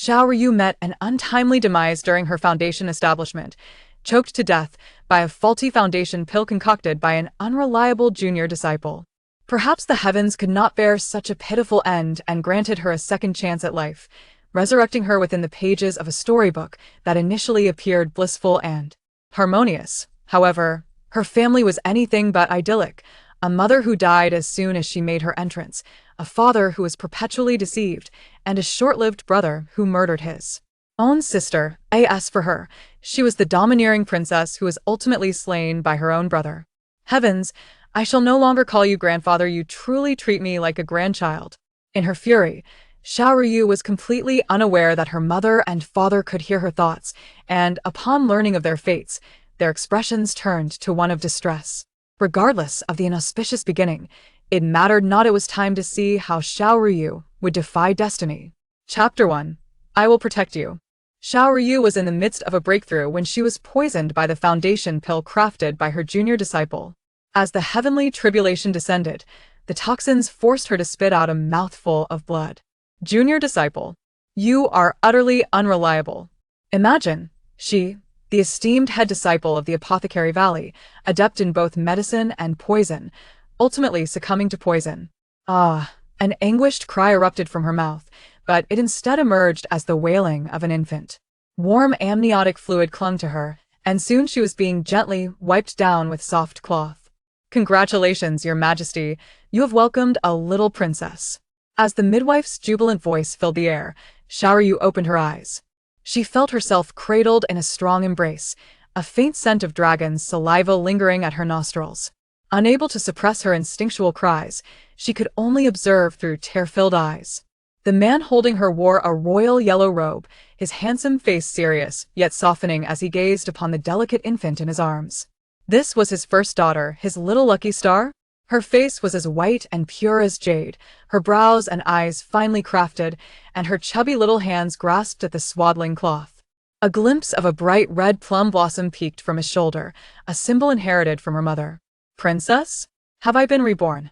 Xiao Ruyu met an untimely demise during her foundation establishment, choked to death by a faulty foundation pill concocted by an unreliable junior disciple. Perhaps the heavens could not bear such a pitiful end and granted her a second chance at life, resurrecting her within the pages of a storybook that initially appeared blissful and harmonious. However, her family was anything but idyllic: a mother who died as soon as she made her entrance, a father who was perpetually deceived, and a short-lived brother who murdered his own sister. As for her, she was the domineering princess who was ultimately slain by her own brother. Heavens, I shall no longer call you grandfather, you truly treat me like a grandchild. In her fury, Xiao Ruyu was completely unaware that her mother and father could hear her thoughts, and upon learning of their fates, their expressions turned to one of distress. Regardless of the inauspicious beginning, it mattered not. It was time to see how Xiao Ruyu would defy destiny. Chapter 1. I will protect you. Xiao Ruyu was in the midst of a breakthrough when she was poisoned by the foundation pill crafted by her junior disciple. As the heavenly tribulation descended, the toxins forced her to spit out a mouthful of blood. Junior disciple, you are utterly unreliable. Imagine, she, the esteemed head disciple of the Apothecary Valley, adept in both medicine and poison, ultimately succumbing to poison. Ah, an anguished cry erupted from her mouth, but it instead emerged as the wailing of an infant. Warm amniotic fluid clung to her, and soon she was being gently wiped down with soft cloth. Congratulations, Your Majesty, you have welcomed a little princess. As the midwife's jubilant voice filled the air, Xiao Ruyu opened her eyes. She felt herself cradled in a strong embrace, a faint scent of dragon's saliva lingering at her nostrils. Unable to suppress her instinctual cries, she could only observe through tear-filled eyes. The man holding her wore a royal yellow robe, his handsome face serious, yet softening as he gazed upon the delicate infant in his arms. This was his first daughter, his little lucky star? Her face was as white and pure as jade, her brows and eyes finely crafted, and her chubby little hands grasped at the swaddling cloth. A glimpse of a bright red plum blossom peeked from his shoulder, a symbol inherited from her mother. Princess? Have I been reborn?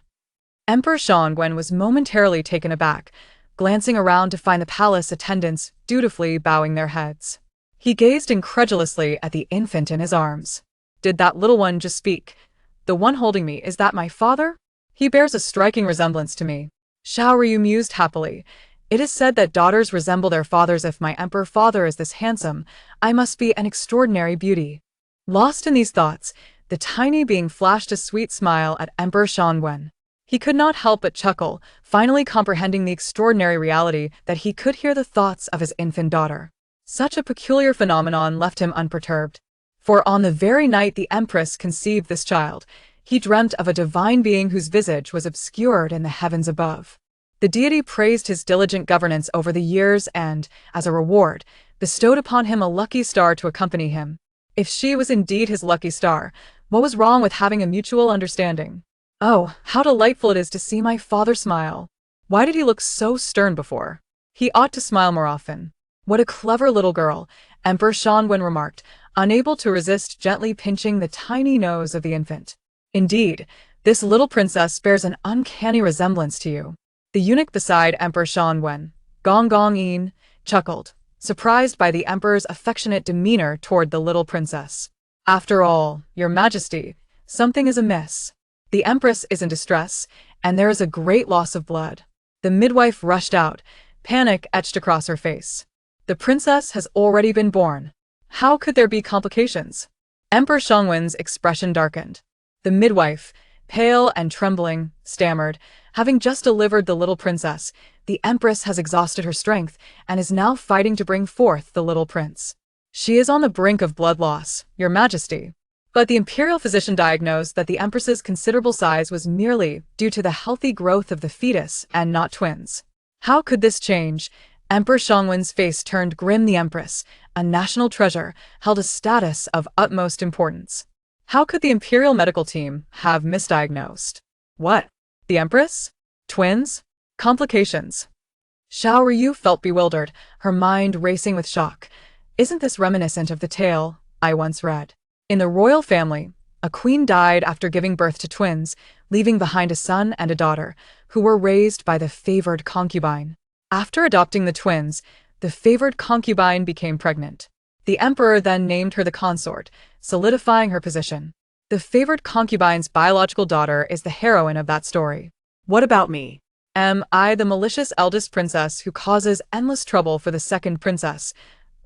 Emperor Shangwen was momentarily taken aback, glancing around to find the palace attendants dutifully bowing their heads. He gazed incredulously at the infant in his arms. Did that little one just speak? The one holding me, is that my father? He bears a striking resemblance to me. Xiao Ruyu mused happily. It is said that daughters resemble their fathers. If my emperor father is this handsome, I must be an extraordinary beauty. Lost in these thoughts, the tiny being flashed a sweet smile at Emperor Shangwen. He could not help but chuckle, finally comprehending the extraordinary reality that he could hear the thoughts of his infant daughter. Such a peculiar phenomenon left him unperturbed. For on the very night the Empress conceived this child, he dreamt of a divine being whose visage was obscured in the heavens above. The deity praised his diligent governance over the years and, as a reward, bestowed upon him a lucky star to accompany him. If she was indeed his lucky star, what was wrong with having a mutual understanding? Oh, how delightful it is to see my father smile. Why did he look so stern before? He ought to smile more often. What a clever little girl, Emperor Shangwen remarked, unable to resist gently pinching the tiny nose of the infant. Indeed, this little princess bears an uncanny resemblance to you. The eunuch beside Emperor Shangwen, Gong Gong Yin, chuckled, surprised by the emperor's affectionate demeanor toward the little princess. After all, Your Majesty, something is amiss. The empress is in distress, and there is a great loss of blood. The midwife rushed out, panic etched across her face. The princess has already been born. How could there be complications? Emperor Shangwen's expression darkened. The midwife, pale and trembling, stammered, having just delivered the little princess, the empress has exhausted her strength and is now fighting to bring forth the little prince. She is on the brink of blood loss, Your Majesty. But the imperial physician diagnosed that the empress's considerable size was merely due to the healthy growth of the fetus and not twins. How could this change? Emperor Shangwen's face turned grim. The empress, a national treasure, held a status of utmost importance. How could the imperial medical team have misdiagnosed? What? The empress? Twins? Complications? Xiao Ruyu felt bewildered, her mind racing with shock. Isn't this reminiscent of the tale I once read? In the royal family, a queen died after giving birth to twins, leaving behind a son and a daughter, who were raised by the favored concubine. After adopting the twins, The favored concubine became pregnant. The emperor then named her the consort, solidifying her position. The favored concubine's biological daughter is the heroine of that story. What about me? Am I the malicious eldest princess who causes endless trouble for the second princess,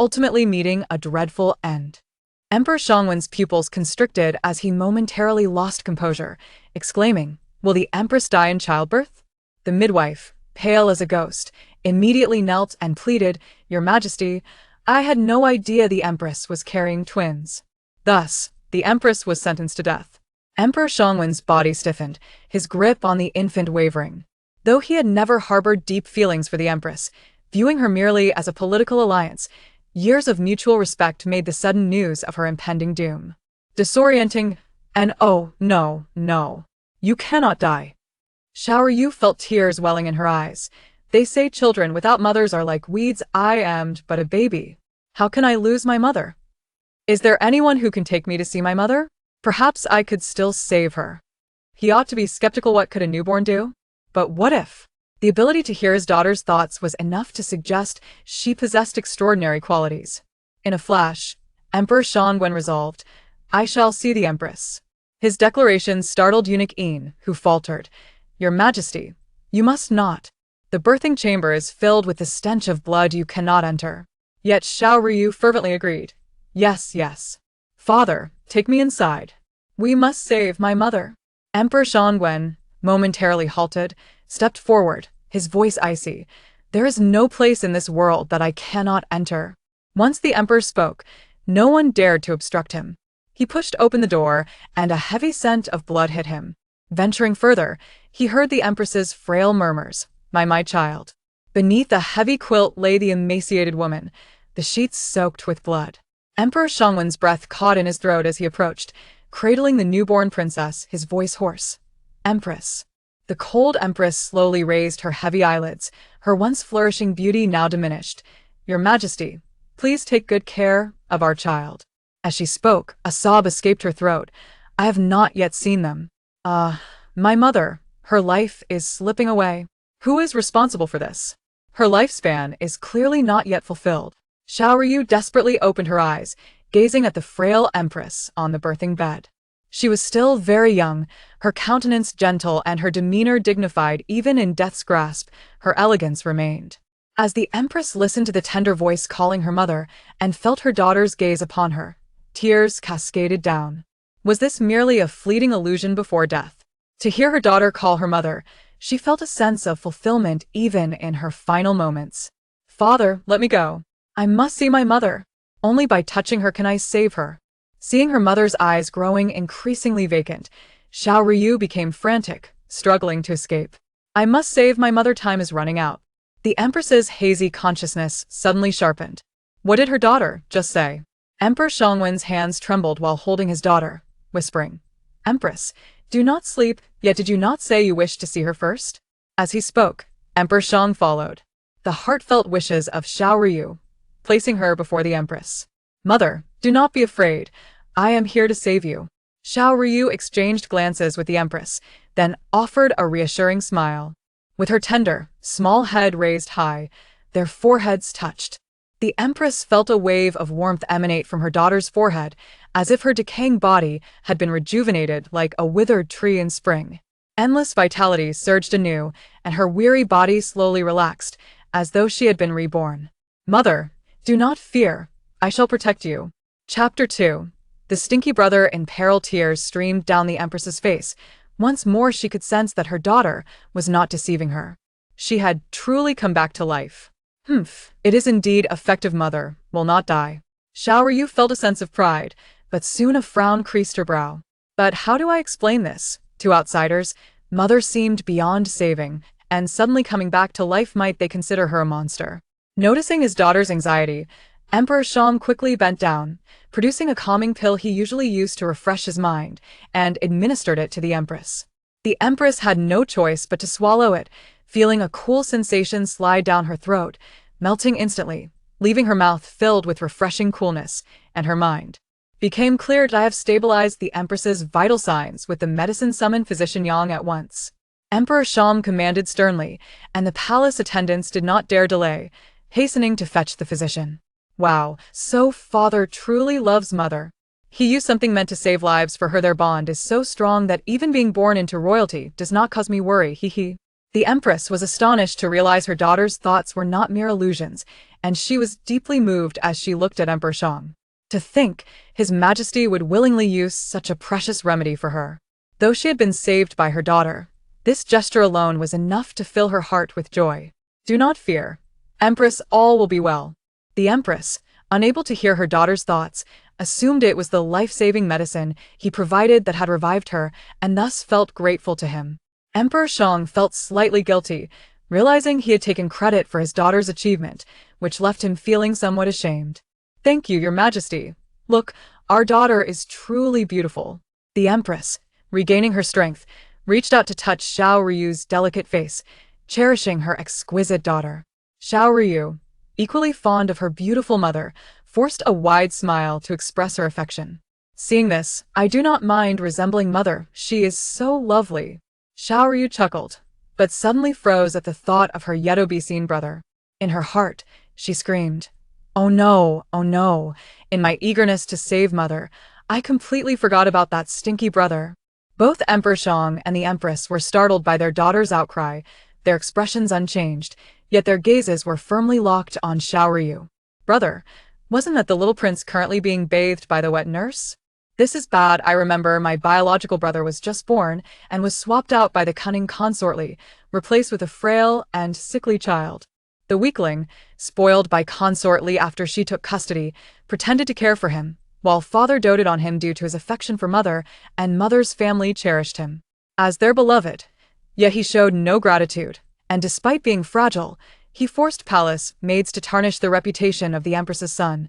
ultimately meeting a dreadful end? Emperor Shangwen's pupils constricted as he momentarily lost composure, exclaiming, "Will the empress die in childbirth?" The midwife, pale as a ghost, immediately knelt and pleaded, "Your Majesty, I had no idea the empress was carrying twins." Thus, the empress was sentenced to death. Emperor Shangwen's body stiffened, his grip on the infant wavering. Though he had never harbored deep feelings for the empress, viewing her merely as a political alliance, years of mutual respect made the sudden news of her impending doom disorienting, and oh, no, no. You cannot die. Xiao Ruyu felt tears welling in her eyes. They say children without mothers are like weeds. I am but a baby. How can I lose my mother? Is there anyone who can take me to see my mother? Perhaps I could still save her. He ought to be skeptical. What could a newborn do? But what if? The ability to hear his daughter's thoughts was enough to suggest she possessed extraordinary qualities. In a flash, Emperor Shangwen resolved, "I shall see the empress." His declaration startled eunuch Yin, who faltered, "Your Majesty, you must not. The birthing chamber is filled with the stench of blood. You cannot enter." Yet Xiao Ruyu fervently agreed, "Yes, yes. Father, take me inside. We must save my mother." Emperor Shangwen, momentarily halted, stepped forward, his voice icy. "There is no place in this world that I cannot enter." Once the emperor spoke, no one dared to obstruct him. He pushed open the door, and a heavy scent of blood hit him. Venturing further, he heard the empress's frail murmurs, My child." Beneath a heavy quilt lay the emaciated woman, the sheets soaked with blood. Emperor Shangwen's breath caught in his throat as he approached, cradling the newborn princess, his voice hoarse. "Empress." The cold empress slowly raised her heavy eyelids, her once flourishing beauty now diminished. "Your Majesty, please take good care of our child." As she spoke, a sob escaped her throat. "I have not yet seen them. My mother, her life is slipping away. Who is responsible for this? Her lifespan is clearly not yet fulfilled." Xiao Ruyu desperately opened her eyes, gazing at the frail empress on the birthing bed. She was still very young, her countenance gentle and her demeanor dignified. Even in death's grasp, her elegance remained. As the empress listened to the tender voice calling her mother and felt her daughter's gaze upon her, tears cascaded down. Was this merely a fleeting illusion before death? To hear her daughter call her mother, she felt a sense of fulfillment even in her final moments. "Father, let me go. I must see my mother. Only by touching her can I save her." Seeing her mother's eyes growing increasingly vacant, Xiao Ruyu became frantic, struggling to escape. "I must save my mother. Time is running out." The empress's hazy consciousness suddenly sharpened. What did her daughter just say? Emperor Shangwen's hands trembled while holding his daughter, whispering, "Empress, do not sleep, yet did you not say you wished to see her first?" As he spoke, Emperor Shang followed. The heartfelt wishes of Xiao Ruyu, placing her before the empress. "Mother, do not be afraid. I am here to save you." Xiao Ruyu exchanged glances with the empress, then offered a reassuring smile. With her tender, small head raised high, their foreheads touched. The empress felt a wave of warmth emanate from her daughter's forehead, as if her decaying body had been rejuvenated like a withered tree in spring. Endless vitality surged anew, and her weary body slowly relaxed, as though she had been reborn. "Mother, do not fear. I shall protect you." Chapter 2. The stinky brother in peril. Tears streamed down the empress's face. Once more she could sense that her daughter was not deceiving her. She had truly come back to life. It is indeed effective. Mother will not die." Xiao Ruyu felt a sense of pride, but soon a frown creased her brow. "But how do I explain this? To outsiders, Mother seemed beyond saving, and suddenly coming back to life, might they consider her a monster?" Noticing his daughter's anxiety, Emperor Shang quickly bent down, producing a calming pill he usually used to refresh his mind, and administered it to the empress. The empress had no choice but to swallow it, feeling a cool sensation slide down her throat, melting instantly, leaving her mouth filled with refreshing coolness, and her mind became clear. "I have stabilized the empress's vital signs with the medicine. Summon physician Yang at once." Emperor Shang commanded sternly, and the palace attendants did not dare delay. hastening to fetch the physician. Wow, so father truly loves mother. He used something meant to save lives for her. Their bond is so strong that even being born into royalty does not cause me worry, hee. The Empress was astonished to realize her daughter's thoughts were not mere illusions, and she was deeply moved as she looked at Emperor Xiang. To think His Majesty would willingly use such a precious remedy for her. Though she had been saved by her daughter, this gesture alone was enough to fill her heart with joy. Do not fear, Empress, all will be well. The Empress, unable to hear her daughter's thoughts, assumed it was the life-saving medicine he provided that had revived her, and thus felt grateful to him. Emperor Xiang felt slightly guilty, realizing he had taken credit for his daughter's achievement, which left him feeling somewhat ashamed. Thank you, Your Majesty. Look, our daughter is truly beautiful. The Empress, regaining her strength, reached out to touch Xiao Ruyu's delicate face, cherishing her exquisite daughter. Xiao Ruyu, equally fond of her beautiful mother, forced a wide smile to express her affection. Seeing this, I do not mind resembling mother, she is so lovely. Xiao Ruyu chuckled, but suddenly froze at the thought of her yet obscene brother. In her heart, she screamed, oh no, oh no, in my eagerness to save mother, I completely forgot about that stinky brother. Both Emperor Xiang and the Empress were startled by their daughter's outcry, their expressions unchanged, yet their gazes were firmly locked on Xiao Ruyu. Brother, wasn't that the little prince currently being bathed by the wet nurse? This is bad. I remember my biological brother was just born and was swapped out by the cunning consortly, replaced with a frail and sickly child. The weakling, spoiled by consortly after she took custody, pretended to care for him, while father doted on him due to his affection for mother, and mother's family cherished him as their beloved. Yet he showed no gratitude, and despite being fragile, he forced palace maids to tarnish the reputation of the Empress's son,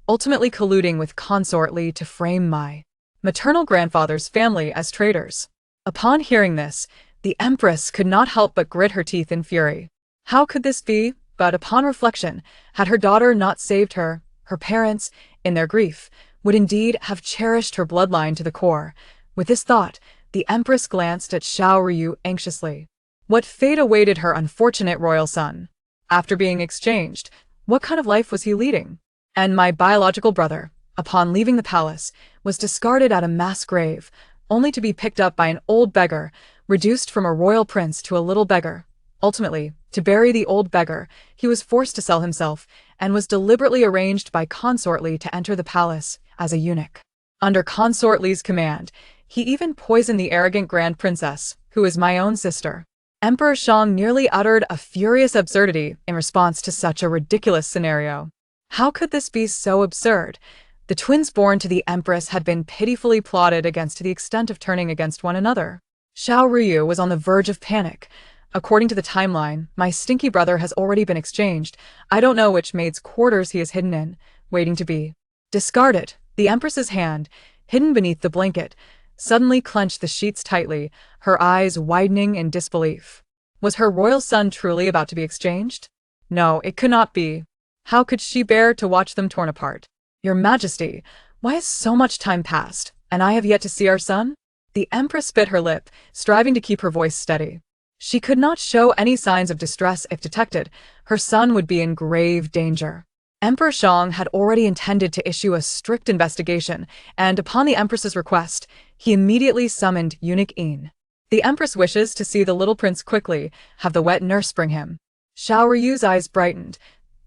ultimately colluding with consortly to frame my maternal grandfather's family as traitors. Upon hearing this, the Empress could not help but grit her teeth in fury. How could this be? But upon reflection, had her daughter not saved her, her parents, in their grief, would indeed have cherished her bloodline to the core. With this thought, the Empress glanced at Xiao Ruyu anxiously. What fate awaited her unfortunate royal son? After being exchanged, what kind of life was he leading? And my biological brother, upon leaving the palace, was discarded at a mass grave, only to be picked up by an old beggar, reduced from a royal prince to a little beggar. Ultimately, to bury the old beggar, he was forced to sell himself, and was deliberately arranged by consortly to enter the palace as a eunuch. Under consortly's command, he even poisoned the arrogant grand princess, who is my own sister. Emperor Xiang nearly uttered a furious absurdity in response to such a ridiculous scenario. How could this be so absurd? The twins born to the Empress had been pitifully plotted against to the extent of turning against one another. Xiao Ruyu was on the verge of panic. According to the timeline, my stinky brother has already been exchanged. I don't know which maid's quarters he is hidden in, waiting to be discarded. The Empress's hand, hidden beneath the blanket, suddenly clenched the sheets tightly, her eyes widening in disbelief. Was her royal son truly about to be exchanged? No, it could not be. How could she bear to watch them torn apart? Your Majesty, why has so much time passed, and I have yet to see our son? The Empress bit her lip, striving to keep her voice steady. She could not show any signs of distress. If detected, her son would be in grave danger. Emperor Xiang had already intended to issue a strict investigation, and upon the Empress's request, he immediately summoned eunuch Yin. The Empress wishes to see the little prince quickly. Have the wet nurse bring him. Xiao Ruyu's eyes brightened.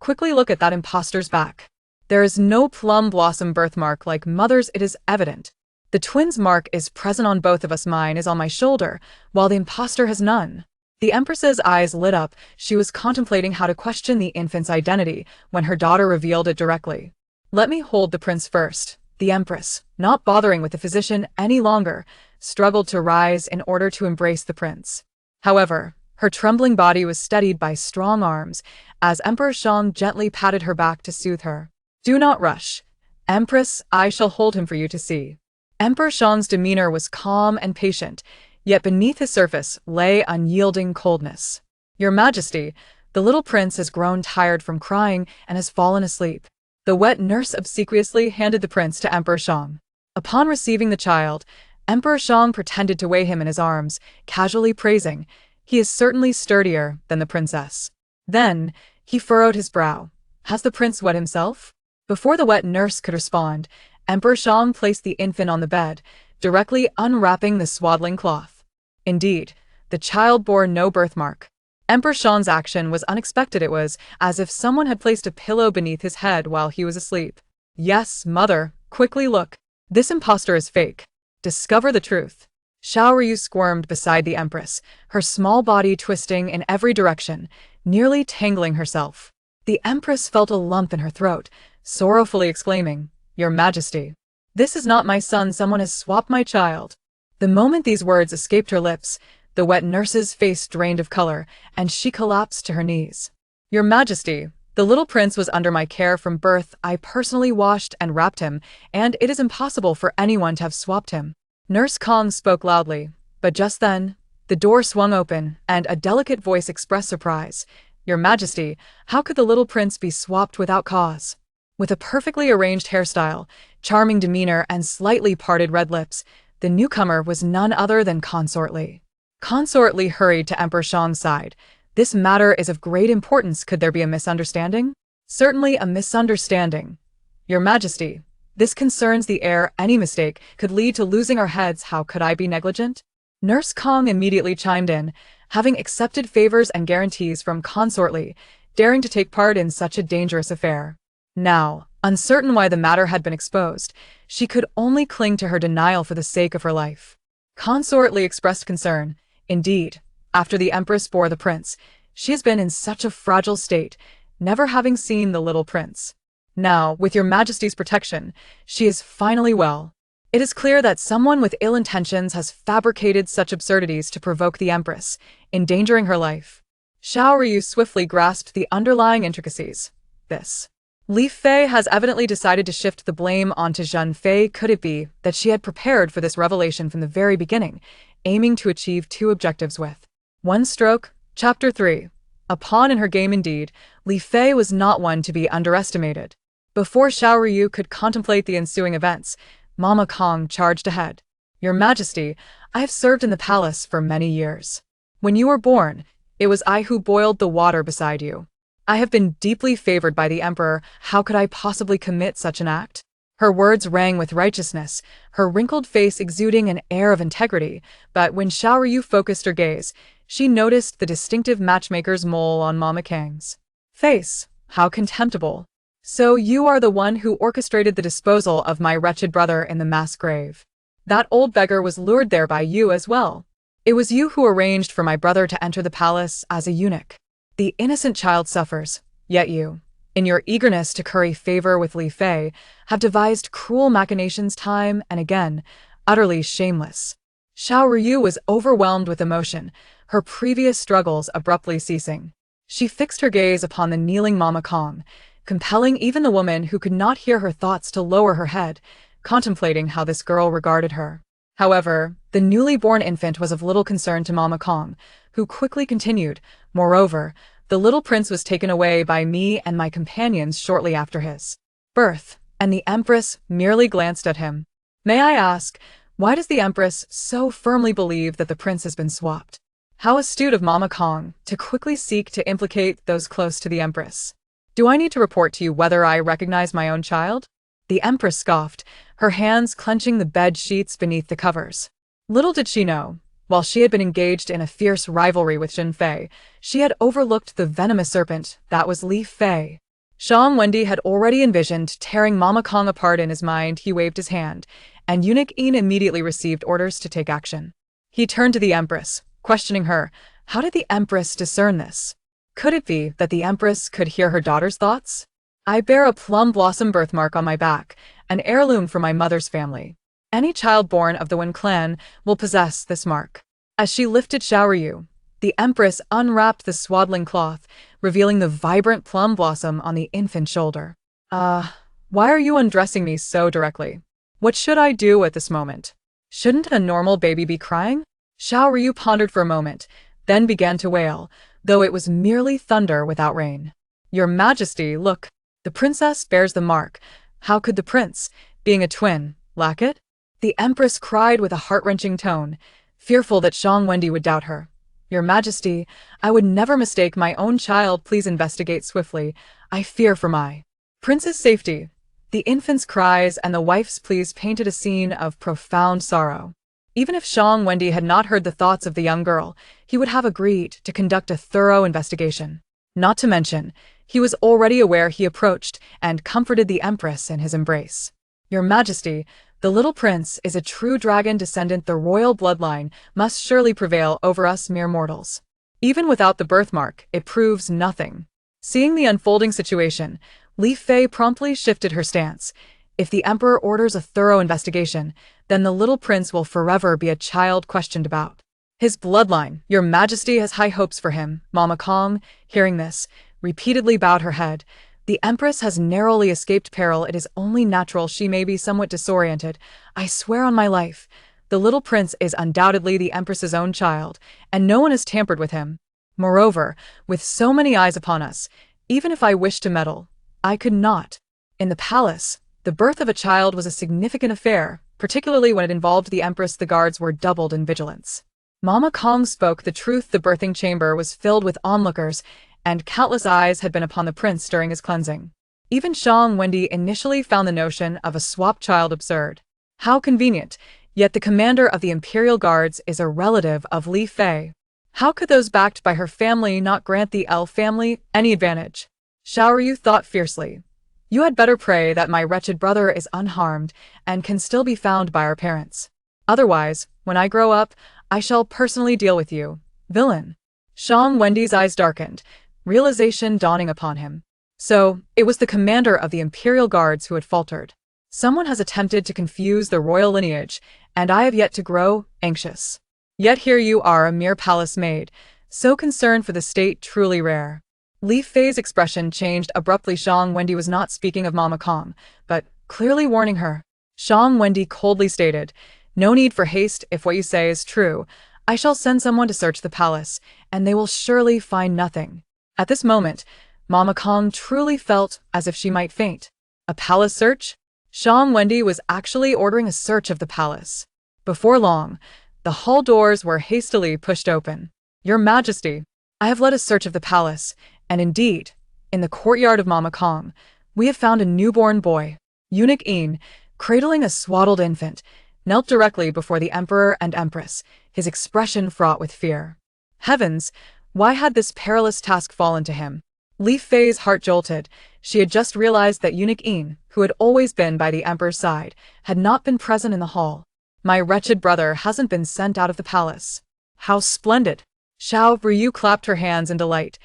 Quickly look at that impostor's back. There is no plum blossom birthmark like mother's, it is evident. The twins' mark is present on both of us. Mine is on my shoulder, while the impostor has none. The Empress's eyes lit up. She was contemplating how to question the infant's identity when her daughter revealed it directly. Let me hold the prince first. The Empress, not bothering with the physician any longer, struggled to rise in order to embrace the prince. However, her trembling body was steadied by strong arms, as Emperor Xiang gently patted her back to soothe her. Do not rush. Empress, I shall hold him for you to see. Emperor Xiang's demeanor was calm and patient, yet beneath his surface lay unyielding coldness. Your Majesty, the little prince has grown tired from crying and has fallen asleep. The wet nurse obsequiously handed the prince to Emperor Xiang. Upon receiving the child, Emperor Xiang pretended to weigh him in his arms, casually praising, "He is certainly sturdier than the princess." Then, He furrowed his brow. Has the prince wet himself? Before the wet nurse could respond, Emperor Shang placed the infant on the bed, directly unwrapping the swaddling cloth. Indeed, the child bore no birthmark. Emperor Shang's action was unexpected. It was as if someone had placed a pillow beneath his head while he was asleep. Yes, mother, quickly look. This impostor is fake. Discover the truth. Xiao Ruyu squirmed beside the empress, her small body twisting in every direction, nearly tangling herself. The empress felt a lump in her throat, sorrowfully exclaiming, "Your Majesty, this is not my son, someone has swapped my child." The moment these words escaped her lips, the wet nurse's face drained of color, and she collapsed to her knees. "Your Majesty, the little prince was under my care from birth. I personally washed and wrapped him, and it is impossible for anyone to have swapped him." Nurse Kong spoke loudly, but just then, the door swung open, and a delicate voice expressed surprise. "Your Majesty, how could the little prince be swapped without cause?" With a perfectly arranged hairstyle, charming demeanor, and slightly parted red lips, the newcomer was none other than Consort Li. Consort Li hurried to Emperor Shang's side. "This matter is of great importance. Could there be a misunderstanding?" "Certainly a misunderstanding. Your Majesty, this concerns the heir. Any mistake could lead to losing our heads. How could I be negligent?" Nurse Kong immediately chimed in, having accepted favors and guarantees from Consort Li, daring to take part in such a dangerous affair. Now, uncertain why the matter had been exposed, she could only cling to her denial for the sake of her life. Consort Li expressed concern. "Indeed, after the empress bore the prince, she has been in such a fragile state, never having seen the little prince. Now, with your Majesty's protection, she is finally well. It is clear that someone with ill intentions has fabricated such absurdities to provoke the empress, endangering her life." Xiao Ruyu swiftly grasped the underlying intricacies. "This. Li Fei has evidently decided to shift the blame onto Zhen Fei. Could it be that she had prepared for this revelation from the very beginning, aiming to achieve two objectives with one stroke?" Chapter 3. A pawn in her game indeed, Li Fei was not one to be underestimated. Before Xiao Ruyu could contemplate the ensuing events, Mama Kong charged ahead. "Your Majesty, I have served in the palace for many years. When you were born, it was I who boiled the water beside you. I have been deeply favored by the emperor. How could I possibly commit such an act?" Her words rang with righteousness, her wrinkled face exuding an air of integrity, but when Xiao Ruyu focused her gaze, she noticed the distinctive matchmaker's mole on Mama Kang's face. "How contemptible. So you are the one who orchestrated the disposal of my wretched brother in the mass grave. That old beggar was lured there by you as well. It was you who arranged for my brother to enter the palace as a eunuch. The innocent child suffers, yet you, in your eagerness to curry favor with Li Fei, have devised cruel machinations time and again, utterly shameless." Xiao Ruyu was overwhelmed with emotion, her previous struggles abruptly ceasing. She fixed her gaze upon the kneeling Mama Kong, compelling even the woman who could not hear her thoughts to lower her head, contemplating how this girl regarded her. However, the newly born infant was of little concern to Mama Kong, who quickly continued, "Moreover, the little prince was taken away by me and my companions shortly after his birth," and the empress merely glanced at him. "May I ask, why does the empress so firmly believe that the prince has been swapped?" How astute of Mama Kong to quickly seek to implicate those close to the empress. "Do I need to report to you whether I recognize my own child?" The empress scoffed, her hands clenching the bed sheets beneath the covers. Little did she know, while she had been engaged in a fierce rivalry with Zhen Fei, she had overlooked the venomous serpent that was Li Fei. Shang Wendi had already envisioned tearing Mama Kong apart in his mind. He waved his hand, and Eunuch Yin immediately received orders to take action. He turned to the empress, questioning her. How did the empress discern this? Could it be that the empress could hear her daughter's thoughts? "I bear a plum blossom birthmark on my back, an heirloom from my mother's family. Any child born of the Wen clan will possess this mark." As she lifted Xiao Ruyu, the empress unwrapped the swaddling cloth, revealing the vibrant plum blossom on the infant's shoulder. Why are you undressing me so directly? What should I do at this moment? Shouldn't a normal baby be crying?" Xiao Ruyu pondered for a moment, then began to wail, though it was merely thunder without rain. "Your Majesty, look. The princess bears the mark. How could the prince, being a twin, lack it?" The empress cried with a heart-wrenching tone, fearful that Shang Wendi would doubt her. Your Majesty, I would never mistake my own child. Please investigate swiftly. I fear for my prince's safety. The infant's cries and the wife's pleas painted a scene of profound sorrow. Even if Xiao Wendy had not heard the thoughts of the young girl, he would have agreed to conduct a thorough investigation. Not to mention, he was already aware he approached and comforted the Empress in his embrace. Your Majesty, the little prince is a true dragon descendant. The royal bloodline must surely prevail over us mere mortals. Even without the birthmark, it proves nothing. Seeing the unfolding situation, Li Fei promptly shifted her stance. If the emperor orders a thorough investigation, then the little prince will forever be a child questioned about. His bloodline, Your Majesty has high hopes for him. Mama Kong, hearing this, repeatedly bowed her head. The Empress has narrowly escaped peril. It is only natural she may be somewhat disoriented. I swear on my life, the little prince is undoubtedly the Empress's own child, and no one has tampered with him. Moreover, with so many eyes upon us, even if I wished to meddle, I could not. In the palace, the birth of a child was a significant affair, particularly when it involved the Empress. The guards were doubled in vigilance. Mama Kong spoke the truth. The birthing chamber was filled with onlookers, and countless eyes had been upon the prince during his cleansing. Even Xiao Wendy initially found the notion of a swap child absurd. How convenient, yet the commander of the Imperial Guards is a relative of Li Fei. How could those backed by her family not grant the L family any advantage? Xiao Ruyu thought fiercely. You had better pray that my wretched brother is unharmed and can still be found by our parents. Otherwise, when I grow up, I shall personally deal with you, villain. Xiao Wendy's eyes darkened, realization dawning upon him. So, it was the commander of the Imperial Guards who had faltered. Someone has attempted to confuse the royal lineage, and I have yet to grow anxious. Yet here you are, a mere palace maid, so concerned for the state. Truly rare. Li Fei's expression changed abruptly. Xiao Wendy was not speaking of Mama Kong, but clearly warning her. Xiao Wendy coldly stated, no need for haste. If what you say is true, I shall send someone to search the palace, and they will surely find nothing. At this moment, Mama Kong truly felt as if she might faint. A palace search? Xiao Wendy was actually ordering a search of the palace. Before long, the hall doors were hastily pushed open. Your Majesty, I have led a search of the palace, and indeed, in the courtyard of Mama Kong, we have found a newborn boy. Eunuch Yin, cradling a swaddled infant, knelt directly before the Emperor and Empress, his expression fraught with fear. Heavens, why had this perilous task fallen to him? Li Fei's heart jolted. She had just realized that Eunuch Yin, who had always been by the Emperor's side, had not been present in the hall. My wretched brother hasn't been sent out of the palace. How splendid! Xiao Ruyu clapped her hands in delight.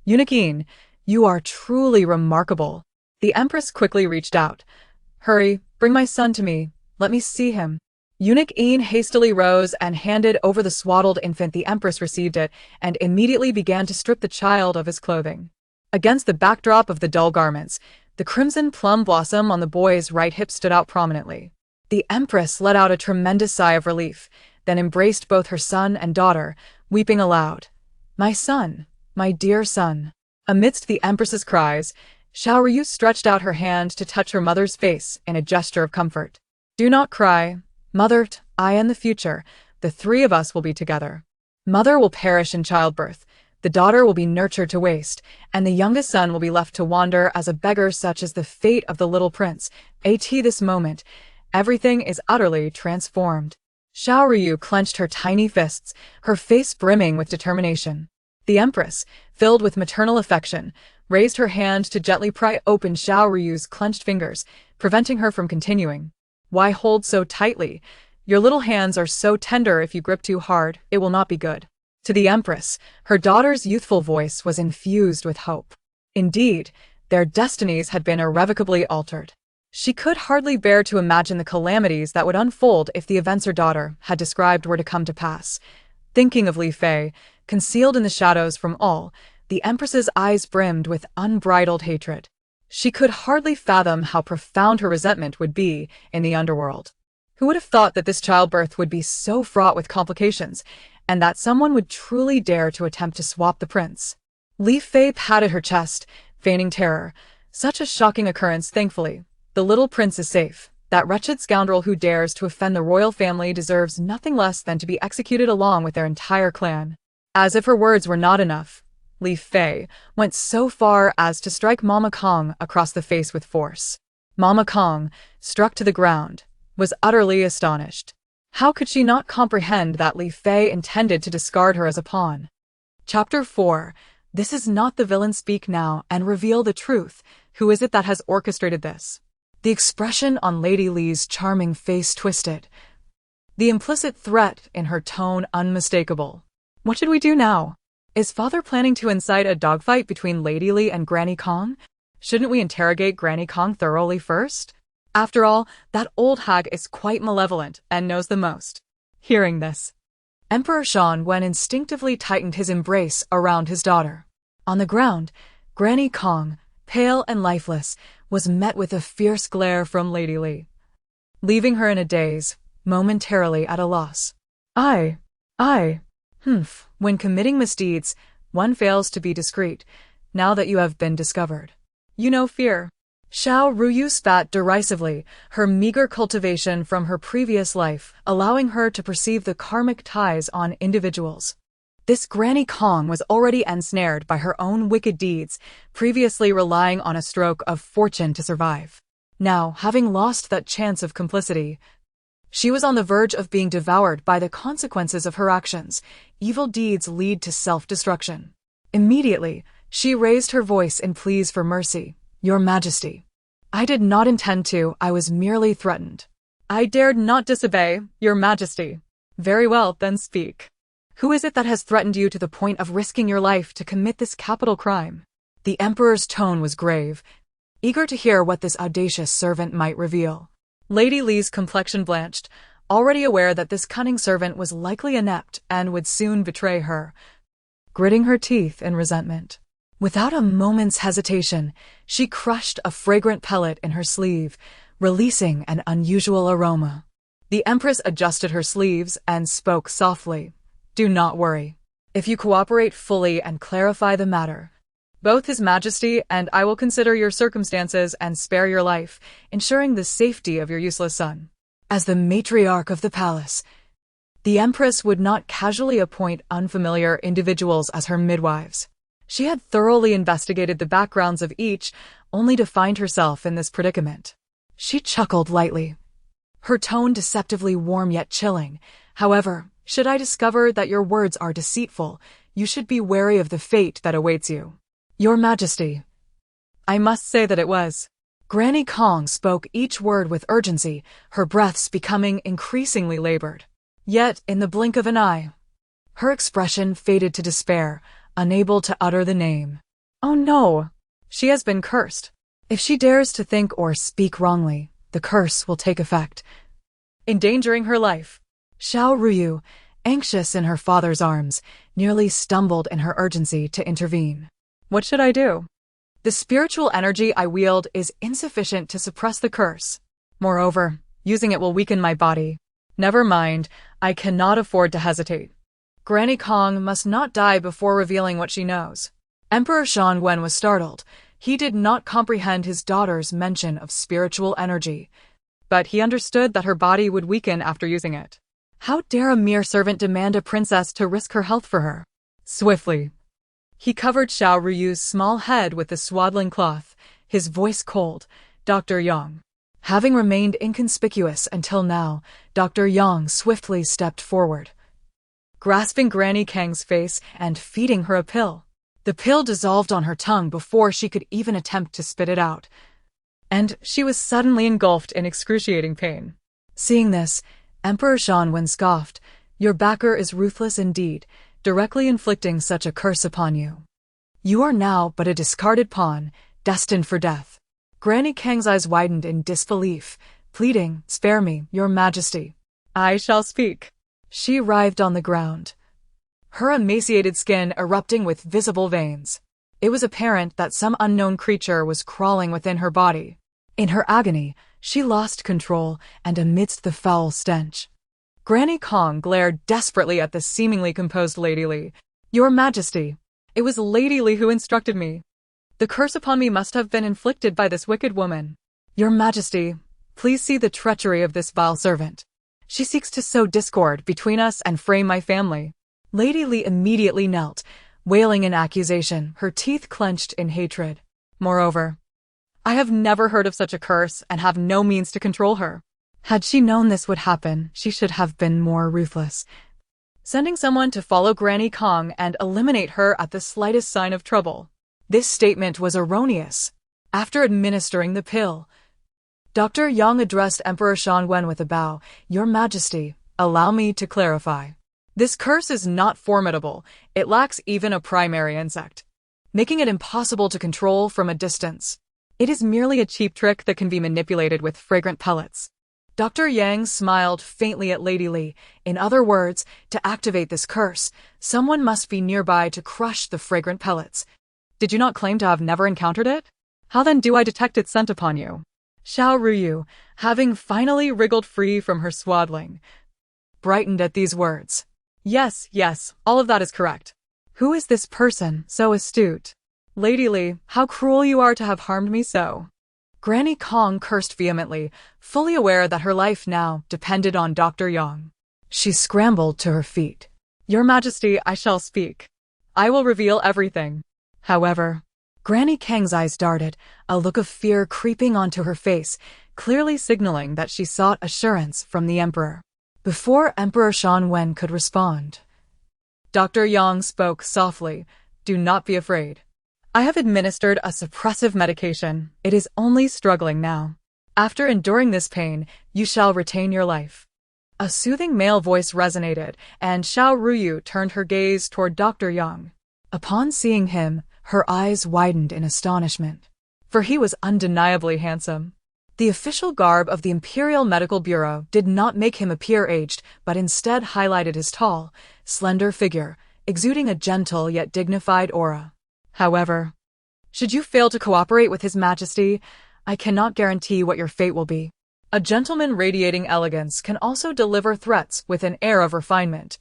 Eunuch Yin, you are truly remarkable. The Empress quickly reached out. Hurry, bring my son to me. Let me see him. Eunuch Yin hastily rose and handed over the swaddled infant. The Empress received it and immediately began to strip the child of his clothing. Against the backdrop of the dull garments, the crimson plum blossom on the boy's right hip stood out prominently. The Empress let out a tremendous sigh of relief, then embraced both her son and daughter, weeping aloud. My son, my dear son. Amidst the Empress's cries, Xiao Ruyu stretched out her hand to touch her mother's face in a gesture of comfort. Do not cry, Mother. I and the future, the three of us will be together. Mother will perish in childbirth, the daughter will be nurtured to waste, and the youngest son will be left to wander as a beggar. Such is the fate of the little prince. At this moment, everything is utterly transformed. Xiao Ruyu clenched her tiny fists, her face brimming with determination. The Empress, filled with maternal affection, raised her hand to gently pry open Xiao Ruyu's clenched fingers, preventing her from continuing. Why hold so tightly? Your little hands are so tender. If you grip too hard, it will not be good. To the Empress, her daughter's youthful voice was infused with hope. Indeed, their destinies had been irrevocably altered. She could hardly bear to imagine the calamities that would unfold if the events her daughter had described were to come to pass. Thinking of Li Fei, concealed in the shadows from all, the Empress's eyes brimmed with unbridled hatred. She could hardly fathom how profound her resentment would be in the underworld. Who would have thought that this childbirth would be so fraught with complications, and that someone would truly dare to attempt to swap the prince? Li Fei patted her chest, feigning terror. Such a shocking occurrence. Thankfully, the little prince is safe. That wretched scoundrel who dares to offend the royal family deserves nothing less than to be executed along with their entire clan. As if her words were not enough, Li Fei went so far as to strike Mama Kong across the face with force. Mama Kong, struck to the ground, was utterly astonished. How could she not comprehend that Li Fei intended to discard her as a pawn? Chapter 4. This is not the villain. Speak now and reveal the truth. Who is it that has orchestrated this? The expression on Lady Li's charming face twisted, the implicit threat in her tone unmistakable. What should we do now? Is father planning to incite a dogfight between Lady Li and Granny Kong? Shouldn't we interrogate Granny Kong thoroughly first? After all, that old hag is quite malevolent and knows the most. Hearing this, Emperor Xiao Ruyu instinctively tightened his embrace around his daughter. On the ground, Granny Kong, pale and lifeless, was met with a fierce glare from Lady Li, leaving her in a daze, momentarily at a loss. When committing misdeeds, one fails to be discreet. Now that you have been discovered, you know fear. Xiao Ruyu spat derisively, her meager cultivation from her previous life allowing her to perceive the karmic ties on individuals. This Granny Kong was already ensnared by her own wicked deeds, previously relying on a stroke of fortune to survive. Now, having lost that chance of complicity, she was on the verge of being devoured by the consequences of her actions. Evil deeds lead to self-destruction. Immediately, she raised her voice in pleas for mercy. Your Majesty, I did not intend to, I was merely threatened. I dared not disobey, Your Majesty. Very well, then speak. Who is it that has threatened you to the point of risking your life to commit this capital crime? The Emperor's tone was grave, eager to hear what this audacious servant might reveal. Lady Li's complexion blanched, already aware that this cunning servant was likely inept and would soon betray her, gritting her teeth in resentment. Without a moment's hesitation, she crushed a fragrant pellet in her sleeve, releasing an unusual aroma. The Empress adjusted her sleeves and spoke softly. Do not worry. If you cooperate fully and clarify the matter, both His Majesty and I will consider your circumstances and spare your life, ensuring the safety of your useless son. As the matriarch of the palace, the Empress would not casually appoint unfamiliar individuals as her midwives. She had thoroughly investigated the backgrounds of each, only to find herself in this predicament. She chuckled lightly, her tone deceptively warm yet chilling. However, should I discover that your words are deceitful, you should be wary of the fate that awaits you. Your Majesty, I must say that it was. Granny Kong spoke each word with urgency, her breaths becoming increasingly labored. Yet, in the blink of an eye, her expression faded to despair, unable to utter the name. Oh no! She has been cursed. If she dares to think or speak wrongly, the curse will take effect, endangering her life. Xiao Ruyu, anxious in her father's arms, nearly stumbled in her urgency to intervene. What should I do? The spiritual energy I wield is insufficient to suppress the curse. Moreover, using it will weaken my body. Never mind, I cannot afford to hesitate. Granny Kong must not die before revealing what she knows. Emperor Xiao Ruyu was startled. He did not comprehend his daughter's mention of spiritual energy, but he understood that her body would weaken after using it. How dare a mere servant demand a princess to risk her health for her? Swiftly, he covered Xiao Ruyu's small head with the swaddling cloth, his voice cold. Dr. Yang. Having remained inconspicuous until now, Dr. Yang swiftly stepped forward, grasping Granny Kang's face and feeding her a pill. The pill dissolved on her tongue before she could even attempt to spit it out, and she was suddenly engulfed in excruciating pain. Seeing this, Emperor Xiao Ruyu scoffed. Your backer is ruthless indeed, directly inflicting such a curse upon you. You are now but a discarded pawn, destined for death. Granny Kang's eyes widened in disbelief, pleading, spare me, Your Majesty. I shall speak. She writhed on the ground, her emaciated skin erupting with visible veins. It was apparent that some unknown creature was crawling within her body. In her agony, she lost control, and amidst the foul stench, Granny Kong glared desperately at the seemingly composed Lady Li. Your Majesty, it was Lady Li who instructed me. The curse upon me must have been inflicted by this wicked woman. Your Majesty, please see the treachery of this vile servant. She seeks to sow discord between us and frame my family. Lady Li immediately knelt, wailing in accusation, her teeth clenched in hatred. Moreover, I have never heard of such a curse and have no means to control her. Had she known this would happen, she should have been more ruthless, sending someone to follow Granny Kong and eliminate her at the slightest sign of trouble. This statement was erroneous. After administering the pill, Dr. Yang addressed Emperor Shan Wen with a bow. Your Majesty, allow me to clarify. This curse is not formidable. It lacks even a primary insect, making it impossible to control from a distance. It is merely a cheap trick that can be manipulated with fragrant pellets. Dr. Yang smiled faintly at Lady Li. In other words, to activate this curse, someone must be nearby to crush the fragrant pellets. Did you not claim to have never encountered it? How then do I detect its scent upon you? Xiao Ruyu, having finally wriggled free from her swaddling, brightened at these words. Yes, all of that is correct. Who is this person, so astute? Lady Li, how cruel you are to have harmed me so. Granny Kong cursed vehemently, fully aware that her life now depended on Dr. Yang. She scrambled to her feet. Your Majesty, I shall speak. I will reveal everything. However, Granny Kang's eyes darted, a look of fear creeping onto her face, clearly signaling that she sought assurance from the Emperor. Before Emperor Shan Wen could respond, Dr. Yang spoke softly. Do not be afraid. I have administered a suppressive medication. It is only struggling now. After enduring this pain, you shall retain your life. A soothing male voice resonated, and Xiao Ruyu turned her gaze toward Dr. Yang. Upon seeing him, her eyes widened in astonishment, for he was undeniably handsome. The official garb of the Imperial Medical Bureau did not make him appear aged, but instead highlighted his tall, slender figure, exuding a gentle yet dignified aura. However, should you fail to cooperate with His Majesty, I cannot guarantee what your fate will be. A gentleman radiating elegance can also deliver threats with an air of refinement,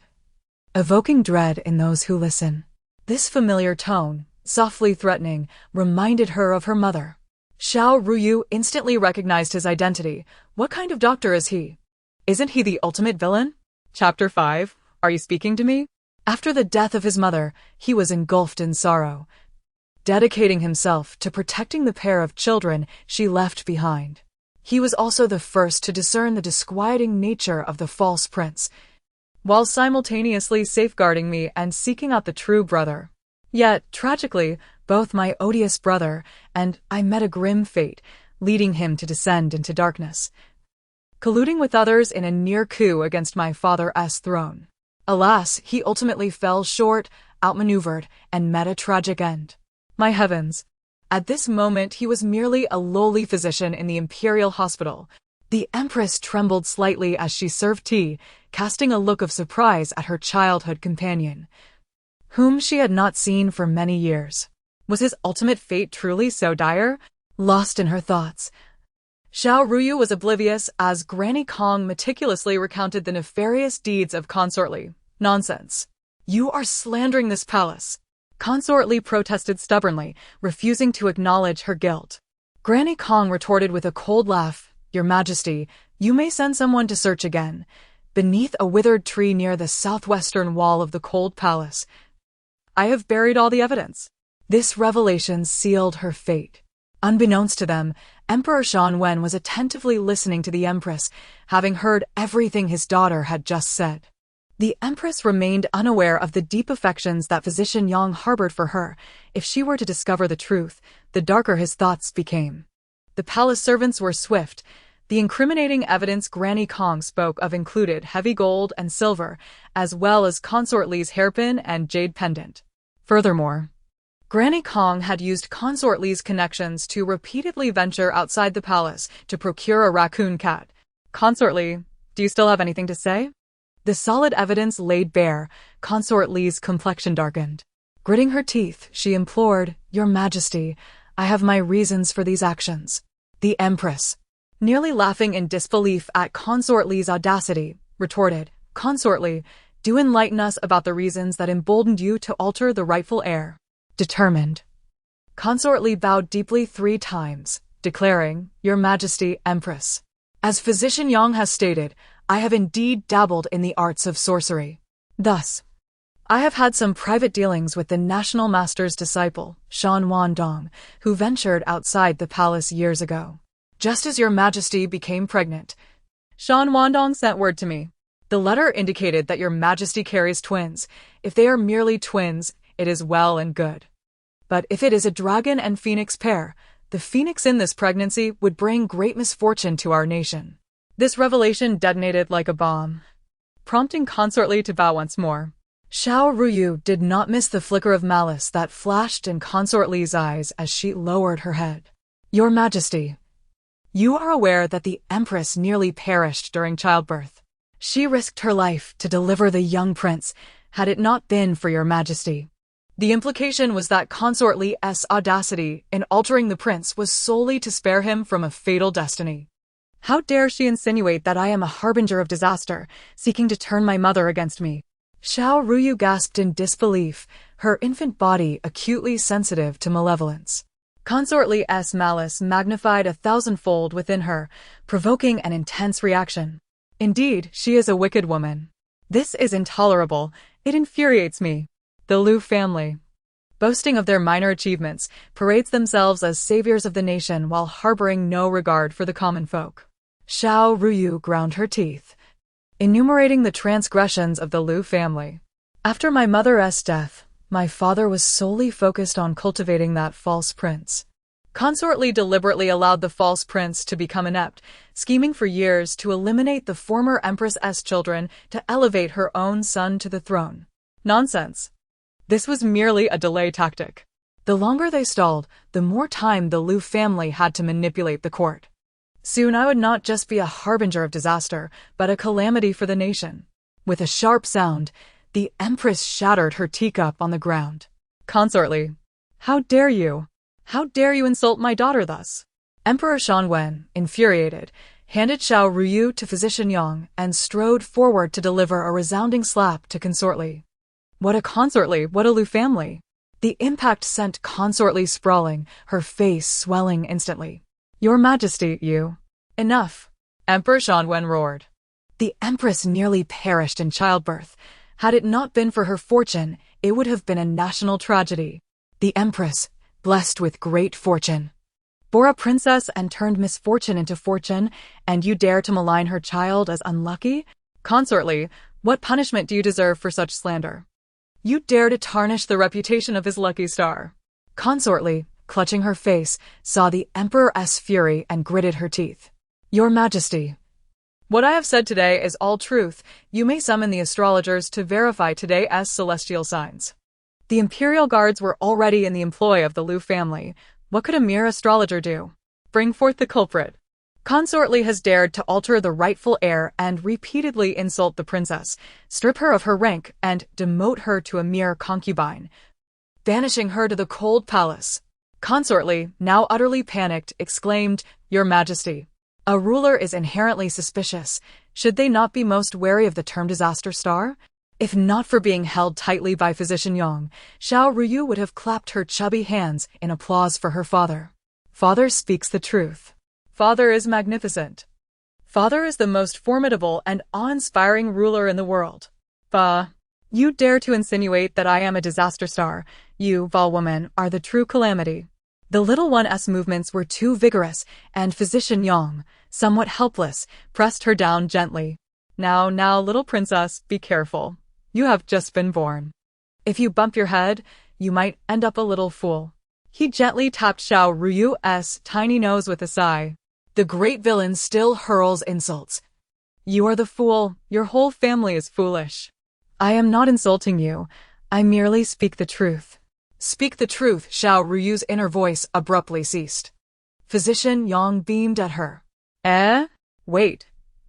evoking dread in those who listen. This familiar tone, softly threatening, reminded her of her mother. Xiao Ruyu instantly recognized his identity. What kind of doctor is he? Isn't he the ultimate villain? Chapter 5. Are you speaking to me? After the death of his mother, he was engulfed in sorrow, dedicating himself to protecting the pair of children she left behind. He was also the first to discern the disquieting nature of the false prince, while simultaneously safeguarding me and seeking out the true brother. Yet, tragically, both my odious brother and I met a grim fate, leading him to descend into darkness, colluding with others in a near coup against my father's throne. Alas, he ultimately fell short, outmaneuvered, and met a tragic end. My heavens! At this moment he was merely a lowly physician in the Imperial Hospital. The Empress trembled slightly as she served tea, casting a look of surprise at her childhood companion, whom she had not seen for many years. Was his ultimate fate truly so dire? Lost in her thoughts, Xiao Ruyu was oblivious as Granny Kong meticulously recounted the nefarious deeds of Consort Li. Nonsense. You are slandering this palace. Consort Li protested stubbornly, refusing to acknowledge her guilt. Granny Kong retorted with a cold laugh. Your Majesty, you may send someone to search again, beneath a withered tree near the southwestern wall of the cold palace. I have buried all the evidence. This revelation sealed her fate. Unbeknownst to them, Emperor Shan Wen was attentively listening to the Empress, having heard everything his daughter had just said. The Empress remained unaware of the deep affections that Physician Yang harbored for her. If she were to discover the truth, the darker his thoughts became. The palace servants were swift. The incriminating evidence Granny Kong spoke of included heavy gold and silver, as well as Consort Li's hairpin and jade pendant. Furthermore, Granny Kong had used Consort Li's connections to repeatedly venture outside the palace to procure a raccoon cat. Consort Li, do you still have anything to say? The solid evidence laid bare, Consort Li's complexion darkened. Gritting her teeth, she implored, Your Majesty, I have my reasons for these actions. The Empress, nearly laughing in disbelief at Consort Li's audacity, retorted, Consort Li, do enlighten us about the reasons that emboldened you to alter the rightful heir. Determined. Consort Li bowed deeply 3 times, declaring, Your Majesty, Empress. As Physician Yang has stated, I have indeed dabbled in the arts of sorcery. Thus, I have had some private dealings with the National Master's disciple, Shan Wandong, who ventured outside the palace years ago. Just as your majesty became pregnant, Shan Wandong sent word to me. The letter indicated that your majesty carries twins. If they are merely twins, it is well and good. But if it is a dragon and phoenix pair, the phoenix in this pregnancy would bring great misfortune to our nation. This revelation detonated like a bomb, prompting Consortly to bow once more. Xiao Ruyu did not miss the flicker of malice that flashed in Consort Li's eyes as she lowered her head. Your Majesty, you are aware that the Empress nearly perished during childbirth. She risked her life to deliver the young prince, had it not been for your Majesty. The implication was that Consort Li's audacity in altering the prince was solely to spare him from a fatal destiny. How dare she insinuate that I am a harbinger of disaster, seeking to turn my mother against me? Xiao Ruyu gasped in disbelief, her infant body acutely sensitive to malevolence. Consort Li's malice magnified 1,000-fold within her, provoking an intense reaction. Indeed, she is a wicked woman. This is intolerable. It infuriates me. The Liu family, boasting of their minor achievements, parades themselves as saviors of the nation while harboring no regard for the common folk. Xiao Ruyu ground her teeth, enumerating the transgressions of the Liu family. After my mother's death, my father was solely focused on cultivating that false prince. Consort Li deliberately allowed the false prince to become inept, scheming for years to eliminate the former Empress's children to elevate her own son to the throne. Nonsense. This was merely a delay tactic. The longer they stalled, the more time the Liu family had to manipulate the court. Soon I would not just be a harbinger of disaster, but a calamity for the nation. With a sharp sound, the Empress shattered her teacup on the ground. Consort Li, how dare you? How dare you insult my daughter thus? Emperor Shanwen, infuriated, handed Xiao Ruyu to Physician Yang and strode forward to deliver a resounding slap to Consort Li. What a Consort Li, what a Liu family! The impact sent Consort Li sprawling, her face swelling instantly. Your Majesty, you. Enough! Emperor Shanwen roared. The Empress nearly perished in childbirth. Had it not been for her fortune, it would have been a national tragedy. The Empress, blessed with great fortune, bore a princess and turned misfortune into fortune, and you dare to malign her child as unlucky? Consort Li, what punishment do you deserve for such slander? You dare to tarnish the reputation of his lucky star. Consort Li, clutching her face, saw the Emperor's fury and gritted her teeth. Your Majesty, what I have said today is all truth. You may summon the astrologers to verify today's celestial signs. The Imperial Guards were already in the employ of the Liu family. What could a mere astrologer do? Bring forth the culprit. Consort Li has dared to alter the rightful heir and repeatedly insult the princess, strip her of her rank, and demote her to a mere concubine, banishing her to the cold palace. Consort Li, now utterly panicked, exclaimed, Your Majesty, a ruler is inherently suspicious. Should they not be most wary of the term disaster star? If not for being held tightly by Physician Yang, Xiao Ruyu would have clapped her chubby hands in applause for her father. Father speaks the truth. Father is magnificent. Father is the most formidable and awe-inspiring ruler in the world. Bah! You dare to insinuate that I am a disaster star. You, Val woman, are the true calamity. The little one's movements were too vigorous, and Physician Yang, somewhat helpless, pressed her down gently. Now, little princess, be careful. You have just been born. If you bump your head, you might end up a little fool. He gently tapped Xiao Ruyu's tiny nose with a sigh. The great villain still hurls insults. You are the fool. Your whole family is foolish. I am not insulting you. I merely speak the truth. Speak the truth, Xiao Ruyu's inner voice abruptly ceased. Physician Yang beamed at her. Wait.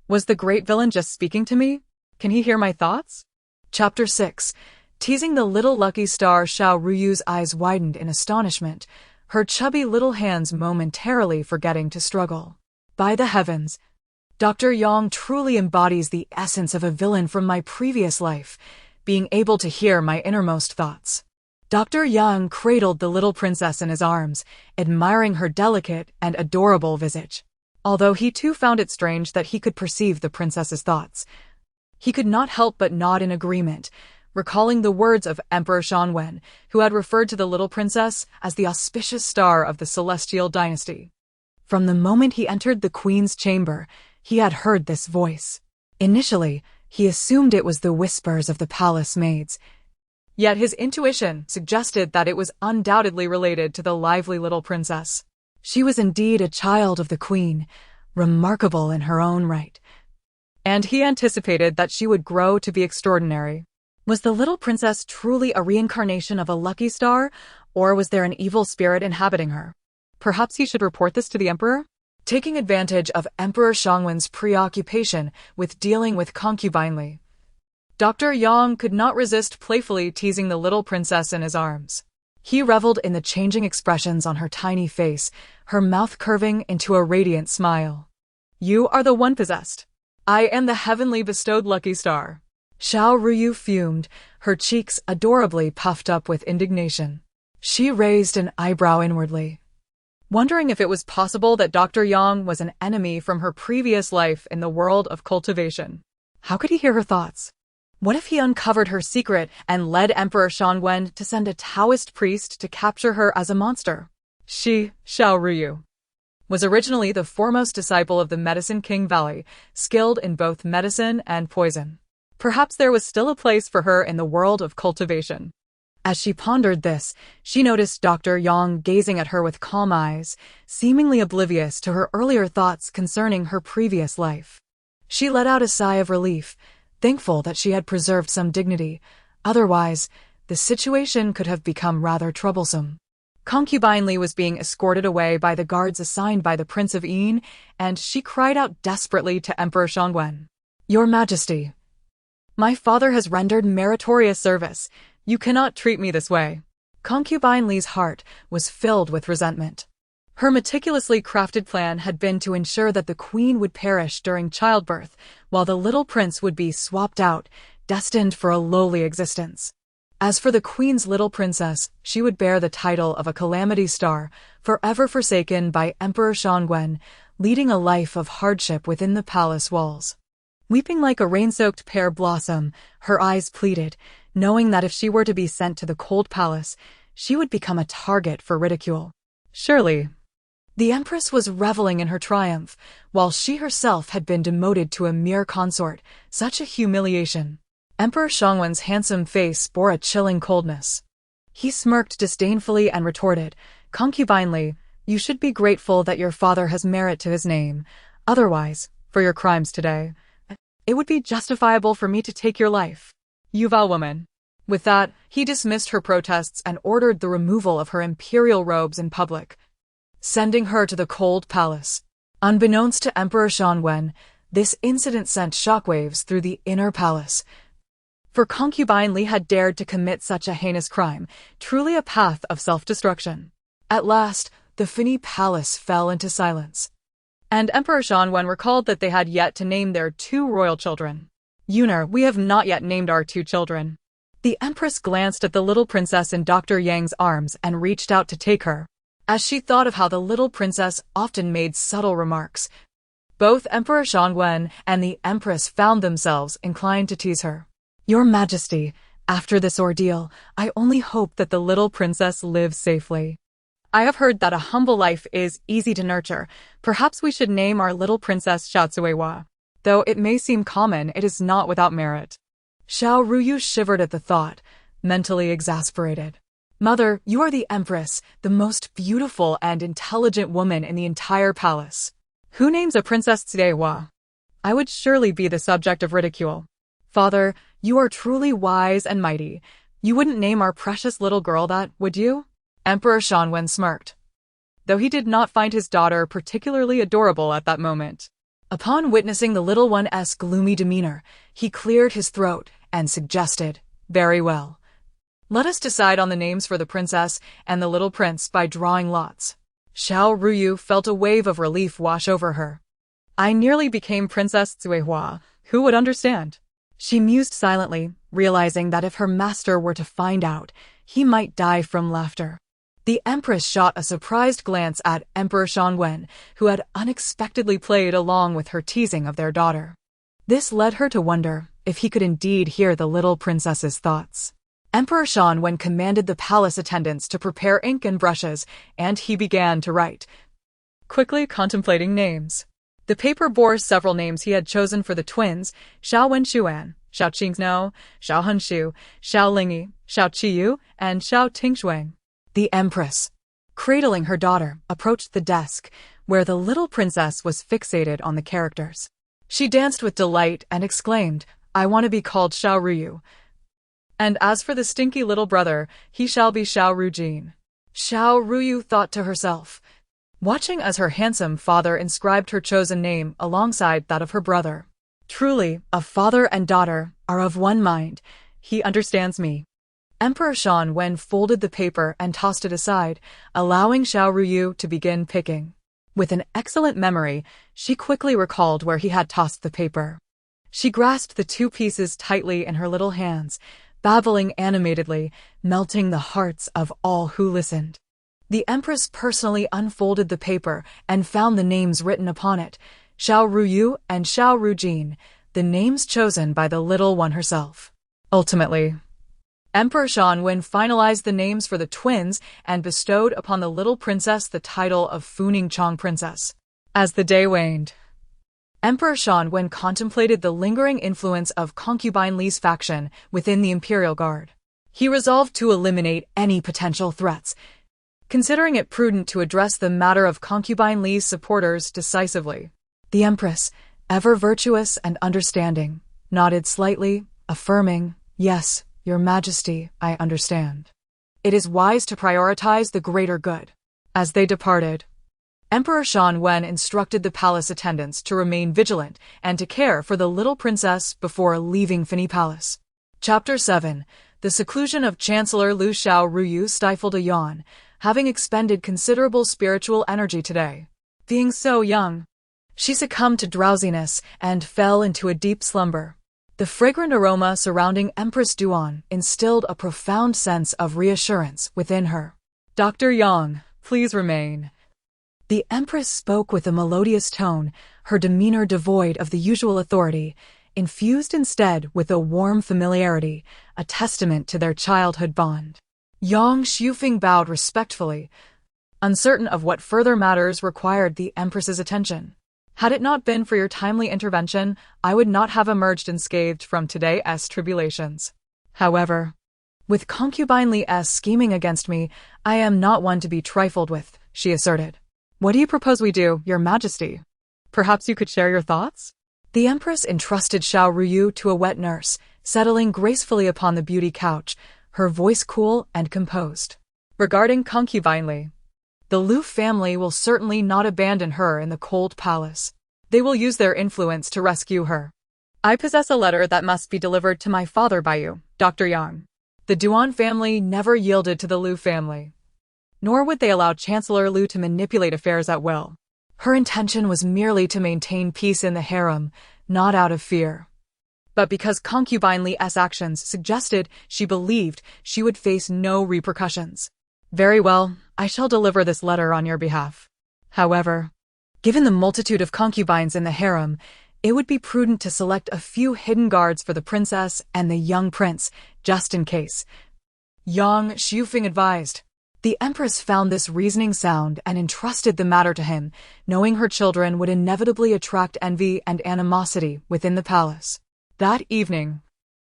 Was the great villain just speaking to me? Can he hear my thoughts? Chapter 6. Teasing the little lucky star, Xiao Ruyu's eyes widened in astonishment, her chubby little hands momentarily forgetting to struggle. By the heavens! Dr. Yang truly embodies the essence of a villain from my previous life, being able to hear my innermost thoughts. Dr. Yang cradled the little princess in his arms, admiring her delicate and adorable visage. Although he too found it strange that he could perceive the princess's thoughts, he could not help but nod in agreement, recalling the words of Emperor Shangwen, who had referred to the little princess as the auspicious star of the celestial dynasty. From the moment he entered the queen's chamber, he had heard this voice. Initially, he assumed it was the whispers of the palace maids, yet his intuition suggested that it was undoubtedly related to the lively little princess. She was indeed a child of the queen, remarkable in her own right, and he anticipated that she would grow to be extraordinary. Was the little princess truly a reincarnation of a lucky star, or was there an evil spirit inhabiting her? Perhaps he should report this to the emperor? Taking advantage of Emperor Shangwen's preoccupation with dealing with concubine Li, Dr. Yang could not resist playfully teasing the little princess in his arms. He reveled in the changing expressions on her tiny face, her mouth curving into a radiant smile. You are the one possessed. I am the heavenly bestowed lucky star. Xiao Ruyu fumed, her cheeks adorably puffed up with indignation. She raised an eyebrow inwardly, wondering if it was possible that Dr. Yang was an enemy from her previous life in the world of cultivation. How could he hear her thoughts? What if he uncovered her secret and led Emperor Shangwen to send a Taoist priest to capture her as a monster? She, Xiao Ruyu, was originally the foremost disciple of the Medicine King Valley, skilled in both medicine and poison. Perhaps there was still a place for her in the world of cultivation. As she pondered this, she noticed Dr. Yang gazing at her with calm eyes, seemingly oblivious to her earlier thoughts concerning her previous life. She let out a sigh of relief, thankful that she had preserved some dignity. Otherwise, the situation could have become rather troublesome. Concubine Li was being escorted away by the guards assigned by the Prince of Yin, and she cried out desperately to Emperor Shangwen. Your Majesty, my father has rendered meritorious service. You cannot treat me this way. Concubine Li's heart was filled with resentment. Her meticulously crafted plan had been to ensure that the queen would perish during childbirth, while the little prince would be swapped out, destined for a lowly existence. As for the queen's little princess, she would bear the title of a calamity star, forever forsaken by Emperor Shangwen, leading a life of hardship within the palace walls. Weeping like a rain-soaked pear blossom, her eyes pleaded, knowing that if she were to be sent to the cold palace, she would become a target for ridicule. Surely, the empress was reveling in her triumph, while she herself had been demoted to a mere consort. Such a humiliation. Emperor Shangwen's handsome face bore a chilling coldness. He smirked disdainfully and retorted, Concubine Li, you should be grateful that your father has merit to his name. Otherwise, for your crimes today, it would be justifiable for me to take your life. You vile woman. With that, he dismissed her protests and ordered the removal of her imperial robes in public, sending her to the cold palace. Unbeknownst to Emperor Shangwen, this incident sent shockwaves through the inner palace. For Concubine Li had dared to commit such a heinous crime, truly a path of self-destruction. At last, the Fini palace fell into silence, and Emperor Shangwen recalled that they had yet to name their 2 royal children. Yunar, we have not yet named our 2 children. The empress glanced at the little princess in Dr. Yang's arms and reached out to take her. As she thought of how the little princess often made subtle remarks, both Emperor Shangwen and the empress found themselves inclined to tease her. Your Majesty, after this ordeal, I only hope that the little princess lives safely. I have heard that a humble life is easy to nurture. Perhaps we should name our little princess Xiao. Though it may seem common, it is not without merit. Xiao Ruyu shivered at the thought, mentally exasperated. Mother, you are the empress, the most beautiful and intelligent woman in the entire palace. Who names a princess Xiao? I would surely be the subject of ridicule. Father, you are truly wise and mighty. You wouldn't name our precious little girl that, would you? Emperor Shangwen smirked, though he did not find his daughter particularly adorable at that moment. Upon witnessing the little one's gloomy demeanor, he cleared his throat and suggested, very well. Let us decide on the names for the princess and the little prince by drawing lots. Xiao Ruyu felt a wave of relief wash over her. I nearly became Princess Zuehua. Who would understand? She mused silently, realizing that if her master were to find out, he might die from laughter. The empress shot a surprised glance at Emperor Shangwen, who had unexpectedly played along with her teasing of their daughter. This led her to wonder if he could indeed hear the little princess's thoughts. Emperor Wen commanded the palace attendants to prepare ink and brushes, and he began to write, quickly contemplating names. The paper bore several names he had chosen for the twins: Xiao Wenshuan, Xiao Qingno, Xiao Henshu, Xiao Lingyi, Xiao Qiyu, and Xiao Tingshuang. The empress, cradling her daughter, approached the desk, where the little princess was fixated on the characters. She danced with delight and exclaimed, "I want to be called Xiao Ruyu. And as for the stinky little brother, he shall be Xiao Rujin." Xiao Ruyu thought to herself, watching as her handsome father inscribed her chosen name alongside that of her brother. Truly, a father and daughter are of one mind. He understands me. Emperor Wen folded the paper and tossed it aside, allowing Xiao Ruyu to begin picking. With an excellent memory, she quickly recalled where he had tossed the paper. She grasped the two pieces tightly in her little hands, babbling animatedly, melting the hearts of all who listened. The empress personally unfolded the paper and found the names written upon it: Xiao Ruyu and Xiao Rujin, the names chosen by the little one herself. Ultimately, Emperor Wen finalized the names for the twins and bestowed upon the little princess the title of Funing Chong Princess. As the day waned, Emperor Wen contemplated the lingering influence of concubine Li's faction within the Imperial Guard. He resolved to eliminate any potential threats, considering it prudent to address the matter of concubine Li's supporters decisively. The empress, ever virtuous and understanding, nodded slightly, affirming, "Yes, Your Majesty, I understand. It is wise to prioritize the greater good." As they departed, Emperor Wen instructed the palace attendants to remain vigilant and to care for the little princess before leaving Fini Palace. Chapter 7. The seclusion of Chancellor Lu. Xiao Ruyu stifled a yawn, having expended considerable spiritual energy today. Being so young, she succumbed to drowsiness and fell into a deep slumber. The fragrant aroma surrounding Empress Duan instilled a profound sense of reassurance within her. "Dr. Yang, please remain." The empress spoke with a melodious tone, her demeanor devoid of the usual authority, infused instead with a warm familiarity, a testament to their childhood bond. Yang Xiufeng bowed respectfully, uncertain of what further matters required the empress's attention. "Had it not been for your timely intervention, I would not have emerged unscathed from today's tribulations. However, with concubine Li's scheming against me, I am not one to be trifled with," she asserted. "What do you propose we do, Your Majesty? Perhaps you could share your thoughts?" The empress entrusted Xiao Ruyu to a wet nurse, settling gracefully upon the beauty couch, her voice cool and composed. "Regarding concubine Li, the Lu family will certainly not abandon her in the cold palace. They will use their influence to rescue her. I possess a letter that must be delivered to my father by you, Dr. Yang. The Duan family never yielded to the Lu family, nor would they allow Chancellor Lu to manipulate affairs at will. Her intention was merely to maintain peace in the harem, not out of fear. But because concubine Li's actions suggested she believed she would face no repercussions. Very well, I shall deliver this letter on your behalf. However, given the multitude of concubines in the harem, it would be prudent to select a few hidden guards for the princess and the young prince, just in case." Yang Xiufeng advised. The empress found this reasoning sound and entrusted the matter to him, knowing her children would inevitably attract envy and animosity within the palace. That evening,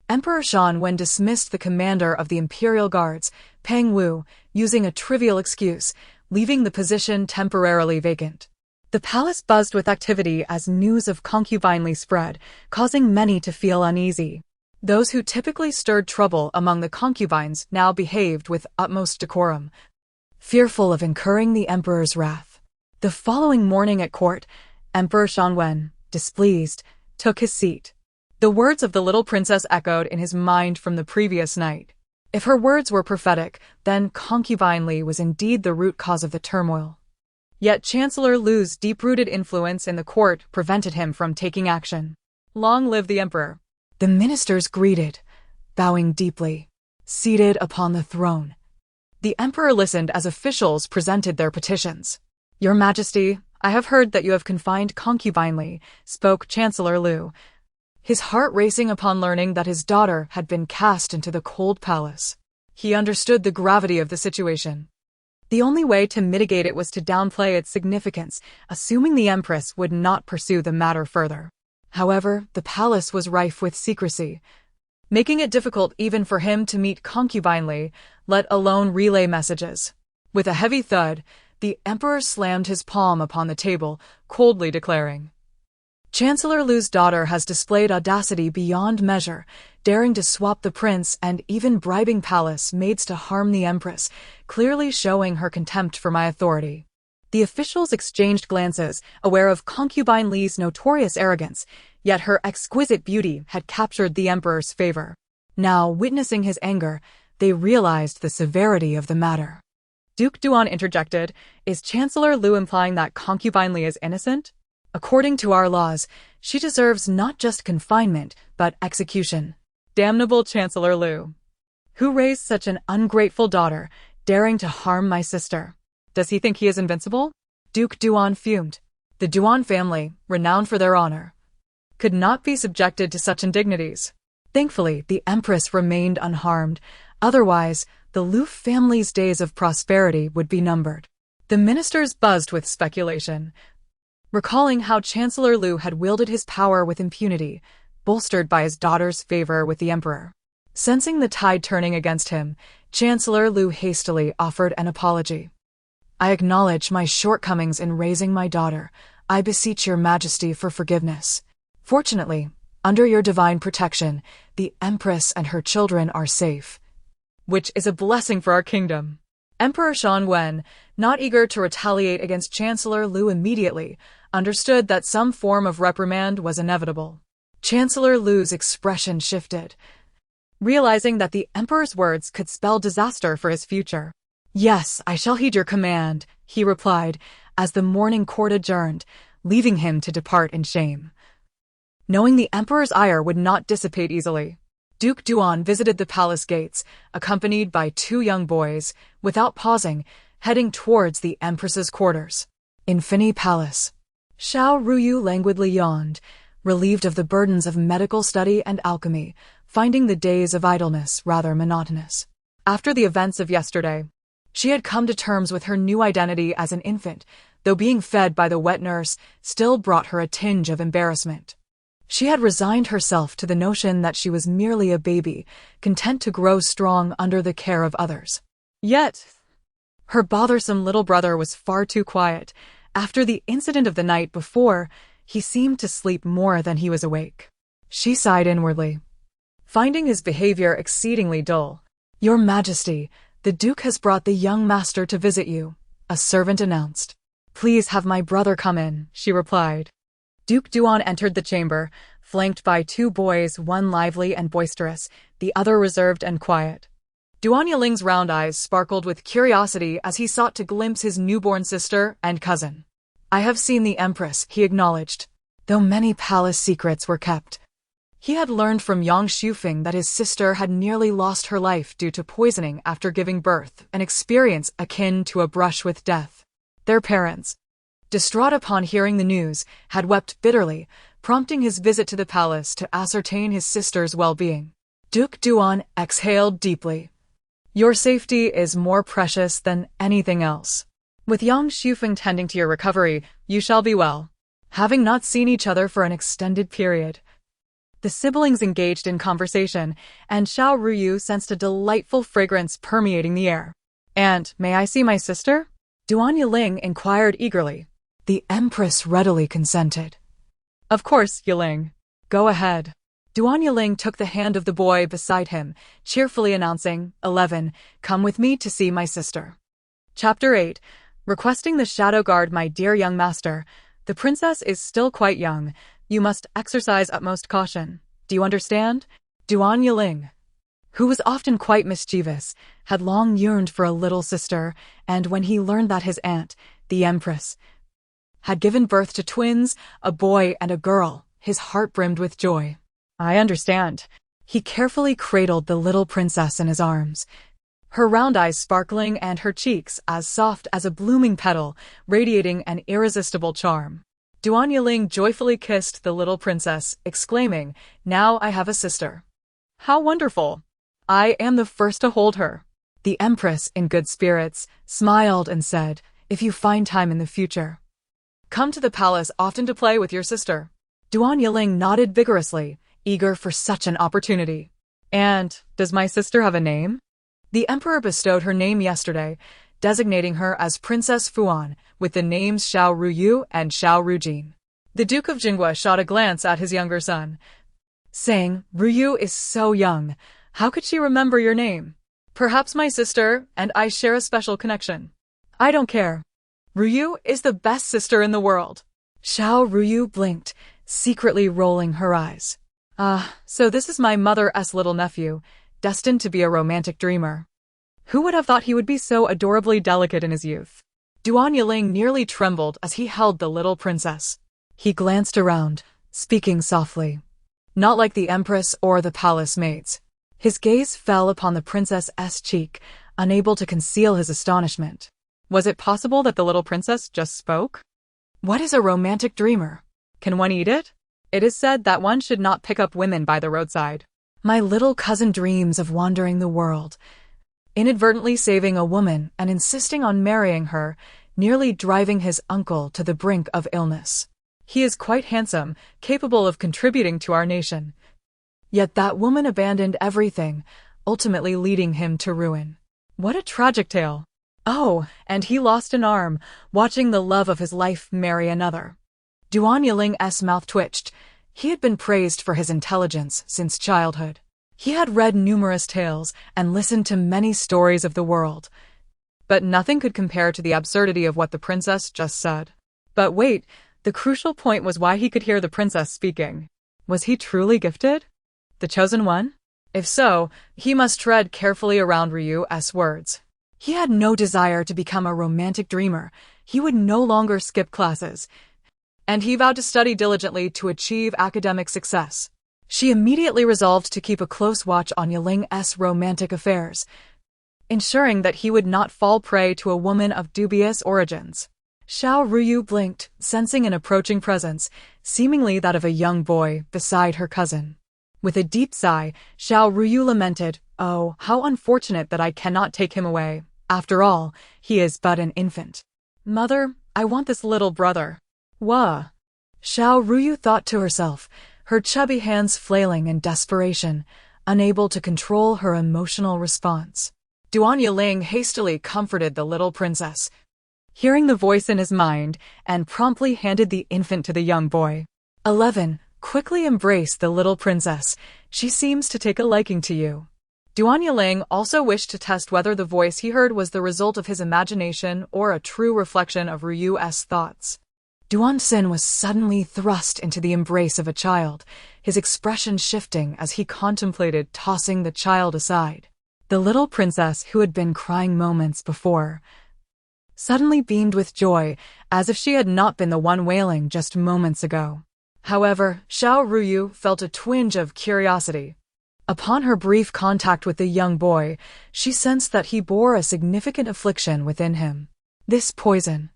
Emperor Wen dismissed the commander of the Imperial Guards, Peng Wu, using a trivial excuse, leaving the position temporarily vacant. The palace buzzed with activity as news of concubine Li spread, causing many to feel uneasy. Those who typically stirred trouble among the concubines now behaved with utmost decorum, fearful of incurring the emperor's wrath. The following morning at court, Emperor Wen, displeased, took his seat. The words of the little princess echoed in his mind from the previous night. If her words were prophetic, then concubine Li was indeed the root cause of the turmoil. Yet Chancellor Lu's deep-rooted influence in the court prevented him from taking action. Long live the emperor! The ministers greeted, bowing deeply, seated upon the throne. The emperor listened as officials presented their petitions. "Your Majesty, I have heard that you have confined concubine Li," spoke Chancellor Lu, his heart racing upon learning that his daughter had been cast into the cold palace. He understood the gravity of the situation. The only way to mitigate it was to downplay its significance, assuming the Empress would not pursue the matter further. However, the palace was rife with secrecy, making it difficult even for him to meet concubine Li, let alone relay messages. With a heavy thud, the Emperor slammed his palm upon the table, coldly declaring, "Chancellor Lu's daughter has displayed audacity beyond measure, daring to swap the prince and even bribing palace maids to harm the Empress, clearly showing her contempt for my authority." The officials exchanged glances, aware of concubine Li's notorious arrogance, yet her exquisite beauty had captured the Emperor's favor. Now, witnessing his anger, they realized the severity of the matter. Duke Duan interjected, "Is Chancellor Lu implying that concubine Li is innocent? According to our laws, she deserves not just confinement, but execution." Damnable Chancellor Lu! Who raised such an ungrateful daughter, daring to harm my sister? Does he think he is invincible? Duke Duan fumed. The Duan family, renowned for their honor, could not be subjected to such indignities. Thankfully, the Empress remained unharmed. Otherwise, the Lu family's days of prosperity would be numbered. The ministers buzzed with speculation, recalling how Chancellor Lu had wielded his power with impunity, bolstered by his daughter's favor with the Emperor. Sensing the tide turning against him, Chancellor Lu hastily offered an apology. "I acknowledge my shortcomings in raising my daughter. I beseech your majesty for forgiveness. Fortunately, under your divine protection, the Empress and her children are safe, which is a blessing for our kingdom." Emperor Shangwen, not eager to retaliate against Chancellor Lu immediately, understood that some form of reprimand was inevitable. Chancellor Lu's expression shifted, realizing that the Emperor's words could spell disaster for his future. "Yes, I shall heed your command," he replied, as the morning court adjourned, leaving him to depart in shame. Knowing the Emperor's ire would not dissipate easily, Duke Duan visited the palace gates, accompanied by 2 young boys, without pausing, heading towards the Empress's quarters. Infini Palace. Xiao Ruyu languidly yawned, relieved of the burdens of medical study and alchemy, finding the days of idleness rather monotonous. After the events of yesterday, she had come to terms with her new identity as an infant, though being fed by the wet nurse still brought her a tinge of embarrassment. She had resigned herself to the notion that she was merely a baby, content to grow strong under the care of others. Yet, her bothersome little brother was far too quiet. After the incident of the night before, he seemed to sleep more than he was awake. She sighed inwardly, finding his behavior exceedingly dull. "Your Majesty, the Duke has brought the young master to visit you," a servant announced. "Please have my brother come in," she replied. Duke Duan entered the chamber, flanked by 2 boys, one lively and boisterous, the other reserved and quiet. Duan Yiling's round eyes sparkled with curiosity as he sought to glimpse his newborn sister and cousin. "I have seen the Empress," he acknowledged, though many palace secrets were kept. He had learned from Yang Shufeng that his sister had nearly lost her life due to poisoning after giving birth, an experience akin to a brush with death. Their parents, distraught upon hearing the news, had wept bitterly, prompting his visit to the palace to ascertain his sister's well-being. Duke Duan exhaled deeply. "Your safety is more precious than anything else. With Yang Shufeng tending to your recovery, you shall be well." Having not seen each other for an extended period, the siblings engaged in conversation, and Xiao Ruyu sensed a delightful fragrance permeating the air. "And may I see my sister?" Duan Yiling inquired eagerly. The Empress readily consented. "Of course, Yiling. Go ahead." Duan Yiling took the hand of the boy beside him, cheerfully announcing, 11, "Come with me to see my sister." Chapter 8. Requesting the Shadow Guard. "My dear young master, the princess is still quite young. You must exercise utmost caution. Do you understand?" Duan Yiling, who was often quite mischievous, had long yearned for a little sister, and when he learned that his aunt, the Empress, had given birth to twins, a boy and a girl, his heart brimmed with joy. "I understand." He carefully cradled the little princess in his arms, her round eyes sparkling and her cheeks as soft as a blooming petal, radiating an irresistible charm. Duan Yiling joyfully kissed the little princess, exclaiming, "Now I have a sister. How wonderful! I am the first to hold her." The empress, in good spirits, smiled and said, "If you find time in the future, come to the palace often to play with your sister." Duan Yiling nodded vigorously, eager for such an opportunity. "And does my sister have a name?" The emperor bestowed her name yesterday, designating her as Princess Fuan, with the names Xiao Ruyu and Xiao Rujin. The Duke of Jingua shot a glance at his younger son, saying, "Ruyu is so young. How could she remember your name? Perhaps my sister and I share a special connection." "I don't care. Ruyu is the best sister in the world." Xiao Ruyu blinked, secretly rolling her eyes. So this is my mother's little nephew, destined to be a romantic dreamer. Who would have thought he would be so adorably delicate in his youth?" Duan Yiling nearly trembled as he held the little princess. He glanced around, speaking softly. Not like the empress or the palace maids. His gaze fell upon the princess's cheek, unable to conceal his astonishment. Was it possible that the little princess just spoke? "What is a romantic dreamer? Can one eat it? It is said that one should not pick up women by the roadside. My little cousin dreams of wandering the world, inadvertently saving a woman and insisting on marrying her, nearly driving his uncle to the brink of illness. He is quite handsome, capable of contributing to our nation. Yet that woman abandoned everything, ultimately leading him to ruin. What a tragic tale. Oh, and he lost an arm, watching the love of his life marry another." Duan Yiling's mouth twitched. He had been praised for his intelligence since childhood. He had read numerous tales and listened to many stories of the world. But nothing could compare to the absurdity of what the princess just said. But wait, the crucial point was why he could hear the princess speaking. Was he truly gifted? The chosen one? If so, he must tread carefully around Ryu's words. He had no desire to become a romantic dreamer. He would no longer skip classes. And he vowed to study diligently to achieve academic success. She immediately resolved to keep a close watch on Yiling's romantic affairs, ensuring that he would not fall prey to a woman of dubious origins. Xiao Ruyu blinked, sensing an approaching presence, seemingly that of a young boy, beside her cousin. With a deep sigh, Xiao Ruyu lamented, "Oh, how unfortunate that I cannot take him away. After all, he is but an infant. Mother, I want this little brother." "Wah." Xiao Ruyu thought to herself, her chubby hands flailing in desperation, unable to control her emotional response. Duan Yiling hastily comforted the little princess, hearing the voice in his mind, and promptly handed the infant to the young boy. 11. Quickly embrace the little princess. She seems to take a liking to you. Duan Yiling also wished to test whether the voice he heard was the result of his imagination or a true reflection of Ryu's thoughts. Duan Xin was suddenly thrust into the embrace of a child, his expression shifting as he contemplated tossing the child aside. The little princess, who had been crying moments before, suddenly beamed with joy, as if she had not been the one wailing just moments ago. However, Xiao Ruyu felt a twinge of curiosity. Upon her brief contact with the young boy, she sensed that he bore a significant affliction within him. This poison,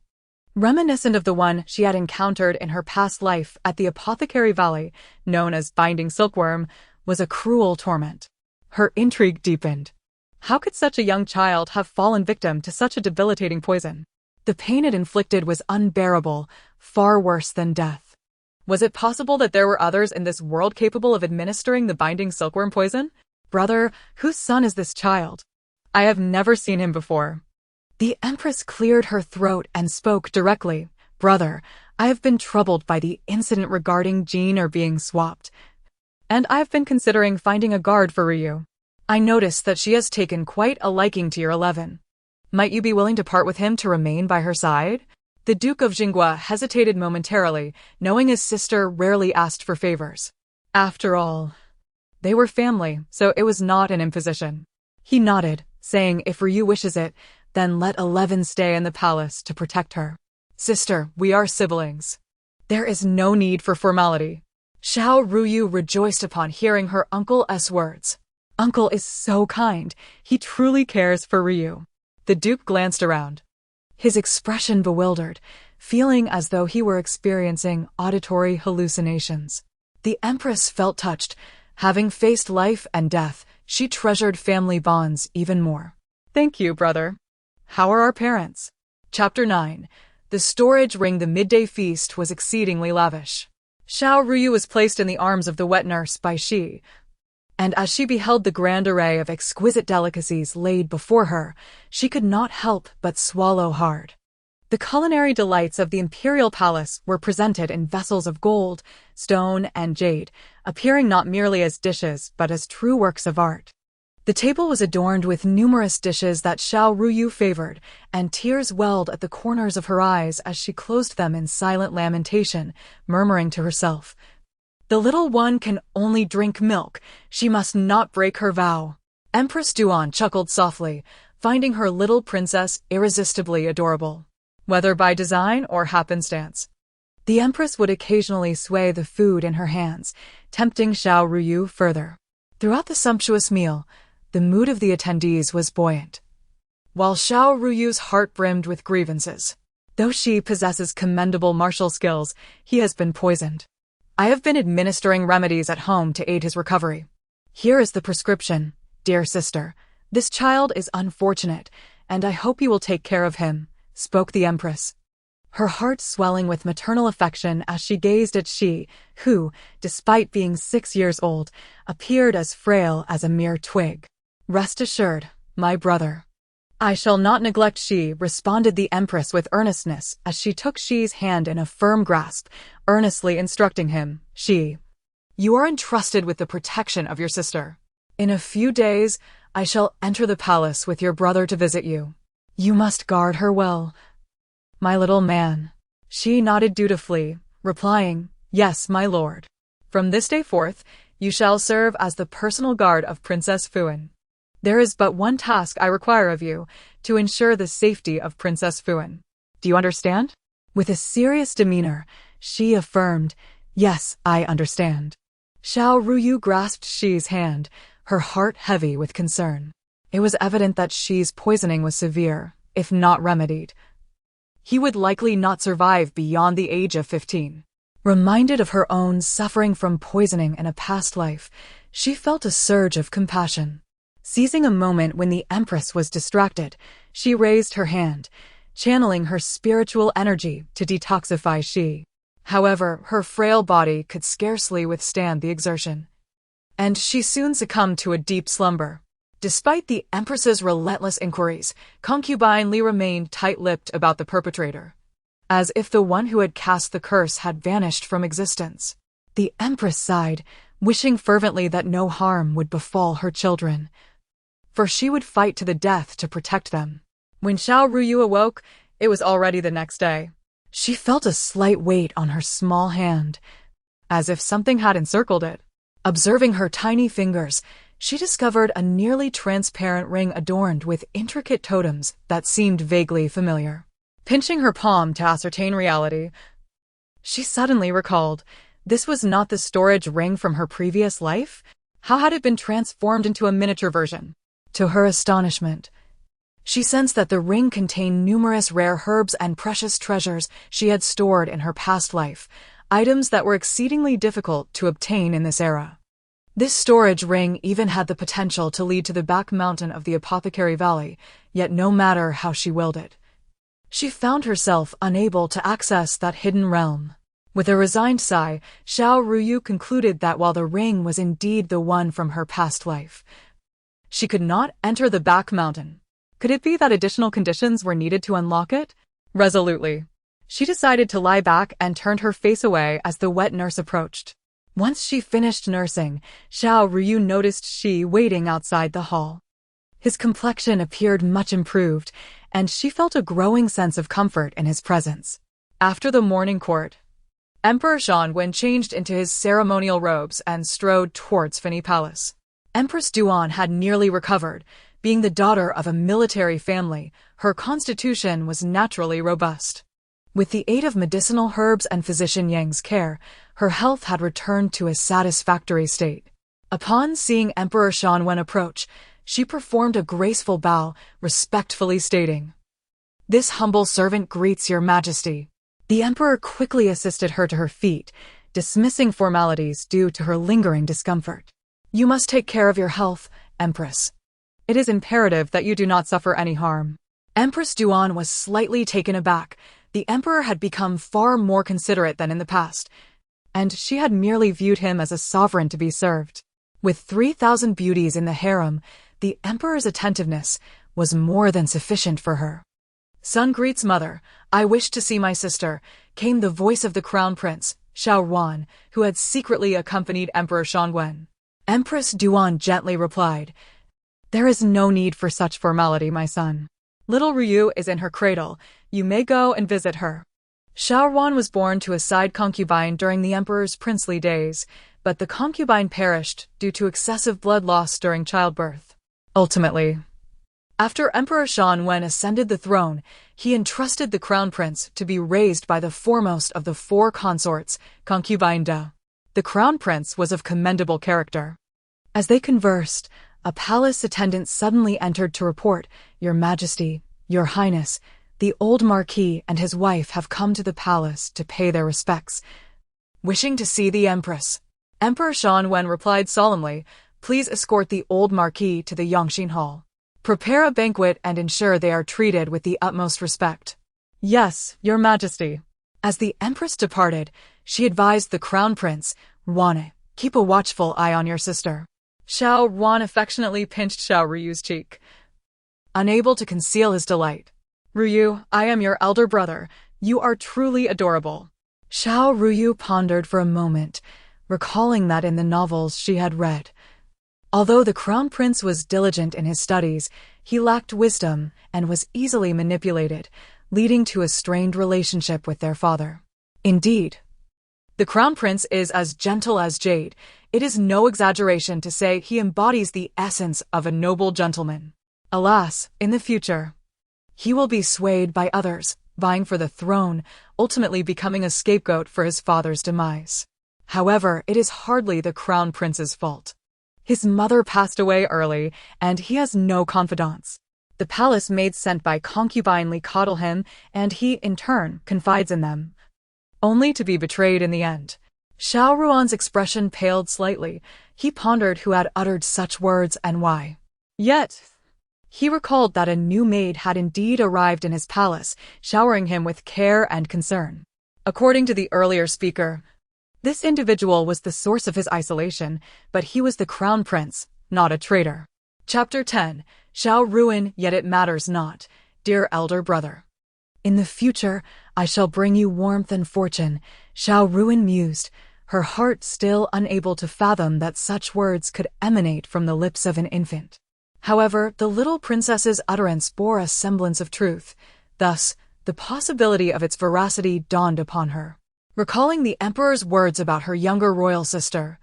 reminiscent of the one she had encountered in her past life at the Apothecary Valley, known as binding silkworm, was a cruel torment. Her intrigue deepened. How could such a young child have fallen victim to such a debilitating poison? The pain it inflicted was unbearable, far worse than death. Was it possible that there were others in this world capable of administering the binding silkworm poison? Brother, whose son is this child? I have never seen him before. The Empress cleared her throat and spoke directly. Brother, I have been troubled by the incident regarding Jean being swapped, and I have been considering finding a guard for Ryu. I noticed that she has taken quite a liking to your 11. Might you be willing to part with him to remain by her side? The Duke of Jingua hesitated momentarily, knowing his sister rarely asked for favors. After all, they were family, so it was not an imposition. He nodded, saying if Ryu wishes it, then let 11 stay in the palace to protect her. Sister, we are siblings. There is no need for formality. Xiao Ruyu rejoiced upon hearing her uncle's words. Uncle is so kind. He truly cares for Ryu. The Duke glanced around, his expression bewildered, feeling as though he were experiencing auditory hallucinations. The Empress felt touched. Having faced life and death, she treasured family bonds even more. Thank you, brother. How are our parents? Chapter 9. The storage ring. The midday feast was exceedingly lavish. Xiao Ruyu was placed in the arms of the wet nurse by Xi, and as she beheld the grand array of exquisite delicacies laid before her, she could not help but swallow hard. The culinary delights of the imperial palace were presented in vessels of gold, stone, and jade, appearing not merely as dishes but as true works of art. The table was adorned with numerous dishes that Xiao Ruyu favored, and tears welled at the corners of her eyes as she closed them in silent lamentation, murmuring to herself, "The little one can only drink milk. She must not break her vow." Empress Duan chuckled softly, finding her little princess irresistibly adorable. Whether by design or happenstance, the Empress would occasionally sway the food in her hands, tempting Xiao Ruyu further. Throughout the sumptuous meal, the mood of the attendees was buoyant, while Xiao Ruyu's heart brimmed with grievances. Though she possesses commendable martial skills, he has been poisoned. I have been administering remedies at home to aid his recovery. Here is the prescription, dear sister. This child is unfortunate, and I hope you will take care of him, spoke the Empress, her heart swelling with maternal affection as she gazed at Xi, who, despite being 6 years old, appeared as frail as a mere twig. Rest assured, my brother. I shall not neglect Xi, responded the Empress with earnestness as she took Xi's hand in a firm grasp, earnestly instructing him, Xi, you are entrusted with the protection of your sister. In a few days, I shall enter the palace with your brother to visit you. You must guard her well, my little man. Xi nodded dutifully, replying, yes, my lord. From this day forth, you shall serve as the personal guard of Princess Fuan. There is but one task I require of you, to ensure the safety of Princess Fuan. Do you understand? With a serious demeanor, Xi affirmed, yes, I understand. Xiao Ruyu grasped Xi's hand, her heart heavy with concern. It was evident that Xi's poisoning was severe, if not remedied. He would likely not survive beyond the age of 15. Reminded of her own suffering from poisoning in a past life, she felt a surge of compassion. Seizing a moment when the Empress was distracted, she raised her hand, channeling her spiritual energy to detoxify Xi. However, her frail body could scarcely withstand the exertion, and she soon succumbed to a deep slumber. Despite the Empress's relentless inquiries, concubine Li remained tight-lipped about the perpetrator, as if the one who had cast the curse had vanished from existence. The Empress sighed, wishing fervently that no harm would befall her children, for she would fight to the death to protect them. When Xiao Ruyu awoke, it was already the next day. She felt a slight weight on her small hand, as if something had encircled it. Observing her tiny fingers, she discovered a nearly transparent ring adorned with intricate totems that seemed vaguely familiar. Pinching her palm to ascertain reality, she suddenly recalled, this was not the storage ring from her previous life? How had it been transformed into a miniature version? To her astonishment, she sensed that the ring contained numerous rare herbs and precious treasures she had stored in her past life, items that were exceedingly difficult to obtain in this era. This storage ring even had the potential to lead to the back mountain of the Apothecary Valley, yet no matter how she willed it, she found herself unable to access that hidden realm. With a resigned sigh, Xiao Ruyu concluded that while the ring was indeed the one from her past life, she could not enter the back mountain. Could it be that additional conditions were needed to unlock it? Resolutely, she decided to lie back and turned her face away as the wet nurse approached. Once she finished nursing, Xiao Ruyu noticed Xi waiting outside the hall. His complexion appeared much improved, and she felt a growing sense of comfort in his presence. After the morning court, Emperor Xianwen changed into his ceremonial robes and strode towards Fini Palace. Empress Duan had nearly recovered. Being the daughter of a military family, her constitution was naturally robust. With the aid of medicinal herbs and physician Yang's care, her health had returned to a satisfactory state. Upon seeing Emperor Xianwen approach, she performed a graceful bow, respectfully stating, "This humble servant greets your majesty." The emperor quickly assisted her to her feet, dismissing formalities due to her lingering discomfort. You must take care of your health, Empress. It is imperative that you do not suffer any harm. Empress Duan was slightly taken aback. The emperor had become far more considerate than in the past, and she had merely viewed him as a sovereign to be served. With 3,000 beauties in the harem, the emperor's attentiveness was more than sufficient for her. Son greets mother. I wish to see my sister, came the voice of the crown prince, Xiao Ruyu, who had secretly accompanied Emperor Shangwen. Empress Duan gently replied, There is no need for such formality, my son. Little Ruyu is in her cradle. You may go and visit her. Xiao Ruyu was born to a side concubine during the emperor's princely days, but the concubine perished due to excessive blood loss during childbirth. Ultimately, after Emperor Shangwen ascended the throne, he entrusted the crown prince to be raised by the foremost of the 4 consorts, concubine De. The crown prince was of commendable character. As they conversed, a palace attendant suddenly entered to report, Your Majesty, Your Highness, the old marquis and his wife have come to the palace to pay their respects. Wishing to see the empress. Emperor Shangwen replied solemnly, Please escort the old marquis to the Yongxin Hall. Prepare a banquet and ensure they are treated with the utmost respect. Yes, Your Majesty. As the empress departed, she advised the crown prince, Ruan, keep a watchful eye on your sister. Xiao Ruyu affectionately pinched Xiao Ruyu's cheek, unable to conceal his delight. Ruyu, I am your elder brother. You are truly adorable. Xiao Ruyu pondered for a moment, recalling that in the novels she had read, although the crown prince was diligent in his studies, he lacked wisdom and was easily manipulated, leading to a strained relationship with their father. Indeed, the crown prince is as gentle as jade. It is no exaggeration to say he embodies the essence of a noble gentleman. Alas, in the future, he will be swayed by others, vying for the throne, ultimately becoming a scapegoat for his father's demise. However, it is hardly the crown prince's fault. His mother passed away early, and he has no confidants. The palace maids sent by concubinely coddle him, and he, in turn, confides in them, only to be betrayed in the end. Xiao Ruan's expression paled slightly. He pondered who had uttered such words and why. Yet, he recalled that a new maid had indeed arrived in his palace, showering him with care and concern. According to the earlier speaker, this individual was the source of his isolation, but he was the crown prince, not a traitor. Chapter 10. Xiao Ruyu, Yet It Matters Not, Dear Elder Brother. In the future, I shall bring you warmth and fortune, Xiao Ruyu mused, her heart still unable to fathom that such words could emanate from the lips of an infant. However, the little princess's utterance bore a semblance of truth. Thus, the possibility of its veracity dawned upon her. Recalling the emperor's words about her younger royal sister,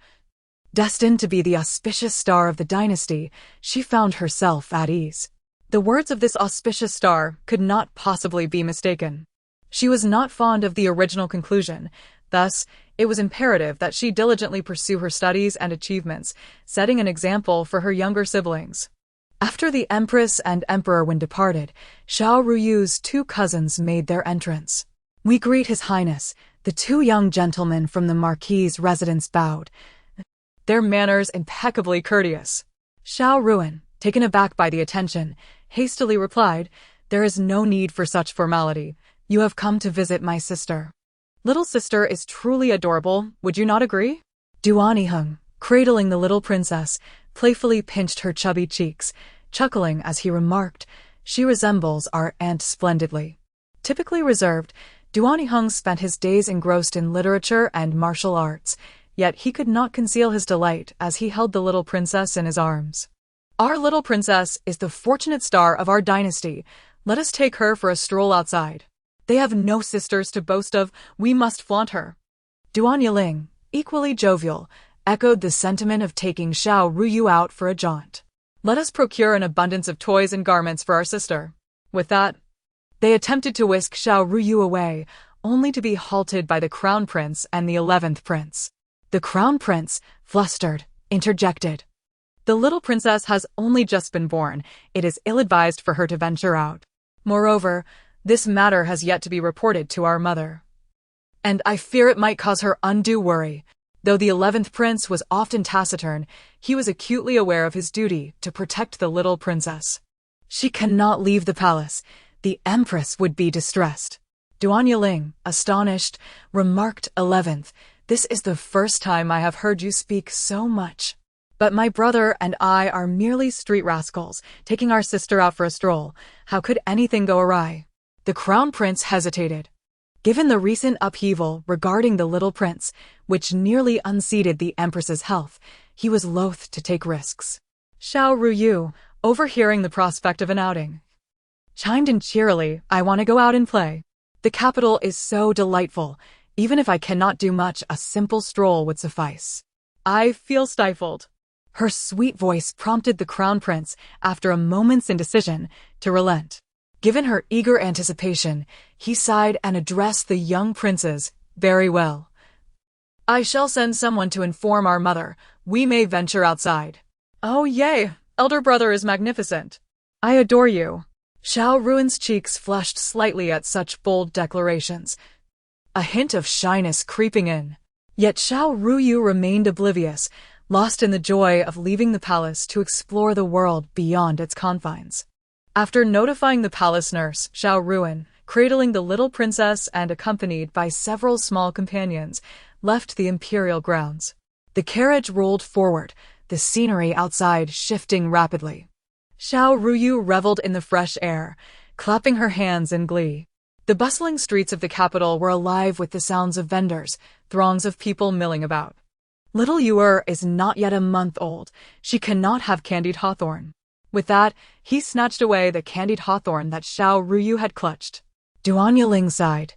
destined to be the auspicious star of the dynasty, she found herself at ease. The words of this auspicious star could not possibly be mistaken. She was not fond of the original conclusion. Thus, it was imperative that she diligently pursue her studies and achievements, setting an example for her younger siblings. After the empress and emperor when departed, Xiao Ruyu's 2 cousins made their entrance. We greet His Highness. The 2 young gentlemen from the marquis's residence bowed, their manners impeccably courteous. Xiao Ruyu, taken aback by the attention, hastily replied, There is no need for such formality. You have come to visit my sister. Little sister is truly adorable, would you not agree? Duaniheng, cradling the little princess, playfully pinched her chubby cheeks, chuckling as he remarked, She resembles our aunt splendidly. Typically reserved, Duaniheng spent his days engrossed in literature and martial arts, yet he could not conceal his delight as he held the little princess in his arms. Our little princess is the fortunate star of our dynasty. Let us take her for a stroll outside. They have no sisters to boast of. We must flaunt her. Duan Yiling, equally jovial, echoed the sentiment of taking Xiao Ruyu out for a jaunt. Let us procure an abundance of toys and garments for our sister. With that, they attempted to whisk Xiao Ruyu away, only to be halted by the crown prince and the 11th prince. The crown prince, flustered, interjected. The little princess has only just been born. It is ill-advised for her to venture out. Moreover, this matter has yet to be reported to our mother. and I fear it might cause her undue worry. Though the 11th prince was often taciturn, he was acutely aware of his duty to protect the little princess. She cannot leave the palace. The empress would be distressed. Duan Yiling, astonished, remarked, 11th, this is the first time I have heard you speak so much. But my brother and I are merely street rascals, taking our sister out for a stroll. How could anything go awry? The crown prince hesitated. Given the recent upheaval regarding the little prince, which nearly unseated the empress's health, he was loath to take risks. Xiao Ruyu, overhearing the prospect of an outing, chimed in cheerily, I want to go out and play. The capital is so delightful. Even if I cannot do much, a simple stroll would suffice. I feel stifled. Her sweet voice prompted the crown prince, after a moment's indecision, to relent. Given her eager anticipation, he sighed and addressed the young princes, very well. I shall send someone to inform our mother. We may venture outside. Oh yay, elder brother is magnificent. I adore you. Xiao Ruin's cheeks flushed slightly at such bold declarations, a hint of shyness creeping in. Yet Xiao Ruyu remained oblivious, lost in the joy of leaving the palace to explore the world beyond its confines. After notifying the palace nurse, Xiao Ruin, cradling the little princess and accompanied by several small companions, left the imperial grounds. The carriage rolled forward, the scenery outside shifting rapidly. Xiao Ruyu reveled in the fresh air, clapping her hands in glee. The bustling streets of the capital were alive with the sounds of vendors, throngs of people milling about. Little Yu is not yet a month old. She cannot have candied hawthorn. With that, he snatched away the candied hawthorn that Xiao Ruyu had clutched. Duan Yiling sighed,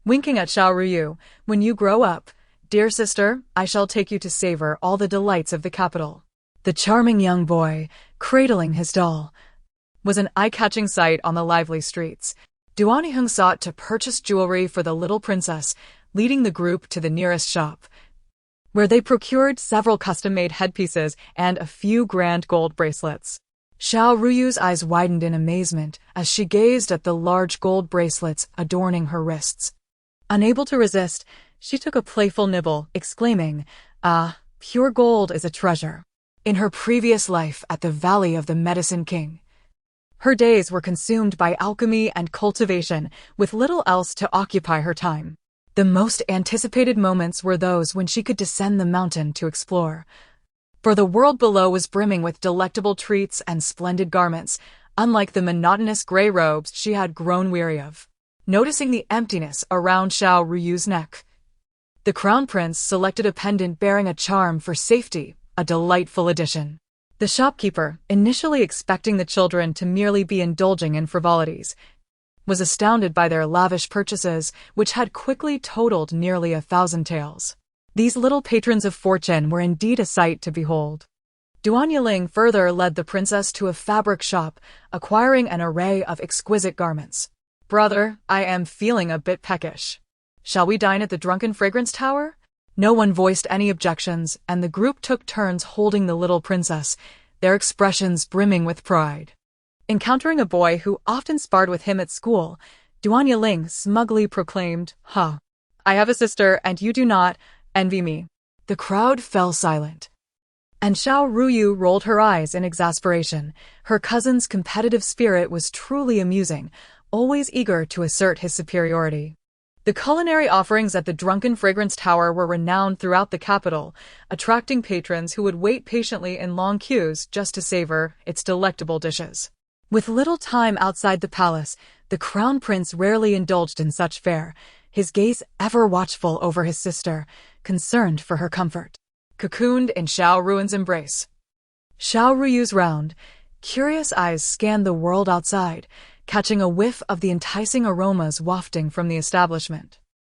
winking at Xiao Ruyu, when you grow up, dear sister, I shall take you to savor all the delights of the capital. The charming young boy, cradling his doll, was an eye-catching sight on the lively streets. Duan Yiling sought to purchase jewelry for the little princess, leading the group to the nearest shop, where they procured several custom-made headpieces and a few grand gold bracelets. Xiao Ruyu's eyes widened in amazement as she gazed at the large gold bracelets adorning her wrists. Unable to resist, she took a playful nibble, exclaiming, Ah, pure gold is a treasure. In her previous life at the Valley of the Medicine King, her days were consumed by alchemy and cultivation, with little else to occupy her time. The most anticipated moments were those when she could descend the mountain to explore. For the world below was brimming with delectable treats and splendid garments, unlike the monotonous gray robes she had grown weary of. Noticing the emptiness around Xiao Ruyu's neck, the crown prince selected a pendant bearing a charm for safety, a delightful addition. The shopkeeper, initially expecting the children to merely be indulging in frivolities, was astounded by their lavish purchases, which had quickly totaled nearly 1,000 taels. These little patrons of fortune were indeed a sight to behold. Duan Yiling further led the princess to a fabric shop, acquiring an array of exquisite garments. Brother, I am feeling a bit peckish. Shall we dine at the Drunken Fragrance Tower? No one voiced any objections, and the group took turns holding the little princess, their expressions brimming with pride. Encountering a boy who often sparred with him at school, Duan Yiling smugly proclaimed, I have a sister and you do not envy me. The crowd fell silent, and Xiao Ruyu rolled her eyes in exasperation. Her cousin's competitive spirit was truly amusing, always eager to assert his superiority. The culinary offerings at the Drunken Fragrance Tower were renowned throughout the capital, attracting patrons who would wait patiently in long queues just to savor its delectable dishes. With little time outside the palace, the crown prince rarely indulged in such fare, his gaze ever watchful over his sister, concerned for her comfort. Cocooned in Xiao Ruin's embrace, Xiao Ruyu's round, curious eyes scanned the world outside, catching a whiff of the enticing aromas wafting from the establishment.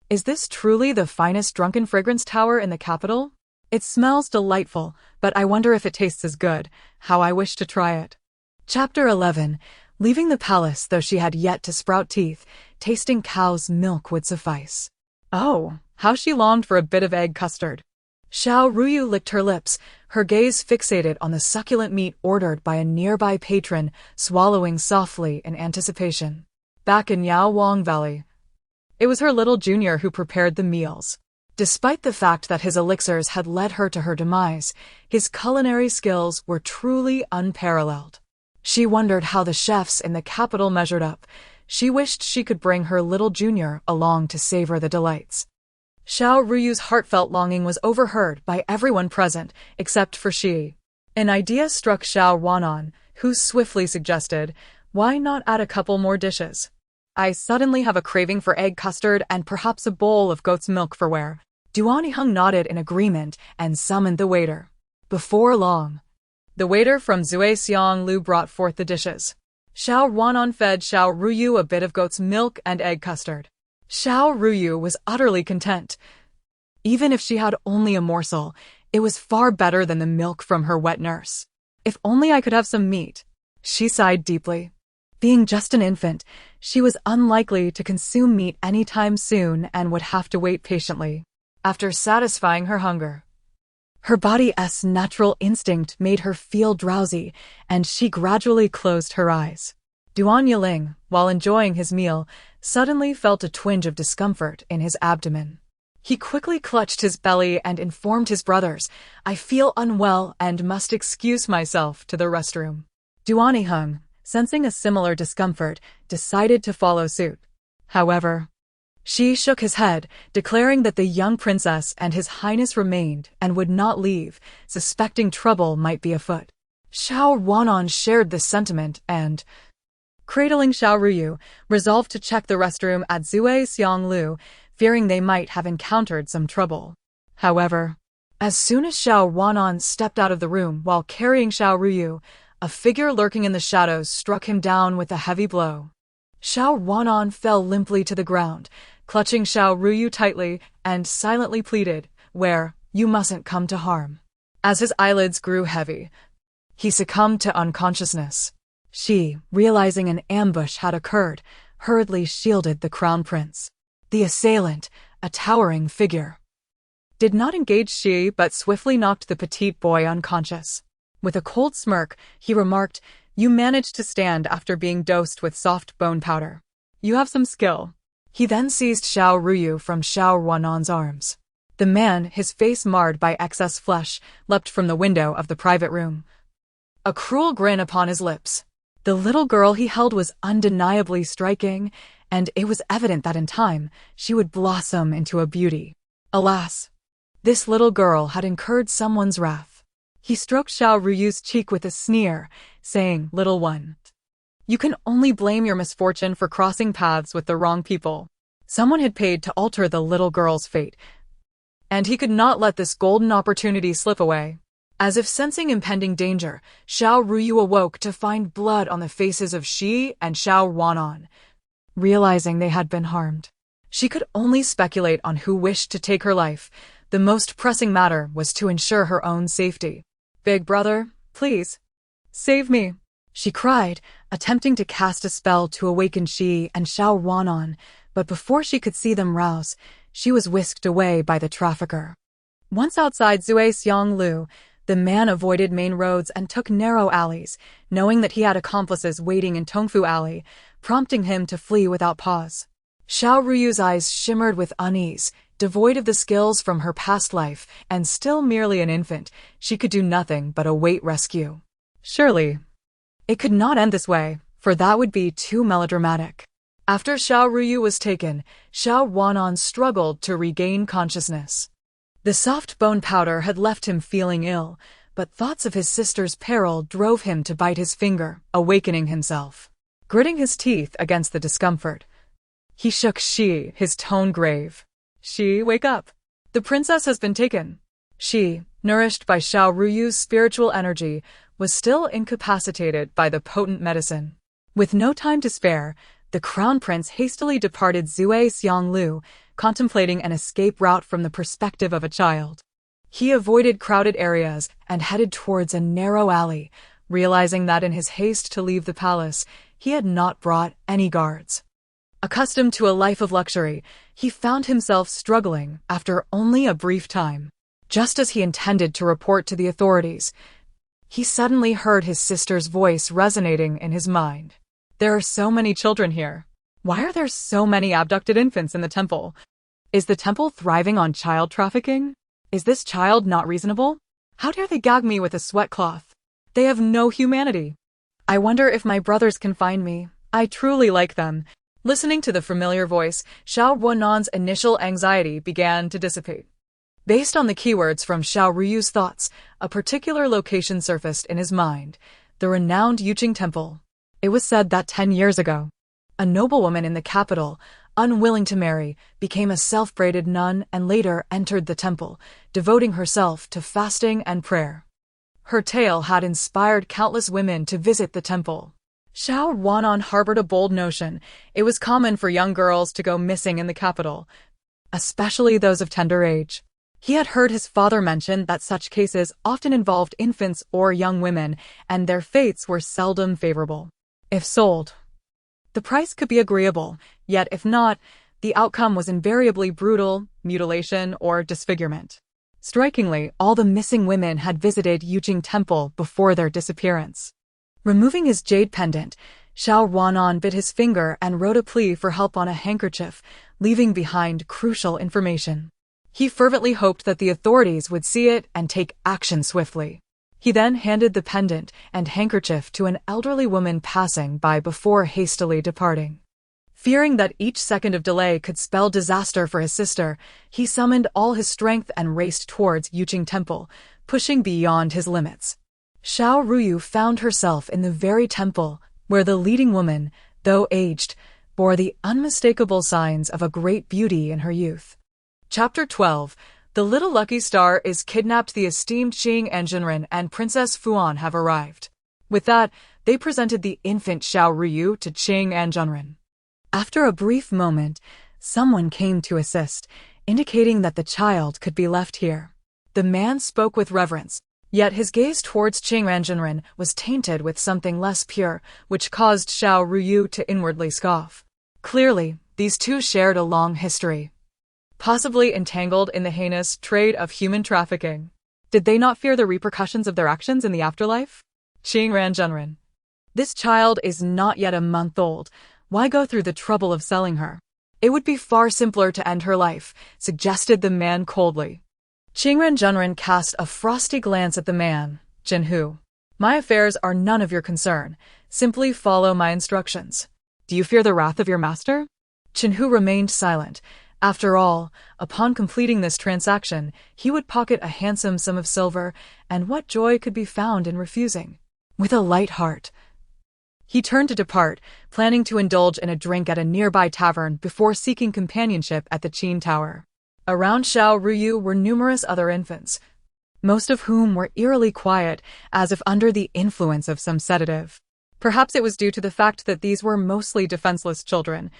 Is this truly the finest Drunken Fragrance Tower in the capital? It smells delightful, but I wonder if it tastes as good. How I wish to try it. Chapter 11. Leaving the palace, though she had yet to sprout teeth, tasting cow's milk would suffice. Oh, how she longed for a bit of egg custard. Xiao Ruyu licked her lips, her gaze fixated on the succulent meat ordered by a nearby patron, swallowing softly in anticipation. Back in Yao Wang Valley, It was her little junior who prepared the meals. Despite the fact that his elixirs had led her to her demise, his culinary skills were truly unparalleled. She wondered how the chefs in the capital measured up. She wished she could bring her little junior along to savor the delights. Xiao Ruyu's heartfelt longing was overheard by everyone present, except for she. An idea struck Xiao Ruyu, who swiftly suggested, "Why not add a couple more dishes? I suddenly have a craving for egg custard and perhaps a bowl of goat's milk for wear." Duaniheng nodded in agreement and summoned the waiter. Before long, the waiter from Xianglu brought forth the dishes. Xiao Ruyu fed Xiao Ruyu a bit of goat's milk and egg custard. Xiao Ruyu was utterly content. Even if she had only a morsel, it was far better than the milk from her wet nurse. If only I could have some meat. She sighed deeply. Being just an infant, she was unlikely to consume meat anytime soon and would have to wait patiently. After satisfying her hunger, her body's natural instinct made her feel drowsy, and she gradually closed her eyes. Duan Yiling, while enjoying his meal, suddenly felt a twinge of discomfort in his abdomen. He quickly clutched his belly and informed his brothers, "I feel unwell and must excuse myself to the restroom." Duaniheng, sensing a similar discomfort, decided to follow suit. However, she shook his head, declaring that the young princess and his highness remained and would not leave, suspecting trouble might be afoot. Xiao Ruyu shared this sentiment and, cradling Xiao Ruyu, resolved to check the restroom at Xianglu, fearing they might have encountered some trouble. However, as soon as Xiao Ruyu stepped out of the room while carrying Xiao Ruyu, a figure lurking in the shadows struck him down with a heavy blow. Xiao Ruyu fell limply to the ground, clutching Xiao Ruyu tightly, and silently pleaded, you mustn't come to harm." As his eyelids grew heavy, he succumbed to unconsciousness. She, realizing an ambush had occurred, hurriedly shielded the crown prince. The assailant, a towering figure, did not engage she but swiftly knocked the petite boy unconscious. With a cold smirk, he remarked, "You managed to stand after being dosed with soft bone powder. You have some skill." He then seized Xiao Ruyu from Xiao Ruan's arms. The man, his face marred by excess flesh, leapt from the window of the private room, a cruel grin upon his lips. The little girl he held was undeniably striking, and it was evident that in time she would blossom into a beauty. Alas, this little girl had incurred someone's wrath. He stroked Xiao Ruyu's cheek with a sneer, saying, "Little one, you can only blame your misfortune for crossing paths with the wrong people." Someone had paid to alter the little girl's fate, and he could not let this golden opportunity slip away. As if sensing impending danger, Xiao Ruyu awoke to find blood on the faces of she and Xiao Ruyu. Realizing they had been harmed, she could only speculate on who wished to take her life. The most pressing matter was to ensure her own safety. "Big brother, please, save me," she cried, attempting to cast a spell to awaken she and Xiao Ruyu, but before she could see them rouse, she was whisked away by the trafficker. Once outside Xianglu, the man avoided main roads and took narrow alleys, knowing that he had accomplices waiting in Tongfu Alley, prompting him to flee without pause. Xiao Ruyu's eyes shimmered with unease. Devoid of the skills from her past life, and still merely an infant, she could do nothing but await rescue. Surely, it could not end this way, for that would be too melodramatic. After Xiao Ruyu was taken, Xiao Ruyu struggled to regain consciousness. The soft bone powder had left him feeling ill, but thoughts of his sister's peril drove him to bite his finger, awakening himself. Gritting his teeth against the discomfort, he shook she, his tone grave. "She, wake up. The princess has been taken." She, nourished by Xiao Ruyu's spiritual energy, was still incapacitated by the potent medicine. With no time to spare, the crown prince hastily departed Xianglu, contemplating an escape route from the perspective of a child. He avoided crowded areas and headed towards a narrow alley, realizing that in his haste to leave the palace, he had not brought any guards. Accustomed to a life of luxury, he found himself struggling after only a brief time. Just as he intended to report to the authorities, he suddenly heard his sister's voice resonating in his mind. "There are so many children here. Why are there so many abducted infants in the temple? Is the temple thriving on child trafficking? Is this child not reasonable? How dare they gag me with a sweat cloth? They have no humanity. I wonder if my brothers can find me. I truly like them. Listening to the familiar voice, Xiao Ruanan's initial anxiety began to dissipate. Based on the keywords from Xiao Ruyu's thoughts, a particular location surfaced in his mind, the renowned Yuqing Temple. It was said that 10 years ago, a noblewoman in the capital, unwilling to marry, became a self-braided nun and later entered the temple, devoting herself to fasting and prayer. Her tale had inspired countless women to visit the temple. Xiao Ruanan harbored a bold notion. It was common for young girls to go missing in the capital, especially those of tender age. He had heard his father mention that such cases often involved infants or young women, and their fates were seldom favorable. If sold, the price could be agreeable, yet if not, the outcome was invariably brutal, mutilation, or disfigurement. Strikingly, all the missing women had visited Yuqing Temple before their disappearance. Removing his jade pendant, Xiao Ruanan bit his finger and wrote a plea for help on a handkerchief, leaving behind crucial information. He fervently hoped that the authorities would see it and take action swiftly. He then handed the pendant and handkerchief to an elderly woman passing by before hastily departing. Fearing that each second of delay could spell disaster for his sister, he summoned all his strength and raced towards Yuqing Temple, pushing beyond his limits. Xiao Ruyu found herself in the very temple where the leading woman, though aged, bore the unmistakable signs of a great beauty in her youth. Chapter 12. The little lucky star is kidnapped. The esteemed Qing Anjunren and Princess Fuan have arrived. With that, they presented the infant Xiao Ruyu to Qing Anjunren. After a brief moment, someone came to assist, indicating that the child could be left here. The man spoke with reverence, yet his gaze towards Qing Anjunren was tainted with something less pure, which caused Xiao Ruyu to inwardly scoff. Clearly, these two shared a long history, possibly entangled in the heinous trade of human trafficking. Did they not fear the repercussions of their actions in the afterlife? Qing Anjunren. This child is not yet a month old. Why go through the trouble of selling her? It would be far simpler to end her life, suggested the man coldly. Qing Anjunren cast a frosty glance at the man. Jinhu. My affairs are none of your concern. Simply follow my instructions. Do you fear the wrath of your master? Jinhu remained silent. After all, upon completing this transaction, he would pocket a handsome sum of silver, and what joy could be found in refusing? With a light heart, he turned to depart, planning to indulge in a drink at a nearby tavern before seeking companionship at the Qin Tower. Around Xiao Ruyu were numerous other infants, most of whom were eerily quiet, as if under the influence of some sedative. Perhaps it was due to the fact that these were mostly defenseless children,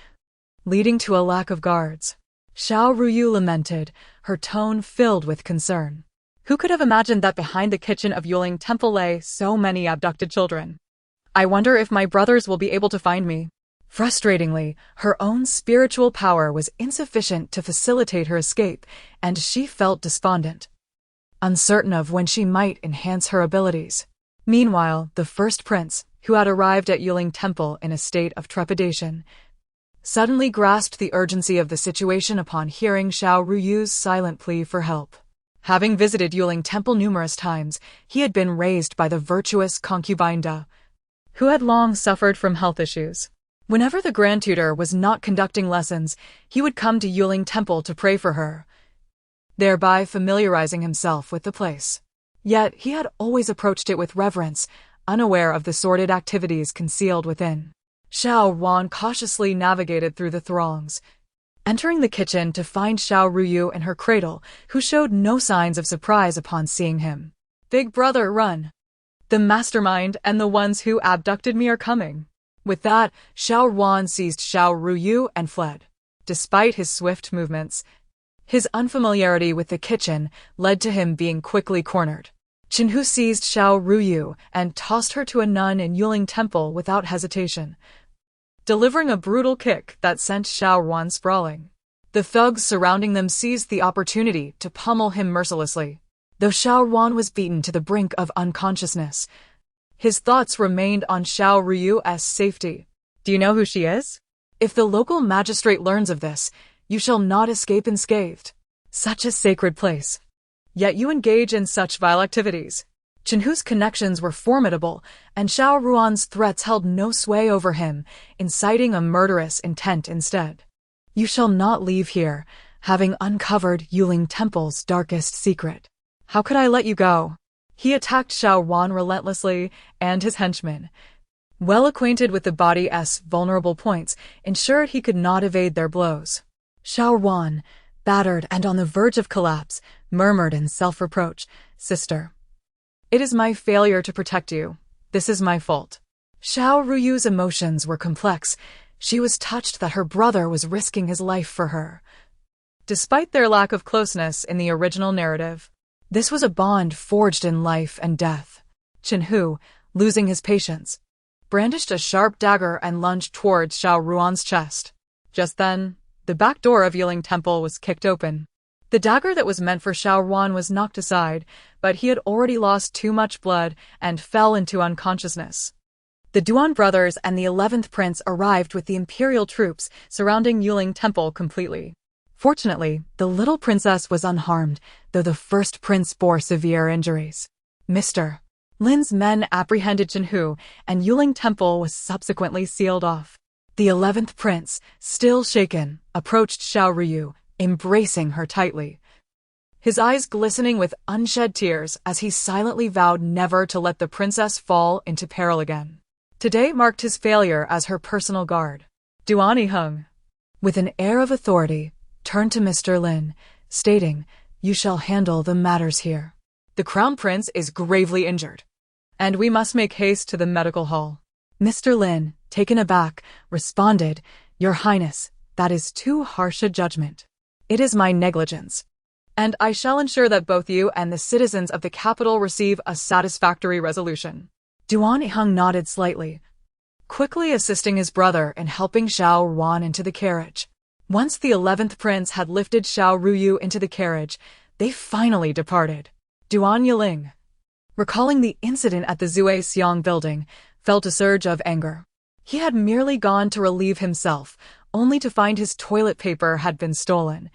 leading to a lack of guards. Xiao Ruyu lamented, her tone filled with concern. Who could have imagined that behind the kitchen of Yuling Temple lay so many abducted children? I wonder if my brothers will be able to find me. Frustratingly, her own spiritual power was insufficient to facilitate her escape, and she felt despondent, uncertain of when she might enhance her abilities. Meanwhile, the first prince, who had arrived at Yuling Temple in a state of trepidation, suddenly grasped the urgency of the situation upon hearing Xiao Ruyu's silent plea for help. Having visited Yuling Temple numerous times, he had been raised by the virtuous concubine Da, who had long suffered from health issues. Whenever the grand tutor was not conducting lessons, he would come to Yuling Temple to pray for her, thereby familiarizing himself with the place. Yet he had always approached it with reverence, unaware of the sordid activities concealed within. Xiao Ruan cautiously navigated through the throngs, entering the kitchen to find Xiao Ruyu in her cradle, who showed no signs of surprise upon seeing him. Big brother, run! The mastermind and the ones who abducted me are coming. With that, Xiao Ruan seized Xiao Ruyu and fled. Despite his swift movements, his unfamiliarity with the kitchen led to him being quickly cornered. Jinhu seized Xiao Ruyu and tossed her to a nun in Yuling Temple without hesitation, delivering a brutal kick that sent Xiao Ruan sprawling. The thugs surrounding them seized the opportunity to pummel him mercilessly. Though Xiao Ruan was beaten to the brink of unconsciousness, his thoughts remained on Xiao Ruyu's safety. Do you know who she is? If the local magistrate learns of this, you shall not escape unscathed. Such a sacred place. Yet you engage in such vile activities. Chenhu's connections were formidable, and Xiao Ruan's threats held no sway over him, inciting a murderous intent instead. You shall not leave here, having uncovered Yuling Temple's darkest secret. How could I let you go? He attacked Xiao Ruan relentlessly, and his henchmen, well acquainted with the body's vulnerable points, ensured he could not evade their blows. Xiao Ruan, battered and on the verge of collapse, murmured in self-reproach, "Sister, it is my failure to protect you. This is my fault." Xiao Ruyu's emotions were complex. She was touched that her brother was risking his life for her. Despite their lack of closeness in the original narrative, this was a bond forged in life and death. Chenhu, losing his patience, brandished a sharp dagger and lunged towards Xiao Ruan's chest. Just then, the back door of Yuling Temple was kicked open. The dagger that was meant for Xiao Ruan was knocked aside, but he had already lost too much blood and fell into unconsciousness. The Duan brothers and the 11th prince arrived with the imperial troops surrounding Yuling Temple completely. Fortunately, the little princess was unharmed, though the first prince bore severe injuries. Mr. Lin's men apprehended Chenhu, and Yuling Temple was subsequently sealed off. The 11th prince, still shaken, approached Xiao Ruyu, embracing her tightly, his eyes glistening with unshed tears as he silently vowed never to let the princess fall into peril again. Today marked his failure as her personal guard. Duan Yiheng, with an air of authority, turned to Mr. Lin, stating, "You shall handle the matters here. The crown prince is gravely injured, and we must make haste to the medical hall." Mr. Lin, taken aback, responded, "Your Highness, that is too harsh a judgment. It is my negligence, and I shall ensure that both you and the citizens of the capital receive a satisfactory resolution." Duan Yiheng nodded slightly, quickly assisting his brother in helping Xiao Ruan into the carriage. Once the 11th prince had lifted Xiao Ruyu into the carriage, they finally departed. Duan Yiling, recalling the incident at the Zue Xiong building, felt a surge of anger. He had merely gone to relieve himself, only to find his toilet paper had been stolen,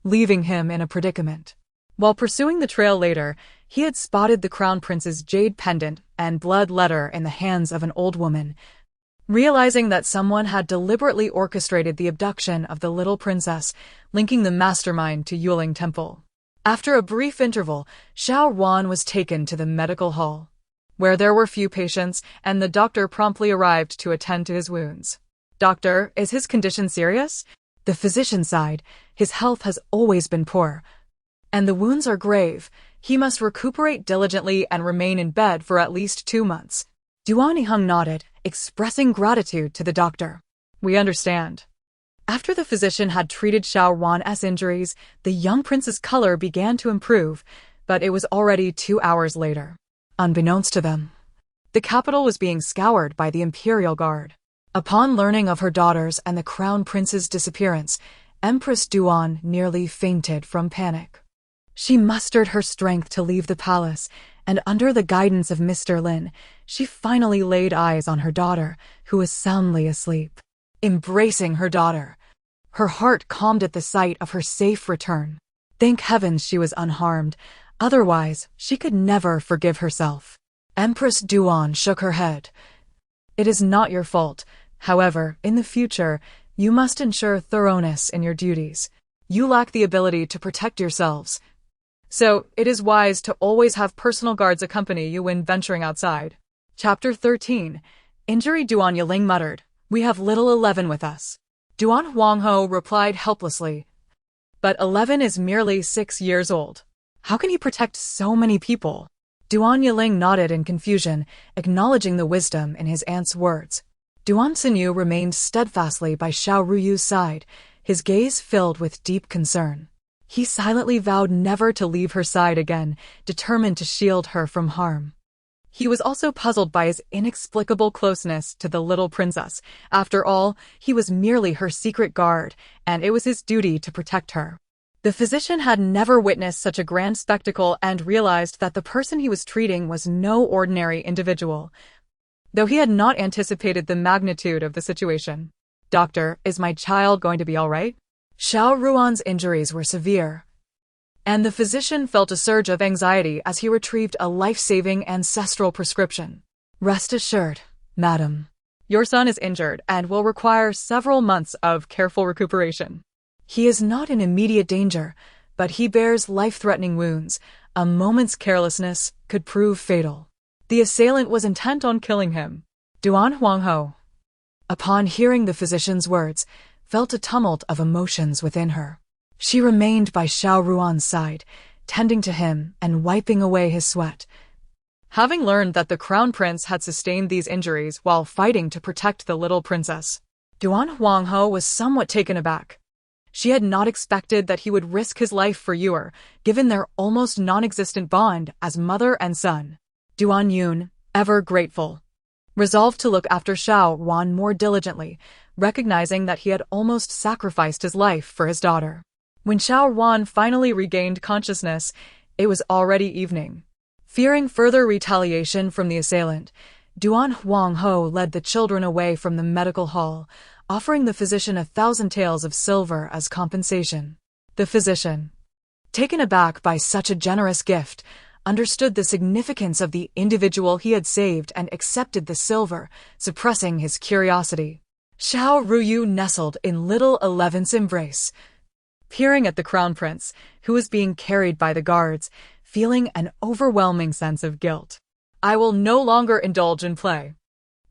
leaving him in a predicament. While pursuing the trail later, he had spotted the crown prince's jade pendant and blood letter in the hands of an old woman. Realizing that someone had deliberately orchestrated the abduction of the little princess, linking the mastermind to Yuling Temple. After a brief interval, Xiao Ruan was taken to the medical hall, where there were few patients, and the doctor promptly arrived to attend to his wounds. "Doctor, is his condition serious?" The physician sighed. "His health has always been poor, and the wounds are grave. He must recuperate diligently and remain in bed for at least 2 months. Duan Yiheng nodded, expressing gratitude to the doctor. "We understand." After the physician had treated Xiao Ruan's injuries, the young prince's color began to improve, but it was already 2 hours later. Unbeknownst to them, the capital was being scoured by the Imperial Guard. Upon learning of her daughter's and the crown prince's disappearance, Empress Duan nearly fainted from panic. She mustered her strength to leave the palace, and under the guidance of Mr. Lin, she finally laid eyes on her daughter, who was soundly asleep. Embracing her daughter, her heart calmed at the sight of her safe return. Thank heavens she was unharmed, otherwise she could never forgive herself. Empress Duan shook her head. "It is not your fault. However, in the future, you must ensure thoroughness in your duties. You lack the ability to protect yourselves, so it is wise to always have personal guards accompany you when venturing outside." Chapter 13. Injury. Duan Yiling muttered, "We have little 11 with us." Duan Huangho replied helplessly, "But 11 is merely 6 years old. How can he protect so many people?" Duan Yiling nodded in confusion, acknowledging the wisdom in his aunt's words. Duan Xinyu remained steadfastly by Xiao Ruyu's side, his gaze filled with deep concern. He silently vowed never to leave her side again, determined to shield her from harm. He was also puzzled by his inexplicable closeness to the little princess. After all, he was merely her secret guard, and it was his duty to protect her. The physician had never witnessed such a grand spectacle and realized that the person he was treating was no ordinary individual, though he had not anticipated the magnitude of the situation. Doctor, is my child going to be all right? Xiao Ruan's injuries were severe, and the physician felt a surge of anxiety as he retrieved a life-saving ancestral prescription. Rest assured, madam. Your son is injured and will require several months of careful recuperation. He is not in immediate danger, but he bears life-threatening wounds. A moment's carelessness could prove fatal. The assailant was intent on killing him. Duan Huangho, upon hearing the physician's words, felt a tumult of emotions within her. She remained by Xiao Ruan's side, tending to him and wiping away his sweat. Having learned that the crown prince had sustained these injuries while fighting to protect the little princess, Duan Huangho was somewhat taken aback. She had not expected that he would risk his life for Yuer, given their almost non-existent bond as mother and son. Duan Yun, ever grateful, resolved to look after Xiao Ruan more diligently, recognizing that he had almost sacrificed his life for his daughter. When Xiao Ruan finally regained consciousness, it was already evening. Fearing further retaliation from the assailant, Duan Huangho led the children away from the medical hall, offering the physician 1,000 taels of silver as compensation. The physician, taken aback by such a generous gift, understood the significance of the individual he had saved and accepted the silver, suppressing his curiosity. Xiao Ruyu nestled in little Eleven's embrace, peering at the crown prince, who was being carried by the guards, feeling an overwhelming sense of guilt. I will no longer indulge in play.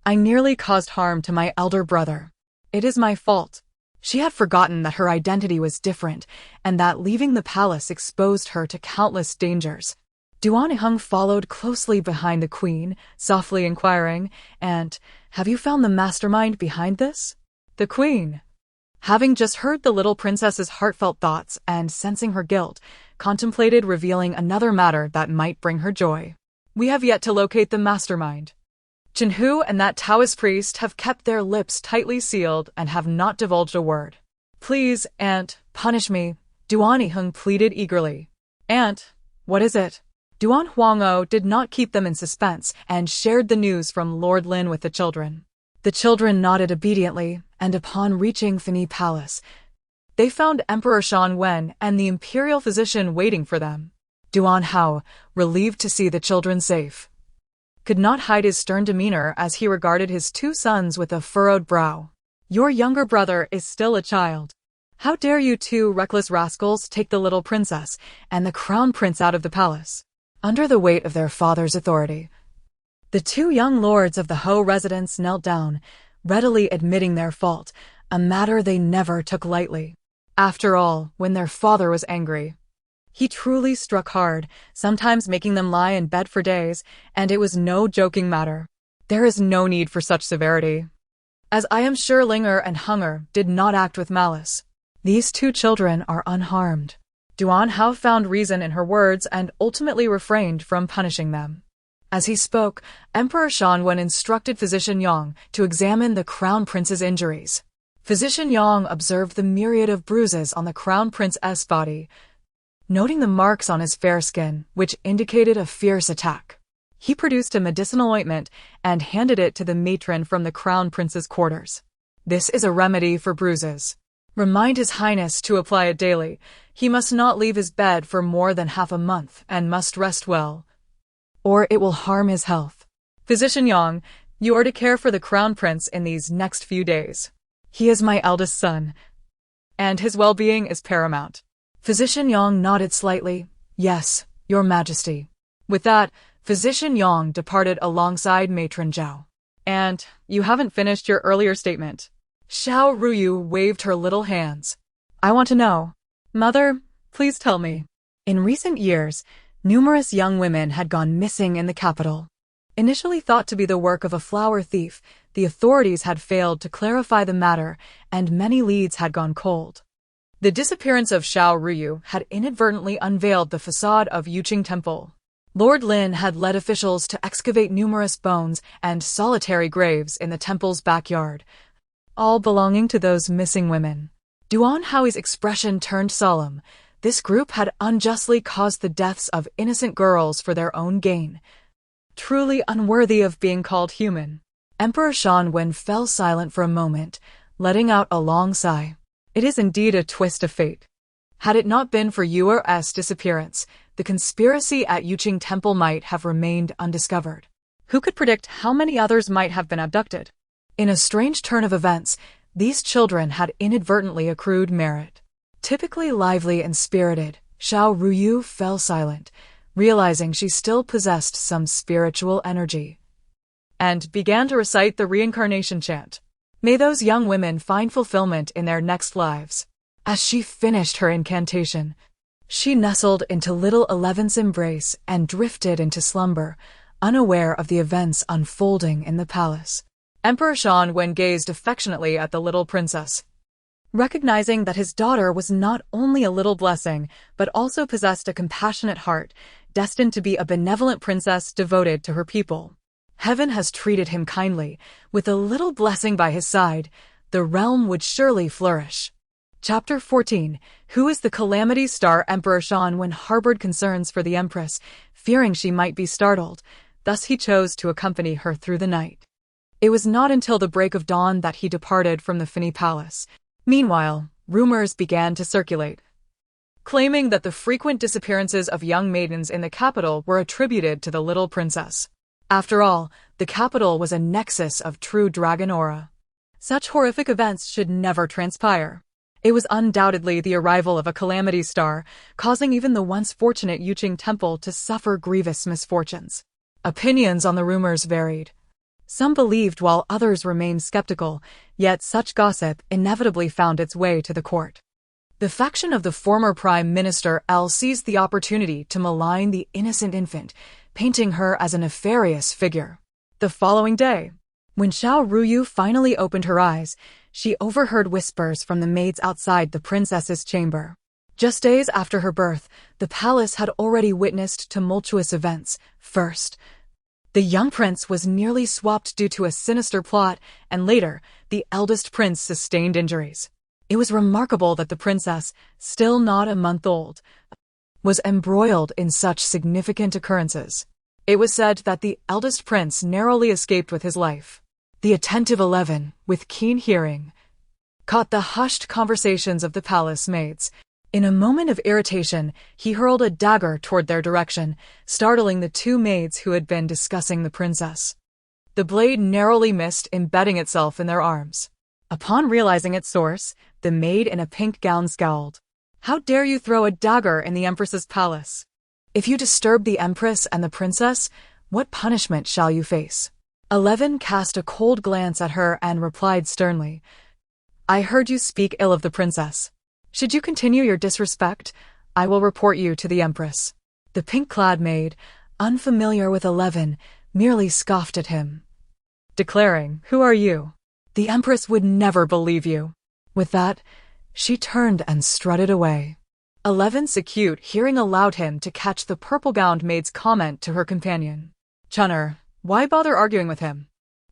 I nearly caused harm to my elder brother. It is my fault. She had forgotten that her identity was different, and that leaving the palace exposed her to countless dangers. Duan Heng followed closely behind the queen, softly inquiring, "And have you found the mastermind behind this?" The queen, having just heard the little princess's heartfelt thoughts and sensing her guilt, contemplated revealing another matter that might bring her joy. We have yet to locate the mastermind. Chen Hu and that Taoist priest have kept their lips tightly sealed and have not divulged a word. Please, Aunt, punish me, Duan Heng pleaded eagerly. Aunt, what is it? Duan Huangho did not keep them in suspense and shared the news from Lord Lin with the children. The children nodded obediently, and upon reaching Fini Palace, they found Emperor Shan Wen and the imperial physician waiting for them. Duan Hao, relieved to see the children safe, could not hide his stern demeanor as he regarded his two sons with a furrowed brow. Your younger brother is still a child. How dare you two reckless rascals take the little princess and the crown prince out of the palace? Under the weight of their father's authority, the two young lords of the Ho residence knelt down, readily admitting their fault, a matter they never took lightly. After all, when their father was angry, he truly struck hard, sometimes making them lie in bed for days, and it was no joking matter. There is no need for such severity, as I am sure Linger and Hunger did not act with malice. These two children are unharmed. Duan Hao found reason in her words and ultimately refrained from punishing them. As he spoke, Emperor Shan Wen instructed Physician Yang to examine the crown prince's injuries. Physician Yang observed the myriad of bruises on the crown prince's body, noting the marks on his fair skin, which indicated a fierce attack. He produced a medicinal ointment and handed it to the matron from the crown prince's quarters. This is a remedy for bruises. Remind His Highness to apply it daily. He must not leave his bed for more than half a month and must rest well, or it will harm his health. Physician Yang, you are to care for the crown prince in these next few days. He is my eldest son, and his well-being is paramount. Physician Yang nodded slightly. Yes, Your Majesty. With that, Physician Yang departed alongside Matron Zhao. And you haven't finished your earlier statement. Xiao Ruyu waved her little hands. I want to know. Mother, please tell me. In recent years, numerous young women had gone missing in the capital. Initially thought to be the work of a flower thief, the authorities had failed to clarify the matter, and many leads had gone cold. The disappearance of Xiao Ruyu had inadvertently unveiled the facade of Yuqing Temple. Lord Lin had led officials to excavate numerous bones and solitary graves in the temple's backyard, all belonging to those missing women. Duan Haoi's expression turned solemn. This group had unjustly caused the deaths of innocent girls for their own gain. Truly unworthy of being called human. Emperor Shan Wen fell silent for a moment, letting out a long sigh. It is indeed a twist of fate. Had it not been for Yuer's disappearance, the conspiracy at Yuqing Temple might have remained undiscovered. Who could predict how many others might have been abducted? In a strange turn of events, these children had inadvertently accrued merit. Typically lively and spirited, Xiao Ruyu fell silent, realizing she still possessed some spiritual energy, and began to recite the reincarnation chant. May those young women find fulfillment in their next lives. As she finished her incantation, she nestled into little 11's embrace and drifted into slumber, unaware of the events unfolding in the palace. Emperor Shan gazed affectionately at the little princess, recognizing that his daughter was not only a little blessing, but also possessed a compassionate heart, destined to be a benevolent princess devoted to her people. Heaven has treated him kindly. With a little blessing by his side, the realm would surely flourish. Chapter 14. Who is the Calamity Star? Emperor Shan harbored concerns for the Empress, fearing she might be startled. Thus he chose to accompany her through the night. It was not until the break of dawn that he departed from the Fini Palace. Meanwhile, rumors began to circulate, claiming that the frequent disappearances of young maidens in the capital were attributed to the little princess. After all, the capital was a nexus of true dragon aura. Such horrific events should never transpire. It was undoubtedly the arrival of a calamity star, causing even the once fortunate Yuqing Temple to suffer grievous misfortunes. Opinions on the rumors varied. Some believed while others remained skeptical, yet such gossip inevitably found its way to the court. The faction of the former Prime Minister seized the opportunity to malign the innocent infant, painting her as a nefarious figure. The following day, when Xiao Ruyu finally opened her eyes, she overheard whispers from the maids outside the princess's chamber. Just days after her birth, the palace had already witnessed tumultuous events. First, the young prince was nearly swapped due to a sinister plot, and later, the eldest prince sustained injuries. It was remarkable that the princess, still not a month old, was embroiled in such significant occurrences. It was said that the eldest prince narrowly escaped with his life. The attentive 11, with keen hearing, caught the hushed conversations of the palace maids. In a moment of irritation, he hurled a dagger toward their direction, startling the two maids who had been discussing the princess. The blade narrowly missed, embedding itself in their arms. Upon realizing its source, the maid in a pink gown scowled. How dare you throw a dagger in the Empress's palace? If you disturb the Empress and the princess, what punishment shall you face? 11 cast a cold glance at her and replied sternly, I heard you speak ill of the princess. Should you continue your disrespect, I will report you to the Empress. The pink-clad maid, unfamiliar with 11, merely scoffed at him, declaring, Who are you? The Empress would never believe you. With that, she turned and strutted away. 11's acute hearing allowed him to catch the purple-gowned maid's comment to her companion. Chunner, why bother arguing with him?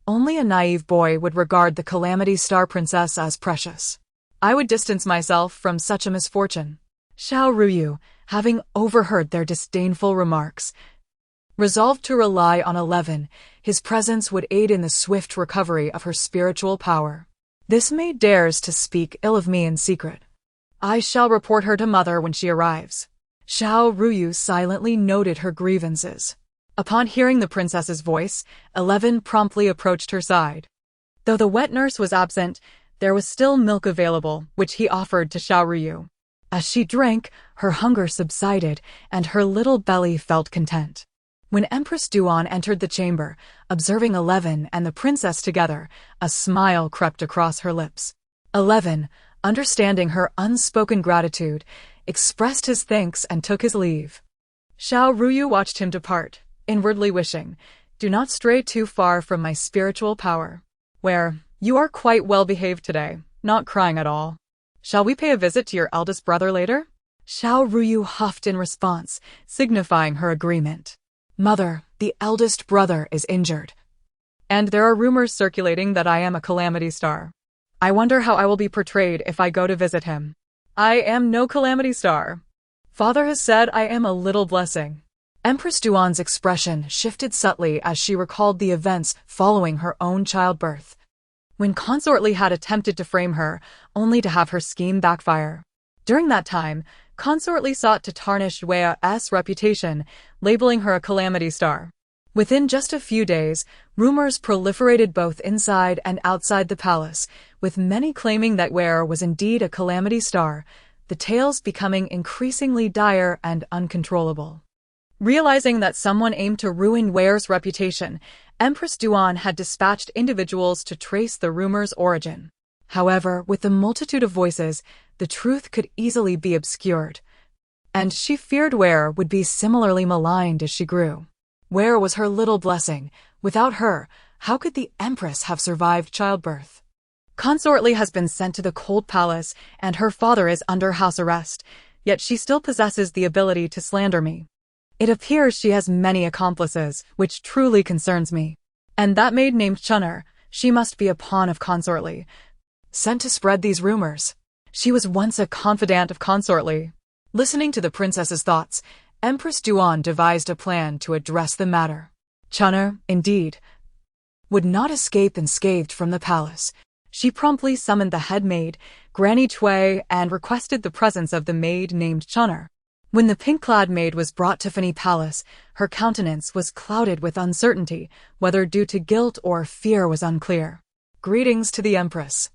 Only a naive boy would regard the Calamity Star Princess as precious. I would distance myself from such a misfortune. Xiao Ruyu, having overheard their disdainful remarks, resolved to rely on 11. His presence would aid in the swift recovery of her spiritual power. This maid dares to speak ill of me in secret. I shall report her to Mother when she arrives. Xiao Ruyu silently noted her grievances. Upon hearing the princess's voice, 11 promptly approached her side. Though the wet nurse was absent, there was still milk available, which he offered to Xiao Ruyu. As she drank, her hunger subsided, and her little belly felt content. When Empress Duan entered the chamber, observing 11 and the princess together, a smile crept across her lips. 11, understanding her unspoken gratitude, expressed his thanks and took his leave. Xiao Ruyu watched him depart, inwardly wishing, Do not stray too far from my spiritual power. Where, you are quite well behaved today, not crying at all. Shall we pay a visit to your eldest brother later? Xiao Ruyu huffed in response, signifying her agreement. Mother, the eldest brother is injured. And there are rumors circulating that I am a calamity star. I wonder how I will be portrayed if I go to visit him. I am no calamity star. Father has said I am a little blessing. Empress Duan's expression shifted subtly as she recalled the events following her own childbirth. when Consort Li had attempted to frame her, only to have her scheme backfire. During that time, Consort Li sought to tarnish Wei's reputation, labeling her a calamity star. Within just a few days, rumors proliferated both inside and outside the palace, with many claiming that Wei was indeed a calamity star, the tales becoming increasingly dire and uncontrollable. Realizing that someone aimed to ruin Wei's reputation, Empress Duan had dispatched individuals to trace the rumor's origin. However, with the multitude of voices, the truth could easily be obscured, and she feared Wei would be similarly maligned as she grew. Wei was her little blessing. Without her, how could the Empress have survived childbirth? Consort Li has been sent to the cold palace, and her father is under house arrest, yet she still possesses the ability to slander me. It appears she has many accomplices, which truly concerns me. And that maid named Chun'er, she must be a pawn of Consort Li, sent to spread these rumors. She was once a confidant of Consort Li. Listening to the princess's thoughts, Empress Duan devised a plan to address the matter. Chun'er, indeed, would not escape unscathed from the palace. She promptly summoned the head maid, Granny Cui, and requested the presence of the maid named Chun'er. When the pink-clad maid was brought to Fini Palace, her countenance was clouded with uncertainty, whether due to guilt or fear was unclear. Greetings to the Empress.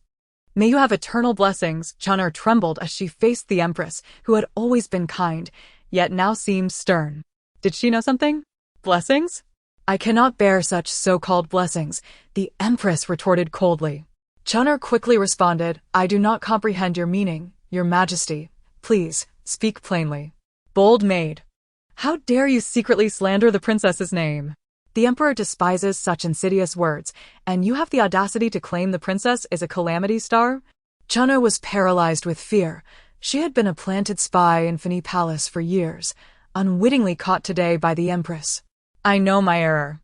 May you have eternal blessings. Chun'er trembled as she faced the Empress, who had always been kind, yet now seemed stern. Did she know something? Blessings? I cannot bear such so-called blessings, the Empress retorted coldly. Chun'er quickly responded, I do not comprehend your meaning, Your Majesty. Please, speak plainly. Bold maid. How dare you secretly slander the princess's name? The Emperor despises such insidious words, and you have the audacity to claim the princess is a calamity star? Chun'er was paralyzed with fear. She had been a planted spy in Fini Palace for years, unwittingly caught today by the Empress. I know my error.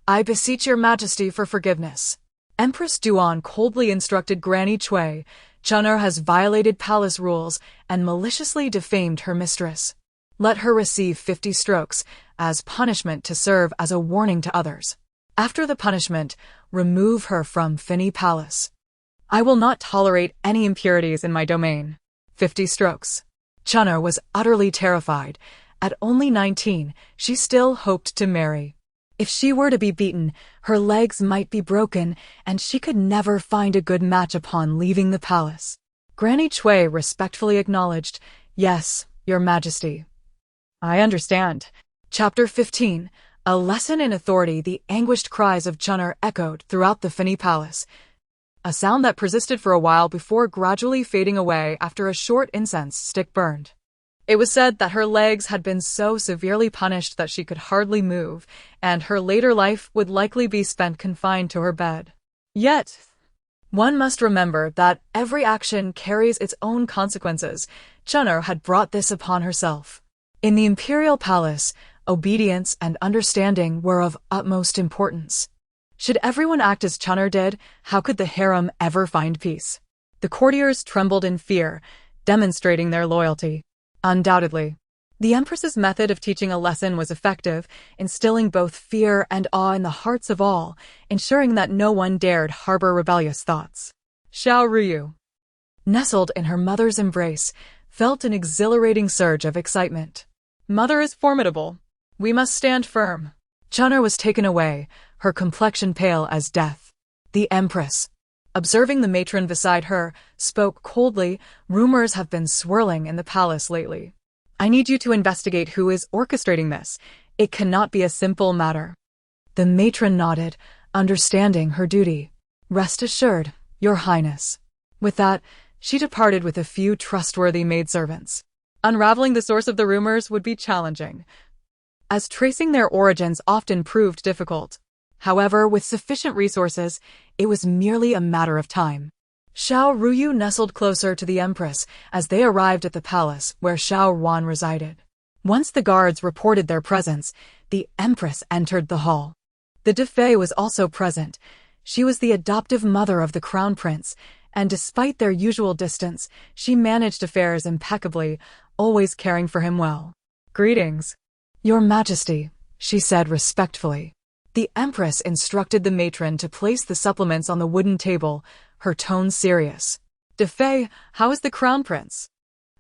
I beseech your Majesty for forgiveness. Empress Duan coldly instructed Granny Cui, Chun'er has violated palace rules and maliciously defamed her mistress. Let her receive 50 strokes as punishment to serve as a warning to others. After the punishment, remove her from Fini Palace. I will not tolerate any impurities in my domain. 50 strokes. Chun'er was utterly terrified. At only 19, she still hoped to marry. If she were to be beaten, her legs might be broken, and she could never find a good match upon leaving the palace. Granny Cui respectfully acknowledged, Yes, Your Majesty. I understand. Chapter 15. A lesson in authority. The anguished cries of Chun'er echoed throughout the Fini Palace, a sound that persisted for a while before gradually fading away after a short incense stick burned. It was said that her legs had been so severely punished that she could hardly move, and her later life would likely be spent confined to her bed. Yet, one must remember that every action carries its own consequences. Chun'er had brought this upon herself. In the imperial palace, obedience and understanding were of utmost importance. Should everyone act as Chun'er did, how could the harem ever find peace? The courtiers trembled in fear, demonstrating their loyalty. Undoubtedly, the Empress's method of teaching a lesson was effective, instilling both fear and awe in the hearts of all, ensuring that no one dared harbor rebellious thoughts. Xiao Ruyu, nestled in her mother's embrace, felt an exhilarating surge of excitement. Mother is formidable. We must stand firm. Chun'er was taken away, her complexion pale as death. The Empress, observing the matron beside her, spoke coldly, Rumors have been swirling in the palace lately. I need you to investigate who is orchestrating this. It cannot be a simple matter. The matron nodded, understanding her duty. Rest assured, Your Highness. With that, she departed with a few trustworthy maidservants. Unraveling the source of the rumors would be challenging, as tracing their origins often proved difficult. However, with sufficient resources, it was merely a matter of time. Xiao Ruyu nestled closer to the Empress as they arrived at the palace where Xiao Ruan resided. Once the guards reported their presence, the Empress entered the hall. The Defei was also present. She was the adoptive mother of the Crown Prince, and despite their usual distance, she managed affairs impeccably, always caring for him well. Greetings. Your Majesty, she said respectfully. The Empress instructed the matron to place the supplements on the wooden table, her tone serious. "Defay, how is the Crown Prince?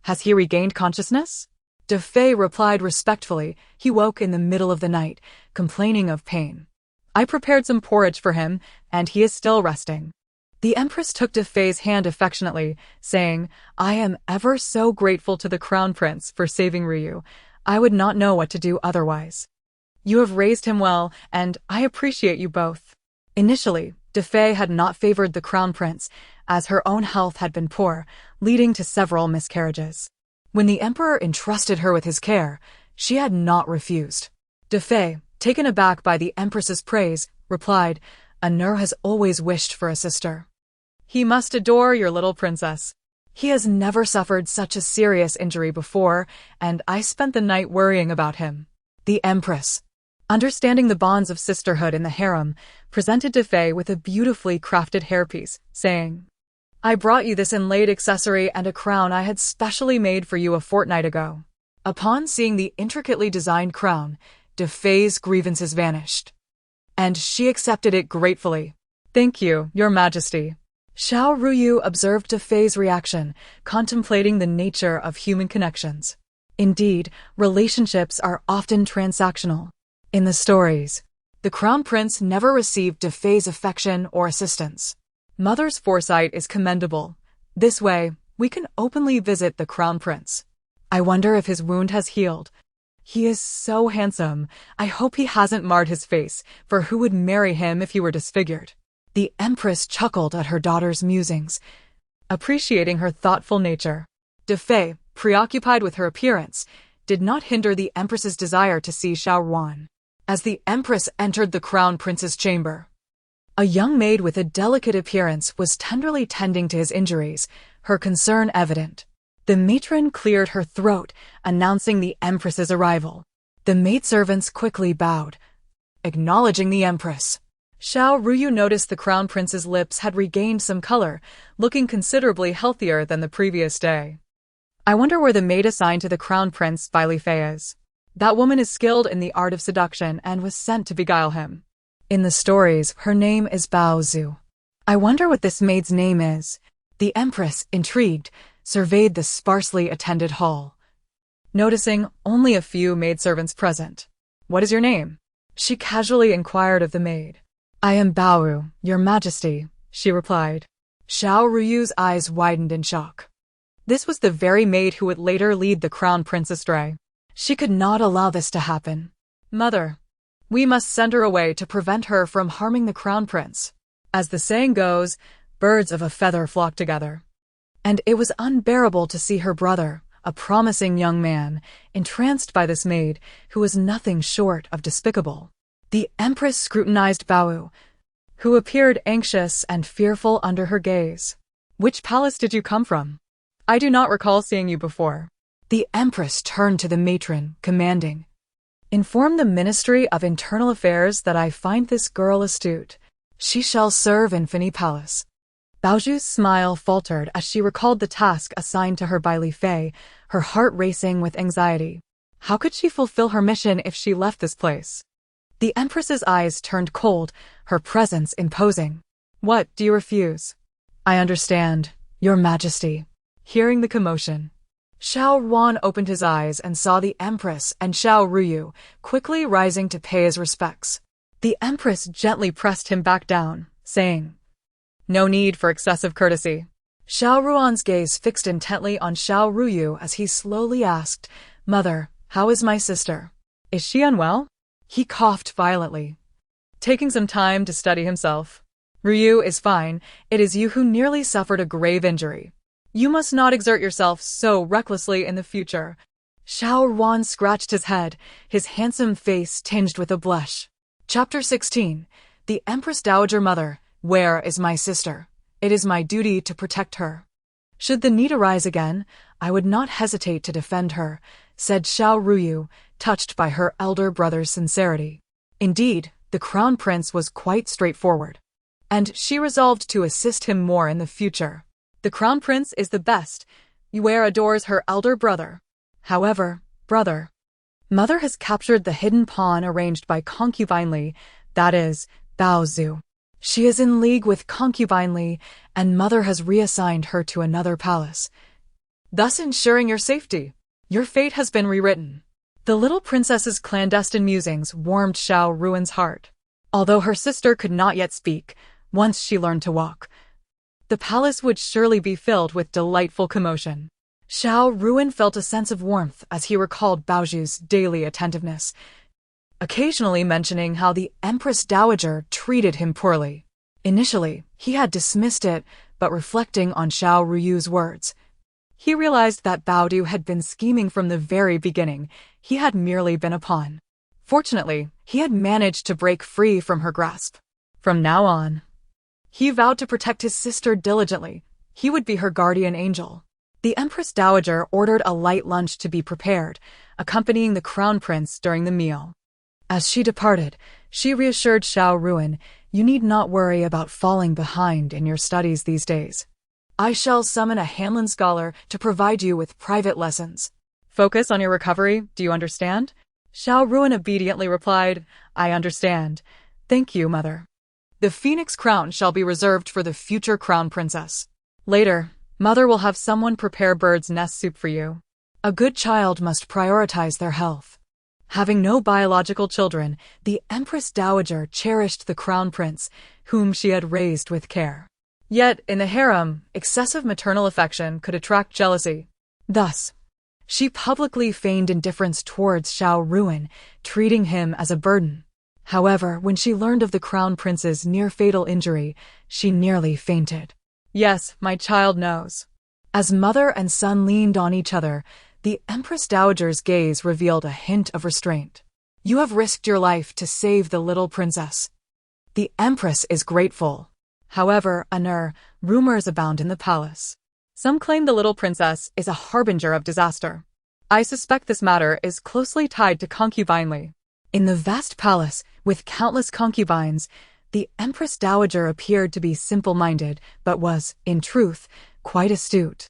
Has he regained consciousness?" Defay replied respectfully. "He woke in the middle of the night, complaining of pain. I prepared some porridge for him, and he is still resting." The Empress took Defay's hand affectionately, saying, "I am ever so grateful to the Crown Prince for saving Ruyu. I would not know what to do otherwise. You have raised him well, and I appreciate you both." Initially, Defay had not favored the Crown Prince, as her own health had been poor, leading to several miscarriages. When the Emperor entrusted her with his care, she had not refused. Defay, taken aback by the Empress's praise, replied, "Anur has always wished for a sister. He must adore your little princess. He has never suffered such a serious injury before, and I spent the night worrying about him." The Empress, understanding the bonds of sisterhood in the harem, presented Defay with a beautifully crafted hairpiece, saying, "I brought you this inlaid accessory and a crown I had specially made for you a fortnight ago." Upon seeing the intricately designed crown, Defay's grievances vanished, and she accepted it gratefully. "Thank you, Your Majesty." Xiao Ruyu observed Defay's reaction, contemplating the nature of human connections. Indeed, relationships are often transactional. In the stories, the Crown Prince never received Defay's affection or assistance. Mother's foresight is commendable. This way, we can openly visit the Crown Prince. I wonder if his wound has healed. He is so handsome. I hope he hasn't marred his face, for who would marry him if he were disfigured? The Empress chuckled at her daughter's musings, appreciating her thoughtful nature. Defay, preoccupied with her appearance, did not hinder the Empress's desire to see Xiao Ruyu. As the Empress entered the Crown Prince's chamber, a young maid with a delicate appearance was tenderly tending to his injuries, her concern evident. The matron cleared her throat, announcing the Empress's arrival. The maidservants quickly bowed, acknowledging the Empress. Xiao Ruyu noticed the Crown Prince's lips had regained some color, looking considerably healthier than the previous day. "I wonder where the maid assigned to the Crown Prince by Li Fei is. That woman is skilled in the art of seduction and was sent to beguile him. In the stories, her name is Bao Zhu. I wonder what this maid's name is." The Empress, intrigued, surveyed the sparsely attended hall, noticing only a few maidservants present. "What is your name?" she casually inquired of the maid. "I am Bao, Your Majesty," she replied. Xiao Ruyu's eyes widened in shock. This was the very maid who would later lead the Crown Prince astray. She could not allow this to happen. "Mother, we must send her away to prevent her from harming the Crown Prince." As the saying goes, birds of a feather flock together. And it was unbearable to see her brother, a promising young man, entranced by this maid, who was nothing short of despicable. The Empress scrutinized Bao, who appeared anxious and fearful under her gaze. "Which palace did you come from? I do not recall seeing you before." The Empress turned to the matron, commanding, "Inform the Ministry of Internal Affairs that I find this girl astute. She shall serve in Fini Palace." Baoju's smile faltered as she recalled the task assigned to her by Li Fei, her heart racing with anxiety. How could she fulfill her mission if she left this place? The Empress's eyes turned cold, her presence imposing. "What, do you refuse?" "I understand, Your Majesty." Hearing the commotion, Xiao Ruyu opened his eyes and saw the Empress and Xiao Ruyu, quickly rising to pay his respects. The Empress gently pressed him back down, saying, "No need for excessive courtesy." Xiao Ruyu's gaze fixed intently on Xiao Ruyu as he slowly asked, "Mother, how is my sister? Is she unwell?" He coughed violently, taking some time to steady himself. "Ruyu is fine. It is you who nearly suffered a grave injury. You must not exert yourself so recklessly in the future." Xiao Ruyu scratched his head, his handsome face tinged with a blush. Chapter 16. The Empress Dowager Mother. Where is my sister? It is my duty to protect her. Should the need arise again, I would not hesitate to defend her, said Xiao Ruyu, touched by her elder brother's sincerity. Indeed, the Crown Prince was quite straightforward, and she resolved to assist him more in the future. The Crown Prince is the best. Yue adores her elder brother. However, brother, Mother has captured the hidden pawn arranged by concubine Li, That is, Bao Zhu. She is in league with concubine Li, and mother has reassigned her to another palace, thus ensuring your safety. Your fate has been rewritten. The little princess's clandestine musings warmed Xiao Ruin's heart. Although her sister could not yet speak, once she learned to walk, the palace would surely be filled with delightful commotion. Xiao Ruin felt a sense of warmth as he recalled Baoju's daily attentiveness, occasionally mentioning how the Empress Dowager treated him poorly. Initially, he had dismissed it, but reflecting on Xiao Ruyu's words, he realized that Baodu had been scheming from the very beginning. He had merely been a pawn. Fortunately, he had managed to break free from her grasp. From now on, he vowed to protect his sister diligently. He would be her guardian angel. The Empress Dowager ordered a light lunch to be prepared, accompanying the crown prince during the meal. As she departed, she reassured Xiao Ruin, "You need not worry about falling behind in your studies these days. I shall summon a Hanlon scholar to provide you with private lessons. Focus on your recovery, do you understand?" Xiao Ruin obediently replied, "I understand. Thank you, mother. The phoenix crown shall be reserved for the future crown princess. Later, mother will have someone prepare bird's nest soup for you." A good child must prioritize their health. Having no biological children, the Empress Dowager cherished the crown prince, whom she had raised with care. Yet, in the harem, excessive maternal affection could attract jealousy. Thus, she publicly feigned indifference towards Xiao Ruin, treating him as a burden. However, when she learned of the crown prince's near-fatal injury, she nearly fainted. "Yes, my child knows." As mother and son leaned on each other, the Empress Dowager's gaze revealed a hint of restraint. "You have risked your life to save the little princess. The Empress is grateful." However, rumors abound in the palace. Some claim the little princess is a harbinger of disaster. I suspect this matter is closely tied to concubine Li. In the vast palace, with countless concubines, the Empress Dowager appeared to be simple-minded, but was, in truth, quite astute.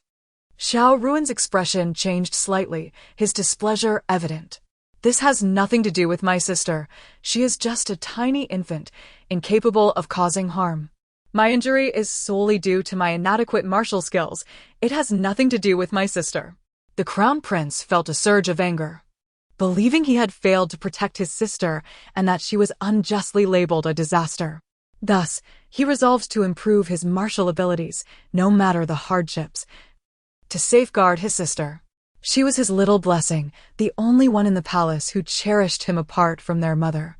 Xiao Ruin's expression changed slightly, his displeasure evident. "This has nothing to do with my sister. She is just a tiny infant, incapable of causing harm. My injury is solely due to my inadequate martial skills. It has nothing to do with my sister." The crown prince felt a surge of anger. Believing he had failed to protect his sister and that she was unjustly labeled a disaster. Thus, he resolved to improve his martial abilities, no matter the hardships, to safeguard his sister. She was his little blessing, the only one in the palace who cherished him apart from their mother.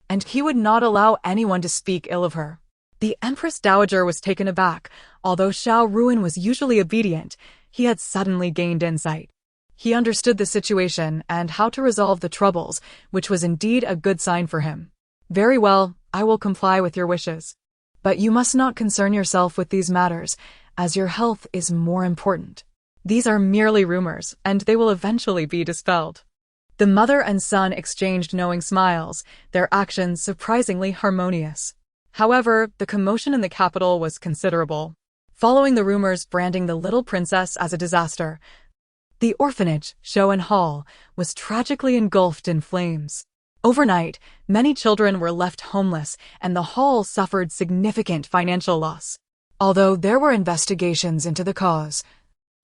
And he would not allow anyone to speak ill of her. The Empress Dowager was taken aback. Although Xiao Ruin was usually obedient, he had suddenly gained insight. He understood the situation and how to resolve the troubles, which was indeed a good sign for him. "Very well, I will comply with your wishes. But you must not concern yourself with these matters, as your health is more important. These are merely rumors, and they will eventually be dispelled." The mother and son exchanged knowing smiles, their actions surprisingly harmonious. However, the commotion in the capital was considerable. Following the rumors branding the little princess as a disaster, the orphanage, Shoan Hall, was tragically engulfed in flames. Overnight, many children were left homeless, and the hall suffered significant financial loss. Although there were investigations into the cause,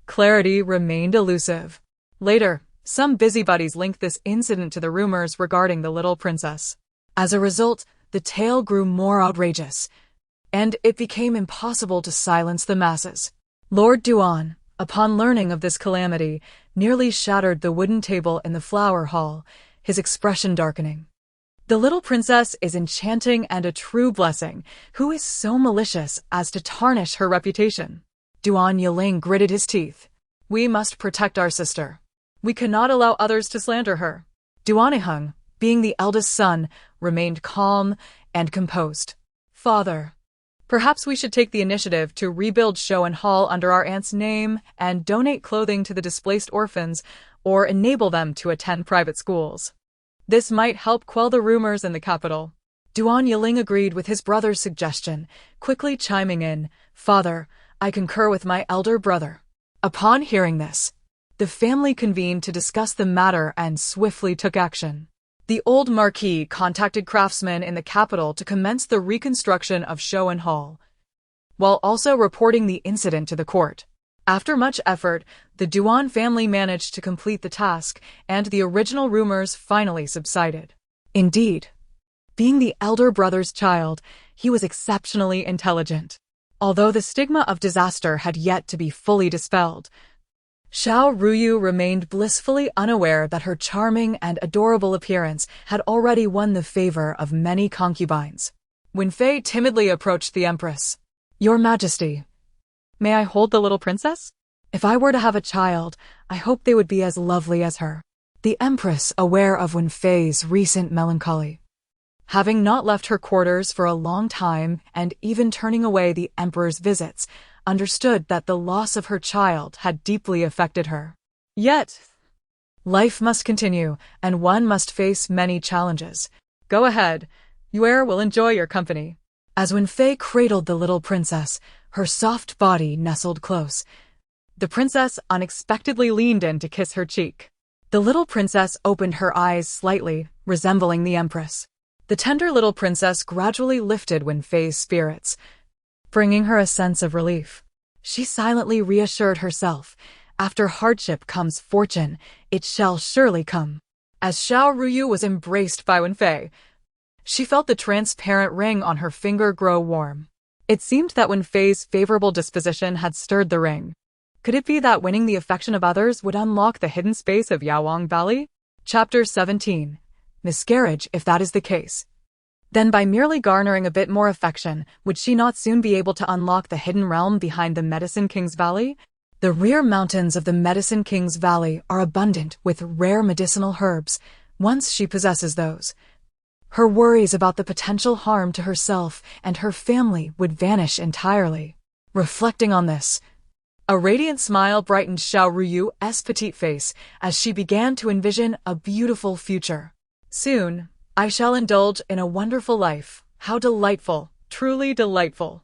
clarity remained elusive. Later, some busybodies linked this incident to the rumors regarding the little princess. As a result, the tale grew more outrageous, and it became impossible to silence the masses. Lord Duan, upon learning of this calamity, nearly shattered the wooden table in the flower hall, his expression darkening. "The little princess is enchanting and a true blessing. Who is so malicious as to tarnish her reputation?" Duan Yiling gritted his teeth. "We must protect our sister. We cannot allow others to slander her." Duaniheng, being the eldest son, remained calm and composed. "Father, perhaps we should take the initiative to rebuild Shoan Hall under our aunt's name and donate clothing to the displaced orphans or enable them to attend private schools. This might help quell the rumors in the capital." Duan Yiling agreed with his brother's suggestion, quickly chiming in, "Father, I concur with my elder brother." Upon hearing this, the family convened to discuss the matter and swiftly took action. The old marquis contacted craftsmen in the capital to commence the reconstruction of Shoan Hall, while also reporting the incident to the court. After much effort, the Duan family managed to complete the task, and the original rumors finally subsided. Indeed, being the elder brother's child, he was exceptionally intelligent. Although the stigma of disaster had yet to be fully dispelled, Xiao Ruyu remained blissfully unaware that her charming and adorable appearance had already won the favor of many concubines. Wen Fei timidly approached the empress. "Your Majesty, may I hold the little princess? If I were to have a child, I hope they would be as lovely as her." The empress, aware of Wen Fei's recent melancholy, having not left her quarters for a long time and even turning away the emperor's visits, understood that the loss of her child had deeply affected her. Yet, life must continue, and one must face many challenges. "Go ahead. Yue will enjoy your company." As Wen Fei cradled the little princess, her soft body nestled close. The princess unexpectedly leaned in to kiss her cheek. The little princess opened her eyes slightly, resembling the empress. The tender little princess gradually lifted Wen Fei's spirits, bringing her a sense of relief. She silently reassured herself, after hardship comes fortune, it shall surely come. As Xiao Ruyu was embraced by Wen Fei, she felt the transparent ring on her finger grow warm. It seemed that Wen Fei's favorable disposition had stirred the ring. Could it be that winning the affection of others would unlock the hidden space of Yawang Valley? Chapter 17. Miscarriage, if that is the case. Then by merely garnering a bit more affection, would she not soon be able to unlock the hidden realm behind the Medicine King's Valley? The rear mountains of the Medicine King's Valley are abundant with rare medicinal herbs. Once she possesses those, her worries about the potential harm to herself and her family would vanish entirely. Reflecting on this, a radiant smile brightened Xiao Ruyu's petite face as she began to envision a beautiful future. "Soon, I shall indulge in a wonderful life. How delightful, truly delightful."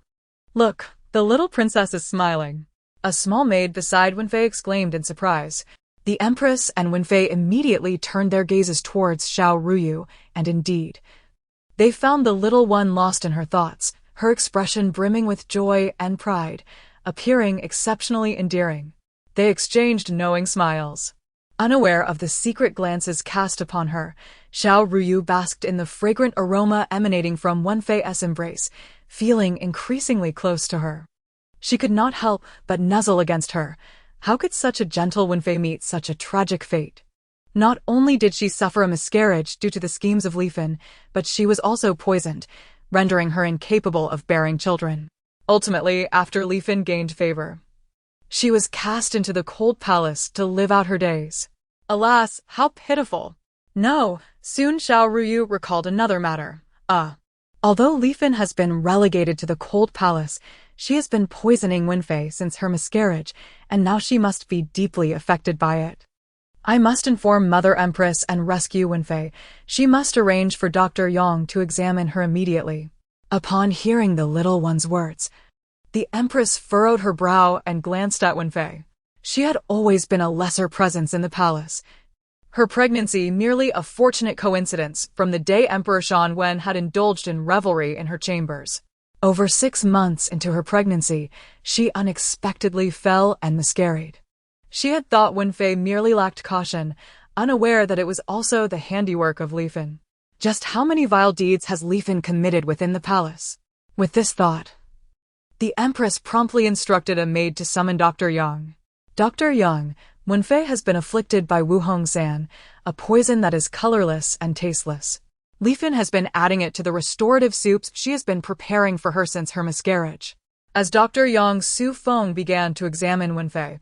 "Look, the little princess is smiling," a small maid beside Wen Fei exclaimed in surprise. The empress and Wen Fei immediately turned their gazes towards Xiao Ruyu, and indeed, they found the little one lost in her thoughts, her expression brimming with joy and pride, appearing exceptionally endearing. They exchanged knowing smiles. Unaware of the secret glances cast upon her, Xiao Ruyu basked in the fragrant aroma emanating from Wen Fei's embrace, feeling increasingly close to her. She could not help but nuzzle against her. How could such a gentle Wen Fei meet such a tragic fate? Not only did she suffer a miscarriage due to the schemes of Li Fin, but she was also poisoned, rendering her incapable of bearing children. Ultimately, after Li Fin gained favor, she was cast into the cold palace to live out her days. Alas, how pitiful! No, soon Xiao Ruyu recalled another matter. Although Li Fin has been relegated to the cold palace, she has been poisoning Wen Fei since her miscarriage, and now she must be deeply affected by it. I must inform Mother Empress and rescue Wen Fei. She must arrange for Dr. Yang to examine her immediately. Upon hearing the little one's words, the Empress furrowed her brow and glanced at Wen Fei. She had always been a lesser presence in the palace. Her pregnancy merely a fortunate coincidence from the day Emperor Shan Wen had indulged in revelry in her chambers. Over 6 months into her pregnancy, she unexpectedly fell and miscarried. She had thought Wen Fei merely lacked caution, unaware that it was also the handiwork of Li Fin. Just how many vile deeds has Li Fin committed within the palace? With this thought, the Empress promptly instructed a maid to summon Dr. Yang. "Dr. Yang, Wen Fei has been afflicted by Wuhong San, a poison that is colorless and tasteless. Li Fin has been adding it to the restorative soups she has been preparing for her since her miscarriage." As Dr. Yang Su Feng began to examine Wen Fei,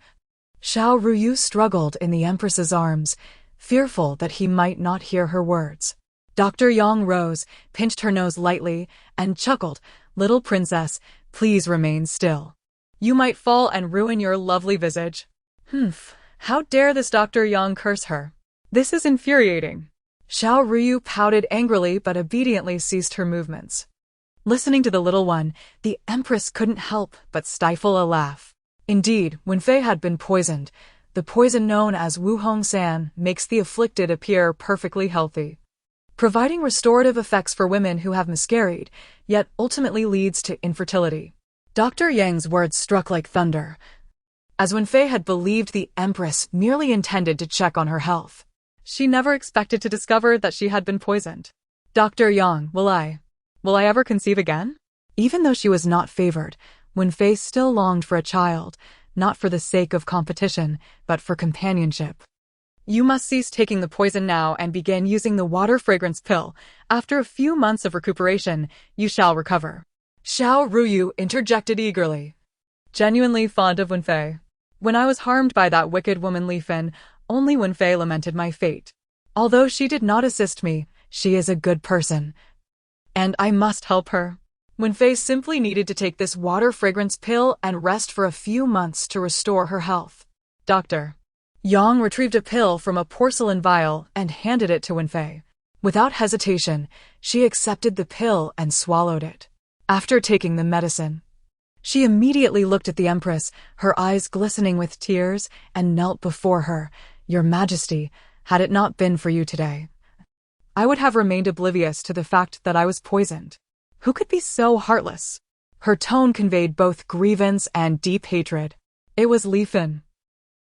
Xiao Ruyu struggled in the Empress's arms, fearful that he might not hear her words. Dr. Yang rose, pinched her nose lightly, and chuckled. "Little princess, please remain still. You might fall and ruin your lovely visage." How dare this Dr. Yang curse her? This is infuriating. Xiao Ruyu pouted angrily but obediently ceased her movements. Listening to the little one, the Empress couldn't help but stifle a laugh. Indeed, Wen Fei had been poisoned. The poison known as Wuhong San makes the afflicted appear perfectly healthy. providing restorative effects for women who have miscarried, yet ultimately leads to infertility. Dr. Yang's words struck like thunder, as Wenfei had believed the Empress merely intended to check on her health. She never expected to discover that she had been poisoned. Dr. Yang, will I ever conceive again? Even though she was not favored, Wenfei still longed for a child, not for the sake of competition, but for companionship. You must cease taking the poison now and begin using the water fragrance pill. After a few months of recuperation, you shall recover. Xiao Ruyu interjected eagerly. Genuinely fond of Wenfei. When I was harmed by that wicked woman Li Fin, only Wenfei lamented my fate. Although she did not assist me, she is a good person, and I must help her. Wenfei simply needed to take this water fragrance pill and rest for a few months to restore her health. Dr. Yang retrieved a pill from a porcelain vial and handed it to Wenfei. Without hesitation, she accepted the pill and swallowed it. After taking the medicine, she immediately looked at the Empress, her eyes glistening with tears, and knelt before her. Your Majesty, had it not been for you today, I would have remained oblivious to the fact that I was poisoned. Who could be so heartless? Her tone conveyed both grievance and deep hatred. It was Li Fin.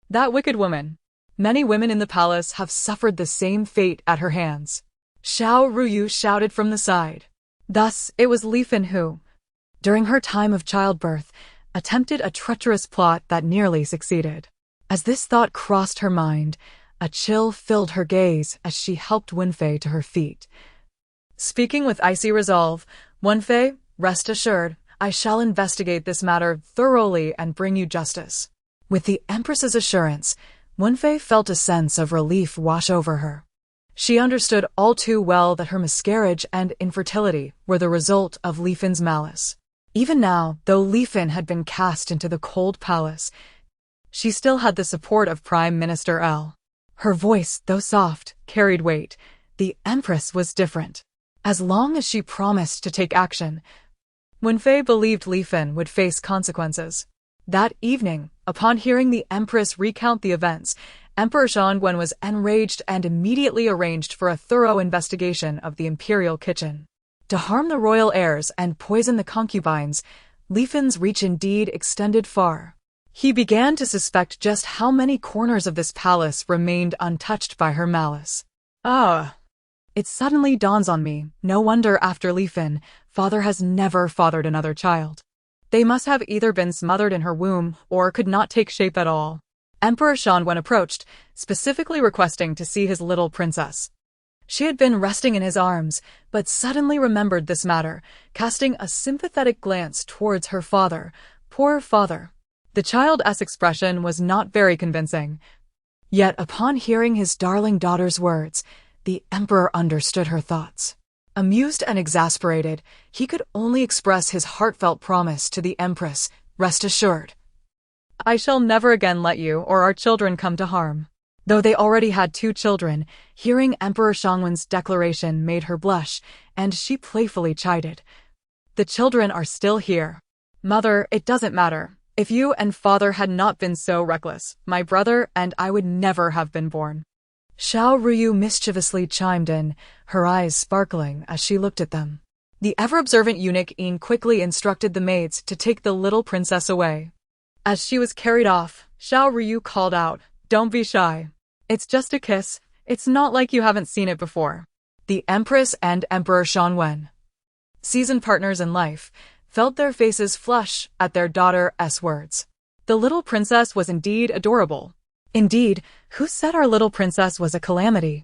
That wicked woman. Many women in the palace have suffered the same fate at her hands. Xiao Ruyu shouted from the side. Thus, it was Li Fin who, during her time of childbirth, attempted a treacherous plot that nearly succeeded. As this thought crossed her mind, a chill filled her gaze as she helped Wenfei to her feet. Speaking with icy resolve, Wenfei, rest assured, I shall investigate this matter thoroughly and bring you justice. With the Empress's assurance, Wenfei felt a sense of relief wash over her. She understood all too well that her miscarriage and infertility were the result of Li Fin's malice. Even now, though Li Fin had been cast into the cold palace, she still had the support of Prime Minister L. Her voice, though soft, carried weight. The Empress was different. As long as she promised to take action, Wenfei believed Li Fin would face consequences. That evening, upon hearing the Empress recount the events, Emperor Xiongwen was enraged and immediately arranged for a thorough investigation of the imperial kitchen. To harm the royal heirs and poison the concubines, Li Fin's reach indeed extended far. He began to suspect just how many corners of this palace remained untouched by her malice. It suddenly dawns on me, no wonder after Li Fin, father has never fathered another child. They must have either been smothered in her womb or could not take shape at all. Emperor Xiongwen approached, specifically requesting to see his little princess. She had been resting in his arms, but suddenly remembered this matter, casting a sympathetic glance towards her father. Poor father. The child's expression was not very convincing. Yet upon hearing his darling daughter's words, the emperor understood her thoughts. Amused and exasperated, he could only express his heartfelt promise to the Empress, rest assured. I shall never again let you or our children come to harm. Though they already had 2 children, hearing Emperor Xiongwen's declaration made her blush, and she playfully chided. The children are still here. Mother, it doesn't matter. If you and father had not been so reckless, my brother and I would never have been born. Xiao Ruyu mischievously chimed in, her eyes sparkling as she looked at them. The ever-observant eunuch Yin quickly instructed the maids to take the little princess away. As she was carried off, Xiao Ruyu called out, Don't be shy. It's just a kiss. It's not like you haven't seen it before. The Empress and Emperor Xiongwen, seasoned partners in life, felt their faces flush at their daughter's words. The little princess was indeed adorable. Indeed, who said our little princess was a calamity?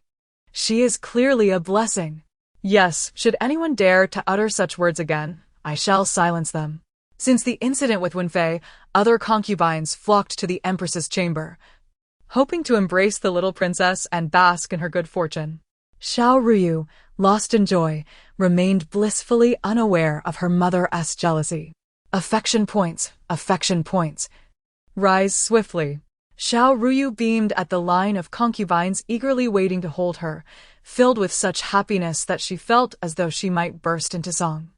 She is clearly a blessing. Yes, should anyone dare to utter such words again, I shall silence them. Since the incident with Wenfei, other concubines flocked to the Empress's chamber, hoping to embrace the little princess and bask in her good fortune. Xiao Ruyu, lost in joy, remained blissfully unaware of her mother's jealousy. Affection points. Rise swiftly. Xiao Ruyu beamed at the line of concubines eagerly waiting to hold her, filled with such happiness that she felt as though she might burst into song.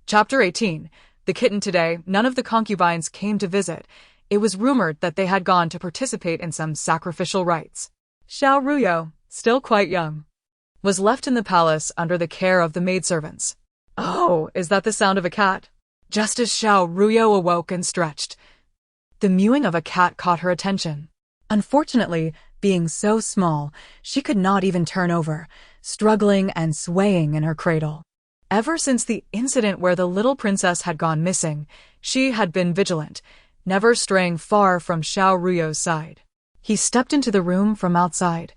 Chapter 18. The kitten. Today, none of the concubines came to visit. It was rumored that they had gone to participate in some sacrificial rites. Xiao Ruyu, still quite young, was left in the palace under the care of the maidservants. Oh, is that the sound of a cat? Just as Xiao Ruyu awoke and stretched, the mewing of a cat caught her attention. Unfortunately, being so small, she could not even turn over, struggling and swaying in her cradle. Ever since the incident where the little princess had gone missing, she had been vigilant, never straying far from Xiao Ruyu's side. He stepped into the room from outside,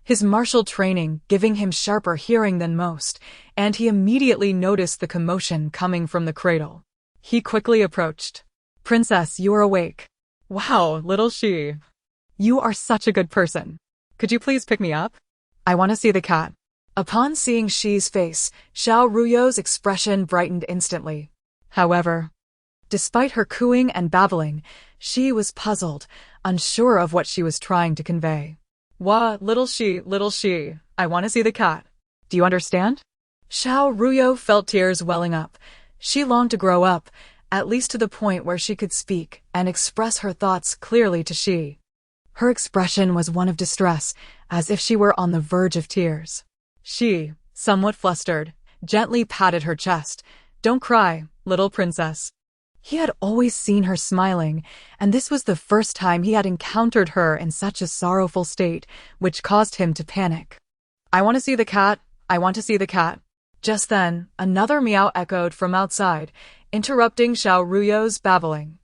his martial training giving him sharper hearing than most, and he immediately noticed the commotion coming from the cradle. He quickly approached. "Princess, you are awake." "Wow, little Xi. You are such a good person. Could you please pick me up? I want to see the cat." Upon seeing Xi's face, Xiao Ruyu's expression brightened instantly. However, despite her cooing and babbling, Xi was puzzled, unsure of what she was trying to convey. "Wah, little Xi, I want to see the cat. Do you understand?" Xiao Ruyu felt tears welling up. She longed to grow up, at least to the point where she could speak and express her thoughts clearly to Xi. Her expression was one of distress, as if she were on the verge of tears. Xi, somewhat flustered, gently patted her chest. "Don't cry, little princess." He had always seen her smiling, and this was the first time he had encountered her in such a sorrowful state, which caused him to panic. "I want to see the cat. I want to see the cat." Just then, another meow echoed from outside, interrupting Xiao Ruyu's babbling.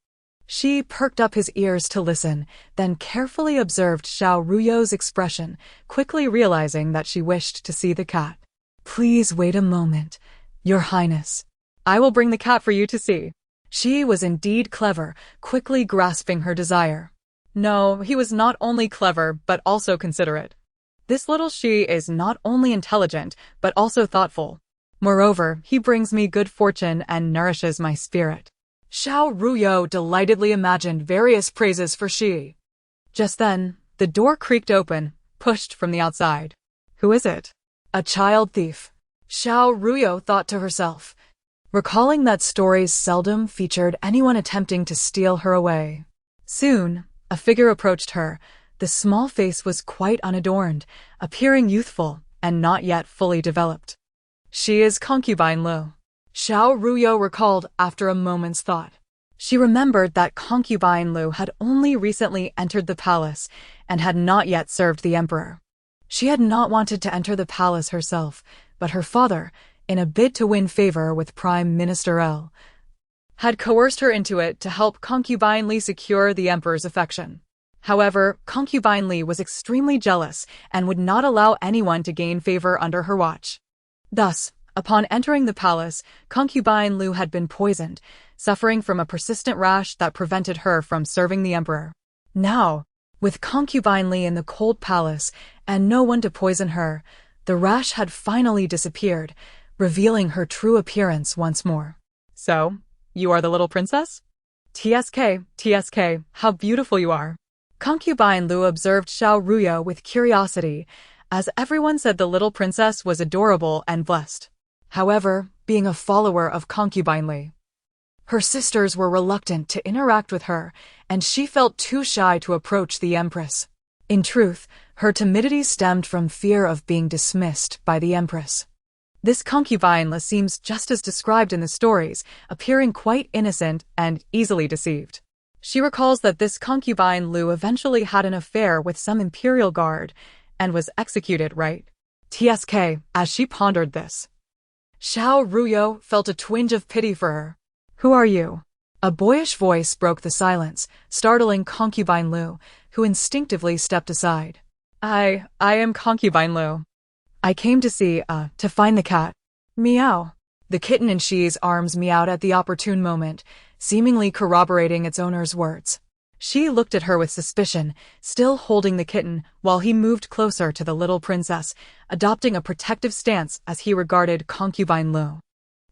Xi perked up his ears to listen, then carefully observed Xiao Ruyu's expression, quickly realizing that she wished to see the cat. "Please wait a moment, Your Highness. I will bring the cat for you to see." Xi was indeed clever, quickly grasping her desire. No, he was not only clever, but also considerate. This little Xi is not only intelligent, but also thoughtful. Moreover, he brings me good fortune and nourishes my spirit. Xiao Ruyu delightedly imagined various praises for Xi. Just then, the door creaked open, pushed from the outside. Who is it? A child thief. Xiao Ruyu thought to herself, recalling that stories seldom featured anyone attempting to steal her away. Soon, a figure approached her. The small face was quite unadorned, appearing youthful and not yet fully developed. She is concubine Lu. Xiao Ruyu recalled after a moment's thought. She remembered that concubine Lu had only recently entered the palace and had not yet served the emperor. She had not wanted to enter the palace herself, but her father, in a bid to win favor with Prime Minister L, had coerced her into it to help concubine Li secure the emperor's affection. However, concubine Li was extremely jealous and would not allow anyone to gain favor under her watch. Thus, upon entering the palace, concubine Lu had been poisoned, suffering from a persistent rash that prevented her from serving the emperor. Now, with concubine Li in the cold palace and no one to poison her, the rash had finally disappeared, revealing her true appearance once more. "So, you are the little princess? TSK, how beautiful you are." Concubine Lu observed Xiao Ruyu with curiosity, as everyone said the little princess was adorable and blessed. However, being a follower of concubine Li, her sisters were reluctant to interact with her, and she felt too shy to approach the empress. In truth, her timidity stemmed from fear of being dismissed by the empress. This concubine Li seems just as described in the stories, appearing quite innocent and easily deceived. She recalls that this concubine Lu eventually had an affair with some imperial guard and was executed, right? TSK, as she pondered this, Xiao Ruyu felt a twinge of pity for her. "Who are you?" A boyish voice broke the silence, startling concubine Lu, who instinctively stepped aside. I am concubine Lu. I came to find the cat." Meow. The kitten in Xi's arms meowed at the opportune moment, seemingly corroborating its owner's words. Xi looked at her with suspicion, still holding the kitten, while he moved closer to the little princess, adopting a protective stance as he regarded concubine Lu.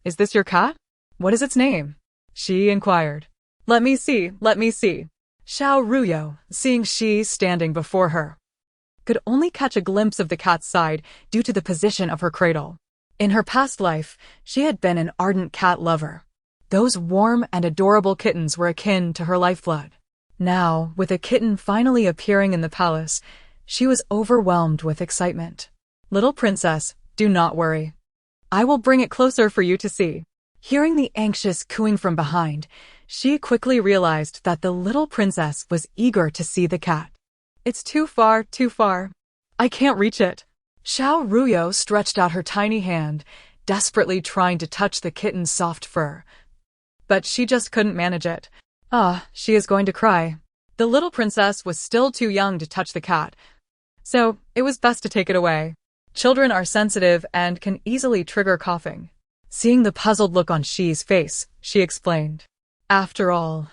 "Is this your cat? What is its name?" Xi inquired. Let me see. Xiao Ruyu, seeing Xi standing before her, could only catch a glimpse of the cat's side due to the position of her cradle. In her past life, she had been an ardent cat lover. Those warm and adorable kittens were akin to her lifeblood. Now, with a kitten finally appearing in the palace, she was overwhelmed with excitement. Little princess, do not worry. I will bring it closer for you to see. Hearing the anxious cooing from behind, she quickly realized that the little princess was eager to see the cat. It's too far, too far. I can't reach it. Xiao Ruyu stretched out her tiny hand, desperately trying to touch the kitten's soft fur. But she just couldn't manage it. She is going to cry. The little princess was still too young to touch the cat, so it was best to take it away. Children are sensitive and can easily trigger coughing. Seeing the puzzled look on Xi's face, she explained. After all,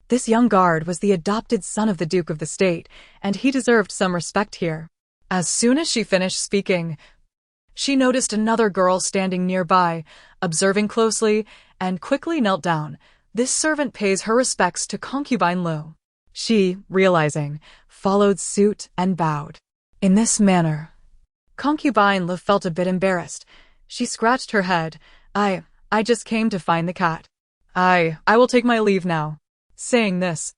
this young guard was the adopted son of the Duke of the State, and he deserved some respect here. As soon as she finished speaking, she noticed another girl standing nearby, observing closely, and quickly knelt down. This servant pays her respects to concubine Lu. She, realizing, followed suit and bowed. In this manner, concubine Lu felt a bit embarrassed. She scratched her head. I just came to find the cat. I will take my leave now. Saying this,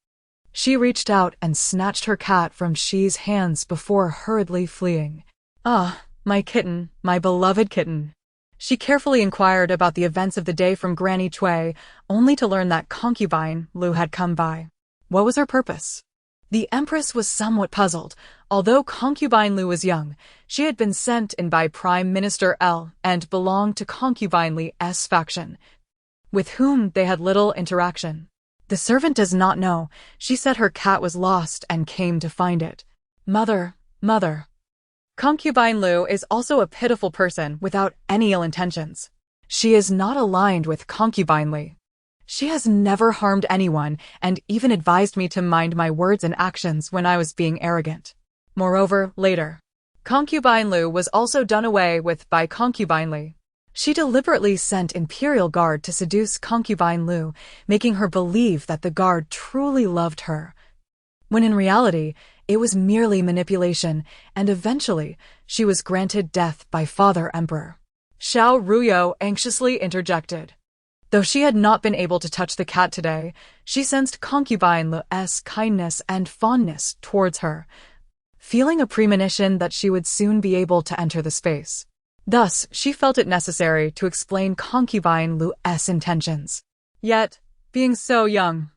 she reached out and snatched her cat from Xi's hands before hurriedly fleeing. My kitten, my beloved kitten. She carefully inquired about the events of the day from Granny Cui, only to learn that concubine Lu had come by. What was her purpose? The Empress was somewhat puzzled. Although concubine Lu was young, she had been sent in by Prime Minister L and belonged to concubine Li's faction, with whom they had little interaction. The servant does not know. She said her cat was lost and came to find it. Mother. Concubine Lu is also a pitiful person without any ill intentions. She is not aligned with concubine Lu. She has never harmed anyone and even advised me to mind my words and actions when I was being arrogant. Moreover, later, concubine Lu was also done away with by concubine Lu. She deliberately sent Imperial Guard to seduce concubine Lu, making her believe that the guard truly loved her, when in reality, it was merely manipulation, and eventually, she was granted death by Father Emperor. Xiao Ruyu anxiously interjected. Though she had not been able to touch the cat today, she sensed concubine Lu's kindness and fondness towards her, feeling a premonition that she would soon be able to enter the space. Thus, she felt it necessary to explain concubine Lu's intentions. Yet, being so young,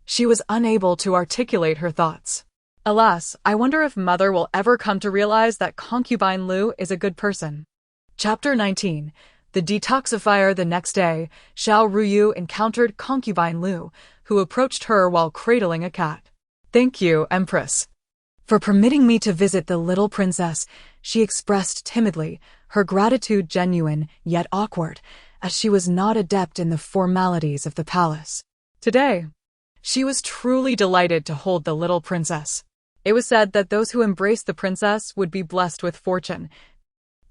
she was unable to articulate her thoughts. Alas, I wonder if Mother will ever come to realize that concubine Lu is a good person. Chapter 19. The Detoxifier. The next day, Xiao Ruyu encountered concubine Lu, who approached her while cradling a cat. Thank you, Empress, for permitting me to visit the little princess, she expressed timidly, her gratitude genuine yet awkward, as she was not adept in the formalities of the palace. Today, she was truly delighted to hold the little princess. It was said that those who embraced the princess would be blessed with fortune,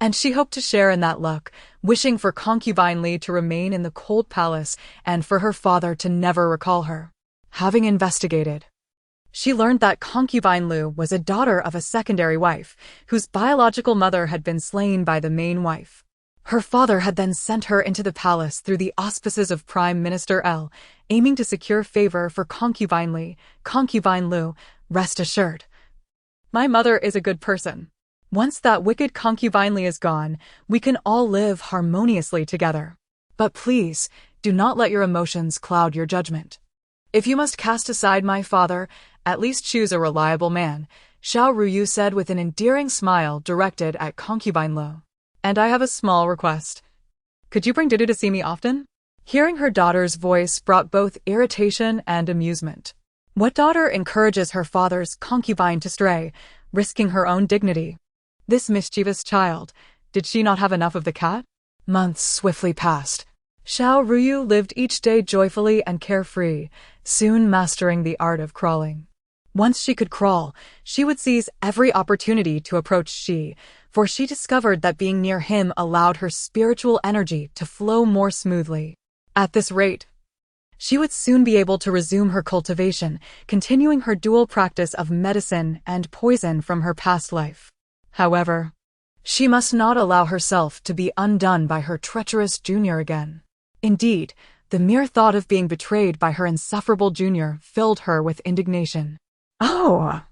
and she hoped to share in that luck, wishing for concubine Li to remain in the cold palace and for her father to never recall her. Having investigated, she learned that concubine Lu was a daughter of a secondary wife, whose biological mother had been slain by the main wife. Her father had then sent her into the palace through the auspices of Prime Minister L, aiming to secure favor for concubine Li. Concubine Lu, rest assured, my mother is a good person. Once that wicked concubine Li is gone, we can all live harmoniously together. But please, do not let your emotions cloud your judgment. If you must cast aside my father, at least choose a reliable man, Xiao Ruyu said with an endearing smile directed at concubine Lu. And I have a small request. Could you bring Dudu to see me often? Hearing her daughter's voice brought both irritation and amusement. What daughter encourages her father's concubine to stray, risking her own dignity? This mischievous child, did she not have enough of the cat? Months swiftly passed. Xiao Ruyu lived each day joyfully and carefree, soon mastering the art of crawling. Once she could crawl, she would seize every opportunity to approach Xi, for she discovered that being near him allowed her spiritual energy to flow more smoothly. At this rate, she would soon be able to resume her cultivation, continuing her dual practice of medicine and poison from her past life. However, she must not allow herself to be undone by her treacherous junior again. Indeed, the mere thought of being betrayed by her insufferable junior filled her with indignation. Oh,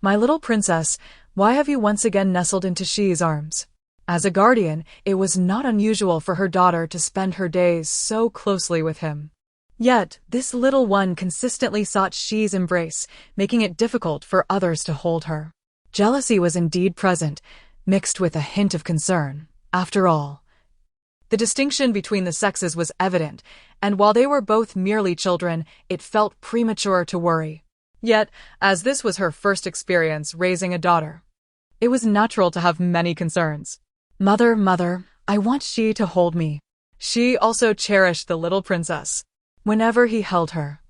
My little princess, why have you once again nestled into Xi's arms? As a guardian, it was not unusual for her daughter to spend her days so closely with him. Yet, this little one consistently sought Xi's embrace, making it difficult for others to hold her. Jealousy was indeed present, mixed with a hint of concern. After all, the distinction between the sexes was evident, and while they were both merely children, it felt premature to worry. Yet, as this was her first experience raising a daughter, it was natural to have many concerns. Mother, I want Xi to hold me. Xi also cherished the little princess. Whenever he held her,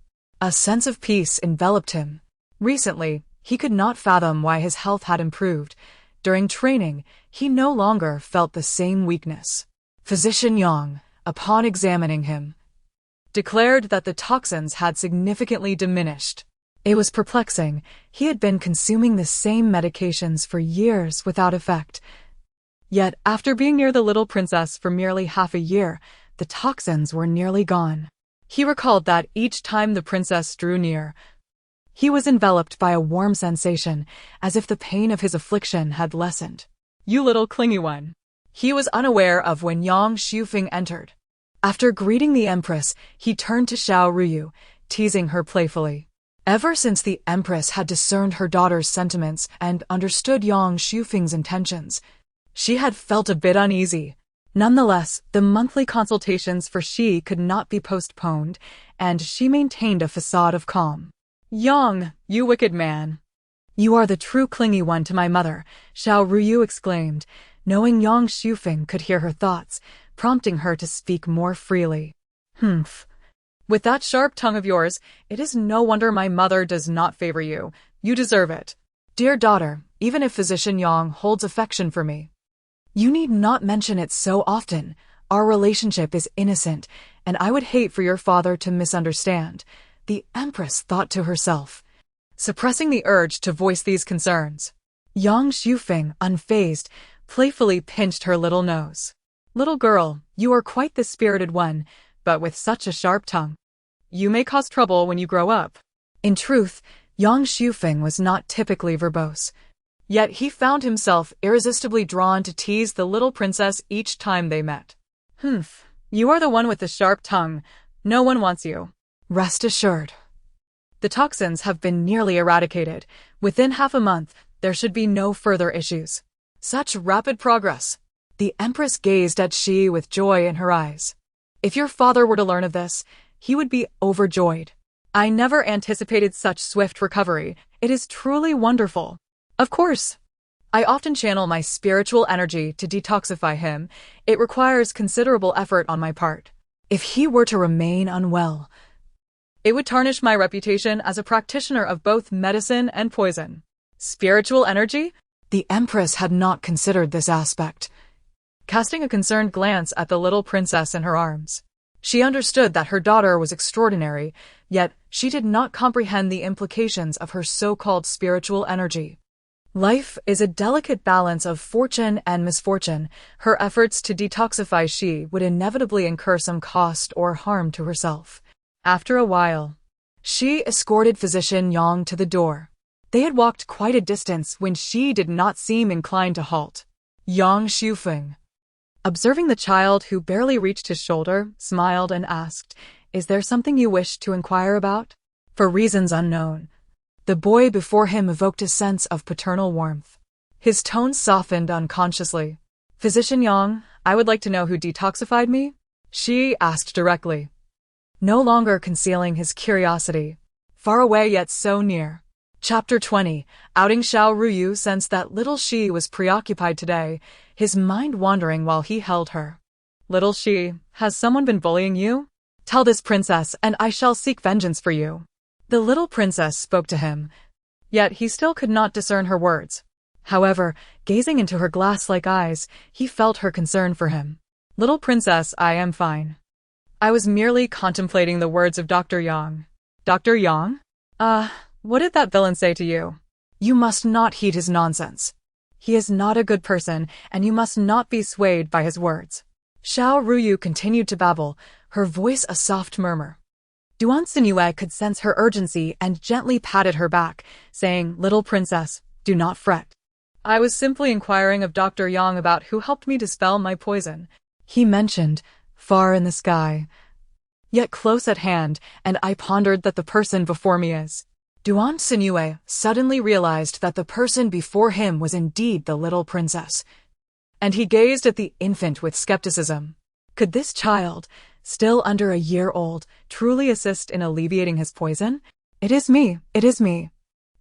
a sense of peace enveloped him. Recently, he could not fathom why his health had improved. During training, he no longer felt the same weakness. Physician Yang, upon examining him, declared that the toxins had significantly diminished. It was perplexing. He had been consuming the same medications for years without effect. Yet, after being near the little princess for merely half a year, the toxins were nearly gone. He recalled that each time the princess drew near, he was enveloped by a warm sensation, as if the pain of his affliction had lessened. You little clingy one. He was unaware of when Yang Xiufeng entered. After greeting the Empress, he turned to Xiao Ruyu, teasing her playfully. Ever since the Empress had discerned her daughter's sentiments and understood Yang Xiufeng's intentions, she had felt a bit uneasy. Nonetheless, the monthly consultations for Xi could not be postponed, and she maintained a facade of calm. Yang, you wicked man. You are the true clingy one to my mother, Xiao Ruyu exclaimed, knowing Yang Xiufeng could hear her thoughts, prompting her to speak more freely. Humph. With that sharp tongue of yours, it is no wonder my mother does not favor you. You deserve it. Dear daughter, even if Physician Yang holds affection for me, you need not mention it so often. Our relationship is innocent, and I would hate for your father to misunderstand, the Empress thought to herself, suppressing the urge to voice these concerns. Yang Xiufeng, unfazed, playfully pinched her little nose. Little girl, you are quite the spirited one, but with such a sharp tongue. You may cause trouble when you grow up. In truth, Yang Xiufeng was not typically verbose. Yet he found himself irresistibly drawn to tease the little princess each time they met. Humph, you are the one with the sharp tongue. No one wants you. Rest assured. The toxins have been nearly eradicated. Within half a month, there should be no further issues. Such rapid progress. The Empress gazed at Xi with joy in her eyes. If your father were to learn of this, he would be overjoyed. I never anticipated such swift recovery. It is truly wonderful. Of course, I often channel my spiritual energy to detoxify him. It requires considerable effort on my part. If he were to remain unwell, it would tarnish my reputation as a practitioner of both medicine and poison. Spiritual energy? The Empress had not considered this aspect. Casting a concerned glance at the little princess in her arms, she understood that her daughter was extraordinary, yet she did not comprehend the implications of her so-called spiritual energy. Life is a delicate balance of fortune and misfortune. Her efforts to detoxify Xi would inevitably incur some cost or harm to herself. After a while, Xi escorted Physician Yang to the door. They had walked quite a distance when Xi did not seem inclined to halt. Yang Xiufeng, observing the child who barely reached his shoulder, smiled and asked, "Is there something you wish to inquire about?" For reasons unknown, the boy before him evoked a sense of paternal warmth. His tone softened unconsciously. "Physician Yang, I would like to know who detoxified me?" Xi asked directly, no longer concealing his curiosity. Far away yet so near. Chapter 20. Outing. Xiao Ruyu sensed that little Xi was preoccupied today, his mind wandering while he held her. "Little Xi, has someone been bullying you? Tell this princess, and I shall seek vengeance for you." The little princess spoke to him, yet he still could not discern her words. However, gazing into her glass-like eyes, he felt her concern for him. "Little princess, I am fine. I was merely contemplating the words of Dr. Yang." "Dr. Yang? What did that villain say to you?" "You must not heed his nonsense. He is not a good person, and you must not be swayed by his words." Xiao Ruyu continued to babble, her voice a soft murmur. Duan Sinue could sense her urgency and gently patted her back, saying, "Little princess, do not fret. I was simply inquiring of Dr. Yang about who helped me dispel my poison. He mentioned, far in the sky, yet close at hand, and I pondered that the person before me is." Duan Sinue suddenly realized that the person before him was indeed the little princess, and he gazed at the infant with skepticism. Could this child, still under a year old, truly assist in alleviating his poison? "It is me, it is me.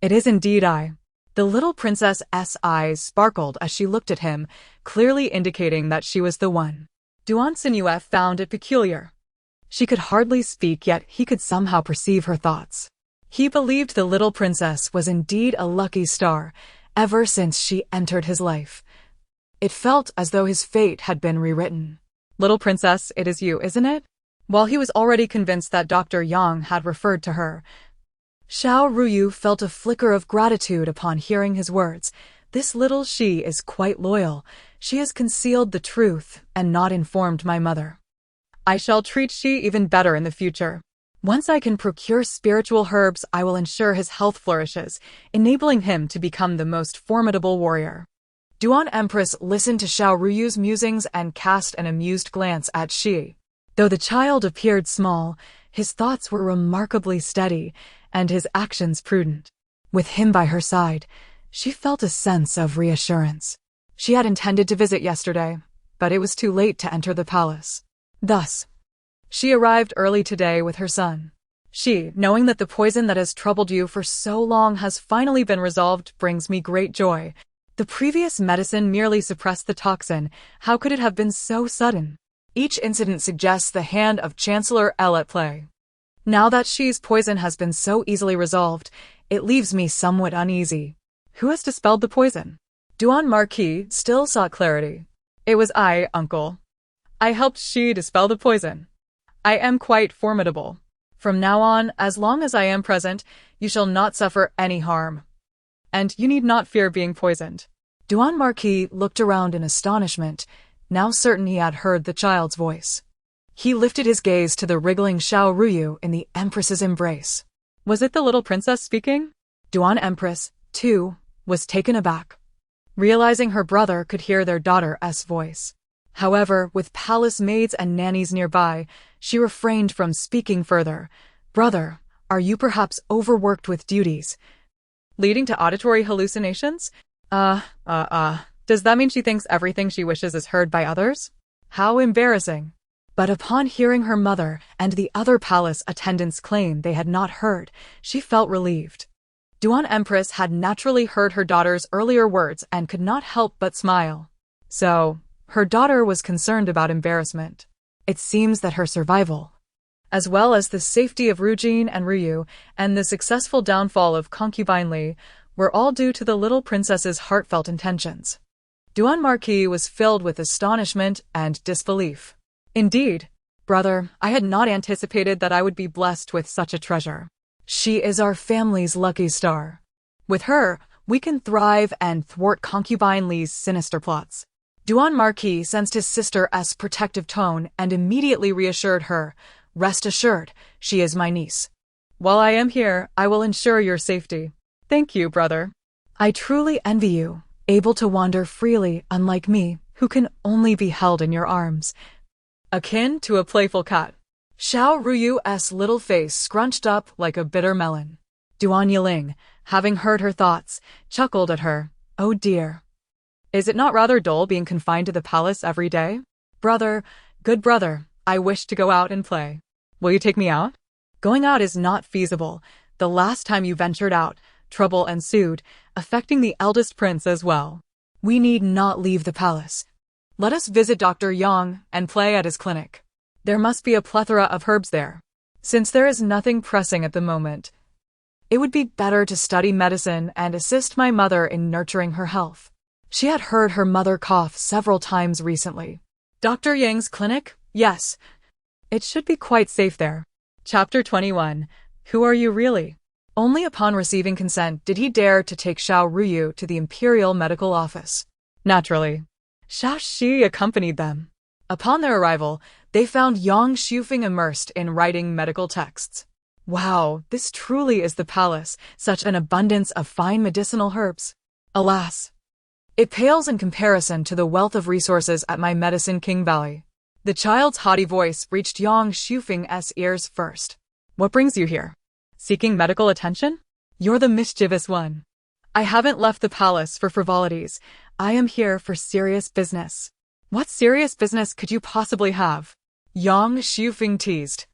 It is indeed I." The little princess's eyes sparkled as she looked at him, clearly indicating that she was the one. Duan Sinue found it peculiar. She could hardly speak, yet he could somehow perceive her thoughts. He believed the little princess was indeed a lucky star, ever since she entered his life. It felt as though his fate had been rewritten. "Little princess, it is you, isn't it?" While he was already convinced that Dr. Yang had referred to her, Xiao Ruyu felt a flicker of gratitude upon hearing his words. This little she is quite loyal. She has concealed the truth and not informed my mother. I shall treat she even better in the future. Once I can procure spiritual herbs, I will ensure his health flourishes, enabling him to become the most formidable warrior. Duan Empress listened to Xiao Ruyu's musings and cast an amused glance at Shi. Though the child appeared small, his thoughts were remarkably steady, and his actions prudent. With him by her side, she felt a sense of reassurance. She had intended to visit yesterday, but it was too late to enter the palace. Thus, she arrived early today with her son. She, knowing that the poison that has troubled you for so long has finally been resolved, brings me great joy. The previous medicine merely suppressed the toxin. How could it have been so sudden? Each incident suggests the hand of Chancellor L at play. Now that Shi's poison has been so easily resolved, it leaves me somewhat uneasy. Who has dispelled the poison? Duan Marquis still sought clarity. "It was I, uncle. I helped Shi dispel the poison. I am quite formidable. From now on, as long as I am present, you shall not suffer any harm. And you need not fear being poisoned." Duan Marquis looked around in astonishment, now certain he had heard the child's voice. He lifted his gaze to the wriggling Xiao Ruyu in the Empress's embrace. Was it the little princess speaking? Duan Empress, too, was taken aback, realizing her brother could hear their daughter's voice. However, with palace maids and nannies nearby, she refrained from speaking further. "Brother, are you perhaps overworked with duties, leading to auditory hallucinations? Does that mean she thinks everything she wishes is heard by others? How embarrassing." But upon hearing her mother and the other palace attendants claim they had not heard, she felt relieved. Duan Empress had naturally heard her daughter's earlier words and could not help but smile. So, her daughter was concerned about embarrassment. It seems that her survival, as well as the safety of Rujin and Ruyu, and the successful downfall of concubine Li, were all due to the little princess's heartfelt intentions. Duan Marquis was filled with astonishment and disbelief. "Indeed, brother, I had not anticipated that I would be blessed with such a treasure. She is our family's lucky star. With her, we can thrive and thwart concubine Li's sinister plots." Duan Marquis sensed his sister's protective tone and immediately reassured her. "Rest assured, she is my niece. While I am here, I will ensure your safety." "Thank you, brother. I truly envy you, able to wander freely, unlike me, who can only be held in your arms, akin to a playful cat." Xiao Ruyu's little face scrunched up like a bitter melon. Duan Yiling, having heard her thoughts, chuckled at her. "Oh dear. Is it not rather dull being confined to the palace every day? Brother, good brother, I wish to go out and play. Will you take me out?" "Going out is not feasible. The last time you ventured out, trouble ensued, affecting the eldest prince as well. We need not leave the palace. Let us visit Dr. Yang and play at his clinic. There must be a plethora of herbs there. Since there is nothing pressing at the moment, it would be better to study medicine and assist my mother in nurturing her health." She had heard her mother cough several times recently. Dr. Yang's clinic? Yes. It should be quite safe there. Chapter 21. Who are you really? Only upon receiving consent did he dare to take Xiao Ruyu to the Imperial Medical Office. Naturally, Xiao Shi accompanied them. Upon their arrival, they found Yang Shufeng immersed in writing medical texts. Wow, this truly is the palace, such an abundance of fine medicinal herbs. Alas, it pales in comparison to the wealth of resources at my Medicine King Valley. The child's haughty voice reached Yang Shufeng's ears first. What brings you here? Seeking medical attention? You're the mischievous one. I haven't left the palace for frivolities. I am here for serious business. What serious business could you possibly have? Yang Shufeng teased.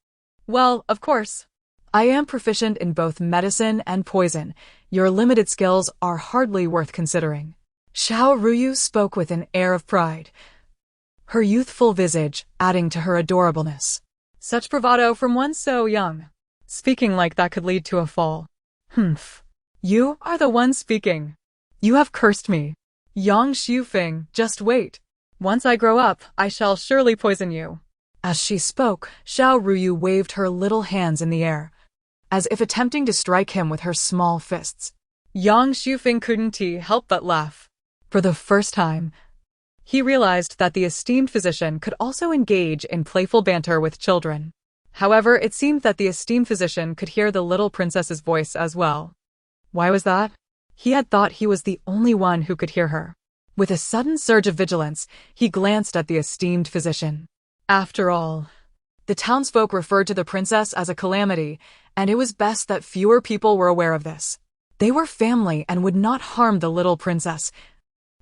Well, of course. I am proficient in both medicine and poison. Your limited skills are hardly worth considering. Xiao Ruyu spoke with an air of pride, her youthful visage adding to her adorableness. Such bravado from one so young. Speaking like that could lead to a fall. Humph. You are the one speaking. You have cursed me. Yang Shufeng, just wait. Once I grow up, I shall surely poison you. As she spoke, Xiao Ruyu waved her little hands in the air, as if attempting to strike him with her small fists. Yang Shufeng couldn't help but laugh. For the first time, he realized that the esteemed physician could also engage in playful banter with children. However, it seemed that the esteemed physician could hear the little princess's voice as well. Why was that? He had thought he was the only one who could hear her. With a sudden surge of vigilance, he glanced at the esteemed physician. After all, the townsfolk referred to the princess as a calamity, and it was best that fewer people were aware of this. They were family and would not harm the little princess.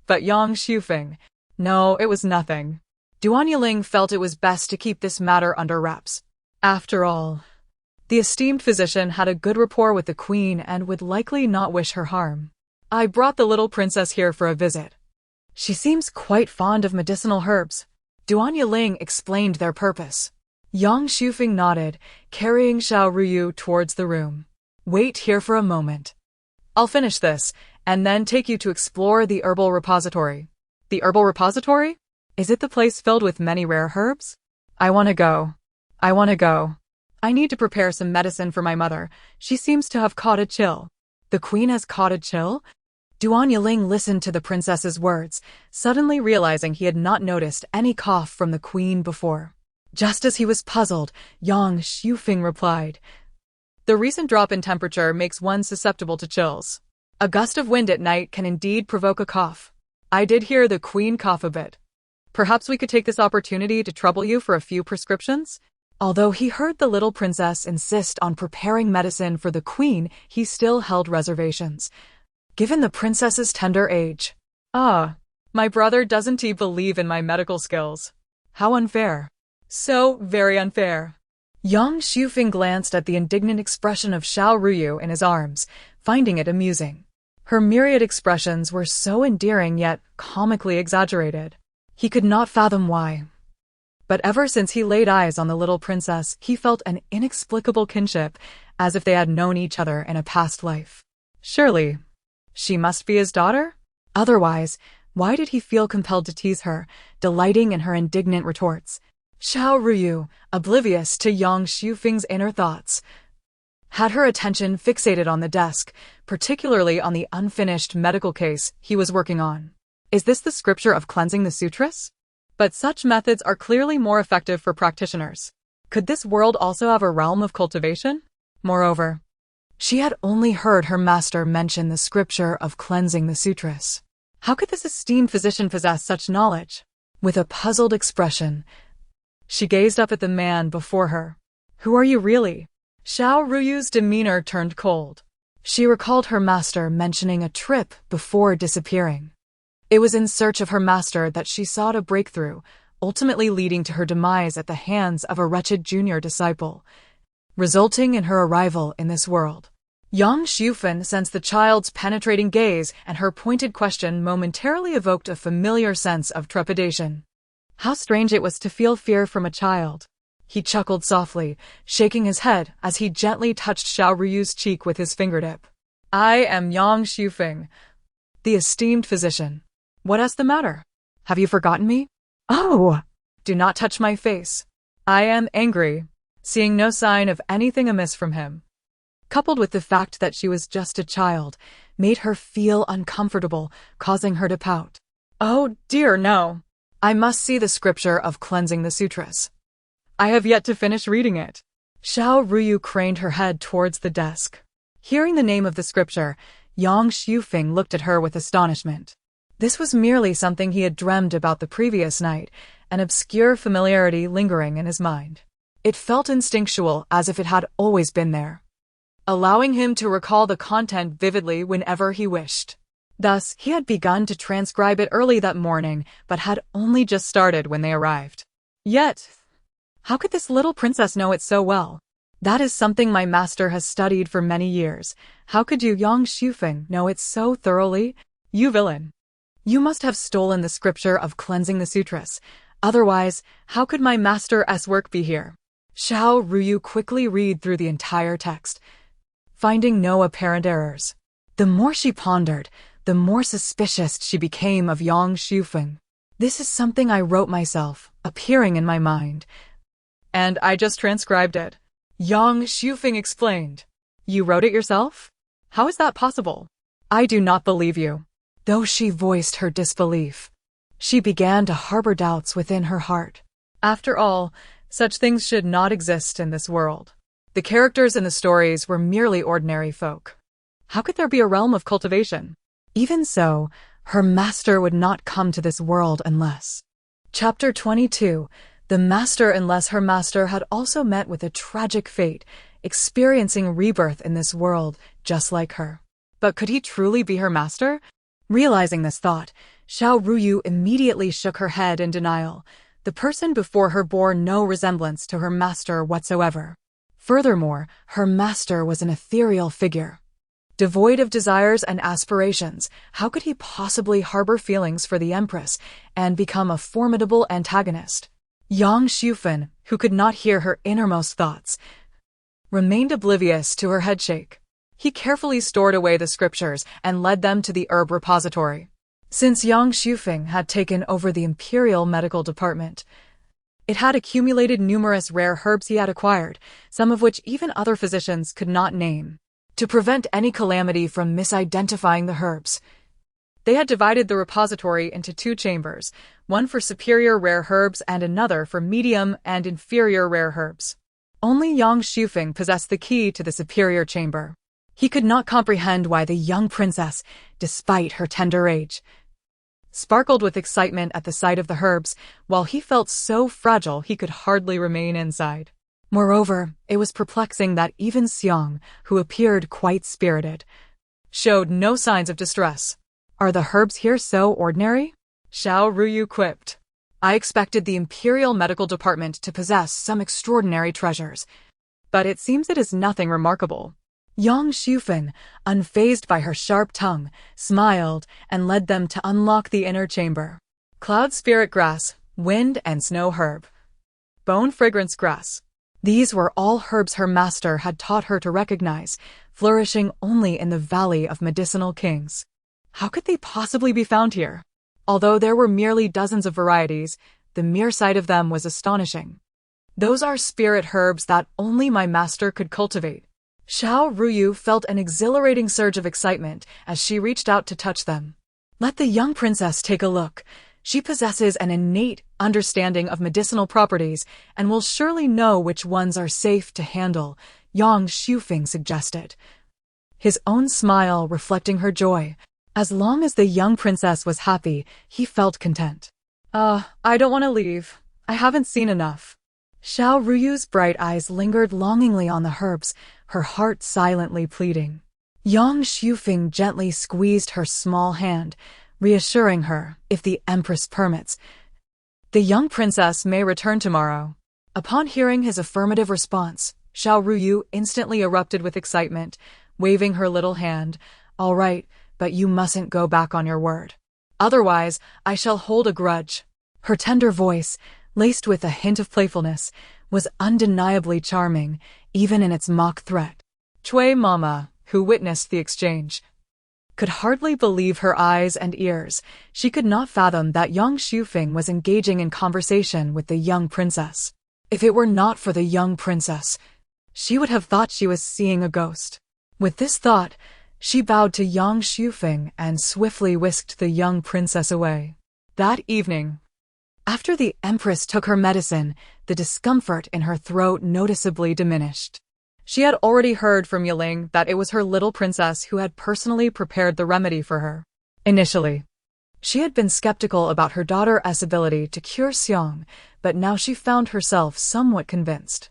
But Yang Shufeng, no, it was nothing. Duan Yiling felt it was best to keep this matter under wraps. After all, the esteemed physician had a good rapport with the queen and would likely not wish her harm. I brought the little princess here for a visit. She seems quite fond of medicinal herbs. Duan Yiling explained their purpose. Yang Shufeng nodded, carrying Xiao Ruyu towards the room. Wait here for a moment. I'll finish this, and then take you to explore the herbal repository. The herbal repository? Is it the place filled with many rare herbs? I want to go. I need to prepare some medicine for my mother. She seems to have caught a chill. The queen has caught a chill? Duan Yiling listened to the princess's words, suddenly realizing he had not noticed any cough from the queen before. Just as he was puzzled, Yang Shufeng replied, the recent drop in temperature makes one susceptible to chills. A gust of wind at night can indeed provoke a cough. I did hear the queen cough a bit. Perhaps we could take this opportunity to trouble you for a few prescriptions? Although he heard the little princess insist on preparing medicine for the queen, he still held reservations, given the princess's tender age. My brother doesn't believe in my medical skills. How unfair. So very unfair. Yang Shufeng glanced at the indignant expression of Xiao Ruyu in his arms, finding it amusing. Her myriad expressions were so endearing yet comically exaggerated. He could not fathom why. But ever since he laid eyes on the little princess, he felt an inexplicable kinship, as if they had known each other in a past life. Surely, she must be his daughter? Otherwise, why did he feel compelled to tease her, delighting in her indignant retorts? Xiao Ruyu, oblivious to Yang Shufeng's inner thoughts, had her attention fixated on the desk, particularly on the unfinished medical case he was working on. Is this the scripture of cleansing the sutras? But such methods are clearly more effective for practitioners. Could this world also have a realm of cultivation? Moreover, she had only heard her master mention the scripture of cleansing the sutras. How could this esteemed physician possess such knowledge? With a puzzled expression, she gazed up at the man before her. Who are you really? Xiao Ruyu's demeanor turned cold. She recalled her master mentioning a trip before disappearing. It was in search of her master that she sought a breakthrough, ultimately leading to her demise at the hands of a wretched junior disciple, resulting in her arrival in this world. Yang Shufeng sensed the child's penetrating gaze, and her pointed question momentarily evoked a familiar sense of trepidation. How strange it was to feel fear from a child. He chuckled softly, shaking his head as he gently touched Xiao Ruyu's cheek with his fingertip. I am Yang Shufeng, the esteemed physician. What is the matter? Have you forgotten me? Oh! Do not touch my face. I am angry, seeing no sign of anything amiss from him. Coupled with the fact that she was just a child, made her feel uncomfortable, causing her to pout. Oh dear, no. I must see the scripture of cleansing the sutras. I have yet to finish reading it. Xiao Ruyu craned her head towards the desk. Hearing the name of the scripture, Yang Xiufeng looked at her with astonishment. This was merely something he had dreamed about the previous night, an obscure familiarity lingering in his mind. It felt instinctual, as if it had always been there, allowing him to recall the content vividly whenever he wished. Thus, he had begun to transcribe it early that morning, but had only just started when they arrived. Yet, how could this little princess know it so well? That is something my master has studied for many years. How could you, Yang Xiufeng, know it so thoroughly? You villain! You must have stolen the scripture of cleansing the sutras. Otherwise, how could my master's work be here? Xiao Ruyu quickly read through the entire text, finding no apparent errors. The more she pondered, the more suspicious she became of Yang Xiufeng. This is something I wrote myself, appearing in my mind. And I just transcribed it. Yang Xiufeng explained. You wrote it yourself? How is that possible? I do not believe you. Though she voiced her disbelief, she began to harbor doubts within her heart. After all, such things should not exist in this world. The characters in the stories were merely ordinary folk. How could there be a realm of cultivation? Even so, her master would not come to this world unless. Chapter 22. The master, unless her master had also met with a tragic fate, experiencing rebirth in this world, just like her. But could he truly be her master? Realizing this thought, Xiao Ruyu immediately shook her head in denial. The person before her bore no resemblance to her master whatsoever. Furthermore, her master was an ethereal figure. Devoid of desires and aspirations, how could he possibly harbor feelings for the Empress and become a formidable antagonist? Yang Xiufeng, who could not hear her innermost thoughts, remained oblivious to her headshake. He carefully stored away the scriptures and led them to the herb repository. Since Yang Xiufeng had taken over the Imperial Medical Department, it had accumulated numerous rare herbs he had acquired, some of which even other physicians could not name. To prevent any calamity from misidentifying the herbs, they had divided the repository into 2 chambers, one for superior rare herbs and another for medium and inferior rare herbs. Only Yang Xiufeng possessed the key to the superior chamber. He could not comprehend why the young princess, despite her tender age, sparkled with excitement at the sight of the herbs, while he felt so fragile he could hardly remain inside. Moreover, it was perplexing that even Xiang, who appeared quite spirited, showed no signs of distress. Are the herbs here so ordinary? Xiao Ruyu quipped. I expected the Imperial Medical Department to possess some extraordinary treasures, but it seems it is nothing remarkable. Yang Xiufeng, unfazed by her sharp tongue, smiled and led them to unlock the inner chamber. Cloud spirit grass, wind and snow herb, bone fragrance grass. These were all herbs her master had taught her to recognize, flourishing only in the Valley of Medicinal Kings. How could they possibly be found here? Although there were merely dozens of varieties, the mere sight of them was astonishing. Those are spirit herbs that only my master could cultivate. Xiao Ruyu felt an exhilarating surge of excitement as she reached out to touch them. Let the young princess take a look. She possesses an innate understanding of medicinal properties and will surely know which ones are safe to handle, Yang Xiufeng suggested, his own smile reflecting her joy. As long as the young princess was happy, he felt content. I don't want to leave. I haven't seen enough. Xiao Ruyu's bright eyes lingered longingly on the herbs, her heart silently pleading. Yang Xiufeng gently squeezed her small hand, reassuring her, if the Empress permits, the young princess may return tomorrow. Upon hearing his affirmative response, Xiao Ruyu instantly erupted with excitement, waving her little hand. All right, but you mustn't go back on your word. Otherwise, I shall hold a grudge. Her tender voice, laced with a hint of playfulness, was undeniably charming, even in its mock threat. Cui Mama, who witnessed the exchange, could hardly believe her eyes and ears. She could not fathom that Yang Xiufeng was engaging in conversation with the young princess. If it were not for the young princess, she would have thought she was seeing a ghost. With this thought, she bowed to Yang Xiufeng and swiftly whisked the young princess away. That evening, After the Empress took her medicine, the discomfort in her throat noticeably diminished. She had already heard from Yiling that it was her little princess who had personally prepared the remedy for her. Initially, she had been skeptical about her daughter's ability to cure Xiang, but now she found herself somewhat convinced.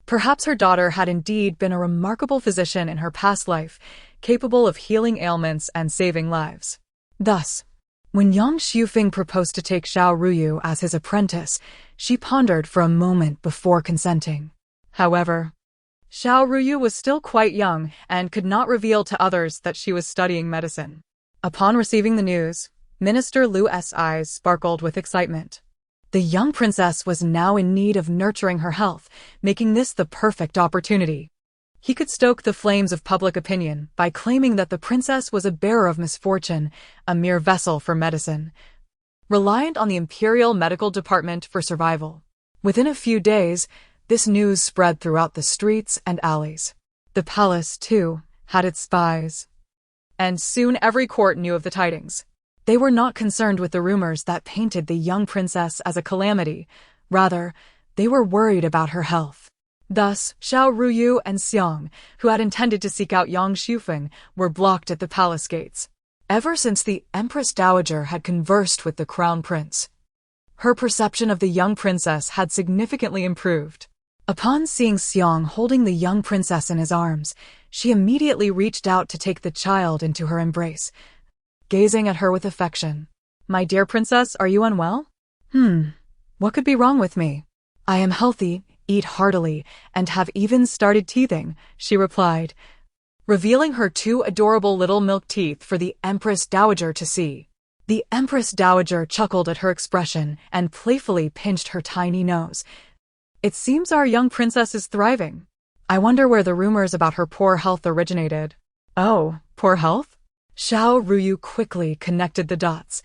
Perhaps her daughter had indeed been a remarkable physician in her past life, capable of healing ailments and saving lives. Thus, when Yang Xiufeng proposed to take Xiao Ruyu as his apprentice, she pondered for a moment before consenting. However, Xiao Ruyu was still quite young and could not reveal to others that she was studying medicine. Upon receiving the news, Minister Lu's eyes sparkled with excitement. The young princess was now in need of nurturing her health, making this the perfect opportunity. He could stoke the flames of public opinion by claiming that the princess was a bearer of misfortune, a mere vessel for medicine, reliant on the Imperial Medical Department for survival. Within a few days, this news spread throughout the streets and alleys. The palace, too, had its spies. And soon every court knew of the tidings. They were not concerned with the rumors that painted the young princess as a calamity. Rather, they were worried about her health. Thus, Xiao Ruyu and Xiang, who had intended to seek out Yang Xiufeng, were blocked at the palace gates. Ever since the Empress Dowager had conversed with the Crown Prince, her perception of the young princess had significantly improved. Upon seeing Xiang holding the young princess in his arms, she immediately reached out to take the child into her embrace, gazing at her with affection. "My dear princess, are you unwell?" What could be wrong with me? I am healthy, eat heartily, and have even started teething," she replied, revealing her two adorable little milk teeth for the Empress Dowager to see. The Empress Dowager chuckled at her expression and playfully pinched her tiny nose. "It seems our young princess is thriving. I wonder where the rumors about her poor health originated." "Oh, poor health?" Xiao Ruyu quickly connected the dots,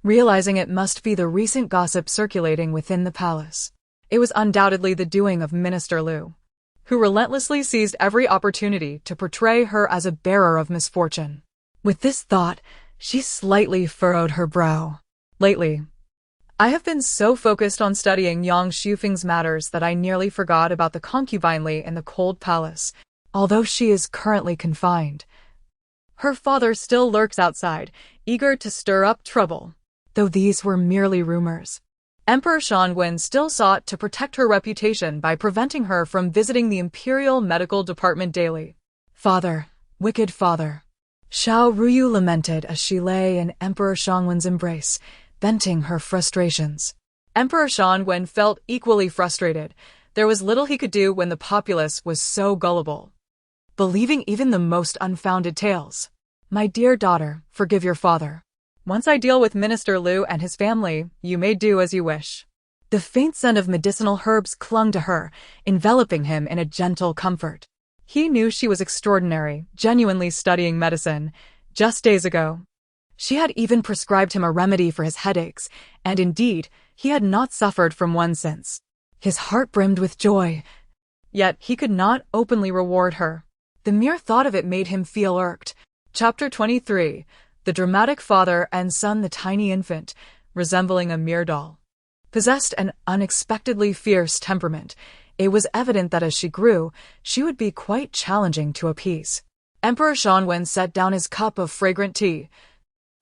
realizing it must be the recent gossip circulating within the palace. It was undoubtedly the doing of Minister Lu, who relentlessly seized every opportunity to portray her as a bearer of misfortune. With this thought, she slightly furrowed her brow. "Lately, I have been so focused on studying Yang Xiufeng's matters that I nearly forgot about the concubine Li in the cold palace. Although she is currently confined, her father still lurks outside, eager to stir up trouble." Though these were merely rumors, Emperor Shangwen still sought to protect her reputation by preventing her from visiting the Imperial Medical Department daily. "Father, wicked father," Xiao Ruyu lamented as she lay in Emperor Shangwen's embrace, venting her frustrations. Emperor Shangwen felt equally frustrated. There was little he could do when the populace was so gullible, believing even the most unfounded tales. "My dear daughter, forgive your father. Once I deal with Minister Lu and his family, you may do as you wish." The faint scent of medicinal herbs clung to her, enveloping him in a gentle comfort. He knew she was extraordinary, genuinely studying medicine. Just days ago, she had even prescribed him a remedy for his headaches, and indeed, he had not suffered from one since. His heart brimmed with joy, yet he could not openly reward her. The mere thought of it made him feel irked. Chapter 23. The dramatic father and son. The tiny infant, resembling a mere doll, possessed an unexpectedly fierce temperament. It was evident that as she grew, she would be quite challenging to appease. Emperor Shangwen set down his cup of fragrant tea,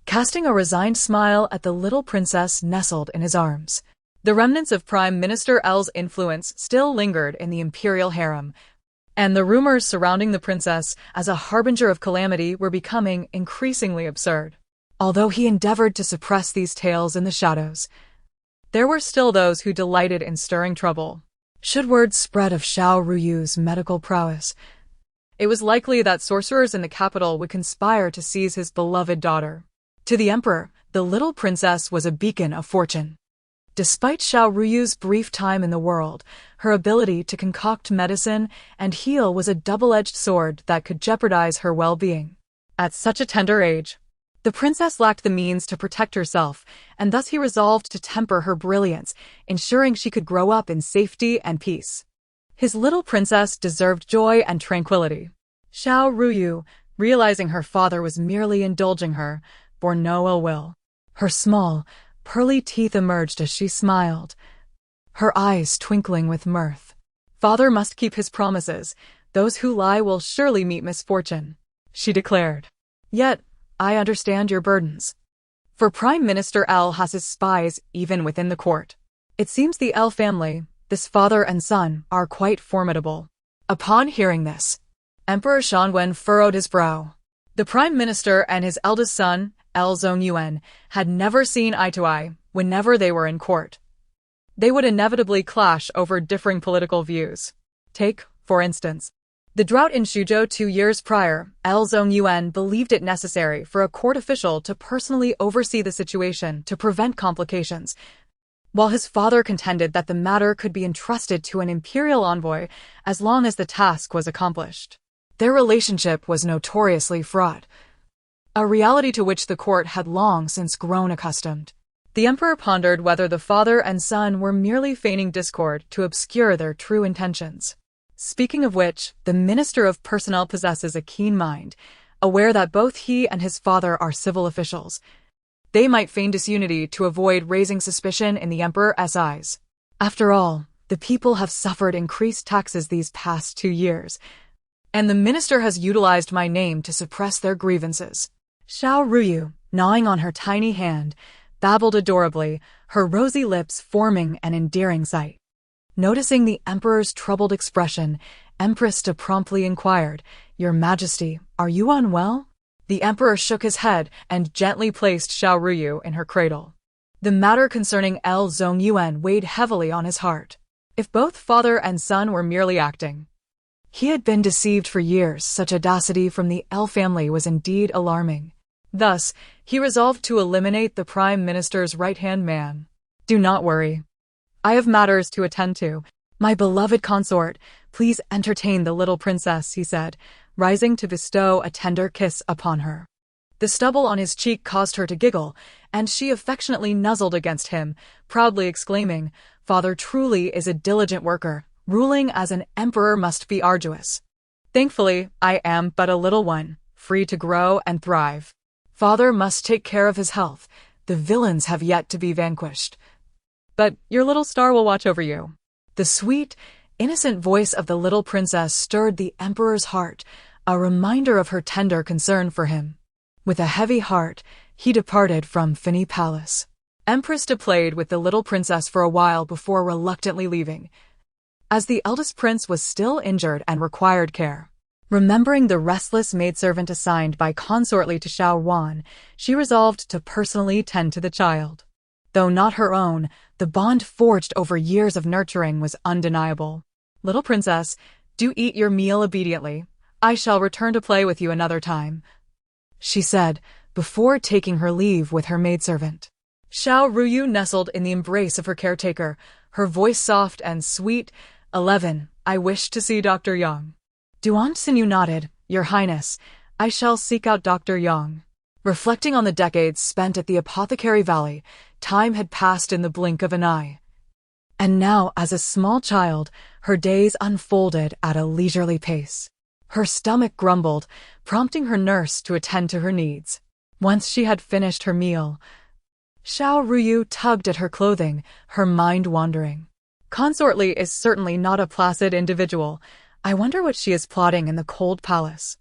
casting a resigned smile at the little princess nestled in his arms. The remnants of Prime Minister L's influence still lingered in the imperial harem, and the rumors surrounding the princess as a harbinger of calamity were becoming increasingly absurd. Although he endeavored to suppress these tales in the shadows, there were still those who delighted in stirring trouble. Should word spread of Xiao Ruyu's medical prowess, it was likely that sorcerers in the capital would conspire to seize his beloved daughter. To the emperor, the little princess was a beacon of fortune. Despite Xiao Ruyu's brief time in the world, her ability to concoct medicine and heal was a double-edged sword that could jeopardize her well-being. At such a tender age, the princess lacked the means to protect herself, and thus he resolved to temper her brilliance, ensuring she could grow up in safety and peace. His little princess deserved joy and tranquility. Xiao Ruyu, realizing her father was merely indulging her, bore no ill will. Her small, Pearly teeth emerged as she smiled, her eyes twinkling with mirth. "Father must keep his promises. Those who lie will surely meet misfortune," she declared. "Yet, I understand your burdens. For Prime Minister L has his spies even within the court. It seems the L family, this father and son, are quite formidable." Upon hearing this, Emperor Shangwen furrowed his brow. The Prime Minister and his eldest son, L Zongyuan, had never seen eye to eye whenever they were in court. They would inevitably clash over differing political views. Take, for instance, the drought in Suzhou 2 years prior. L Zongyuan believed it necessary for a court official to personally oversee the situation to prevent complications, while his father contended that the matter could be entrusted to an imperial envoy as long as the task was accomplished. Their relationship was notoriously fraught, a reality to which the court had long since grown accustomed. The emperor pondered whether the father and son were merely feigning discord to obscure their true intentions. Speaking of which, the Minister of Personnel possesses a keen mind, aware that both he and his father are civil officials. They might feign disunity to avoid raising suspicion in the emperor's eyes. After all, the people have suffered increased taxes these past 2 years, and the minister has utilized my name to suppress their grievances. Xiao Ruyu, gnawing on her tiny hand, babbled adorably, her rosy lips forming an endearing sight. Noticing the emperor's troubled expression, Empress De promptly inquired, "Your Majesty, are you unwell?" The emperor shook his head and gently placed Xiao Ruyu in her cradle. The matter concerning L Zongyuan weighed heavily on his heart. If both father and son were merely acting, he had been deceived for years. Such audacity from the L family was indeed alarming. Thus, he resolved to eliminate the Prime Minister's right-hand man. "Do not worry. I have matters to attend to. My beloved consort, please entertain the little princess," he said, rising to bestow a tender kiss upon her. The stubble on his cheek caused her to giggle, and she affectionately nuzzled against him, proudly exclaiming, "Father truly is a diligent worker. Ruling as an emperor must be arduous. Thankfully, I am but a little one, free to grow and thrive. Father must take care of his health. The villains have yet to be vanquished. But your little star will watch over you." The sweet, innocent voice of the little princess stirred the emperor's heart, a reminder of her tender concern for him. With a heavy heart, he departed from Fini Palace. Empress De played with the little princess for a while before reluctantly leaving, as the eldest prince was still injured and required care. Remembering the restless maidservant assigned by consortly to Xiao Wan, she resolved to personally tend to the child. Though not her own, the bond forged over years of nurturing was undeniable. "Little princess, do eat your meal obediently. I shall return to play with you another time," she said, before taking her leave with her maidservant. Xiao Ruyu nestled in the embrace of her caretaker, her voice soft and sweet. 11. I wish to see Dr. Yang. Duan Xinyu nodded. "Your Highness, I shall seek out Dr. Yang." Reflecting on the decades spent at the Apothecary Valley, time had passed in the blink of an eye. And now, as a small child, her days unfolded at a leisurely pace. Her stomach grumbled, prompting her nurse to attend to her needs. Once she had finished her meal, Xiao Ruyu tugged at her clothing, her mind wandering. Consortly is certainly not a placid individual. I wonder what she is plotting in the cold palace.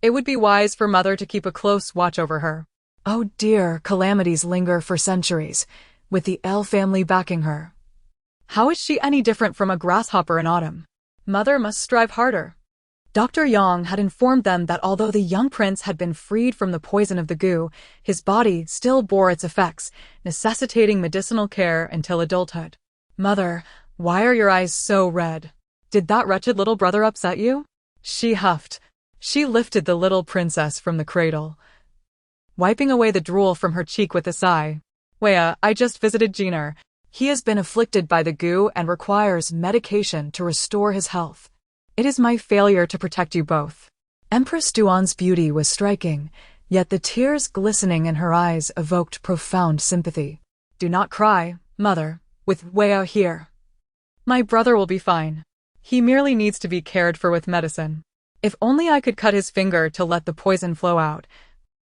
It would be wise for Mother to keep a close watch over her. Oh dear, calamities linger for centuries, with the L family backing her. How is she any different from a grasshopper in autumn? Mother must strive harder. Dr. Yang had informed them that although the young prince had been freed from the poison of the goo, his body still bore its effects, necessitating medicinal care until adulthood. "Mother, why are your eyes so red? Did that wretched little brother upset you?" she huffed. She lifted the little princess from the cradle, wiping away the drool from her cheek with a sigh. "Wea, I just visited Jiner. He has been afflicted by the goo and requires medication to restore his health. It is my failure to protect you both." Empress Duan's beauty was striking, yet the tears glistening in her eyes evoked profound sympathy. "Do not cry, Mother, with Wea here. My brother will be fine. He merely needs to be cared for with medicine. If only I could cut his finger to let the poison flow out,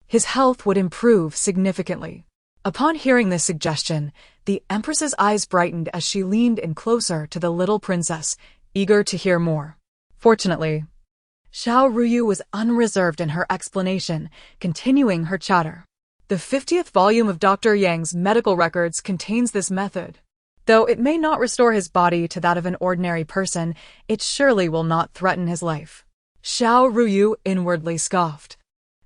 his health would improve significantly." Upon hearing this suggestion, the Empress's eyes brightened as she leaned in closer to the little princess, eager to hear more. Fortunately, Xiao Ruyu was unreserved in her explanation, continuing her chatter. The 50th volume of Dr. Yang's medical records contains this method. Though it may not restore his body to that of an ordinary person, it surely will not threaten his life. Xiao Ruyu inwardly scoffed,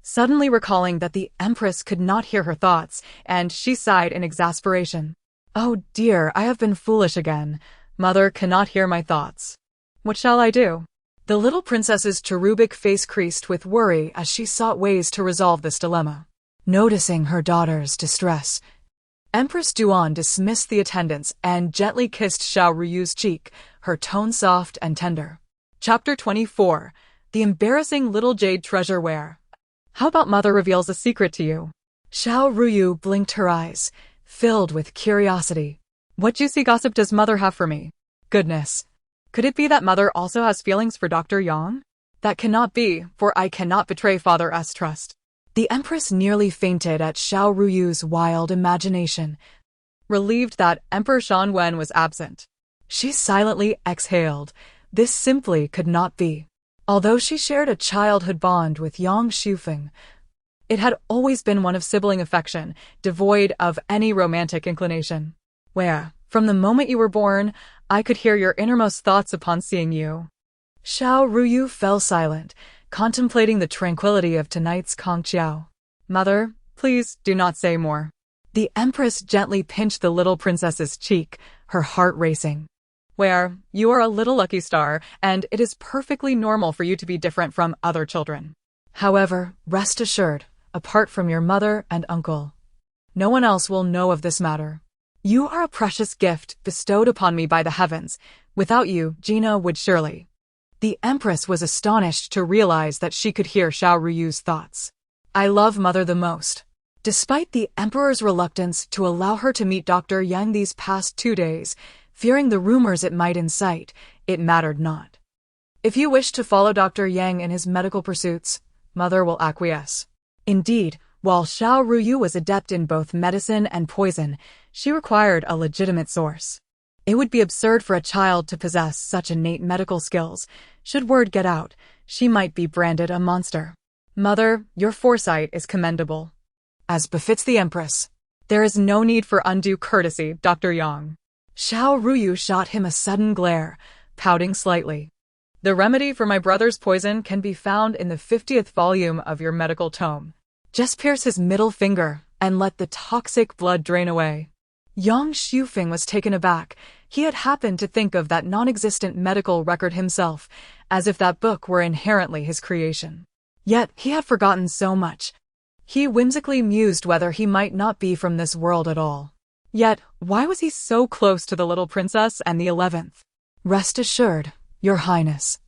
suddenly recalling that the Empress could not hear her thoughts, and she sighed in exasperation. Oh dear, I have been foolish again. Mother cannot hear my thoughts. What shall I do? The little princess's cherubic face creased with worry as she sought ways to resolve this dilemma. Noticing her daughter's distress, Empress Duan dismissed the attendants and gently kissed Xiao Ruyu's cheek, her tone soft and tender. Chapter 24. The Embarrassing Little Jade Treasureware. How about Mother reveals a secret to you? Xiao Ruyu blinked her eyes, filled with curiosity. What juicy gossip does Mother have for me? Goodness. Could it be that Mother also has feelings for Dr. Yang? That cannot be, for I cannot betray Father's trust. The Empress nearly fainted at Xiao Ruyu's wild imagination, relieved that Emperor Shanwen was absent. She silently exhaled. This simply could not be. Although she shared a childhood bond with Yang Shufeng, it had always been one of sibling affection, devoid of any romantic inclination. Where, from the moment you were born, I could hear your innermost thoughts upon seeing you. Xiao Ruyu fell silent, contemplating the tranquility of tonight's Kongqiao. Mother, please do not say more. The Empress gently pinched the little princess's cheek, her heart racing. Where, you are a little lucky star, and it is perfectly normal for you to be different from other children. However, rest assured, apart from your mother and uncle, no one else will know of this matter. You are a precious gift bestowed upon me by the heavens. Without you, Gina would surely. The Empress was astonished to realize that she could hear Xiao Ruyu's thoughts. I love Mother the most. Despite the Emperor's reluctance to allow her to meet Dr. Yang these past 2 days, fearing the rumors it might incite, it mattered not. If you wish to follow Dr. Yang in his medical pursuits, Mother will acquiesce. Indeed, while Xiao Ruyu was adept in both medicine and poison, she required a legitimate source. It would be absurd for a child to possess such innate medical skills. Should word get out, she might be branded a monster. Mother, your foresight is commendable. As befits the Empress, there is no need for undue courtesy, Dr. Yang. Xiao Ruyu shot him a sudden glare, pouting slightly. The remedy for my brother's poison can be found in the 50th volume of your medical tome. Just pierce his middle finger and let the toxic blood drain away. Yang Shufeng was taken aback. He had happened to think of that non-existent medical record himself, as if that book were inherently his creation. Yet he had forgotten so much. He whimsically mused whether he might not be from this world at all. Yet, why was he so close to the little princess and the 11th? Rest assured, Your Highness.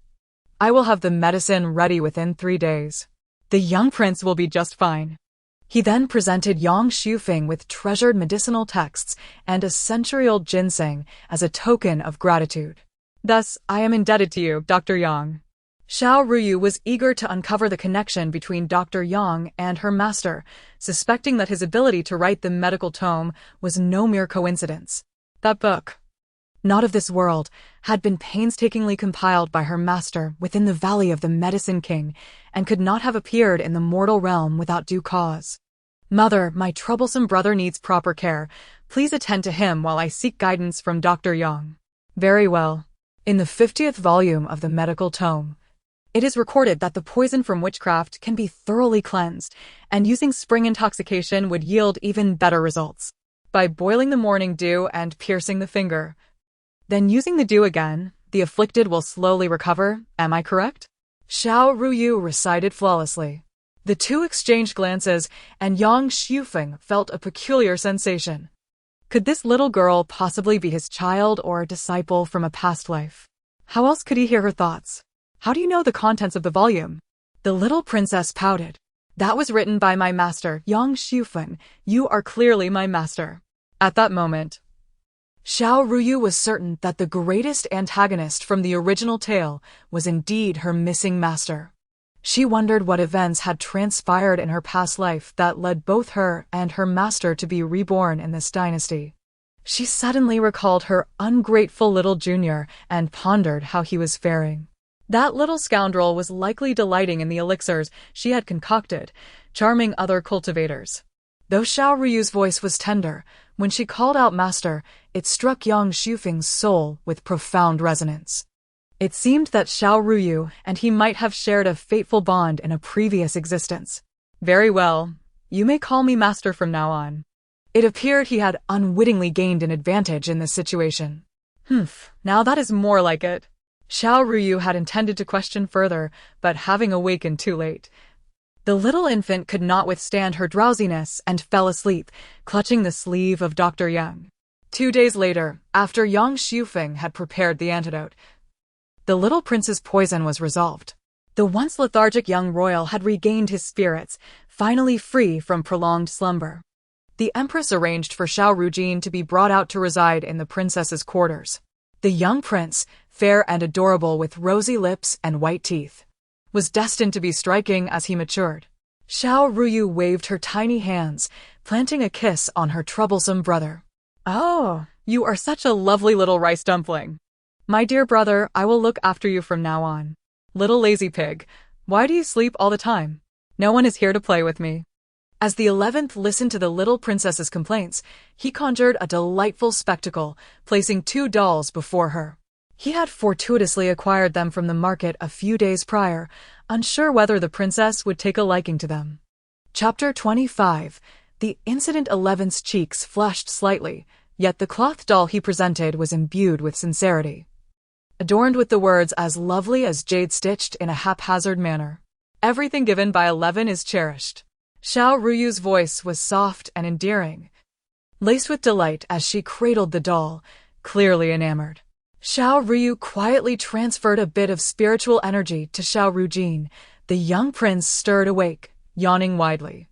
I will have the medicine ready within 3 days. The young prince will be just fine. He then presented Yang Shufeng with treasured medicinal texts and a century-old ginseng as a token of gratitude. Thus, I am indebted to you, Dr. Yang. Xiao Ruyu was eager to uncover the connection between Dr. Yang and her master, suspecting that his ability to write the medical tome was no mere coincidence. That book, not of this world, had been painstakingly compiled by her master within the Valley of the Medicine King, and could not have appeared in the mortal realm without due cause. Mother, my troublesome brother needs proper care. Please attend to him while I seek guidance from Dr. Yang. Very well. In the 50th volume of the medical tome, it is recorded that the poison from witchcraft can be thoroughly cleansed, and using spring intoxication would yield even better results. By boiling the morning dew and piercing the finger, then using the dew again, the afflicted will slowly recover, am I correct? Xiao Ruyu recited flawlessly. The two exchanged glances, and Yang Shufeng felt a peculiar sensation. Could this little girl possibly be his child or a disciple from a past life? How else could he hear her thoughts? How do you know the contents of the volume? The little princess pouted. That was written by my master, Yang Shufeng. You are clearly my master. At that moment, Xiao Ruyu was certain that the greatest antagonist from the original tale was indeed her missing master. She wondered what events had transpired in her past life that led both her and her master to be reborn in this dynasty. She suddenly recalled her ungrateful little junior and pondered how he was faring. That little scoundrel was likely delighting in the elixirs she had concocted, charming other cultivators. Though Xiao Ruyu's voice was tender, when she called out master, it struck young Xufeng's soul with profound resonance. It seemed that Xiao Ruyu and he might have shared a fateful bond in a previous existence. Very well, you may call me master from now on. It appeared he had unwittingly gained an advantage in this situation. Now that is more like it. Xiao Ruyu had intended to question further, but having awakened too late. The little infant could not withstand her drowsiness and fell asleep, clutching the sleeve of Dr. Yang. 2 days later, after young Xufeng had prepared the antidote, the little prince's poison was resolved. The once lethargic young royal had regained his spirits, finally free from prolonged slumber. The empress arranged for Xiao Rujin to be brought out to reside in the princess's quarters. The young prince, fair and adorable with rosy lips and white teeth, was destined to be striking as he matured. Xiao Ruyu waved her tiny hands, planting a kiss on her troublesome brother. "Oh, you are such a lovely little rice dumpling. My dear brother, I will look after you from now on. Little lazy pig, why do you sleep all the time? No one is here to play with me." As the 11th listened to the little princess's complaints, he conjured a delightful spectacle, placing 2 dolls before her. He had fortuitously acquired them from the market a few days prior, unsure whether the princess would take a liking to them. Chapter 25. The incident 11's cheeks flushed slightly, yet the cloth doll he presented was imbued with sincerity, adorned with the words as lovely as jade stitched in a haphazard manner. Everything given by 11 is cherished. Xiao Ruyu's voice was soft and endearing, laced with delight as she cradled the doll, clearly enamored. Xiao Ruyu quietly transferred a bit of spiritual energy to Xiao Rujin. The young prince stirred awake, yawning widely,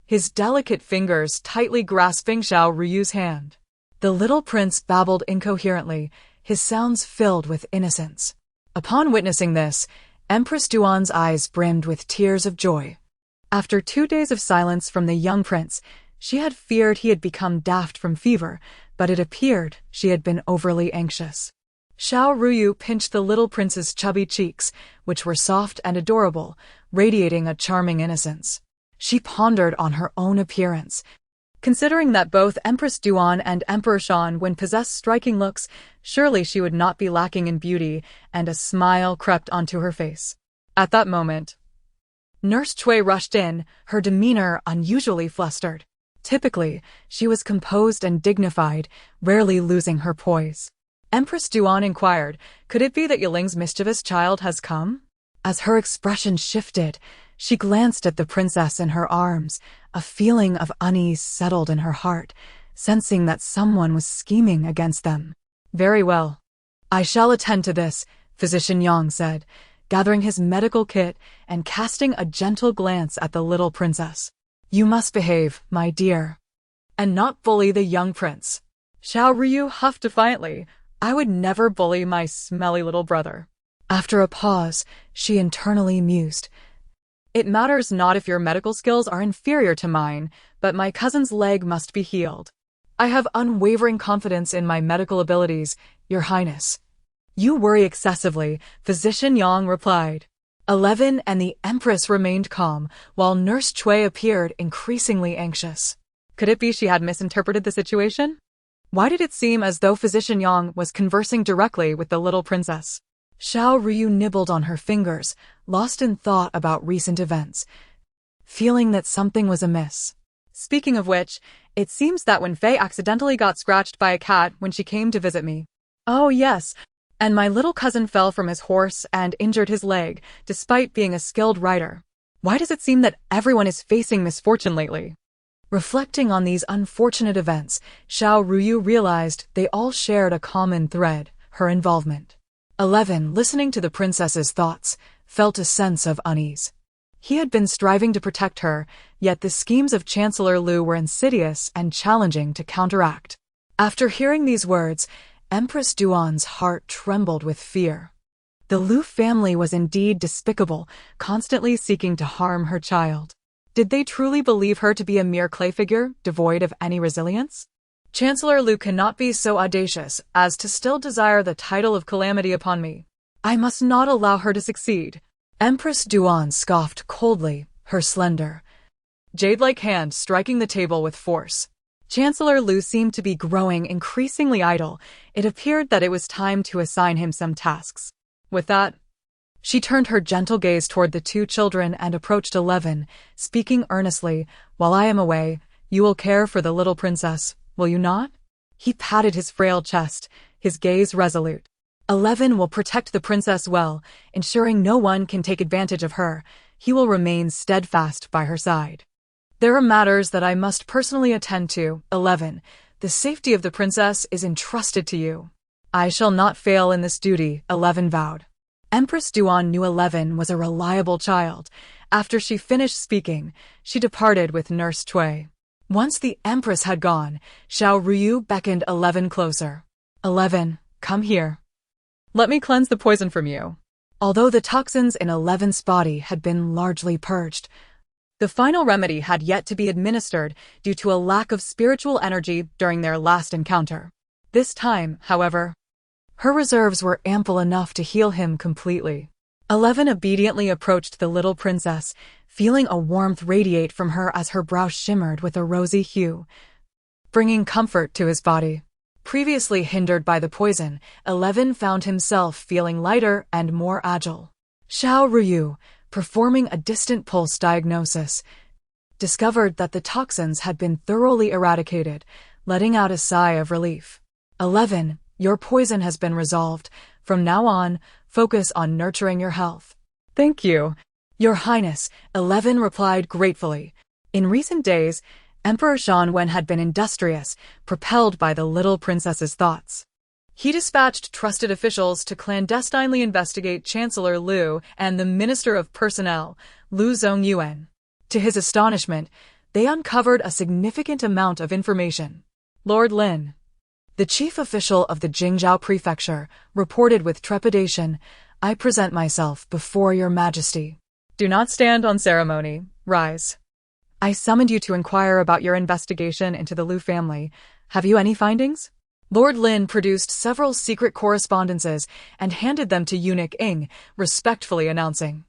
his delicate fingers tightly grasping Xiao Ruyu's hand. The little prince babbled incoherently, his sounds filled with innocence. Upon witnessing this, Empress Duan's eyes brimmed with tears of joy. After 2 days of silence from the young prince, she had feared he had become daft from fever, but it appeared she had been overly anxious. Xiao Ruyu pinched the little prince's chubby cheeks, which were soft and adorable, radiating a charming innocence. She pondered on her own appearance. Considering that both Empress Duan and Emperor Shan when possessed striking looks, surely she would not be lacking in beauty, and a smile crept onto her face. At that moment, Nurse Cui rushed in, her demeanor unusually flustered. Typically, she was composed and dignified, rarely losing her poise. Empress Duan inquired, could it be that Yiling's mischievous child has come? As her expression shifted, she glanced at the princess in her arms. A feeling of unease settled in her heart, sensing that someone was scheming against them. Very well. I shall attend to this, Physician Yang said, gathering his medical kit and casting a gentle glance at the little princess. You must behave, my dear, and not bully the young prince. Xiao Ruyu huffed defiantly. I would never bully my smelly little brother. After a pause, she internally mused. It matters not if your medical skills are inferior to mine, but my cousin's leg must be healed. I have unwavering confidence in my medical abilities, Your Highness. You worry excessively, Physician Yang replied. 11 and the Empress remained calm, while Nurse Cui appeared increasingly anxious. Could it be she had misinterpreted the situation? Why did it seem as though Physician Yang was conversing directly with the little princess? Xiao Ruyu nibbled on her fingers, lost in thought about recent events, feeling that something was amiss. Speaking of which, it seems that when Fei accidentally got scratched by a cat when she came to visit me. Oh yes, and my little cousin fell from his horse and injured his leg, despite being a skilled rider. Why does it seem that everyone is facing misfortune lately? Reflecting on these unfortunate events, Xiao Ruyu realized they all shared a common thread, her involvement. 11, listening to the princess's thoughts, felt a sense of unease. He had been striving to protect her, yet the schemes of Chancellor Lu were insidious and challenging to counteract. After hearing these words, Empress Duan's heart trembled with fear. The Liu family was indeed despicable, constantly seeking to harm her child. Did they truly believe her to be a mere clay figure, devoid of any resilience? Chancellor Liu cannot be so audacious as to still desire the title of calamity upon me. I must not allow her to succeed. Empress Duan scoffed coldly, her slender, jade-like hand striking the table with force. Chancellor Liu seemed to be growing increasingly idle. It appeared that it was time to assign him some tasks. With that, she turned her gentle gaze toward the two children and approached 11, speaking earnestly, "While I am away, you will care for the little princess, will you not?" He patted his frail chest, his gaze resolute. 11 will protect the princess well, ensuring no one can take advantage of her. He will remain steadfast by her side. There are matters that I must personally attend to. 11. The safety of the princess is entrusted to you. I shall not fail in this duty, 11 vowed. Empress Duan knew 11 was a reliable child. After she finished speaking, she departed with Nurse Cui. Once the Empress had gone, Xiao Ruyu beckoned 11 closer. 11, come here. Let me cleanse the poison from you. Although the toxins in 11's body had been largely purged, the final remedy had yet to be administered due to a lack of spiritual energy during their last encounter. This time, however, her reserves were ample enough to heal him completely. 11 obediently approached the little princess, feeling a warmth radiate from her as her brow shimmered with a rosy hue, bringing comfort to his body. Previously hindered by the poison, 11 found himself feeling lighter and more agile. Xiao Ruyu, performing a distant pulse diagnosis, discovered that the toxins had been thoroughly eradicated, letting out a sigh of relief. 11, your poison has been resolved. From now on, focus on nurturing your health. Thank you, Your Highness, 11 replied gratefully. In recent days, Emperor Xianwen had been industrious, propelled by the little princess's thoughts. He dispatched trusted officials to clandestinely investigate Chancellor Liu and the Minister of Personnel, Liu Zongyuan. To his astonishment, they uncovered a significant amount of information. Lord Lin, the chief official of the Jingzhou Prefecture, reported with trepidation, I present myself before your majesty. Do not stand on ceremony. Rise. I summoned you to inquire about your investigation into the Liu family. Have you any findings? Lord Lin produced several secret correspondences and handed them to Eunuch Ing, respectfully announcing,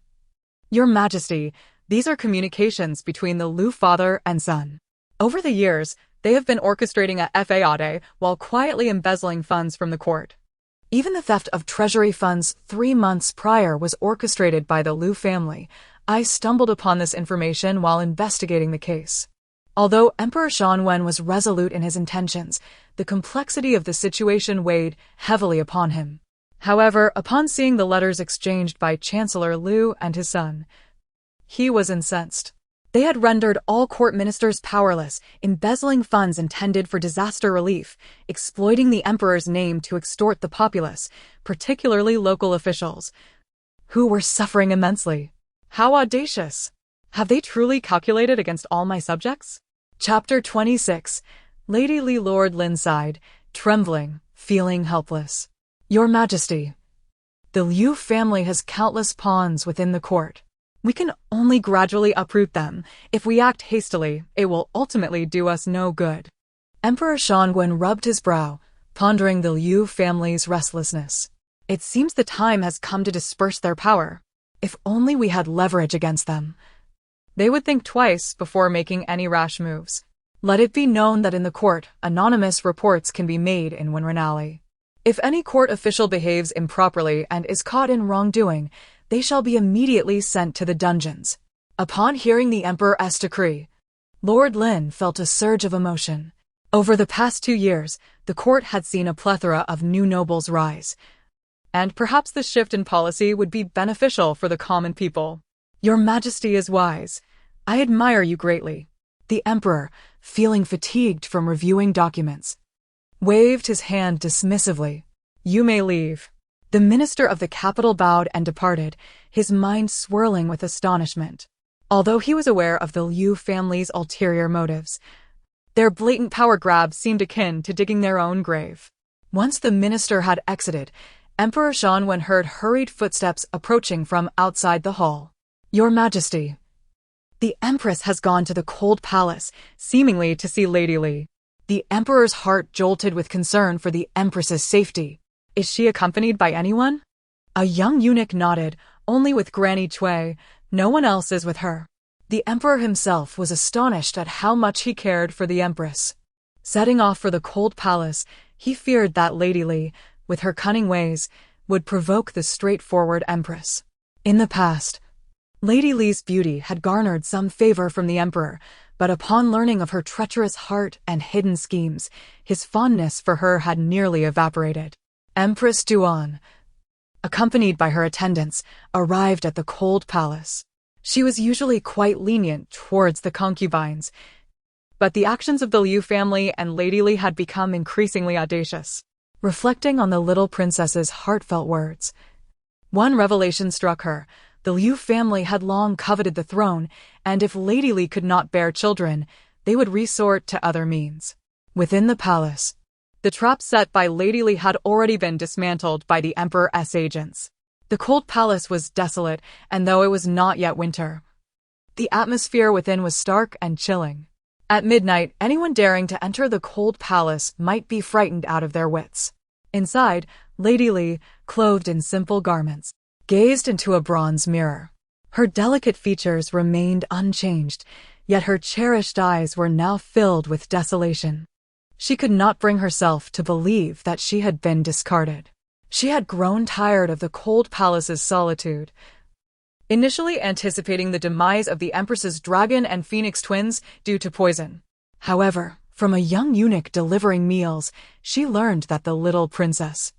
Your Majesty, these are communications between the Liu father and son. Over the years, they have been orchestrating a fodder while quietly embezzling funds from the court. Even the theft of treasury funds 3 months prior was orchestrated by the Liu family. I stumbled upon this information while investigating the case. Although Emperor Xianwen was resolute in his intentions, the complexity of the situation weighed heavily upon him. However, upon seeing the letters exchanged by Chancellor Liu and his son, he was incensed. They had rendered all court ministers powerless, embezzling funds intended for disaster relief, exploiting the emperor's name to extort the populace, particularly local officials, who were suffering immensely. How audacious! Have they truly calculated against all my subjects? Chapter 26. Lady Li. Lord Lin sighed, trembling, feeling helpless. Your Majesty, the Liu family has countless pawns within the court. We can only gradually uproot them. If we act hastily, it will ultimately do us no good. Emperor Xianwen rubbed his brow, pondering the Liu family's restlessness. It seems the time has come to disperse their power. If only we had leverage against them. They would think twice before making any rash moves. Let it be known that in the court, anonymous reports can be made in Wenrenali. If any court official behaves improperly and is caught in wrongdoing, they shall be immediately sent to the dungeons. Upon hearing the Emperor's decree, Lord Lin felt a surge of emotion. Over the past 2 years, the court had seen a plethora of new nobles rise, and perhaps this shift in policy would be beneficial for the common people. Your Majesty is wise. I admire you greatly. The Emperor, feeling fatigued from reviewing documents, waved his hand dismissively. You may leave. The minister of the capital bowed and departed, his mind swirling with astonishment. Although he was aware of the Liu family's ulterior motives, their blatant power grab seemed akin to digging their own grave. Once the minister had exited, Emperor Xianwen heard hurried footsteps approaching from outside the hall. Your Majesty. The Empress has gone to the cold palace, seemingly to see Lady Li. The Emperor's heart jolted with concern for the Empress's safety. Is she accompanied by anyone? A young eunuch nodded, only with Granny Cui. No one else is with her. The Emperor himself was astonished at how much he cared for the Empress. Setting off for the cold palace, he feared that Lady Li, with her cunning ways, would provoke the straightforward Empress. In the past, Lady Li's beauty had garnered some favor from the Emperor, but upon learning of her treacherous heart and hidden schemes, his fondness for her had nearly evaporated. Empress Duan, accompanied by her attendants, arrived at the cold palace. She was usually quite lenient towards the concubines, but the actions of the Liu family and Lady Li had become increasingly audacious. Reflecting on the little princess's heartfelt words, one revelation struck her. The Liu family had long coveted the throne, and if Lady Li could not bear children, they would resort to other means. Within the palace, the trap set by Lady Li had already been dismantled by the Emperor's agents. The cold palace was desolate, and though it was not yet winter, the atmosphere within was stark and chilling. At midnight, anyone daring to enter the cold palace might be frightened out of their wits. Inside, Lady Li, clothed in simple garments, gazed into a bronze mirror. Her delicate features remained unchanged, yet her cherished eyes were now filled with desolation. She could not bring herself to believe that she had been discarded. She had grown tired of the cold palace's solitude. Initially anticipating the demise of the Empress's dragon and phoenix twins due to poison. However, from a young eunuch delivering meals, she learned that the little princess,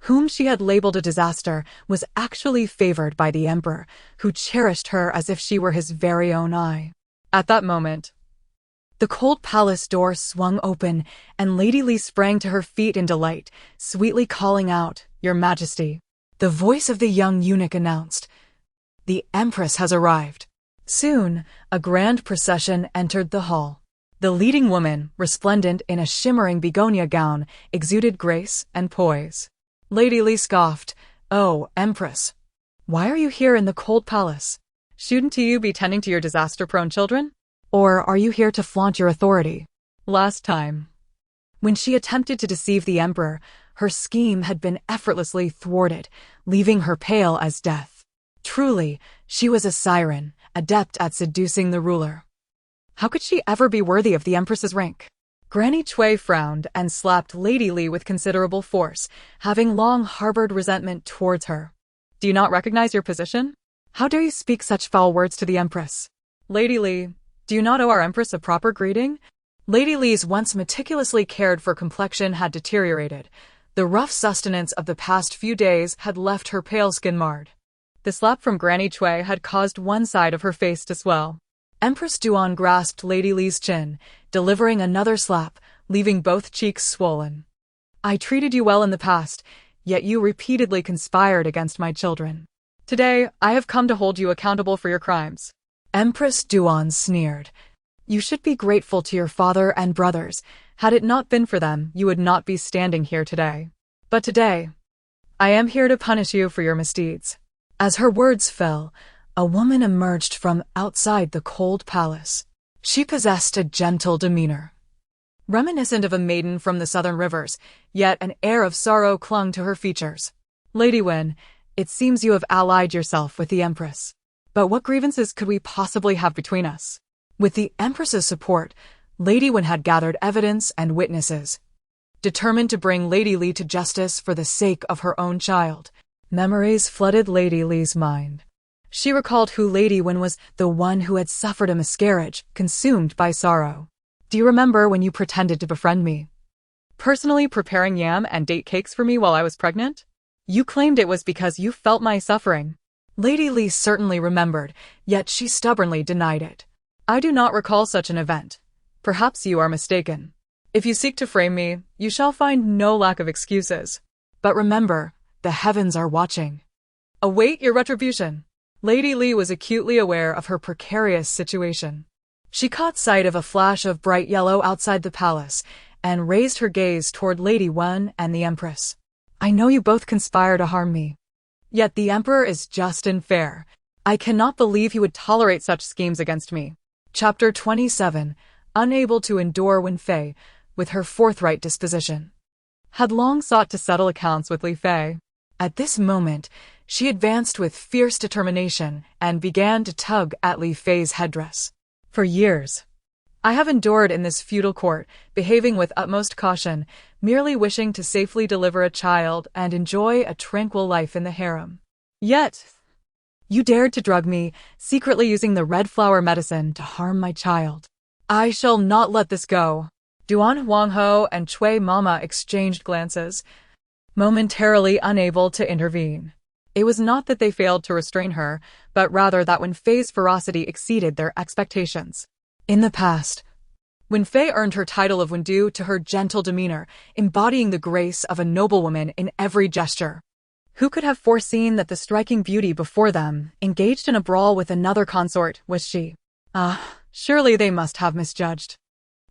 whom she had labeled a disaster, was actually favored by the Emperor, who cherished her as if she were his very own eye. At that moment, the cold palace door swung open, and Lady Li sprang to her feet in delight, sweetly calling out, Your Majesty. The voice of the young eunuch announced, The Empress has arrived. Soon, a grand procession entered the hall. The leading woman, resplendent in a shimmering begonia gown, exuded grace and poise. Lady Li scoffed, Oh, Empress, why are you here in the cold palace? Shouldn't you be tending to your disaster-prone children? Or are you here to flaunt your authority? Last time, when she attempted to deceive the Emperor, her scheme had been effortlessly thwarted, leaving her pale as death. Truly, she was a siren, adept at seducing the ruler. How could she ever be worthy of the Empress's rank? Granny Cui frowned and slapped Lady Li with considerable force, having long harbored resentment towards her. Do you not recognize your position? How dare you speak such foul words to the Empress? Lady Li, do you not owe our Empress a proper greeting? Lady Li's once meticulously cared for complexion had deteriorated. The rough sustenance of the past few days had left her pale skin marred. The slap from Granny Cui had caused one side of her face to swell. Empress Duan grasped Lady Li's chin, delivering another slap, leaving both cheeks swollen. I treated you well in the past, yet you repeatedly conspired against my children. Today, I have come to hold you accountable for your crimes. Empress Duan sneered. You should be grateful to your father and brothers. Had it not been for them, you would not be standing here today. But today, I am here to punish you for your misdeeds. As her words fell, a woman emerged from outside the cold palace. She possessed a gentle demeanor, reminiscent of a maiden from the southern rivers, yet an air of sorrow clung to her features. Lady Wen, it seems you have allied yourself with the Empress. But what grievances could we possibly have between us? With the Empress's support, Lady Wen had gathered evidence and witnesses. Determined to bring Lady Li to justice for the sake of her own child, memories flooded Lady Li's mind. She recalled who Lady Wen was, the one who had suffered a miscarriage, consumed by sorrow. Do you remember when you pretended to befriend me? Personally preparing yam and date cakes for me while I was pregnant? You claimed it was because you felt my suffering. Lady Li certainly remembered, yet she stubbornly denied it. I do not recall such an event. Perhaps you are mistaken. If you seek to frame me, you shall find no lack of excuses. But remember, the heavens are watching. Await your retribution. Lady Li was acutely aware of her precarious situation. She caught sight of a flash of bright yellow outside the palace, and raised her gaze toward Lady Wen and the Empress. I know you both conspire to harm me. Yet the Emperor is just and fair. I cannot believe he would tolerate such schemes against me. Chapter 27. Unable to endure Wen Fei, with her forthright disposition, had long sought to settle accounts with Li Fei. At this moment, she advanced with fierce determination and began to tug at Li Fei's headdress. For years, I have endured in this feudal court, behaving with utmost caution, merely wishing to safely deliver a child and enjoy a tranquil life in the harem. Yet, you dared to drug me, secretly using the red flower medicine to harm my child. I shall not let this go. Duan Huangho and Cui Mama exchanged glances, momentarily unable to intervene. It was not that they failed to restrain her, but rather that Wen Fei's ferocity exceeded their expectations. In the past, Wen Fei earned her title of Wen due to her gentle demeanor, embodying the grace of a noblewoman in every gesture. Who could have foreseen that the striking beauty before them, engaged in a brawl with another consort, was she? Surely they must have misjudged.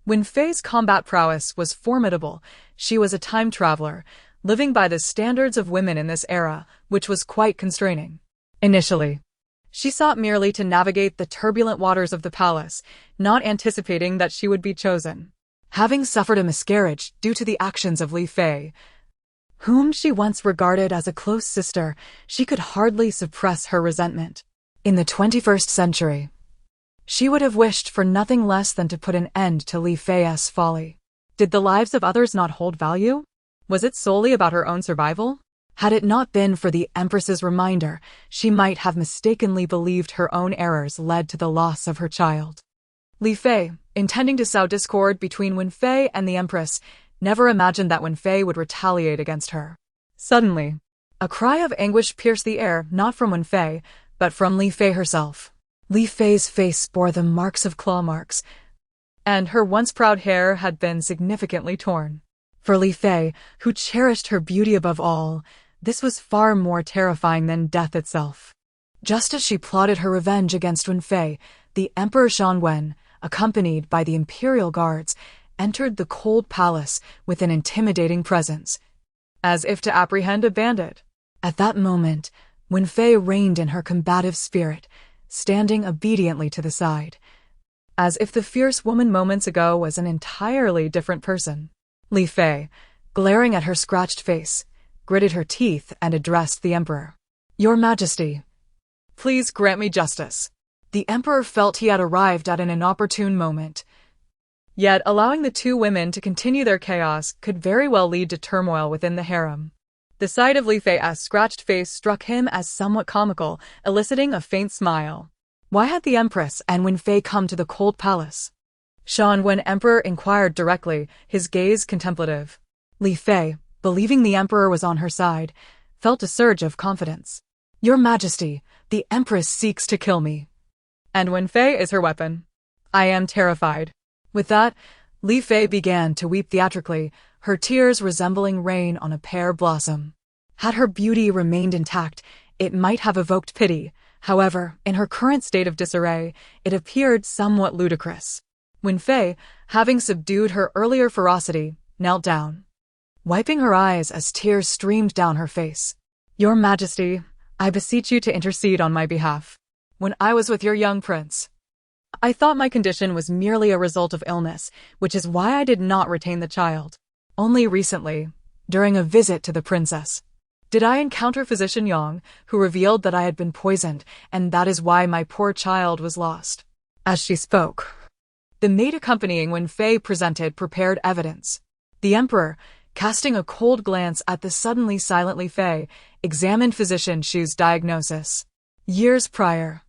Wen Fei's combat prowess was formidable. She was a time traveler, living by the standards of women in this era, which was quite constraining. Initially, she sought merely to navigate the turbulent waters of the palace, not anticipating that she would be chosen. Having suffered a miscarriage due to the actions of Li Fei, whom she once regarded as a close sister, she could hardly suppress her resentment. In the 21st century, she would have wished for nothing less than to put an end to Li Fei's folly. Did the lives of others not hold value? Was it solely about her own survival? Had it not been for the Empress's reminder, she might have mistakenly believed her own errors led to the loss of her child. Li Fei, intending to sow discord between Wen Fei and the Empress, never imagined that Wen Fei would retaliate against her. Suddenly, a cry of anguish pierced the air, not from Wen Fei, but from Li Fei herself. Li Fei's face bore the marks of claw marks, and her once proud hair had been significantly torn. For Li Fei, who cherished her beauty above all, this was far more terrifying than death itself. Just as she plotted her revenge against Wen Fei, the Emperor Shanwen, accompanied by the imperial guards, entered the cold palace with an intimidating presence, as if to apprehend a bandit. At that moment, Wen Fei reigned in her combative spirit, standing obediently to the side, as if the fierce woman moments ago was an entirely different person. Li Fei, glaring at her scratched face, gritted her teeth and addressed the Emperor. Your Majesty, please grant me justice. The Emperor felt he had arrived at an inopportune moment. Yet allowing the two women to continue their chaos could very well lead to turmoil within the harem. The sight of Li Fei's scratched face struck him as somewhat comical, eliciting a faint smile. Why had the Empress and Wen Fei come to the cold palace? Shanwen Emperor inquired directly, his gaze contemplative. Li Fei, believing the Emperor was on her side, felt a surge of confidence. Your Majesty, the Empress seeks to kill me. And Wen Fei is her weapon. I am terrified. With that, Li Fei began to weep theatrically, her tears resembling rain on a pear blossom. Had her beauty remained intact, it might have evoked pity. However, in her current state of disarray, it appeared somewhat ludicrous. Wen Fei, having subdued her earlier ferocity, knelt down, wiping her eyes as tears streamed down her face. Your Majesty, I beseech you to intercede on my behalf. When I was with your young prince, I thought my condition was merely a result of illness, which is why I did not retain the child. Only recently, during a visit to the princess, did I encounter Physician Yang, who revealed that I had been poisoned, and that is why my poor child was lost. As she spoke, the maid accompanying Wen Fei presented prepared evidence. The Emperor, casting a cold glance at the suddenly silent Li Fei, examined Physician Xu's diagnosis. Years prior,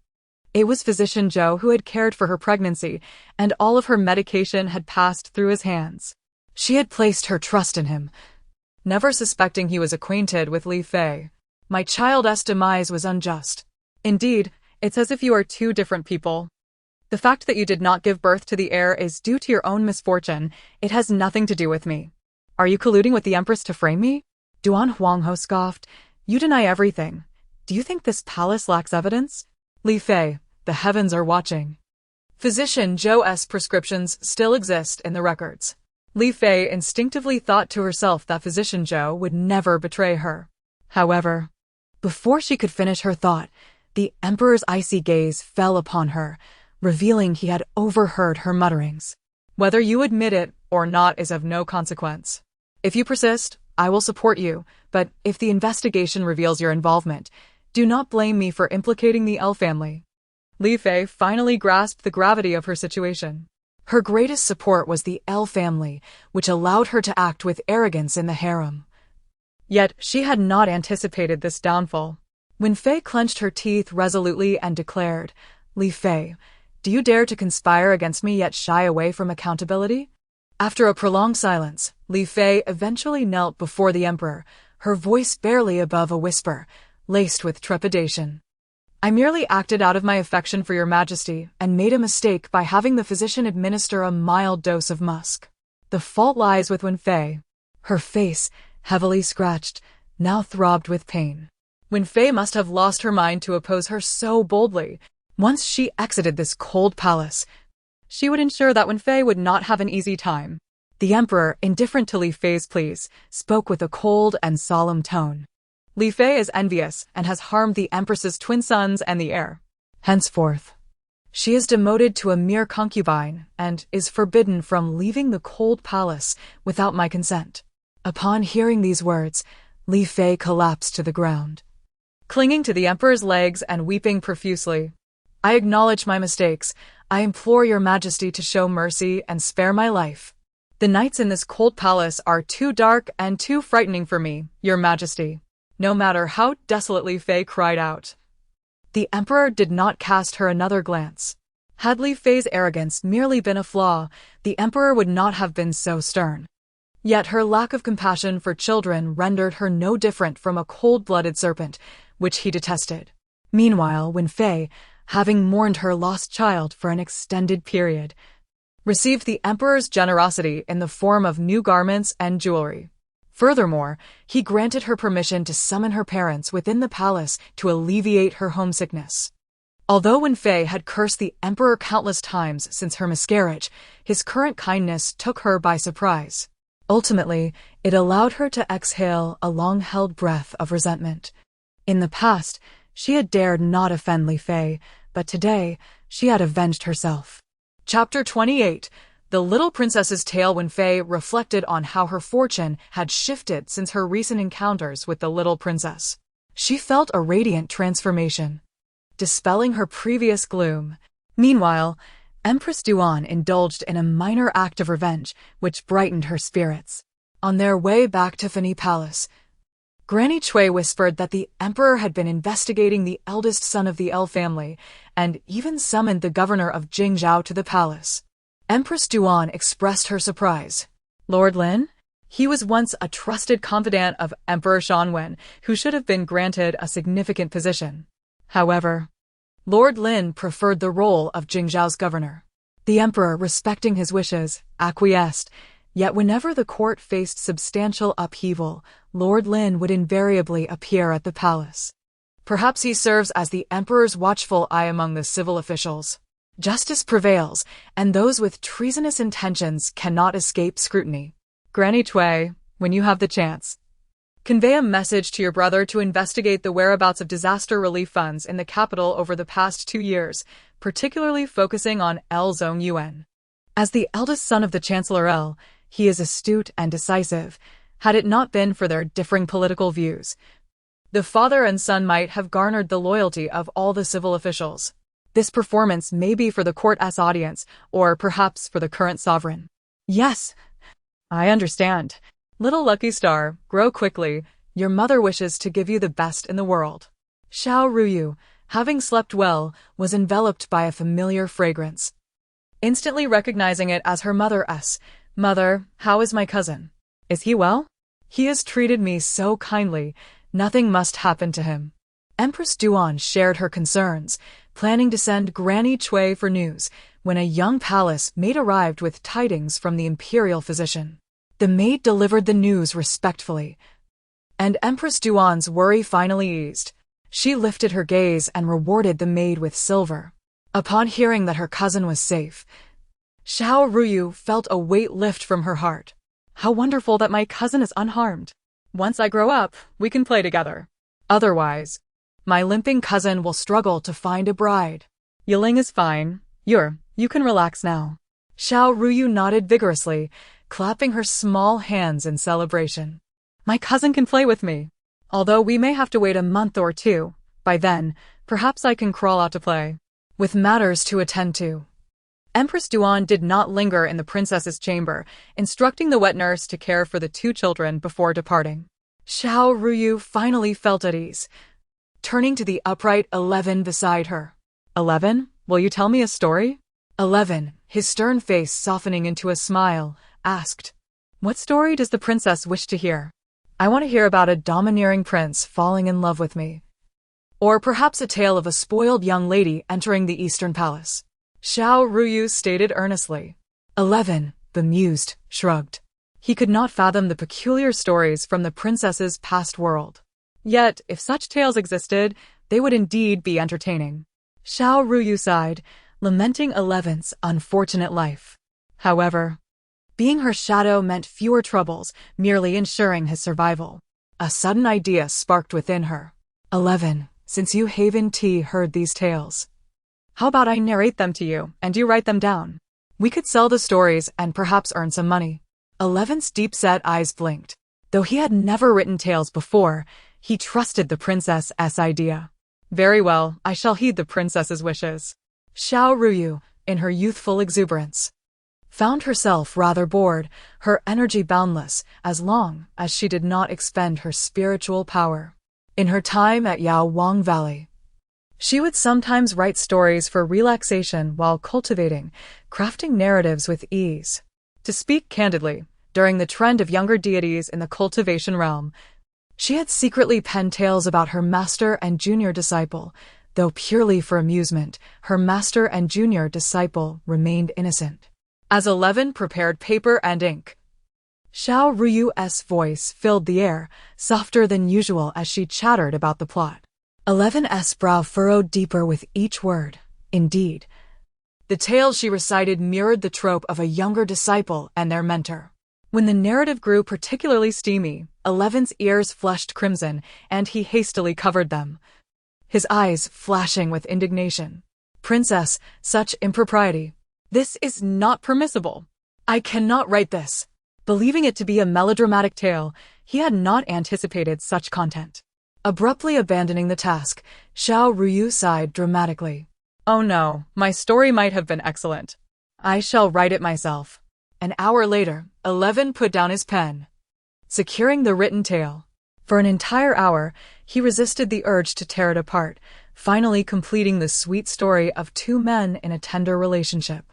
it was Physician Zhou who had cared for her pregnancy, and all of her medication had passed through his hands. She had placed her trust in him, never suspecting he was acquainted with Li Fei. My child's demise was unjust. Indeed, it's as if you are two different people. The fact that you did not give birth to the heir is due to your own misfortune. It has nothing to do with me. Are you colluding with the Empress to frame me? Duan Huangho scoffed. You deny everything. Do you think this palace lacks evidence? Li Fei, the heavens are watching. Physician Zhou's prescriptions still exist in the records. Li Fei instinctively thought to herself that Physician Zhou would never betray her. However, before she could finish her thought, the Emperor's icy gaze fell upon her, revealing he had overheard her mutterings. Whether you admit it or not is of no consequence. If you persist, I will support you, but if the investigation reveals your involvement, do not blame me for implicating the L family. Li Fei finally grasped the gravity of her situation. Her greatest support was the L family, which allowed her to act with arrogance in the harem. Yet she had not anticipated this downfall. When Fei clenched her teeth resolutely and declared, "Li Fei, do you dare to conspire against me yet shy away from accountability?" After a prolonged silence, Li Fei eventually knelt before the Emperor, her voice barely above a whisper, laced with trepidation. "I merely acted out of my affection for your Majesty and made a mistake by having the physician administer a mild dose of musk. The fault lies with Wen Fei." Her face, heavily scratched, now throbbed with pain. Wen Fei must have lost her mind to oppose her so boldly. Once she exited this cold palace, she would ensure that Wen Fei would not have an easy time. The Emperor, indifferent to Li Fei's pleas, spoke with a cold and solemn tone. "Li Fei is envious and has harmed the Empress's twin sons and the heir. Henceforth, she is demoted to a mere concubine and is forbidden from leaving the cold palace without my consent." Upon hearing these words, Li Fei collapsed to the ground, clinging to the Emperor's legs and weeping profusely. "I acknowledge my mistakes. I implore your Majesty to show mercy and spare my life. The nights in this cold palace are too dark and too frightening for me, your Majesty." No matter how desolately Fei cried out, the Emperor did not cast her another glance. Had Li Fei's arrogance merely been a flaw, the Emperor would not have been so stern. Yet her lack of compassion for children rendered her no different from a cold-blooded serpent, which he detested. Meanwhile, Wen Fei, having mourned her lost child for an extended period, received the Emperor's generosity in the form of new garments and jewelry. Furthermore, he granted her permission to summon her parents within the palace to alleviate her homesickness. Although Wen Fei had cursed the Emperor countless times since her miscarriage, his current kindness took her by surprise. Ultimately, it allowed her to exhale a long-held breath of resentment. In the past, she had dared not offend Li Fei, but today, she had avenged herself. Chapter 28. The Little Princess's Tale. Wen Fei reflected on how her fortune had shifted since her recent encounters with the little princess. She felt a radiant transformation, dispelling her previous gloom. Meanwhile, Empress Duan indulged in a minor act of revenge, which brightened her spirits. On their way back to Fani Palace, Granny Cui whispered that the Emperor had been investigating the eldest son of the L family, and even summoned the governor of Jingzhou to the palace. Empress Duan expressed her surprise. Lord Lin? He was once a trusted confidant of Emperor Shanwen, who should have been granted a significant position. However, Lord Lin preferred the role of Jingzhou's governor. The Emperor, respecting his wishes, acquiesced, yet whenever the court faced substantial upheaval, Lord Lin would invariably appear at the palace. Perhaps he serves as the Emperor's watchful eye among the civil officials. Justice prevails, and those with treasonous intentions cannot escape scrutiny. Granny Cui, when you have the chance, convey a message to your brother to investigate the whereabouts of disaster relief funds in the capital over the past 2 years, particularly focusing on L Zongyuan. As the eldest son of the Chancellor L, he is astute and decisive. Had it not been for their differing political views, the father and son might have garnered the loyalty of all the civil officials. This performance may be for the court's audience, or perhaps for the current sovereign. Yes, I understand. Little lucky star, grow quickly. Your mother wishes to give you the best in the world. Xiao Ruyu, having slept well, was enveloped by a familiar fragrance. Instantly recognizing it as her mother's. Mother, how is my cousin? Is he well? He has treated me so kindly. Nothing must happen to him. Empress Duan shared her concerns, planning to send Granny Cui for news, when a young palace maid arrived with tidings from the imperial physician. The maid delivered the news respectfully, and Empress Duan's worry finally eased. She lifted her gaze and rewarded the maid with silver. Upon hearing that her cousin was safe, Xiao Ruyu felt a weight lift from her heart. How wonderful that my cousin is unharmed. Once I grow up, we can play together. Otherwise, my limping cousin will struggle to find a bride. Yiling is fine. You can relax now. Xiao Ruyu nodded vigorously, clapping her small hands in celebration. My cousin can play with me. Although we may have to wait a month or two, by then, perhaps I can crawl out to play. With matters to attend to. Empress Duan did not linger in the princess's chamber, instructing the wet nurse to care for the two children before departing. Xiao Ruyu finally felt at ease, turning to the upright 11 beside her. 11, will you tell me a story? 11, his stern face softening into a smile, asked, What story does the princess wish to hear? I want to hear about a domineering prince falling in love with me. Or perhaps a tale of a spoiled young lady entering the Eastern Palace. Xiao Ruyu stated earnestly. 11, bemused, shrugged. He could not fathom the peculiar stories from the princess's past world. Yet, if such tales existed, they would indeed be entertaining. Xiao Ruyu sighed, lamenting 11's unfortunate life. However, being her shadow meant fewer troubles, merely ensuring his survival. A sudden idea sparked within her. 11, since you Haven T heard these tales, how about I narrate them to you, and you write them down? We could sell the stories and perhaps earn some money. 11's deep-set eyes blinked. Though he had never written tales before, he trusted the princess's idea. Very well, I shall heed the princess's wishes. Xiao Ruyu, in her youthful exuberance, found herself rather bored, her energy boundless, as long as she did not expend her spiritual power. In her time at Yao Wang Valley, she would sometimes write stories for relaxation while cultivating, crafting narratives with ease. To speak candidly, during the trend of younger deities in the cultivation realm, she had secretly penned tales about her master and junior disciple. Though purely for amusement, her master and junior disciple remained innocent. As 11 prepared paper and ink, Xiao Ruyu's voice filled the air, softer than usual as she chattered about the plot. 11's brow furrowed deeper with each word. Indeed, the tales she recited mirrored the trope of a younger disciple and their mentor. When the narrative grew particularly steamy, 11's ears flushed crimson, and he hastily covered them, his eyes flashing with indignation. Princess, such impropriety. This is not permissible. I cannot write this. Believing it to be a melodramatic tale, he had not anticipated such content. Abruptly abandoning the task, Xiao Ruyu sighed dramatically. Oh no, my story might have been excellent. I shall write it myself. An hour later, 11 put down his pen, securing the written tale. For an entire hour, he resisted the urge to tear it apart, finally completing the sweet story of two men in a tender relationship.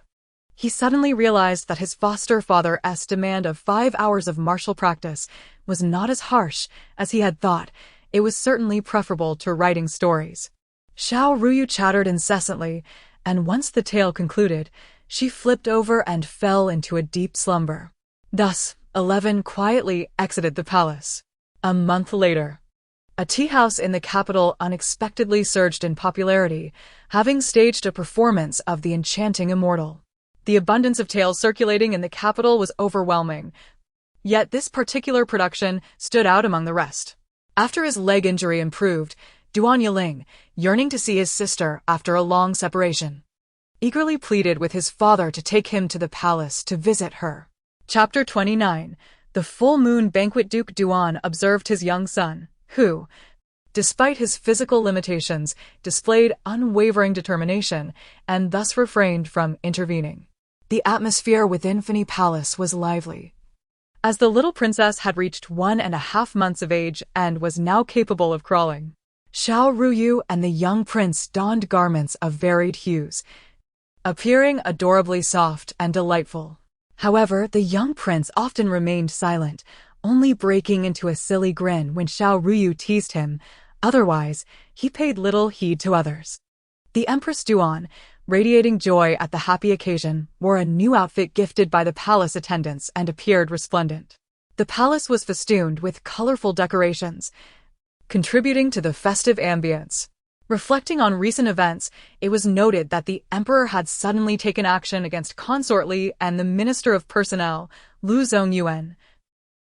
He suddenly realized that his foster father's demand of 5 hours of martial practice was not as harsh as he had thought. It was certainly preferable to writing stories. Xiao Ruyu chattered incessantly, and once the tale concluded, she flipped over and fell into a deep slumber. Thus, 11 quietly exited the palace. A month later, a tea house in the capital unexpectedly surged in popularity, having staged a performance of The Enchanting Immortal. The abundance of tales circulating in the capital was overwhelming, yet this particular production stood out among the rest. After his leg injury improved, Duan Yiling, yearning to see his sister after a long separation, eagerly pleaded with his father to take him to the palace to visit her. Chapter 29. The full moon banquet. Duke Duan observed his young son, who, despite his physical limitations, displayed unwavering determination and thus refrained from intervening. The atmosphere within Fini Palace was lively, as the little princess had reached 1.5 months of age and was now capable of crawling. Xiao Ruyu and the young prince donned garments of varied hues, appearing adorably soft and delightful. However, the young prince often remained silent, only breaking into a silly grin when Xiao Ruyu teased him. Otherwise, he paid little heed to others. The Empress Duan, radiating joy at the happy occasion, wore a new outfit gifted by the palace attendants and appeared resplendent. The palace was festooned with colorful decorations, contributing to the festive ambience. Reflecting on recent events, it was noted that the emperor had suddenly taken action against Consort Li and the Minister of Personnel, Lu Zongyuan,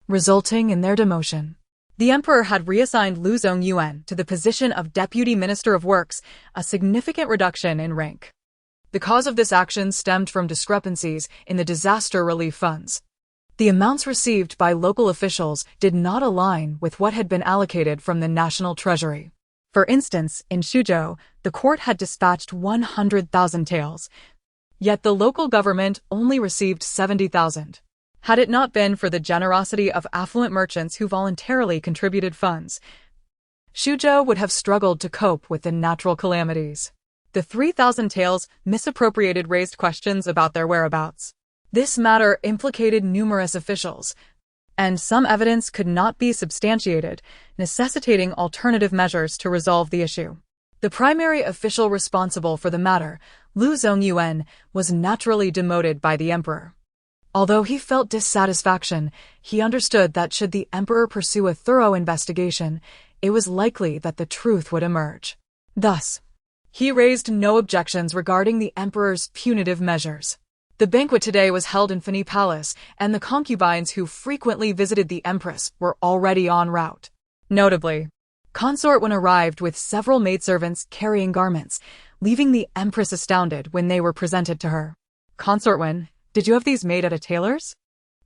resulting in their demotion. The emperor had reassigned Lu Zongyuan to the position of Deputy Minister of Works, a significant reduction in rank. The cause of this action stemmed from discrepancies in the disaster relief funds. The amounts received by local officials did not align with what had been allocated from the national treasury. For instance, in Suzhou, the court had dispatched 100,000 taels, yet the local government only received 70,000. Had it not been for the generosity of affluent merchants who voluntarily contributed funds, Suzhou would have struggled to cope with the natural calamities. The 3,000 taels misappropriated raised questions about their whereabouts. This matter implicated numerous officials, and some evidence could not be substantiated, necessitating alternative measures to resolve the issue. The primary official responsible for the matter, Lu Zongyuan, was naturally demoted by the emperor. Although he felt dissatisfaction, he understood that should the emperor pursue a thorough investigation, it was likely that the truth would emerge. Thus, he raised no objections regarding the emperor's punitive measures. The banquet today was held in Fani Palace, and the concubines who frequently visited the empress were already en route. Notably, Consort Wen arrived with several maidservants carrying garments, leaving the empress astounded when they were presented to her. Consort Wen, did you have these made at a tailor's?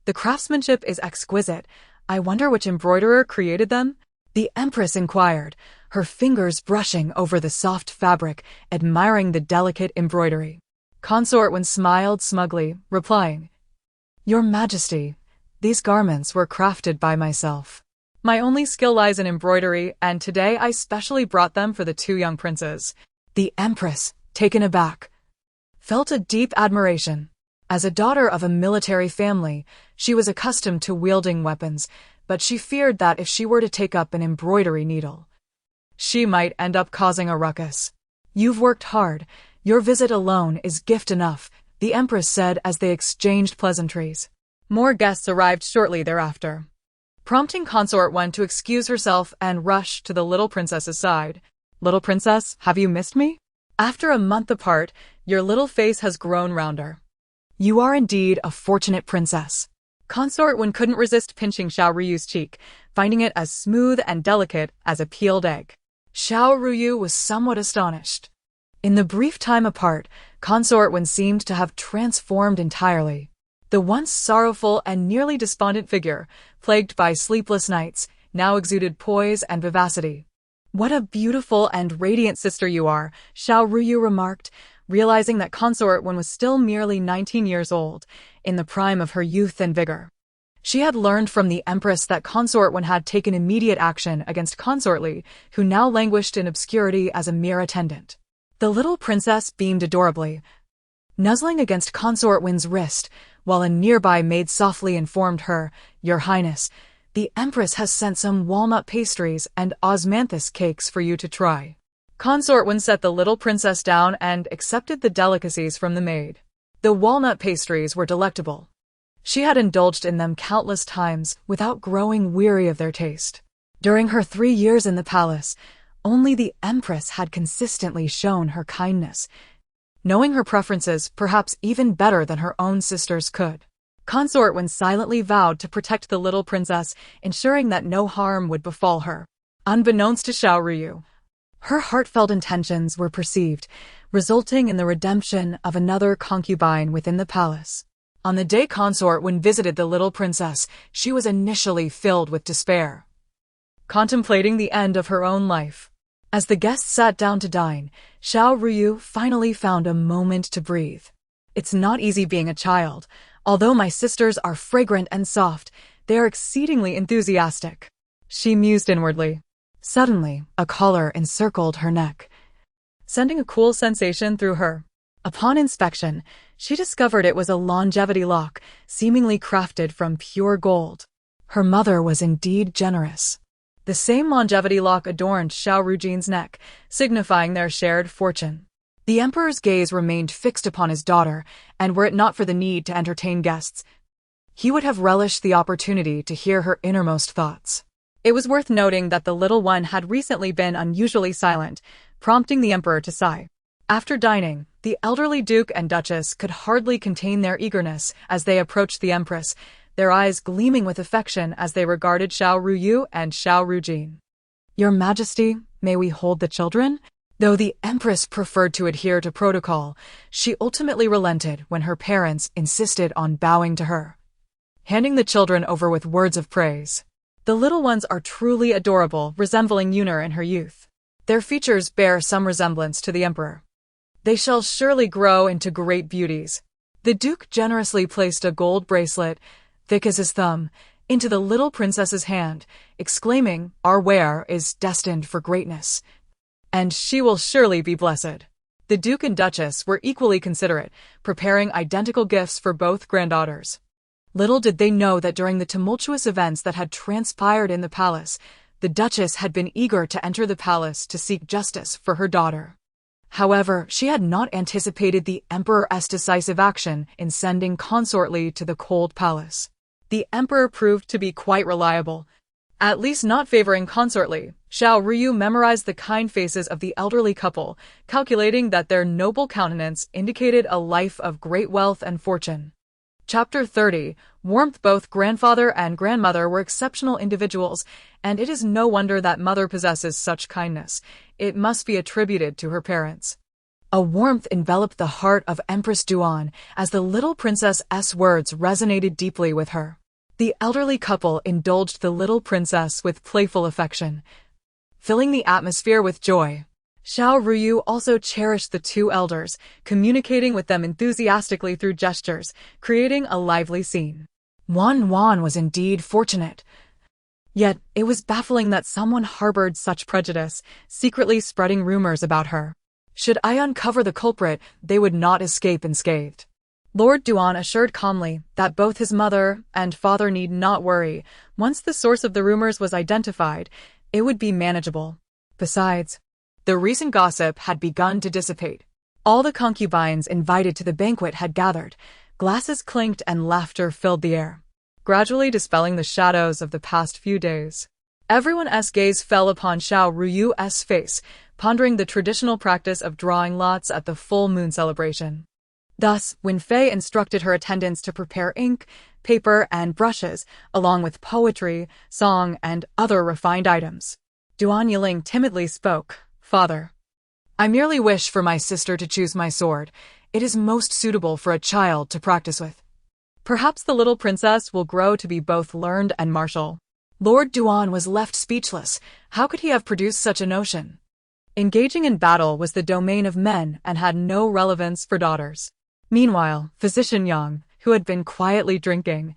The craftsmanship is exquisite. I wonder which embroiderer created them? The empress inquired, her fingers brushing over the soft fabric, admiring the delicate embroidery. Consort Wen smiled smugly, replying, "Your Majesty, these garments were crafted by myself. My only skill lies in embroidery, and today I specially brought them for the two young princes." The empress, taken aback, felt a deep admiration. As a daughter of a military family, she was accustomed to wielding weapons, but she feared that if she were to take up an embroidery needle, she might end up causing a ruckus. "You've worked hard. Your visit alone is gift enough," the empress said as they exchanged pleasantries. More guests arrived shortly thereafter, prompting Consort Wen to excuse herself and rush to the little princess's side. "Little princess, have you missed me? After a month apart, your little face has grown rounder. You are indeed a fortunate princess." Consort Wen couldn't resist pinching Xiao Ruyu's cheek, finding it as smooth and delicate as a peeled egg. Xiao Ruyu was somewhat astonished. In the brief time apart, Consort Wen seemed to have transformed entirely. The once sorrowful and nearly despondent figure, plagued by sleepless nights, now exuded poise and vivacity. "What a beautiful and radiant sister you are," Xiao Ruyu remarked, realizing that Consort Wen was still merely 19 years old, in the prime of her youth and vigor. She had learned from the empress that Consort Wen had taken immediate action against Consort Li, who now languished in obscurity as a mere attendant. The little princess beamed adorably, nuzzling against Consort Wen's wrist, while a nearby maid softly informed her, "Your Highness, the empress has sent some walnut pastries and osmanthus cakes for you to try." Consort Wen set the little princess down and accepted the delicacies from the maid. The walnut pastries were delectable. She had indulged in them countless times without growing weary of their taste. During her 3 years in the palace, only the empress had consistently shown her kindness, knowing her preferences perhaps even better than her own sisters could. Consort Wen silently vowed to protect the little princess, ensuring that no harm would befall her. Unbeknownst to Xiao Ruyu, her heartfelt intentions were perceived, resulting in the redemption of another concubine within the palace. On the day Consort Wen visited the little princess, she was initially filled with despair, contemplating the end of her own life. As the guests sat down to dine, Xiao Ruyu finally found a moment to breathe. "It's not easy being a child. Although my sisters are fragrant and soft, they are exceedingly enthusiastic," she mused inwardly. Suddenly, a collar encircled her neck, sending a cool sensation through her. Upon inspection, she discovered it was a longevity lock, seemingly crafted from pure gold. Her mother was indeed generous. The same longevity lock adorned Xiao Rujin's neck, signifying their shared fortune. The emperor's gaze remained fixed upon his daughter, and were it not for the need to entertain guests, he would have relished the opportunity to hear her innermost thoughts. It was worth noting that the little one had recently been unusually silent, prompting the emperor to sigh. After dining, the elderly duke and duchess could hardly contain their eagerness as they approached the empress, their eyes gleaming with affection as they regarded Xiao Ruyu and Xiao Rujin. "Your Majesty, may we hold the children?" Though the empress preferred to adhere to protocol, she ultimately relented when her parents insisted on bowing to her, handing the children over with words of praise. The little ones are truly adorable, resembling Yunar in her youth. Their features bear some resemblance to the emperor. They shall surely grow into great beauties. The duke generously placed a gold bracelet, thick as his thumb, into the little princess's hand, exclaiming, "Our wearer is destined for greatness, and she will surely be blessed." The duke and duchess were equally considerate, preparing identical gifts for both granddaughters. Little did they know that during the tumultuous events that had transpired in the palace, the duchess had been eager to enter the palace to seek justice for her daughter. However, she had not anticipated the emperor's decisive action in sending Consort Li to the cold palace. The emperor proved to be quite reliable, at least not favoring Consort Li. Xiao Ruyu memorized the kind faces of the elderly couple, calculating that their noble countenance indicated a life of great wealth and fortune. Chapter 30. Warmth. Both grandfather and grandmother were exceptional individuals, and it is no wonder that mother possesses such kindness. It must be attributed to her parents. A warmth enveloped the heart of Empress Duan as the little princess's words resonated deeply with her. The elderly couple indulged the little princess with playful affection, filling the atmosphere with joy. Xiao Ruyu also cherished the two elders, communicating with them enthusiastically through gestures, creating a lively scene. Wan was indeed fortunate. Yet, it was baffling that someone harbored such prejudice, secretly spreading rumors about her. Should I uncover the culprit, they would not escape unscathed. Lord Duan assured calmly that both his mother and father need not worry. Once the source of the rumors was identified, it would be manageable. Besides, the recent gossip had begun to dissipate. All the concubines invited to the banquet had gathered. Glasses clinked and laughter filled the air, gradually dispelling the shadows of the past few days. Everyone's gaze fell upon Xiao Ruyu's face, pondering the traditional practice of drawing lots at the full moon celebration. Thus, when Fei instructed her attendants to prepare ink, paper, and brushes, along with poetry, song, and other refined items, Duan Yiling timidly spoke. "Father, I merely wish for my sister to choose my sword. It is most suitable for a child to practice with. Perhaps the little princess will grow to be both learned and martial." Lord Duan was left speechless. How could he have produced such a notion? Engaging in battle was the domain of men and had no relevance for daughters. Meanwhile, Physician Yang, who had been quietly drinking,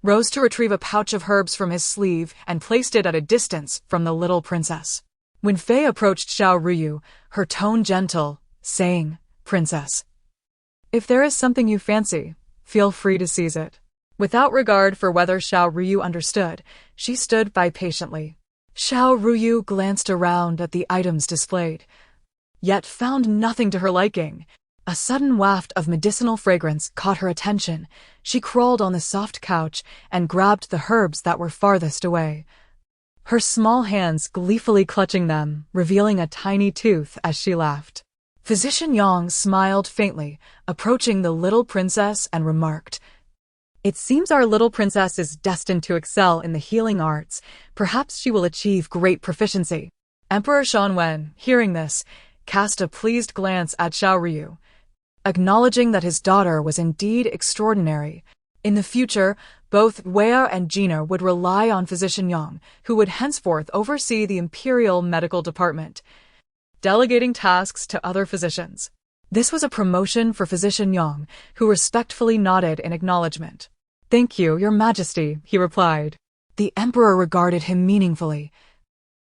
rose to retrieve a pouch of herbs from his sleeve and placed it at a distance from the little princess. When Fei approached Xiao Ruyu, her tone gentle, saying, "Princess, if there is something you fancy, feel free to seize it." Without regard for whether Xiao Ruyu understood, she stood by patiently. Xiao Ruyu glanced around at the items displayed, yet found nothing to her liking. A sudden waft of medicinal fragrance caught her attention. She crawled on the soft couch and grabbed the herbs that were farthest away, her small hands gleefully clutching them, revealing a tiny tooth as she laughed. Physician Yang smiled faintly, approaching the little princess and remarked, "It seems our little princess is destined to excel in the healing arts. Perhaps she will achieve great proficiency." Emperor Shanwen, hearing this, cast a pleased glance at Xiao Ruyu, acknowledging that his daughter was indeed extraordinary. In the future, both Wei and Gina would rely on Physician Yang, who would henceforth oversee the Imperial Medical Department, delegating tasks to other physicians. This was a promotion for Physician Yang, who respectfully nodded in acknowledgement. "Thank you, Your Majesty," he replied. The emperor regarded him meaningfully,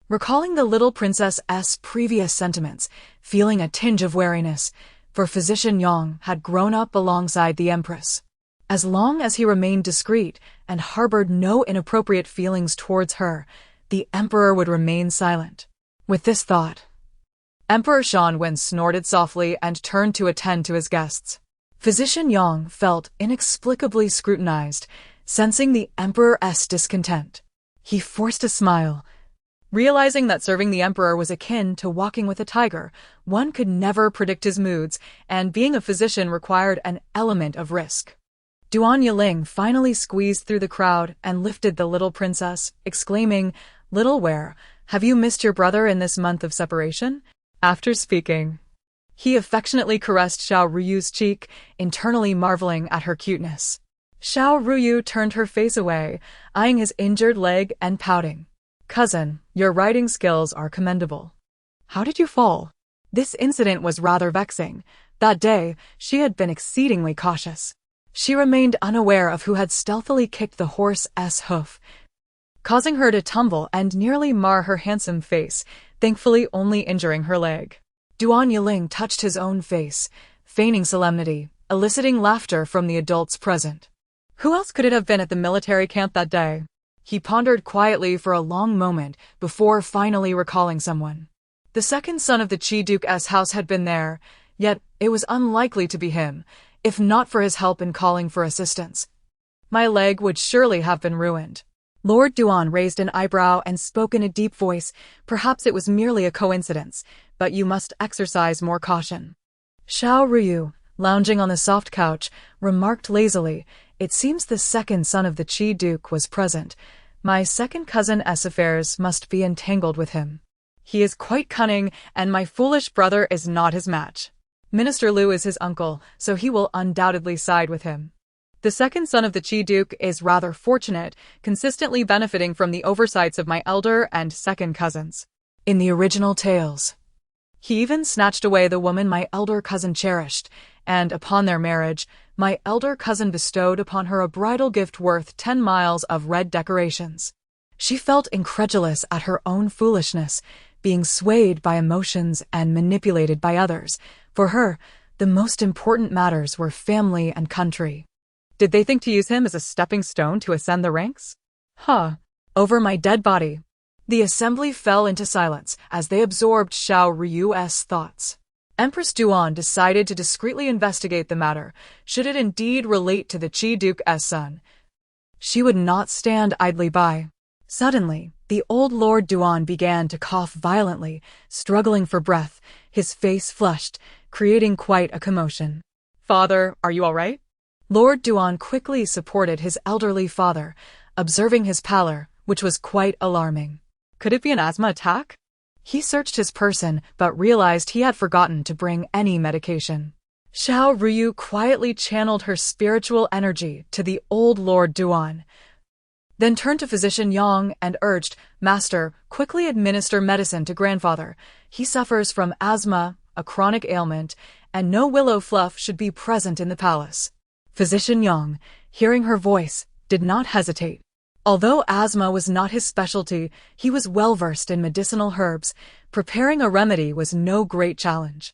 recalling the little princess's previous sentiments, feeling a tinge of wariness, for Physician Yang had grown up alongside the empress. As long as he remained discreet and harbored no inappropriate feelings towards her, the emperor would remain silent. With this thought, Emperor Shanwen snorted softly and turned to attend to his guests. Physician Yang felt inexplicably scrutinized, sensing the emperor's discontent. He forced a smile, Realizing that serving the emperor was akin to walking with a tiger, one could never predict his moods, and being a physician required an element of risk. Duan Yiling finally squeezed through the crowd and lifted the little princess, exclaiming, "Little Ware, have you missed your brother in this month of separation?" After speaking, he affectionately caressed Xiao Ruyu's cheek, internally marveling at her cuteness. Xiao Ruyu turned her face away, eyeing his injured leg and pouting. "Cousin, your riding skills are commendable. How did you fall?" This incident was rather vexing. That day, she had been exceedingly cautious. She remained unaware of who had stealthily kicked the horse's hoof, causing her to tumble and nearly mar her handsome face, thankfully only injuring her leg. Duan Yiling touched his own face, feigning solemnity, eliciting laughter from the adults present. Who else could it have been at the military camp that day? He pondered quietly for a long moment before finally recalling someone. The second son of the Qi Duke's house had been there, yet it was unlikely to be him, if not for his help in calling for assistance. My leg would surely have been ruined. Lord Duan raised an eyebrow and spoke in a deep voice. Perhaps it was merely a coincidence, but you must exercise more caution. Xiao Ruyu, lounging on the soft couch, remarked lazily, "It seems the second son of the Qi Duke was present. My second cousin's affairs must be entangled with him. He is quite cunning, and my foolish brother is not his match. Minister Liu is his uncle, so he will undoubtedly side with him. The second son of the Qi Duke is rather fortunate, consistently benefiting from the oversights of my elder and second cousins. In the original tales, he even snatched away the woman my elder cousin cherished, and upon their marriage, my elder cousin bestowed upon her a bridal gift worth 10 miles of red decorations." She felt incredulous at her own foolishness, being swayed by emotions and manipulated by others. For her, the most important matters were family and country. Did they think to use him as a stepping stone to ascend the ranks? Over my dead body. The assembly fell into silence as they absorbed Xiao Ruyu's thoughts. Empress Duan decided to discreetly investigate the matter, should it indeed relate to the Qi Duke's son. She would not stand idly by. Suddenly, the old Lord Duan began to cough violently, struggling for breath, his face flushed, creating quite a commotion. "Father, are you all right?" Lord Duan quickly supported his elderly father, observing his pallor, which was quite alarming. Could it be an asthma attack? He searched his person but realized he had forgotten to bring any medication. Xiao Ruyu quietly channeled her spiritual energy to the old Lord Duan, then turned to Physician Yang and urged, "Master, quickly administer medicine to grandfather. He suffers from asthma, a chronic ailment, and no willow fluff should be present in the palace." Physician Yang, hearing her voice, did not hesitate. Although asthma was not his specialty, he was well-versed in medicinal herbs. Preparing a remedy was no great challenge.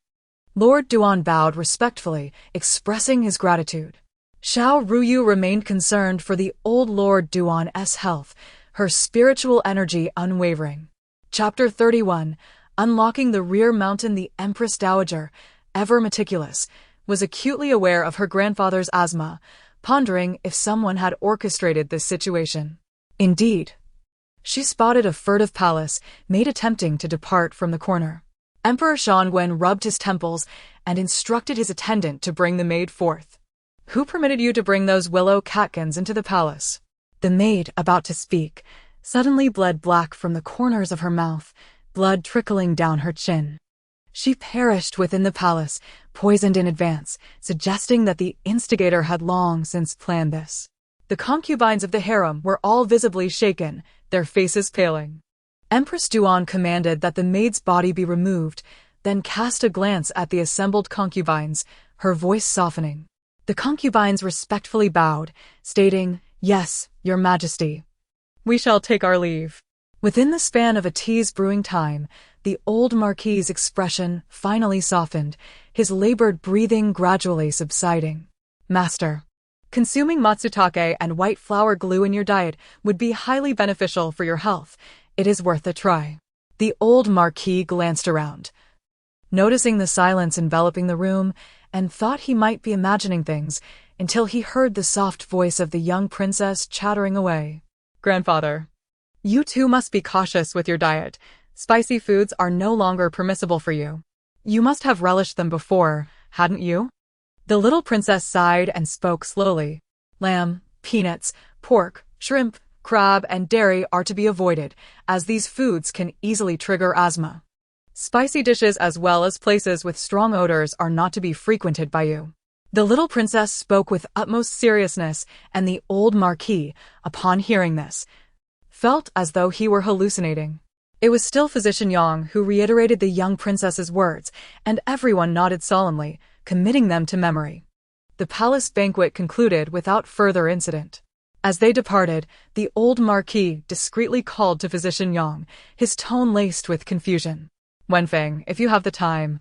Lord Duan bowed respectfully, expressing his gratitude. Xiao Ruyu remained concerned for the old Lord Duan's health, her spiritual energy unwavering. Chapter 31. Unlocking the rear mountain. The Empress Dowager, ever meticulous, was acutely aware of her grandfather's asthma, pondering if someone had orchestrated this situation. Indeed, she spotted a furtive palace maid attempting to depart from the corner. Emperor Shangwen rubbed his temples and instructed his attendant to bring the maid forth. "Who permitted you to bring those willow catkins into the palace?" The maid, about to speak, suddenly bled black from the corners of her mouth, blood trickling down her chin. She perished within the palace, poisoned in advance, suggesting that the instigator had long since planned this. The concubines of the harem were all visibly shaken, their faces paling. Empress Duan commanded that the maid's body be removed, then cast a glance at the assembled concubines, her voice softening. The concubines respectfully bowed, stating, "Yes, Your Majesty. We shall take our leave." Within the span of a tea's brewing time, the old Marquis's expression finally softened, his labored breathing gradually subsiding. "Master, consuming matsutake and white flour glue in your diet would be highly beneficial for your health. It is worth a try." The old Marquis glanced around, noticing the silence enveloping the room, and thought he might be imagining things until he heard the soft voice of the young princess chattering away. "Grandfather, You too must be cautious with your diet. Spicy foods are no longer permissible for you. You must have relished them before, hadn't you? The little princess sighed and spoke slowly. Lamb, peanuts, pork, shrimp, crab, and dairy are to be avoided, as these foods can easily trigger asthma. Spicy dishes as well as places with strong odors are not to be frequented by you. The little princess spoke with utmost seriousness, and the old marquis, upon hearing this, felt as though he were hallucinating. It was still Physician Yang who reiterated the young princess's words, and everyone nodded solemnly, committing them to memory. The palace banquet concluded without further incident. As they departed, the old marquis discreetly called to Physician Yang, his tone laced with confusion. Wenfeng, if you have the time,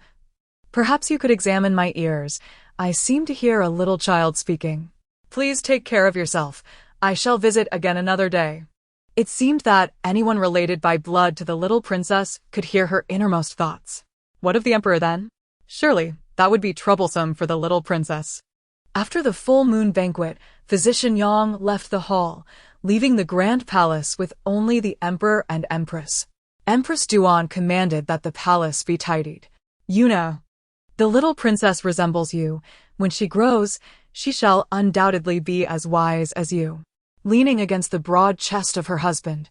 perhaps you could examine my ears. I seem to hear a little child speaking. Please take care of yourself. I shall visit again another day. It seemed that anyone related by blood to the little princess could hear her innermost thoughts. What of the emperor then? Surely, that would be troublesome for the little princess. After the full moon banquet, Physician Yang left the hall, leaving the grand palace with only the emperor and empress. Empress Duan commanded that the palace be tidied. You know, the little princess resembles you. When she grows, she shall undoubtedly be as wise as you. Leaning against the broad chest of her husband,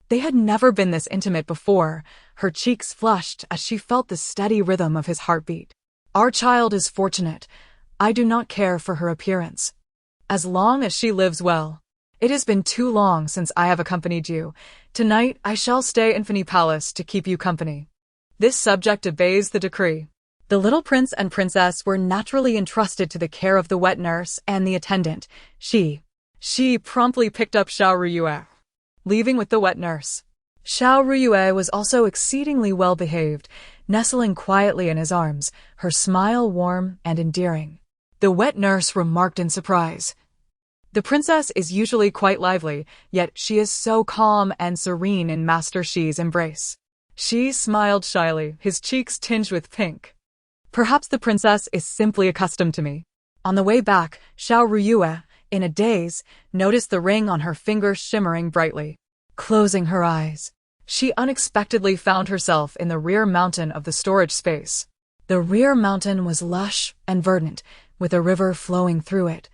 they had never been this intimate before. Her cheeks flushed as she felt the steady rhythm of his heartbeat. Our child is fortunate. I do not care for her appearance, as long as she lives well. It has been too long since I have accompanied you. Tonight I shall stay in Fini Palace to keep you company. This subject obeys the decree. The little prince and princess were naturally entrusted to the care of the wet nurse and the attendant. She promptly picked up Xiao Ruyu, leaving with the wet nurse. Xiao Ruyu was also exceedingly well behaved, nestling quietly in his arms, her smile warm and endearing. The wet nurse remarked in surprise. The princess is usually quite lively, yet she is so calm and serene in Master Xi's embrace. Xi smiled shyly, his cheeks tinged with pink. Perhaps the princess is simply accustomed to me. On the way back, Xiao Ruyu, in a daze, noticed the ring on her finger shimmering brightly. Closing her eyes, she unexpectedly found herself in the rear mountain of the storage space. The rear mountain was lush and verdant, with a river flowing through it.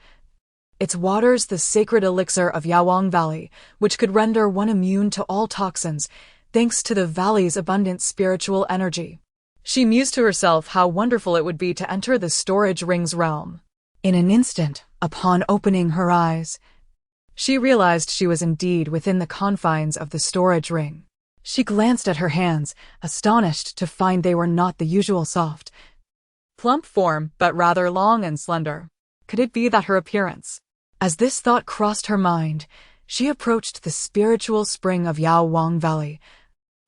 Its waters the sacred elixir of Yawang Valley, which could render one immune to all toxins, thanks to the valley's abundant spiritual energy. She mused to herself how wonderful it would be to enter the storage ring's realm. In an instant, upon opening her eyes, she realized she was indeed within the confines of the storage ring. She glanced at her hands, astonished to find they were not the usual soft, plump form, but rather long and slender. Could it be that her appearance? As this thought crossed her mind, she approached the spiritual spring of Yawang Valley,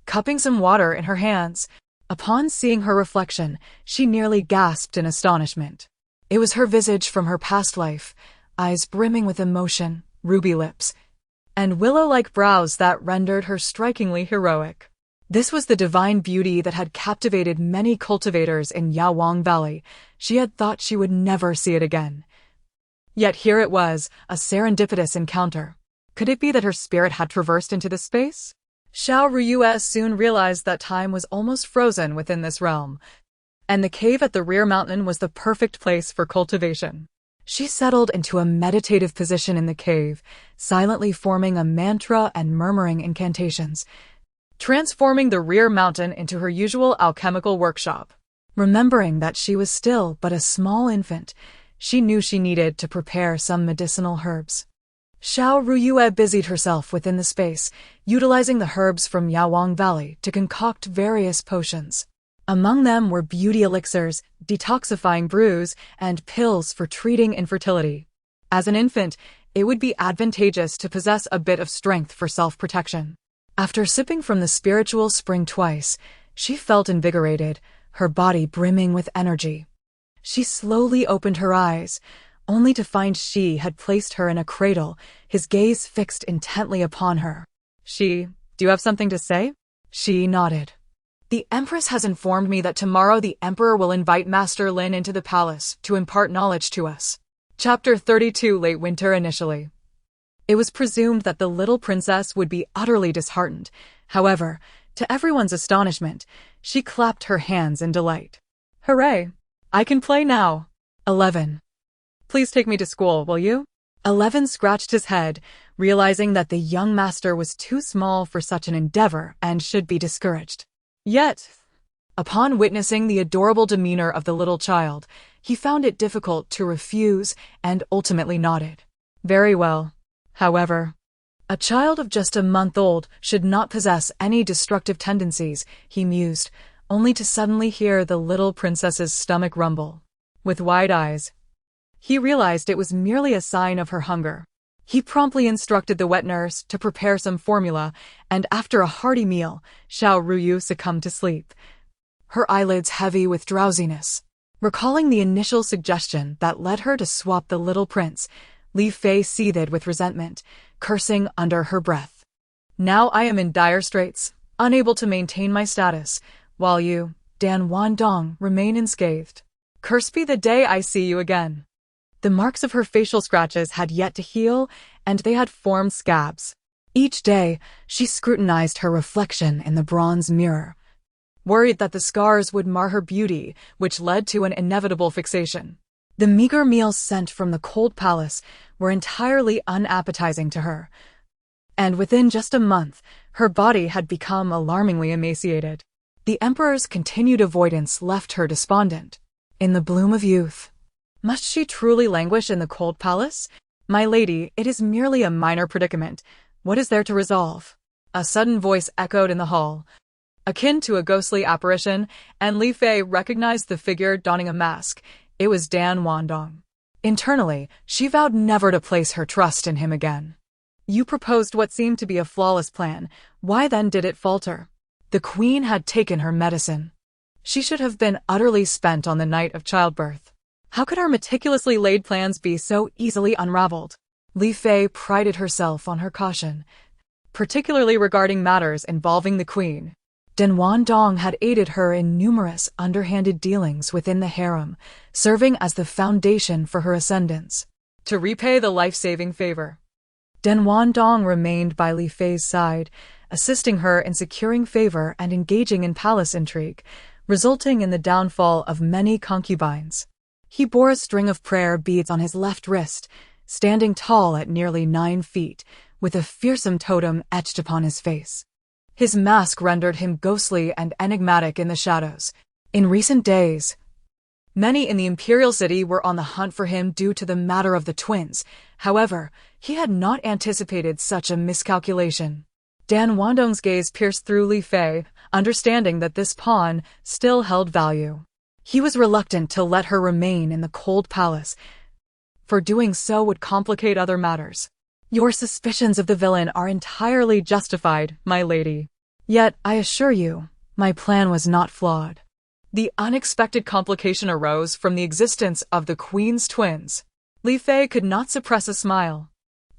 cupping some water in her hands. Upon seeing her reflection, she nearly gasped in astonishment. It was her visage from her past life, eyes brimming with emotion, ruby lips, and willow-like brows that rendered her strikingly heroic. This was the divine beauty that had captivated many cultivators in Yawang Valley. She had thought she would never see it again. Yet here it was, a serendipitous encounter. Could it be that her spirit had traversed into this space? Xiao Ruyu soon realized that time was almost frozen within this realm, and the cave at the rear mountain was the perfect place for cultivation. She settled into a meditative position in the cave, silently forming a mantra and murmuring incantations, transforming the rear mountain into her usual alchemical workshop. Remembering that she was still but a small infant, she knew she needed to prepare some medicinal herbs. Xiao Ruyu busied herself within the space, utilizing the herbs from Yawang Valley to concoct various potions. Among them were beauty elixirs, detoxifying brews, and pills for treating infertility. As an infant, it would be advantageous to possess a bit of strength for self-protection. After sipping from the spiritual spring twice, she felt invigorated, her body brimming with energy. She slowly opened her eyes, only to find Xi had placed her in a cradle, his gaze fixed intently upon her. Xi, do you have something to say? Xi nodded. The Empress has informed me that tomorrow the Emperor will invite Master Lin into the palace to impart knowledge to us. Chapter 32 Late Winter Initially. It was presumed that the little princess would be utterly disheartened. However, to everyone's astonishment, she clapped her hands in delight. Hooray! I can play now. 11. Please take me to school, will you? 11 scratched his head, realizing that the young master was too small for such an endeavor and should be discouraged. Yet, upon witnessing the adorable demeanor of the little child, he found it difficult to refuse and ultimately nodded. Very well. However, a child of just a month old should not possess any destructive tendencies, he mused, only to suddenly hear the little princess's stomach rumble. With wide eyes, he realized it was merely a sign of her hunger. He promptly instructed the wet nurse to prepare some formula, and after a hearty meal, Xiao Ruyu succumbed to sleep, her eyelids heavy with drowsiness. Recalling the initial suggestion that led her to swap the little prince, Li Fei seethed with resentment, cursing under her breath. Now I am in dire straits, unable to maintain my status, while you, Dan Wandong, remain unscathed. Cursed be the day I see you again. The marks of her facial scratches had yet to heal, and they had formed scabs. Each day, she scrutinized her reflection in the bronze mirror, worried that the scars would mar her beauty, which led to an inevitable fixation. The meager meals sent from the cold palace were entirely unappetizing to her, and within just a month, her body had become alarmingly emaciated. The emperor's continued avoidance left her despondent. In the bloom of youth, must she truly languish in the cold palace? My lady, it is merely a minor predicament. What is there to resolve? A sudden voice echoed in the hall, akin to a ghostly apparition, and Li Fei recognized the figure donning a mask. It was Dan Wandong. Internally, she vowed never to place her trust in him again. You proposed what seemed to be a flawless plan. Why then did it falter? The queen had taken her medicine. She should have been utterly spent on the night of childbirth. How could our meticulously laid plans be so easily unraveled? Li Fei prided herself on her caution, particularly regarding matters involving the queen. Dan Wandong had aided her in numerous underhanded dealings within the harem, serving as the foundation for her ascendance. To repay the life-saving favor, Dan Wandong remained by Li Fei's side, assisting her in securing favor and engaging in palace intrigue, resulting in the downfall of many concubines. He bore a string of prayer beads on his left wrist, standing tall at nearly 9 feet, with a fearsome totem etched upon his face. His mask rendered him ghostly and enigmatic in the shadows. In recent days, many in the imperial city were on the hunt for him due to the matter of the twins. However, he had not anticipated such a miscalculation. Dan Wandong's gaze pierced through Li Fei, understanding that this pawn still held value. He was reluctant to let her remain in the cold palace, for doing so would complicate other matters. Your suspicions of the villain are entirely justified, my lady. Yet, I assure you, my plan was not flawed. The unexpected complication arose from the existence of the queen's twins. Li Fei could not suppress a smile,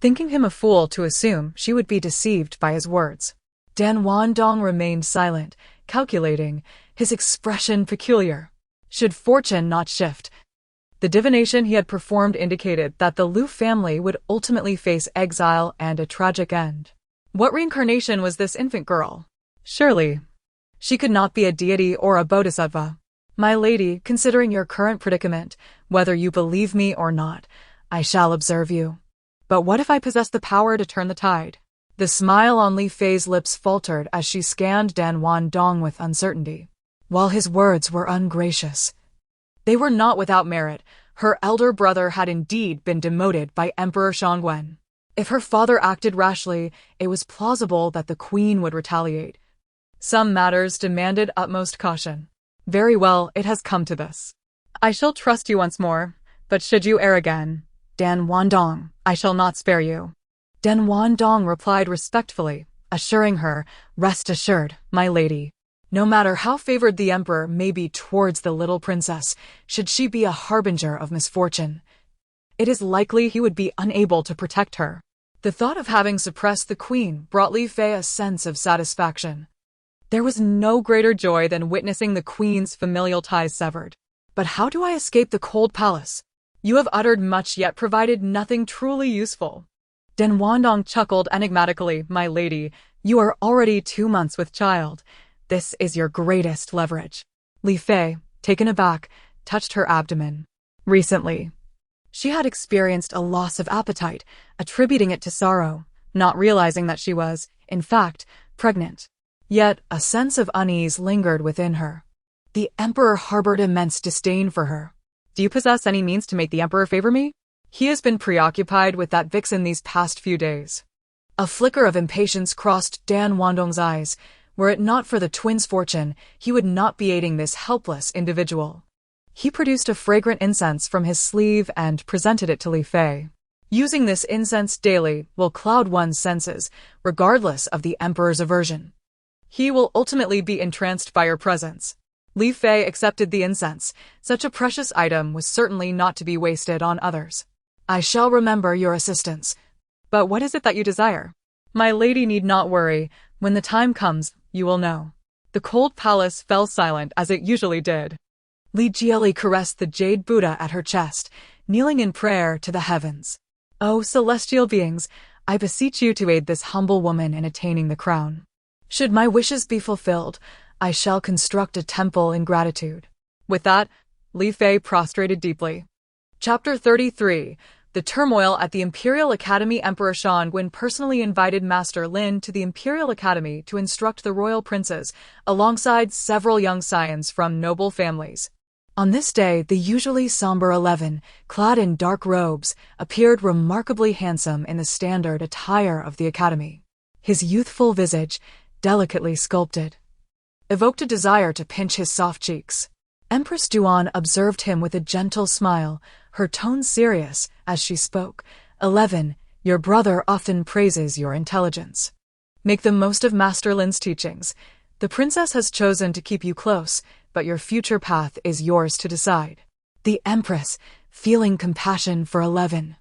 thinking him a fool to assume she would be deceived by his words. Dan Wandong remained silent, calculating, his expression peculiar. Should fortune not shift, the divination he had performed indicated that the Liu family would ultimately face exile and a tragic end. What reincarnation was this infant girl? Surely, she could not be a deity or a bodhisattva. My lady, considering your current predicament, whether you believe me or not, I shall observe you. But what if I possess the power to turn the tide? The smile on Li Fei's lips faltered as she scanned Dan Wandong with uncertainty. While his words were ungracious, they were not without merit. Her elder brother had indeed been demoted by Emperor Shangwen. If her father acted rashly, it was plausible that the queen would retaliate. Some matters demanded utmost caution. Very well, it has come to this. I shall trust you once more, but should you err again, Dan Wandong, I shall not spare you. Dan Wandong replied respectfully, assuring her, rest assured, my lady. No matter how favored the emperor may be towards the little princess, should she be a harbinger of misfortune, it is likely he would be unable to protect her. The thought of having suppressed the queen brought Li Fei a sense of satisfaction. There was no greater joy than witnessing the queen's familial ties severed. But how do I escape the cold palace? You have uttered much yet provided nothing truly useful. Den Wandong chuckled enigmatically. My lady, you are already 2 months with child. This is your greatest leverage. Li Fei, taken aback, touched her abdomen. Recently, she had experienced a loss of appetite, attributing it to sorrow, not realizing that she was, in fact, pregnant. Yet a sense of unease lingered within her. The Emperor harbored immense disdain for her. Do you possess any means to make the Emperor favor me? He has been preoccupied with that vixen these past few days. A flicker of impatience crossed Dan Wandong's eyes. Were it not for the twins' fortune, he would not be aiding this helpless individual. He produced a fragrant incense from his sleeve and presented it to Li Fei. Using this incense daily will cloud one's senses, regardless of the Emperor's aversion. He will ultimately be entranced by your presence. Li Fei accepted the incense. Such a precious item was certainly not to be wasted on others. I shall remember your assistance. But what is it that you desire? My lady need not worry. When the time comes, you will know. The cold palace fell silent as it usually did. Li Jieli caressed the jade Buddha at her chest, kneeling in prayer to the heavens. O celestial beings, I beseech you to aid this humble woman in attaining the crown. Should my wishes be fulfilled, I shall construct a temple in gratitude. With that, Li Fei prostrated deeply. Chapter 33. The turmoil at the Imperial Academy. Emperor Shangwen personally invited Master Lin to the Imperial Academy to instruct the royal princes, alongside several young scions from noble families. On this day, the usually somber 11, clad in dark robes, appeared remarkably handsome in the standard attire of the academy. His youthful visage, delicately sculpted, evoked a desire to pinch his soft cheeks. Empress Duan observed him with a gentle smile, her tone serious as she spoke. 11, your brother often praises your intelligence. Make the most of Master Lin's teachings. The princess has chosen to keep you close, but your future path is yours to decide. The Empress, feeling compassion for 11,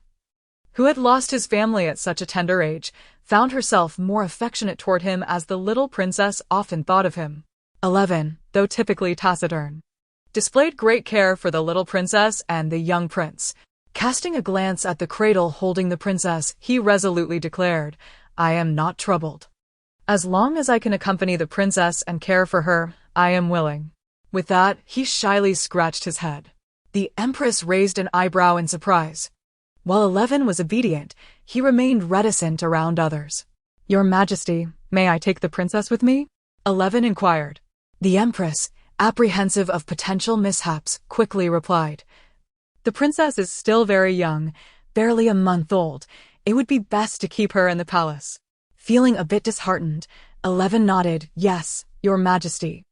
who had lost his family at such a tender age, found herself more affectionate toward him as the little princess often thought of him. 11, though typically taciturn, displayed great care for the little princess and the young prince. Casting a glance at the cradle holding the princess, he resolutely declared, I am not troubled. As long as I can accompany the princess and care for her, I am willing. With that, he shyly scratched his head. The Empress raised an eyebrow in surprise. While 11 was obedient, he remained reticent around others. Your Majesty, may I take the princess with me? 11 inquired. The Empress, apprehensive of potential mishaps, quickly replied. The princess is still very young, barely a month old. It would be best to keep her in the palace. Feeling a bit disheartened, 11 nodded, yes, Your Majesty.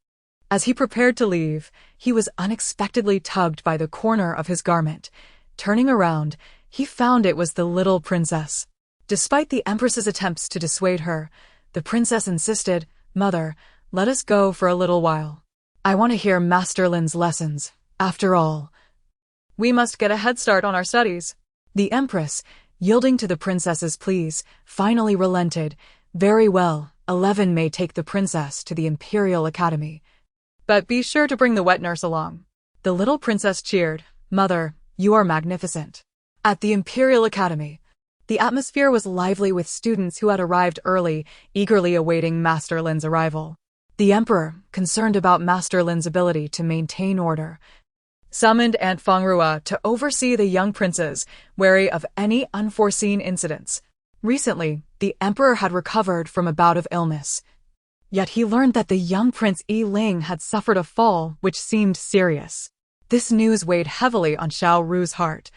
As he prepared to leave, he was unexpectedly tugged by the corner of his garment. Turning around, he found it was the little princess. Despite the Empress's attempts to dissuade her, the princess insisted, Mother, let us go for a little while. I want to hear Master Lin's lessons. After all, we must get a head start on our studies. The Empress, yielding to the princess's pleas, finally relented. Very well, 11 may take the princess to the Imperial Academy. But be sure to bring the wet nurse along. The little princess cheered. Mother, you are magnificent. At the Imperial Academy, the atmosphere was lively with students who had arrived early, eagerly awaiting Master Lin's arrival. The Emperor, concerned about Master Lin's ability to maintain order, summoned Aunt Fengrua to oversee the young princes, wary of any unforeseen incidents. Recently, the Emperor had recovered from a bout of illness. Yet he learned that the young Prince Yi Ling had suffered a fall which seemed serious. This news weighed heavily on Xiao Ruyu's heart,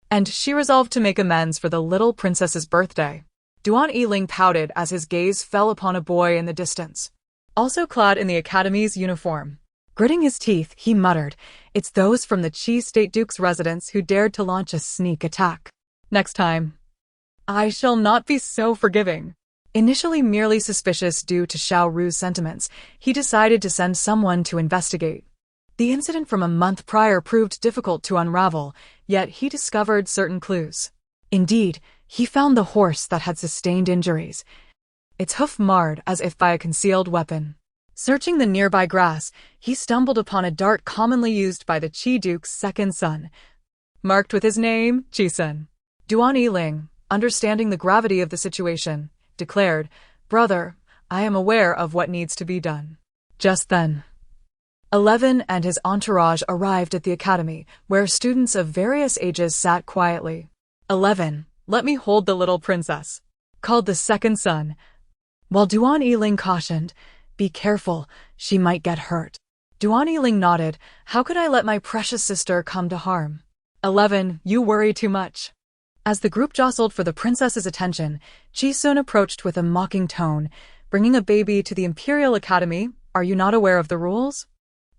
and she resolved to make amends for the little princess's birthday. Duan Yiling pouted as his gaze fell upon a boy in the distance, also clad in the academy's uniform. Gritting his teeth, he muttered, It's those from the Qi State Duke's residence who dared to launch a sneak attack. Next time, I shall not be so forgiving. Initially merely suspicious due to Xiao Ruyu's sentiments, he decided to send someone to investigate. The incident from a month prior proved difficult to unravel, yet he discovered certain clues. Indeed, he found the horse that had sustained injuries, its hoof marred as if by a concealed weapon. Searching the nearby grass, he stumbled upon a dart commonly used by the Qi Duke's second son, marked with his name, Qi-sun. Duan Yiling, understanding the gravity of the situation, declared, "Brother, I am aware of what needs to be done." Just then, 11 and his entourage arrived at the academy, where students of various ages sat quietly. 11, let me hold the little princess, called the second son, while Duan Yiling cautioned, be careful, she might get hurt. Duan Yiling nodded, how could I let my precious sister come to harm? 11, you worry too much. As the group jostled for the princess's attention, Ji Sun approached with a mocking tone, bringing a baby to the Imperial Academy, are you not aware of the rules?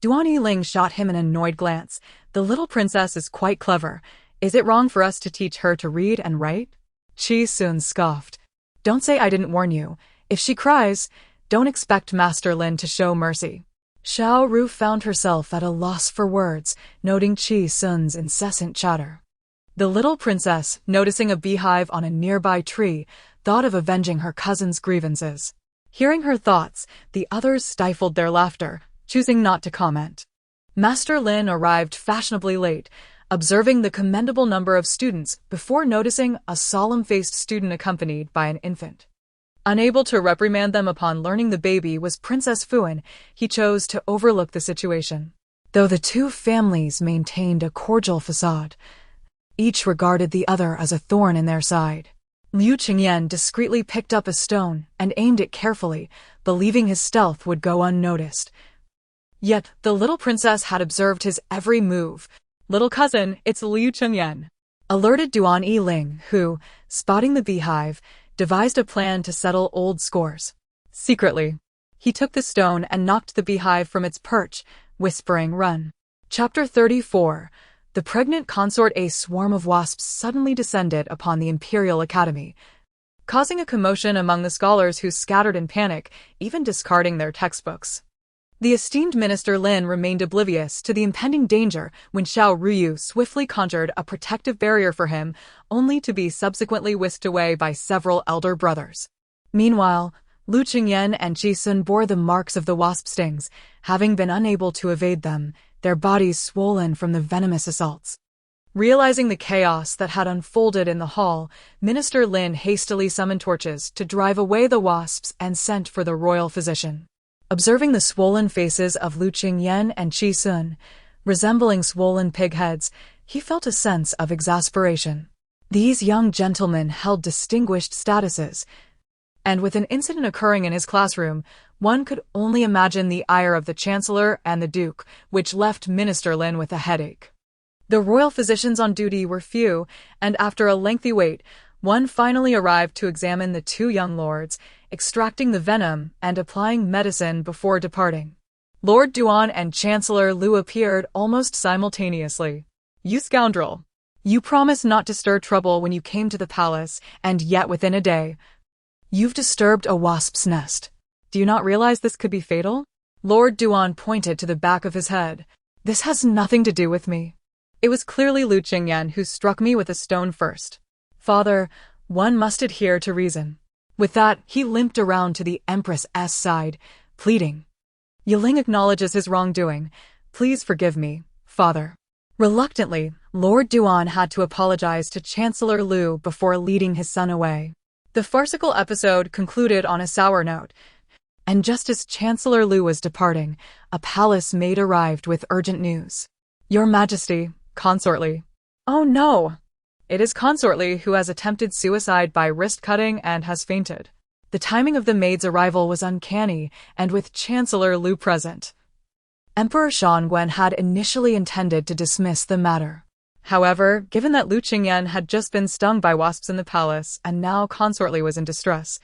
Duan Yiling shot him an annoyed glance. The little princess is quite clever. Is it wrong for us to teach her to read and write? Ji Sun scoffed. Don't say I didn't warn you. If she cries, don't expect Master Lin to show mercy. Xiao Ruyu found herself at a loss for words, noting Ji Sun's incessant chatter. The little princess, noticing a beehive on a nearby tree, thought of avenging her cousin's grievances. Hearing her thoughts, the others stifled their laughter, choosing not to comment. Master Lin arrived fashionably late, observing the commendable number of students before noticing a solemn-faced student accompanied by an infant. Unable to reprimand them upon learning the baby was Princess Fuan, he chose to overlook the situation. Though the two families maintained a cordial facade, each regarded the other as a thorn in their side. Liu Qingyan discreetly picked up a stone and aimed it carefully, believing his stealth would go unnoticed. Yet the little princess had observed his every move. Little cousin, it's Liu Qingyan, alerted Duan Yiling, who, spotting the beehive, devised a plan to settle old scores. Secretly, he took the stone and knocked the beehive from its perch, whispering, run. Chapter 34. The pregnant consort. A swarm of wasps suddenly descended upon the Imperial Academy, causing a commotion among the scholars who scattered in panic, even discarding their textbooks. The esteemed Minister Lin remained oblivious to the impending danger when Xiao Ruyu swiftly conjured a protective barrier for him, only to be subsequently whisked away by several elder brothers. Meanwhile, Liu Qingyan and Ji Sun bore the marks of the wasp stings, having been unable to evade them, their bodies swollen from the venomous assaults. Realizing the chaos that had unfolded in the hall, Minister Lin hastily summoned torches to drive away the wasps and sent for the royal physician. Observing the swollen faces of Liu Qingyan and Ji Sun, resembling swollen pig heads, he felt a sense of exasperation. These young gentlemen held distinguished statuses, and with an incident occurring in his classroom, one could only imagine the ire of the Chancellor and the Duke, which left Minister Lin with a headache. The royal physicians on duty were few, and after a lengthy wait, one finally arrived to examine the two young lords, extracting the venom and applying medicine before departing. Lord Duan and Chancellor Liu appeared almost simultaneously. You scoundrel! You promised not to stir trouble when you came to the palace, and yet within a day, you've disturbed a wasp's nest. Do you not realize this could be fatal? Lord Duan pointed to the back of his head. This has nothing to do with me. It was clearly Liu Qingyan who struck me with a stone first. Father, one must adhere to reason. With that, he limped around to the Empress's side, pleading. Yiling acknowledges his wrongdoing. Please forgive me, father. Reluctantly, Lord Duan had to apologize to Chancellor Liu before leading his son away. The farcical episode concluded on a sour note, and just as Chancellor Liu was departing, a palace maid arrived with urgent news. Your Majesty, Consort Li. Oh no! It is Consort Li who has attempted suicide by wrist-cutting and has fainted. The timing of the maid's arrival was uncanny, and with Chancellor Liu present, Emperor Shangwen had initially intended to dismiss the matter. However, given that Liu Qingyan had just been stung by wasps in the palace and now Consort Li was in distress,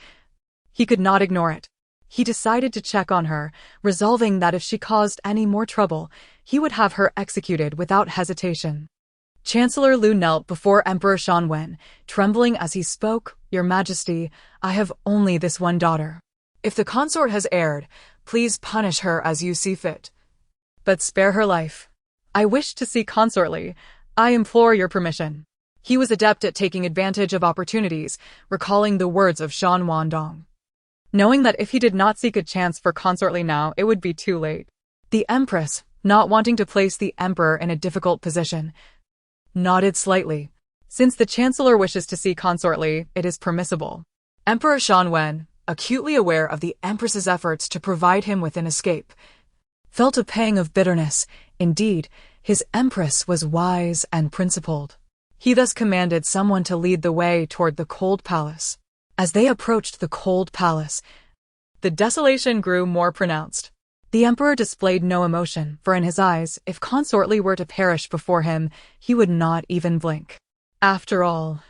he could not ignore it. He decided to check on her, resolving that if she caused any more trouble, he would have her executed without hesitation. Chancellor Liu knelt before Emperor Shangwen, trembling as he spoke, Your Majesty, I have only this one daughter. If the consort has erred, please punish her as you see fit. But spare her life. I wish to see Consort Li. I implore your permission. He was adept at taking advantage of opportunities, recalling the words of Shan Wandong. Knowing that if he did not seek a chance for Consort Li now, it would be too late. The Empress, not wanting to place the Emperor in a difficult position, nodded slightly. Since the Chancellor wishes to see Consort Li, it is permissible. Emperor Shanwen, acutely aware of the Empress's efforts to provide him with an escape, felt a pang of bitterness. Indeed, his Empress was wise and principled. He thus commanded someone to lead the way toward the cold palace. As they approached the cold palace, the desolation grew more pronounced. The emperor displayed no emotion, for in his eyes, if Consort Li were to perish before him, he would not even blink. After all,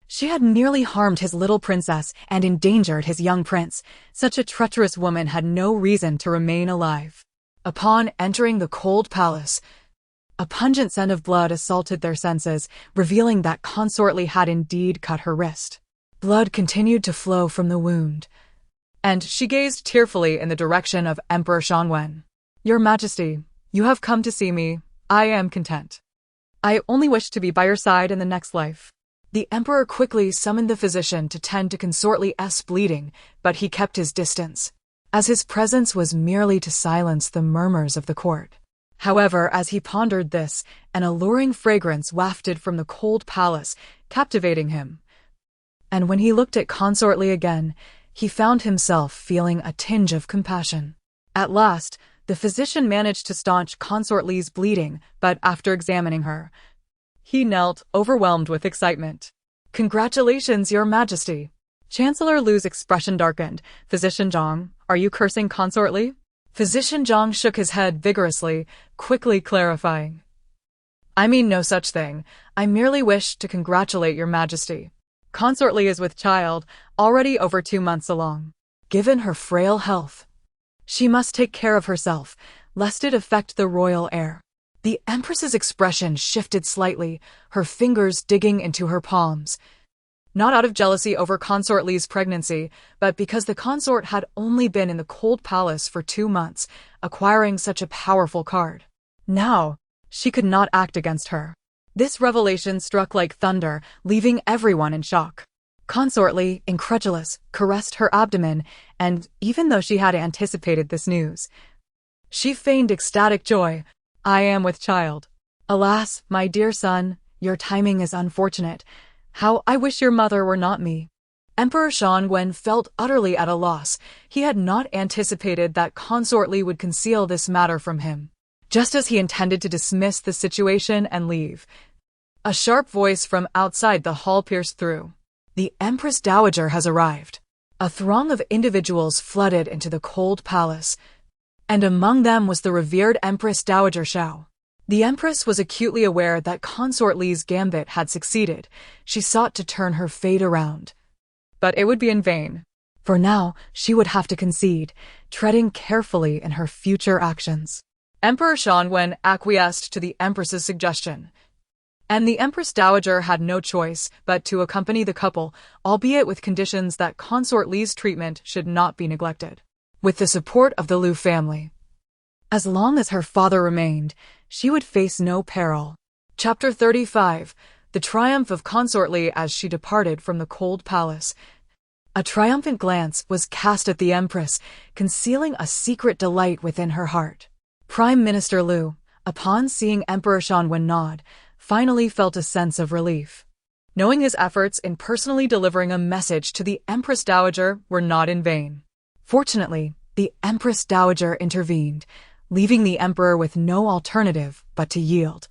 she had nearly harmed his little princess and endangered his young prince. Such a treacherous woman had no reason to remain alive. Upon entering the cold palace, a pungent scent of blood assaulted their senses, revealing that Consort Li had indeed cut her wrist. Blood continued to flow from the wound, and she gazed tearfully in the direction of Emperor Shanwen. "Your Majesty, you have come to see me. I am content. I only wish to be by your side in the next life." The emperor quickly summoned the physician to tend to Consort Li's bleeding, but he kept his distance, as his presence was merely to silence the murmurs of the court. However, as he pondered this, an alluring fragrance wafted from the cold palace, captivating him. And when he looked at Consort Li again, he found himself feeling a tinge of compassion. At last, the physician managed to staunch Consort Li's bleeding, but after examining her, he knelt, overwhelmed with excitement. "Congratulations, Your Majesty." Chancellor Lu's expression darkened. "Physician Zhang, are you cursing Consort Li?" Physician Zhang shook his head vigorously, quickly clarifying. "I mean no such thing. I merely wish to congratulate Your Majesty. Consort Li is with child, already over 2 months along. Given her frail health, she must take care of herself, lest it affect the royal heir." The Empress's expression shifted slightly, her fingers digging into her palms. Not out of jealousy over Consort Li's pregnancy, but because the consort had only been in the cold palace for 2 months, acquiring such a powerful card. Now, she could not act against her. This revelation struck like thunder, leaving everyone in shock. Consort Li, incredulous, caressed her abdomen, and even though she had anticipated this news, she feigned ecstatic joy. "I am with child. Alas, my dear son, your timing is unfortunate. How I wish your mother were not me." Emperor Shanwen felt utterly at a loss. He had not anticipated that Consort Li would conceal this matter from him. Just as he intended to dismiss the situation and leave, a sharp voice from outside the hall pierced through. "The Empress Dowager has arrived." A throng of individuals flooded into the cold palace, and among them was the revered Empress Dowager Xiao. The Empress was acutely aware that Consort Li's gambit had succeeded. She sought to turn her fate around, but it would be in vain. For now, she would have to concede, treading carefully in her future actions. Emperor Shanwen acquiesced to the Empress's suggestion, and the Empress Dowager had no choice but to accompany the couple, albeit with conditions that Consort Li's treatment should not be neglected. With the support of the Lu family, as long as her father remained, she would face no peril. Chapter 35. The Triumph of Consort Li as she departed from the cold palace. A triumphant glance was cast at the Empress, concealing a secret delight within her heart. Prime Minister Lu, upon seeing Emperor Shanwen nod, finally felt a sense of relief, knowing his efforts in personally delivering a message to the Empress Dowager were not in vain. Fortunately, the Empress Dowager intervened, leaving the emperor with no alternative but to yield,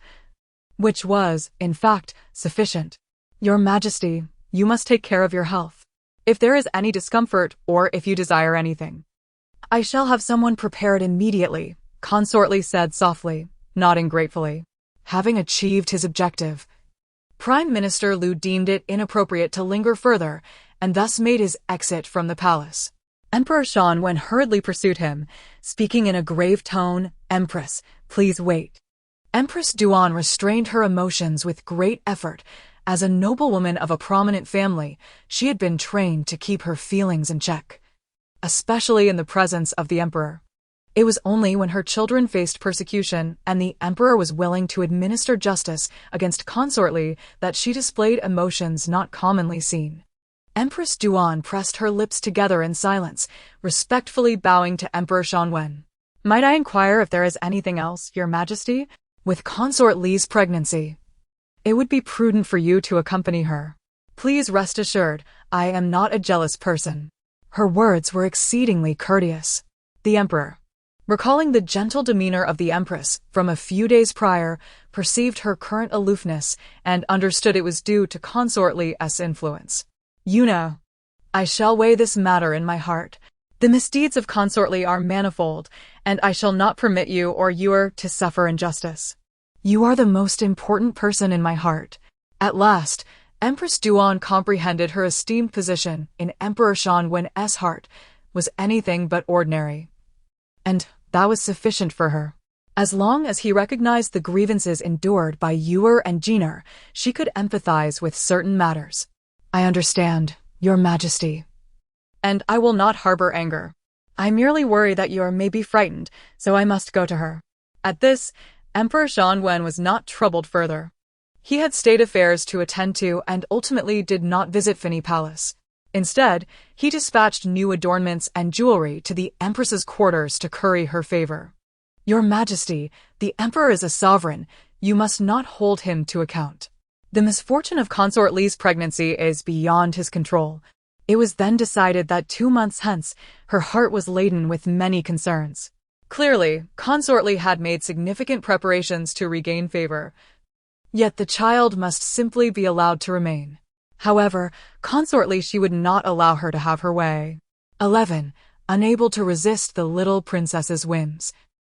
which was, in fact, sufficient. "Your Majesty, you must take care of your health. If there is any discomfort or if you desire anything, I shall have someone prepared immediately," Consort Li said softly, nodding gratefully. Having achieved his objective, Prime Minister Lu deemed it inappropriate to linger further and thus made his exit from the palace. Emperor Shanwen hurriedly pursued him, speaking in a grave tone. "Empress, please wait." Empress Duan restrained her emotions with great effort. As a noblewoman of a prominent family, she had been trained to keep her feelings in check, especially in the presence of the emperor. It was only when her children faced persecution and the emperor was willing to administer justice against Consort Li that she displayed emotions not commonly seen. Empress Duan pressed her lips together in silence, respectfully bowing to Emperor Shanwen. "Might I inquire if there is anything else, Your Majesty?" With Consort Li's pregnancy, It would be prudent for you to accompany her. Please rest assured, I am not a jealous person." Her words were exceedingly courteous. The emperor, recalling the gentle demeanor of the empress from a few days prior, perceived her current aloofness and understood it was due to consort Li's influence. "You know, I shall weigh this matter in my heart. The misdeeds of consort Li are manifold, and I shall not permit you or your to suffer injustice. You are the most important person in my heart." At last, Empress Duan comprehended her esteemed position in Emperor Xiao heart was anything but ordinary. And that was sufficient for her. As long as he recognized the grievances endured by Yuer and Jiner, she could empathize with certain matters. "I understand, Your Majesty. And I will not harbor anger. I merely worry that Yuer may be frightened, so I must go to her." At this, Emperor Xiao was not troubled further. He had state affairs to attend to and ultimately did not visit Finny Palace. Instead, he dispatched new adornments and jewelry to the Empress's quarters to curry her favor. "Your Majesty, the Emperor is a sovereign. You must not hold him to account. The misfortune of Consort Li's pregnancy is beyond his control." It was then decided that 2 months hence, her heart was laden with many concerns. Clearly, Consort Li had made significant preparations to regain favor. Yet the child must simply be allowed to remain. However, Consort Li she would not allow her to have her way. 11. Unable to resist the little princess's whims,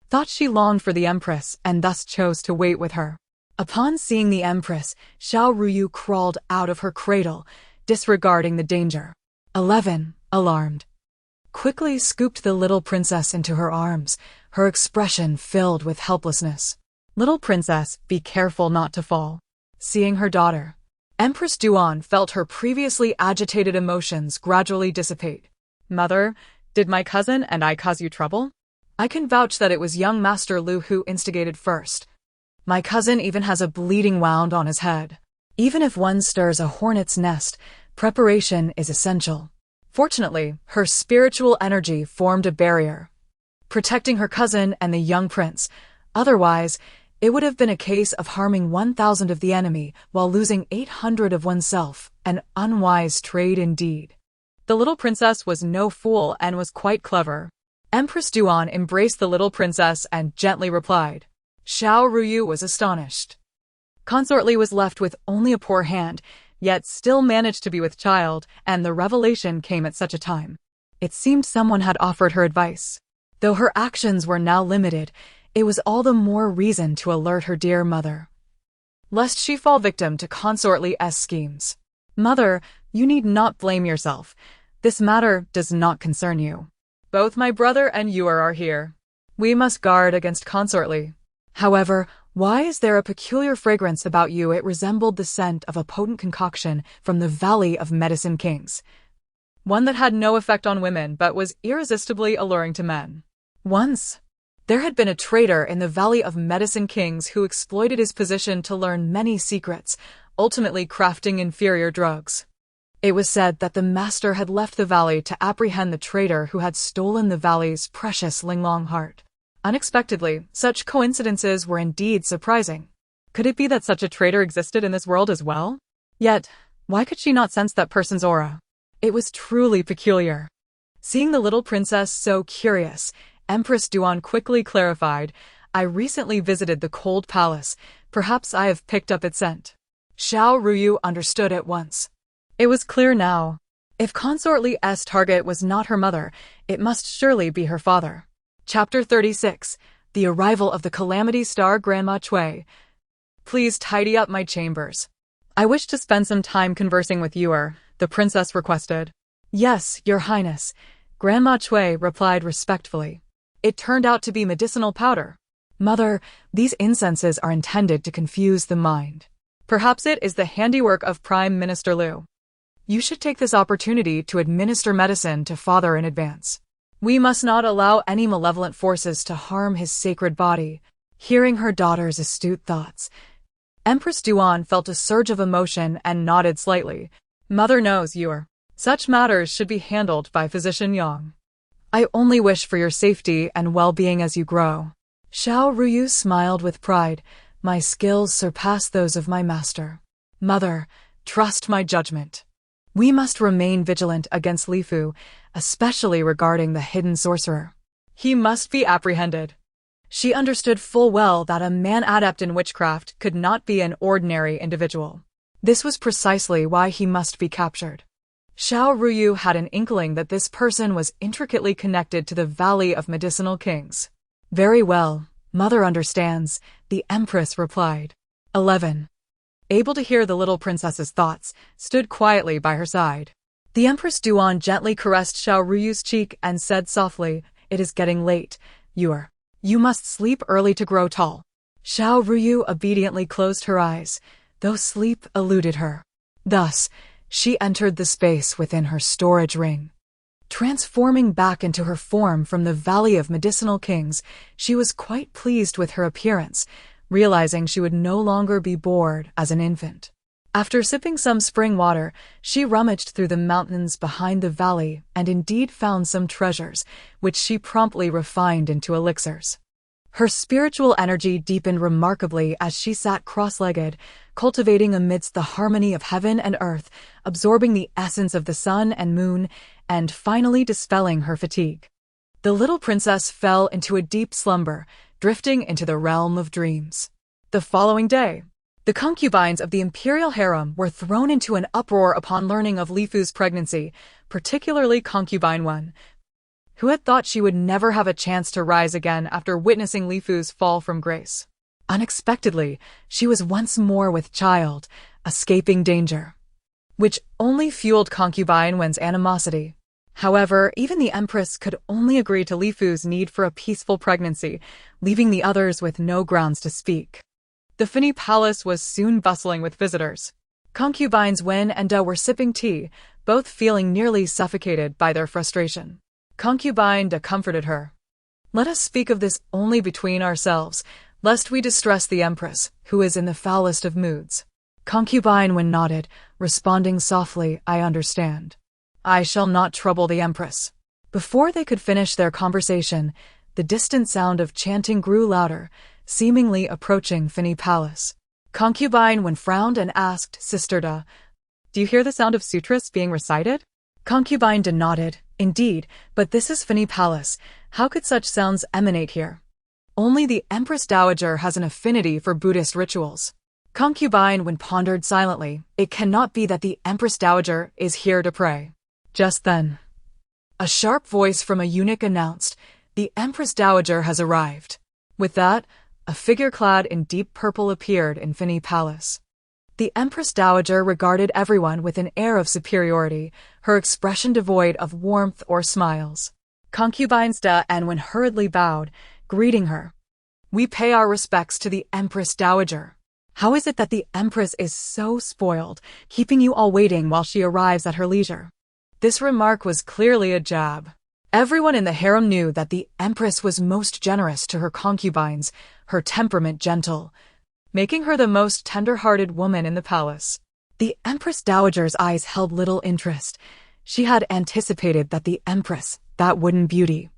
thought she longed for the empress and thus chose to wait with her. Upon seeing the empress, Xiao Ruyu crawled out of her cradle, disregarding the danger. 11. Alarmed, quickly scooped the little princess into her arms, her expression filled with helplessness. "Little princess, be careful not to fall." Seeing her daughter, Empress Duan felt her previously agitated emotions gradually dissipate. "Mother, did my cousin and I cause you trouble?" "I can vouch that it was young Master Lu who instigated first. My cousin even has a bleeding wound on his head. Even if one stirs a hornet's nest, preparation is essential." Fortunately, her spiritual energy formed a barrier, protecting her cousin and the young prince. Otherwise, it would have been a case of harming 1,000 of the enemy while losing 800 of oneself, an unwise trade indeed. The little princess was no fool and was quite clever. Empress Duan embraced the little princess and gently replied. Xiao Ruyu was astonished. Consort Li was left with only a poor hand, yet still managed to be with child, and the revelation came at such a time. It seemed someone had offered her advice. Though her actions were now limited, it was all the more reason to alert her dear mother, lest she fall victim to Consort Li's schemes. "Mother, you need not blame yourself. This matter does not concern you. Both my brother and you are here. We must guard against Consort Li. However, why is there a peculiar fragrance about you?" It resembled the scent of a potent concoction from the Valley of Medicine Kings, one that had no effect on women but was irresistibly alluring to men. Once, there had been a traitor in the Valley of Medicine Kings who exploited his position to learn many secrets, ultimately crafting inferior drugs. It was said that the master had left the valley to apprehend the traitor who had stolen the valley's precious Linglong heart. Unexpectedly, such coincidences were indeed surprising. Could it be that such a traitor existed in this world as well? Yet, why could she not sense that person's aura? It was truly peculiar. Seeing the little princess so curious, Empress Duan quickly clarified, "I recently visited the cold palace. Perhaps I have picked up its scent." Xiao Ruyu understood at once. It was clear now. If Consort Li's target was not her mother, it must surely be her father. Chapter 36. The Arrival of the Calamity Star. Grandma Cui. "Please tidy up my chambers. I wish to spend some time conversing with you," the princess requested. "Yes, Your Highness," Grandma Cui replied respectfully. It turned out to be medicinal powder. "Mother, these incenses are intended to confuse the mind. Perhaps it is the handiwork of Prime Minister Liu. You should take this opportunity to administer medicine to father in advance. We must not allow any malevolent forces to harm his sacred body." Hearing her daughter's astute thoughts, Empress Duan felt a surge of emotion and nodded slightly. "Mother knows such matters should be handled by Physician Yang. I only wish for your safety and well-being as you grow." Xiao Ruyu smiled with pride. My skills surpass those of my master. Mother, trust my judgment. We must remain vigilant against Li Fu, especially regarding the hidden sorcerer. He must be apprehended. She understood full well that a man adept in witchcraft could not be an ordinary individual. This was precisely why he must be captured. Xiao Ruyu had an inkling that this person was intricately connected to the Valley of Medicinal Kings. Very well, Mother understands, the Empress replied. 11. Able to hear the little princess's thoughts, stood quietly by her side. The Empress Duan gently caressed Xiao Ruyu's cheek and said softly, "It is getting late. You must sleep early to grow tall." Xiao Ruyu obediently closed her eyes, though sleep eluded her. Thus, she entered the space within her storage ring. Transforming back into her form from the Valley of Medicinal Kings, she was quite pleased with her appearance, realizing she would no longer be bored as an infant. After sipping some spring water, she rummaged through the mountains behind the valley and indeed found some treasures, which she promptly refined into elixirs. Her spiritual energy deepened remarkably as she sat cross-legged, cultivating amidst the harmony of heaven and earth, absorbing the essence of the sun and moon, and finally dispelling her fatigue. The little princess fell into a deep slumber, drifting into the realm of dreams. The following day, the concubines of the imperial harem were thrown into an uproar upon learning of Li Fu's pregnancy, particularly concubine 1, who had thought she would never have a chance to rise again after witnessing Li Fu's fall from grace. Unexpectedly, she was once more with child, escaping danger, which only fueled concubine 1's animosity. However, even the Empress could only agree to Li Fu's need for a peaceful pregnancy, leaving the others with no grounds to speak. The Finny Palace was soon bustling with visitors. Concubines Wen and Da were sipping tea, both feeling nearly suffocated by their frustration. Concubine Da comforted her. "Let us speak of this only between ourselves, lest we distress the Empress, who is in the foulest of moods." Concubine Wen nodded, responding softly, "I understand. I shall not trouble the Empress." Before they could finish their conversation, the distant sound of chanting grew louder, seemingly approaching Finny Palace. Concubine Wen frowned and asked, "Sister Da, do you hear the sound of sutras being recited?" Concubine Da nodded, "Indeed, but this is Finny Palace. How could such sounds emanate here? Only the Empress Dowager has an affinity for Buddhist rituals." Concubine Wen pondered silently. It cannot be that the Empress Dowager is here to pray. Just then, a sharp voice from a eunuch announced, "The Empress Dowager has arrived." With that, a figure clad in deep purple appeared in Finny Palace. The Empress Dowager regarded everyone with an air of superiority, her expression devoid of warmth or smiles. Concubines Da and Wen hurriedly bowed, greeting her. "We pay our respects to the Empress Dowager. How is it that the Empress is so spoiled, keeping you all waiting while she arrives at her leisure?" This remark was clearly a jab. Everyone in the harem knew that the Empress was most generous to her concubines, her temperament gentle, making her the most tender-hearted woman in the palace. The Empress Dowager's eyes held little interest. She had anticipated that the Empress, that wooden beauty,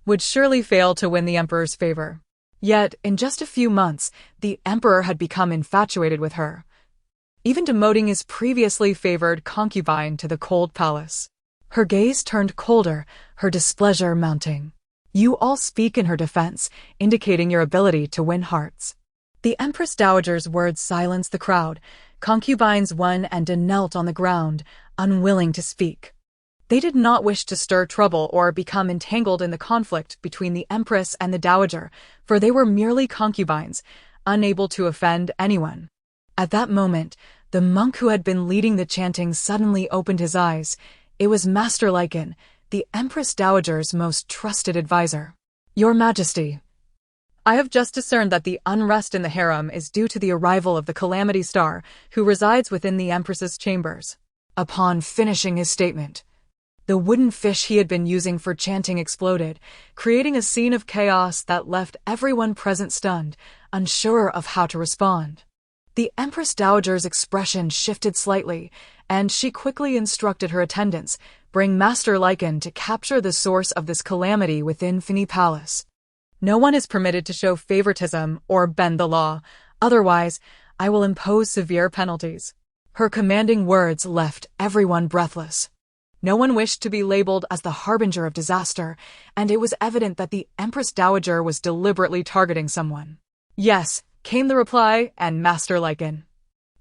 would surely fail to win the Emperor's favor. Yet, in just a few months, the Emperor had become infatuated with her, even demoting his previously favored concubine to the cold palace. Her gaze turned colder, her displeasure mounting. "You all speak in her defense, indicating your ability to win hearts." The Empress Dowager's words silenced the crowd. Concubines Wen and Da knelt on the ground, unwilling to speak. They did not wish to stir trouble or become entangled in the conflict between the Empress and the Dowager, for they were merely concubines, unable to offend anyone. At that moment, the monk who had been leading the chanting suddenly opened his eyes. It was Master Lycan, the Empress Dowager's most trusted advisor. "Your Majesty, I have just discerned that the unrest in the harem is due to the arrival of the Calamity Star, who resides within the Empress's chambers." Upon finishing his statement, the wooden fish he had been using for chanting exploded, creating a scene of chaos that left everyone present stunned, unsure of how to respond. The Empress Dowager's expression shifted slightly, and she quickly instructed her attendants, "Bring Master Lycan to capture the source of this calamity within Finny Palace. No one is permitted to show favoritism or bend the law, Otherwise, I will impose severe penalties." Her commanding words left everyone breathless. No one wished to be labeled as the harbinger of disaster, and it was evident that the Empress Dowager was deliberately targeting someone. "Yes," came the reply, and Master Lycan,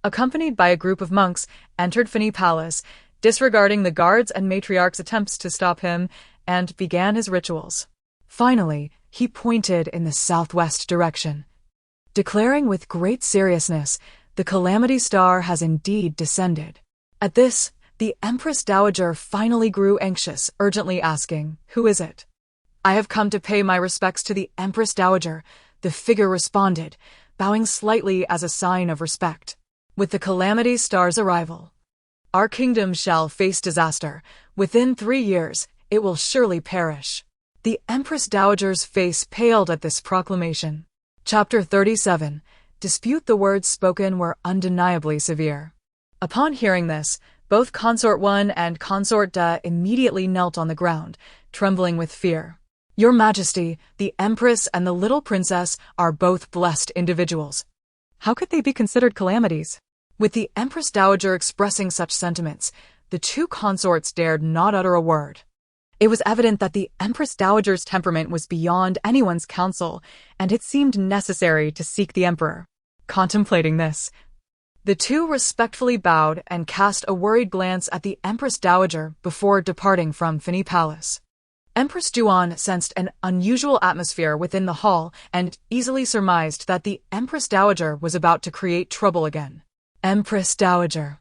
accompanied by a group of monks, entered Fini Palace, disregarding the guards and matriarch's attempts to stop him, and began his rituals. Finally, he pointed in the southwest direction, declaring with great seriousness, "The Calamity Star has indeed descended." At this, the Empress Dowager finally grew anxious, urgently asking, "Who is it?" "I have come to pay my respects to the Empress Dowager," the figure responded, bowing slightly as a sign of respect. "With the Calamity Star's arrival, our kingdom shall face disaster. Within 3 years, it will surely perish." The Empress Dowager's face paled at this proclamation. Chapter 37. Dispute. The words spoken were undeniably severe. Upon hearing this, both Consort 1 and Consort 2 immediately knelt on the ground, trembling with fear. "Your Majesty, the Empress and the little princess are both blessed individuals. How could they be considered calamities?" With the Empress Dowager expressing such sentiments, the two consorts dared not utter a word. It was evident that the Empress Dowager's temperament was beyond anyone's counsel, and it seemed necessary to seek the Emperor. Contemplating this, the two respectfully bowed and cast a worried glance at the Empress Dowager before departing from Fini Palace. Empress Duan sensed an unusual atmosphere within the hall and easily surmised that the Empress Dowager was about to create trouble again. "Empress Dowager,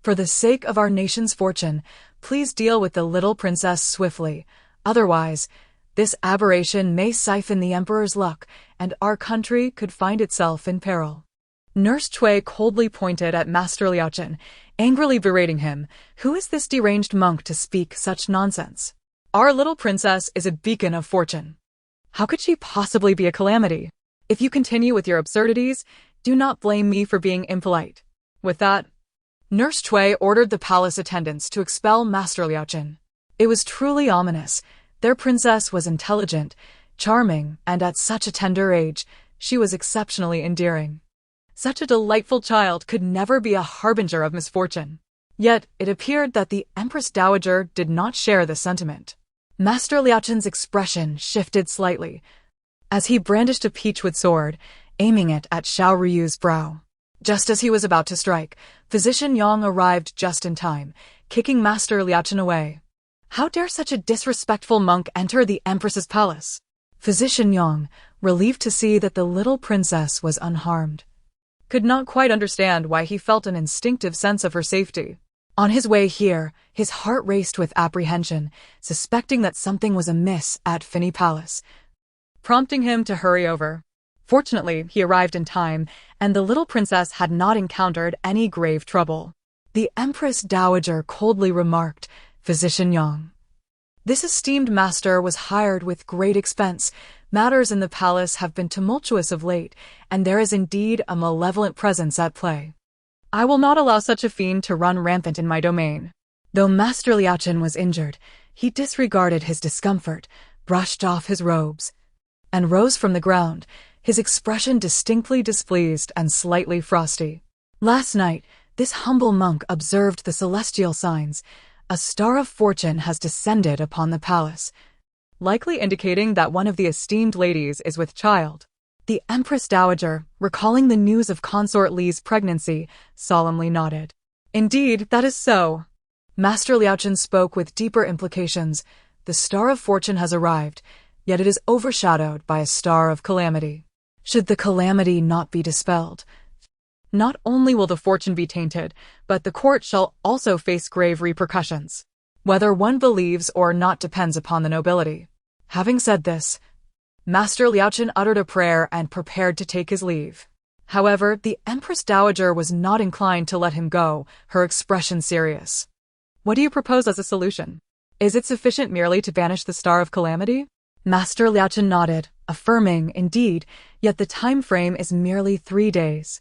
for the sake of our nation's fortune, please deal with the little princess swiftly. Otherwise, this aberration may siphon the Emperor's luck, and our country could find itself in peril." Nurse Cui coldly pointed at Master Liaochen, angrily berating him. "Who is this deranged monk to speak such nonsense? Our little princess is a beacon of fortune. How could she possibly be a calamity? If you continue with your absurdities, do not blame me for being impolite." With that, Nurse Cui ordered the palace attendants to expel Master Liaochen. It was truly ominous. Their princess was intelligent, charming, and at such a tender age, she was exceptionally endearing. Such a delightful child could never be a harbinger of misfortune. Yet it appeared that the Empress Dowager did not share this sentiment. Master Liaochen's expression shifted slightly as he brandished a peachwood sword, aiming it at Xiao Ruyu's brow. Just as he was about to strike, Physician Yang arrived just in time, kicking Master Liaochen away. How dare such a disrespectful monk enter the Empress's palace? Physician Yang, relieved to see that the little princess was unharmed, could not quite understand why he felt an instinctive sense of her safety. On his way here, his heart raced with apprehension, suspecting that something was amiss at Fini Palace, prompting him to hurry over. Fortunately, he arrived in time, and the little princess had not encountered any grave trouble. The Empress Dowager coldly remarked, "Physician Yang, this esteemed master was hired with great expense. Matters in the palace have been tumultuous of late, and there is indeed a malevolent presence at play. I will not allow such a fiend to run rampant in my domain." Though Master Liaochen was injured, he disregarded his discomfort, brushed off his robes, and rose from the ground, his expression distinctly displeased and slightly frosty. Last night, this humble monk observed the celestial signs. A star of fortune has descended upon the palace, likely indicating that one of the esteemed ladies is with child. The Empress Dowager, recalling the news of Consort Li's pregnancy, solemnly nodded. "Indeed, that is so." Master Liaochen spoke with deeper implications. "The star of fortune has arrived, yet it is overshadowed by a star of calamity. Should the calamity not be dispelled, not only will the fortune be tainted, but the court shall also face grave repercussions. Whether one believes or not depends upon the nobility." Having said this, Master Liaochen uttered a prayer and prepared to take his leave. However, the Empress Dowager was not inclined to let him go, her expression serious. "What do you propose as a solution? Is it sufficient merely to banish the star of calamity?" Master Liaochen nodded, affirming, "Indeed, yet the time frame is merely 3 days.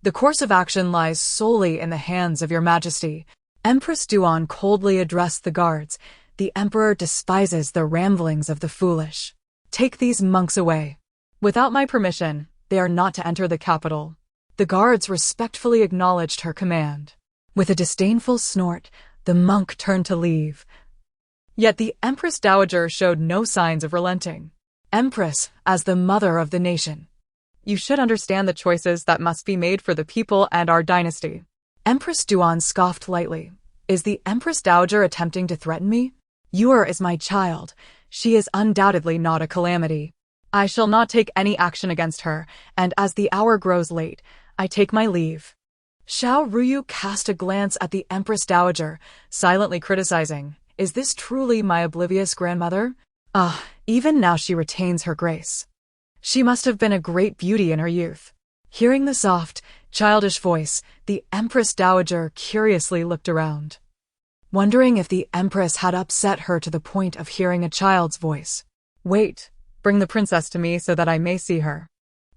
The course of action lies solely in the hands of your Majesty." Empress Duan coldly addressed the guards. "The Emperor despises the ramblings of the foolish. Take these monks away. Without my permission, they are not to enter the capital." The guards respectfully acknowledged her command. With a disdainful snort, the monk turned to leave. Yet the Empress Dowager showed no signs of relenting. Empress, as the mother of the nation, you should understand the choices that must be made for the people and our dynasty. Empress Duan scoffed lightly. Is the Empress Dowager attempting to threaten me? Yur is my child. She is undoubtedly not a calamity. I shall not take any action against her, and as the hour grows late, I take my leave. Xiao Ruyu cast a glance at the Empress Dowager, silently criticizing, is this truly my oblivious grandmother? Even now she retains her grace. She must have been a great beauty in her youth. Hearing the soft, childish voice, the Empress Dowager curiously looked around, wondering if the Empress had upset her to the point of hearing a child's voice. Wait, bring the princess to me so that I may see her.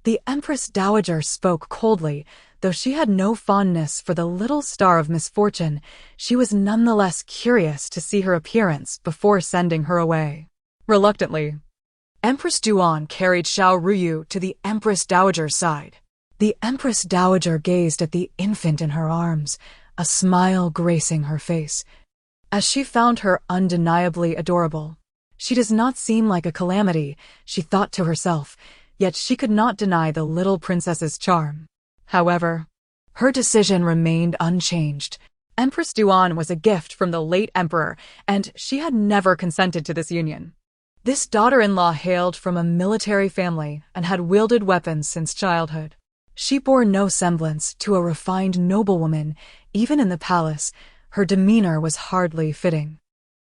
The Empress Dowager spoke coldly. Though she had no fondness for the little star of misfortune, she was nonetheless curious to see her appearance before sending her away. Reluctantly, Empress Duan carried Xiao Ruyu to the Empress Dowager's side. The Empress Dowager gazed at the infant in her arms, a smile gracing her face, as she found her undeniably adorable. She does not seem like a calamity, she thought to herself, yet she could not deny the little princess's charm. However, her decision remained unchanged. Empress Duan was a gift from the late emperor, and she had never consented to this union. This daughter-in-law hailed from a military family and had wielded weapons since childhood. She bore no semblance to a refined noblewoman. Even in the palace, her demeanor was hardly fitting.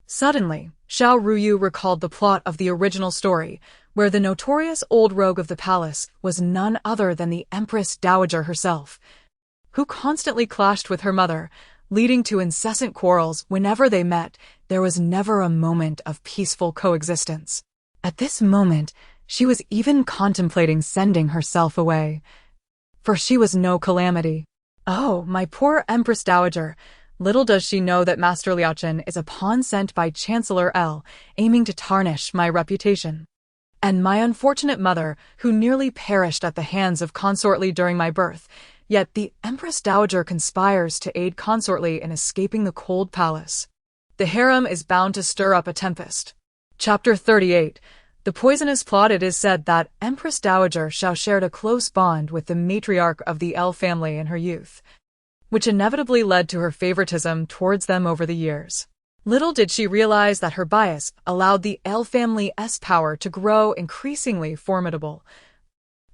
Suddenly, Xiao Ruyu recalled the plot of the original story, where the notorious old rogue of the palace was none other than the Empress Dowager herself, who constantly clashed with her mother, leading to incessant quarrels whenever they met. There was never a moment of peaceful coexistence. At this moment, she was even contemplating sending herself away, for she was no calamity. Oh, my poor Empress Dowager! Little does she know that Master Liaochen is a pawn sent by Chancellor L, aiming to tarnish my reputation. And my unfortunate mother, who nearly perished at the hands of Consort Li during my birth, yet the Empress Dowager conspires to aid Consort Li in escaping the cold palace. The harem is bound to stir up a tempest. Chapter 38. The poisonous plot. It is said that Empress Dowager Xiao shared a close bond with the matriarch of the L family in her youth, which inevitably led to her favoritism towards them over the years. Little did she realize that her bias allowed the L family's power to grow increasingly formidable,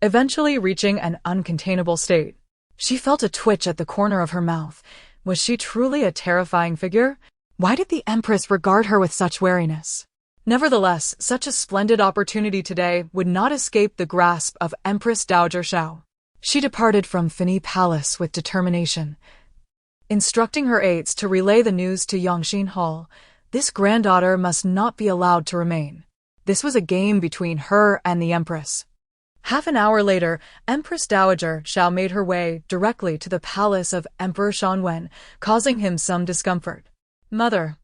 eventually reaching an uncontainable state. She felt a twitch at the corner of her mouth. Was she truly a terrifying figure? Why did the Empress regard her with such wariness? Nevertheless, such a splendid opportunity today would not escape the grasp of Empress Dowager Xiao. She departed from Fini Palace with determination, instructing her aides to relay the news to Yongxin Hall. This granddaughter must not be allowed to remain. This was a game between her and the Empress. Half an hour later, Empress Dowager Xiao made her way directly to the palace of Emperor Shanwen, causing him some discomfort. Mother,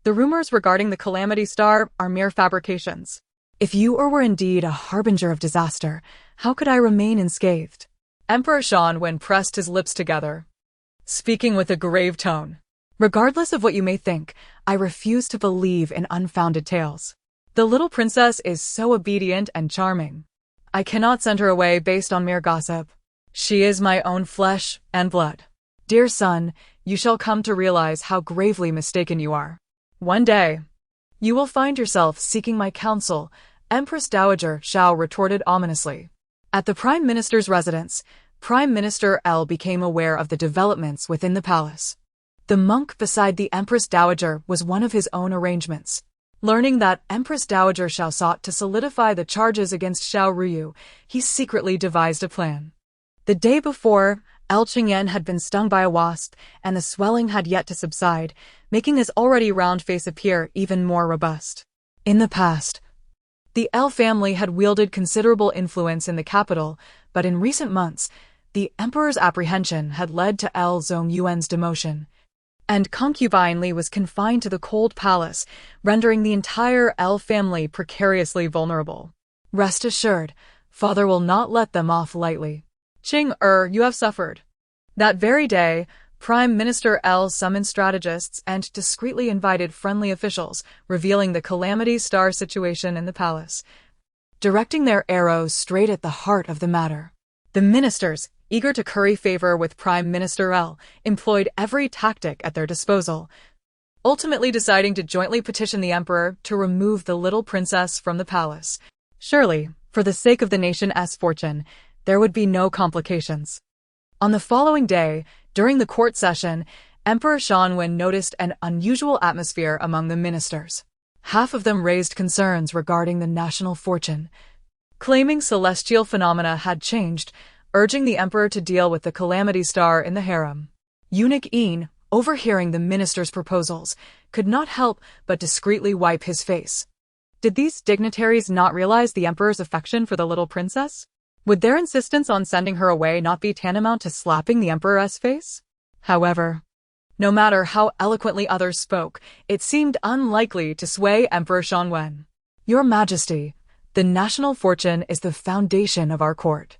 the rumors regarding the Calamity Star are mere fabrications. If you were indeed a harbinger of disaster, how could I remain unscathed? Emperor Shanwen pressed his lips together, speaking with a grave tone. Regardless of what you may think, I refuse to believe in unfounded tales. The little princess is so obedient and charming. I cannot send her away based on mere gossip. She is my own flesh and blood. Dear son, you shall come to realize how gravely mistaken you are. One day, you will find yourself seeking my counsel, Empress Dowager Xiao retorted ominously. At the Prime Minister's residence, Prime Minister L became aware of the developments within the palace. The monk beside the Empress Dowager was one of his own arrangements. Learning that Empress Dowager Xiao sought to solidify the charges against Xiao Ruyu, he secretly devised a plan. The day before, L Qingyan had been stung by a wasp, and the swelling had yet to subside, making his already round face appear even more robust. In the past, the L family had wielded considerable influence in the capital, but in recent months, the emperor's apprehension had led to L Zongyuan's demotion, and concubine Li was confined to the cold palace, rendering the entire L family precariously vulnerable. Rest assured, father will not let them off lightly. You have suffered. That very day, Prime Minister L summoned strategists and discreetly invited friendly officials, revealing the Calamity Star situation in the palace, directing their arrows straight at the heart of the matter. The ministers, eager to curry favor with Prime Minister L, employed every tactic at their disposal, ultimately deciding to jointly petition the emperor to remove the little princess from the palace. Surely, for the sake of the nation's fortune, there would be no complications. On the following day, during the court session, Emperor Xianwen noticed an unusual atmosphere among the ministers. Half of them raised concerns regarding the national fortune, claiming celestial phenomena had changed, urging the emperor to deal with the Calamity Star in the harem. Eunuch Een, overhearing the ministers' proposals, could not help but discreetly wipe his face. Did these dignitaries not realize the emperor's affection for the little princess? Would their insistence on sending her away not be tantamount to slapping the emperor's face? However, no matter how eloquently others spoke, it seemed unlikely to sway Emperor Xianwen. Your Majesty, the national fortune is the foundation of our court.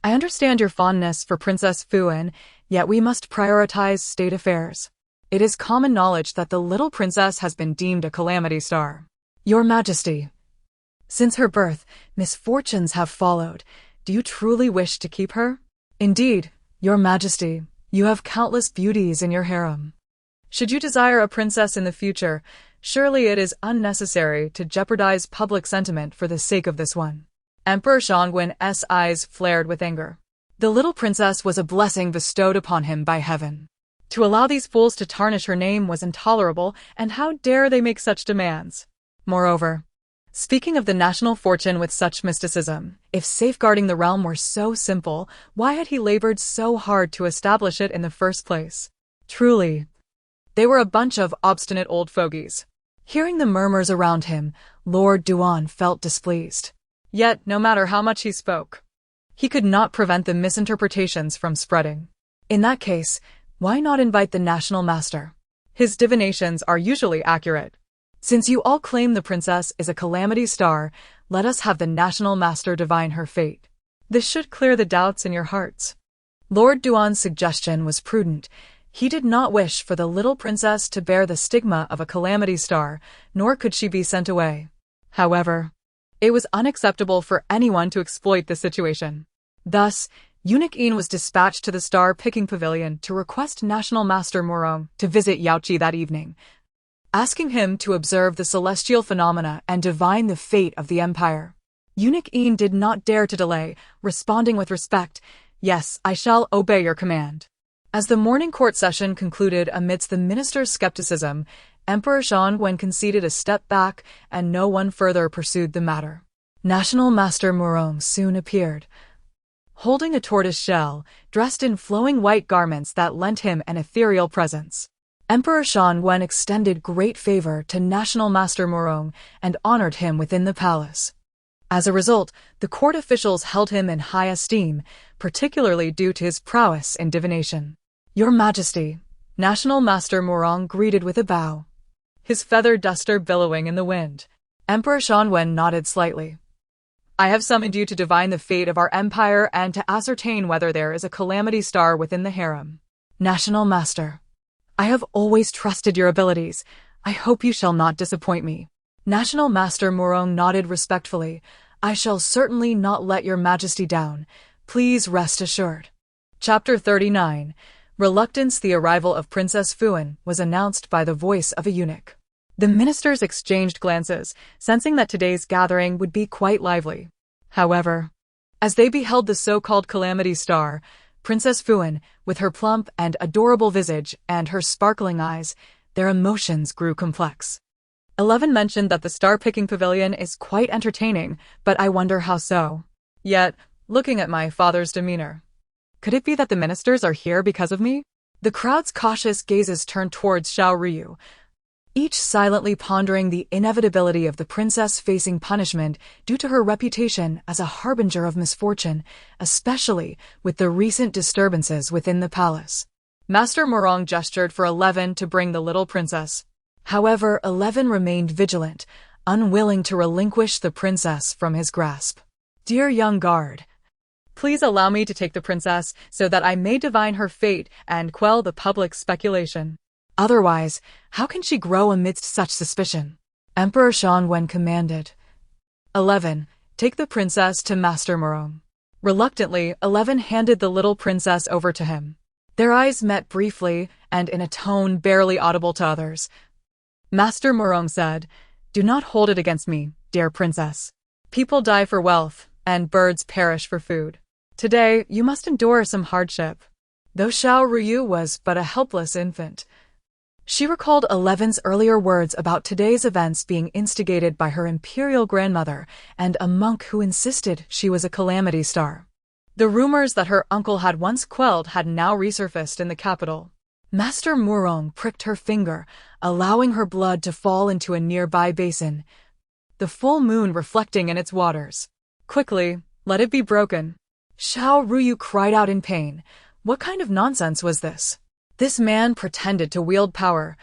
I understand your fondness for Princess Fuan, yet we must prioritize state affairs. It is common knowledge that the little princess has been deemed a calamity star. Your Majesty, since her birth, misfortunes have followed. Do you truly wish to keep her? Indeed, Your Majesty, you have countless beauties in your harem. Should you desire a princess in the future, surely it is unnecessary to jeopardize public sentiment for the sake of this one. Emperor Xianwen's eyes flared with anger. The little princess was a blessing bestowed upon him by heaven. To allow these fools to tarnish her name was intolerable, and how dare they make such demands? Moreover, speaking of the national fortune with such mysticism, if safeguarding the realm were so simple, why had he labored so hard to establish it in the first place? Truly, they were a bunch of obstinate old fogies. Hearing the murmurs around him, Lord Duan felt displeased. Yet, no matter how much he spoke, he could not prevent the misinterpretations from spreading. In that case, why not invite the national master? His divinations are usually accurate. Since you all claim the princess is a calamity star, let us have the national master divine her fate. This should clear the doubts in your hearts. Lord Duan's suggestion was prudent. He did not wish for the little princess to bear the stigma of a calamity star, nor could she be sent away. However, it was unacceptable for anyone to exploit the situation. Thus, Eunuch Een was dispatched to the star-picking pavilion to request National Master Morong to visit Yaoqi that evening, asking him to observe the celestial phenomena and divine the fate of the empire. Eunuch Een did not dare to delay, responding with respect, "Yes, I shall obey your command." As the morning court session concluded amidst the minister's skepticism, Emperor Xianwen conceded a step back, and no one further pursued the matter. National Master Morong soon appeared, holding a tortoise shell, dressed in flowing white garments that lent him an ethereal presence. Emperor Xianwen extended great favor to National Master Morong and honored him within the palace. As a result, the court officials held him in high esteem, particularly due to his prowess in divination. Your Majesty, National Master Morong greeted with a bow, his feather duster billowing in the wind. Emperor Xianwen nodded slightly. I have summoned you to divine the fate of our empire and to ascertain whether there is a calamity star within the harem. National Master, I have always trusted your abilities. I hope you shall not disappoint me. National Master Morong nodded respectfully. I shall certainly not let your Majesty down. Please rest assured. Chapter 39. Reluctance. The arrival of Princess Fuan was announced by the voice of a eunuch. The ministers exchanged glances, sensing that today's gathering would be quite lively. However, as they beheld the so-called calamity star, Princess Fuan, with her plump and adorable visage and her sparkling eyes, their emotions grew complex. 11 mentioned that the star-picking pavilion is quite entertaining, but I wonder how so. Yet, looking at my father's demeanor, could it be that the ministers are here because of me? The crowd's cautious gazes turned towards Xiao Ruyu, each silently pondering the inevitability of the princess facing punishment due to her reputation as a harbinger of misfortune, especially with the recent disturbances within the palace. Master Morong gestured for 11 to bring the little princess. However, 11 remained vigilant, unwilling to relinquish the princess from his grasp. Dear young guard, Please allow me to take the princess so that I may divine her fate and quell the public speculation. Otherwise, how can she grow amidst such suspicion? Emperor Shangwen commanded. 11. Take the princess to Master Murong. Reluctantly, 11 handed the little princess over to him. Their eyes met briefly and in a tone barely audible to others. Master Murong said, "Do not hold it against me, dear princess. People die for wealth, and birds perish for food. Today, you must endure some hardship." Though Xiao Ruyu was but a helpless infant, she recalled 11's earlier words about today's events being instigated by her imperial grandmother and a monk who insisted she was a calamity star. The rumors that her uncle had once quelled had now resurfaced in the capital. Master Murong pricked her finger, allowing her blood to fall into a nearby basin, the full moon reflecting in its waters. "Quickly, let it be broken." Xiao Ruyu cried out in pain. What kind of nonsense was this? This man pretended to wield power,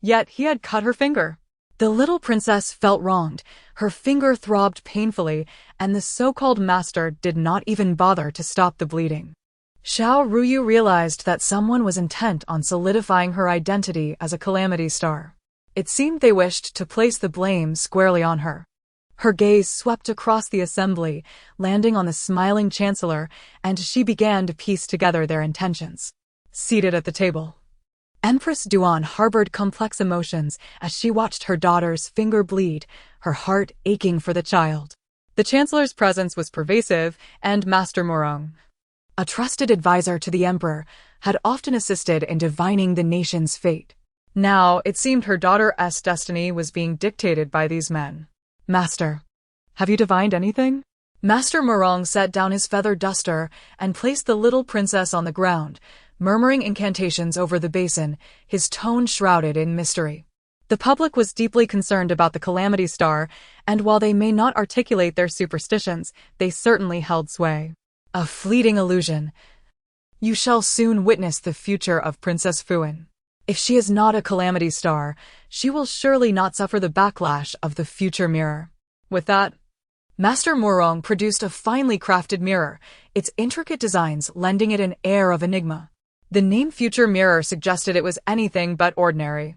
yet he had cut her finger. The little princess felt wronged, her finger throbbed painfully, and the so-called master did not even bother to stop the bleeding. Xiao Ruyu realized that someone was intent on solidifying her identity as a calamity star. It seemed they wished to place the blame squarely on her. Her gaze swept across the assembly, landing on the smiling chancellor, and she began to piece together their intentions. Seated at the table, Empress Duan harbored complex emotions as she watched her daughter's finger bleed, her heart aching for the child. The chancellor's presence was pervasive, and Master Murong, a trusted advisor to the emperor, had often assisted in divining the nation's fate. Now, it seemed her daughter's destiny was being dictated by these men. "Master, have you divined anything?" Master Murong set down his feather duster and placed the little princess on the ground, murmuring incantations over the basin, his tone shrouded in mystery. The public was deeply concerned about the calamity star, and while they may not articulate their superstitions, they certainly held sway. A fleeting illusion. You shall soon witness the future of Princess Fuan. If she is not a calamity star, she will surely not suffer the backlash of the future mirror. With that, Master Murong produced a finely crafted mirror, its intricate designs lending it an air of enigma. The name Future Mirror suggested it was anything but ordinary.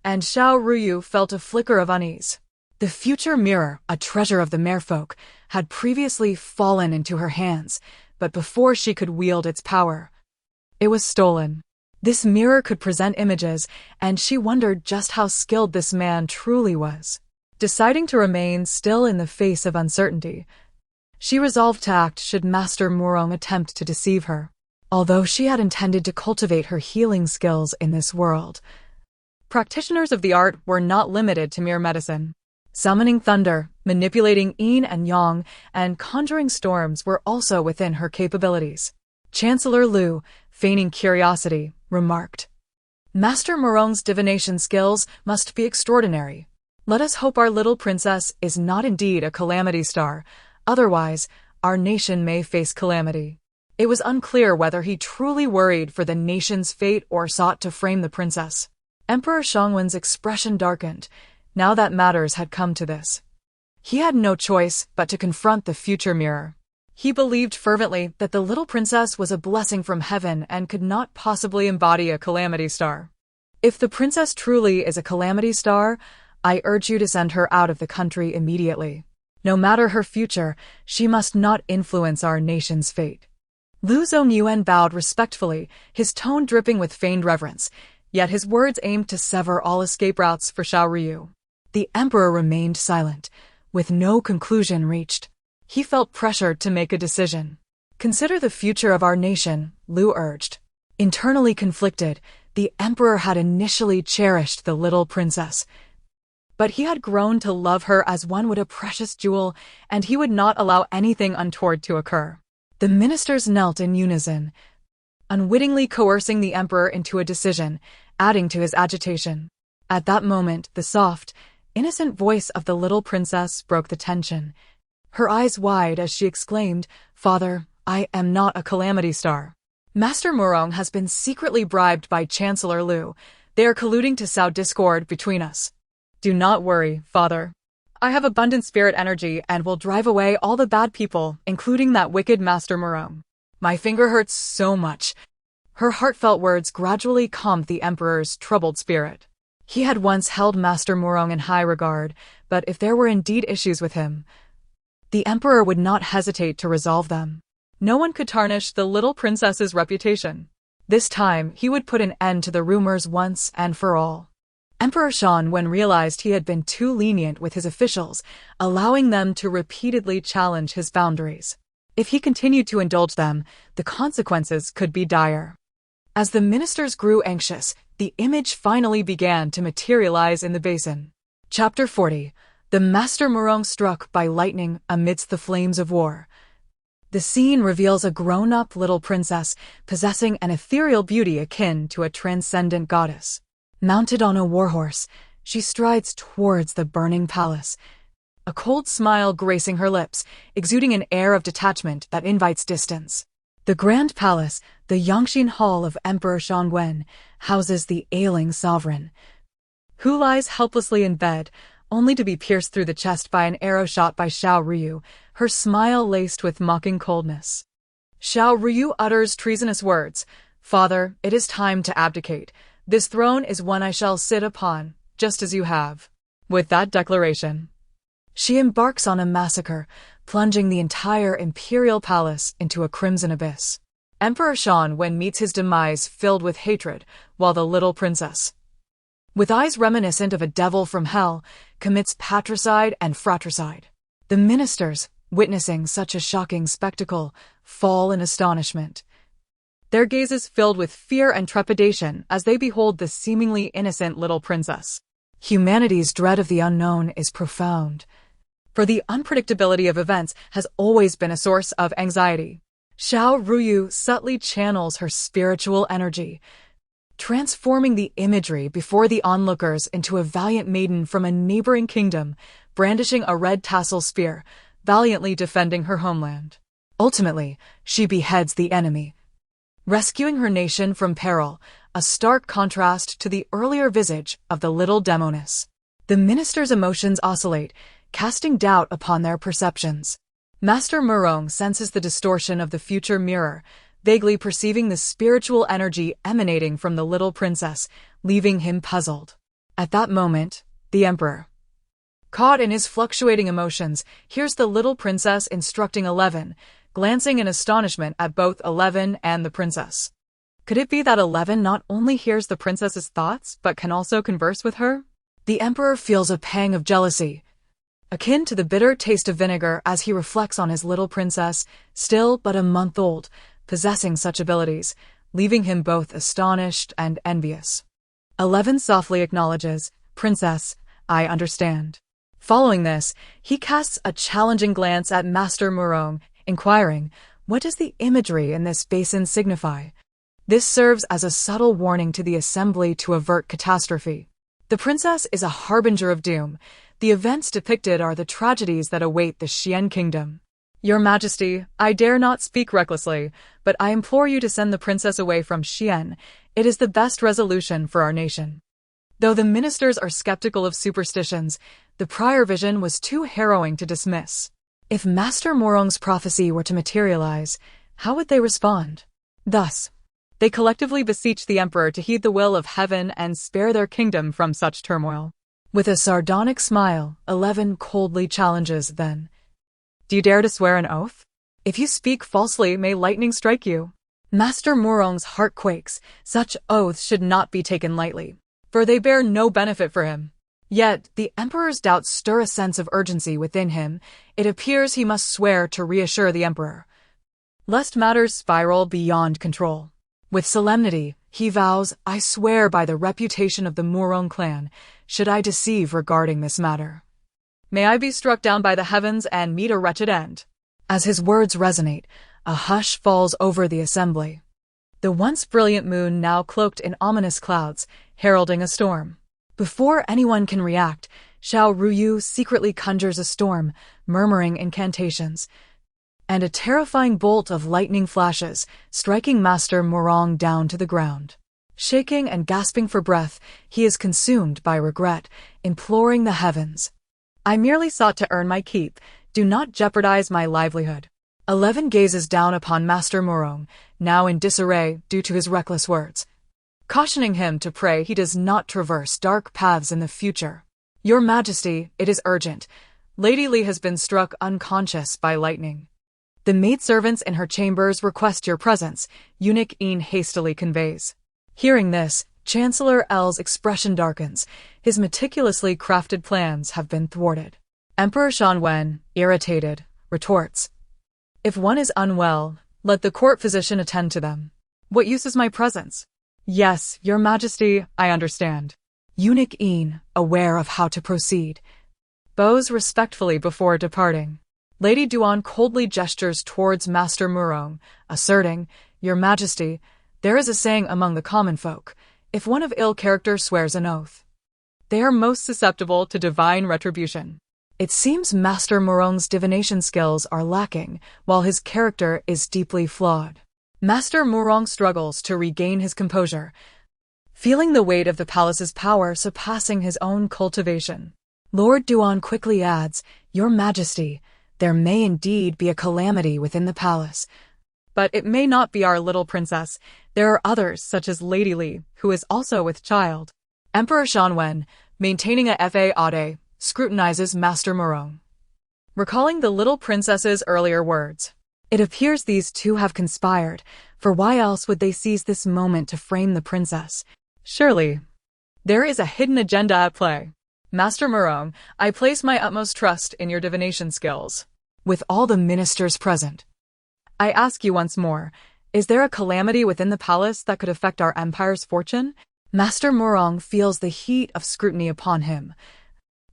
And Xiao Ruyu felt a flicker of unease. The Future Mirror, a treasure of the merfolk, had previously fallen into her hands, but before she could wield its power, it was stolen. This mirror could present images, and she wondered just how skilled this man truly was. Deciding to remain still in the face of uncertainty, she resolved to act should Master Murong attempt to deceive her. Although she had intended to cultivate her healing skills in this world, practitioners of the art were not limited to mere medicine. Summoning thunder, manipulating yin and yang, and conjuring storms were also within her capabilities. Chancellor Lu, feigning curiosity, remarked, "Master Murong's divination skills must be extraordinary. Let us hope our little princess is not indeed a calamity star, otherwise our nation may face calamity." It was unclear whether he truly worried for the nation's fate or sought to frame the princess. Emperor Shangwen's expression darkened, now that matters had come to this. He had no choice but to confront the future mirror. He believed fervently that the little princess was a blessing from heaven and could not possibly embody a calamity star. If the princess truly is a calamity star, I urge you to send her out of the country immediately. No matter her future, she must not influence our nation's fate. Lu Zongyuan bowed respectfully, his tone dripping with feigned reverence, yet his words aimed to sever all escape routes for Xiao Ruyu. The emperor remained silent, with no conclusion reached. He felt pressured to make a decision. "Consider the future of our nation," Lu urged. Internally conflicted, the emperor had initially cherished the little princess, but he had grown to love her as one would a precious jewel, and he would not allow anything untoward to occur. The ministers knelt in unison, unwittingly coercing the emperor into a decision, adding to his agitation. At that moment, the soft, innocent voice of the little princess broke the tension. Her eyes wide as she exclaimed, "Father, I am not a calamity star. Master Murong has been secretly bribed by Chancellor Lu. They are colluding to sow discord between us. Do not worry, father. I have abundant spirit energy and will drive away all the bad people, including that wicked Master Murong. My finger hurts so much. Her heartfelt words gradually calmed the Emperor's troubled spirit. He had once held Master Murong in high regard, but if there were indeed issues with him, the Emperor would not hesitate to resolve them. No one could tarnish the little princess's reputation. This time, he would put an end to the rumors once and for all. Emperor Xian realized he had been too lenient with his officials, allowing them to repeatedly challenge his boundaries. If he continued to indulge them, the consequences could be dire. As the ministers grew anxious, the image finally began to materialize in the basin. Chapter 40. The Master Murong struck by lightning amidst the flames of war. The scene reveals a grown-up little princess possessing an ethereal beauty akin to a transcendent goddess. Mounted on a warhorse, she strides towards the burning palace, a cold smile gracing her lips, exuding an air of detachment that invites distance. The Grand Palace, the Yangxin Hall of Emperor Xian, houses the ailing sovereign, who lies helplessly in bed, only to be pierced through the chest by an arrow shot by Xiao Ruyu, her smile laced with mocking coldness. Xiao Ruyu utters treasonous words. "Father, it is time to abdicate. This throne is one I shall sit upon, just as you have." With that declaration, she embarks on a massacre, plunging the entire imperial palace into a crimson abyss. Emperor Xian meets his demise filled with hatred, while the little princess, with eyes reminiscent of a devil from hell, commits patricide and fratricide. The ministers, witnessing such a shocking spectacle, fall in astonishment, their gazes filled with fear and trepidation as they behold the seemingly innocent little princess. Humanity's dread of the unknown is profound, for the unpredictability of events has always been a source of anxiety. Xiao Ruyu subtly channels her spiritual energy, transforming the imagery before the onlookers into a valiant maiden from a neighboring kingdom, brandishing a red tassel spear, valiantly defending her homeland. Ultimately, she beheads the enemy, rescuing her nation from peril, a stark contrast to the earlier visage of the little demoness. The ministers' emotions oscillate, casting doubt upon their perceptions. Master Murong senses the distortion of the future mirror, vaguely perceiving the spiritual energy emanating from the little princess, leaving him puzzled. At that moment, the Emperor, caught in his fluctuating emotions, hears the little princess instructing 11, glancing in astonishment at both 11 and the princess. Could it be that 11 not only hears the princess's thoughts, but can also converse with her? The Emperor feels a pang of jealousy, akin to the bitter taste of vinegar as he reflects on his little princess, still but a month old, possessing such abilities, leaving him both astonished and envious. 11 softly acknowledges, "Princess, I understand." Following this, he casts a challenging glance at Master Murong, inquiring, "What does the imagery in this basin signify?" This serves as a subtle warning to the assembly to avert catastrophe. The princess is a harbinger of doom. The events depicted are the tragedies that await the Xian kingdom. "Your Majesty, I dare not speak recklessly, but I implore you to send the princess away from Xian. It is the best resolution for our nation." Though the ministers are skeptical of superstitions, the prior vision was too harrowing to dismiss. If Master Murong's prophecy were to materialize, how would they respond? Thus, they collectively beseech the Emperor to heed the will of heaven and spare their kingdom from such turmoil. With a sardonic smile, 11 coldly challenges then, "Do you dare to swear an oath? If you speak falsely, may lightning strike you." Master Murong's heart quakes. Such oaths should not be taken lightly, for they bear no benefit for him. Yet, the Emperor's doubts stir a sense of urgency within him. It appears he must swear to reassure the Emperor, lest matters spiral beyond control. With solemnity, he vows, "I swear by the reputation of the Murong clan, should I deceive regarding this matter, may I be struck down by the heavens and meet a wretched end." As his words resonate, a hush falls over the assembly. The once brilliant moon now cloaked in ominous clouds, heralding a storm. Before anyone can react, Xiao Ruyu secretly conjures a storm, murmuring incantations, and a terrifying bolt of lightning flashes, striking Master Murong down to the ground. Shaking and gasping for breath, he is consumed by regret, imploring the heavens, I merely sought to earn my keep. Do not jeopardize my livelihood. 11 gazes down upon Master Murong, now in disarray due to his reckless words, cautioning him to pray he does not traverse dark paths in the future. Your Majesty, it is urgent. Lady Li has been struck unconscious by lightning. The maidservants in her chambers request your presence, Eunuch Een hastily conveys. Hearing this, Chancellor L's expression darkens. His meticulously crafted plans have been thwarted. Emperor Shanwen, irritated, retorts, if one is unwell, let the court physician attend to them. What use is my presence? Yes, Your Majesty, I understand. Eunuch Een, aware of how to proceed, bows respectfully before departing. Lady Duan coldly gestures towards Master Murong, asserting, Your Majesty, there is a saying among the common folk, if one of ill character swears an oath, they are most susceptible to divine retribution. It seems Master Murong's divination skills are lacking, while his character is deeply flawed. Master Murong struggles to regain his composure, feeling the weight of the palace's power surpassing his own cultivation. Lord Duan quickly adds, Your Majesty, there may indeed be a calamity within the palace. But it may not be our little princess. There are others, such as Lady Li, who is also with child. Emperor Shanwen, maintaining a fade, scrutinizes Master Murong, recalling the little princess's earlier words. It appears these two have conspired, for why else would they seize this moment to frame the princess? Surely, there is a hidden agenda at play. Master Murong, I place my utmost trust in your divination skills. With all the ministers present, I ask you once more, is there a calamity within the palace that could affect our empire's fortune? Master Murong feels the heat of scrutiny upon him.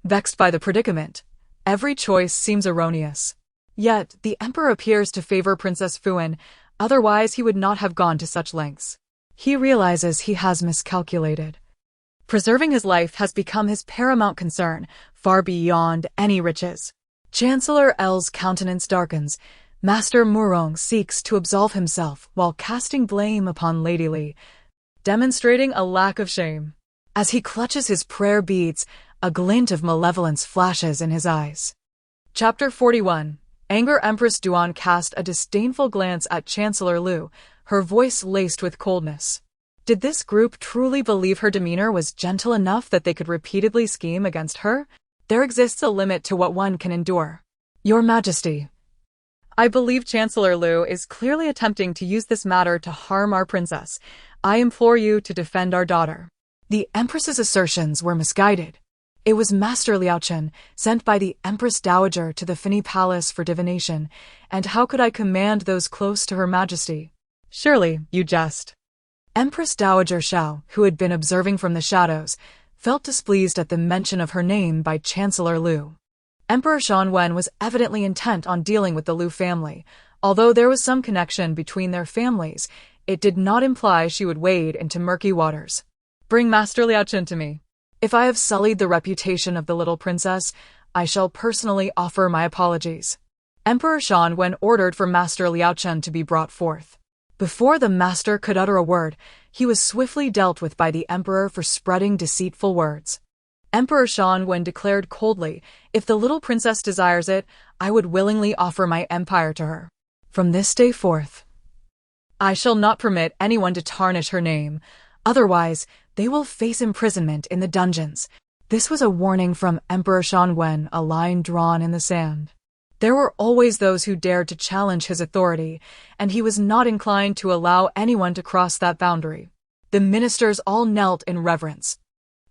Vexed by the predicament, every choice seems erroneous. Yet, the emperor appears to favor Princess Fuan, otherwise he would not have gone to such lengths. He realizes he has miscalculated. Preserving his life has become his paramount concern, far beyond any riches. Chancellor L's countenance darkens. Master Murong seeks to absolve himself while casting blame upon Lady Li, demonstrating a lack of shame. As he clutches his prayer beads, a glint of malevolence flashes in his eyes. Chapter 41. Anger. Empress Duan cast a disdainful glance at Chancellor Lu, her voice laced with coldness. Did this group truly believe her demeanor was gentle enough that they could repeatedly scheme against her? There exists a limit to what one can endure. Your Majesty, I believe Chancellor Lu is clearly attempting to use this matter to harm our princess. I implore you to defend our daughter. The Empress's assertions were misguided. It was Master Liaochen, sent by the Empress Dowager to the Finny Palace for divination, and how could I command those close to Her Majesty? Surely, you jest. Empress Dowager Xiao, who had been observing from the shadows, felt displeased at the mention of her name by Chancellor Lu. Emperor Shanwen was evidently intent on dealing with the Lu family. Although there was some connection between their families, it did not imply she would wade into murky waters. Bring Master Liaochen to me. If I have sullied the reputation of the little princess, I shall personally offer my apologies. Emperor Shanwen ordered for Master Liaochen to be brought forth. Before the master could utter a word, he was swiftly dealt with by the emperor for spreading deceitful words. Emperor Shanwen declared coldly, if the little princess desires it, I would willingly offer my empire to her. From this day forth, I shall not permit anyone to tarnish her name. Otherwise, they will face imprisonment in the dungeons. This was a warning from Emperor Shanwen, a line drawn in the sand. There were always those who dared to challenge his authority, and he was not inclined to allow anyone to cross that boundary. The ministers all knelt in reverence,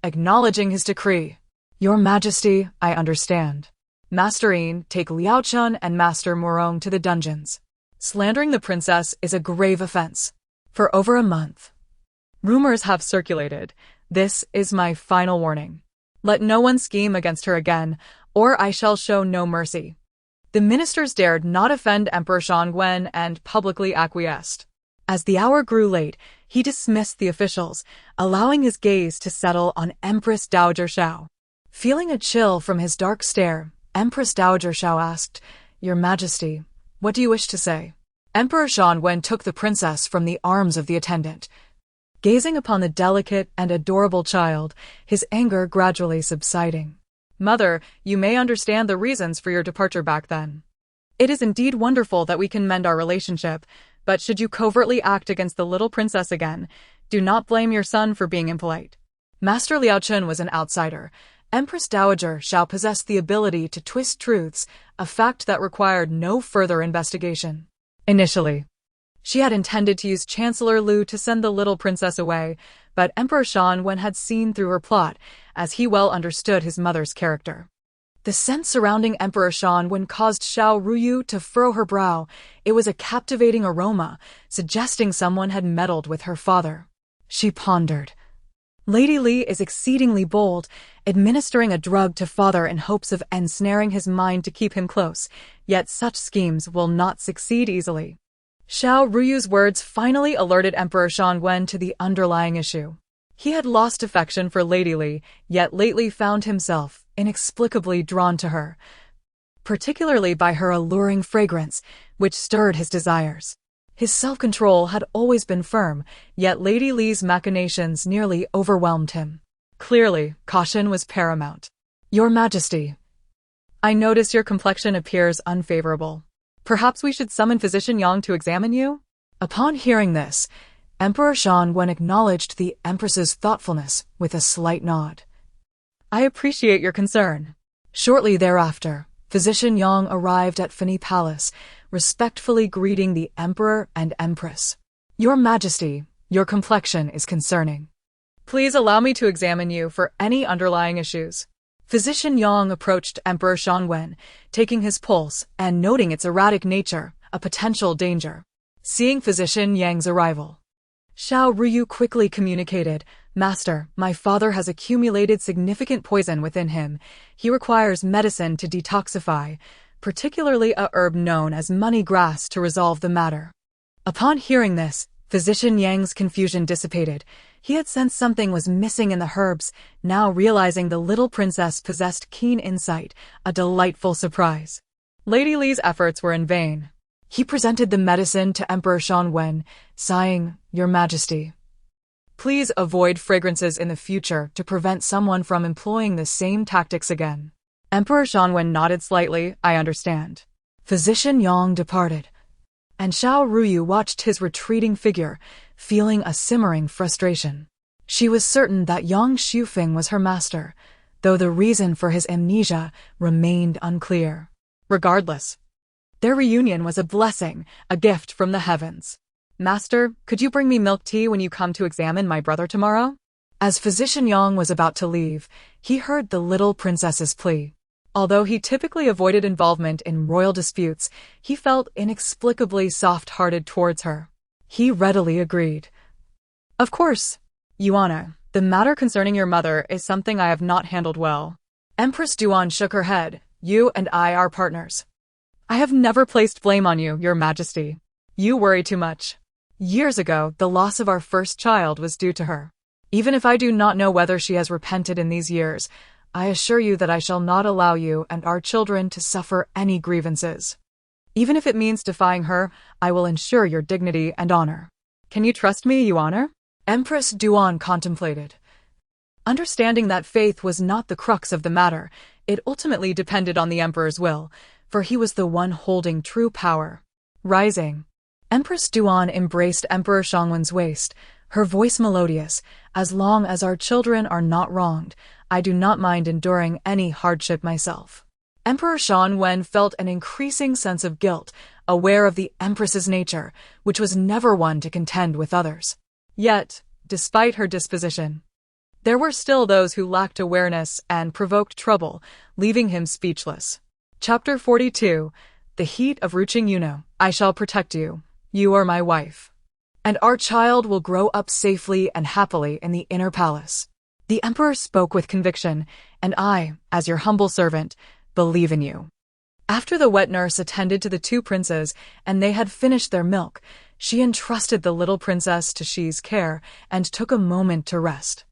acknowledging his decree. Your Majesty, I understand. Master Een, take Liaochen and Master Murong to the dungeons. Slandering the princess is a grave offense. For over a month, rumors have circulated. This is my final warning. Let no one scheme against her again, or I shall show no mercy. The ministers dared not offend Emperor Shanwen and publicly acquiesced. As the hour grew late, he dismissed the officials, allowing his gaze to settle on Empress Dowager Xiao. Feeling a chill from his dark stare, Empress Dowager Xiao asked, Your Majesty, what do you wish to say? Emperor Shanwen took the princess from the arms of the attendant. Gazing upon the delicate and adorable child, his anger gradually subsiding. Mother, you may understand the reasons for your departure back then. It is indeed wonderful that we can mend our relationship, but should you covertly act against the little princess again, do not blame your son for being impolite. Master Liao Chun was an outsider. Empress Dowager Xiao possessed the ability to twist truths, a fact that required no further investigation. Initially, she had intended to use Chancellor Lu to send the little princess away, but Emperor Shan had seen through her plot, as he well understood his mother's character. The scent surrounding Emperor Shan caused Xiao Ruyu to furrow her brow. It was a captivating aroma, suggesting someone had meddled with her father. She pondered. Lady Li is exceedingly bold, administering a drug to father in hopes of ensnaring his mind to keep him close, yet such schemes will not succeed easily. Xiao Ruyu's words finally alerted Emperor Shan to the underlying issue. He had lost affection for Lady Li, yet lately found himself inexplicably drawn to her, particularly by her alluring fragrance, which stirred his desires. His self-control had always been firm, yet Lady Li's machinations nearly overwhelmed him. Clearly, caution was paramount. Your Majesty, I notice your complexion appears unfavorable. Perhaps we should summon Physician Yang to examine you? Upon hearing this, Emperor Shan acknowledged the Empress's thoughtfulness with a slight nod. I appreciate your concern. Shortly thereafter, Physician Yang arrived at Feni Palace, respectfully greeting the Emperor and Empress. Your Majesty, your complexion is concerning. Please allow me to examine you for any underlying issues. Physician Yang approached Emperor Shan, taking his pulse and noting its erratic nature, a potential danger. Seeing Physician Yang's arrival, Xiao Ruyu quickly communicated, Master, my father has accumulated significant poison within him. He requires medicine to detoxify, particularly a herb known as money grass to resolve the matter. Upon hearing this, Physician Yang's confusion dissipated. He had sensed something was missing in the herbs, now realizing the little princess possessed keen insight, a delightful surprise. Lady Li's efforts were in vain. He presented the medicine to Emperor Shan, sighing, Your Majesty, please avoid fragrances in the future to prevent someone from employing the same tactics again. Emperor Shan nodded slightly, I understand. Physician Yang departed, and Xiao Ruyu watched his retreating figure, feeling a simmering frustration. She was certain that Yang Xiufeng was her master, though the reason for his amnesia remained unclear. Regardless, their reunion was a blessing, a gift from the heavens. Master, could you bring me milk tea when you come to examine my brother tomorrow? As Physician Yang was about to leave, he heard the little princess's plea. Although he typically avoided involvement in royal disputes, he felt inexplicably soft-hearted towards her. He readily agreed. Of course, Yuana, the matter concerning your mother is something I have not handled well. Empress Duan shook her head. You and I are partners. I have never placed blame on you, Your Majesty. You worry too much. Years ago, the loss of our first child was due to her. Even if I do not know whether she has repented in these years, I assure you that I shall not allow you and our children to suffer any grievances. Even if it means defying her, I will ensure your dignity and honor. Can you trust me, Yuana? Empress Duan contemplated. Understanding that faith was not the crux of the matter, it ultimately depended on the Emperor's will, for he was the one holding true power. Rising, Empress Duan embraced Emperor Shangwen's waist, her voice melodious. As long as our children are not wronged, I do not mind enduring any hardship myself. Emperor Shan felt an increasing sense of guilt, aware of the Empress's nature, which was never one to contend with others. Yet, despite her disposition, there were still those who lacked awareness and provoked trouble, leaving him speechless. Chapter 42. The heat of Ruqing Yuno. I shall protect you. You are my wife. And our child will grow up safely and happily in the inner palace. The Emperor spoke with conviction, and I, as your humble servant, believe in you. After the wet nurse attended to the two princes and they had finished their milk, she entrusted the little princess to Xi's care and took a moment to rest.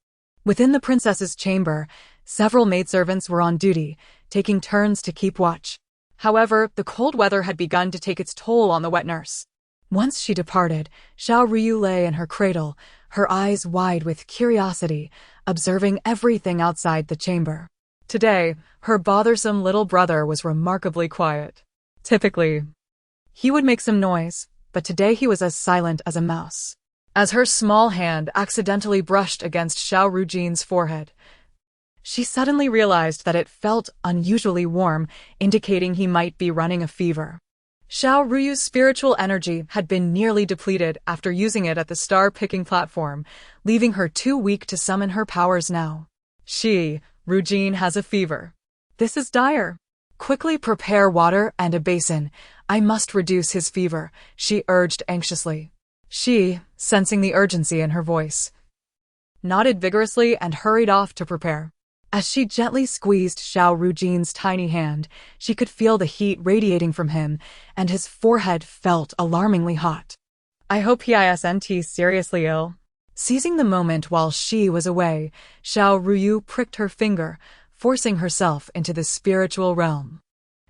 Within the princess's chamber, several maidservants were on duty, taking turns to keep watch. However, the cold weather had begun to take its toll on the wet nurse. Once she departed, Xiao Ruyu lay in her cradle, her eyes wide with curiosity, observing everything outside the chamber. Today, her bothersome little brother was remarkably quiet. Typically, he would make some noise, but today he was as silent as a mouse. As her small hand accidentally brushed against Xiao Ruyu's forehead, she suddenly realized that it felt unusually warm, indicating he might be running a fever. Xiao Ruyu's spiritual energy had been nearly depleted after using it at the star-picking platform, leaving her too weak to summon her powers now. Rujin has a fever. This is dire. Quickly prepare water and a basin. I must reduce his fever, she urged anxiously. She, sensing the urgency in her voice, nodded vigorously and hurried off to prepare. As she gently squeezed Xiao Rujin's tiny hand, she could feel the heat radiating from him, and his forehead felt alarmingly hot. I hope he isn't seriously ill. Seizing the moment while she was away, Xiao Ruyu pricked her finger, forcing herself into the spiritual realm.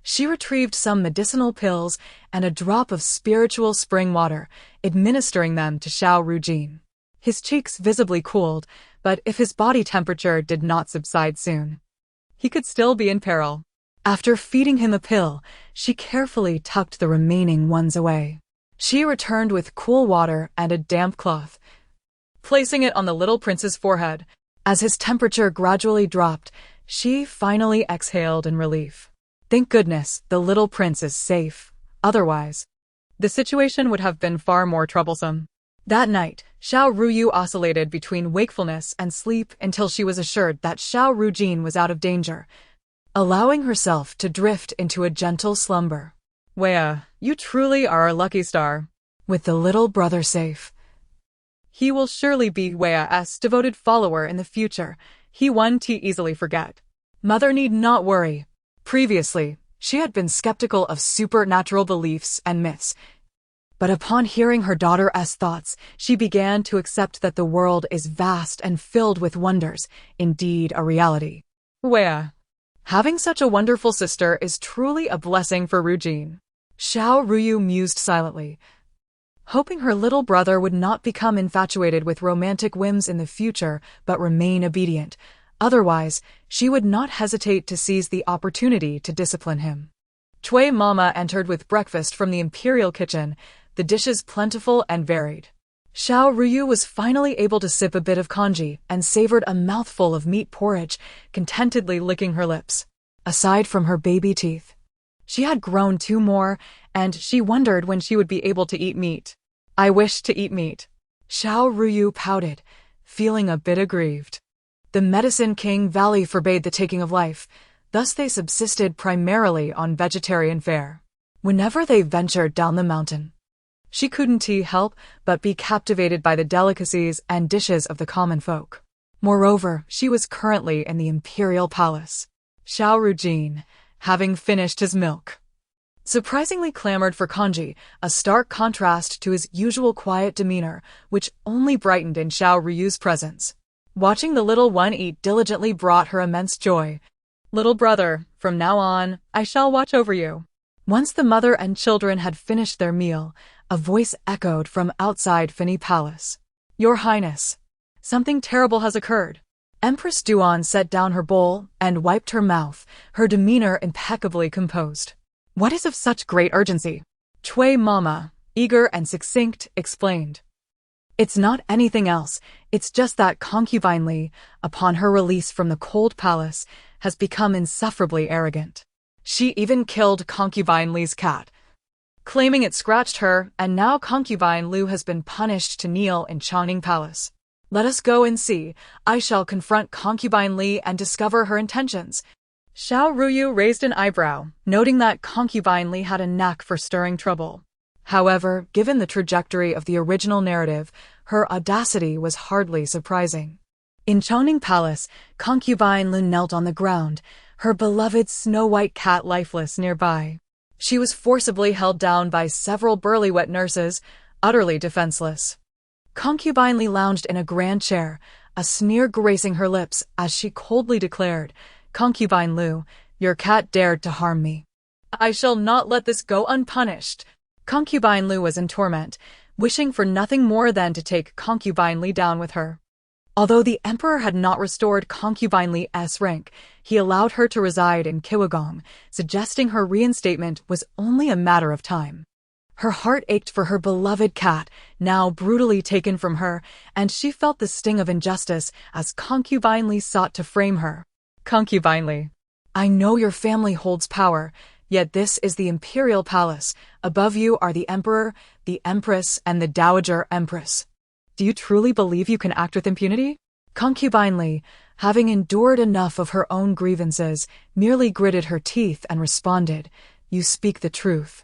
She retrieved some medicinal pills and a drop of spiritual spring water, administering them to Xiao Rujin. His cheeks visibly cooled, but if his body temperature did not subside soon, he could still be in peril. After feeding him a pill, she carefully tucked the remaining ones away. She returned with cool water and a damp cloth, placing it on the little prince's forehead. As his temperature gradually dropped, she finally exhaled in relief. Thank goodness, the little prince is safe. Otherwise, the situation would have been far more troublesome. That night, Xiao Ruyu oscillated between wakefulness and sleep until she was assured that Xiao Rujin was out of danger, allowing herself to drift into a gentle slumber. Wea, you truly are a lucky star. With the little brother safe, he will surely be Wea's devoted follower in the future. He won't easily forget. Mother need not worry. Previously, she had been skeptical of supernatural beliefs and myths, but upon hearing her daughter's thoughts, she began to accept that the world is vast and filled with wonders, indeed a reality. Wea, having such a wonderful sister is truly a blessing for Rujin. Xiao Ruyu mused silently, hoping her little brother would not become infatuated with romantic whims in the future but remain obedient. Otherwise, she would not hesitate to seize the opportunity to discipline him. Cui Mama entered with breakfast from the imperial kitchen, the dishes plentiful and varied. Xiao Ruyu was finally able to sip a bit of congee and savored a mouthful of meat porridge, contentedly licking her lips. Aside from her baby teeth, she had grown 2 more, and she wondered when she would be able to eat meat. I wish to eat meat. Xiao Ruyu pouted, feeling a bit aggrieved. The Medicine King Valley forbade the taking of life, thus they subsisted primarily on vegetarian fare. Whenever they ventured down the mountain, she couldn't help but be captivated by the delicacies and dishes of the common folk. Moreover, she was currently in the imperial palace. Xiao Rujin, having finished his milk, surprisingly clamored for congee, a stark contrast to his usual quiet demeanor, which only brightened in Xiao Ruyu's presence. Watching the little one eat diligently brought her immense joy. Little brother, from now on, I shall watch over you. Once the mother and children had finished their meal, a voice echoed from outside Fini Palace. Your Highness, something terrible has occurred. Empress Duan set down her bowl and wiped her mouth, her demeanor impeccably composed. What is of such great urgency? Cui Mama, eager and succinct, explained. It's not anything else, it's just that concubine Li, upon her release from the cold palace, has become insufferably arrogant. She even killed concubine Li's cat, claiming it scratched her, and now concubine Lu has been punished to kneel in Changning Palace. Let us go and see. I shall confront concubine Li and discover her intentions. Xiao Ruyu raised an eyebrow, noting that concubine Li had a knack for stirring trouble. However, given the trajectory of the original narrative, her audacity was hardly surprising. In Changning Palace, concubine Lu knelt on the ground, her beloved snow-white cat lifeless nearby. She was forcibly held down by several burly wet nurses, utterly defenseless. Concubine Li lounged in a grand chair, a sneer gracing her lips as she coldly declared, Concubine Lu, your cat dared to harm me. I shall not let this go unpunished. Concubine Lu was in torment, wishing for nothing more than to take concubine Li down with her. Although the emperor had not restored concubine Li's rank, he allowed her to reside in Kiwagong, suggesting her reinstatement was only a matter of time. Her heart ached for her beloved cat, now brutally taken from her, and she felt the sting of injustice as concubine Li sought to frame her. Concubine Li, I know your family holds power, yet this is the imperial palace. Above you are the emperor, the empress, and the dowager empress. Do you truly believe you can act with impunity? Concubine Li, having endured enough of her own grievances, merely gritted her teeth and responded, You speak the truth.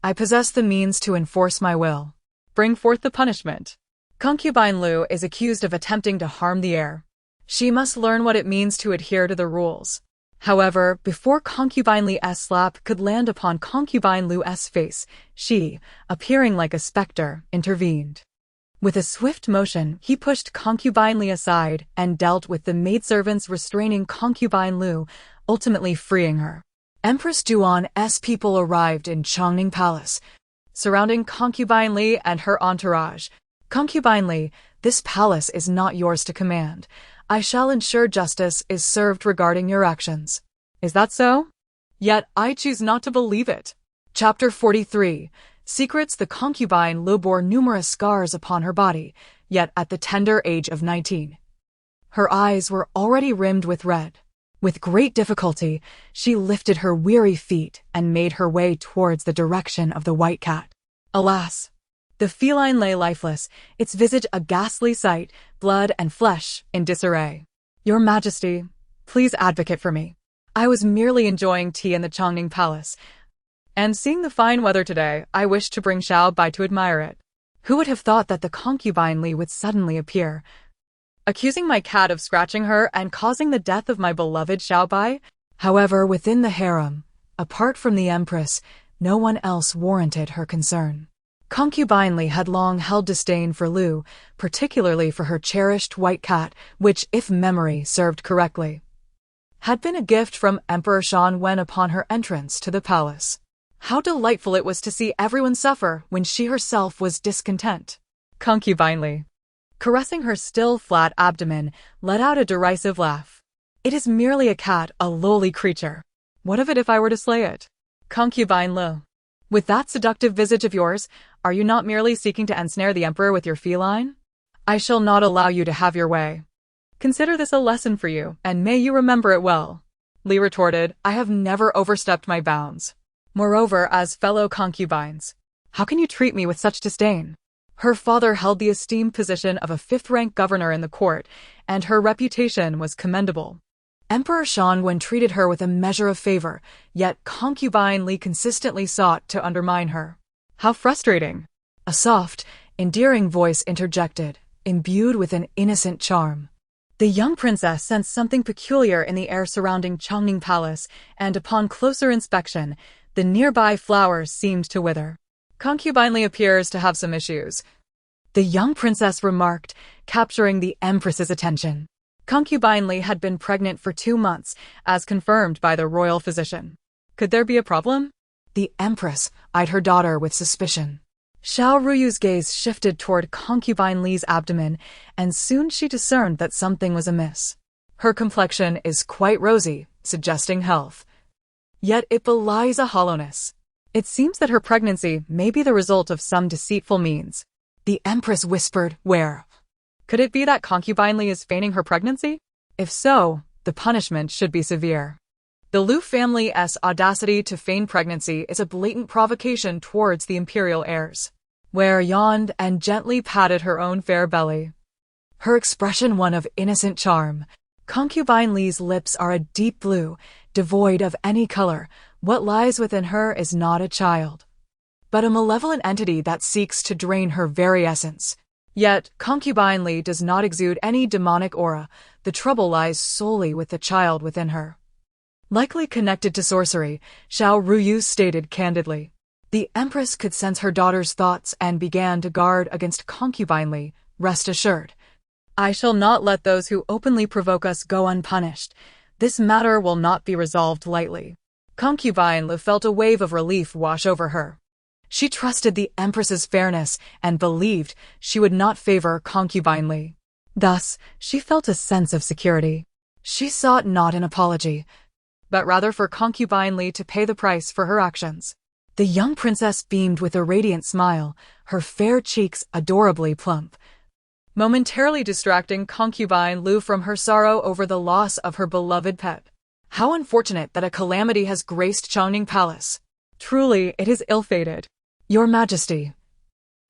I possess the means to enforce my will. Bring forth the punishment. Concubine Lu is accused of attempting to harm the heir. She must learn what it means to adhere to the rules. However, before Concubine Li's slap could land upon Concubine Lu's face, she, appearing like a specter, intervened. With a swift motion, he pushed Concubine Li aside and dealt with the maidservants restraining Concubine Lu, ultimately freeing her. Empress Duan's people arrived in Chongning Palace, surrounding Concubine Li and her entourage. Concubine Li, this palace is not yours to command. I shall ensure justice is served regarding your actions. Is that so? Yet I choose not to believe it. Chapter 43. Secrets. The concubine Lu bore numerous scars upon her body, yet at the tender age of 19. Her eyes were already rimmed with red. With great difficulty, she lifted her weary feet and made her way towards the direction of the white cat. Alas! The feline lay lifeless, its visage a ghastly sight, blood and flesh in disarray. Your Majesty, please advocate for me. I was merely enjoying tea in the Chongning Palace, and seeing the fine weather today, I wished to bring Xiao by to admire it. Who would have thought that the concubine Li would suddenly appear, accusing my cat of scratching her and causing the death of my beloved Xiao Bai? However, within the harem, apart from the empress, no one else warranted her concern. Concubine Li had long held disdain for Lu, particularly for her cherished white cat, which, if memory served correctly, had been a gift from Emperor Shan when upon her entrance to the palace. How delightful it was to see everyone suffer when she herself was discontent. Concubine Li, caressing her still flat abdomen, let out a derisive laugh. It is merely a cat, a lowly creature. What of it if I were to slay it? Concubine Lu, with that seductive visage of yours, are you not merely seeking to ensnare the emperor with your feline? I shall not allow you to have your way. Consider this a lesson for you, and may you remember it well. Li retorted, I have never overstepped my bounds. Moreover, as fellow concubines, how can you treat me with such disdain? Her father held the esteemed position of a fifth-rank governor in the court, and her reputation was commendable. Emperor Shanwen treated her with a measure of favor, yet concubine Li consistently sought to undermine her. How frustrating! A soft, endearing voice interjected, imbued with an innocent charm. The young princess sensed something peculiar in the air surrounding Chongning Palace, and upon closer inspection, the nearby flowers seemed to wither. Concubine Li appears to have some issues, the young princess remarked, capturing the empress's attention. Concubine Li had been pregnant for 2 months, as confirmed by the royal physician. Could there be a problem? The empress eyed her daughter with suspicion. Xiao Ruyu's gaze shifted toward Concubine Li's abdomen, and soon she discerned that something was amiss. Her complexion is quite rosy, suggesting health. Yet it belies a hollowness. It seems that her pregnancy may be the result of some deceitful means. The empress whispered, Where? Could it be that Concubine Li is feigning her pregnancy? If so, the punishment should be severe. The Lu family's audacity to feign pregnancy is a blatant provocation towards the imperial heirs. Where yawned and gently patted her own fair belly, her expression one of innocent charm. Concubine Li's lips are a deep blue, devoid of any color. What lies within her is not a child, but a malevolent entity that seeks to drain her very essence. Yet, Concubine Li does not exude any demonic aura. The trouble lies solely with the child within her. Likely connected to sorcery, Xiao Ruyu stated candidly. The empress could sense her daughter's thoughts and began to guard against Concubine Li. Rest assured, I shall not let those who openly provoke us go unpunished. This matter will not be resolved lightly. Concubine Li felt a wave of relief wash over her. She trusted the empress's fairness and believed she would not favor Concubine Li. Thus, she felt a sense of security. She sought not an apology, but rather for concubine Li to pay the price for her actions. The young princess beamed with a radiant smile, her fair cheeks adorably plump, momentarily distracting concubine Lu from her sorrow over the loss of her beloved pet. How unfortunate that a calamity has graced Changning Palace. Truly, it is ill-fated. Your Majesty,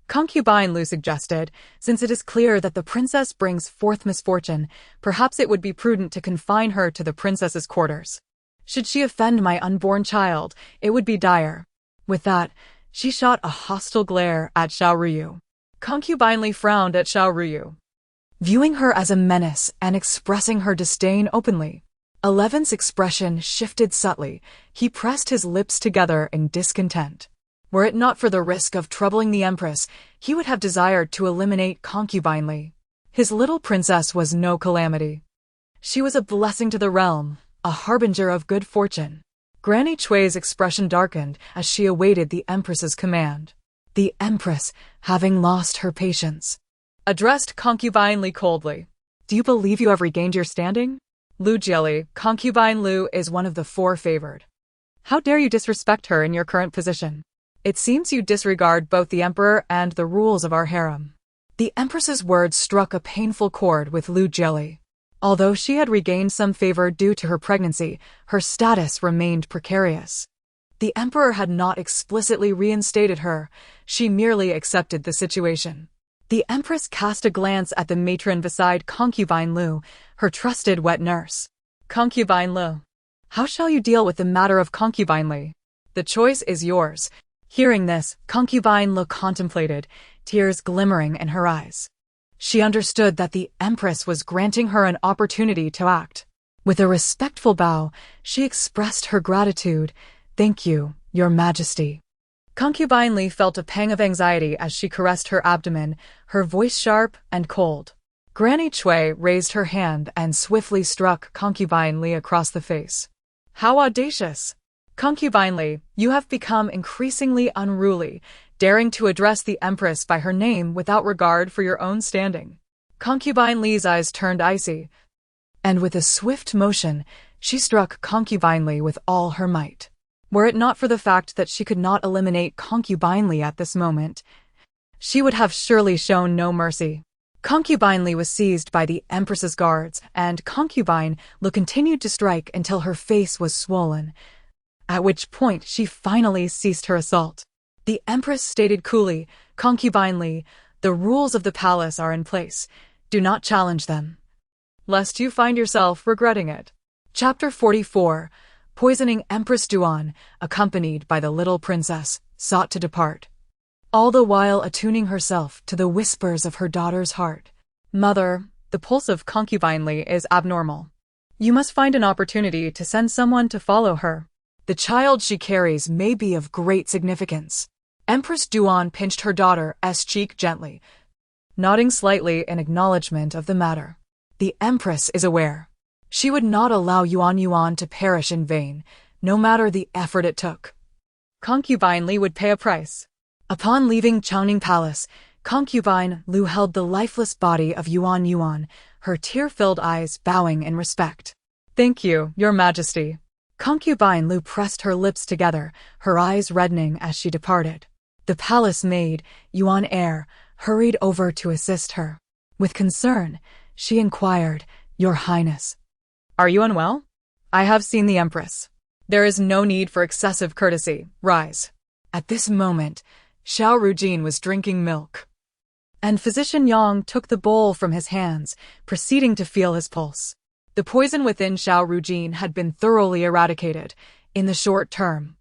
concubine Lu suggested, since it is clear that the princess brings forth misfortune, perhaps it would be prudent to confine her to the princess's quarters. Should she offend my unborn child, it would be dire. With that, she shot a hostile glare at Xiao Ruyu. Concubine Li frowned at Xiao Ruyu, viewing her as a menace and expressing her disdain openly. Eleven's expression shifted subtly. He pressed his lips together in discontent. Were it not for the risk of troubling the Empress, he would have desired to eliminate concubine Li. His little princess was no calamity. She was a blessing to the realm, a harbinger of good fortune. Granny Chui's expression darkened as she awaited the Empress's command. The Empress, having lost her patience, addressed concubine Li coldly. Do you believe you have regained your standing? Lu Jieli, concubine Lu is one of the four favored. How dare you disrespect her in your current position? It seems you disregard both the emperor and the rules of our harem. The Empress's words struck a painful chord with Lu Jieli. Although she had regained some favor due to her pregnancy, her status remained precarious. The emperor had not explicitly reinstated her, she merely accepted the situation. The Empress cast a glance at the matron beside concubine Lu, her trusted wet nurse. Concubine Lu, how shall you deal with the matter of concubine Li? The choice is yours. Hearing this, concubine Lu contemplated, tears glimmering in her eyes. She understood that the Empress was granting her an opportunity to act. With a respectful bow, she expressed her gratitude. Thank you, Your Majesty. Concubine Li felt a pang of anxiety as she caressed her abdomen, her voice sharp and cold. Granny Chui raised her hand and swiftly struck concubine Li across the face. How audacious! Concubine Li, you have become increasingly unruly, daring to address the Empress by her name without regard for your own standing. Concubine Li's eyes turned icy, and with a swift motion, she struck concubine Li with all her might. Were it not for the fact that she could not eliminate concubine Li at this moment, she would have surely shown no mercy. Concubine Li was seized by the Empress's guards, and concubine Lu continued to strike until her face was swollen, at which point she finally ceased her assault. The Empress stated coolly, Concubine Li, the rules of the palace are in place. Do not challenge them, lest you find yourself regretting it. Chapter 44. Poisoning Empress Duan, accompanied by the little princess, sought to depart, all the while attuning herself to the whispers of her daughter's heart. Mother, the pulse of concubine Li is abnormal. You must find an opportunity to send someone to follow her. The child she carries may be of great significance. Empress Duan pinched her daughter's cheek gently, nodding slightly in acknowledgement of the matter. The Empress is aware. She would not allow Yuan to perish in vain, no matter the effort it took. Concubine Li would pay a price. Upon leaving Changning Palace, concubine Lu held the lifeless body of Yuan, her tear-filled eyes bowing in respect. Thank you, Your Majesty. Concubine Lu pressed her lips together, her eyes reddening as she departed. The palace maid, Yuan Heir, hurried over to assist her. With concern, she inquired, Your Highness, are you unwell? I have seen the Empress. There is no need for excessive courtesy. Rise. At this moment, Xiao Ruyu was drinking milk, and Physician Yang took the bowl from his hands, proceeding to feel his pulse. The poison within Xiao Ruyu had been thoroughly eradicated. In the short term,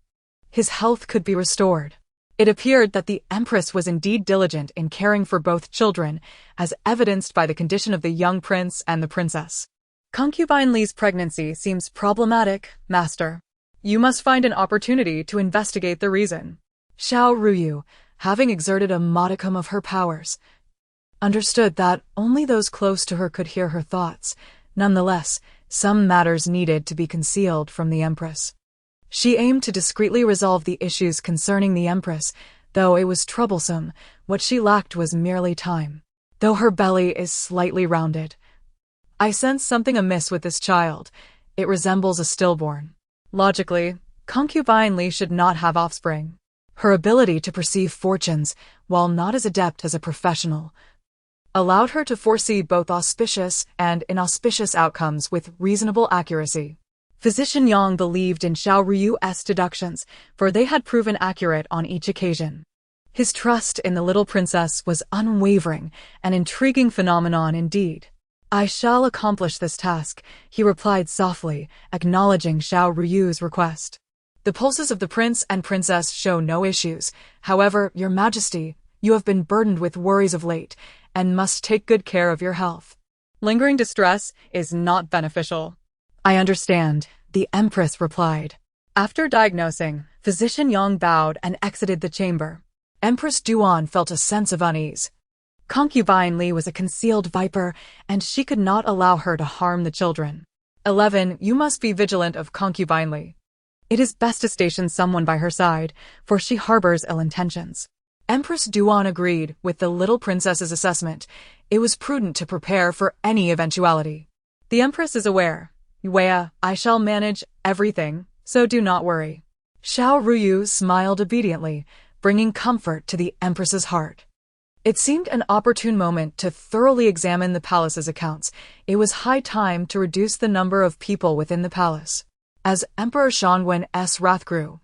his health could be restored. It appeared that the Empress was indeed diligent in caring for both children, as evidenced by the condition of the young prince and the princess. Concubine Li's pregnancy seems problematic, Master. You must find an opportunity to investigate the reason. Xiao Ruyu, having exerted a modicum of her powers, understood that only those close to her could hear her thoughts. Nonetheless, some matters needed to be concealed from the Empress. She aimed to discreetly resolve the issues concerning the Empress, though it was troublesome. What she lacked was merely time. though her belly is slightly rounded. I sense something amiss with this child. It resembles a stillborn. Logically, concubine Li should not have offspring. Her ability to perceive fortunes, while not as adept as a professional, allowed her to foresee both auspicious and inauspicious outcomes with reasonable accuracy. Physician Yang believed in Xiao Ruyu's deductions, for they had proven accurate on each occasion. His trust in the little princess was unwavering, an intriguing phenomenon indeed. I shall accomplish this task, he replied softly, acknowledging Xiao Ruyu's request. The pulses of the prince and princess show no issues. However, your majesty, you have been burdened with worries of late, and must take good care of your health. Lingering distress is not beneficial. I understand, the empress replied. After diagnosing, Physician Yang bowed and exited the chamber. Empress Duan felt a sense of unease. Concubine Li was a concealed viper, and she could not allow her to harm the children. 11. You must be vigilant of concubine Li. It is best to station someone by her side, for she harbors ill intentions. Empress Duan agreed with the little princess's assessment. It was prudent to prepare for any eventuality. The empress is aware. Wea, I shall manage everything, so do not worry. Xiao Ruyu smiled obediently, bringing comfort to the empress's heart. It seemed an opportune moment to thoroughly examine the palace's accounts. It was high time to reduce the number of people within the palace. As Emperor Shangwen's wrath grew,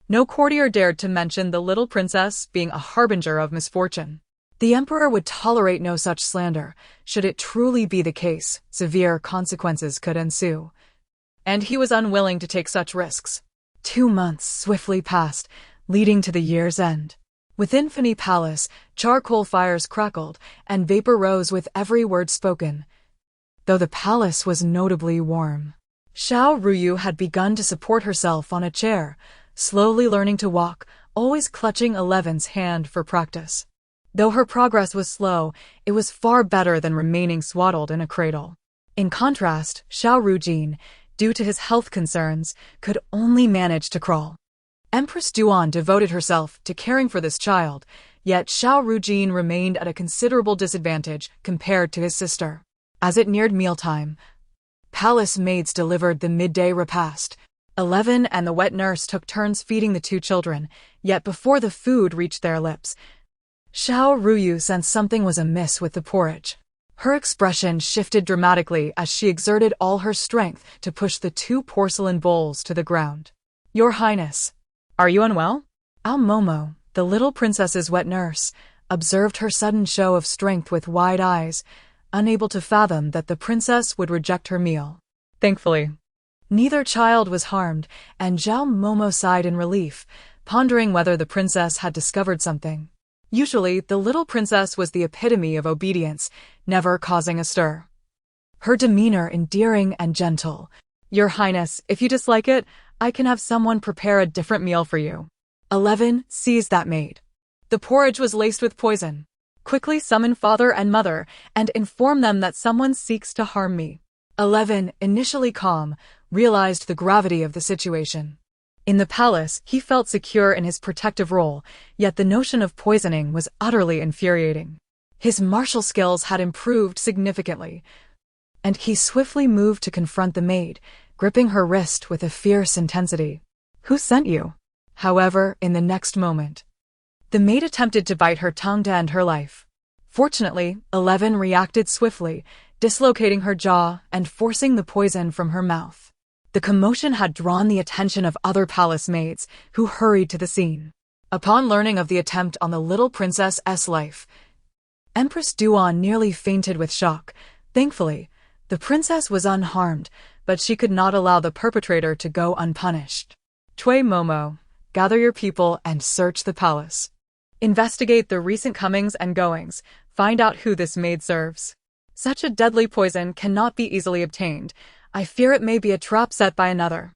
no courtier dared to mention the little princess being a harbinger of misfortune. The emperor would tolerate no such slander. Should it truly be the case, severe consequences could ensue. And he was unwilling to take such risks. 2 months swiftly passed, leading to the year's end. Within Fini Palace, charcoal fires crackled, and vapor rose with every word spoken, though the palace was notably warm. Xiao Ruyu had begun to support herself on a chair, slowly learning to walk, always clutching 11's hand for practice. Though her progress was slow, it was far better than remaining swaddled in a cradle. In contrast, Xiao Rujin, due to his health concerns, could only manage to crawl. Empress Duan devoted herself to caring for this child, yet Xiao Rujin remained at a considerable disadvantage compared to his sister. As it neared mealtime, palace maids delivered the midday repast. 11 and the wet nurse took turns feeding the 2 children, yet before the food reached their lips, Xiao Ruyu sensed something was amiss with the porridge. Her expression shifted dramatically as she exerted all her strength to push the 2 porcelain bowls to the ground. Your Highness, are you unwell? Ao Momo, the little princess's wet nurse, observed her sudden show of strength with wide eyes, unable to fathom that the princess would reject her meal. Thankfully, neither child was harmed, and Zhao Momo sighed in relief, pondering whether the princess had discovered something. Usually, the little princess was the epitome of obedience, never causing a stir. Her demeanor endearing and gentle. Your Highness, if you dislike it, I can have someone prepare a different meal for you. 11 seized that maid. The porridge was laced with poison. Quickly summon father and mother, and inform them that someone seeks to harm me. 11, initially calm, realized the gravity of the situation. In the palace, he felt secure in his protective role, yet the notion of poisoning was utterly infuriating. His martial skills had improved significantly, and he swiftly moved to confront the maid, gripping her wrist with a fierce intensity. Who sent you? However, in the next moment, the maid attempted to bite her tongue to end her life. Fortunately, 11 reacted swiftly, dislocating her jaw and forcing the poison from her mouth. The commotion had drawn the attention of other palace maids, who hurried to the scene. Upon learning of the attempt on the little princess's life, Empress Duan nearly fainted with shock. Thankfully, the princess was unharmed, but she could not allow the perpetrator to go unpunished. Cui Momo, gather your people and search the palace. Investigate the recent comings and goings, find out who this maid serves. Such a deadly poison cannot be easily obtained. I fear it may be a trap set by another.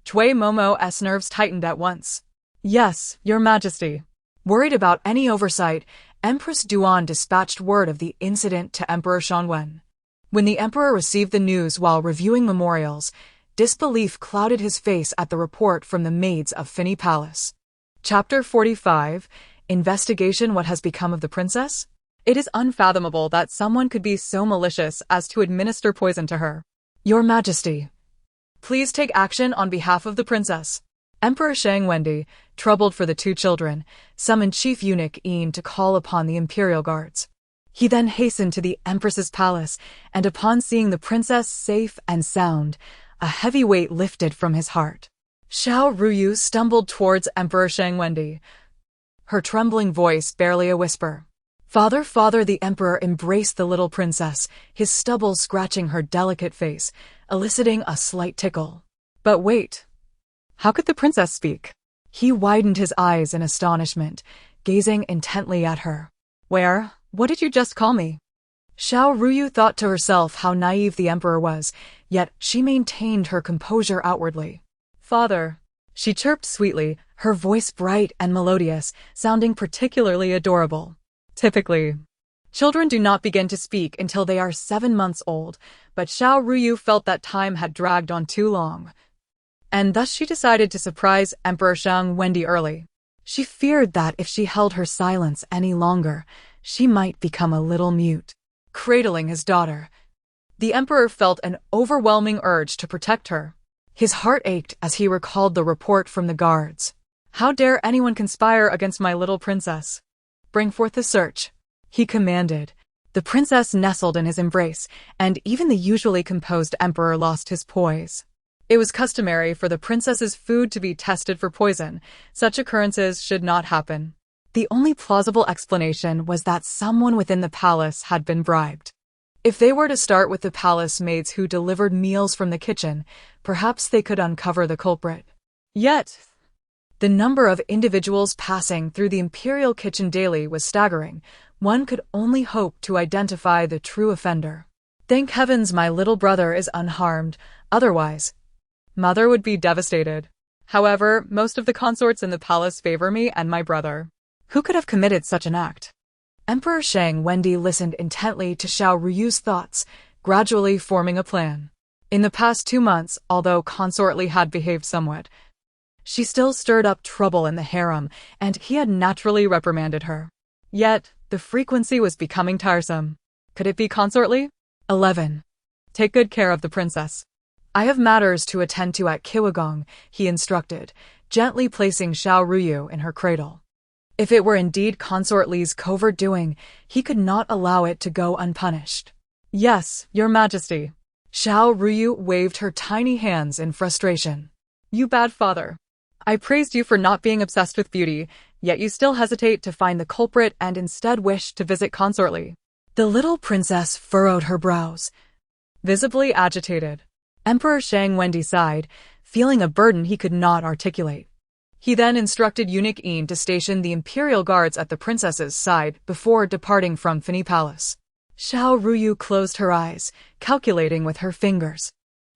Cui Momo's nerves tightened at once. Yes, your majesty. Worried about any oversight, Empress Duan dispatched word of the incident to Emperor Shangwen. When the emperor received the news while reviewing memorials, disbelief clouded his face at the report from the maids of Fini Palace. Chapter 45, Investigation: What has become of the princess? It is unfathomable that someone could be so malicious as to administer poison to her. Your Majesty, please take action on behalf of the princess. Emperor Shang Wendi, troubled for the two children, summoned Chief Eunuch Yin to call upon the imperial guards. He then hastened to the empress's palace, and upon seeing the princess safe and sound, a heavy weight lifted from his heart. Xiao Ruyu stumbled towards Emperor Shang Wendi, her trembling voice barely a whisper. Father, father, the emperor embraced the little princess, his stubble scratching her delicate face, eliciting a slight tickle. But wait. How could the princess speak? He widened his eyes in astonishment, gazing intently at her. What did you just call me? Xiao Ruyu thought to herself how naive the emperor was, yet she maintained her composure outwardly. Father, she chirped sweetly, her voice bright and melodious, sounding particularly adorable. Typically, children do not begin to speak until they are 7 months old, but Xiao Ruyu felt that time had dragged on too long, and thus she decided to surprise Emperor Shang Wendi early. She feared that if she held her silence any longer, she might become a little mute. Cradling his daughter, the emperor felt an overwhelming urge to protect her. His heart ached as he recalled the report from the guards. How dare anyone conspire against my little princess? Bring forth the search, he commanded. The princess nestled in his embrace, and even the usually composed emperor lost his poise. It was customary for the princess's food to be tested for poison. Such occurrences should not happen. The only plausible explanation was that someone within the palace had been bribed. If they were to start with the palace maids who delivered meals from the kitchen, perhaps they could uncover the culprit. Yet, the number of individuals passing through the imperial kitchen daily was staggering. One could only hope to identify the true offender. Thank heavens my little brother is unharmed, otherwise, Mother would be devastated. However, most of the consorts in the palace favor me and my brother. Who could have committed such an act? Emperor Shang Wendi listened intently to Xiao Ruyu's thoughts, gradually forming a plan. In the past 2 months, although Consort Li had behaved somewhat, she still stirred up trouble in the harem, and he had naturally reprimanded her. Yet, the frequency was becoming tiresome. Could it be Consort Li? 11. Take good care of the princess. I have matters to attend to at Kiwagong, he instructed, gently placing Xiao Ruyu in her cradle. If it were indeed Consort Li's covert doing, he could not allow it to go unpunished. Yes, Your Majesty. Xiao Ruyu waved her tiny hands in frustration. You bad father. I praised you for not being obsessed with beauty, yet you still hesitate to find the culprit and instead wish to visit Consort Li. The little princess furrowed her brows, visibly agitated. Emperor Shang Wendi sighed, feeling a burden he could not articulate. He then instructed Eunuch Yin to station the imperial guards at the princess's side before departing from Fini Palace. Xiao Ruyu closed her eyes, calculating with her fingers.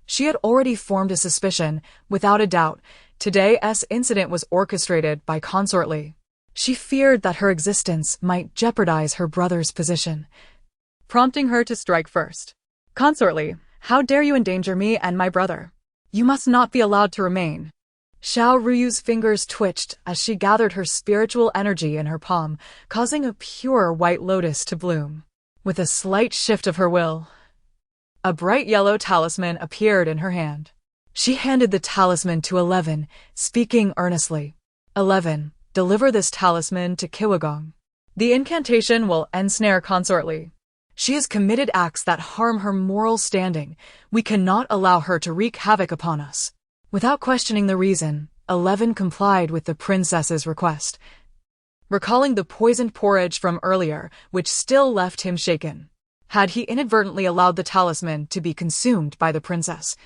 She had already formed a suspicion. Without a doubt, today's incident was orchestrated by Consort Li. She feared that her existence might jeopardize her brother's position, prompting her to strike first. Consort Li, how dare you endanger me and my brother? You must not be allowed to remain. Xiao Ruyu's fingers twitched as she gathered her spiritual energy in her palm, causing a pure white lotus to bloom. With a slight shift of her will, a bright yellow talisman appeared in her hand. She handed the talisman to 11, speaking earnestly. 11, deliver this talisman to Kiwagong. The incantation will ensnare Consort Li. She has committed acts that harm her moral standing. We cannot allow her to wreak havoc upon us. Without questioning the reason, 11 complied with the princess's request, recalling the poisoned porridge from earlier, which still left him shaken. Had he inadvertently allowed the talisman to be consumed by the princess,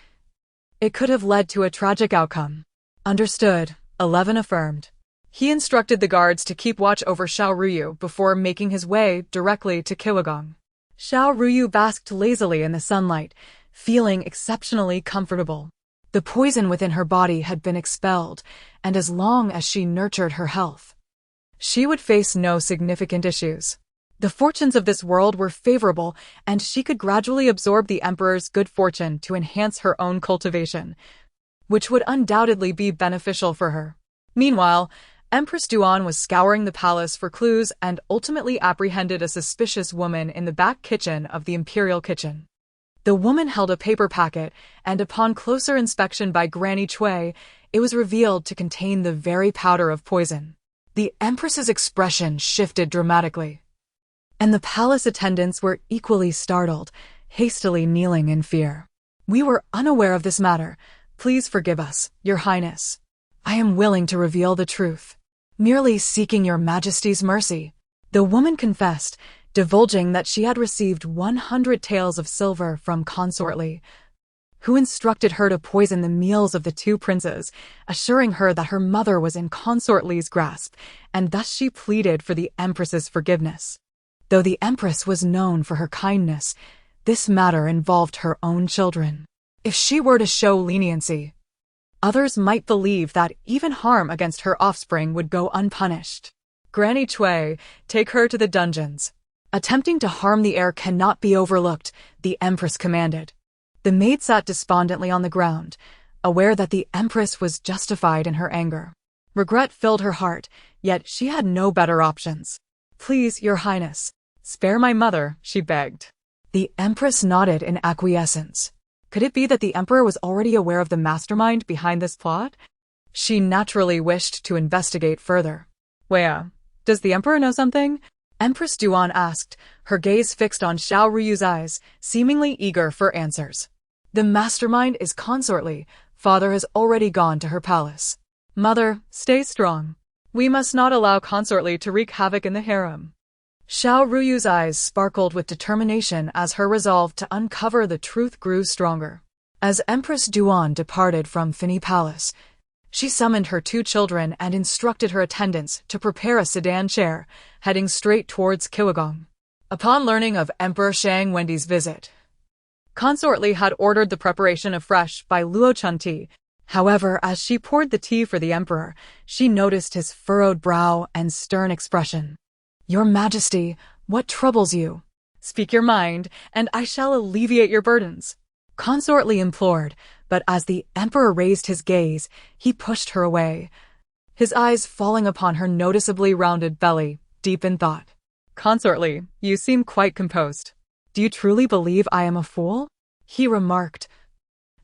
it could have led to a tragic outcome. Understood, 11 affirmed. He instructed the guards to keep watch over Xiao Ruyu before making his way directly to Kiwagong. Xiao Ruyu basked lazily in the sunlight, feeling exceptionally comfortable. The poison within her body had been expelled, and as long as she nurtured her health, she would face no significant issues. The fortunes of this world were favorable, and she could gradually absorb the emperor's good fortune to enhance her own cultivation, which would undoubtedly be beneficial for her. Meanwhile, Empress Duan was scouring the palace for clues and ultimately apprehended a suspicious woman in the back kitchen of the imperial kitchen. The woman held a paper packet, and upon closer inspection by Granny Cui, it was revealed to contain the very powder of poison. The Empress's expression shifted dramatically, and the palace attendants were equally startled, hastily kneeling in fear. "We were unaware of this matter. Please forgive us, Your Highness. I am willing to reveal the truth, merely seeking Your Majesty's mercy," the woman confessed, divulging that she had received 100 taels of silver from Consort Li, who instructed her to poison the meals of the two princes, assuring her that her mother was in Consort Li's grasp, and thus she pleaded for the Empress's forgiveness. Though the Empress was known for her kindness, this matter involved her own children. If she were to show leniency, others might believe that even harm against her offspring would go unpunished. "Granny Cui, take her to the dungeons." "Attempting to harm the heir cannot be overlooked," the Empress commanded. The maid sat despondently on the ground, aware that the Empress was justified in her anger. Regret filled her heart, yet she had no better options. "Please, Your Highness, spare my mother," she begged. The Empress nodded in acquiescence. Could it be that the Emperor was already aware of the mastermind behind this plot? She naturally wished to investigate further. "Wea, does the Emperor know something?" Empress Duan asked, her gaze fixed on Xiao Ruyu's eyes, seemingly eager for answers. "The mastermind is Consort Li. Father has already gone to her palace." "Mother, stay strong. We must not allow Consort Li to wreak havoc in the harem." Xiao Ruyu's eyes sparkled with determination as her resolve to uncover the truth grew stronger. As Empress Duan departed from Fini Palace, she summoned her two children and instructed her attendants to prepare a sedan chair, heading straight towards Kiwagong. Upon learning of Emperor Shang Wendi's visit, Consort Li had ordered the preparation of fresh by Luo Chun tea. However, as she poured the tea for the Emperor, she noticed his furrowed brow and stern expression. "Your Majesty, what troubles you? Speak your mind, and I shall alleviate your burdens," Consort Li implored, but as the Emperor raised his gaze, he pushed her away, his eyes falling upon her noticeably rounded belly, deep in thought. "Consort Li, you seem quite composed. Do you truly believe I am a fool?" he remarked,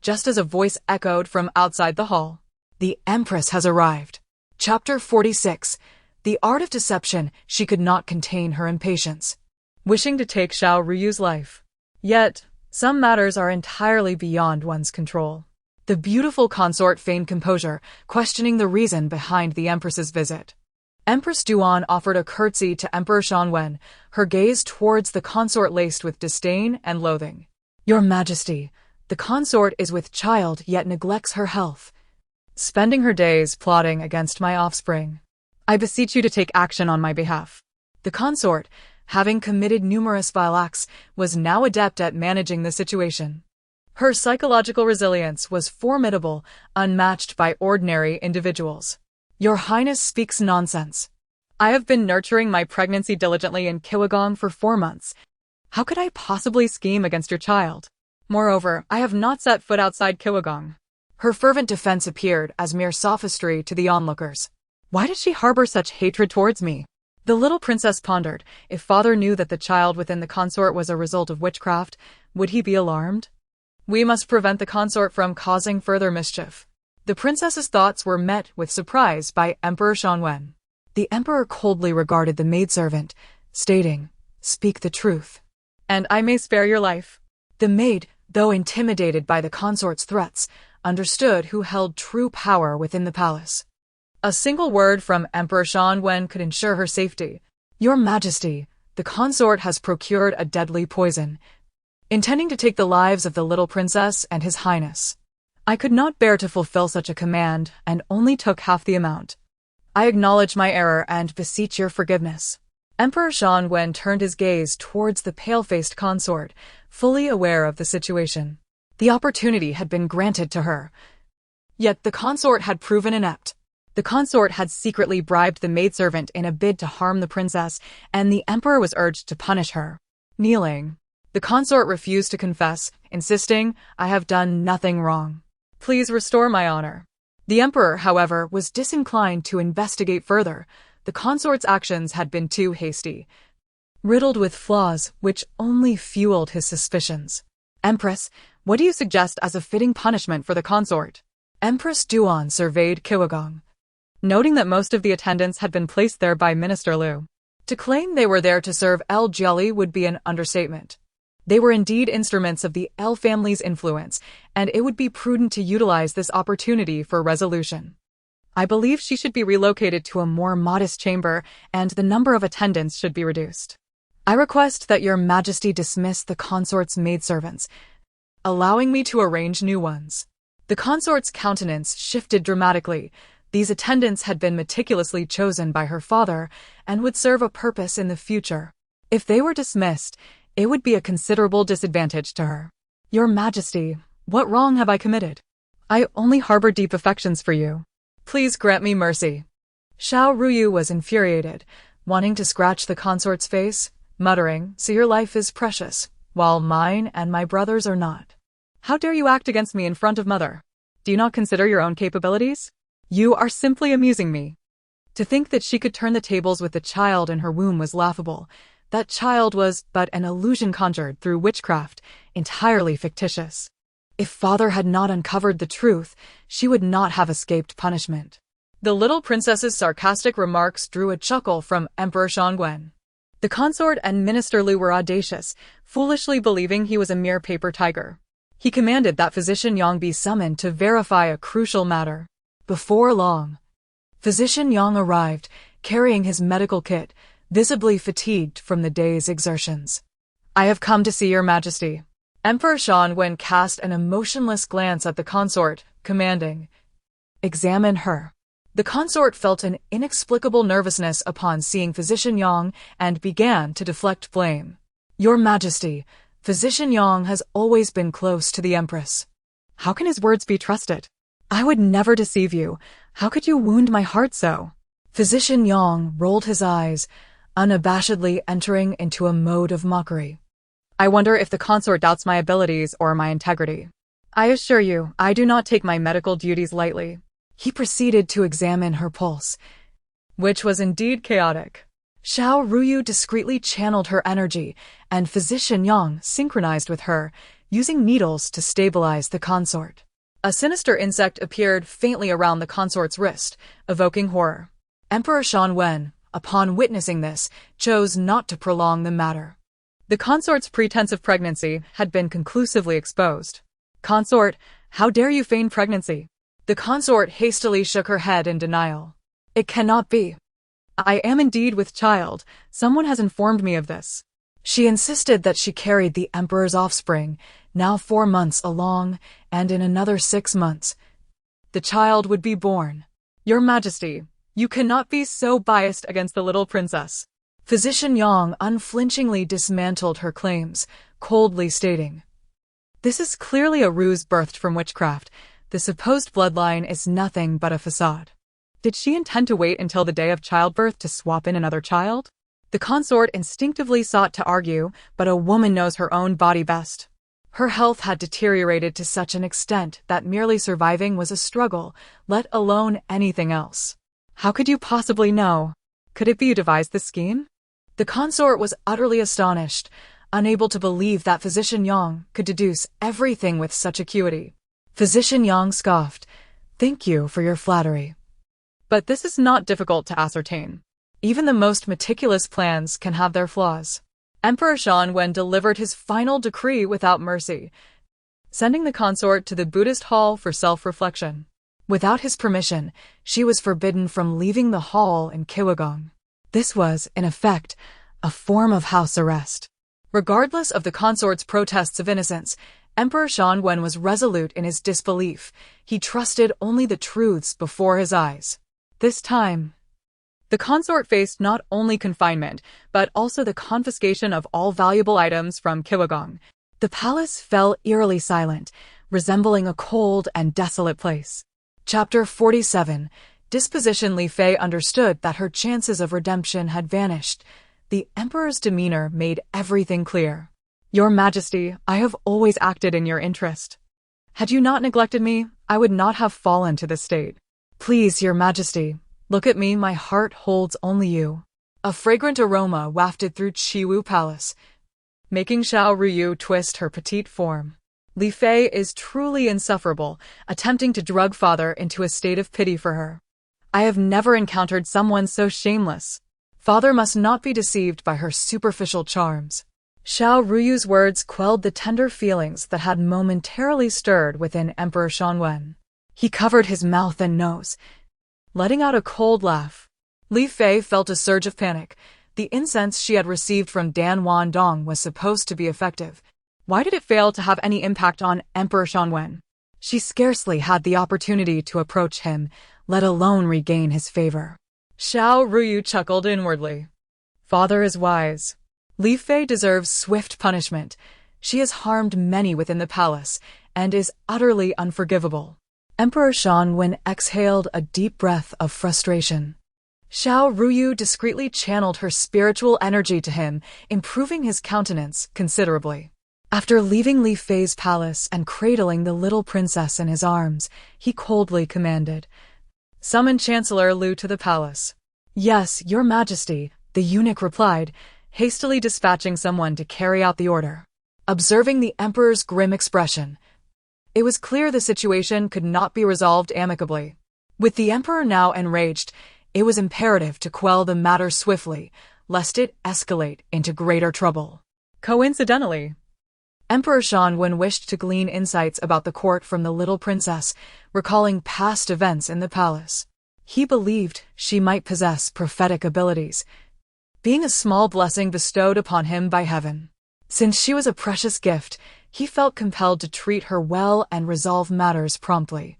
just as a voice echoed from outside the hall. "The Empress has arrived." Chapter 46. The art of deception. She could not contain her impatience, wishing to take Xiao Ruyu's life. Yet, some matters are entirely beyond one's control. The beautiful consort feigned composure, questioning the reason behind the Empress's visit. Empress Duan offered a curtsy to Emperor Shanwen, her gaze towards the consort laced with disdain and loathing. "Your Majesty, the consort is with child yet neglects her health, spending her days plotting against my offspring. I beseech you to take action on my behalf." The consort, having committed numerous vile acts, was now adept at managing the situation. Her psychological resilience was formidable, unmatched by ordinary individuals. "Your Highness speaks nonsense. I have been nurturing my pregnancy diligently in Kiwagong for 4 months. How could I possibly scheme against your child? Moreover, I have not set foot outside Kiwagong." Her fervent defense appeared as mere sophistry to the onlookers. Why did she harbor such hatred towards me? The little princess pondered. If father knew that the child within the consort was a result of witchcraft, would he be alarmed? We must prevent the consort from causing further mischief. The princess's thoughts were met with surprise by Emperor Shanwen. The emperor coldly regarded the maidservant, stating, "Speak the truth, and I may spare your life." The maid, though intimidated by the consort's threats, understood who held true power within the palace. A single word from Emperor Shanwen could ensure her safety. "Your Majesty, the consort has procured a deadly poison, intending to take the lives of the little princess and his highness. I could not bear to fulfill such a command and only took half the amount. I acknowledge my error and beseech your forgiveness." Emperor Shanwen turned his gaze towards the pale-faced consort, fully aware of the situation. The opportunity had been granted to her, yet the consort had proven inept. The consort had secretly bribed the maidservant in a bid to harm the princess, and the emperor was urged to punish her. Kneeling, the consort refused to confess, insisting, "I have done nothing wrong. Please restore my honor." The emperor, however, was disinclined to investigate further. The consort's actions had been too hasty, riddled with flaws which only fueled his suspicions. Empress, what do you suggest as a fitting punishment for the consort? Empress Duan surveyed Kiwagong, noting that most of the attendants had been placed there by Minister Liu. To claim they were there to serve El Jiali would be an understatement. They were indeed instruments of the El family's influence, and it would be prudent to utilize this opportunity for resolution. I believe she should be relocated to a more modest chamber, and the number of attendants should be reduced. I request that your majesty dismiss the consort's maidservants, allowing me to arrange new ones. The consort's countenance shifted dramatically. These attendants had been meticulously chosen by her father and would serve a purpose in the future. If they were dismissed, it would be a considerable disadvantage to her. Your Majesty, what wrong have I committed? I only harbor deep affections for you. Please grant me mercy. Xiao Ruyu was infuriated, wanting to scratch the consort's face, muttering, "So your life is precious, while mine and my brother's are not. How dare you act against me in front of mother? Do you not consider your own capabilities? You are simply amusing me." To think that she could turn the tables with the child in her womb was laughable. That child was but an illusion conjured through witchcraft, entirely fictitious. If father had not uncovered the truth, she would not have escaped punishment. The little princess's sarcastic remarks drew a chuckle from Emperor Shangwen. The consort and Minister Liu were audacious, foolishly believing he was a mere paper tiger. He commanded that Physician Yang be summoned to verify a crucial matter. Before long, Physician Yang arrived, carrying his medical kit, visibly fatigued from the day's exertions. "I have come to see your Majesty." Emperor Shangwen cast an emotionless glance at the consort, commanding, "Examine her." The consort felt an inexplicable nervousness upon seeing Physician Yang and began to deflect blame. "Your Majesty, Physician Yang has always been close to the Empress. How can his words be trusted? I would never deceive you. How could you wound my heart so?" Physician Yang rolled his eyes, unabashedly entering into a mode of mockery. "I wonder if the consort doubts my abilities or my integrity. I assure you, I do not take my medical duties lightly." He proceeded to examine her pulse, which was indeed chaotic. Xiao Ruyu discreetly channeled her energy, and Physician Yang synchronized with her, using needles to stabilize the consort. A sinister insect appeared faintly around the consort's wrist, evoking horror. Emperor Shangwen, upon witnessing this, chose not to prolong the matter. The consort's pretense of pregnancy had been conclusively exposed. "Consort, how dare you feign pregnancy?" The consort hastily shook her head in denial. "It cannot be. I am indeed with child. Someone has informed me of this." She insisted that she carried the emperor's offspring, now 4 months along, and in another 6 months, the child would be born. "Your Majesty, you cannot be so biased against the little princess." Physician Yang unflinchingly dismantled her claims, coldly stating, "This is clearly a ruse birthed from witchcraft. The supposed bloodline is nothing but a facade." Did she intend to wait until the day of childbirth to swap in another child? The consort instinctively sought to argue, but a woman knows her own body best. Her health had deteriorated to such an extent that merely surviving was a struggle, let alone anything else. "How could you possibly know? Could it be you devised this scheme?" The consort was utterly astonished, unable to believe that Physician Yang could deduce everything with such acuity. Physician Yang scoffed, "Thank you for your flattery. But this is not difficult to ascertain. Even the most meticulous plans can have their flaws." Emperor Shangwen delivered his final decree without mercy, sending the consort to the Buddhist hall for self-reflection. Without his permission, she was forbidden from leaving the hall in Kiwagong. This was, in effect, a form of house arrest. Regardless of the consort's protests of innocence, Emperor Shangwen was resolute in his disbelief. He trusted only the truths before his eyes. This time, the consort faced not only confinement, but also the confiscation of all valuable items from Kiwagong. The palace fell eerily silent, resembling a cold and desolate place. Chapter 47. Disposition. Li Fei understood that her chances of redemption had vanished. The emperor's demeanor made everything clear. "Your Majesty, I have always acted in your interest. Had you not neglected me, I would not have fallen to this state. Please, your majesty, look at me, my heart holds only you. A fragrant aroma wafted through Qiwu Palace, making Xiao Ruyu twist her petite form. Li Fei is truly insufferable, attempting to drug father into a state of pity for her. I have never encountered someone so shameless. Father must not be deceived by her superficial charms. Xiao Ruyu's words quelled the tender feelings that had momentarily stirred within Emperor Shanwen. He covered his mouth and nose, letting out a cold laugh. Li Fei felt a surge of panic. The incense she had received from Dan Wandong was supposed to be effective. Why did it fail to have any impact on Emperor Shanwen? She scarcely had the opportunity to approach him, let alone regain his favor. Xiao Ruyu chuckled inwardly. Father is wise. Li Fei deserves swift punishment. She has harmed many within the palace, and is utterly unforgivable. Emperor Shanwen exhaled a deep breath of frustration. Xiao Ruyu discreetly channeled her spiritual energy to him, improving his countenance considerably. After leaving Li Fei's palace and cradling the little princess in his arms, he coldly commanded, "Summon Chancellor Lu to the palace." "Yes, your majesty," the eunuch replied, hastily dispatching someone to carry out the order. Observing the emperor's grim expression, it was clear the situation could not be resolved amicably. With the emperor now enraged, it was imperative to quell the matter swiftly, lest it escalate into greater trouble. Coincidentally, Emperor Shanwen wished to glean insights about the court from the little princess, recalling past events in the palace. He believed she might possess prophetic abilities, being a small blessing bestowed upon him by heaven. Since she was a precious gift, he felt compelled to treat her well and resolve matters promptly,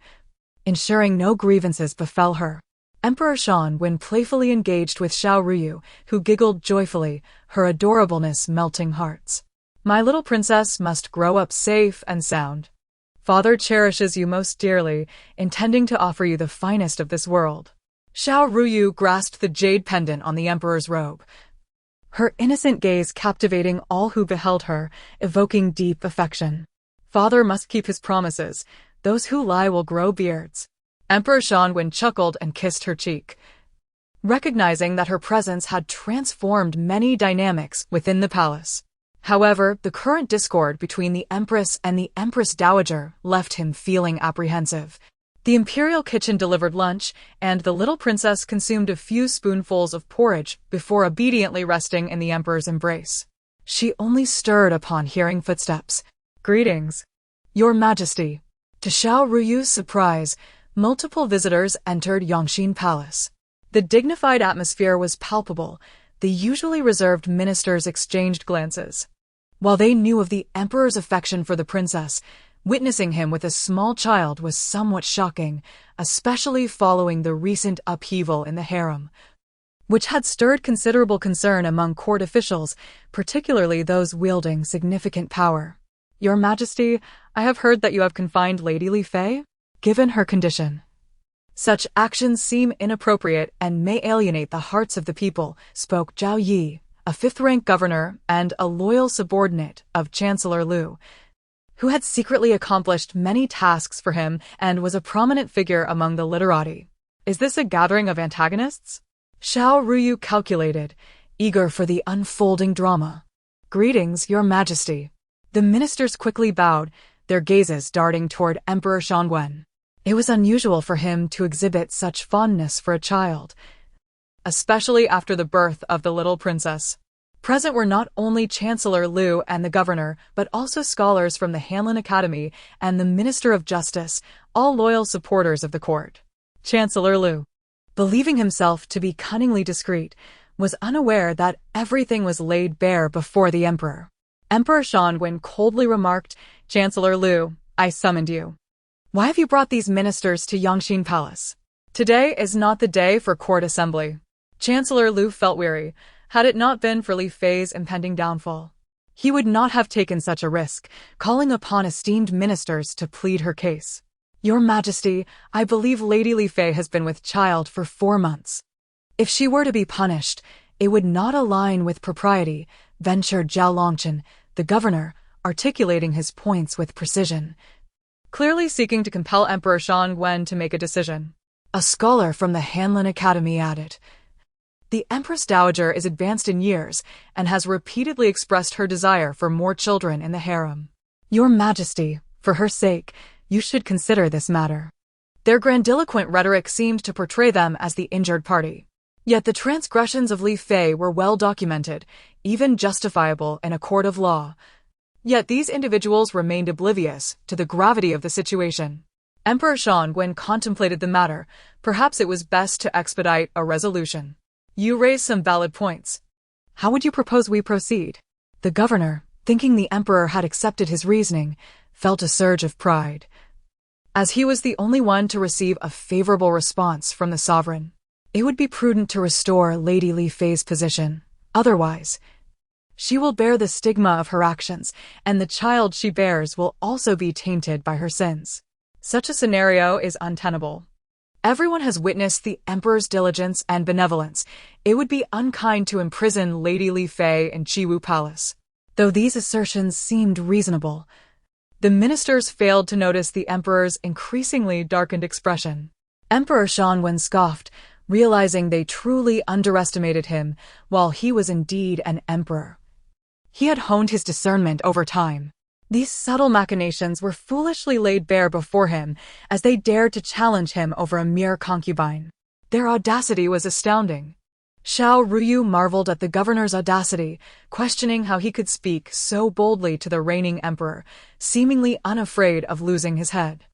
ensuring no grievances befell her. Emperor Shanwen playfully engaged with Xiao Ruyu, who giggled joyfully, her adorableness melting hearts. My little princess must grow up safe and sound. Father cherishes you most dearly, intending to offer you the finest of this world. Xiao Ruyu grasped the jade pendant on the emperor's robe, her innocent gaze captivating all who beheld her, evoking deep affection. Father must keep his promises. Those who lie will grow beards. Emperor Shanwen chuckled and kissed her cheek, recognizing that her presence had transformed many dynamics within the palace. However, the current discord between the Empress and the Empress Dowager left him feeling apprehensive. The imperial kitchen delivered lunch, and the little princess consumed a few spoonfuls of porridge before obediently resting in the emperor's embrace. She only stirred upon hearing footsteps. "Greetings, your majesty." To Xiao Ruyu's surprise, multiple visitors entered Yongxin Palace. The dignified atmosphere was palpable. The usually reserved ministers exchanged glances. While they knew of the emperor's affection for the princess, witnessing him with a small child was somewhat shocking, especially following the recent upheaval in the harem, which had stirred considerable concern among court officials, particularly those wielding significant power. "Your Majesty, I have heard that you have confined Lady Li Fei, given her condition. Such actions seem inappropriate and may alienate the hearts of the people," spoke Zhao Yi, a fifth-rank governor and a loyal subordinate of Chancellor Lu, who had secretly accomplished many tasks for him and was a prominent figure among the literati. "Is this a gathering of antagonists?" Xiao Ruyu calculated, eager for the unfolding drama. "Greetings, your majesty." The ministers quickly bowed, their gazes darting toward Emperor Shanwen. It was unusual for him to exhibit such fondness for a child, especially after the birth of the little princess. Present were not only Chancellor Lu and the governor, but also scholars from the Hanlin Academy and the Minister of Justice, all loyal supporters of the court. Chancellor Lu, believing himself to be cunningly discreet, was unaware that everything was laid bare before the emperor. Emperor Shanwen coldly remarked, "Chancellor Lu, I summoned you. Why have you brought these ministers to Yongxin Palace? Today is not the day for court assembly." Chancellor Lu felt weary. Had it not been for Li Fei's impending downfall, he would not have taken such a risk, calling upon esteemed ministers to plead her case. "Your Majesty, I believe Lady Li Fei has been with child for 4 months. If she were to be punished, it would not align with propriety," ventured Zhao Longchen, the governor, articulating his points with precision. clearly seeking to compel Emperor Shangwen to make a decision. A scholar from the Hanlin Academy added, "The Empress Dowager is advanced in years and has repeatedly expressed her desire for more children in the harem. Your Majesty, for her sake, you should consider this matter." Their grandiloquent rhetoric seemed to portray them as the injured party. Yet the transgressions of Li Fei were well documented, even justifiable in a court of law. Yet these individuals remained oblivious to the gravity of the situation. Emperor Shangwen contemplated the matter. Perhaps it was best to expedite a resolution. "You raise some valid points. How would you propose we proceed?" The governor, thinking the emperor had accepted his reasoning, felt a surge of pride, as he was the only one to receive a favorable response from the sovereign. It would be prudent to restore Lady Li Fei's position. Otherwise, she will bear the stigma of her actions, and the child she bears will also be tainted by her sins. Such a scenario is untenable. Everyone has witnessed the emperor's diligence and benevolence. It would be unkind to imprison Lady Li Fei in Chiwu Palace. Though these assertions seemed reasonable, the ministers failed to notice the emperor's increasingly darkened expression. Emperor Shangwen scoffed, realizing they truly underestimated him, while he was indeed an emperor. He had honed his discernment over time. These subtle machinations were foolishly laid bare before him as they dared to challenge him over a mere concubine. Their audacity was astounding. Xiao Ruyu marveled at the governor's audacity, questioning how he could speak so boldly to the reigning emperor, seemingly unafraid of losing his head.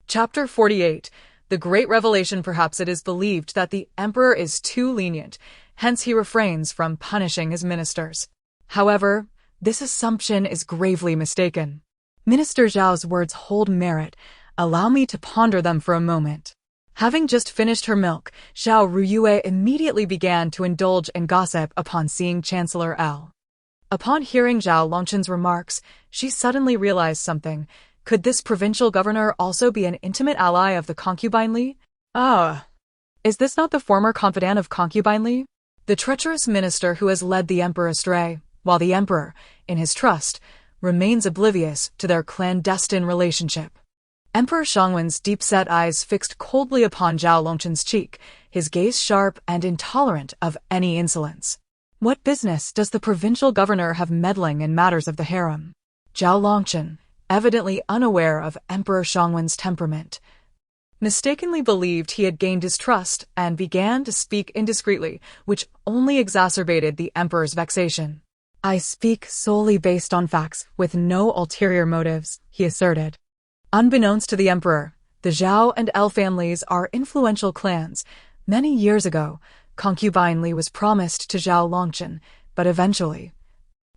Chapter 48. The Great Revelation. Perhaps it is believed that the emperor is too lenient, hence he refrains from punishing his ministers. However, this assumption is gravely mistaken. Minister Zhao's words hold merit. Allow me to ponder them for a moment. Having just finished her milk, Xiao Ruyu immediately began to indulge in gossip upon seeing Chancellor L. Upon hearing Zhao Longchen's remarks, she suddenly realized something. Could this provincial governor also be an intimate ally of the concubine Li? Is this not the former confidant of concubine Li? The treacherous minister who has led the emperor astray, while the emperor, in his trust, remains oblivious to their clandestine relationship. Emperor Shangwen's deep-set eyes fixed coldly upon Zhao Longchen's cheek, his gaze sharp and intolerant of any insolence. What business does the provincial governor have meddling in matters of the harem? Zhao Longchen, evidently unaware of Emperor Shangwen's temperament, mistakenly believed he had gained his trust and began to speak indiscreetly, which only exacerbated the emperor's vexation. "I speak solely based on facts, with no ulterior motives," he asserted. Unbeknownst to the emperor, the Zhao and L families are influential clans. Many years ago, concubine Li was promised to Zhao Longchen, but eventually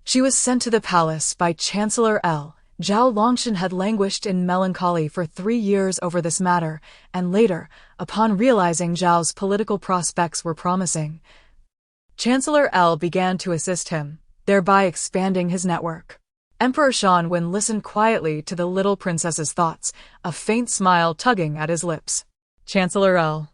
she was sent to the palace by Chancellor L. Zhao Longchen had languished in melancholy for 3 years over this matter, and later, upon realizing Zhao's political prospects were promising, Chancellor L began to assist him, thereby expanding his network. Emperor Shangwen listened quietly to the little princess's thoughts, a faint smile tugging at his lips. Chancellor L,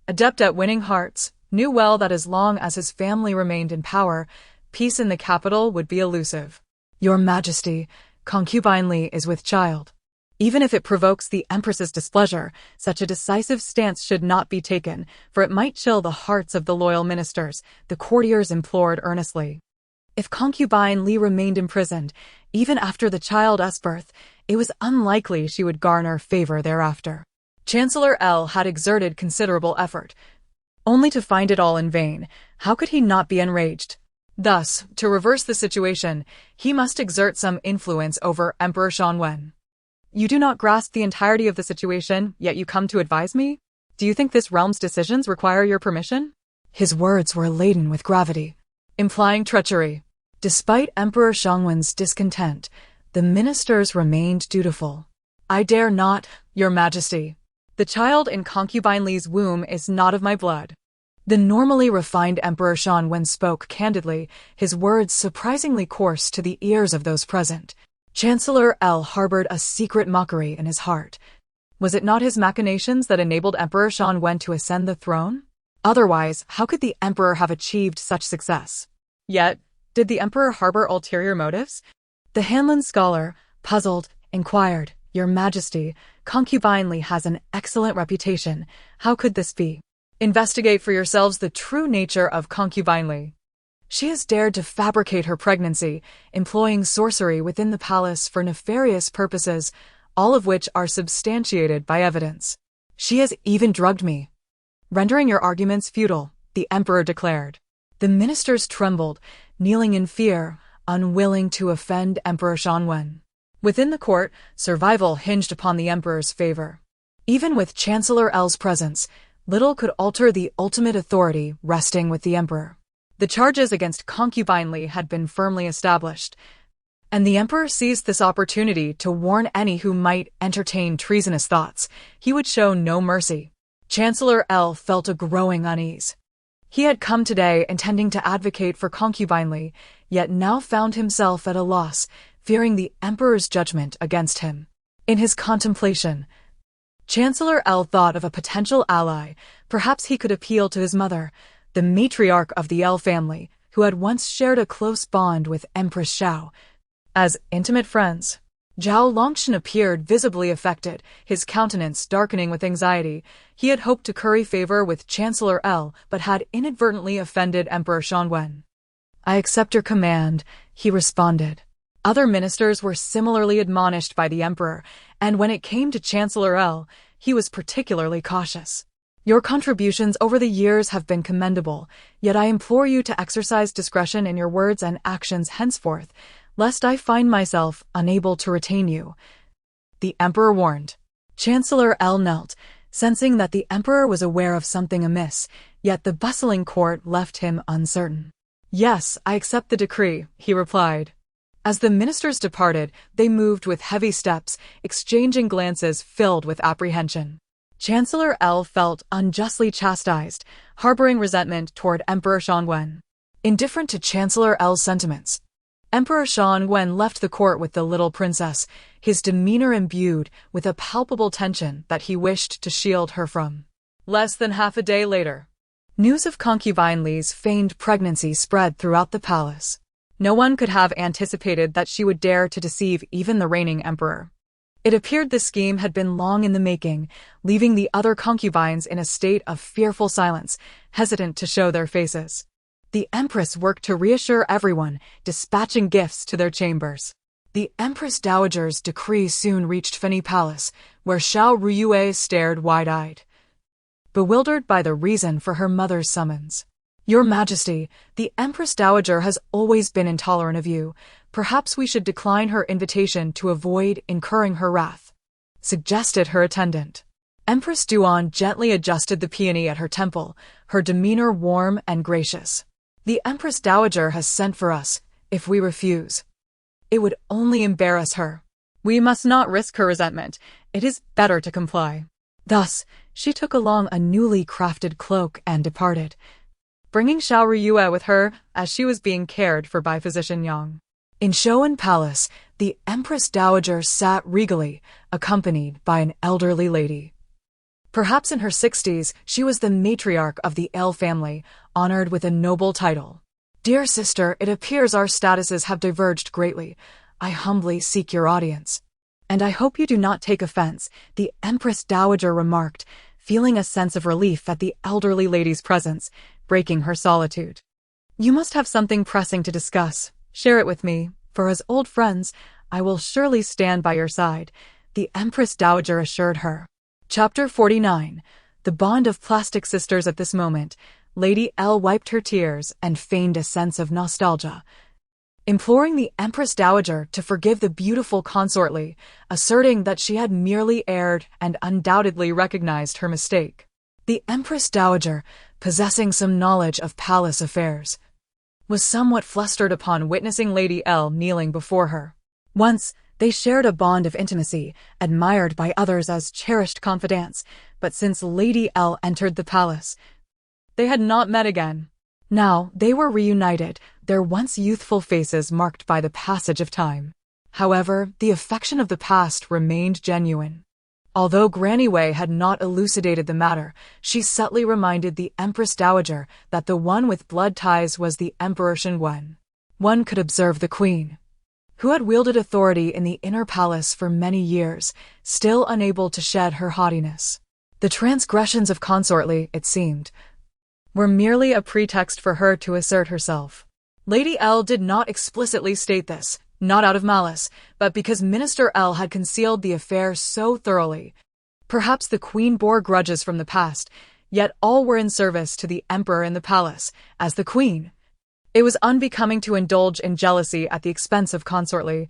adept at winning hearts, knew well that as long as his family remained in power, peace in the capital would be elusive. "Your Majesty, concubine Li is with child. Even if it provokes the Empress's displeasure, such a decisive stance should not be taken, for it might chill the hearts of the loyal ministers," the courtiers implored earnestly. If concubine Li remained imprisoned, even after the child's birth, it was unlikely she would garner favor thereafter. Chancellor L had exerted considerable effort, only to find it all in vain. How could he not be enraged? Thus, to reverse the situation, he must exert some influence over Emperor Shangwen. "You do not grasp the entirety of the situation, yet you come to advise me? Do you think this realm's decisions require your permission?" His words were laden with gravity, implying treachery. Despite Emperor Shangwen's discontent, the ministers remained dutiful. "I dare not, Your Majesty. The child in concubine Li's womb is not of my blood." The normally refined Emperor Shangwen spoke candidly, his words surprisingly coarse to the ears of those present. Chancellor L harbored a secret mockery in his heart. Was it not his machinations that enabled Emperor Shangwen to ascend the throne? Otherwise, how could the emperor have achieved such success? Yet, did the emperor harbor ulterior motives? The Hanlin scholar, puzzled, inquired, "Your Majesty, concubine Li has an excellent reputation. How could this be? Investigate for yourselves the true nature of concubine Li. She has dared to fabricate her pregnancy, employing sorcery within the palace for nefarious purposes, all of which are substantiated by evidence. She has even drugged me." "Rendering your arguments futile," the emperor declared. The ministers trembled, kneeling in fear, unwilling to offend Emperor Xianwen. Within the court, survival hinged upon the emperor's favor. Even with Chancellor L's presence, little could alter the ultimate authority resting with the emperor. The charges against concubine Li had been firmly established, and the emperor seized this opportunity to warn any who might entertain treasonous thoughts. He would show no mercy. Chancellor L felt a growing unease. He had come today intending to advocate for concubine Li, yet now found himself at a loss, fearing the emperor's judgment against him. In his contemplation, Chancellor L thought of a potential ally. Perhaps he could appeal to his mother, the matriarch of the L family, who had once shared a close bond with Empress Xiao. As intimate friends, Zhao Longshan appeared visibly affected, his countenance darkening with anxiety. He had hoped to curry favor with Chancellor L, but had inadvertently offended Emperor Xianwen. "I accept your command," he responded. Other ministers were similarly admonished by the emperor, and when it came to Chancellor L, he was particularly cautious. "Your contributions over the years have been commendable, yet I implore you to exercise discretion in your words and actions henceforth, lest I find myself unable to retain you," the emperor warned. Chancellor L knelt, sensing that the emperor was aware of something amiss, yet the bustling court left him uncertain. "Yes, I accept the decree," he replied. As the ministers departed, they moved with heavy steps, exchanging glances filled with apprehension. Chancellor L felt unjustly chastised, harboring resentment toward Emperor Xianwen. Indifferent to Chancellor L's sentiments, Emperor Xianwen left the court with the little princess, his demeanor imbued with a palpable tension that he wished to shield her from. Less than half a day later, news of concubine Li's feigned pregnancy spread throughout the palace. No one could have anticipated that she would dare to deceive even the reigning emperor. It appeared the scheme had been long in the making, leaving the other concubines in a state of fearful silence, hesitant to show their faces. The empress worked to reassure everyone, dispatching gifts to their chambers. The Empress Dowager's decree soon reached Fenny Palace, where Xiao Ruyu stared wide-eyed, bewildered by the reason for her mother's summons. "Your Majesty, the Empress Dowager has always been intolerant of you. Perhaps we should decline her invitation to avoid incurring her wrath," suggested her attendant. Empress Duan gently adjusted the peony at her temple, her demeanor warm and gracious. "The Empress Dowager has sent for us. If we refuse, it would only embarrass her. We must not risk her resentment. It is better to comply." Thus, she took along a newly crafted cloak and departed, bringing Xiao Ruyu with her as she was being cared for by Physician Yang. In Shouan Palace, the Empress Dowager sat regally, accompanied by an elderly lady. Perhaps in her 60s, she was the matriarch of the L family, honored with a noble title. "Dear sister, it appears our statuses have diverged greatly. I humbly seek your audience." "And I hope you do not take offense," the Empress Dowager remarked, feeling a sense of relief at the elderly lady's presence, breaking her solitude. "You must have something pressing to discuss. Share it with me, for as old friends, I will surely stand by your side," the Empress Dowager assured her. Chapter 49. The Bond of Plastic Sisters. At this moment, Lady L wiped her tears and feigned a sense of nostalgia, imploring the Empress Dowager to forgive the beautiful consort Li, asserting that she had merely erred and undoubtedly recognized her mistake. The Empress Dowager, possessing some knowledge of palace affairs, was somewhat flustered upon witnessing Lady L kneeling before her. Once, they shared a bond of intimacy, admired by others as cherished confidants, but since Lady L entered the palace, they had not met again. Now, they were reunited, their once youthful faces marked by the passage of time. However, the affection of the past remained genuine. Although Granny Wei had not elucidated the matter, she subtly reminded the Empress Dowager that the one with blood ties was the Emperor Shenwen. One could observe the Queen, who had wielded authority in the inner palace for many years, still unable to shed her haughtiness. The transgressions of consortly, it seemed, were merely a pretext for her to assert herself. Lady L did not explicitly state this, not out of malice, but because Minister L had concealed the affair so thoroughly. Perhaps the queen bore grudges from the past, yet all were in service to the emperor in the palace, as the queen. It was unbecoming to indulge in jealousy at the expense of consortly,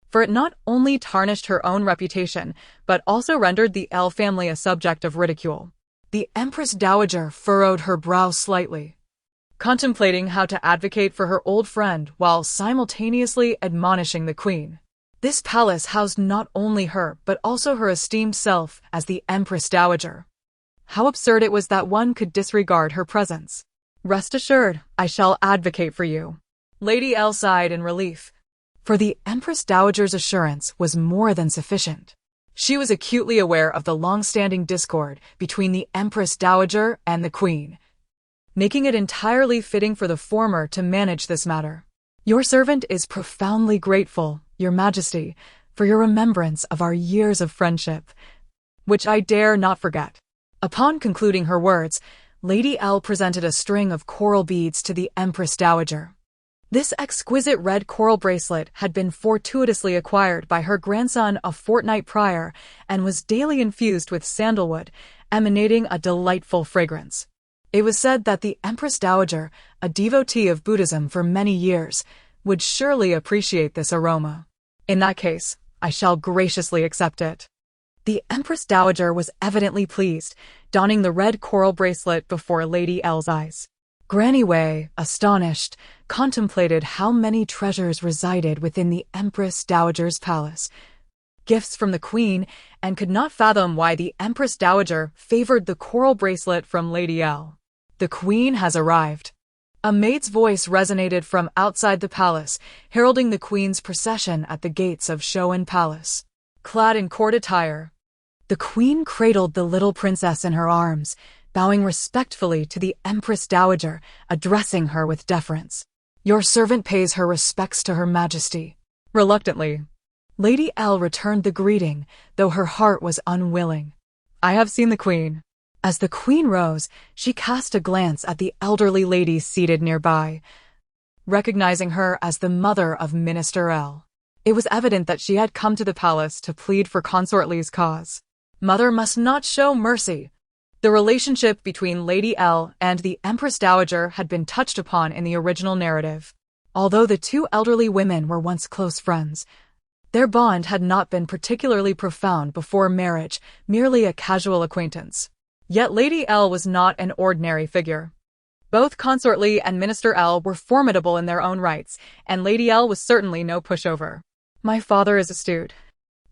for it not only tarnished her own reputation, but also rendered the L family a subject of ridicule. The Empress Dowager furrowed her brow slightly, contemplating how to advocate for her old friend while simultaneously admonishing the queen. This palace housed not only her but also her esteemed self as the Empress Dowager. How absurd it was that one could disregard her presence. Rest assured, I shall advocate for you. Lady L sighed in relief, for the Empress Dowager's assurance was more than sufficient. She was acutely aware of the long-standing discord between the Empress Dowager and the Queen, making it entirely fitting for the former to manage this matter. Your servant is profoundly grateful, Your Majesty, for your remembrance of our years of friendship, which I dare not forget. Upon concluding her words, Lady L presented a string of coral beads to the Empress Dowager. This exquisite red coral bracelet had been fortuitously acquired by her grandson a fortnight prior and was daily infused with sandalwood, emanating a delightful fragrance. It was said that the Empress Dowager, a devotee of Buddhism for many years, would surely appreciate this aroma. In that case, I shall graciously accept it. The Empress Dowager was evidently pleased, donning the red coral bracelet before Lady L's eyes. Granny Wei, astonished, contemplated how many treasures resided within the Empress Dowager's palace, gifts from the Queen, and could not fathom why the Empress Dowager favored the coral bracelet from Lady L. The Queen has arrived. A maid's voice resonated from outside the palace, heralding the Queen's procession at the gates of Shoan Palace. Clad in court attire, the Queen cradled the little princess in her arms, bowing respectfully to the Empress Dowager, addressing her with deference. Your servant pays her respects to Her Majesty. Reluctantly, Lady L returned the greeting, though her heart was unwilling. I have seen the Queen. As the Queen rose, she cast a glance at the elderly lady seated nearby, recognizing her as the mother of Minister L. It was evident that she had come to the palace to plead for Consort Li's cause. Mother must not show mercy. The relationship between Lady L and the Empress Dowager had been touched upon in the original narrative. Although the two elderly women were once close friends, their bond had not been particularly profound before marriage, merely a casual acquaintance. Yet Lady L was not an ordinary figure. Both Consort Li and Minister L were formidable in their own rights, and Lady L was certainly no pushover. My father is astute.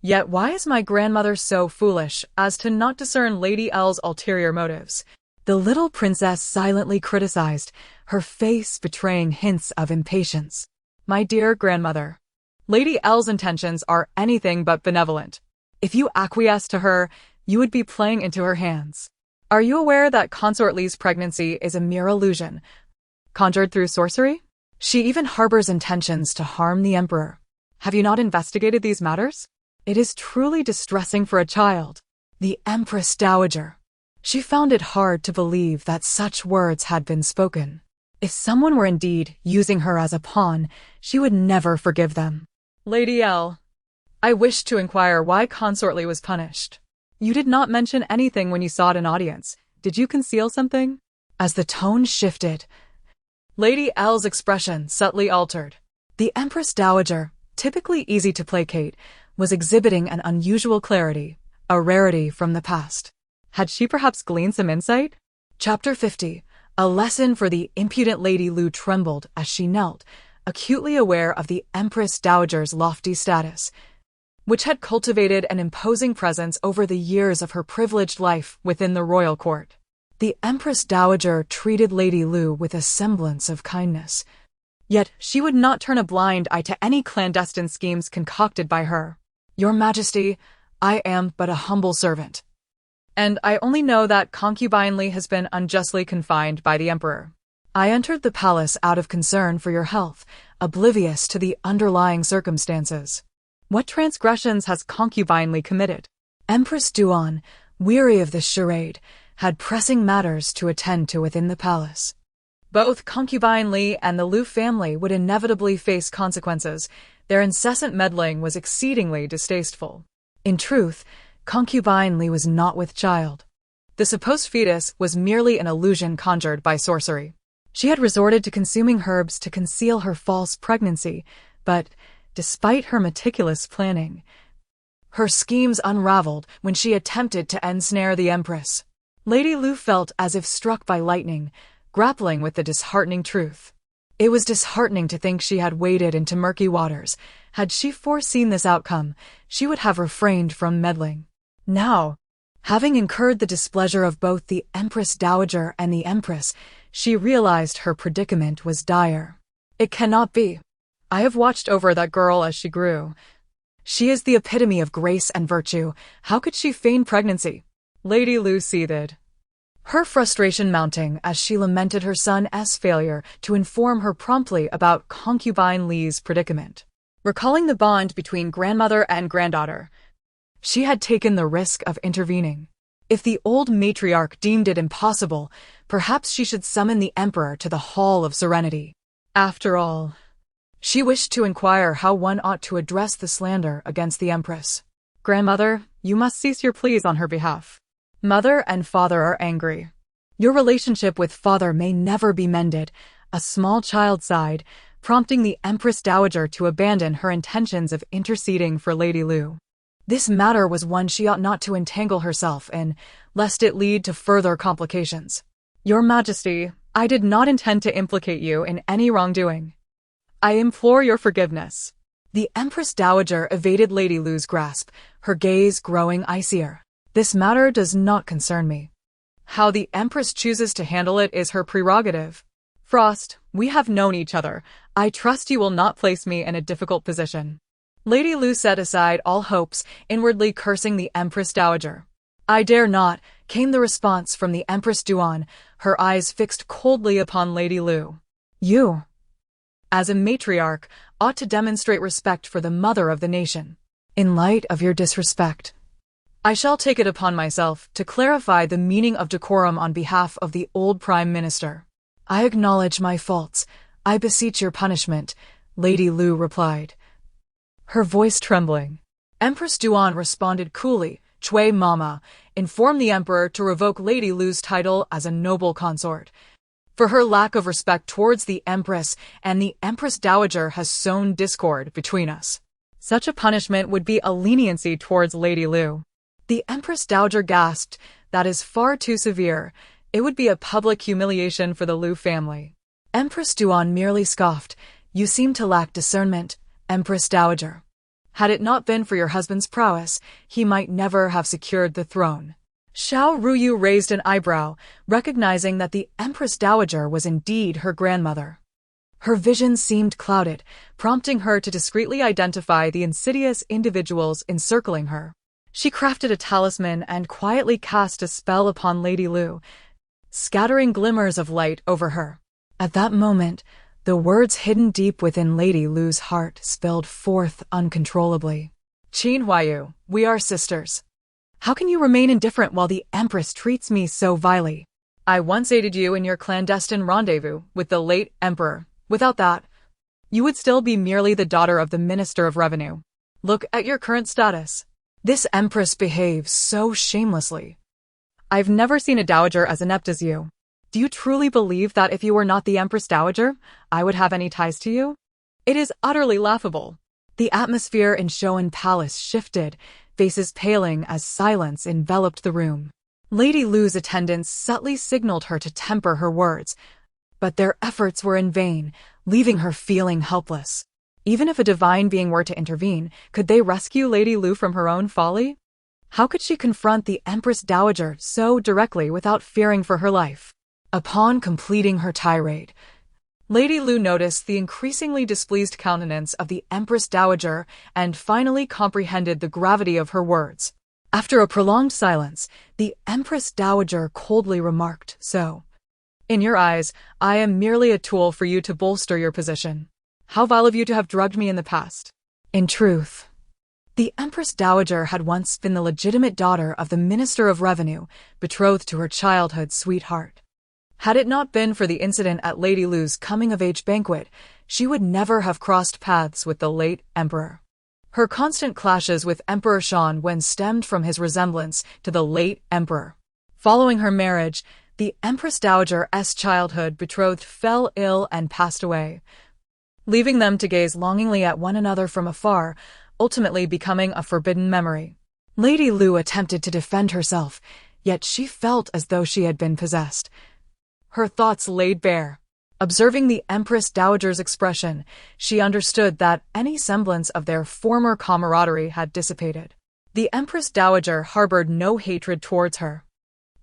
Yet why is my grandmother so foolish as to not discern Lady L's ulterior motives? The little princess silently criticized, her face betraying hints of impatience. My dear grandmother, Lady L's intentions are anything but benevolent. If you acquiesce to her, you would be playing into her hands. Are you aware that Consort Li's pregnancy is a mere illusion, conjured through sorcery? She even harbors intentions to harm the emperor. Have you not investigated these matters? It is truly distressing for a child. The Empress Dowager. She found it hard to believe that such words had been spoken. If someone were indeed using her as a pawn, she would never forgive them. Lady L, I wish to inquire why Consort Li was punished. You did not mention anything when you sought an audience. Did you conceal something? As the tone shifted, Lady L's expression subtly altered. The Empress Dowager, typically easy to placate, was exhibiting an unusual clarity, a rarity from the past. Had she perhaps gleaned some insight? Chapter 50. A lesson for the impudent Lady Lu trembled as she knelt, acutely aware of the Empress Dowager's lofty status, which had cultivated an imposing presence over the years of her privileged life within the royal court. The Empress Dowager treated Lady Lu with a semblance of kindness, yet she would not turn a blind eye to any clandestine schemes concocted by her. Your Majesty, I am but a humble servant, and I only know that concubine Li has been unjustly confined by the emperor. I entered the palace out of concern for your health, oblivious to the underlying circumstances. What transgressions has concubinely committed? Empress Duan, weary of this charade, had pressing matters to attend to within the palace. Both concubine Li and the Lu family would inevitably face consequences. Their incessant meddling was exceedingly distasteful. In truth, concubine Li was not with child. The supposed fetus was merely an illusion conjured by sorcery. She had resorted to consuming herbs to conceal her false pregnancy, but, despite her meticulous planning, her schemes unraveled when she attempted to ensnare the Empress. Lady Lu felt as if struck by lightning, grappling with the disheartening truth. It was disheartening to think she had waded into murky waters. Had she foreseen this outcome, she would have refrained from meddling. Now, having incurred the displeasure of both the Empress Dowager and the Empress, she realized her predicament was dire. It cannot be. I have watched over that girl as she grew. She is the epitome of grace and virtue. How could she feign pregnancy? Lady Lu seethed, her frustration mounting as she lamented her son's failure to inform her promptly about concubine Li's predicament. Recalling the bond between grandmother and granddaughter, she had taken the risk of intervening. If the old matriarch deemed it impossible, perhaps she should summon the emperor to the Hall of Serenity. After all, she wished to inquire how one ought to address the slander against the empress. Grandmother, you must cease your pleas on her behalf. Mother and father are angry. Your relationship with father may never be mended. A small child sighed, prompting the Empress Dowager to abandon her intentions of interceding for Lady Lu. This matter was one she ought not to entangle herself in, lest it lead to further complications. Your Majesty, I did not intend to implicate you in any wrongdoing. I implore your forgiveness. The Empress Dowager evaded Lady Lu's grasp, her gaze growing icier. This matter does not concern me. How the Empress chooses to handle it is her prerogative. Frost, we have known each other. I trust you will not place me in a difficult position. Lady Lu set aside all hopes, inwardly cursing the Empress Dowager. I dare not, came the response from the Empress Duan, her eyes fixed coldly upon Lady Lu. You, as a matriarch, ought to demonstrate respect for the mother of the nation. In light of your disrespect, I shall take it upon myself to clarify the meaning of decorum on behalf of the old Prime Minister. I acknowledge my faults. I beseech your punishment, Lady Lu replied, her voice trembling. Empress Duan responded coolly, Chui Mama, inform the Emperor to revoke Lady Lu's title as a noble consort. For her lack of respect towards the Empress and the Empress Dowager has sown discord between us. Such a punishment would be a leniency towards Lady Lu. The Empress Dowager gasped, that is far too severe. It would be a public humiliation for the Lu family. Empress Duan merely scoffed. You seem to lack discernment, Empress Dowager. Had it not been for your husband's prowess, he might never have secured the throne. Xiao Ruyu raised an eyebrow, recognizing that the Empress Dowager was indeed her grandmother. Her vision seemed clouded, prompting her to discreetly identify the insidious individuals encircling her. She crafted a talisman and quietly cast a spell upon Lady Lu, scattering glimmers of light over her. At that moment, the words hidden deep within Lady Lu's heart spilled forth uncontrollably. Qin Huayu, we are sisters. How can you remain indifferent while the Empress treats me so vilely? I once aided you in your clandestine rendezvous with the late Emperor. Without that, you would still be merely the daughter of the Minister of Revenue. Look at your current status. This Empress behaves so shamelessly. I've never seen a dowager as inept as you. Do you truly believe that if you were not the Empress Dowager, I would have any ties to you? It is utterly laughable. The atmosphere in Shoan Palace shifted, faces paling as silence enveloped the room. Lady Lu's attendants subtly signaled her to temper her words, but their efforts were in vain, leaving her feeling helpless. Even if a divine being were to intervene, could they rescue Lady Lu from her own folly? How could she confront the Empress Dowager so directly without fearing for her life? Upon completing her tirade, Lady Lu noticed the increasingly displeased countenance of the Empress Dowager and finally comprehended the gravity of her words. After a prolonged silence, the Empress Dowager coldly remarked, So, In your eyes, I am merely a tool for you to bolster your position. How vile of you to have drugged me in the past. In truth, the Empress Dowager had once been the legitimate daughter of the Minister of Revenue, betrothed to her childhood sweetheart. Had it not been for the incident at Lady Lu's coming-of-age banquet, she would never have crossed paths with the late Emperor. Her constant clashes with Emperor Xiao stemmed from his resemblance to the late Emperor. Following her marriage, the Empress Dowager's childhood betrothed fell ill and passed away, leaving them to gaze longingly at one another from afar, ultimately becoming a forbidden memory. Lady Lu attempted to defend herself, yet she felt as though she had been possessed. Her thoughts laid bare. Observing the Empress Dowager's expression, she understood that any semblance of their former camaraderie had dissipated. The Empress Dowager harbored no hatred towards her.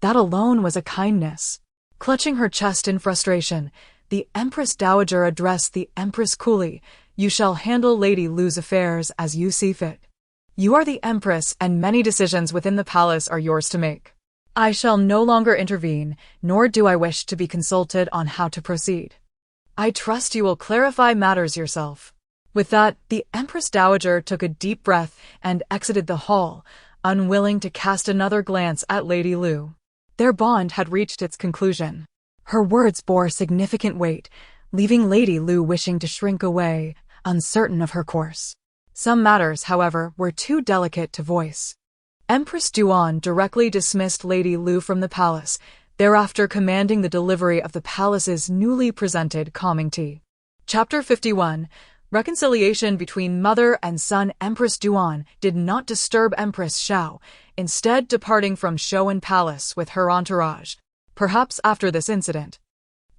That alone was a kindness. Clutching her chest in frustration, the Empress Dowager addressed the Empress coolly. You shall handle Lady Lu's affairs as you see fit. You are the Empress, and many decisions within the palace are yours to make. I shall no longer intervene, nor do I wish to be consulted on how to proceed. I trust you will clarify matters yourself. With that, the Empress Dowager took a deep breath and exited the hall, unwilling to cast another glance at Lady Lu. Their bond had reached its conclusion. Her words bore significant weight, leaving Lady Lu wishing to shrink away, uncertain of her course. Some matters, however, were too delicate to voice. Empress Duan directly dismissed Lady Lu from the palace, thereafter commanding the delivery of the palace's newly presented calming tea. Chapter 51. Reconciliation between mother and son. Empress Duan did not disturb Empress Xiao, instead departing from Shoan Palace with her entourage. Perhaps after this incident,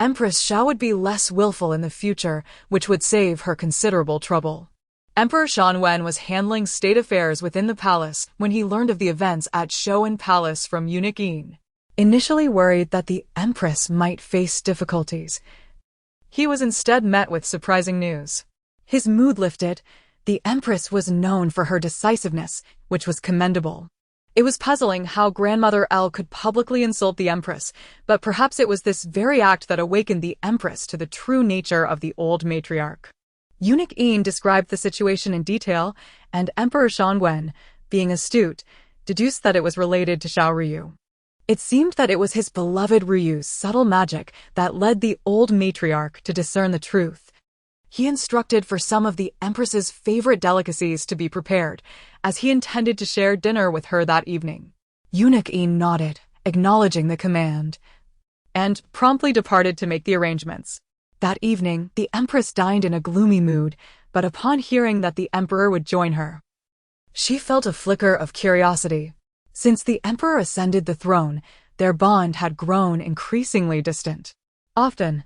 Empress Xiao would be less willful in the future, which would save her considerable trouble. Emperor Xianwen was handling state affairs within the palace when he learned of the events at Shoan Palace from eunuch Yin. Initially worried that the Empress might face difficulties, he was instead met with surprising news. His mood lifted. The Empress was known for her decisiveness, which was commendable. It was puzzling how Grandmother L could publicly insult the Empress, but perhaps it was this very act that awakened the Empress to the true nature of the old matriarch. Eunuch Yin described the situation in detail, and Emperor Xianwen, being astute, deduced that it was related to Xiao Ruyu. It seemed that it was his beloved Ruyu's subtle magic that led the old matriarch to discern the truth. He instructed for some of the Empress's favorite delicacies to be prepared, as he intended to share dinner with her that evening. Eunuch Yin nodded, acknowledging the command, and promptly departed to make the arrangements. That evening, the Empress dined in a gloomy mood, but upon hearing that the Emperor would join her, she felt a flicker of curiosity. Since the Emperor ascended the throne, their bond had grown increasingly distant. Often,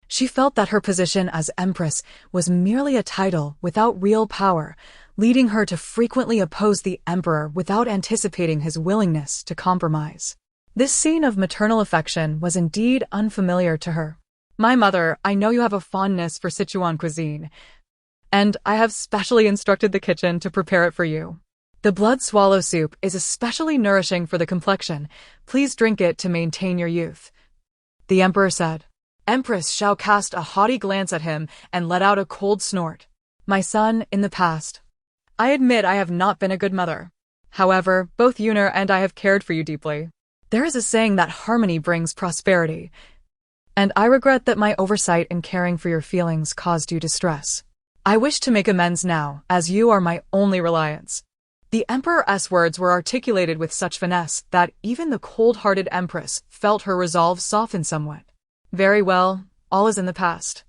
she felt that her position as Empress was merely a title without real power, leading her to frequently oppose the Emperor without anticipating his willingness to compromise. This scene of maternal affection was indeed unfamiliar to her. My mother, I know you have a fondness for Sichuan cuisine, and I have specially instructed the kitchen to prepare it for you. The blood swallow soup is especially nourishing for the complexion. Please drink it to maintain your youth, the Emperor said. Empress Xiao cast a haughty glance at him and let out a cold snort. My son, in the past, I admit I have not been a good mother. However, both Yuner and I have cared for you deeply. There is a saying that harmony brings prosperity, and I regret that my oversight in caring for your feelings caused you distress. I wish to make amends now, as you are my only reliance. The Emperor's words were articulated with such finesse that even the cold-hearted Empress felt her resolve soften somewhat. Very well, all is in the past.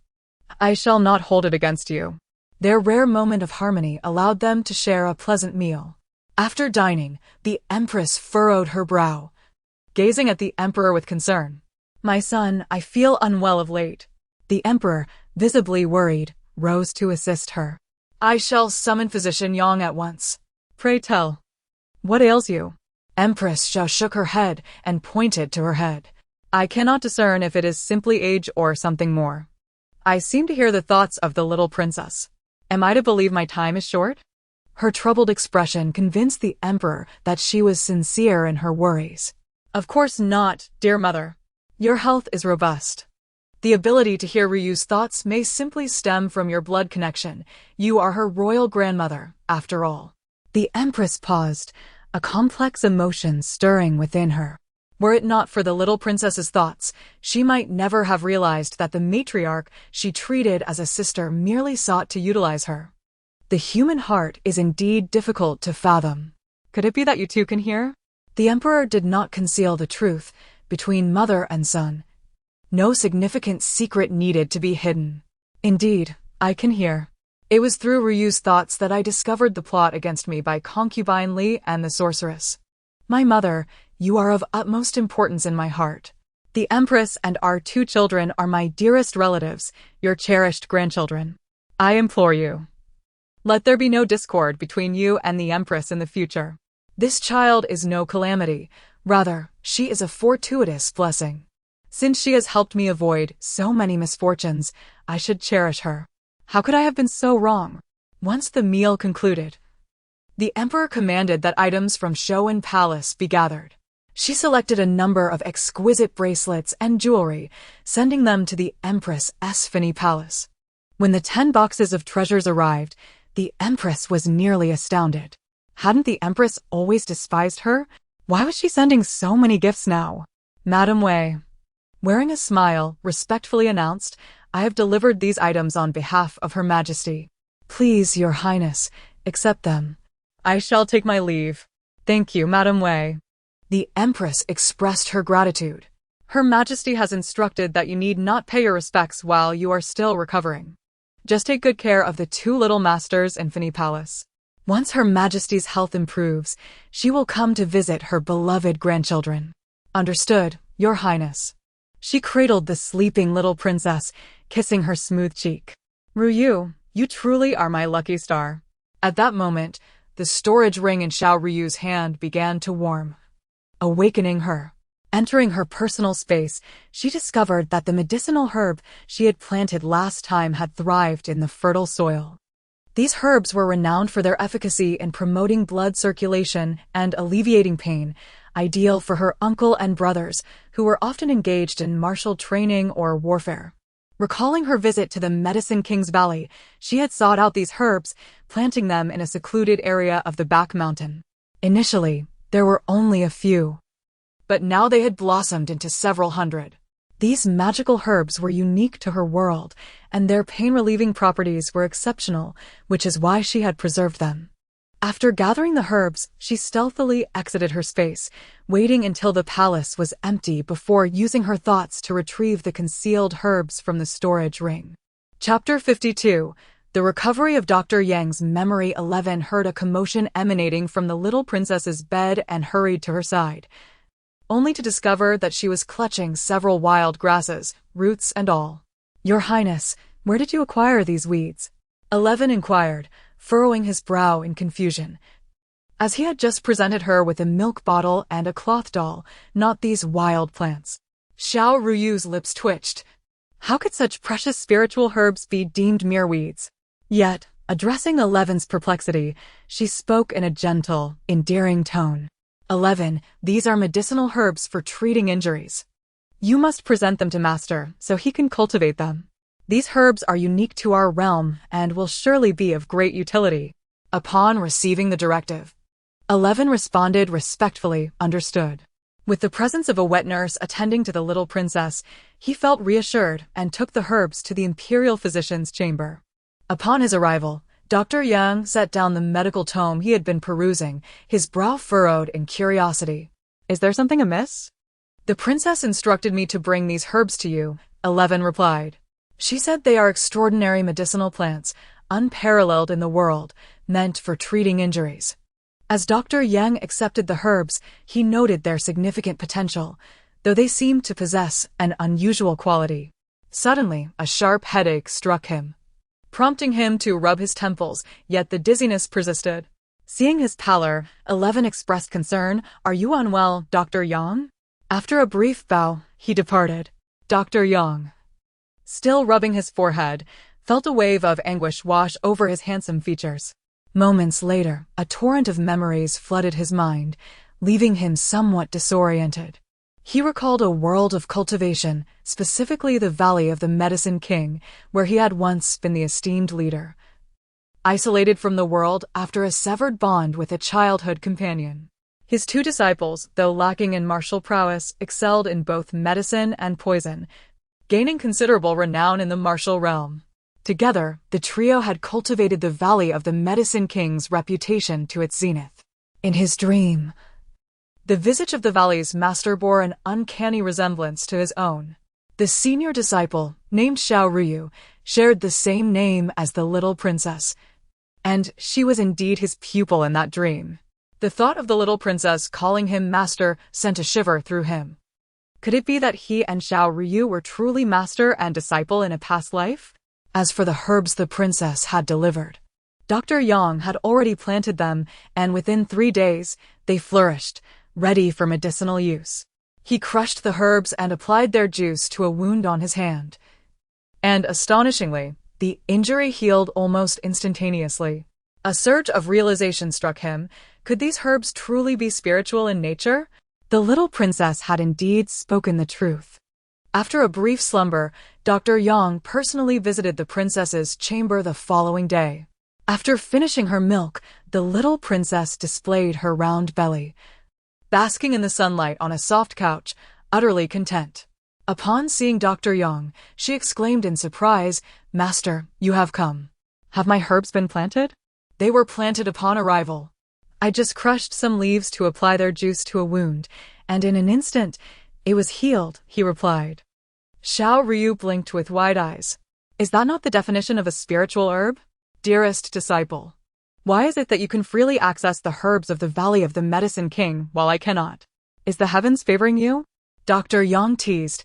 I shall not hold it against you. Their rare moment of harmony allowed them to share a pleasant meal. After dining, the Empress furrowed her brow, gazing at the Emperor with concern. My son, I feel unwell of late. The Emperor, visibly worried, rose to assist her. I shall summon Physician Yang at once. Pray tell, what ails you? Empress Xiao shook her head and pointed to her head. I cannot discern if it is simply age or something more. I seem to hear the thoughts of the little princess. Am I to believe my time is short? Her troubled expression convinced the Emperor that she was sincere in her worries. Of course not, dear mother. Your health is robust. The ability to hear Ryu's thoughts may simply stem from your blood connection. You are her royal grandmother, after all. The Empress paused, a complex emotion stirring within her. Were it not for the little princess's thoughts, she might never have realized that the matriarch she treated as a sister merely sought to utilize her. The human heart is indeed difficult to fathom. Could it be that you too can hear? The emperor did not conceal the truth between mother and son. No significant secret needed to be hidden. Indeed, I can hear. It was through Ryu's thoughts that I discovered the plot against me by concubine Li and the sorceress. My mother, you are of utmost importance in my heart. The Empress and our 2 children are my dearest relatives, your cherished grandchildren. I implore you. Let there be no discord between you and the Empress in the future. This child is no calamity. Rather, she is a fortuitous blessing. Since she has helped me avoid so many misfortunes, I should cherish her. How could I have been so wrong? Once the meal concluded, the emperor commanded that items from Shoan Palace be gathered. She selected a number of exquisite bracelets and jewelry, sending them to the Empress Esphiny Palace. When the 10 boxes of treasures arrived, the Empress was nearly astounded. Hadn't the Empress always despised her? Why was she sending so many gifts now? Madam Wei, wearing a smile, respectfully announced, I have delivered these items on behalf of Her Majesty. Please, Your Highness, accept them. I shall take my leave. Thank you, Madam Wei. The Empress expressed her gratitude. Her Majesty has instructed that you need not pay your respects while you are still recovering. Just take good care of the 2 little masters in Fini Palace. Once Her Majesty's health improves, she will come to visit her beloved grandchildren. Understood, Your Highness. She cradled the sleeping little princess, kissing her smooth cheek. Ruyu, you truly are my lucky star. At that moment, the storage ring in Xiao Ruyu's hand began to warm, awakening her. Entering her personal space, she discovered that the medicinal herb she had planted last time had thrived in the fertile soil. These herbs were renowned for their efficacy in promoting blood circulation and alleviating pain, ideal for her uncle and brothers, who were often engaged in martial training or warfare. Recalling her visit to the Medicine King's Valley, she had sought out these herbs, planting them in a secluded area of the back mountain. Initially, there were only a few, but now they had blossomed into several hundred. These magical herbs were unique to her world, and their pain-relieving properties were exceptional, which is why she had preserved them. After gathering the herbs, she stealthily exited her space, waiting until the palace was empty before using her thoughts to retrieve the concealed herbs from the storage ring. Chapter 52. The recovery of Dr. Yang's memory. 11 heard a commotion emanating from the little princess's bed and hurried to her side, only to discover that she was clutching several wild grasses, roots and all. Your Highness, where did you acquire these weeds? 11 inquired, furrowing his brow in confusion, as he had just presented her with a milk bottle and a cloth doll, not these wild plants. Xiao Ruyu's lips twitched. How could such precious spiritual herbs be deemed mere weeds? Yet, addressing 11's perplexity, she spoke in a gentle, endearing tone. 11, these are medicinal herbs for treating injuries. You must present them to Master so he can cultivate them. These herbs are unique to our realm and will surely be of great utility. Upon receiving the directive, 11 responded respectfully, understood. With the presence of a wet nurse attending to the little princess, he felt reassured and took the herbs to the imperial physician's chamber. Upon his arrival, Dr. Yang set down the medical tome he had been perusing, his brow furrowed in curiosity. Is there something amiss? The princess instructed me to bring these herbs to you, 11 replied. She said they are extraordinary medicinal plants, unparalleled in the world, meant for treating injuries. As Dr. Yang accepted the herbs, he noted their significant potential, though they seemed to possess an unusual quality. Suddenly, a sharp headache struck him, prompting him to rub his temples, yet the dizziness persisted. Seeing his pallor, 11 expressed concern. Are you unwell, Dr. Yang? After a brief bow, he departed. Dr. Yang, still rubbing his forehead, felt a wave of anguish wash over his handsome features. Moments later, a torrent of memories flooded his mind, leaving him somewhat disoriented. He recalled a world of cultivation, specifically the Valley of the Medicine King, where he had once been the esteemed leader. Isolated from the world after a severed bond with a childhood companion. His two disciples, though lacking in martial prowess, excelled in both medicine and poison, gaining considerable renown in the martial realm. Together, the trio had cultivated the Valley of the Medicine King's reputation to its zenith. In his dream, the visage of the Valley's master bore an uncanny resemblance to his own. The senior disciple, named Xiao Ruyu, shared the same name as the little princess, and she was indeed his pupil in that dream. The thought of the little princess calling him master sent a shiver through him. Could it be that he and Xiao Ruyu were truly master and disciple in a past life? As for the herbs the princess had delivered, Dr. Yang had already planted them, and within 3 days, they flourished, ready for medicinal use. He crushed the herbs and applied their juice to a wound on his hand. And astonishingly, the injury healed almost instantaneously. A surge of realization struck him. Could these herbs truly be spiritual in nature? The little princess had indeed spoken the truth. After a brief slumber, Dr. Yang personally visited the princess's chamber the following day. After finishing her milk, the little princess displayed her round belly, basking in the sunlight on a soft couch, utterly content. Upon seeing Dr. Yang, she exclaimed in surprise, "Master, you have come. Have my herbs been planted?" "They were planted upon arrival. I just crushed some leaves to apply their juice to a wound, and in an instant, it was healed," he replied. Xiao Ruyu blinked with wide eyes. "Is that not the definition of a spiritual herb? Dearest disciple, why is it that you can freely access the herbs of the Valley of the Medicine King while I cannot? Is the heavens favoring you?" Dr. Yang teased,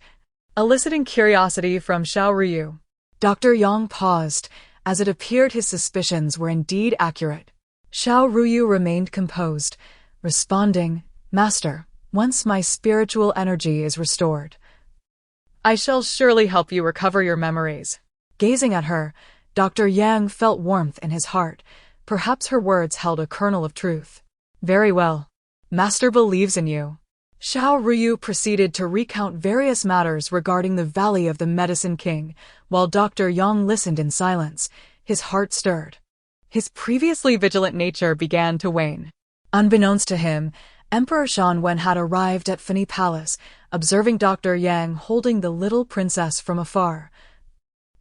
eliciting curiosity from Xiao Ruyu. Dr. Yang paused, as it appeared his suspicions were indeed accurate. Xiao Ruyu remained composed, responding, "Master, once my spiritual energy is restored, I shall surely help you recover your memories." Gazing at her, Dr. Yang felt warmth in his heart. Perhaps her words held a kernel of truth. "Very well. Master believes in you." Xiao Ruyu proceeded to recount various matters regarding the Valley of the Medicine King, while Dr. Yang listened in silence, his heart stirred. His previously vigilant nature began to wane. Unbeknownst to him, Emperor Shanwen had arrived at Fini Palace, observing Dr. Yang holding the little princess from afar.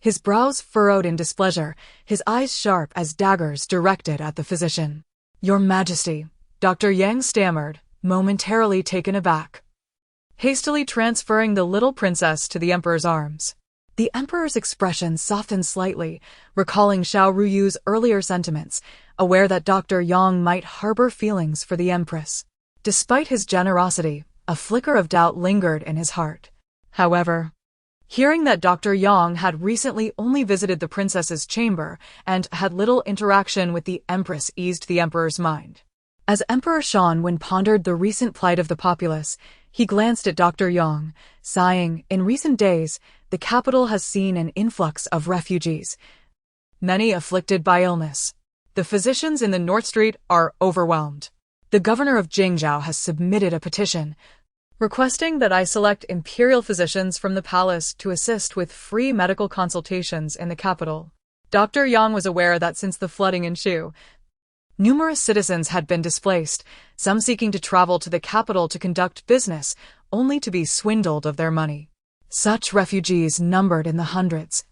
His brows furrowed in displeasure, his eyes sharp as daggers directed at the physician. "Your Majesty," Dr. Yang stammered, momentarily taken aback, hastily transferring the little princess to the emperor's arms. The emperor's expression softened slightly, recalling Xiao Ruyu's earlier sentiments, aware that Dr. Yang might harbor feelings for the empress. Despite his generosity, a flicker of doubt lingered in his heart. However, hearing that Dr. Yang had recently only visited the princess's chamber and had little interaction with the empress eased the emperor's mind. As Emperor Shanwen pondered the recent plight of the populace, he glanced at Dr. Yang, sighing, "In recent days, the capital has seen an influx of refugees, many afflicted by illness. The physicians in the North Street are overwhelmed. The governor of Jingzhou has submitted a petition, requesting that I select imperial physicians from the palace to assist with free medical consultations in the capital." Dr. Yang was aware that since the flooding in Shu, numerous citizens had been displaced, some seeking to travel to the capital to conduct business, only to be swindled of their money. Such refugees numbered in the hundreds,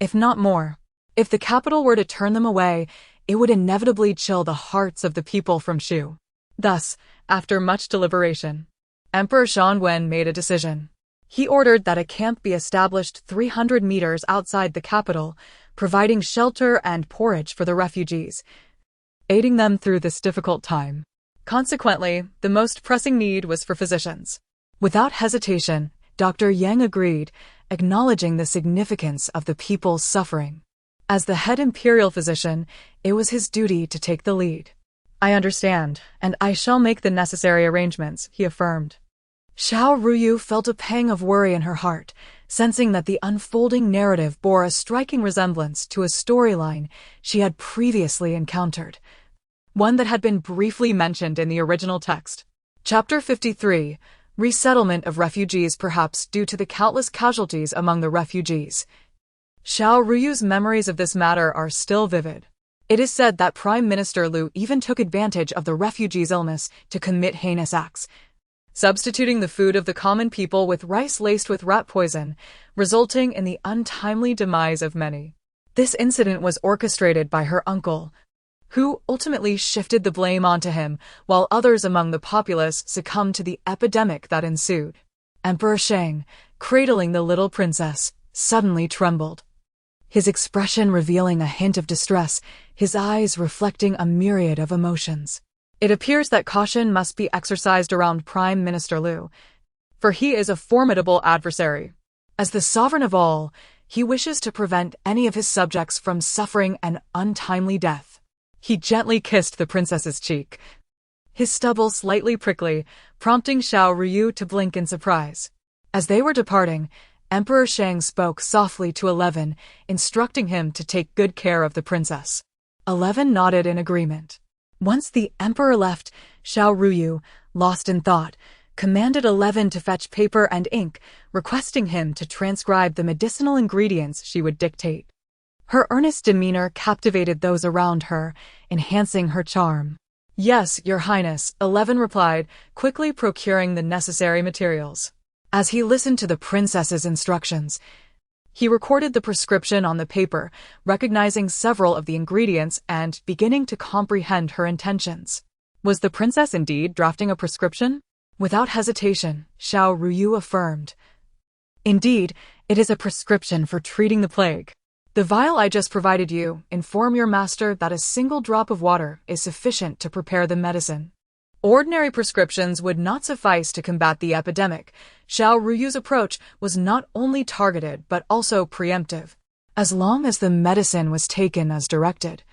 if not more. If the capital were to turn them away, it would inevitably chill the hearts of the people from Shu. Thus, after much deliberation, Emperor Shanwen made a decision. He ordered that a camp be established 300 meters outside the capital, providing shelter and forage for the refugees, aiding them through this difficult time. Consequently, the most pressing need was for physicians. Without hesitation, Dr. Yang agreed, acknowledging the significance of the people's suffering. As the head imperial physician, it was his duty to take the lead. "I understand, and I shall make the necessary arrangements," he affirmed. Xiao Ruyu felt a pang of worry in her heart, sensing that the unfolding narrative bore a striking resemblance to a storyline she had previously encountered, one that had been briefly mentioned in the original text. Chapter 53, Resettlement of refugees, perhaps due to the countless casualties among the refugees. Xiao Ruyu's memories of this matter are still vivid. It is said that Prime Minister Liu even took advantage of the refugees' illness to commit heinous acts, substituting the food of the common people with rice laced with rat poison, resulting in the untimely demise of many. This incident was orchestrated by her uncle, who ultimately shifted the blame onto him, while others among the populace succumbed to the epidemic that ensued. Emperor Shang, cradling the little princess, suddenly trembled, his expression revealing a hint of distress, his eyes reflecting a myriad of emotions. It appears that caution must be exercised around Prime Minister Liu, for he is a formidable adversary. As the sovereign of all, he wishes to prevent any of his subjects from suffering an untimely death. He gently kissed the princess's cheek, his stubble slightly prickly, prompting Xiao Ruyu to blink in surprise. As they were departing, Emperor Shang spoke softly to 11, instructing him to take good care of the princess. 11 nodded in agreement. Once the emperor left, Xiao Ruyu, lost in thought, commanded 11 to fetch paper and ink, requesting him to transcribe the medicinal ingredients she would dictate. Her earnest demeanor captivated those around her, enhancing her charm. "Yes, Your Highness," 11 replied, quickly procuring the necessary materials. As he listened to the princess's instructions, he recorded the prescription on the paper, recognizing several of the ingredients and beginning to comprehend her intentions. Was the princess indeed drafting a prescription? Without hesitation, Xiao Ruyu affirmed, "Indeed, it is a prescription for treating the plague. The vial I just provided you, inform your master that a single drop of water is sufficient to prepare the medicine." Ordinary prescriptions would not suffice to combat the epidemic. Xiao Ruyu's approach was not only targeted but also preemptive, as long as the medicine was taken as directed.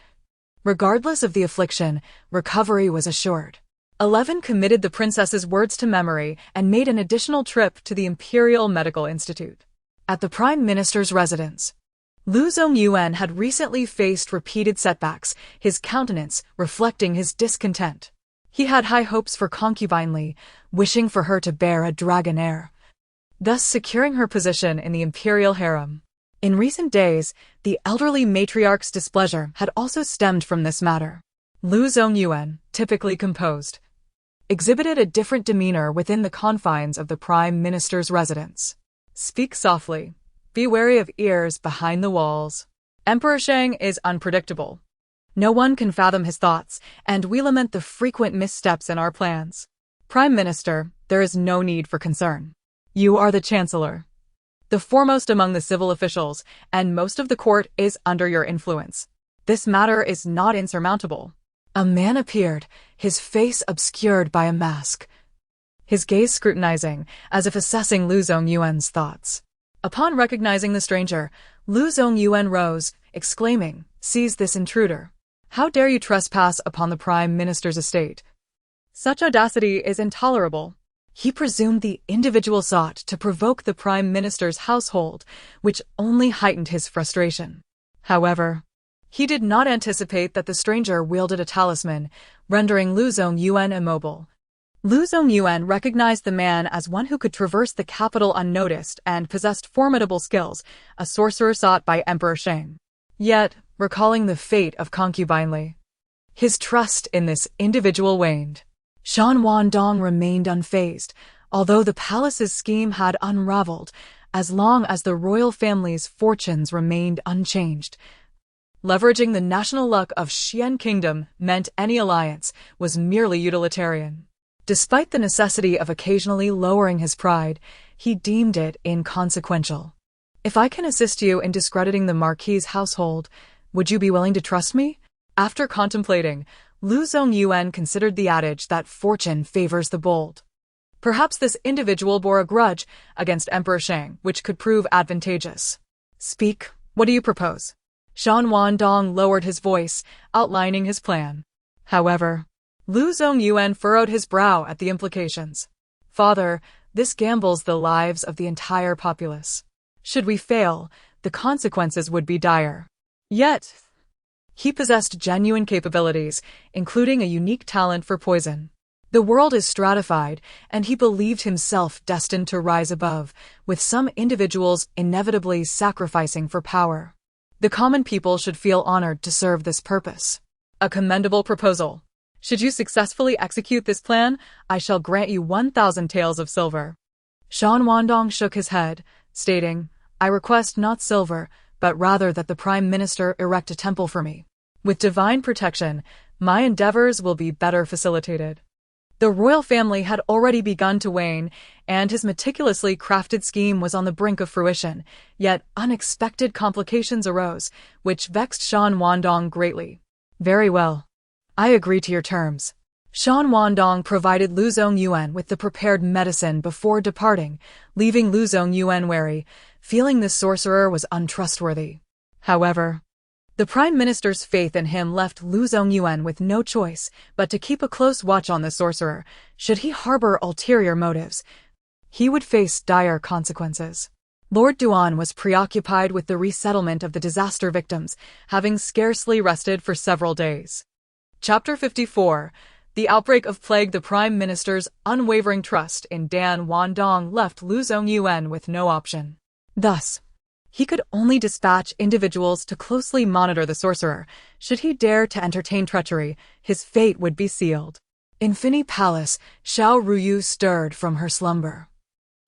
Regardless of the affliction, recovery was assured. 11 committed the princess's words to memory and made an additional trip to the Imperial Medical Institute. At the Prime Minister's residence, Lu Zongyuan had recently faced repeated setbacks, his countenance reflecting his discontent. He had high hopes for concubine Li, wishing for her to bear a dragon heir, thus securing her position in the imperial harem. In recent days, the elderly matriarch's displeasure had also stemmed from this matter. Lu Zongyuan, typically composed, exhibited a different demeanor within the confines of the Prime Minister's residence. "Speak softly. Be wary of ears behind the walls. Emperor Shang is unpredictable. No one can fathom his thoughts, and we lament the frequent missteps in our plans. Prime Minister, there is no need for concern. You are the Chancellor, the foremost among the civil officials, and most of the court is under your influence. This matter is not insurmountable." A man appeared, his face obscured by a mask, his gaze scrutinizing, as if assessing Lu Zongyuan's thoughts. Upon recognizing the stranger, Lu Zongyuan rose, exclaiming, "Seize this intruder. How dare you trespass upon the Prime Minister's estate? Such audacity is intolerable." He presumed the individual sought to provoke the Prime Minister's household, which only heightened his frustration. However, he did not anticipate that the stranger wielded a talisman, rendering Lu Zongyuan immobile. Lu Zongyuan recognized the man as one who could traverse the capital unnoticed and possessed formidable skills, a sorcerer sought by Emperor Shang. Yet, recalling the fate of concubine Li, his trust in this individual waned. Shan Wandong remained unfazed, although the palace's scheme had unraveled, as long as the royal family's fortunes remained unchanged. Leveraging the national luck of Xian Kingdom meant any alliance was merely utilitarian. Despite the necessity of occasionally lowering his pride, he deemed it inconsequential. "If I can assist you in discrediting the Marquis's household, would you be willing to trust me?" After contemplating, Lu Zongyuan considered the adage that fortune favors the bold. Perhaps this individual bore a grudge against Emperor Shang, which could prove advantageous. "Speak, what do you propose?" Shan Wandong lowered his voice, outlining his plan. However, Lu Zongyuan furrowed his brow at the implications. "Father, this gambles the lives of the entire populace. Should we fail, the consequences would be dire." Yet, he possessed genuine capabilities, including a unique talent for poison. The world is stratified, and he believed himself destined to rise above, with some individuals inevitably sacrificing for power. The common people should feel honored to serve this purpose. A commendable proposal. Should you successfully execute this plan, I shall grant you 1,000 taels of silver. Shan Wandong shook his head, stating, I request not silver, but rather that the Prime Minister erect a temple for me. With divine protection, my endeavors will be better facilitated. The royal family had already begun to wane, and his meticulously crafted scheme was on the brink of fruition, yet unexpected complications arose, which vexed Shan Wandong greatly. Very well. I agree to your terms. Shan Wandong provided Lu Zongyuan with the prepared medicine before departing, leaving Lu Zongyuan wary, feeling the sorcerer was untrustworthy. However, the Prime Minister's faith in him left Lu Zongyuan with no choice but to keep a close watch on the sorcerer. Should he harbor ulterior motives, he would face dire consequences. Lord Duan was preoccupied with the resettlement of the disaster victims, having scarcely rested for several days. Chapter 54. The outbreak of plague. The Prime Minister's unwavering trust in Dan Wandong left Lu Zongyuan with no option. Thus, he could only dispatch individuals to closely monitor the sorcerer. Should he dare to entertain treachery, his fate would be sealed. In Finny Palace, Xiao Ruyu stirred from her slumber,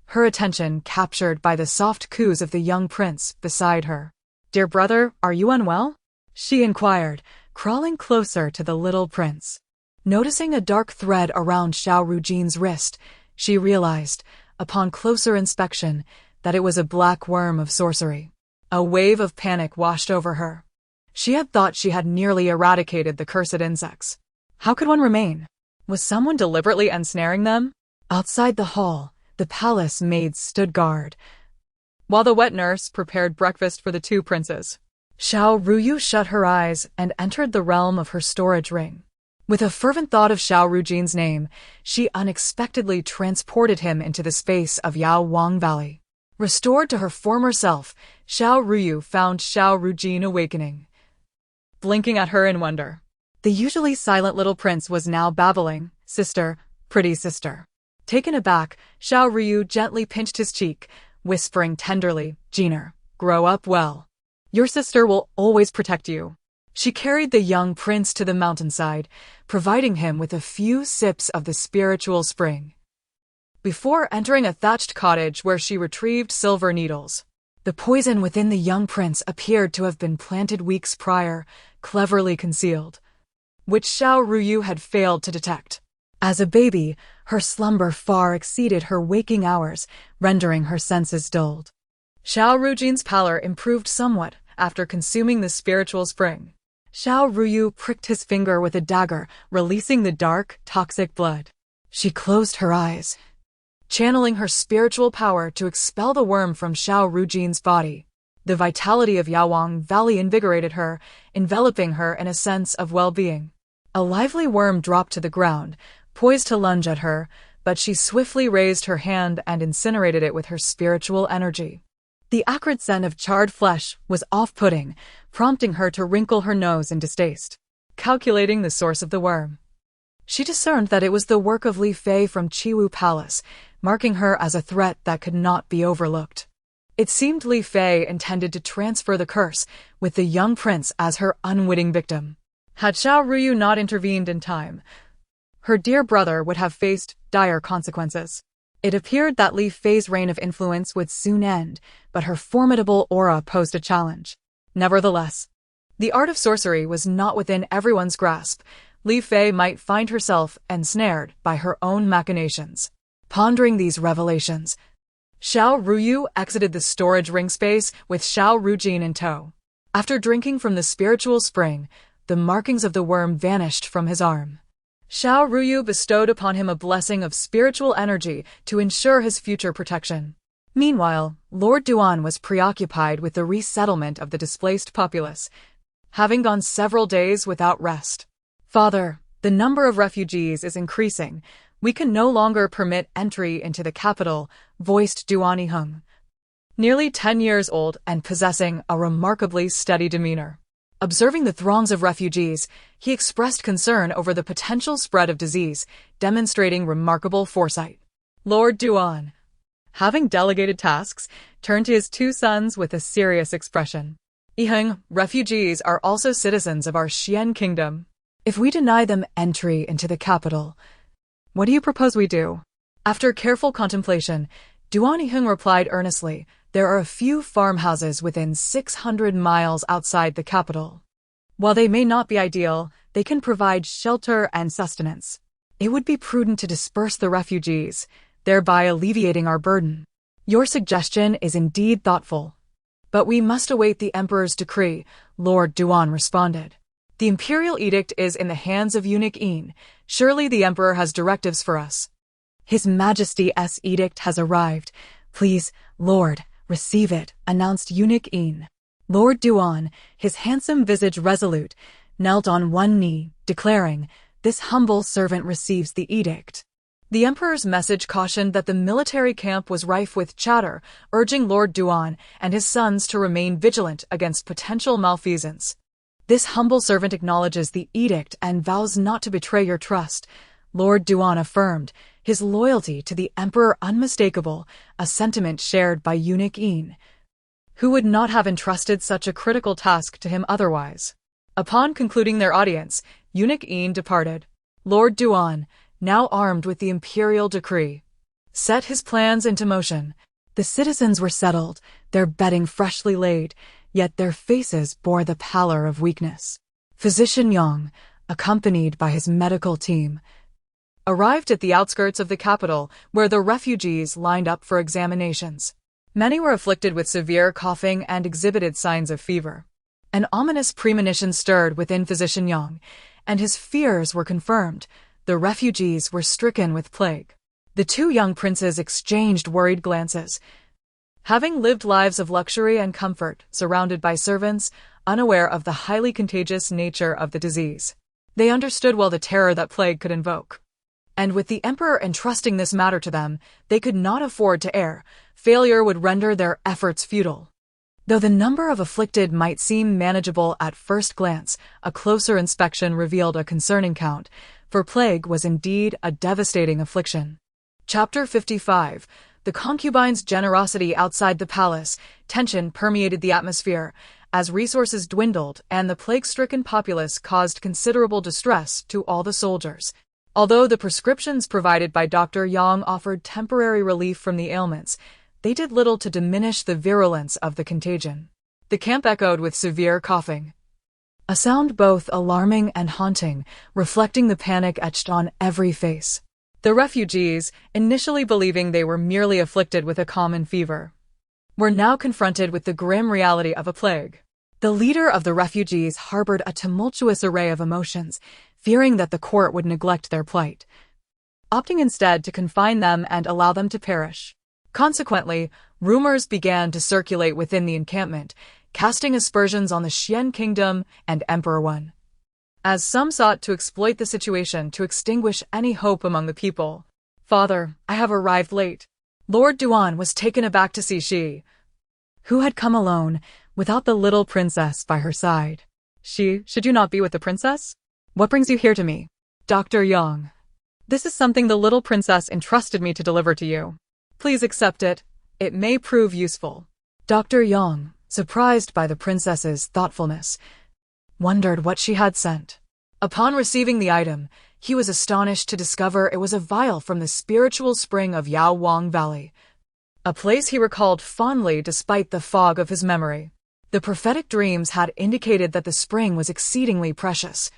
her attention captured by the soft coos of the young prince beside her. Dear brother, are you unwell? She inquired, crawling closer to the little prince. Noticing a dark thread around Xiao Rujin's wrist, she realized, upon closer inspection, that it was a black worm of sorcery. A wave of panic washed over her. She had thought she had nearly eradicated the cursed insects. How could one remain? Was someone deliberately ensnaring them? Outside the hall, the palace maids stood guard, while the wet nurse prepared breakfast for the two princes. Xiao Ruyu shut her eyes and entered the realm of her storage ring. With a fervent thought of Xiao Rujin's name, she unexpectedly transported him into the space of Yao Wang Valley. Restored to her former self, Xiao Ruyu found Xiao Rujin awakening, blinking at her in wonder. The usually silent little prince was now babbling, "Sister, pretty sister." Taken aback, Xiao Ruyu gently pinched his cheek, whispering tenderly, "Jiner, grow up well. Your sister will always protect you." She carried the young prince to the mountainside, providing him with a few sips of the spiritual spring, before entering a thatched cottage where she retrieved silver needles. The poison within the young prince appeared to have been planted weeks prior, cleverly concealed, which Xiao Ruyu had failed to detect. As a baby, her slumber far exceeded her waking hours, rendering her senses dulled. Xiao Rujin's pallor improved somewhat after consuming the spiritual spring. Xiao Ruyu pricked his finger with a dagger, releasing the dark, toxic blood. She closed her eyes, channeling her spiritual power to expel the worm from Xiao Rujin's body. The vitality of Yawang Valley invigorated her, enveloping her in a sense of well-being. A lively worm dropped to the ground, poised to lunge at her, but she swiftly raised her hand and incinerated it with her spiritual energy. The acrid scent of charred flesh was off-putting, prompting her to wrinkle her nose in distaste. Calculating the source of the worm, she discerned that it was the work of Li Fei from Chiwu Palace, marking her as a threat that could not be overlooked. It seemed Li Fei intended to transfer the curse, with the young prince as her unwitting victim. Had Xiao Ruyu not intervened in time, her dear brother would have faced dire consequences. It appeared that Li Fei's reign of influence would soon end, but her formidable aura posed a challenge. Nevertheless, the art of sorcery was not within everyone's grasp. Li Fei might find herself ensnared by her own machinations. Pondering these revelations, Xiao Ruyu exited the storage ring space with Xiao Rujin in tow. After drinking from the spiritual spring, the markings of the worm vanished from his arm. Xiao Ruyu bestowed upon him a blessing of spiritual energy to ensure his future protection. Meanwhile, Lord Duan was preoccupied with the resettlement of the displaced populace, having gone several days without rest. "Father, the number of refugees is increasing. We can no longer permit entry into the capital," voiced Duan Hung, nearly 10 years old and possessing a remarkably steady demeanor. Observing the throngs of refugees, he expressed concern over the potential spread of disease, demonstrating remarkable foresight. Lord Duan, having delegated tasks, turned to his two sons with a serious expression. Yiheng, refugees are also citizens of our Xian kingdom. If we deny them entry into the capital, what do you propose we do? After careful contemplation, Duan Yiheng replied earnestly, there are a few farmhouses within 600 miles outside the capital. While they may not be ideal, they can provide shelter and sustenance. It would be prudent to disperse the refugees, thereby alleviating our burden. Your suggestion is indeed thoughtful. But we must await the emperor's decree, Lord Duan responded. The imperial edict is in the hands of eunuch Yin. Surely the emperor has directives for us. His Majesty's edict has arrived. Please, Lord, receive it, announced eunuch Yin. Lord Duan, his handsome visage resolute, knelt on one knee, declaring, this humble servant receives the edict. The emperor's message cautioned that the military camp was rife with chatter, urging Lord Duan and his sons to remain vigilant against potential malfeasance. This humble servant acknowledges the edict and vows not to betray your trust, Lord Duan affirmed, his loyalty to the emperor unmistakable, a sentiment shared by eunuch Yin, who would not have entrusted such a critical task to him otherwise. Upon concluding their audience, eunuch Yin departed. Lord Duan, now armed with the imperial decree, set his plans into motion. The citizens were settled, their bedding freshly laid, yet their faces bore the pallor of weakness. Physician Yang, accompanied by his medical team, arrived at the outskirts of the capital where the refugees lined up for examinations. Many were afflicted with severe coughing and exhibited signs of fever. An ominous premonition stirred within Physician Yang, and his fears were confirmed. The refugees were stricken with plague. The two young princes exchanged worried glances. Having lived lives of luxury and comfort, surrounded by servants, unaware of the highly contagious nature of the disease, they understood well the terror that plague could invoke. And with the emperor entrusting this matter to them, they could not afford to err. Failure would render their efforts futile. Though the number of afflicted might seem manageable at first glance, a closer inspection revealed a concerning count, for plague was indeed a devastating affliction. Chapter 55. The concubine's generosity outside the palace. Tension permeated the atmosphere, as resources dwindled and the plague-stricken populace caused considerable distress to all the soldiers. Although the prescriptions provided by Dr. Yang offered temporary relief from the ailments, they did little to diminish the virulence of the contagion. The camp echoed with severe coughing, a sound both alarming and haunting, reflecting the panic etched on every face. The refugees, initially believing they were merely afflicted with a common fever, were now confronted with the grim reality of a plague. The leader of the refugees harbored a tumultuous array of emotions, fearing that the court would neglect their plight, opting instead to confine them and allow them to perish. Consequently, rumors began to circulate within the encampment, casting aspersions on the Xian kingdom and Emperor Wen, as some sought to exploit the situation to extinguish any hope among the people. Father, I have arrived late. Lord Duan was taken aback to see she, who had come alone, without the little princess by her side. Should you not be with the princess? What brings you here to me? Dr. Yang. This is something the little princess entrusted me to deliver to you. Please accept it. It may prove useful. Dr. Yang, surprised by the princess's thoughtfulness, wondered what she had sent. Upon receiving the item, he was astonished to discover it was a vial from the spiritual spring of Yao Wang Valley, a place he recalled fondly despite the fog of his memory. The prophetic dreams had indicated that the spring was exceedingly precious.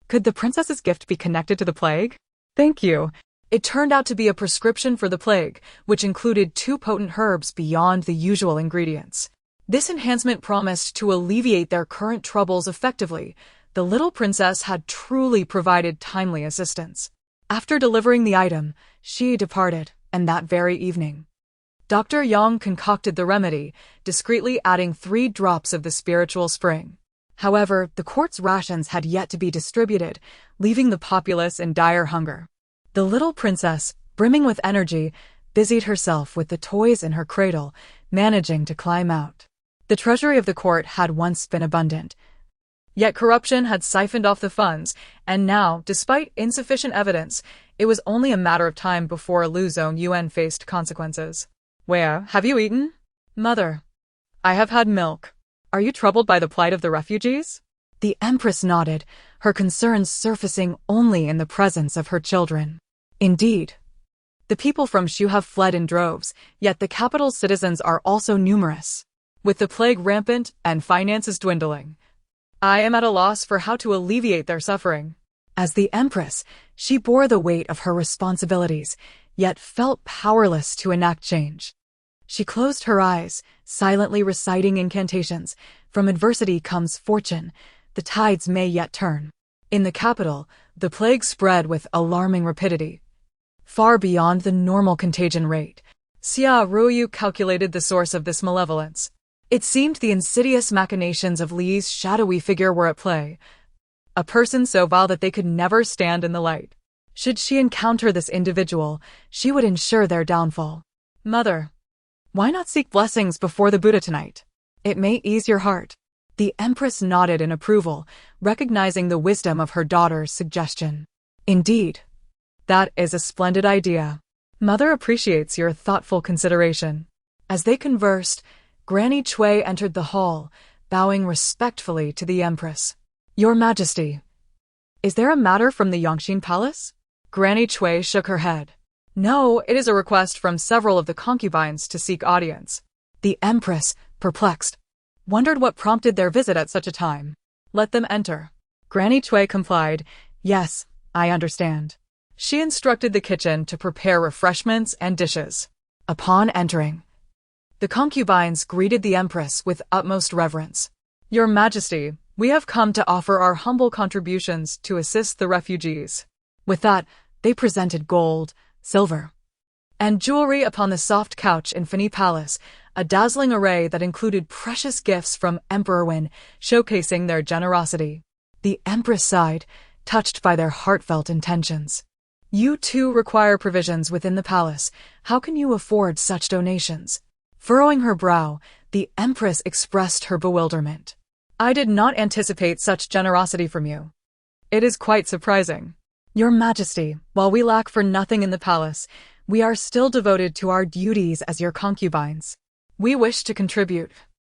Could the princess's gift be connected to the plague? Thank you. It turned out to be a prescription for the plague, which included 2 potent herbs beyond the usual ingredients. This enhancement promised to alleviate their current troubles effectively. The little princess had truly provided timely assistance. After delivering the item, she departed, and that very evening, Dr. Yang concocted the remedy, discreetly adding 3 drops of the spiritual spring. However, the court's rations had yet to be distributed, leaving the populace in dire hunger. The little princess, brimming with energy, busied herself with the toys in her cradle, managing to climb out. The treasury of the court had once been abundant, Yet corruption had siphoned off the funds, and now, despite insufficient evidence, it was only a matter of time before Lu Zongyuan faced consequences. Where have you eaten? Mother, I have had milk. Are you troubled by the plight of the refugees? The Empress nodded, her concerns surfacing only in the presence of her children. Indeed, the people from Shu have fled in droves, yet the capital's citizens are also numerous. With the plague rampant and finances dwindling, I am at a loss for how to alleviate their suffering. As the Empress, she bore the weight of her responsibilities, yet felt powerless to enact change. She closed her eyes, silently reciting incantations. From adversity comes fortune. The tides may yet turn. In the capital, the plague spread with alarming rapidity, far beyond the normal contagion rate. Xiao Ruyu calculated the source of this malevolence. It seemed the insidious machinations of Li's shadowy figure were at play, a person so vile that they could never stand in the light. Should she encounter this individual, she would ensure their downfall. Mother, why not seek blessings before the Buddha tonight? It may ease your heart. The Empress nodded in approval, recognizing the wisdom of her daughter's suggestion. Indeed, that is a splendid idea. Mother appreciates your thoughtful consideration. As they conversed, Granny Cui entered the hall, bowing respectfully to the Empress. Your Majesty, is there a matter from the Yangxin Palace? Granny Cui shook her head. No, it is a request from several of the concubines to seek audience. The Empress, perplexed, wondered what prompted their visit at such a time. Let them enter. Granny Cui complied. Yes, I understand. She instructed the kitchen to prepare refreshments and dishes. Upon entering, the concubines greeted the Empress with utmost reverence. Your Majesty, we have come to offer our humble contributions to assist the refugees. With that, they presented gold, silver, and jewelry upon the soft couch in Fini Palace, a dazzling array that included precious gifts from Emperor Wen, showcasing their generosity. The Empress sighed, touched by their heartfelt intentions. You too require provisions within the palace. How can you afford such donations? Furrowing her brow, the Empress expressed her bewilderment. I did not anticipate such generosity from you. It is quite surprising. Your Majesty, while we lack for nothing in the palace, we are still devoted to our duties as your concubines. We wish to contribute,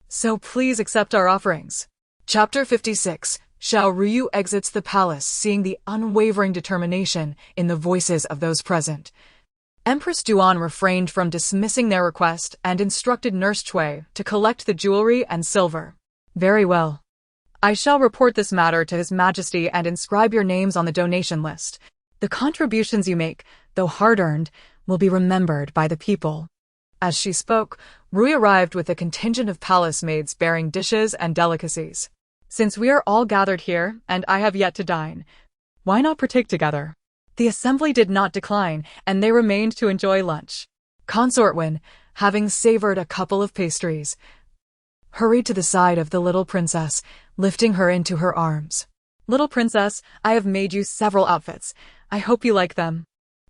so please accept our offerings. Chapter 56. Xiao Ruyu exits the palace, seeing the unwavering determination in the voices of those present. Empress Duan refrained from dismissing their request and instructed Nurse Cui to collect the jewelry and silver. Very well. I shall report this matter to His Majesty and inscribe your names on the donation list. The contributions you make, though hard-earned, will be remembered by the people. As she spoke, Rui arrived with a contingent of palace maids bearing dishes and delicacies. Since we are all gathered here, and I have yet to dine, why not partake together? The assembly did not decline, and they remained to enjoy lunch. Consort Wen, having savored a couple of pastries, hurried to the side of the little princess, lifting her into her arms. Little princess, I have made you several outfits. I hope you like them.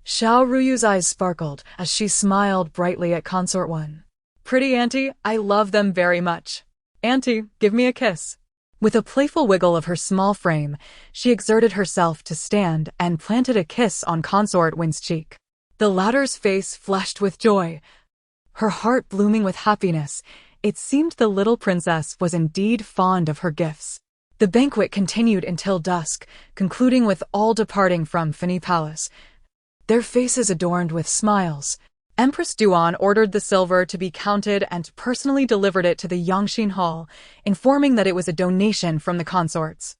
Xiao Ruyu's eyes sparkled as she smiled brightly at Consort Wen. Pretty auntie, I love them very much. Auntie, give me a kiss. With a playful wiggle of her small frame, she exerted herself to stand and planted a kiss on Consort Wen's cheek. The latter's face flushed with joy, her heart blooming with happiness. It seemed the little princess was indeed fond of her gifts. The banquet continued until dusk, concluding with all departing from Fini Palace, their faces adorned with smiles. Empress Duan ordered the silver to be counted and personally delivered it to the Yangxin Hall, informing that it was a donation from the consorts.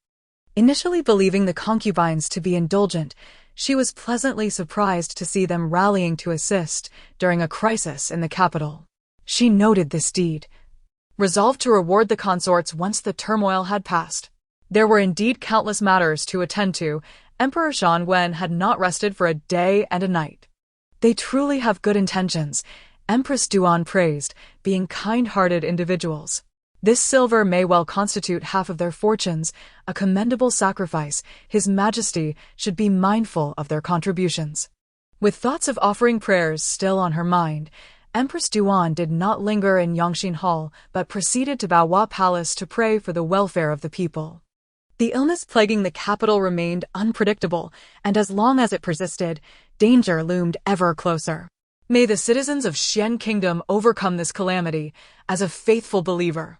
Initially believing the concubines to be indulgent, she was pleasantly surprised to see them rallying to assist during a crisis in the capital. She noted this deed, resolved to reward the consorts once the turmoil had passed. There were indeed countless matters to attend to. Emperor Shan Wen had not rested for a day and a night. They truly have good intentions, Empress Duan praised, being kind-hearted individuals. This silver may well constitute half of their fortunes, a commendable sacrifice. His Majesty should be mindful of their contributions. With thoughts of offering prayers still on her mind, Empress Duan did not linger in Yangxin Hall, but proceeded to Baohua Palace to pray for the welfare of the people. The illness plaguing the capital remained unpredictable, and as long as it persisted, danger loomed ever closer. May the citizens of Xian Kingdom overcome this calamity. As a faithful believer,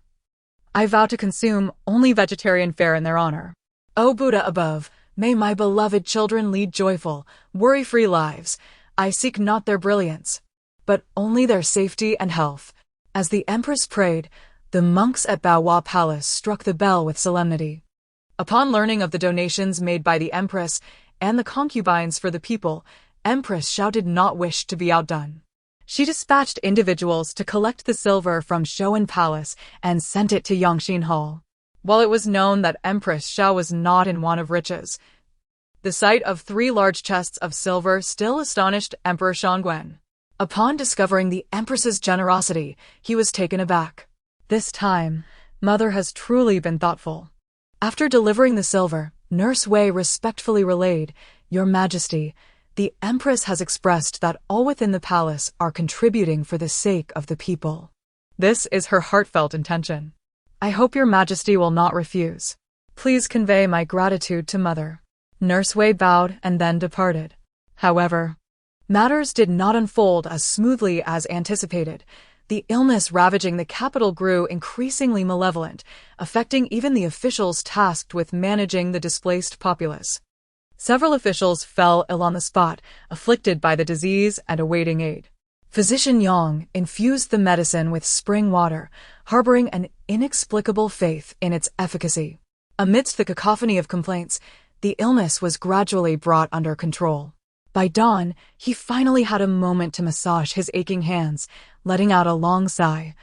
I vow to consume only vegetarian fare in their honor. O Buddha above, may my beloved children lead joyful, worry-free lives. I seek not their brilliance, but only their safety and health. As the Empress prayed, the monks at Baohua Palace struck the bell with solemnity. Upon learning of the donations made by the Empress and the concubines for the people, Empress Xiao did not wish to be outdone. She dispatched individuals to collect the silver from Shouan Palace and sent it to Yangxin Hall. While it was known that Empress Xiao was not in want of riches, the sight of 3 large chests of silver still astonished Emperor Shangguan. Upon discovering the Empress's generosity, he was taken aback. This time, Mother has truly been thoughtful. After delivering the silver, Nurse Wei respectfully relayed, Your Majesty, the Empress has expressed that all within the palace are contributing for the sake of the people. This is her heartfelt intention. I hope Your Majesty will not refuse. Please convey my gratitude to Mother. Nurse Wei bowed and then departed. However, matters did not unfold as smoothly as anticipated. The illness ravaging the capital grew increasingly malevolent, affecting even the officials tasked with managing the displaced populace. Several officials fell ill on the spot, afflicted by the disease and awaiting aid. Physician Yang infused the medicine with spring water, harboring an inexplicable faith in its efficacy. Amidst the cacophony of complaints, the illness was gradually brought under control. By dawn, he finally had a moment to massage his aching hands, letting out a long sigh,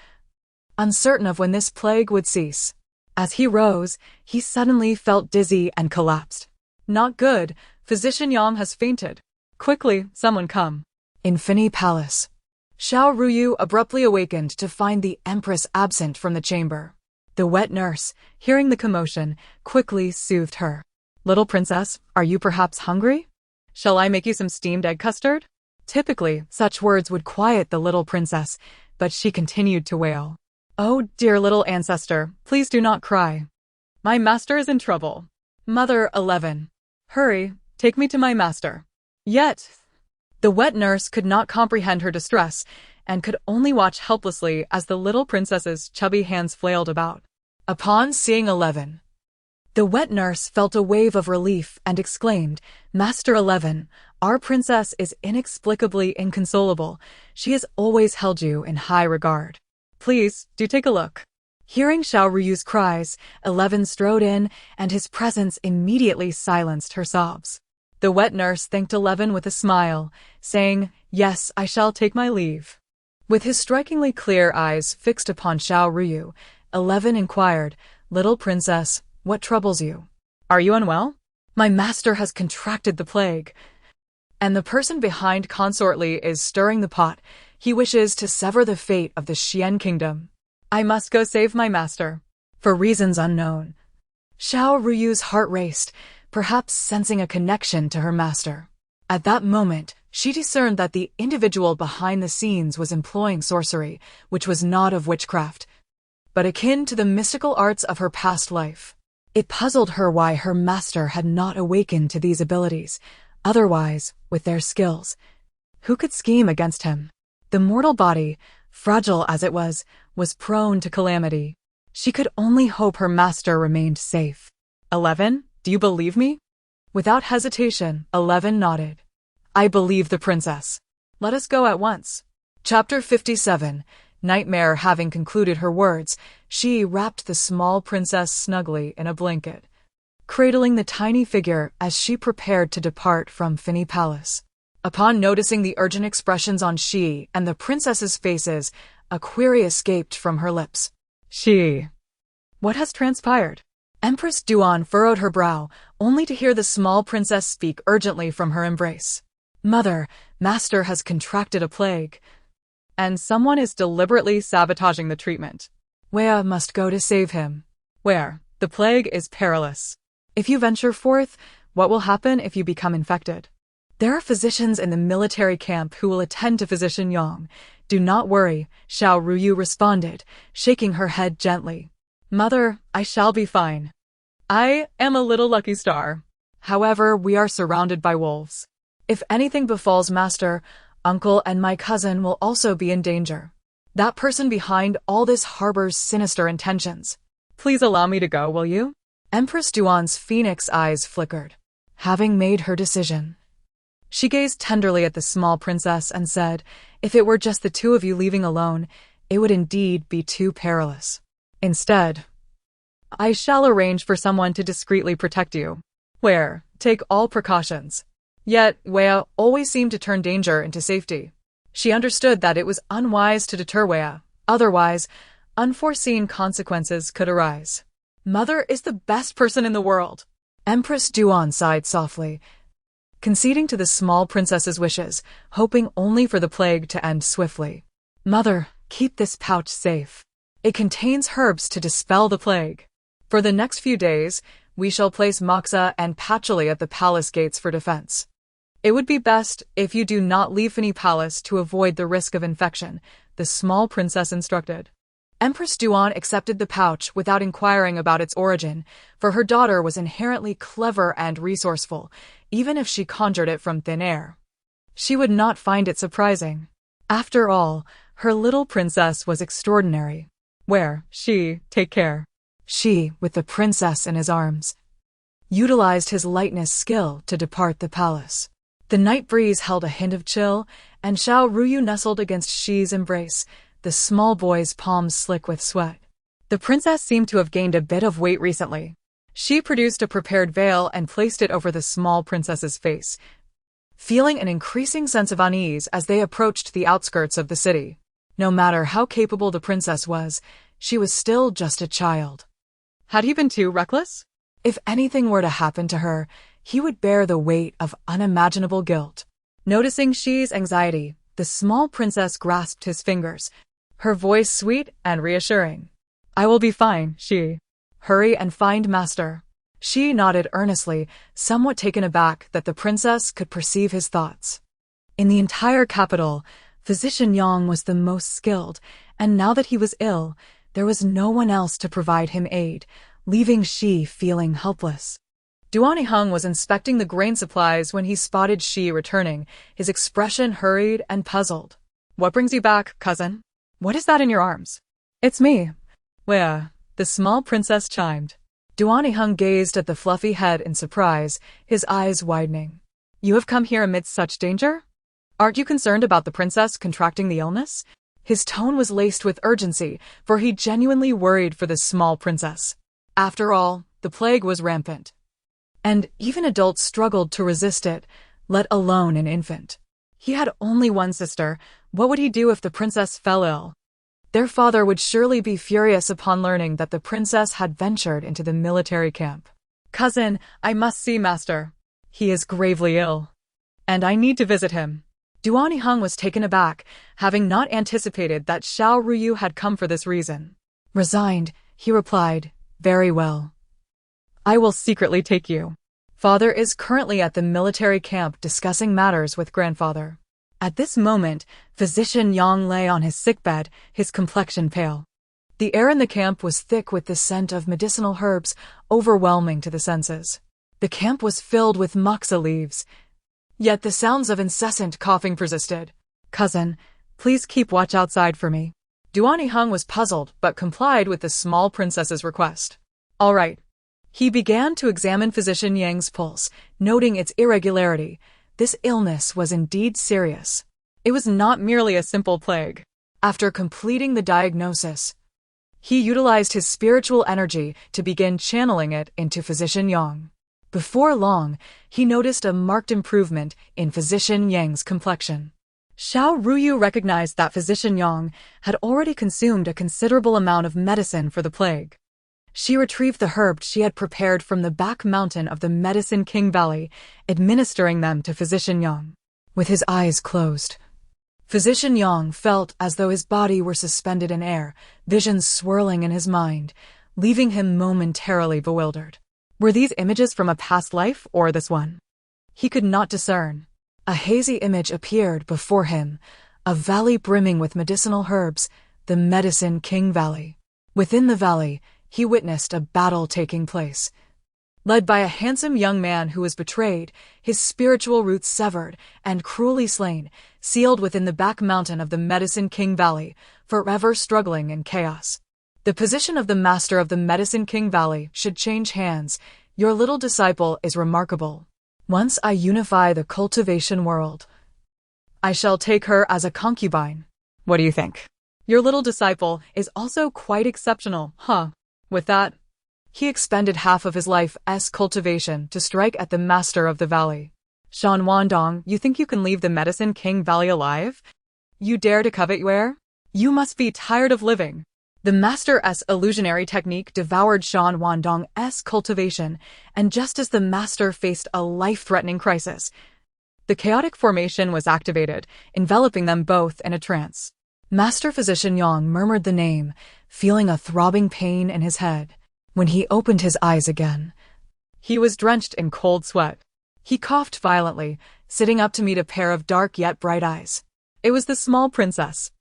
uncertain of when this plague would cease. As he rose, he suddenly felt dizzy and collapsed. Not good, Physician Yang has fainted. Quickly, someone come. In Fini Palace, Xiao Ruyu abruptly awakened to find the Empress absent from the chamber. The wet nurse, hearing the commotion, quickly soothed her. Little princess, are you perhaps hungry? Shall I make you some steamed egg custard? Typically, such words would quiet the little princess, but she continued to wail. Oh, dear little ancestor, please do not cry. My master is in trouble. Mother 11. Hurry, take me to my master. Yet, the wet nurse could not comprehend her distress, and could only watch helplessly as the little princess's chubby hands flailed about. Upon seeing 11, the wet nurse felt a wave of relief and exclaimed, Master 11, our princess is inexplicably inconsolable. She has always held you in high regard. Please, do take a look. Hearing Xiao Ruyu's cries, 11 strode in, and his presence immediately silenced her sobs. The wet nurse thanked 11 with a smile, saying, Yes, I shall take my leave. With his strikingly clear eyes fixed upon Xiao Ruyu, 11 inquired, Little princess, what troubles you? Are you unwell? My master has contracted the plague, and the person behind consortly is stirring the pot. He wishes to sever the fate of the Xian Kingdom. I must go save my master. For reasons unknown. Xiao Ruyu's heart raced, perhaps sensing a connection to her master. At that moment, she discerned that the individual behind the scenes was employing sorcery, which was not of witchcraft, but akin to the mystical arts of her past life. It puzzled her why her master had not awakened to these abilities. Otherwise, with their skills, who could scheme against him? The mortal body, fragile as it was prone to calamity. She could only hope her master remained safe. 11, do you believe me? Without hesitation, 11 nodded. I believe the princess. Let us go at once. Chapter 57. Nightmare having concluded her words, she wrapped the small princess snugly in a blanket, cradling the tiny figure as she prepared to depart from Fini Palace. Upon noticing the urgent expressions on she and the princess's faces, a query escaped from her lips. She. What has transpired? Empress Duan furrowed her brow, only to hear the small princess speak urgently from her embrace. Mother, master has contracted a plague, and someone is deliberately sabotaging the treatment. Wea must go to save him. Where? The plague is perilous. If you venture forth, what will happen if you become infected? There are physicians in the military camp who will attend to Physician Yang. Do not worry, Xiao Ruyu responded, shaking her head gently. Mother, I shall be fine. I am a little lucky star. However, we are surrounded by wolves. If anything befalls Master, Uncle and my cousin will also be in danger. That person behind all this harbors sinister intentions. Please allow me to go, will you? Empress Duan's phoenix eyes flickered. Having made her decision, she gazed tenderly at the small princess and said, if it were just the two of you leaving alone, it would indeed be too perilous. Instead, I shall arrange for someone to discreetly protect you. Where, take all precautions. Yet, Wea always seemed to turn danger into safety. She understood that it was unwise to deter Wea, otherwise, unforeseen consequences could arise. Mother is the best person in the world. Empress Duan sighed softly, conceding to the small princess's wishes, hoping only for the plague to end swiftly. Mother, keep this pouch safe. It contains herbs to dispel the plague. For the next few days, we shall place Moxa and Patchouli at the palace gates for defense. It would be best if you do not leave Fini Palace to avoid the risk of infection, the small princess instructed. Empress Duan accepted the pouch without inquiring about its origin, for her daughter was inherently clever and resourceful, even if she conjured it from thin air. She would not find it surprising. After all, her little princess was extraordinary. Where, take care. She, with the princess in his arms, utilized his lightness skill to depart the palace. The night breeze held a hint of chill, and Xiao Ruyu nestled against Xi's embrace, the small boy's palms slick with sweat. The princess seemed to have gained a bit of weight recently. She produced a prepared veil and placed it over the small princess's face, feeling an increasing sense of unease as they approached the outskirts of the city. No matter how capable the princess was, she was still just a child. Had he been too reckless? If anything were to happen to her, he would bear the weight of unimaginable guilt. Noticing Xi's anxiety, the small princess grasped his fingers, her voice sweet and reassuring. I will be fine, Xi. Hurry and find Master. Xi nodded earnestly, somewhat taken aback that the princess could perceive his thoughts. In the entire capital, Physician Yang was the most skilled, and now that he was ill, there was no one else to provide him aid, leaving Xi feeling helpless. Duani Hung was inspecting the grain supplies when he spotted Xi returning, his expression hurried and puzzled. What brings you back, cousin? What is that in your arms? It's me. Wea, the small princess chimed. Duani Hung gazed at the fluffy head in surprise, his eyes widening. You have come here amidst such danger? Aren't you concerned about the princess contracting the illness? His tone was laced with urgency, for he genuinely worried for the small princess. After all, the plague was rampant, and even adults struggled to resist it, let alone an infant. He had only one sister. What would he do if the princess fell ill? Their father would surely be furious upon learning that the princess had ventured into the military camp. Cousin, I must see Master. He is gravely ill, and I need to visit him. Duani Hung was taken aback, having not anticipated that Xiao Ruyu had come for this reason. Resigned, he replied, Very well. I will secretly take you. Father is currently at the military camp discussing matters with grandfather. At this moment, Physician Yang lay on his sickbed, his complexion pale. The air in the camp was thick with the scent of medicinal herbs, overwhelming to the senses. The camp was filled with moxa leaves, yet the sounds of incessant coughing persisted. Cousin, please keep watch outside for me. Duani Hung was puzzled but complied with the small princess's request. All right. He began to examine Physician Yang's pulse, noting its irregularity. This illness was indeed serious. It was not merely a simple plague. After completing the diagnosis, he utilized his spiritual energy to begin channeling it into Physician Yang. Before long, he noticed a marked improvement in Physician Yang's complexion. Xiao Ruyu recognized that Physician Yang had already consumed a considerable amount of medicine for the plague. She retrieved the herbs she had prepared from the back mountain of the Medicine King Valley, administering them to Physician Yang. With his eyes closed, Physician Yang felt as though his body were suspended in air, visions swirling in his mind, leaving him momentarily bewildered. Were these images from a past life or this one? He could not discern. A hazy image appeared before him, a valley brimming with medicinal herbs, the Medicine King Valley. Within the valley, he witnessed a battle taking place. led by a handsome young man who was betrayed, his spiritual roots severed, and cruelly slain, sealed within the back mountain of the Medicine King Valley, forever struggling in chaos. The position of the master of the Medicine King Valley should change hands. Your little disciple is remarkable. Once I unify the cultivation world, I shall take her as a concubine. What do you think? Your little disciple is also quite exceptional, huh? With that, he expended half of his life's cultivation to strike at the master of the valley. Shan Wandong, you think you can leave the Medicine King Valley alive? You dare to covet where? You must be tired of living. The master's illusionary technique devoured Shan Wandong's cultivation, and just as the master faced a life-threatening crisis, the chaotic formation was activated, enveloping them both in a trance. Master Physician Yang murmured the name, feeling a throbbing pain in his head. When he opened his eyes again, he was drenched in cold sweat. He coughed violently, sitting up to meet a pair of dark yet bright eyes. It was the small princess.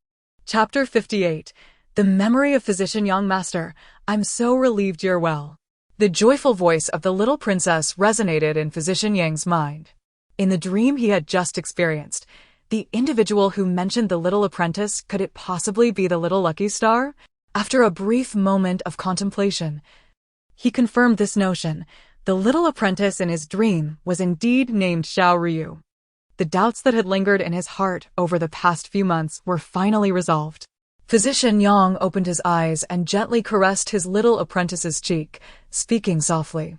Chapter 58. The memory of Physician Yang. Master, I'm so relieved you're well. The joyful voice of the little princess resonated in Physician Yang's mind. In the dream he had just experienced, the individual who mentioned the little apprentice, could it possibly be the little lucky star? After a brief moment of contemplation, he confirmed this notion. The little apprentice in his dream was indeed named Xiao Ruyu. The doubts that had lingered in his heart over the past few months were finally resolved. Physician Yang opened his eyes and gently caressed his little apprentice's cheek, speaking softly.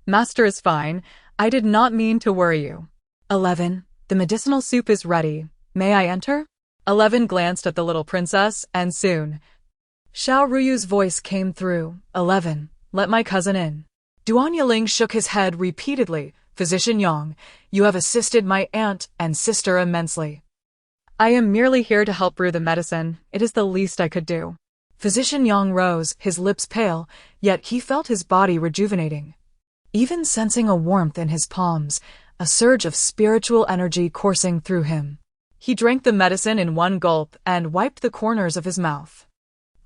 Master is fine. I did not mean to worry you. 11. The medicinal soup is ready. May I enter? 11 glanced at the little princess, and soon Xiao Ruyu's voice came through. 11. Let my cousin in. Duan Yiling shook his head repeatedly. Physician Yang, you have assisted my aunt and sister immensely. I am merely here to help brew the medicine. It is the least I could do. Physician Yang rose, his lips pale, yet he felt his body rejuvenating. Even sensing a warmth in his palms, a surge of spiritual energy coursing through him. He drank the medicine in one gulp and wiped the corners of his mouth.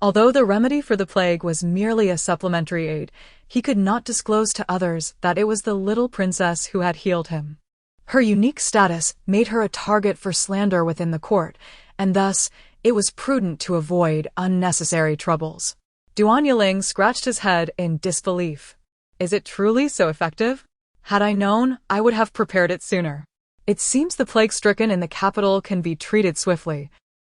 Although the remedy for the plague was merely a supplementary aid, he could not disclose to others that it was the little princess who had healed him. Her unique status made her a target for slander within the court, and thus it was prudent to avoid unnecessary troubles. Duan Yiling scratched his head in disbelief. Is it truly so effective? Had I known, I would have prepared it sooner. It seems the plague-stricken in the capital can be treated swiftly.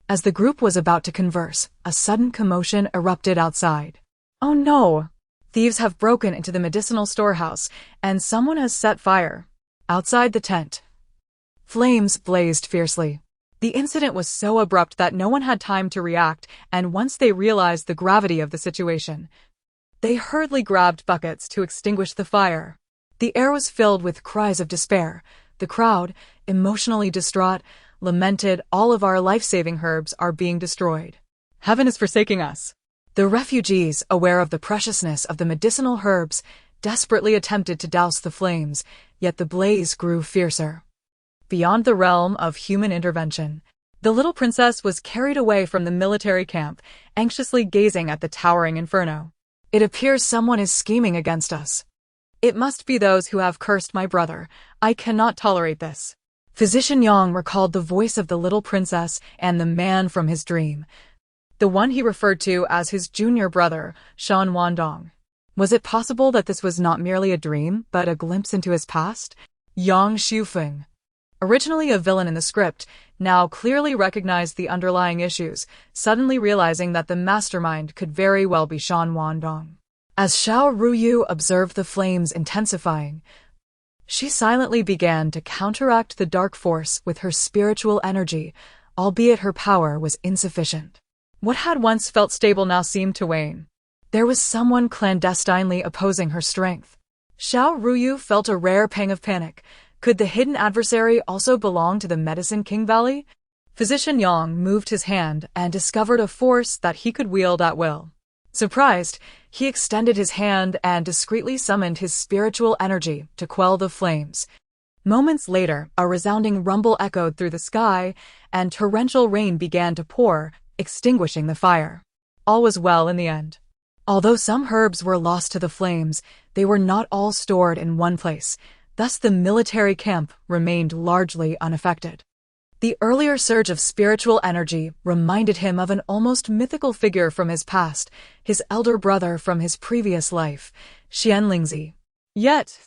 As the group was about to converse, a sudden commotion erupted outside. Oh no! Thieves have broken into the medicinal storehouse, and someone has set fire. Outside the tent, flames blazed fiercely. The incident was so abrupt that no one had time to react, and once they realized the gravity of the situation, they hurriedly grabbed buckets to extinguish the fire. The air was filled with cries of despair. The crowd, emotionally distraught, lamented, all of our life-saving herbs are being destroyed. Heaven is forsaking us. The refugees, aware of the preciousness of the medicinal herbs, desperately attempted to douse the flames, yet the blaze grew fiercer. Beyond the realm of human intervention, the little princess was carried away from the military camp, anxiously gazing at the towering inferno. It appears someone is scheming against us. It must be those who have cursed my brother. I cannot tolerate this. Physician Yang recalled the voice of the little princess and the man from his dream, the one he referred to as his junior brother, Shan Wandong. Was it possible that this was not merely a dream, but a glimpse into his past? Yang Shufeng, originally a villain in the script, now clearly recognized the underlying issues, suddenly realizing that the mastermind could very well be Shan Wandong. As Xiao Ruyu observed the flames intensifying, she silently began to counteract the dark force with her spiritual energy, albeit her power was insufficient. What had once felt stable now seemed to wane. There was someone clandestinely opposing her strength. Xiao Ruyu felt a rare pang of panic. Could the hidden adversary also belong to the Medicine King Valley? Physician Yang moved his hand and discovered a force that he could wield at will. Surprised, he extended his hand and discreetly summoned his spiritual energy to quell the flames. Moments later, a resounding rumble echoed through the sky, and torrential rain began to pour, extinguishing the fire. All was well in the end. Although some herbs were lost to the flames, they were not all stored in one place, thus the military camp remained largely unaffected. The earlier surge of spiritual energy reminded him of an almost mythical figure from his past, his elder brother from his previous life, Xianlingzi. Yet,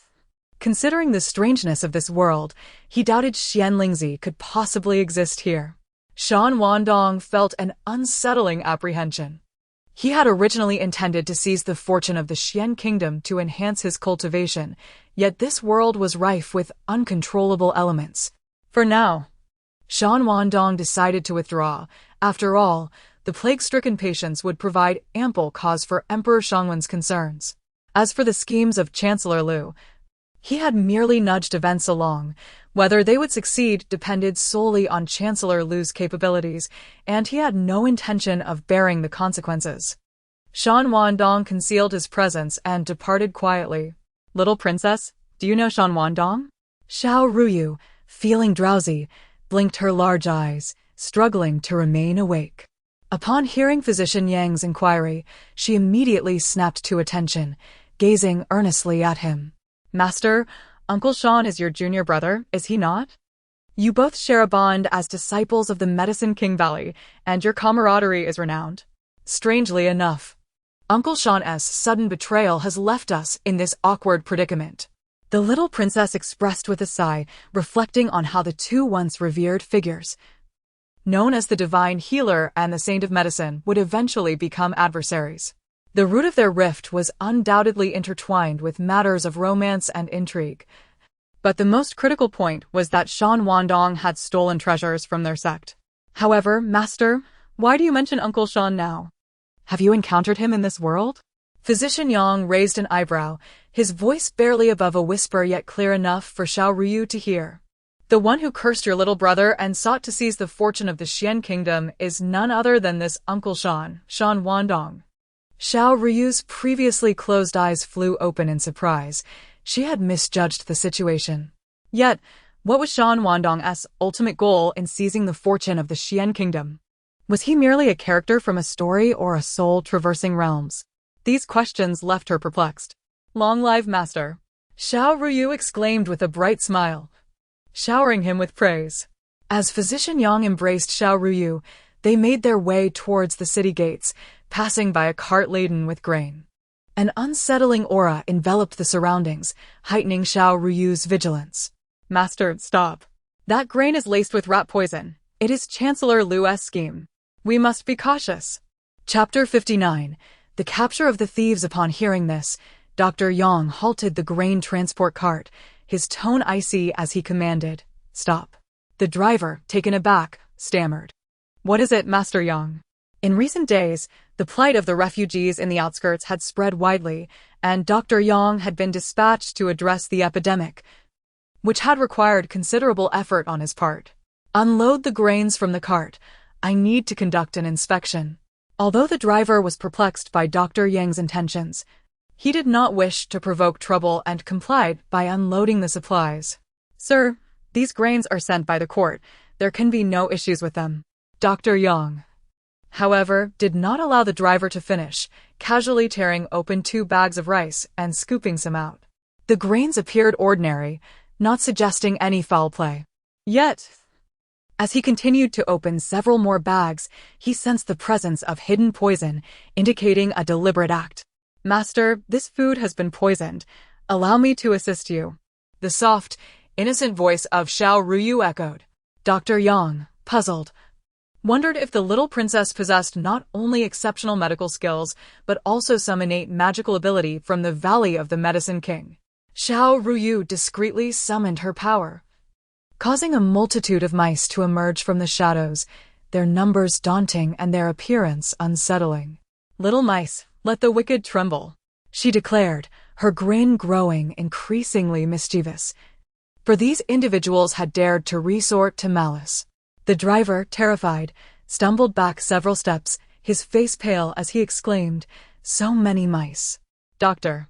considering the strangeness of this world, he doubted Xianlingzi could possibly exist here. Shan Wandong felt an unsettling apprehension. He had originally intended to seize the fortune of the Xian kingdom to enhance his cultivation, yet this world was rife with uncontrollable elements. For now, Shan Wandong decided to withdraw. After all, the plague-stricken patients would provide ample cause for Emperor Shangwen's concerns. As for the schemes of Chancellor Lu, he had merely nudged events along. Whether they would succeed depended solely on Chancellor Lu's capabilities, and he had no intention of bearing the consequences. Shan Wandong concealed his presence and departed quietly. "Little princess, do you know Shan Wandong?" Xiao Ruyu, feeling drowsy, blinked her large eyes, struggling to remain awake. Upon hearing Physician Yang's inquiry, she immediately snapped to attention, gazing earnestly at him. "Master, Uncle Shan is your junior brother, is he not? You both share a bond as disciples of the Medicine King Valley, and your camaraderie is renowned. Strangely enough, Uncle Shan's sudden betrayal has left us in this awkward predicament." The little princess expressed with a sigh, reflecting on how the two once revered figures, known as the divine healer and the saint of medicine, would eventually become adversaries. The root of their rift was undoubtedly intertwined with matters of romance and intrigue. But the most critical point was that Shan Wandong had stolen treasures from their sect. "However, Master, why do you mention Uncle Shan now? Have you encountered him in this world?" Physician Yang raised an eyebrow, his voice barely above a whisper yet clear enough for Xiao Ruyu to hear. "The one who cursed your little brother and sought to seize the fortune of the Xian kingdom is none other than this Uncle Shan, Shan Wandong." Xiao Ruyu's previously closed eyes flew open in surprise. She had misjudged the situation. Yet, what was Shan Wandong's ultimate goal in seizing the fortune of the Xian kingdom? Was he merely a character from a story or a soul traversing realms? These questions left her perplexed. "Long live Master!" Xiao Ruyu exclaimed with a bright smile, showering him with praise. As Physician Yang embraced Xiao Ruyu, they made their way towards the city gates, passing by a cart laden with grain. An unsettling aura enveloped the surroundings, heightening Xiao Ruyu's vigilance. "Master, stop. That grain is laced with rat poison. It is Chancellor Lu's scheme. We must be cautious." Chapter 59. The capture of the thieves. Upon hearing this, Dr. Yang halted the grain transport cart, his tone icy as he commanded, "Stop." The driver, taken aback, stammered, "What is it, Master Yang?" In recent days, the plight of the refugees in the outskirts had spread widely, and Dr. Yang had been dispatched to address the epidemic, which had required considerable effort on his part. "Unload the grains from the cart. I need to conduct an inspection." Although the driver was perplexed by Dr. Yang's intentions, he did not wish to provoke trouble and complied by unloading the supplies. "Sir, these grains are sent by the court. There can be no issues with them." Dr. Yang, however, did not allow the driver to finish, casually tearing open 2 bags of rice and scooping some out. The grains appeared ordinary, not suggesting any foul play. Yet, as he continued to open several more bags, he sensed the presence of hidden poison, indicating a deliberate act. "Master, this food has been poisoned. Allow me to assist you." The soft, innocent voice of Xiao Ruyu echoed. Dr. Yang, puzzled, wondered if the little princess possessed not only exceptional medical skills, but also some innate magical ability from the Valley of the Medicine King. Xiao Ruyu discreetly summoned her power, causing a multitude of mice to emerge from the shadows, their numbers daunting and their appearance unsettling. "Little mice, let the wicked tremble," she declared, her grin growing increasingly mischievous. For these individuals had dared to resort to malice. The driver, terrified, stumbled back several steps, his face pale as he exclaimed, "So many mice." "Doctor."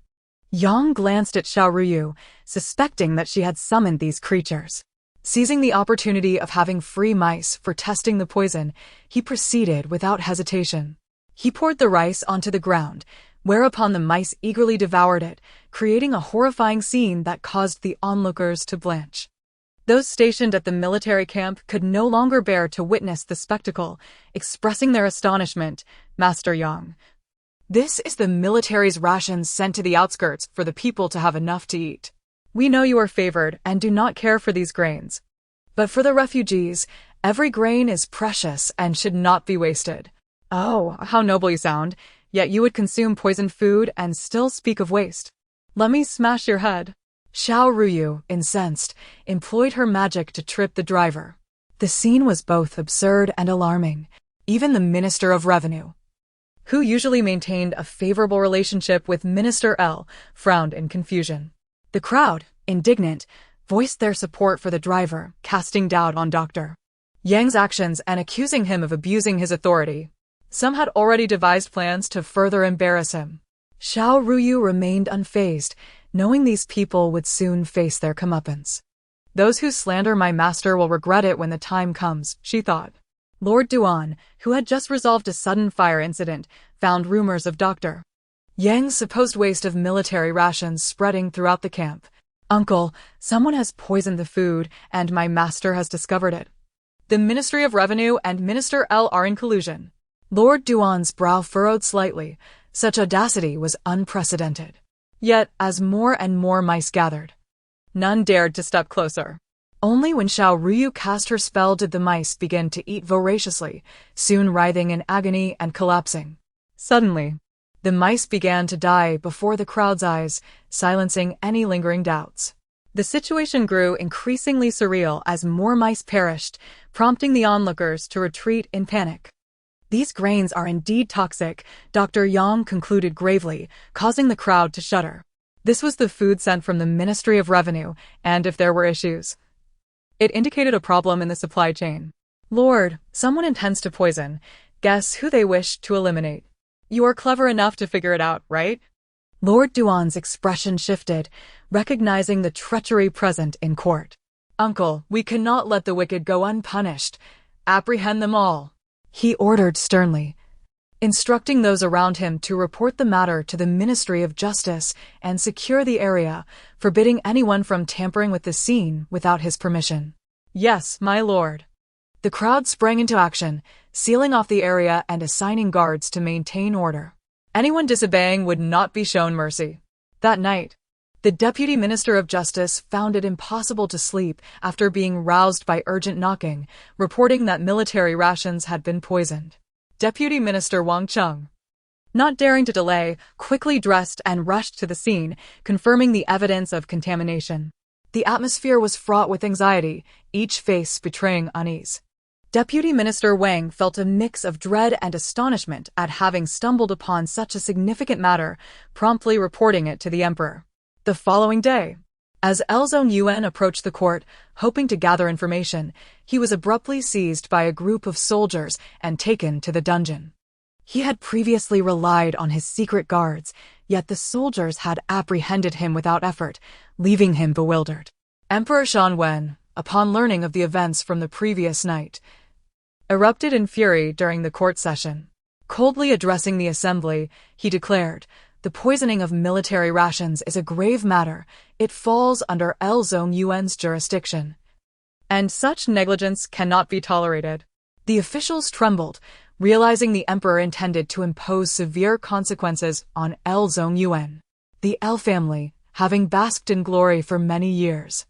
Yang glanced at Xiao Ruyu, suspecting that she had summoned these creatures. Seizing the opportunity of having free mice for testing the poison, he proceeded without hesitation. He poured the rice onto the ground, whereupon the mice eagerly devoured it, creating a horrifying scene that caused the onlookers to blanch. Those stationed at the military camp could no longer bear to witness the spectacle, expressing their astonishment. Master Yang, this is the military's rations sent to the outskirts for the people to have enough to eat. We know you are favored and do not care for these grains. But for the refugees, every grain is precious and should not be wasted. Oh, how noble you sound, yet you would consume poisoned food and still speak of waste. Let me smash your head. Xiao Ruyu, incensed, employed her magic to trip the driver. The scene was both absurd and alarming. Even the Minister of Revenue, who usually maintained a favorable relationship with Minister L, frowned in confusion. The crowd, indignant, voiced their support for the driver, casting doubt on Dr. Yang's actions and accusing him of abusing his authority. Some had already devised plans to further embarrass him. Xiao Ruyu remained unfazed, knowing these people would soon face their comeuppance. Those who slander my master will regret it when the time comes, she thought. Lord Duan, who had just resolved a sudden fire incident, found rumors of Dr. Yang's supposed waste of military rations spreading throughout the camp. Uncle, someone has poisoned the food, and my master has discovered it. The Ministry of Revenue and Minister L are in collusion. Lord Duan's brow furrowed slightly. Such audacity was unprecedented. Yet, as more and more mice gathered, none dared to step closer. Only when Xiao Ruyu cast her spell did the mice begin to eat voraciously, soon writhing in agony and collapsing. Suddenly, the mice began to die before the crowd's eyes, silencing any lingering doubts. The situation grew increasingly surreal as more mice perished, prompting the onlookers to retreat in panic. These grains are indeed toxic, Dr. Yang concluded gravely, causing the crowd to shudder. This was the food sent from the Ministry of Revenue, and if there were issues, it indicated a problem in the supply chain. Lord, someone intends to poison. Guess who they wish to eliminate. You are clever enough to figure it out, right? Lord Duan's expression shifted, recognizing the treachery present in court. Uncle, we cannot let the wicked go unpunished. Apprehend them all, he ordered sternly, instructing those around him to report the matter to the Ministry of Justice and secure the area, forbidding anyone from tampering with the scene without his permission. Yes, my lord. The crowd sprang into action, sealing off the area and assigning guards to maintain order. Anyone disobeying would not be shown mercy. That night, the Deputy Minister of Justice found it impossible to sleep after being roused by urgent knocking, reporting that military rations had been poisoned. Deputy Minister Wang Cheng, not daring to delay, quickly dressed and rushed to the scene, confirming the evidence of contamination. The atmosphere was fraught with anxiety, each face betraying unease. Deputy Minister Wang felt a mix of dread and astonishment at having stumbled upon such a significant matter, promptly reporting it to the emperor. The following day, as Elzong Yuan approached the court, hoping to gather information, he was abruptly seized by a group of soldiers and taken to the dungeon. He had previously relied on his secret guards, yet the soldiers had apprehended him without effort, leaving him bewildered. Emperor Shan Wen, upon learning of the events from the previous night, erupted in fury during the court session. Coldly addressing the assembly, he declared, "The poisoning of military rations is a grave matter. It falls under Elzong Yuan's jurisdiction, and such negligence cannot be tolerated." The officials trembled, realizing the emperor intended to impose severe consequences on Elzong Yuan. The L family, having basked in glory for many years,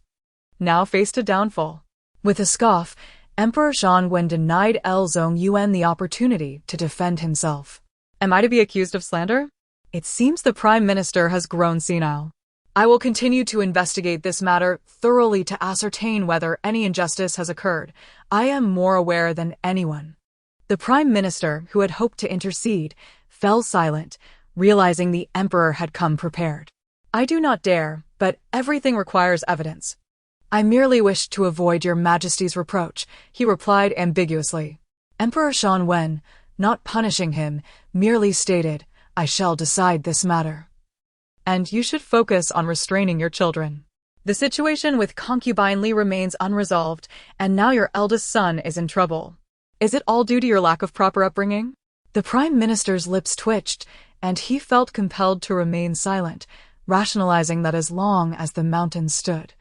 now faced a downfall. With a scoff, Emperor Shan Wen denied Elzong Yuan the opportunity to defend himself. Am I to be accused of slander? It seems the Prime Minister has grown senile. I will continue to investigate this matter thoroughly to ascertain whether any injustice has occurred. I am more aware than anyone. The Prime Minister, who had hoped to intercede, fell silent, realizing the Emperor had come prepared. I do not dare, but everything requires evidence. I merely wish to avoid your Majesty's reproach, he replied ambiguously. Emperor Shan Wen, not punishing him, merely stated, I shall decide this matter. And you should focus on restraining your children. The situation with concubine Li remains unresolved, and now your eldest son is in trouble. Is it all due to your lack of proper upbringing? The Prime Minister's lips twitched, and he felt compelled to remain silent, rationalizing that as long as the mountain stood,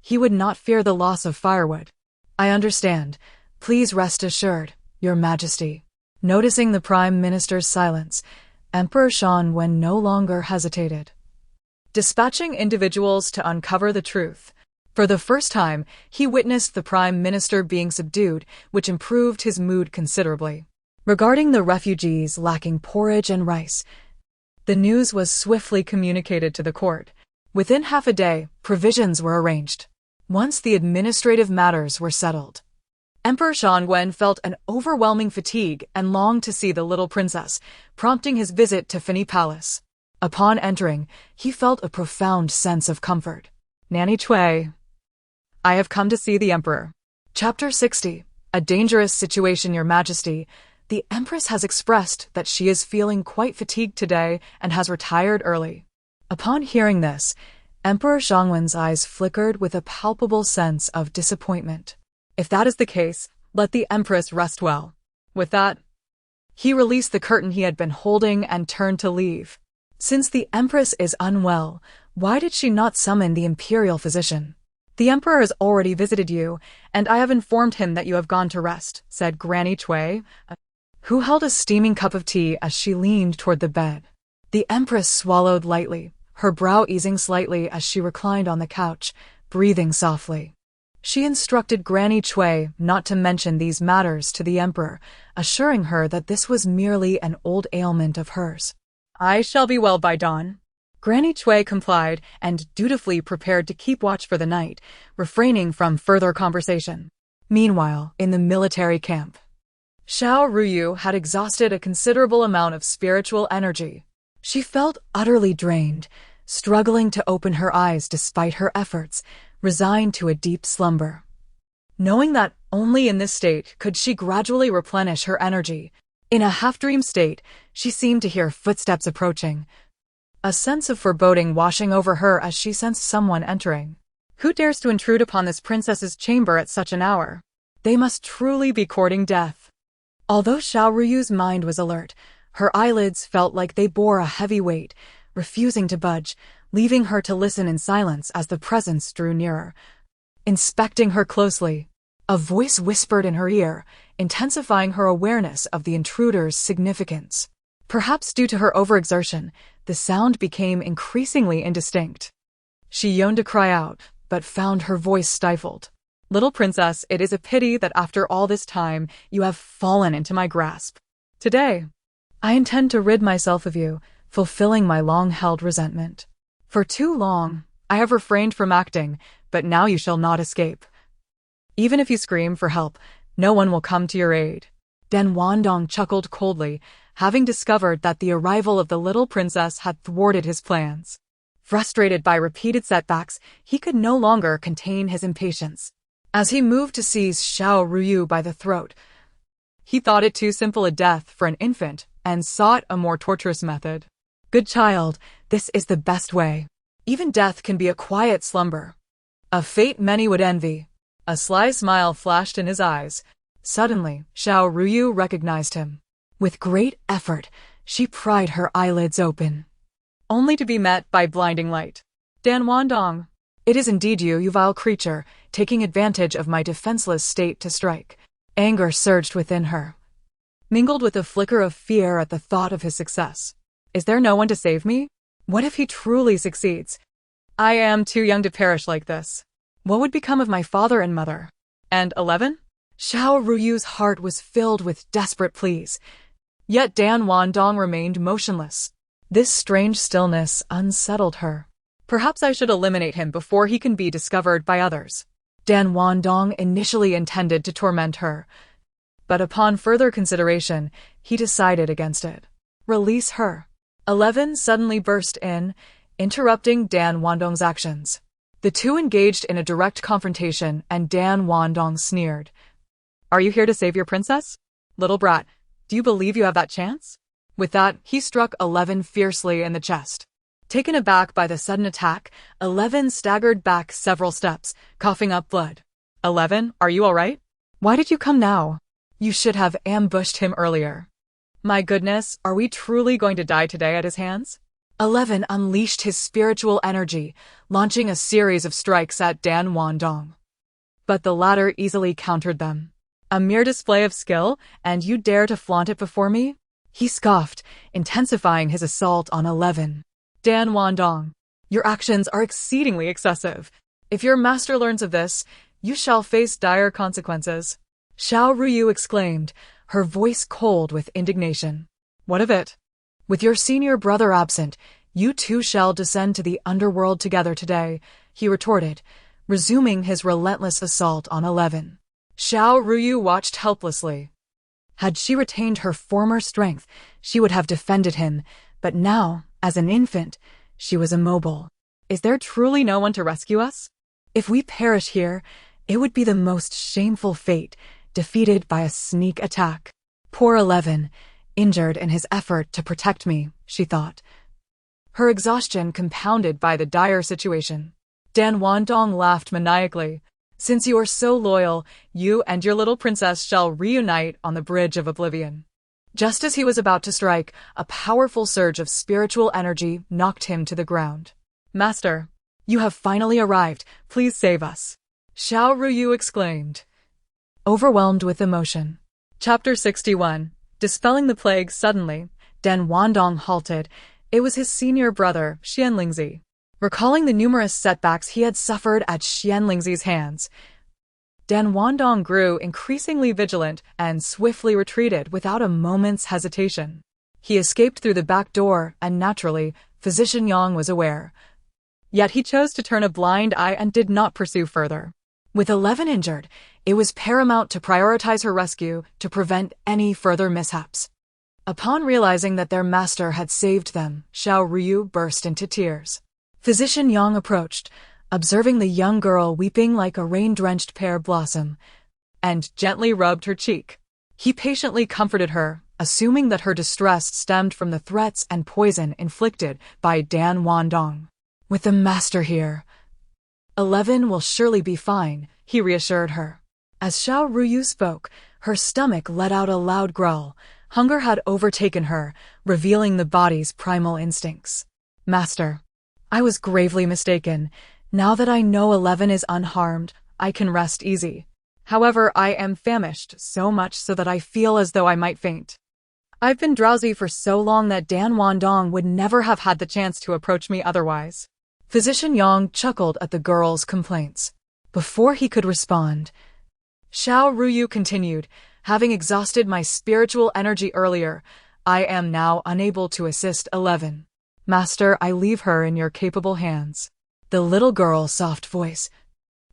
he would not fear the loss of firewood. "I understand. Please rest assured, Your Majesty." Noticing the Prime Minister's silence, Emperor Xianwen no longer hesitated, dispatching individuals to uncover the truth. For the first time, he witnessed the Prime Minister being subdued, which improved his mood considerably. Regarding the refugees lacking porridge and rice, the news was swiftly communicated to the court. Within half a day, provisions were arranged. Once the administrative matters were settled, Emperor Xianwen felt an overwhelming fatigue and longed to see the little princess, prompting his visit to Finny Palace. Upon entering, he felt a profound sense of comfort. "Nanny Cui, I have come to see the Emperor." Chapter 60. A dangerous situation, Your Majesty. The Empress has expressed that she is feeling quite fatigued today and has retired early. Upon hearing this, Emperor Xianwen's eyes flickered with a palpable sense of disappointment. "If that is the case, let the Empress rest well." With that, he released the curtain he had been holding and turned to leave. Since the Empress is unwell, why did she not summon the imperial physician? "The Emperor has already visited you, and I have informed him that you have gone to rest," said Granny Cui, who held a steaming cup of tea as she leaned toward the bed. The Empress swallowed lightly, her brow easing slightly as she reclined on the couch, breathing softly. She instructed Granny Cui not to mention these matters to the Emperor, assuring her that this was merely an old ailment of hers. "I shall be well by dawn." Granny Cui complied and dutifully prepared to keep watch for the night, refraining from further conversation. Meanwhile, in the military camp, Xiao Ruyu had exhausted a considerable amount of spiritual energy. She felt utterly drained, struggling to open her eyes despite her efforts, resigned to a deep slumber. Knowing that only in this state could she gradually replenish her energy, in a half-dream state, she seemed to hear footsteps approaching, a sense of foreboding washing over her as she sensed someone entering. Who dares to intrude upon this princess's chamber at such an hour? They must truly be courting death. Although Xiao Ruyu's mind was alert, her eyelids felt like they bore a heavy weight, refusing to budge, leaving her to listen in silence as the presence drew nearer. Inspecting her closely, a voice whispered in her ear, intensifying her awareness of the intruder's significance. Perhaps due to her overexertion, the sound became increasingly indistinct. She yearned to cry out, but found her voice stifled. "Little princess, it is a pity that after all this time you have fallen into my grasp. Today, I intend to rid myself of you, fulfilling my long-held resentment. For too long, I have refrained from acting, but now you shall not escape. Even if you scream for help, no one will come to your aid." Dan Wandong chuckled coldly, having discovered that the arrival of the little princess had thwarted his plans. Frustrated by repeated setbacks, he could no longer contain his impatience. As he moved to seize Xiao Ruyu by the throat, he thought it too simple a death for an infant and sought a more torturous method. "Good child, this is the best way. Even death can be a quiet slumber. A fate many would envy." A sly smile flashed in his eyes. Suddenly, Xiao Ruyu recognized him. With great effort, she pried her eyelids open, only to be met by blinding light. "Dan Wandong, it is indeed you, you vile creature, taking advantage of my defenseless state to strike." Anger surged within her, mingled with a flicker of fear at the thought of his success. "Is there no one to save me? What if he truly succeeds? I am too young to perish like this. What would become of my father and mother? And 11? Xiao Ruyu's heart was filled with desperate pleas. Yet Dan Wandong remained motionless. This strange stillness unsettled her. Perhaps I should eliminate him before he can be discovered by others. Dan Wandong initially intended to torment her, but upon further consideration, he decided against it. Release her. 11 suddenly burst in, interrupting Dan Wandong's actions. The two engaged in a direct confrontation, and Dan Wandong sneered. "Are you here to save your princess? Little brat, do you believe you have that chance?" With that, he struck 11 fiercely in the chest. Taken aback by the sudden attack, 11 staggered back several steps, coughing up blood. "11, are you all right? Why did you come now? You should have ambushed him earlier." My goodness, are we truly going to die today at his hands? 11 unleashed his spiritual energy, launching a series of strikes at Dan Wandong. But the latter easily countered them. A mere display of skill, and you dare to flaunt it before me? He scoffed, intensifying his assault on 11. Dan Wandong, your actions are exceedingly excessive. If your master learns of this, you shall face dire consequences. Xiao Ruyu exclaimed, her voice cold with indignation. What of it? With your senior brother absent, you two shall descend to the underworld together today, he retorted, resuming his relentless assault on 11. Xiao Ruyu watched helplessly. Had she retained her former strength, she would have defended him, but now, as an infant, she was immobile. Is there truly no one to rescue us? If we perish here, it would be the most shameful fate, defeated by a sneak attack. Poor 11, injured in his effort to protect me, she thought. Her exhaustion compounded by the dire situation. Dan Wandong laughed maniacally. Since you are so loyal, you and your little princess shall reunite on the Bridge of Oblivion. Just as he was about to strike, a powerful surge of spiritual energy knocked him to the ground. Master, you have finally arrived. Please save us. Xiao Ruyu exclaimed, overwhelmed with emotion. Chapter 61. Dispelling the plague suddenly, Dan Wandong halted. It was his senior brother, Xianlingzi. Recalling the numerous setbacks he had suffered at Xianlingzi's hands, Dan Wandong grew increasingly vigilant and swiftly retreated without a moment's hesitation. He escaped through the back door, and naturally, Physician Yang was aware. Yet he chose to turn a blind eye and did not pursue further. With 11 injured, it was paramount to prioritize her rescue to prevent any further mishaps. Upon realizing that their master had saved them, Xiao Ruyu burst into tears. Physician Yang approached, observing the young girl weeping like a rain-drenched pear blossom, and gently rubbed her cheek. He patiently comforted her, assuming that her distress stemmed from the threats and poison inflicted by Dan Wandong. With the master here, 11 will surely be fine, he reassured her. As Xiao Ruyu spoke, her stomach let out a loud growl. Hunger had overtaken her, revealing the body's primal instincts. Master, I was gravely mistaken. Now that I know 11 is unharmed, I can rest easy. However, I am famished, so much so that I feel as though I might faint. I've been drowsy for so long that Dan Wandong would never have had the chance to approach me otherwise. Physician Yang chuckled at the girl's complaints. Before he could respond, Xiao Ruyu continued, having exhausted my spiritual energy earlier, I am now unable to assist 11. Master, I leave her in your capable hands. The little girl's soft voice,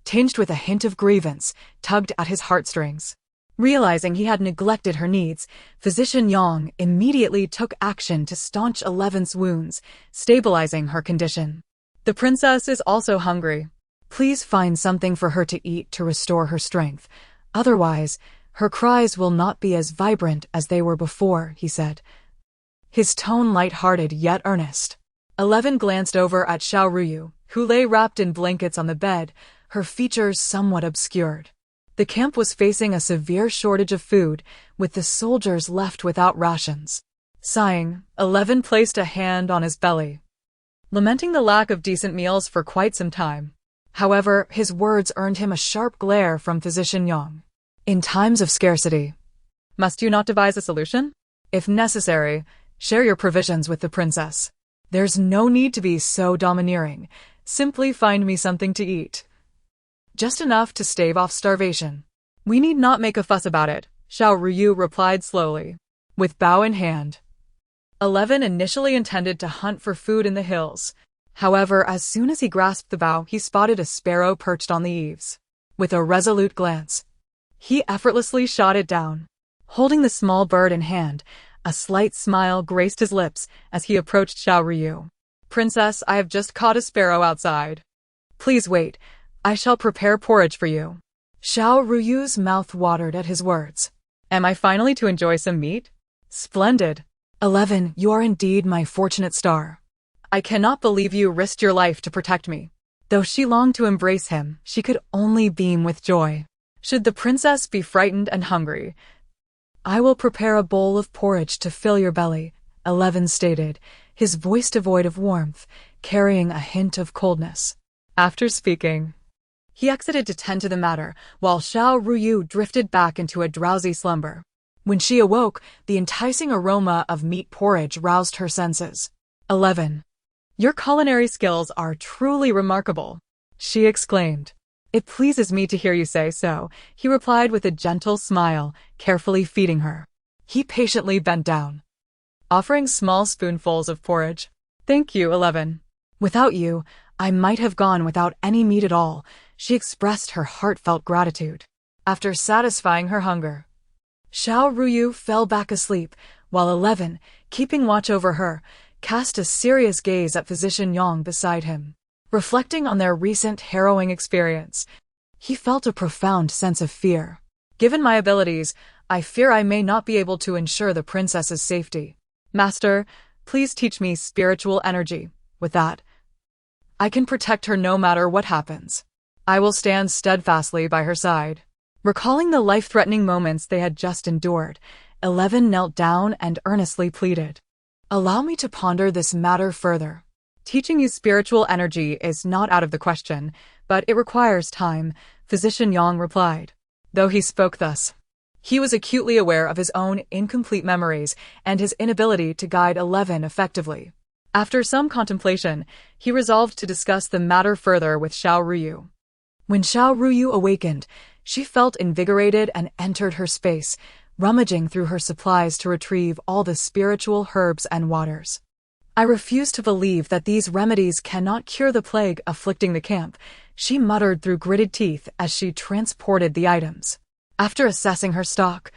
tinged with a hint of grievance, tugged at his heartstrings. Realizing he had neglected her needs, Physician Yang immediately took action to staunch 11's wounds, stabilizing her condition. The princess is also hungry. Please find something for her to eat to restore her strength. Otherwise, her cries will not be as vibrant as they were before, he said, his tone light-hearted yet earnest. 11 glanced over at Xiao Ruyu, who lay wrapped in blankets on the bed, her features somewhat obscured. The camp was facing a severe shortage of food, with the soldiers left without rations. Sighing, 11 placed a hand on his belly, lamenting the lack of decent meals for quite some time. However, his words earned him a sharp glare from Physician Yang. In times of scarcity, must you not devise a solution? If necessary, share your provisions with the princess. There's no need to be so domineering. Simply find me something to eat. Just enough to stave off starvation. We need not make a fuss about it, Xiao Ruyu replied slowly. With bow in hand, 11 initially intended to hunt for food in the hills. However, as soon as he grasped the bough, he spotted a sparrow perched on the eaves. With a resolute glance, he effortlessly shot it down. Holding the small bird in hand, a slight smile graced his lips as he approached Xiao Ruyu. Princess, I have just caught a sparrow outside. Please wait, I shall prepare porridge for you. Xiao Ruyu's mouth watered at his words. Am I finally to enjoy some meat? Splendid. 11, you are indeed my fortunate star. I cannot believe you risked your life to protect me. Though she longed to embrace him, she could only beam with joy. Should the princess be frightened and hungry, I will prepare a bowl of porridge to fill your belly, 11 stated, his voice devoid of warmth, carrying a hint of coldness. After speaking, he exited to tend to the matter, while Xiao Ruyu drifted back into a drowsy slumber. When she awoke, the enticing aroma of meat porridge roused her senses. 11. Your culinary skills are truly remarkable, she exclaimed. It pleases me to hear you say so, he replied with a gentle smile, carefully feeding her. He patiently bent down, offering small spoonfuls of porridge. Thank you, 11. Without you, I might have gone without any meat at all, she expressed her heartfelt gratitude. After satisfying her hunger, Xiao Ruyu fell back asleep, while 11, keeping watch over her, cast a serious gaze at Physician Yang beside him. Reflecting on their recent harrowing experience, he felt a profound sense of fear. Given my abilities, I fear I may not be able to ensure the princess's safety. Master, please teach me spiritual energy. With that, I can protect her no matter what happens. I will stand steadfastly by her side. Recalling the life-threatening moments they had just endured, 11 knelt down and earnestly pleaded. Allow me to ponder this matter further. Teaching you spiritual energy is not out of the question, but it requires time, Physician Yang replied. Though he spoke thus, he was acutely aware of his own incomplete memories and his inability to guide 11 effectively. After some contemplation, he resolved to discuss the matter further with Xiao Ruyu. When Xiao Ruyu awakened, she felt invigorated and entered her space, rummaging through her supplies to retrieve all the spiritual herbs and waters. I refuse to believe that these remedies cannot cure the plague afflicting the camp, she muttered through gritted teeth as she transported the items. After assessing her stock,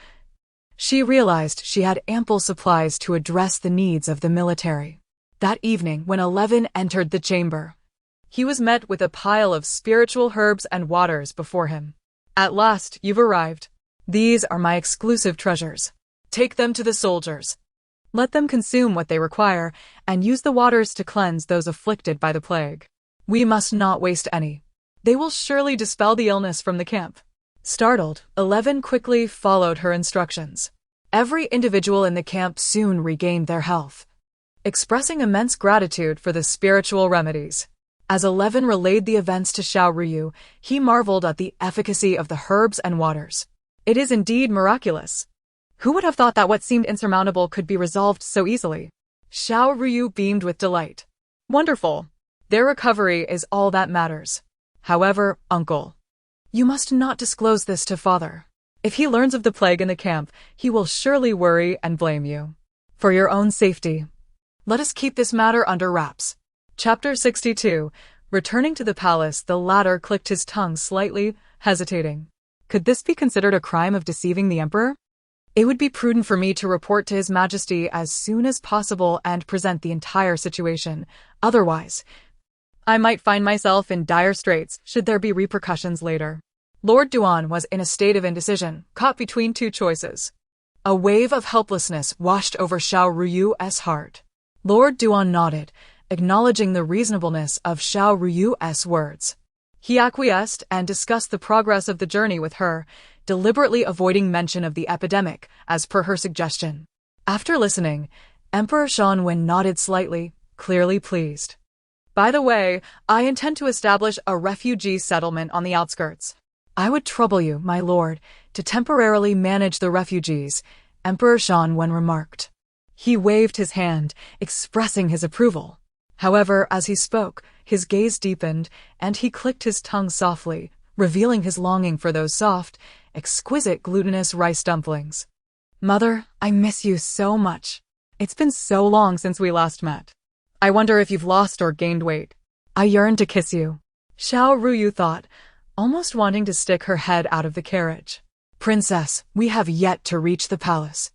she realized she had ample supplies to address the needs of the military. That evening, when 11 entered the chamber, he was met with a pile of spiritual herbs and waters before him. At last, you've arrived. These are my exclusive treasures. Take them to the soldiers. Let them consume what they require, and use the waters to cleanse those afflicted by the plague. We must not waste any. They will surely dispel the illness from the camp. Startled, 11 quickly followed her instructions. Every individual in the camp soon regained their health, expressing immense gratitude for the spiritual remedies. As 11 relayed the events to Xiao Ruyu, he marveled at the efficacy of the herbs and waters. It is indeed miraculous. Who would have thought that what seemed insurmountable could be resolved so easily? Xiao Ruyu beamed with delight. Wonderful. Their recovery is all that matters. However, uncle, you must not disclose this to father. If he learns of the plague in the camp, he will surely worry and blame you. For your own safety, let us keep this matter under wraps. Chapter 62. Returning to the palace, the latter clicked his tongue slightly, hesitating. Could this be considered a crime of deceiving the emperor? It would be prudent for me to report to His Majesty as soon as possible and present the entire situation. Otherwise, I might find myself in dire straits should there be repercussions later. Lord Duan was in a state of indecision, caught between two choices. A wave of helplessness washed over Xiao Ruyu's heart. Lord Duan nodded, acknowledging the reasonableness of Xiao Ruyu's words. He acquiesced and discussed the progress of the journey with her, deliberately avoiding mention of the epidemic, as per her suggestion. After listening, Emperor Shanwen nodded slightly, clearly pleased. By the way, I intend to establish a refugee settlement on the outskirts. I would trouble you, my lord, to temporarily manage the refugees, Emperor Shanwen remarked. He waved his hand, expressing his approval. However, as he spoke, his gaze deepened, and he clicked his tongue softly, revealing his longing for those soft, exquisite glutinous rice dumplings. Mother, I miss you so much. It's been so long since we last met. I wonder if you've lost or gained weight. I yearn to kiss you. Xiao Ruyu thought, almost wanting to stick her head out of the carriage. Princess, we have yet to reach the palace.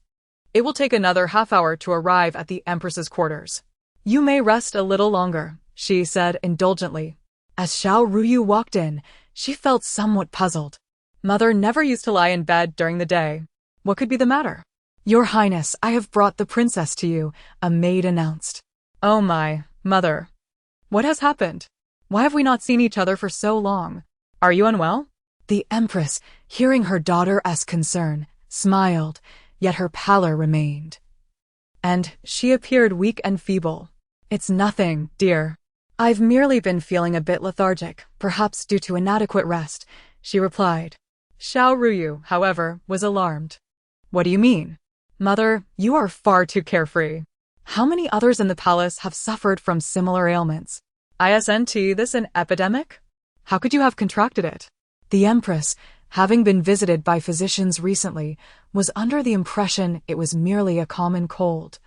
It will take another half-hour to arrive at the Empress's quarters. You may rest a little longer, she said indulgently. As Xiao Ruyu walked in, she felt somewhat puzzled. Mother never used to lie in bed during the day. What could be the matter? Your Highness, I have brought the princess to you, a maid announced. Oh my, mother. What has happened? Why have we not seen each other for so long? Are you unwell? The Empress, hearing her daughter's concern, smiled, yet her pallor remained. And she appeared weak and feeble. "It's nothing, dear. I've merely been feeling a bit lethargic, perhaps due to inadequate rest," she replied. Xiao Ruyu, however, was alarmed. "What do you mean? Mother, you are far too carefree. How many others in the palace have suffered from similar ailments? Isn't this an epidemic? How could you have contracted it?" The Empress, having been visited by physicians recently, was under the impression it was merely a common cold,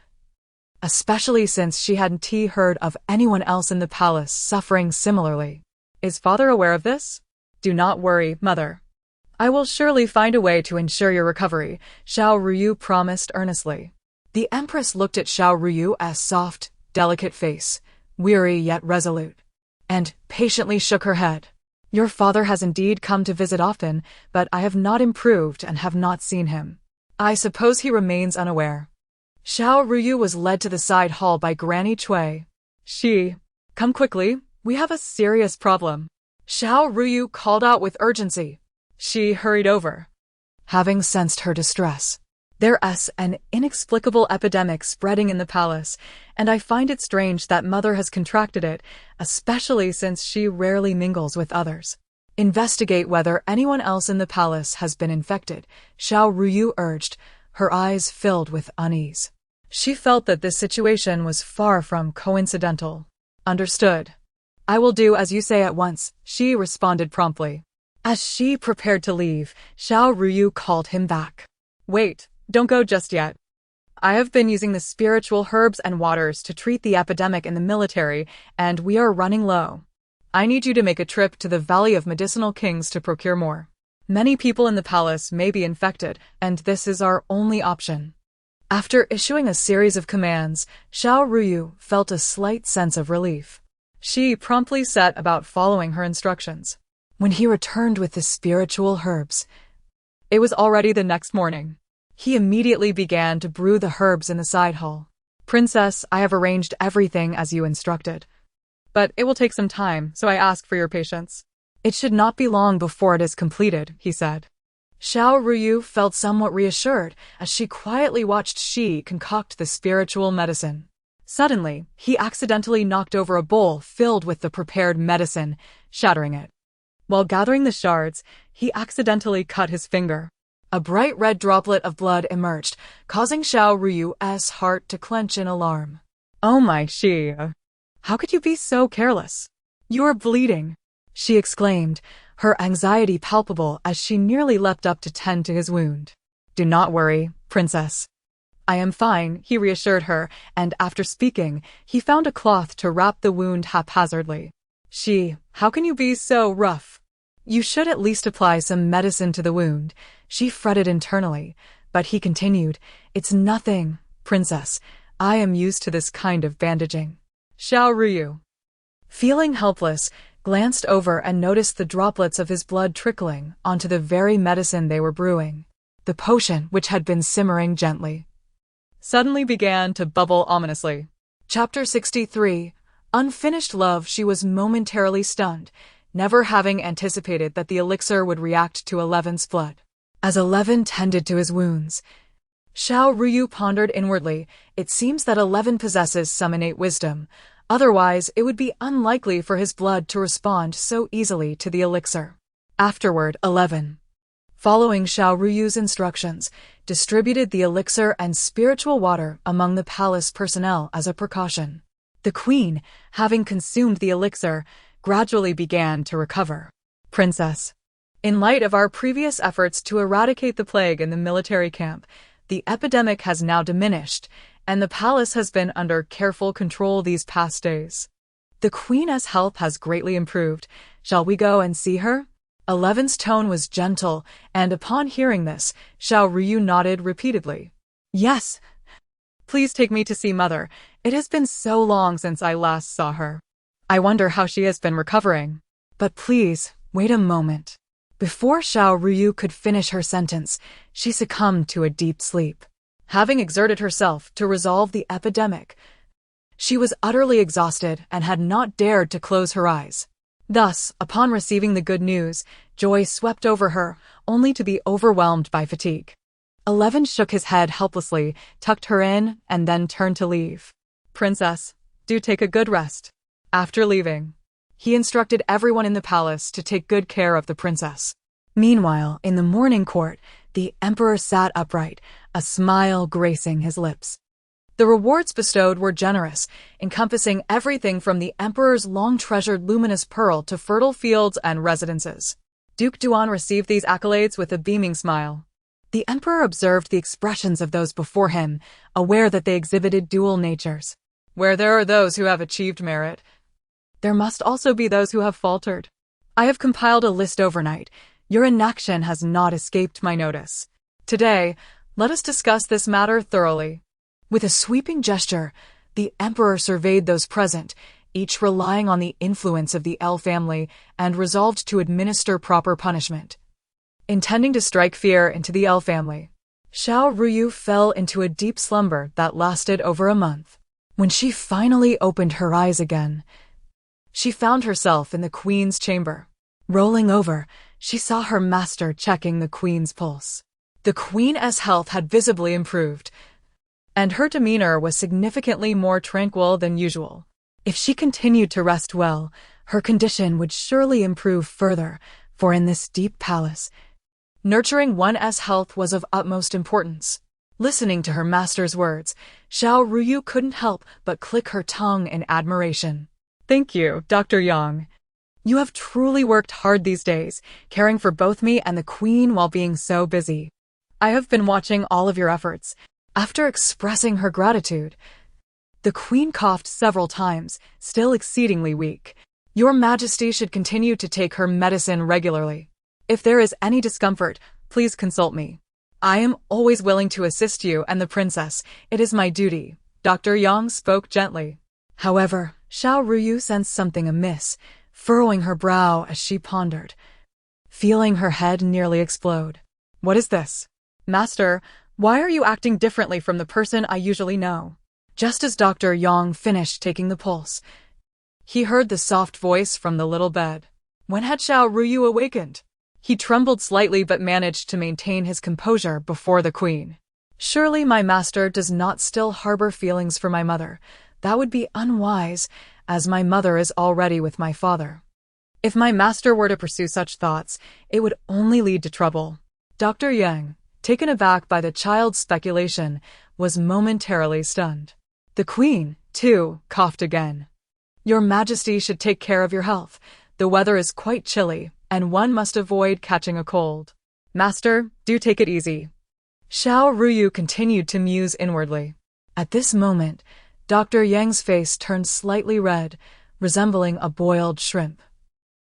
especially since she hadn't heard of anyone else in the palace suffering similarly. "Is father aware of this?" "Do not worry, mother. I will surely find a way to ensure your recovery," Xiao Ruyu promised earnestly. The Empress looked at Xiao Ruyu's soft, delicate face, weary yet resolute, and patiently shook her head. "Your father has indeed come to visit often, but I have not improved and have not seen him. I suppose he remains unaware." Xiao Ruyu was led to the side hall by Granny Cui. "Come quickly, we have a serious problem," Xiao Ruyu called out with urgency. She hurried over, having sensed her distress. "There's an inexplicable epidemic spreading in the palace, and I find it strange that mother has contracted it, especially since she rarely mingles with others. Investigate whether anyone else in the palace has been infected," Xiao Ruyu urged, her eyes filled with unease. She felt that this situation was far from coincidental. "Understood. I will do as you say at once," she responded promptly. As she prepared to leave, Xiao Ruyu called him back. "Wait, don't go just yet. I have been using the spiritual herbs and waters to treat the epidemic in the military, and we are running low. I need you to make a trip to the Valley of Medicinal Kings to procure more. Many people in the palace may be infected, and this is our only option." After issuing a series of commands, Xiao Ruyu felt a slight sense of relief. She promptly set about following her instructions. When he returned with the spiritual herbs, it was already the next morning. He immediately began to brew the herbs in the side hall. "Princess, I have arranged everything as you instructed. But it will take some time, so I ask for your patience." "It should not be long before it is completed," he said. Xiao Ruyu felt somewhat reassured as she quietly watched Shi concoct the spiritual medicine. Suddenly, he accidentally knocked over a bowl filled with the prepared medicine, shattering it. While gathering the shards, he accidentally cut his finger. A bright red droplet of blood emerged, causing Xiao Ruyu's heart to clench in alarm. "Oh my Shi! How could you be so careless? You are bleeding!" she exclaimed, her anxiety palpable as she nearly leapt up to tend to his wound. "Do not worry, princess. I am fine," he reassured her, and after speaking, he found a cloth to wrap the wound haphazardly. How can you be so rough? You should at least apply some medicine to the wound," she fretted internally, but he continued, "It's nothing, princess. I am used to this kind of bandaging." Xiao Ruyu, feeling helpless, glanced over and noticed the droplets of his blood trickling onto the very medicine they were brewing. The potion, which had been simmering gently, suddenly began to bubble ominously. Chapter 63. Unfinished Love. She was momentarily stunned, never having anticipated that the elixir would react to Eleven's blood. As Eleven tended to his wounds, Xiao Ruyu pondered inwardly. It seems that Eleven possesses some innate wisdom, otherwise it would be unlikely for his blood to respond so easily to the elixir. Afterward, 11, following Xiao Ruyu's instructions, distributed the elixir and spiritual water among the palace personnel as a precaution. The queen, having consumed the elixir, gradually began to recover. "Princess, in light of our previous efforts to eradicate the plague in the military camp, the epidemic has now diminished, and the palace has been under careful control these past days. The queen's health has greatly improved. Shall we go and see her?" 11's tone was gentle, and upon hearing this, Xiao Ruyu nodded repeatedly. "Yes. Please take me to see mother. It has been so long since I last saw her. I wonder how she has been recovering. But please, wait a moment." Before Xiao Ruyu could finish her sentence, she succumbed to a deep sleep. Having exerted herself to resolve the epidemic, she was utterly exhausted and had not dared to close her eyes. Thus, upon receiving the good news, joy swept over her, only to be overwhelmed by fatigue. 11 shook his head helplessly, tucked her in, and then turned to leave. Princess, do take a good rest. After leaving, he instructed everyone in the palace to take good care of the princess. Meanwhile, in the morning court, the emperor sat upright, a smile gracing his lips. The rewards bestowed were generous, encompassing everything from the emperor's long-treasured luminous pearl to fertile fields and residences. Duke Duan received these accolades with a beaming smile. The emperor observed the expressions of those before him, aware that they exhibited dual natures. Where there are those who have achieved merit, there must also be those who have faltered. I have compiled a list overnight. Your inaction has not escaped my notice. Today, let us discuss this matter thoroughly. With a sweeping gesture, the emperor surveyed those present, each relying on the influence of the L family and resolved to administer proper punishment. Intending to strike fear into the L family, Xiao Ruyu fell into a deep slumber that lasted over a month. When she finally opened her eyes again, she found herself in the queen's chamber. Rolling over, she saw her master checking the queen's pulse. The queen's health had visibly improved, and her demeanor was significantly more tranquil than usual. If she continued to rest well, her condition would surely improve further, for in this deep palace, nurturing one's health was of utmost importance. Listening to her master's words, Xiao Ruyu couldn't help but click her tongue in admiration. Thank you, Dr. Yang. You have truly worked hard these days, caring for both me and the queen while being so busy. I have been watching all of your efforts. After expressing her gratitude, the queen coughed several times, still exceedingly weak. Your Majesty should continue to take her medicine regularly. If there is any discomfort, please consult me. I am always willing to assist you and the princess. It is my duty. Dr. Yang spoke gently. However, Xiao Ruyu sensed something amiss, furrowing her brow as she pondered, feeling her head nearly explode. What is this? Master, why are you acting differently from the person I usually know? Just as Dr. Yang finished taking the pulse, he heard the soft voice from the little bed. When had Xiao Ruyu awakened? He trembled slightly but managed to maintain his composure before the queen. Surely my master does not still harbor feelings for my mother. That would be unwise, as my mother is already with my father. If my master were to pursue such thoughts, it would only lead to trouble. Dr. Yang, taken aback by the child's speculation, was momentarily stunned. The queen, too, coughed again. Your Majesty should take care of your health. The weather is quite chilly, and one must avoid catching a cold. Master, do take it easy. Xiao Ruyu continued to muse inwardly. At this moment, Dr. Yang's face turned slightly red, resembling a boiled shrimp.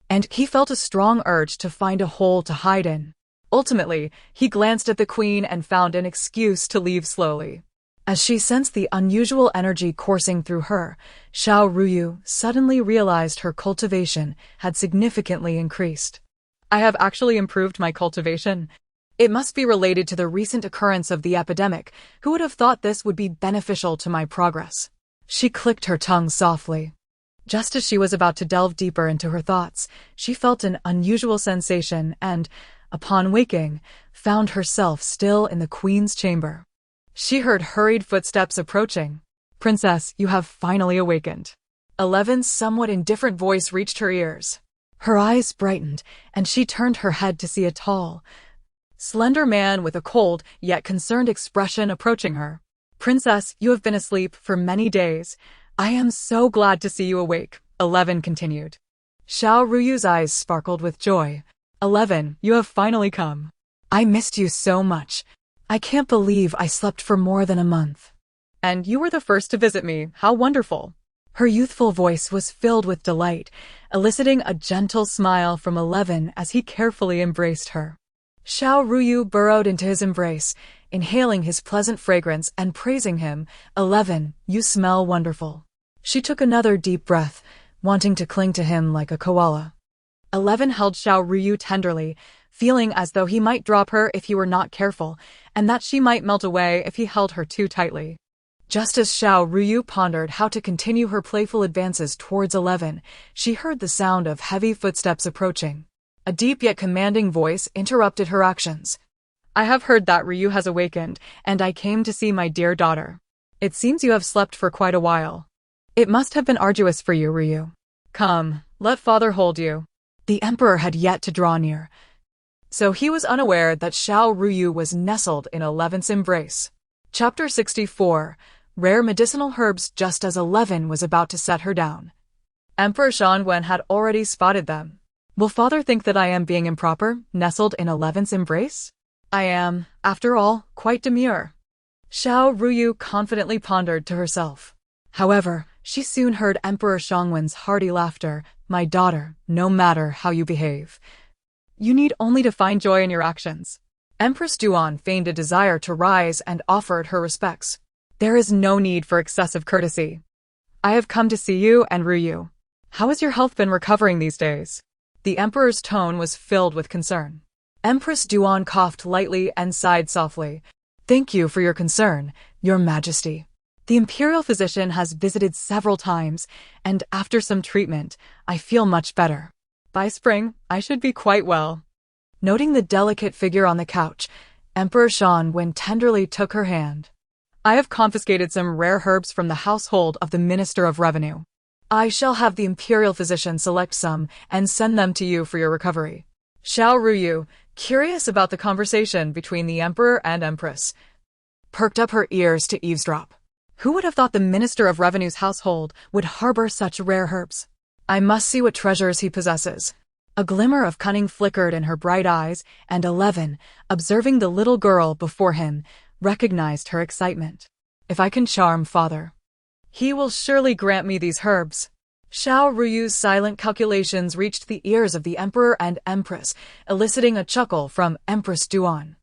And he felt a strong urge to find a hole to hide in. Ultimately, he glanced at the queen and found an excuse to leave slowly. As she sensed the unusual energy coursing through her, Xiao Ruyu suddenly realized her cultivation had significantly increased. I have actually improved my cultivation. It must be related to the recent occurrence of the epidemic. Who would have thought this would be beneficial to my progress? She clicked her tongue softly. Just as she was about to delve deeper into her thoughts, she felt an unusual sensation and, upon waking, found herself still in the queen's chamber. She heard hurried footsteps approaching. Princess, you have finally awakened. 11's somewhat indifferent voice reached her ears. Her eyes brightened, and she turned her head to see a tall, slender man with a cold yet concerned expression approaching her. Princess, you have been asleep for many days. I am so glad to see you awake, 11 continued. Xiao Ruyu's eyes sparkled with joy. 11, you have finally come. I missed you so much. I can't believe I slept for more than a month. And you were the first to visit me. How wonderful. Her youthful voice was filled with delight, eliciting a gentle smile from 11 as he carefully embraced her. Xiao Ruyu burrowed into his embrace, inhaling his pleasant fragrance and praising him. 11, you smell wonderful. She took another deep breath, wanting to cling to him like a koala. 11 held Xiao Ruyu tenderly, feeling as though he might drop her if he were not careful, and that she might melt away if he held her too tightly. Just as Xiao Ruyu pondered how to continue her playful advances towards 11, she heard the sound of heavy footsteps approaching. A deep yet commanding voice interrupted her actions. I have heard that Ryu has awakened, and I came to see my dear daughter. It seems you have slept for quite a while. It must have been arduous for you, Ryu. Come, let father hold you. The emperor had yet to draw near, so he was unaware that Xiao Ruyu was nestled in Eleven's embrace. Chapter 64. Rare medicinal herbs. Just as Eleven was about to set her down, Emperor Shanwen had already spotted them. Will father think that I am being improper, nestled in Eleven's embrace? I am, after all, quite demure. Xiao Ruyu confidently pondered to herself. However, she soon heard Emperor Shangwen's hearty laughter. My daughter, no matter how you behave, you need only to find joy in your actions. Empress Duan feigned a desire to rise and offered her respects. There is no need for excessive courtesy. I have come to see you and Ryu. How has your health been recovering these days? The emperor's tone was filled with concern. Empress Duan coughed lightly and sighed softly. Thank you for your concern, Your Majesty. The imperial physician has visited several times, and after some treatment, I feel much better. By spring, I should be quite well. Noting the delicate figure on the couch, Emperor Shanwen tenderly took her hand. I have confiscated some rare herbs from the household of the Minister of Revenue. I shall have the imperial physician select some and send them to you for your recovery. Xiao Ruyu, curious about the conversation between the emperor and empress, perked up her ears to eavesdrop. Who would have thought the Minister of Revenue's household would harbor such rare herbs? I must see what treasures he possesses. A glimmer of cunning flickered in her bright eyes, and Eleven, observing the little girl before him, recognized her excitement. If I can charm father, he will surely grant me these herbs. Xiao Ruyu's silent calculations reached the ears of the emperor and empress, eliciting a chuckle from Empress Duan.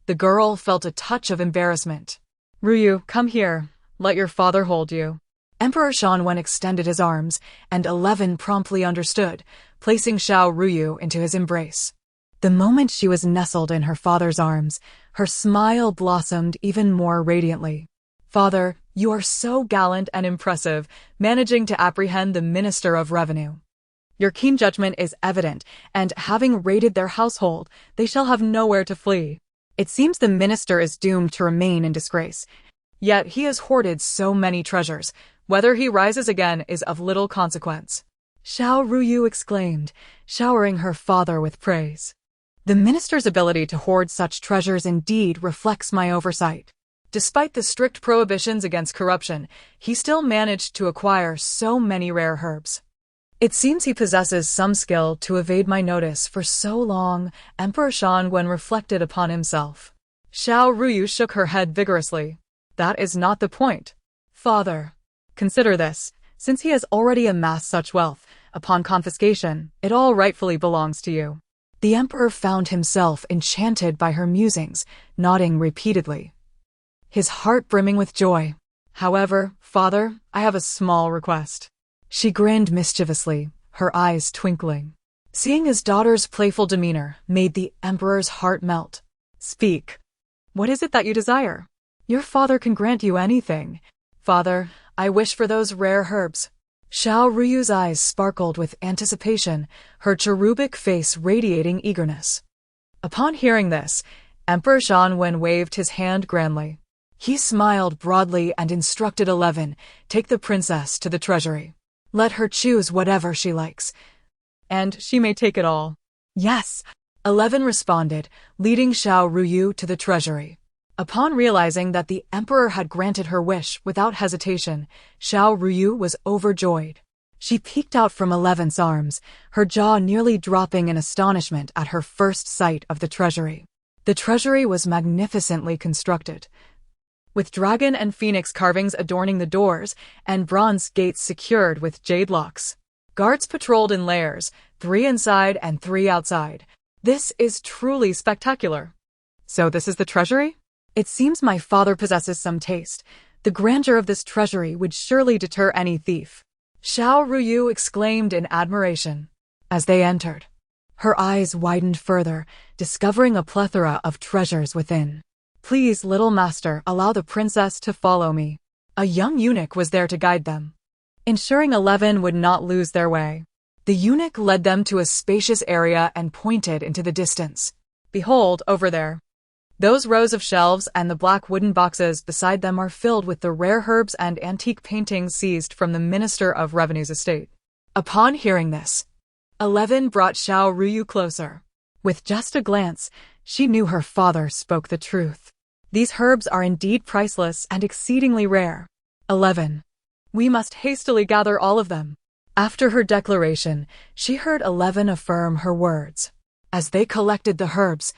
The girl felt a touch of embarrassment. Ryu, come here. Let your father hold you. Emperor Shanwen extended his arms, and Eleven promptly understood, placing Xiao Ruyu into his embrace. The moment she was nestled in her father's arms, her smile blossomed even more radiantly. Father, you are so gallant and impressive, managing to apprehend the Minister of Revenue. Your keen judgment is evident, and having raided their household, they shall have nowhere to flee. It seems the minister is doomed to remain in disgrace. Yet he has hoarded so many treasures. Whether he rises again is of little consequence. Xiao Ruyu exclaimed, showering her father with praise. The minister's ability to hoard such treasures indeed reflects my oversight. Despite the strict prohibitions against corruption, he still managed to acquire so many rare herbs. It seems he possesses some skill to evade my notice for so long. Emperor Shanwen reflected upon himself. Xiao Ruyu shook her head vigorously. That is not the point. Father, consider this. Since he has already amassed such wealth, upon confiscation, it all rightfully belongs to you. The emperor found himself enchanted by her musings, nodding repeatedly, his heart brimming with joy. However, father, I have a small request. She grinned mischievously, her eyes twinkling. Seeing his daughter's playful demeanor made the emperor's heart melt. Speak. What is it that you desire? Your father can grant you anything. Father, I wish for those rare herbs. Xiao Ruyu's eyes sparkled with anticipation, her cherubic face radiating eagerness. Upon hearing this, Emperor Shanwen waved his hand grandly. He smiled broadly and instructed Eleven, take the princess to the treasury. Let her choose whatever she likes. And she may take it all. Yes, Eleven responded, leading Xiao Ruyu to the treasury. Upon realizing that the emperor had granted her wish without hesitation, Xiao Ruyu was overjoyed. She peeked out from Eleven's arms, her jaw nearly dropping in astonishment at her first sight of the treasury. The treasury was magnificently constructed, with dragon and phoenix carvings adorning the doors, and bronze gates secured with jade locks. Guards patrolled in layers, 3 inside and 3 outside. This is truly spectacular. So this is the treasury? It seems my father possesses some taste. The grandeur of this treasury would surely deter any thief. Xiao Ruyu exclaimed in admiration. As they entered, her eyes widened further, discovering a plethora of treasures within. Please, little master, allow the princess to follow me. A young eunuch was there to guide them, ensuring 11 would not lose their way. The eunuch led them to a spacious area and pointed into the distance. Behold, over there. Those rows of shelves and the black wooden boxes beside them are filled with the rare herbs and antique paintings seized from the Minister of Revenue's estate. Upon hearing this, 11 brought Xiao Ruyu closer. With just a glance, she knew her father spoke the truth. These herbs are indeed priceless and exceedingly rare. 11. We must hastily gather all of them. After her declaration, she heard 11 affirm her words. As they collected the herbs,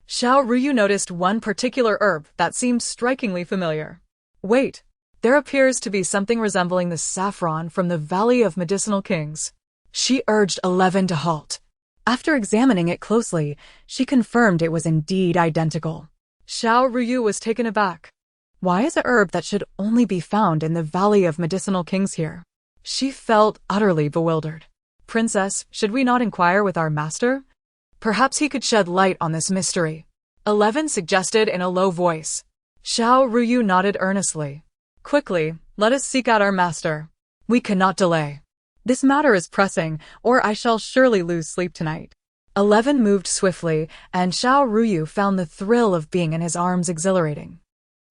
Xiao Ruyu noticed one particular herb that seemed strikingly familiar. Wait, there appears to be something resembling the saffron from the Valley of Medicinal Kings. She urged 11 to halt. After examining it closely, she confirmed it was indeed identical. Xiao Ruyu was taken aback. Why is a herb that should only be found in the Valley of Medicinal Kings here? She felt utterly bewildered. Princess, should we not inquire with our master? Perhaps he could shed light on this mystery. 11 suggested in a low voice. Xiao Ruyu nodded earnestly. Quickly, let us seek out our master. We cannot delay. This matter is pressing, or I shall surely lose sleep tonight. 11 moved swiftly, and Xiao Ruyu found the thrill of being in his arms exhilarating.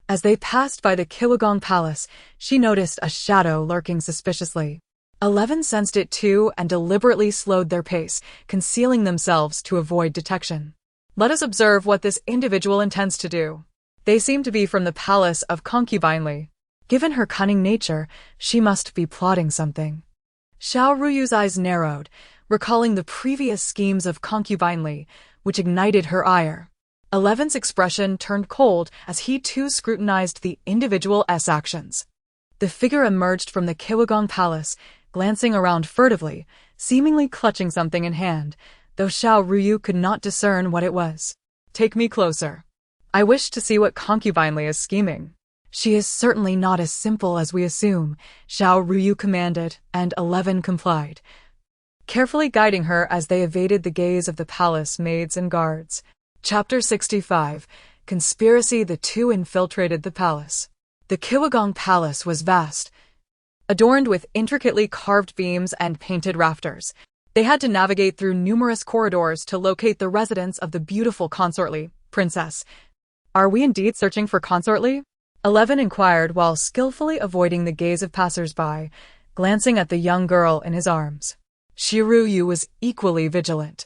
As they passed by the Kiwagong Palace, she noticed a shadow lurking suspiciously. 11 sensed it too and deliberately slowed their pace, concealing themselves to avoid detection. Let us observe what this individual intends to do. They seem to be from the palace of concubinely. Given her cunning nature, she must be plotting something. Xiao Ruyu's eyes narrowed, recalling the previous schemes of concubinely, which ignited her ire. 11's expression turned cold as he too scrutinized the individual's actions. The figure emerged from the Kiwagong Palace, glancing around furtively, seemingly clutching something in hand, though Xiao Ruyu could not discern what it was. Take me closer. I wish to see what concubinely is scheming. She is certainly not as simple as we assume, Xiao Ruyu commanded, and 11 complied, carefully guiding her as they evaded the gaze of the palace maids and guards. Chapter 65. Conspiracy. The two infiltrated the palace. The Kiwagong Palace was vast, adorned with intricately carved beams and painted rafters. They had to navigate through numerous corridors to locate the residence of the beautiful consortly, Princess. Are we indeed searching for consortly? 11 inquired while skillfully avoiding the gaze of passers-by, glancing at the young girl in his arms. Xiao Ruyu was equally vigilant,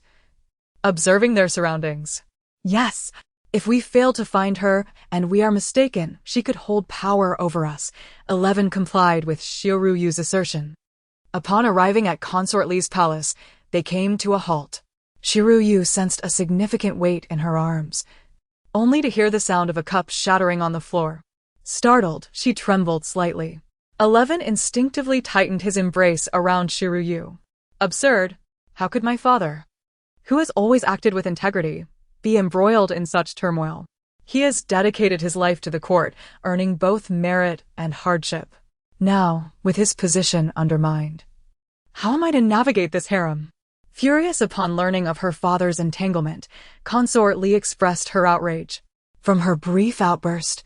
observing their surroundings. Yes, if we fail to find her, and we are mistaken, she could hold power over us. 11 complied with Xiao Ruyu's assertion. Upon arriving at Consort Li's palace, they came to a halt. Xiao Ruyu sensed a significant weight in her arms, only to hear the sound of a cup shattering on the floor. Startled, she trembled slightly. 11 instinctively tightened his embrace around Xiao Ruyu. Absurd. How could my father, who has always acted with integrity, be embroiled in such turmoil? He has dedicated his life to the court, earning both merit and hardship. Now, with his position undermined, how am I to navigate this harem? Furious upon learning of her father's entanglement, Consort Li expressed her outrage. From her brief outburst,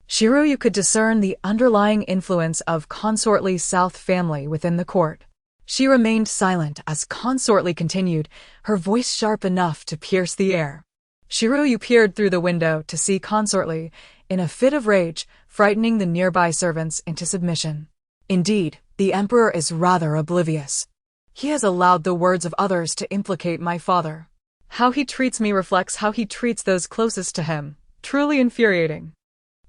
Xiao Ruyu could discern the underlying influence of Consort Li's South family within the court. She remained silent as Consort Li continued, her voice sharp enough to pierce the air. Xiao Ruyu peered through the window to see Consort Li, in a fit of rage, frightening the nearby servants into submission. Indeed, the emperor is rather oblivious. He has allowed the words of others to implicate my father. How he treats me reflects how he treats those closest to him. Truly infuriating.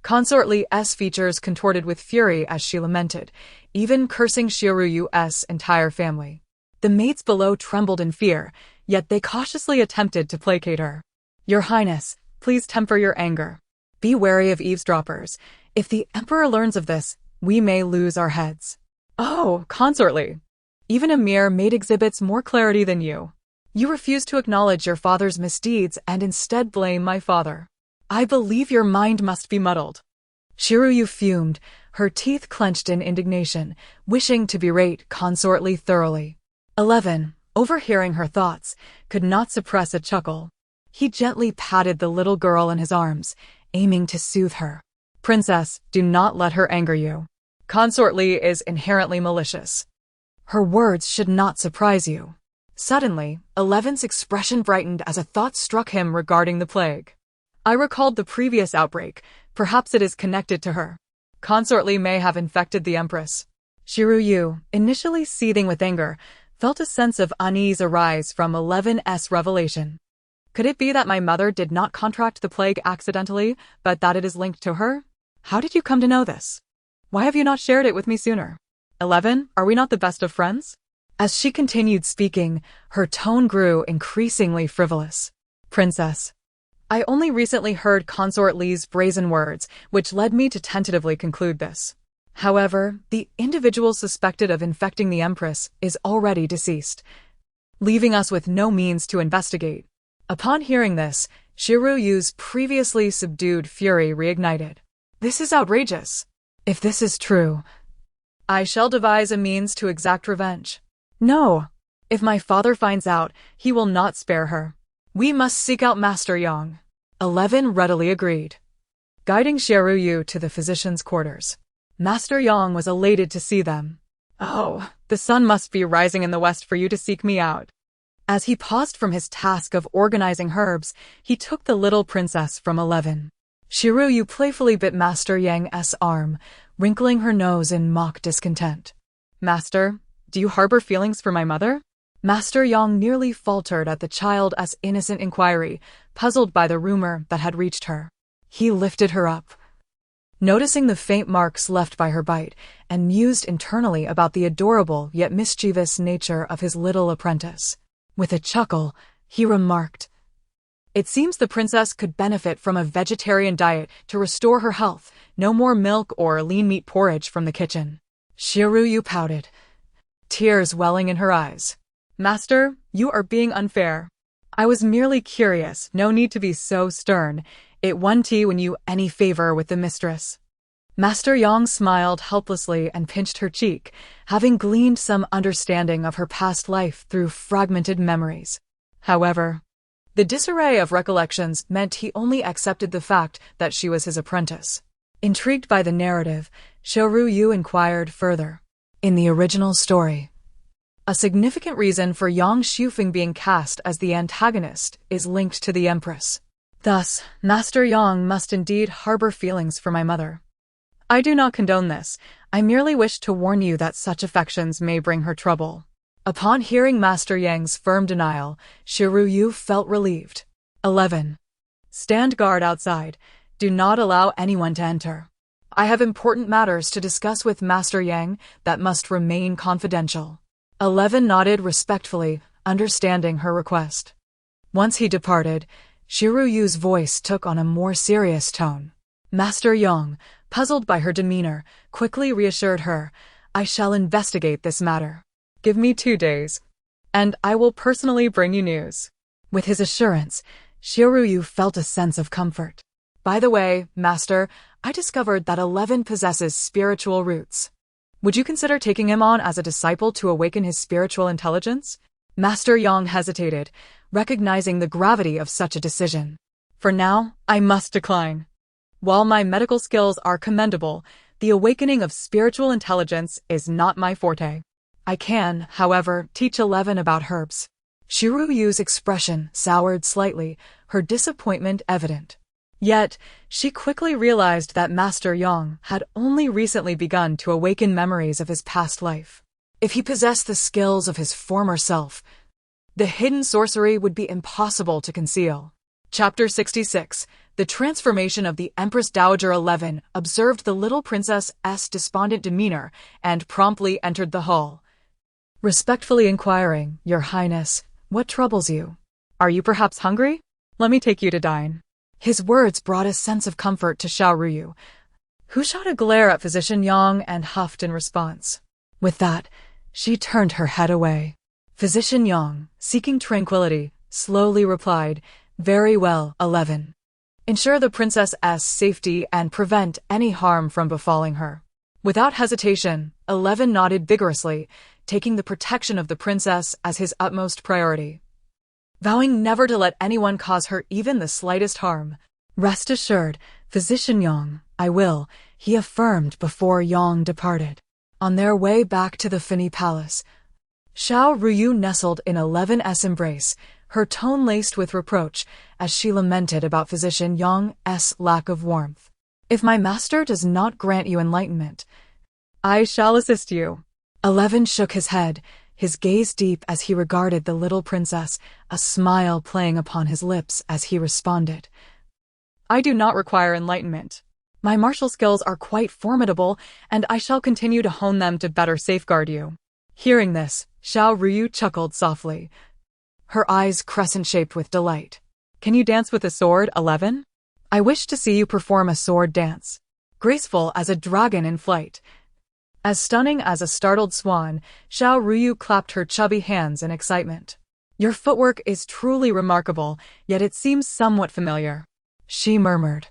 Consort Li's features contorted with fury as she lamented, even cursing Xiao Ruyu's entire family. The maids below trembled in fear, yet they cautiously attempted to placate her. Your Highness, please temper your anger. Be wary of eavesdroppers. If the Emperor learns of this, we may lose our heads. Oh, Consort Li. Even a mere maid exhibits more clarity than you. You refuse to acknowledge your father's misdeeds and instead blame my father. I believe your mind must be muddled. Xiao Ruyu fumed, her teeth clenched in indignation, wishing to berate Consort Li thoroughly. 11, overhearing her thoughts, could not suppress a chuckle. He gently patted the little girl in his arms, aiming to soothe her. Princess, do not let her anger you. Consort Li is inherently malicious. Her words should not surprise you. Suddenly, 11's expression brightened as a thought struck him regarding the plague. I recalled the previous outbreak. Perhaps it is connected to her. Consort Li may have infected the Empress. Xiao Ruyu, initially seething with anger, felt a sense of unease arise from 11's revelation. Could it be that my mother did not contract the plague accidentally, but that it is linked to her? How did you come to know this? Why have you not shared it with me sooner? 11, are we not the best of friends? As she continued speaking, her tone grew increasingly frivolous. Princess, I only recently heard Consort Li's brazen words, which led me to tentatively conclude this. However, the individual suspected of infecting the Empress is already deceased, leaving us with no means to investigate. Upon hearing this, Xiao Ruyu's previously subdued fury reignited. This is outrageous. If this is true, I shall devise a means to exact revenge. No. If my father finds out, he will not spare her. We must seek out Master Yang. 11 readily agreed. Guiding Xiao Ruyu to the physician's quarters, Master Yang was elated to see them. Oh, the sun must be rising in the west for you to seek me out. As he paused from his task of organizing herbs, he took the little princess from 11. Xiao Ruyu playfully bit Master Yang's arm, wrinkling her nose in mock discontent. Master, do you harbor feelings for my mother? Master Yang nearly faltered at the child's innocent inquiry, puzzled by the rumor that had reached her. He lifted her up, noticing the faint marks left by her bite, and mused internally about the adorable yet mischievous nature of his little apprentice. With a chuckle, he remarked, "It seems the princess could benefit from a vegetarian diet to restore her health. No more milk or lean meat porridge from the kitchen." Xiao Ruyu pouted, tears welling in her eyes. Master, you are being unfair. I was merely curious, no need to be so stern. It won tea when you any favor with the mistress. Master Yang smiled helplessly and pinched her cheek, having gleaned some understanding of her past life through fragmented memories. However, the disarray of recollections meant he only accepted the fact that she was his apprentice. Intrigued by the narrative, Xiao Ruyu inquired further. In the original story, a significant reason for Yang Shufeng being cast as the antagonist is linked to the Empress. Thus, Master Yang must indeed harbor feelings for my mother. I do not condone this. I merely wish to warn you that such affections may bring her trouble. Upon hearing Master Yang's firm denial, Xiao Ruyu felt relieved. 11. Stand guard outside. Do not allow anyone to enter. I have important matters to discuss with Master Yang that must remain confidential. 11 nodded respectfully, understanding her request. Once he departed, Xiao Ruyu's voice took on a more serious tone. Master Yang, puzzled by her demeanor, quickly reassured her, "I shall investigate this matter. Give me 2 days, and I will personally bring you news." With his assurance, Xiao Ruyu felt a sense of comfort. By the way, Master, I discovered that 11 possesses spiritual roots. Would you consider taking him on as a disciple to awaken his spiritual intelligence? Master Yang hesitated, recognizing the gravity of such a decision. For now, I must decline. While my medical skills are commendable, the awakening of spiritual intelligence is not my forte. I can, however, teach 11 about herbs. Xiao Ruyu's expression soured slightly, her disappointment evident. Yet, she quickly realized that Master Yang had only recently begun to awaken memories of his past life. If he possessed the skills of his former self, the hidden sorcery would be impossible to conceal. Chapter 66. The transformation of the Empress Dowager 11 observed the little princess's despondent demeanor and promptly entered the hall, respectfully inquiring, "Your Highness, what troubles you? Are you perhaps hungry? Let me take you to dine." His words brought a sense of comfort to Xiao Ruyu, who shot a glare at Physician Yang and huffed in response. With that, she turned her head away. Physician Yang, seeking tranquility, slowly replied, "Very well, 11. Ensure the princess's safety and prevent any harm from befalling her." Without hesitation, 11 nodded vigorously, taking the protection of the princess as his utmost priority, vowing never to let anyone cause her even the slightest harm. "Rest assured, Physician Yang, I will," he affirmed before Yang departed. On their way back to the Fini Palace, Xiao Ruyu nestled in 11's embrace, her tone laced with reproach as she lamented about physician Yang's lack of warmth. "If my master does not grant you enlightenment, I shall assist you." 11 shook his head, his gaze deep as he regarded the little princess, a smile playing upon his lips as he responded. "I do not require enlightenment. My martial skills are quite formidable, and I shall continue to hone them to better safeguard you." Hearing this, Xiao Ruyu chuckled softly, her eyes crescent-shaped with delight. "Can you dance with a sword, 11? I wish to see you perform a sword dance, graceful as a dragon in flight." As stunning as a startled swan, Xiao Ruyu clapped her chubby hands in excitement. "Your footwork is truly remarkable, yet it seems somewhat familiar," she murmured.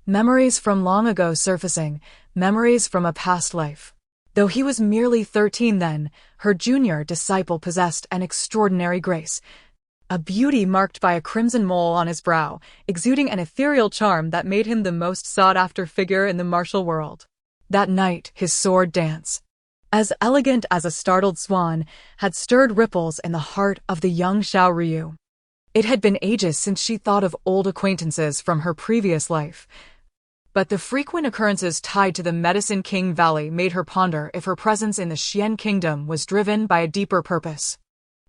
Memories from long ago surfacing, memories from a past life. Though he was merely 13 then, her junior disciple possessed an extraordinary grace, a beauty marked by a crimson mole on his brow, exuding an ethereal charm that made him the most sought-after figure in the martial world. That night, his sword dance, as elegant as a startled swan, had stirred ripples in the heart of the young Xiao Ruyu. It had been ages since she thought of old acquaintances from her previous life, but the frequent occurrences tied to the Medicine King Valley made her ponder if her presence in the Xian Kingdom was driven by a deeper purpose.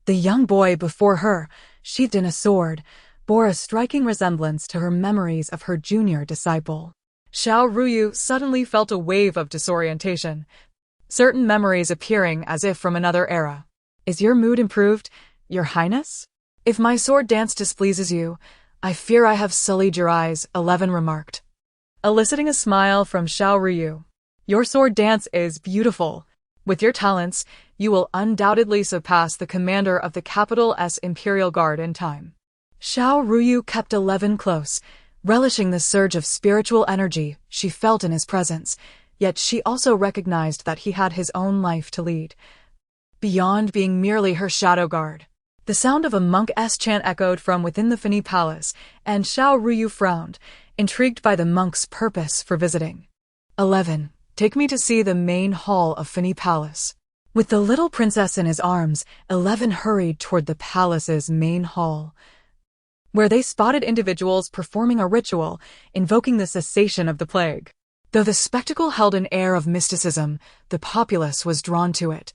The young boy before her, sheathed in a sword, bore a striking resemblance to her memories of her junior disciple. Xiao Ruyu suddenly felt a wave of disorientation, certain memories appearing as if from another era. "Is your mood improved, Your Highness? If my sword dance displeases you, I fear I have sullied your eyes," 11 remarked, eliciting a smile from Xiao Ruyu. "Your sword dance is beautiful. With your talents, you will undoubtedly surpass the commander of the capital's Imperial Guard in time." Xiao Ruyu kept 11 close, relishing the surge of spiritual energy she felt in his presence, yet she also recognized that he had his own life to lead, beyond being merely her shadow guard. The sound of a monk's chant echoed from within the Fini Palace, and Xiao Ruyu frowned, intrigued by the monk's purpose for visiting. 11. Take me to see the main hall of Fini Palace. With the little princess in his arms, 11 hurried toward the palace's main hall, where they spotted individuals performing a ritual invoking the cessation of the plague. Though the spectacle held an air of mysticism, the populace was drawn to it,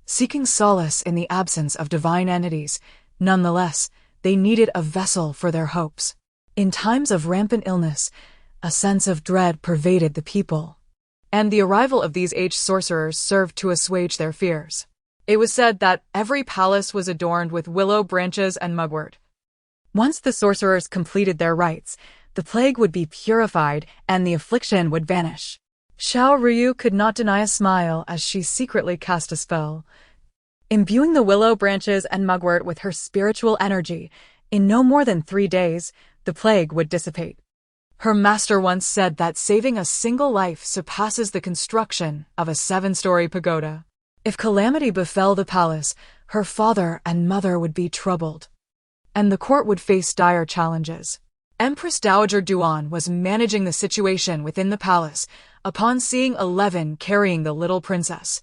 seeking solace in the absence of divine entities. Nonetheless, they needed a vessel for their hopes. In times of rampant illness, a sense of dread pervaded the people, and the arrival of these aged sorcerers served to assuage their fears. It was said that every palace was adorned with willow branches and mugwort. Once the sorcerers completed their rites, the plague would be purified and the affliction would vanish. Xiao Ruyu could not deny a smile as she secretly cast a spell, imbuing the willow branches and mugwort with her spiritual energy. In no more than 3 days, the plague would dissipate. Her master once said that saving a single life surpasses the construction of a 7-story pagoda. If calamity befell the palace, her father and mother would be troubled, and the court would face dire challenges. Empress Dowager Duan was managing the situation within the palace. Upon seeing 11 carrying the little princess,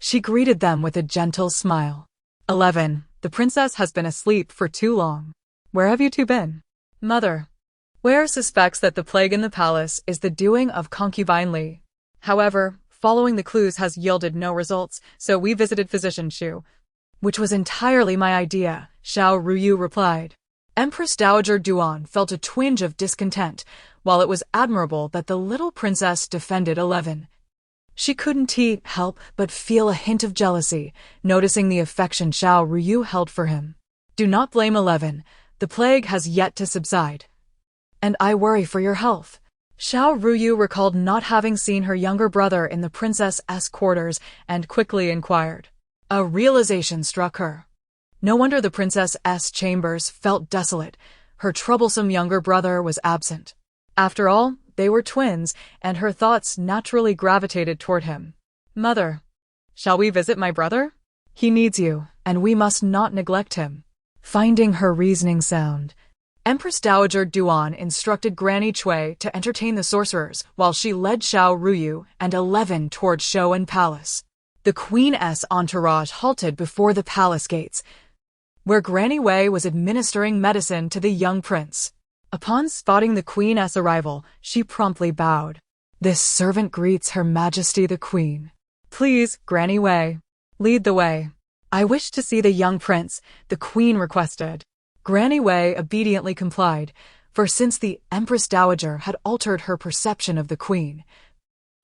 she greeted them with a gentle smile. 11, the princess has been asleep for too long. Where have you two been? Mother, Ware suspects that the plague in the palace is the doing of concubine Li. However, following the clues has yielded no results, so we visited Physician Shu. Which was entirely my idea, Xiao Ruyu replied. Empress Dowager Duan felt a twinge of discontent. While it was admirable that the little princess defended 11, she couldn't help but feel a hint of jealousy, noticing the affection Xiao Ruyu held for him. Do not blame 11. The plague has yet to subside, and I worry for your health. Xiao Ruyu recalled not having seen her younger brother in the princess's quarters and quickly inquired. A realization struck her. No wonder the princess's chambers felt desolate. Her troublesome younger brother was absent. After all, they were twins, and her thoughts naturally gravitated toward him. Mother, shall we visit my brother? He needs you, and we must not neglect him. Finding her reasoning sound, Empress Dowager Duan instructed Granny Cui to entertain the sorcerers while she led Xiao Ruyu and 11 toward Shouan Palace. The Queen's entourage halted before the palace gates, where Granny Wei was administering medicine to the young prince. Upon spotting the Queen's arrival, she promptly bowed. "This servant greets Her Majesty the Queen. Please, Granny Wei, lead the way." "I wish to see the young prince," the Queen requested. Granny Wei obediently complied, for since the Empress Dowager had altered her perception of the Queen,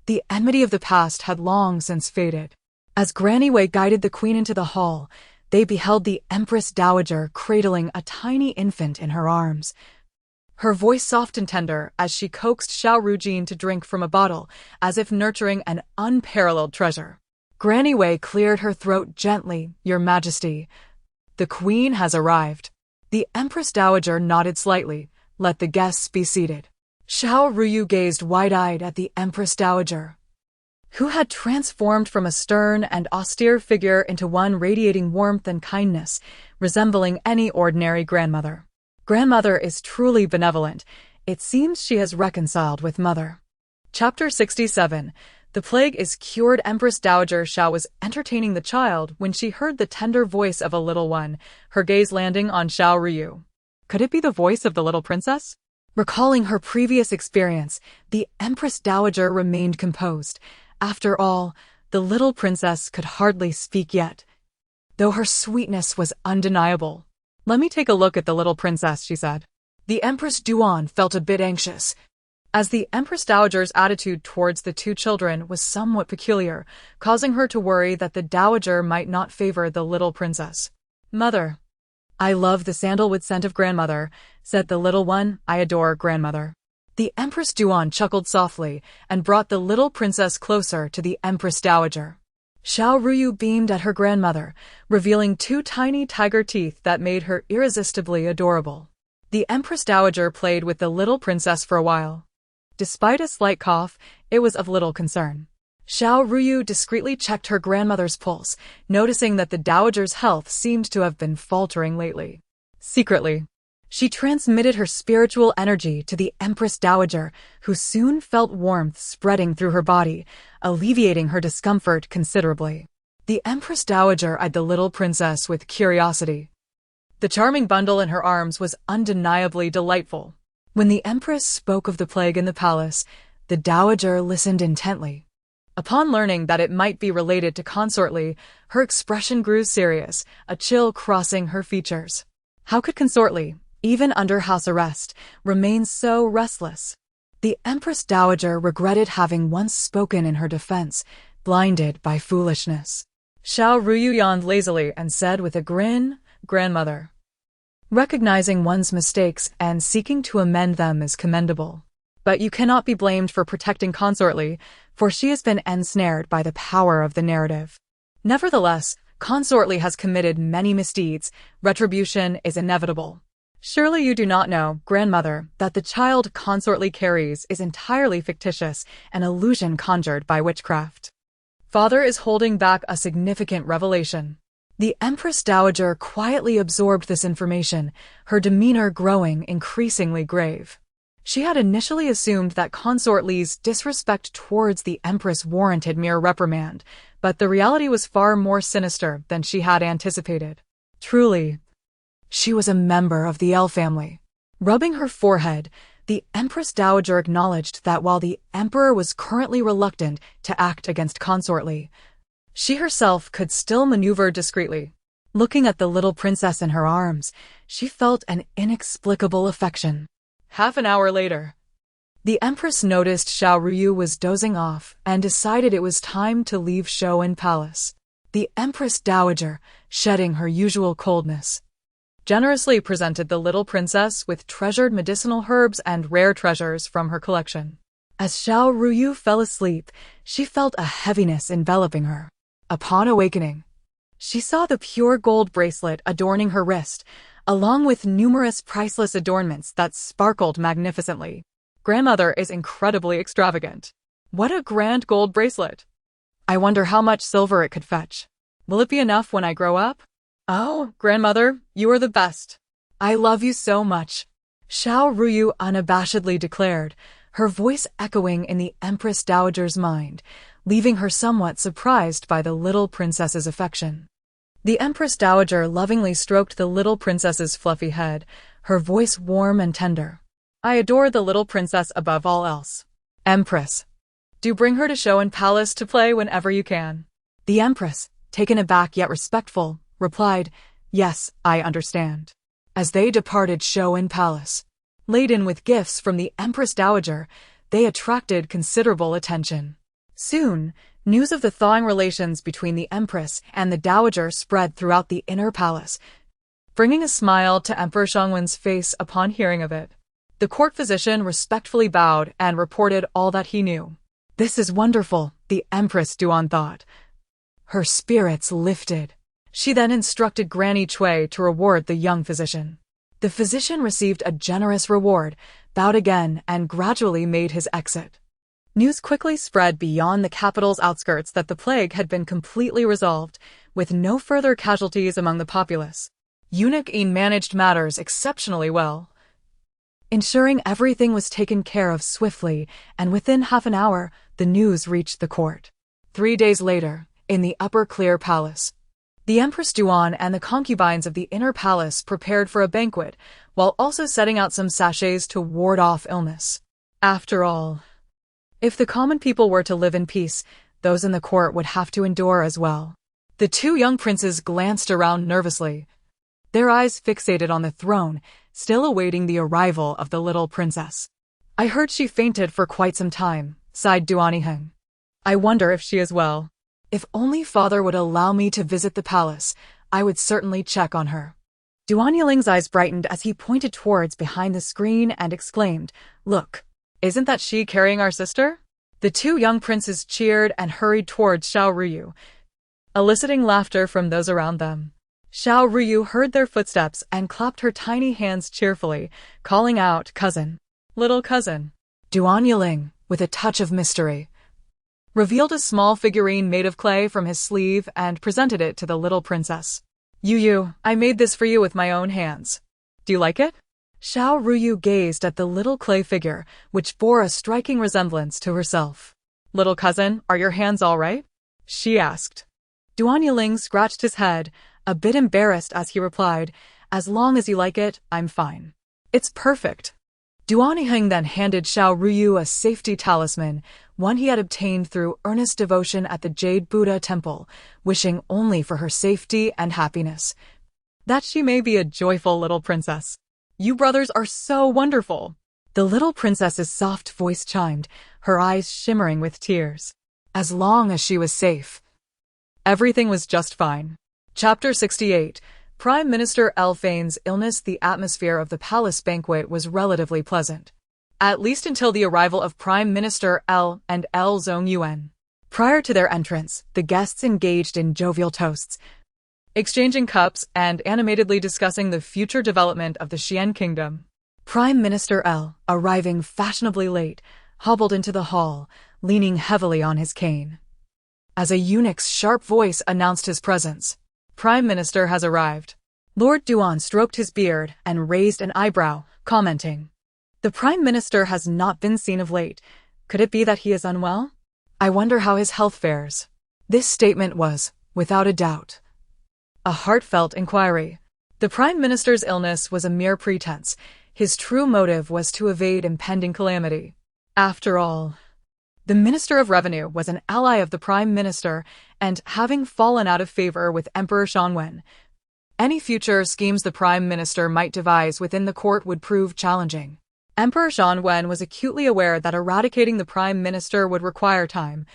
the enmity of the past had long since faded. As Granny Wei guided the Queen into the hall, they beheld the Empress Dowager cradling a tiny infant in her arms. Her voice soft and tender as she coaxed Xiao Ruyu to drink from a bottle, as if nurturing an unparalleled treasure. Granny Wei cleared her throat gently. "Your Majesty, the Queen has arrived." The Empress Dowager nodded slightly. "Let the guests be seated." Xiao Ruyu gazed wide-eyed at the Empress Dowager, who had transformed from a stern and austere figure into one radiating warmth and kindness, resembling any ordinary grandmother. Grandmother is truly benevolent. It seems she has reconciled with Mother. Chapter 67. The plague is cured. Empress Dowager Xiao was entertaining the child when she heard the tender voice of a little one, her gaze landing on Xiao Ruyu. Could it be the voice of the little princess? Recalling her previous experience, the Empress Dowager remained composed. After all, the little princess could hardly speak yet, though her sweetness was undeniable. "Let me take a look at the little princess," she said. The Empress Duan felt a bit anxious, as the Empress Dowager's attitude towards the two children was somewhat peculiar, causing her to worry that the Dowager might not favor the little princess. "Mother, I love the sandalwood scent of Grandmother," said the little one. "I adore Grandmother." The Empress Duan chuckled softly and brought the little princess closer to the Empress Dowager. Xiao Ruyu beamed at her grandmother, revealing two tiny tiger teeth that made her irresistibly adorable. The Empress Dowager played with the little princess for a while. Despite a slight cough, it was of little concern. Xiao Ruyu discreetly checked her grandmother's pulse, noticing that the Dowager's health seemed to have been faltering lately. Secretly, she transmitted her spiritual energy to the Empress Dowager, who soon felt warmth spreading through her body, alleviating her discomfort considerably. The Empress Dowager eyed the little princess with curiosity. The charming bundle in her arms was undeniably delightful. When the Empress spoke of the plague in the palace, the Dowager listened intently. Upon learning that it might be related to consortly, her expression grew serious, a chill crossing her features. How could consortly, even under house arrest, remain so restless? The Empress Dowager regretted having once spoken in her defense, blinded by foolishness. Xiao Ruyu yawned lazily and said with a grin, "Grandmother, recognizing one's mistakes and seeking to amend them is commendable. But you cannot be blamed for protecting consortly, for she has been ensnared by the power of the narrative. Nevertheless, consortly has committed many misdeeds. Retribution is inevitable. Surely you do not know, Grandmother, that the child consortly carries is entirely fictitious, an illusion conjured by witchcraft. Father is holding back a significant revelation." The Empress Dowager quietly absorbed this information, her demeanor growing increasingly grave. She had initially assumed that Consort Li's disrespect towards the Empress warranted mere reprimand, but the reality was far more sinister than she had anticipated. Truly, she was a member of the L family. Rubbing her forehead, the Empress Dowager acknowledged that while the Emperor was currently reluctant to act against Consort Li, she herself could still maneuver discreetly. Looking at the little princess in her arms, she felt an inexplicable affection. Half an hour later, the Empress noticed Xiao Ruyu was dozing off and decided it was time to leave show and palace. The Empress Dowager, shedding her usual coldness, generously presented the little princess with treasured medicinal herbs and rare treasures from her collection. As Xiao Ruyu fell asleep, she felt a heaviness enveloping her. Upon awakening, she saw the pure gold bracelet adorning her wrist, along with numerous priceless adornments that sparkled magnificently. Grandmother is incredibly extravagant. What a grand gold bracelet! I wonder how much silver it could fetch. Will it be enough when I grow up? Oh, Grandmother, you are the best. I love you so much, Xiao Ruyu unabashedly declared, her voice echoing in the Empress Dowager's mind, leaving her somewhat surprised by the little princess's affection. The Empress Dowager lovingly stroked the little princess's fluffy head, her voice warm and tender. I adore the little princess above all else. Empress, do bring her to show and palace to play whenever you can. The Empress, taken aback yet respectful, replied, Yes, I understand. As they departed show and palace, laden with gifts from the Empress Dowager, they attracted considerable attention. Soon, news of the thawing relations between the Empress and the Dowager spread throughout the inner palace, bringing a smile to Emperor Shangwen's face upon hearing of it. The court physician respectfully bowed and reported all that he knew. This is wonderful, the Empress Duan thought. Her spirits lifted. She then instructed Granny Cui to reward the young physician. The physician received a generous reward, bowed again, and gradually made his exit. News quickly spread beyond the capital's outskirts that the plague had been completely resolved, with no further casualties among the populace. Eunuch Yin managed matters exceptionally well, ensuring everything was taken care of swiftly, and within half an hour, the news reached the court. 3 days later, in the upper clear palace, the Empress Duan and the concubines of the inner palace prepared for a banquet, while also setting out some sachets to ward off illness. After all, if the common people were to live in peace, those in the court would have to endure as well. The two young princes glanced around nervously, their eyes fixated on the throne, still awaiting the arrival of the little princess. I heard she fainted for quite some time, sighed Duaniheng. I wonder if she is well. If only father would allow me to visit the palace, I would certainly check on her. Duan Yiling's eyes brightened as he pointed towards behind the screen and exclaimed, Look, isn't that she carrying our sister? The two young princes cheered and hurried towards Xiao Ruyu, eliciting laughter from those around them. Xiao Ruyu heard their footsteps and clapped her tiny hands cheerfully, calling out, Cousin, little cousin. Duan Yiling, with a touch of mystery, revealed a small figurine made of clay from his sleeve and presented it to the little princess. Yu, I made this for you with my own hands. Do you like it? Xiao Ruyu gazed at the little clay figure, which bore a striking resemblance to herself. Little cousin, are your hands all right? She asked. Duan Yiling scratched his head, a bit embarrassed as he replied, As long as you like it, I'm fine. It's perfect. Duan Yiheng then handed Xiao Ruyu a safety talisman, one he had obtained through earnest devotion at the Jade Buddha temple, wishing only for her safety and happiness, that she may be a joyful little princess. You brothers are so wonderful. The little princess's soft voice chimed, her eyes shimmering with tears. As long as she was safe, everything was just fine. Chapter 68. Prime Minister El Fane's illness. The atmosphere of the palace banquet was relatively pleasant, at least until the arrival of Prime Minister El and El Zongyuan. Prior to their entrance, the guests engaged in jovial toasts, exchanging cups and animatedly discussing the future development of the Xian kingdom. Prime Minister El, arriving fashionably late, hobbled into the hall, leaning heavily on his cane. As a eunuch's sharp voice announced his presence, Prime Minister has arrived. Lord Duan stroked his beard and raised an eyebrow, commenting, The Prime Minister has not been seen of late. Could it be that he is unwell? I wonder how his health fares. This statement was, without a doubt, a heartfelt inquiry. The Prime Minister's illness was a mere pretense. His true motive was to evade impending calamity. After all, the Minister of Revenue was an ally of the Prime Minister, and having fallen out of favor with Emperor Shangwen, any future schemes the Prime Minister might devise within the court would prove challenging. Emperor Shangwen was acutely aware that eradicating the Prime Minister would require time.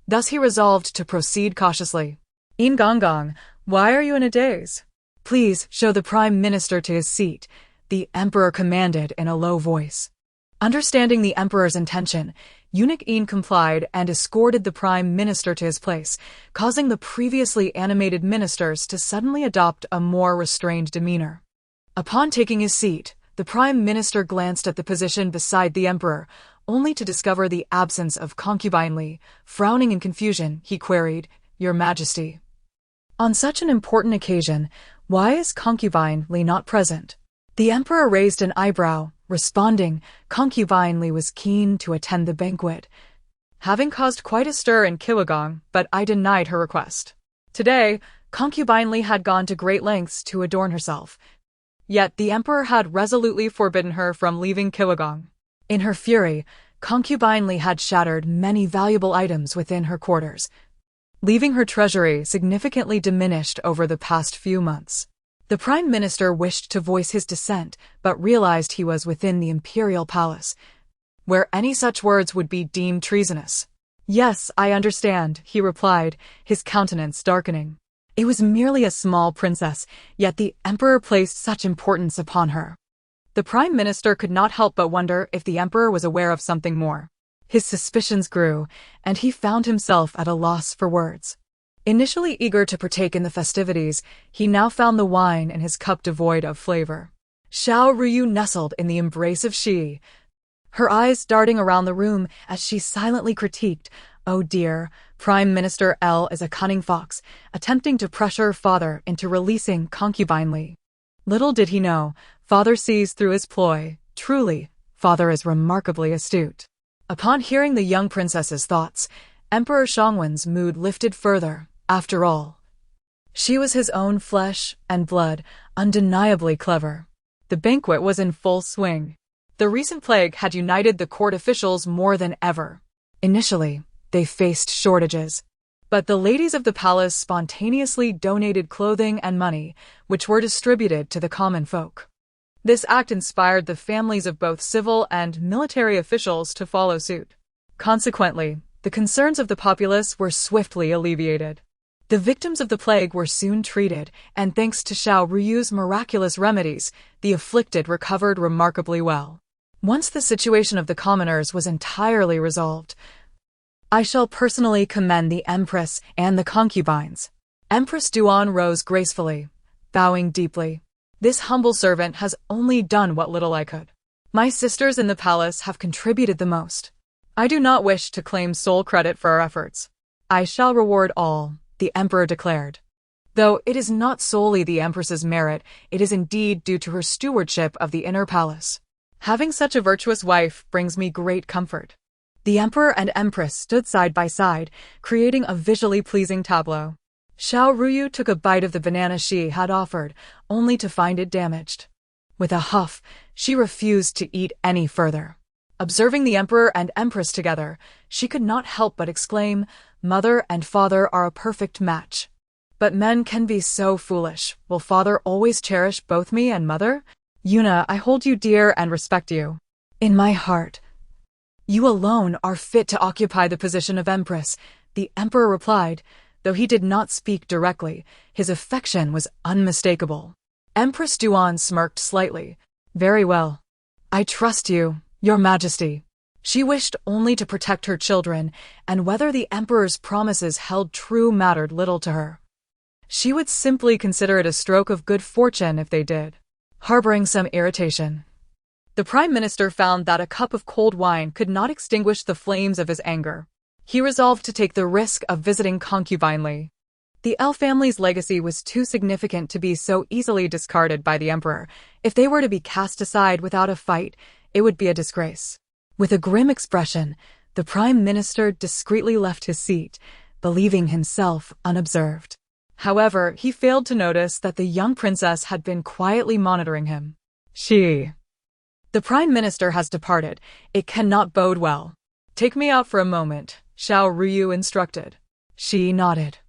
Thus he resolved to proceed cautiously. Yin Gonggong, why are you in a daze? Please show the Prime Minister to his seat, the Emperor commanded in a low voice. Understanding the Emperor's intention, Eunuch Yin complied and escorted the Prime Minister to his place, causing the previously animated ministers to suddenly adopt a more restrained demeanor. Upon taking his seat, the Prime Minister glanced at the position beside the Emperor, only to discover the absence of concubine Li. Frowning in confusion, he queried, Your Majesty, on such an important occasion, why is concubine Li not present? The Emperor raised an eyebrow, responding, Concubine Li was keen to attend the banquet, having caused quite a stir in Kiwagong, but I denied her request. Today, Concubine Li had gone to great lengths to adorn herself. Yet the emperor had resolutely forbidden her from leaving Kilogong. In her fury, Concubine Li had shattered many valuable items within her quarters, leaving her treasury significantly diminished over the past few months. The prime minister wished to voice his dissent, but realized he was within the imperial palace, where any such words would be deemed treasonous. "Yes, I understand," he replied, his countenance darkening. It was merely a small princess, yet the emperor placed such importance upon her. The prime minister could not help but wonder if the emperor was aware of something more. His suspicions grew, and he found himself at a loss for words. Initially eager to partake in the festivities, he now found the wine in his cup devoid of flavor. Xiao Ruyu nestled in the embrace of Xi, her eyes darting around the room as she silently critiqued, "Oh dear, Prime Minister L is a cunning fox, attempting to pressure father into releasing Concubine Li." Little did he know, father sees through his ploy. Truly, father is remarkably astute. Upon hearing the young princess's thoughts, Emperor Shangwen's mood lifted further. After all, she was his own flesh and blood, undeniably clever. The banquet was in full swing. The recent plague had united the court officials more than ever. Initially, they faced shortages, but the ladies of the palace spontaneously donated clothing and money, which were distributed to the common folk. This act inspired the families of both civil and military officials to follow suit. Consequently, the concerns of the populace were swiftly alleviated. The victims of the plague were soon treated, and thanks to Xiao Ruyu's miraculous remedies, the afflicted recovered remarkably well. Once the situation of the commoners was entirely resolved, "I shall personally commend the Empress and the concubines." Empress Duan rose gracefully, bowing deeply. "This humble servant has only done what little I could. My sisters in the palace have contributed the most. I do not wish to claim sole credit for our efforts. I shall reward all," the emperor declared. Though it is not solely the empress's merit, it is indeed due to her stewardship of the inner palace. "Having such a virtuous wife brings me great comfort." The emperor and empress stood side by side, creating a visually pleasing tableau. Xiao Ruyu took a bite of the banana she had offered, only to find it damaged. With a huff, she refused to eat any further. Observing the emperor and empress together, she could not help but exclaim, "Mother and father are a perfect match." But men can be so foolish. Will father always cherish both me and mother? "Yuna, I hold you dear and respect you. In my heart, you alone are fit to occupy the position of empress," the emperor replied. Though he did not speak directly, his affection was unmistakable. Empress Duan smirked slightly. "Very well. I trust you, Your Majesty." She wished only to protect her children, and whether the emperor's promises held true mattered little to her. She would simply consider it a stroke of good fortune if they did. Harboring some irritation, the prime minister found that a cup of cold wine could not extinguish the flames of his anger. He resolved to take the risk of visiting Concubine Li. The L family's legacy was too significant to be so easily discarded by the emperor. If they were to be cast aside without a fight, it would be a disgrace. With a grim expression, the prime minister discreetly left his seat, believing himself unobserved. However, he failed to notice that the young princess had been quietly monitoring him. The prime minister has departed. It cannot bode well. Take me out for a moment," Xiao Ruyu instructed. She nodded,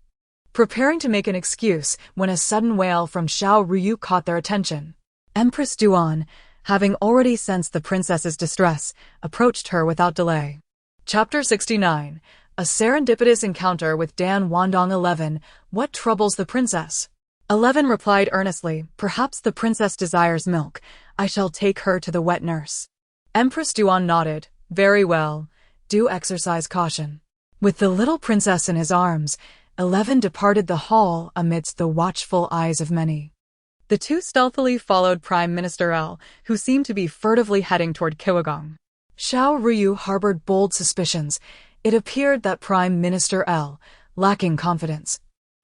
preparing to make an excuse when a sudden wail from Xiao Ruyu caught their attention. Empress Duan, having already sensed the princess's distress, approached her without delay. Chapter 69. A serendipitous encounter with Dan Wandong. 11. What troubles the princess? 11 replied earnestly, "Perhaps the princess desires milk. I shall take her to the wet nurse." Empress Duan nodded. "Very well. Do exercise caution." With the little princess in his arms, 11 departed the hall amidst the watchful eyes of many. The two stealthily followed Prime Minister L, who seemed to be furtively heading toward Kilogong. Xiao Ruyu harbored bold suspicions. It appeared that Prime Minister L, lacking confidence,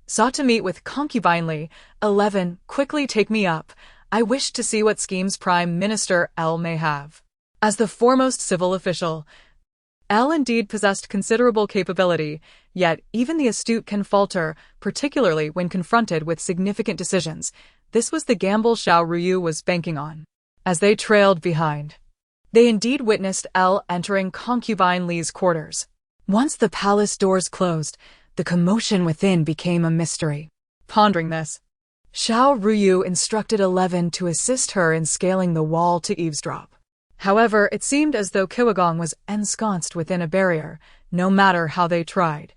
sought to meet with Concubine Li. 11. Quickly take me up. I wish to see what schemes Prime Minister L may have. As the foremost civil official, Elle indeed possessed considerable capability, yet even the astute can falter, particularly when confronted with significant decisions. This was the gamble Xiao Ruyu was banking on. As they trailed behind, they indeed witnessed Elle entering concubine Li's quarters. Once the palace doors closed, the commotion within became a mystery. Pondering this, Xiao Ruyu instructed 11 to assist her in scaling the wall to eavesdrop. However, it seemed as though Kiwagong was ensconced within a barrier, no matter how they tried.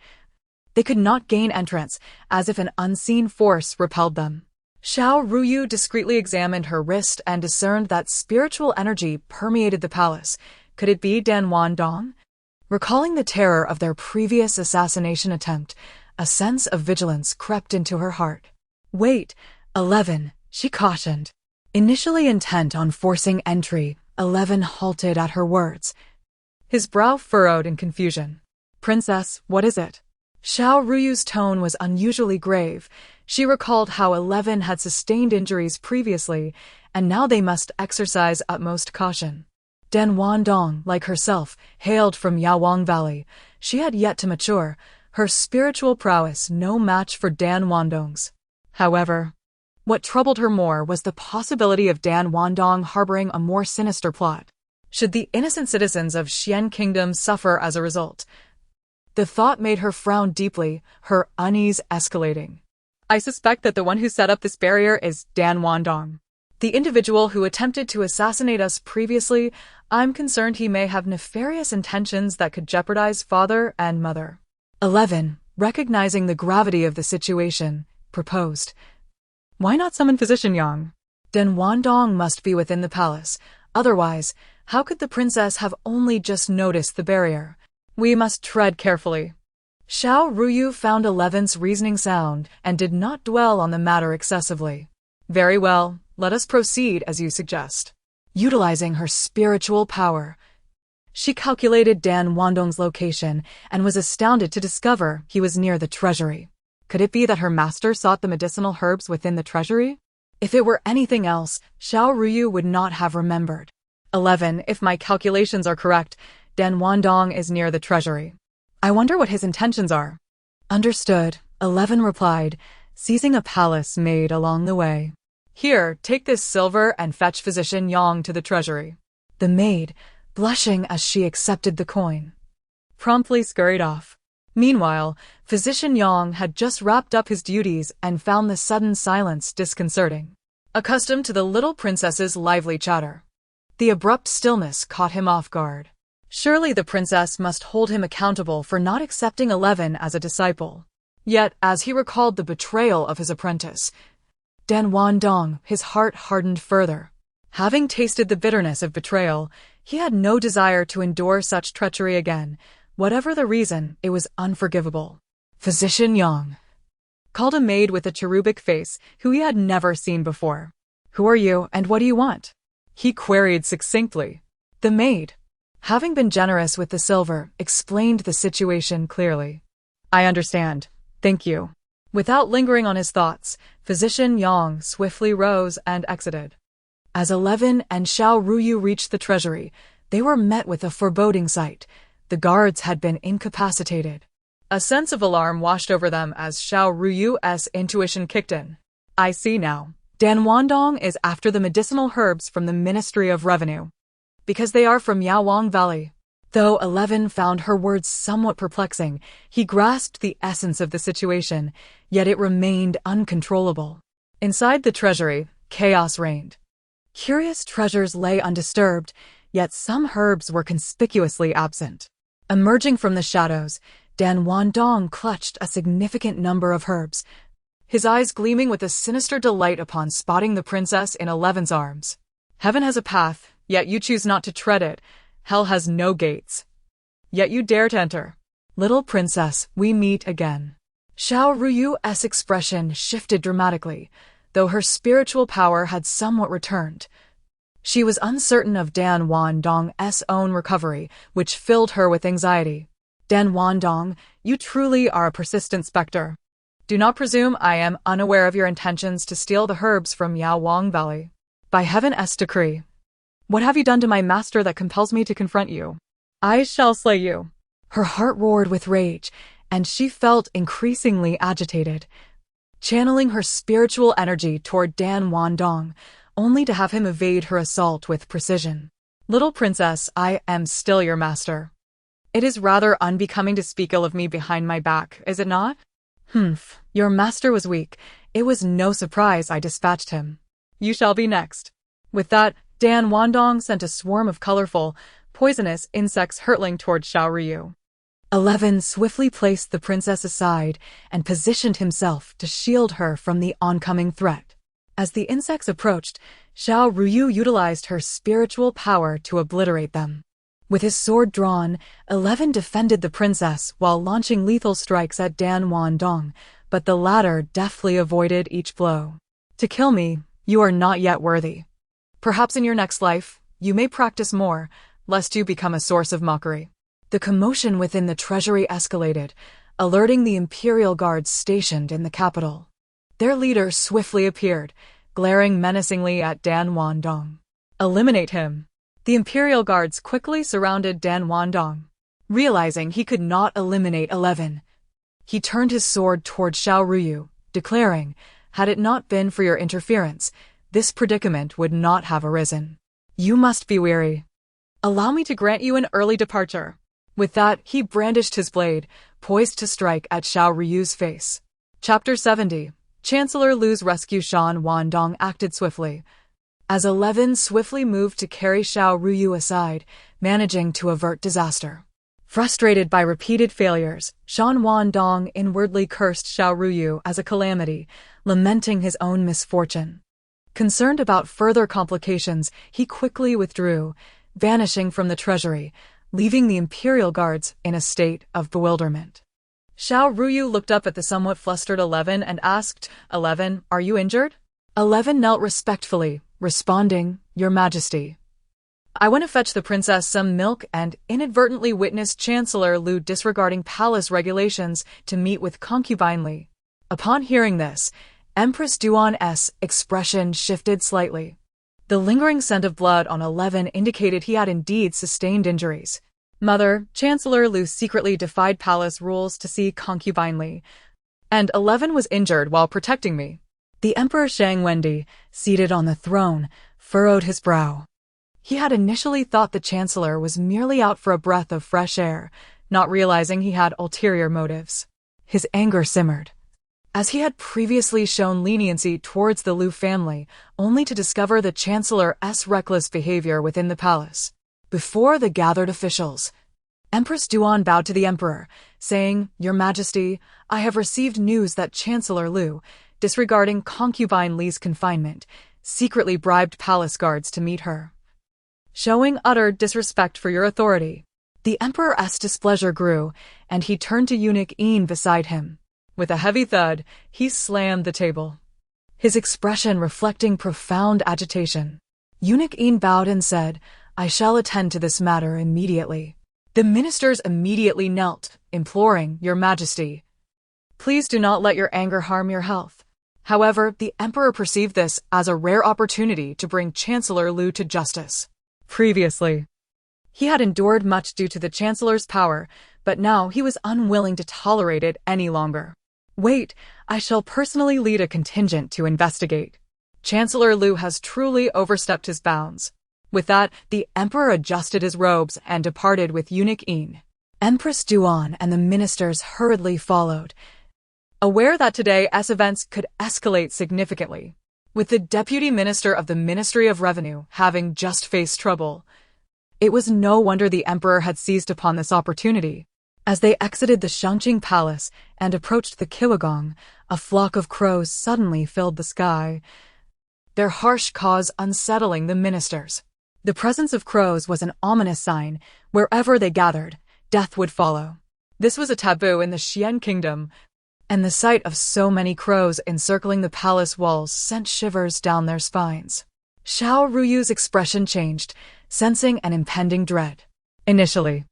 They could not gain entrance, as if an unseen force repelled them. Xiao Ruyu discreetly examined her wrist and discerned that spiritual energy permeated the palace. Could it be Dan Wandong? Recalling the terror of their previous assassination attempt, a sense of vigilance crept into her heart. Wait, 11, she cautioned. Initially intent on forcing entry, 11 halted at her words. His brow furrowed in confusion. Princess, what is it? Xiao Ruyu's tone was unusually grave. She recalled how 11 had sustained injuries previously, and now they must exercise utmost caution. Dan Wandong, like herself, hailed from Yawang Valley. She had yet to mature, her spiritual prowess no match for Dan Wandong's. However, what troubled her more was the possibility of Dan Wandong harboring a more sinister plot. Should the innocent citizens of Xian Kingdom suffer as a result? The thought made her frown deeply, her unease escalating. I suspect that the one who set up this barrier is Dan Wandong. The individual who attempted to assassinate us previously, I'm concerned he may have nefarious intentions that could jeopardize father and mother. 11, recognizing the gravity of the situation, proposed. Why not summon Physician Yang? Dan Wandong must be within the palace. Otherwise, how could the princess have only just noticed the barrier? We must tread carefully. Xiao Ruyu found 11's reasoning sound and did not dwell on the matter excessively. Very well, let us proceed as you suggest. Utilizing her spiritual power, she calculated Dan Wandong's location and was astounded to discover he was near the treasury. Could it be that her master sought the medicinal herbs within the treasury? If it were anything else, Xiao Ruyu would not have remembered. 11, if my calculations are correct, Dan Wandong is near the treasury. I wonder what his intentions are. Understood, 11 replied, seizing a palace maid along the way. Here, take this silver and fetch Physician Yang to the treasury. The maid, blushing as she accepted the coin, promptly scurried off. Meanwhile, Physician Yang had just wrapped up his duties and found the sudden silence disconcerting. Accustomed to the little princess's lively chatter, the abrupt stillness caught him off guard. Surely the princess must hold him accountable for not accepting 11 as a disciple. Yet, as he recalled the betrayal of his apprentice, Dan Wandong, his heart hardened further. Having tasted the bitterness of betrayal, he had no desire to endure such treachery again. Whatever the reason, it was unforgivable. Physician Yang called a maid with a cherubic face who he had never seen before. Who are you, and what do you want? He queried succinctly. The maid, having been generous with the silver, explained the situation clearly. I understand. Thank you. Without lingering on his thoughts, Physician Yang swiftly rose and exited. As 11 and Xiao Ruyu reached the treasury, they were met with a foreboding sight. The guards had been incapacitated. A sense of alarm washed over them as Xiao Ruyu's intuition kicked in. I see now. Dan Wandong is after the medicinal herbs from the Ministry of Revenue. Because they are from Yawang Valley. Though 11 found her words somewhat perplexing, he grasped the essence of the situation, yet it remained uncontrollable. Inside the treasury, chaos reigned. Curious treasures lay undisturbed, yet some herbs were conspicuously absent. Emerging from the shadows, Dan Wandong clutched a significant number of herbs, his eyes gleaming with a sinister delight upon spotting the princess in 11's arms. Heaven has a path, yet you choose not to tread it. Hell has no gates, yet you dare to enter. Little princess, we meet again. Xiao Ruyu's expression shifted dramatically, though her spiritual power had somewhat returned. She was uncertain of Dan Wandong's own recovery, which filled her with anxiety. Dan Wandong, you truly are a persistent specter. Do not presume I am unaware of your intentions to steal the herbs from Yawang Valley. By Heaven's decree. What have you done to my master that compels me to confront you? I shall slay you. Her heart roared with rage, and she felt increasingly agitated, channeling her spiritual energy toward Dan Wandong, only to have him evade her assault with precision. Little princess, I am still your master. It is rather unbecoming to speak ill of me behind my back, is it not? Humph, your master was weak. It was no surprise I dispatched him. You shall be next. With that, Dan Wandong sent a swarm of colorful, poisonous insects hurtling toward Xiao Ruyu. 11 swiftly placed the princess aside and positioned himself to shield her from the oncoming threat. As the insects approached, Xiao Ruyu utilized her spiritual power to obliterate them. With his sword drawn, 11 defended the princess while launching lethal strikes at Dan Wandong, but the latter deftly avoided each blow. To kill me, you are not yet worthy. Perhaps in your next life, you may practice more, lest you become a source of mockery. The commotion within the treasury escalated, alerting the imperial guards stationed in the capital. Their leader swiftly appeared, glaring menacingly at Dan Wandong. Eliminate him. The imperial guards quickly surrounded Dan Wandong. Realizing he could not eliminate 11, he turned his sword toward Xiao Ruyu, declaring, had it not been for your interference, this predicament would not have arisen. You must be weary. Allow me to grant you an early departure. With that, he brandished his blade, poised to strike at Xiao Ruyu's face. Chapter 70. Chancellor Lu's rescue. Shan Wandong acted swiftly, as 11 swiftly moved to carry Xiao Ruyu aside, managing to avert disaster. Frustrated by repeated failures, Shan Wandong inwardly cursed Xiao Ruyu as a calamity, lamenting his own misfortune. Concerned about further complications, he quickly withdrew, vanishing from the treasury, leaving the imperial guards in a state of bewilderment. Xiao Ruyu looked up at the somewhat flustered 11 and asked, 11, are you injured? 11 knelt respectfully, responding, Your Majesty. I went to fetch the princess some milk and inadvertently witnessed Chancellor Lu disregarding palace regulations to meet with concubine Li. Upon hearing this, Empress Duan's expression shifted slightly. The lingering scent of blood on 11 indicated he had indeed sustained injuries. Mother, Chancellor Lu secretly defied palace rules to see concubine Li, and 11 was injured while protecting me. The Emperor Shang Wendi, seated on the throne, furrowed his brow. He had initially thought the Chancellor was merely out for a breath of fresh air, not realizing he had ulterior motives. His anger simmered, as he had previously shown leniency towards the Lu family, only to discover the Chancellor's reckless behavior within the palace. Before the gathered officials, Empress Duan bowed to the Emperor, saying, Your Majesty, I have received news that Chancellor Lu, disregarding concubine Li's confinement, secretly bribed palace guards to meet her, showing utter disrespect for your authority. The Emperor's displeasure grew, and he turned to eunuch Yin beside him. With a heavy thud, he slammed the table, his expression reflecting profound agitation. Eunuch Yin bowed and said, I shall attend to this matter immediately. The ministers immediately knelt, imploring, Your Majesty, please do not let your anger harm your health. However, the Emperor perceived this as a rare opportunity to bring Chancellor Lu to justice. Previously, he had endured much due to the Chancellor's power, but now he was unwilling to tolerate it any longer. Wait, I shall personally lead a contingent to investigate. Chancellor Lu has truly overstepped his bounds. With that, the Emperor adjusted his robes and departed with eunuch Yin. Empress Duan and the ministers hurriedly followed, aware that today's events could escalate significantly. With the Deputy Minister of the Ministry of Revenue having just faced trouble, it was no wonder the Emperor had seized upon this opportunity. As they exited the Shangqing Palace and approached the Kiwagong, a flock of crows suddenly filled the sky, their harsh caws unsettling the ministers. The presence of crows was an ominous sign. Wherever they gathered, death would follow. This was a taboo in the Xian kingdom, and the sight of so many crows encircling the palace walls sent shivers down their spines. Xiao Ruyu's expression changed, sensing an impending dread. Initially,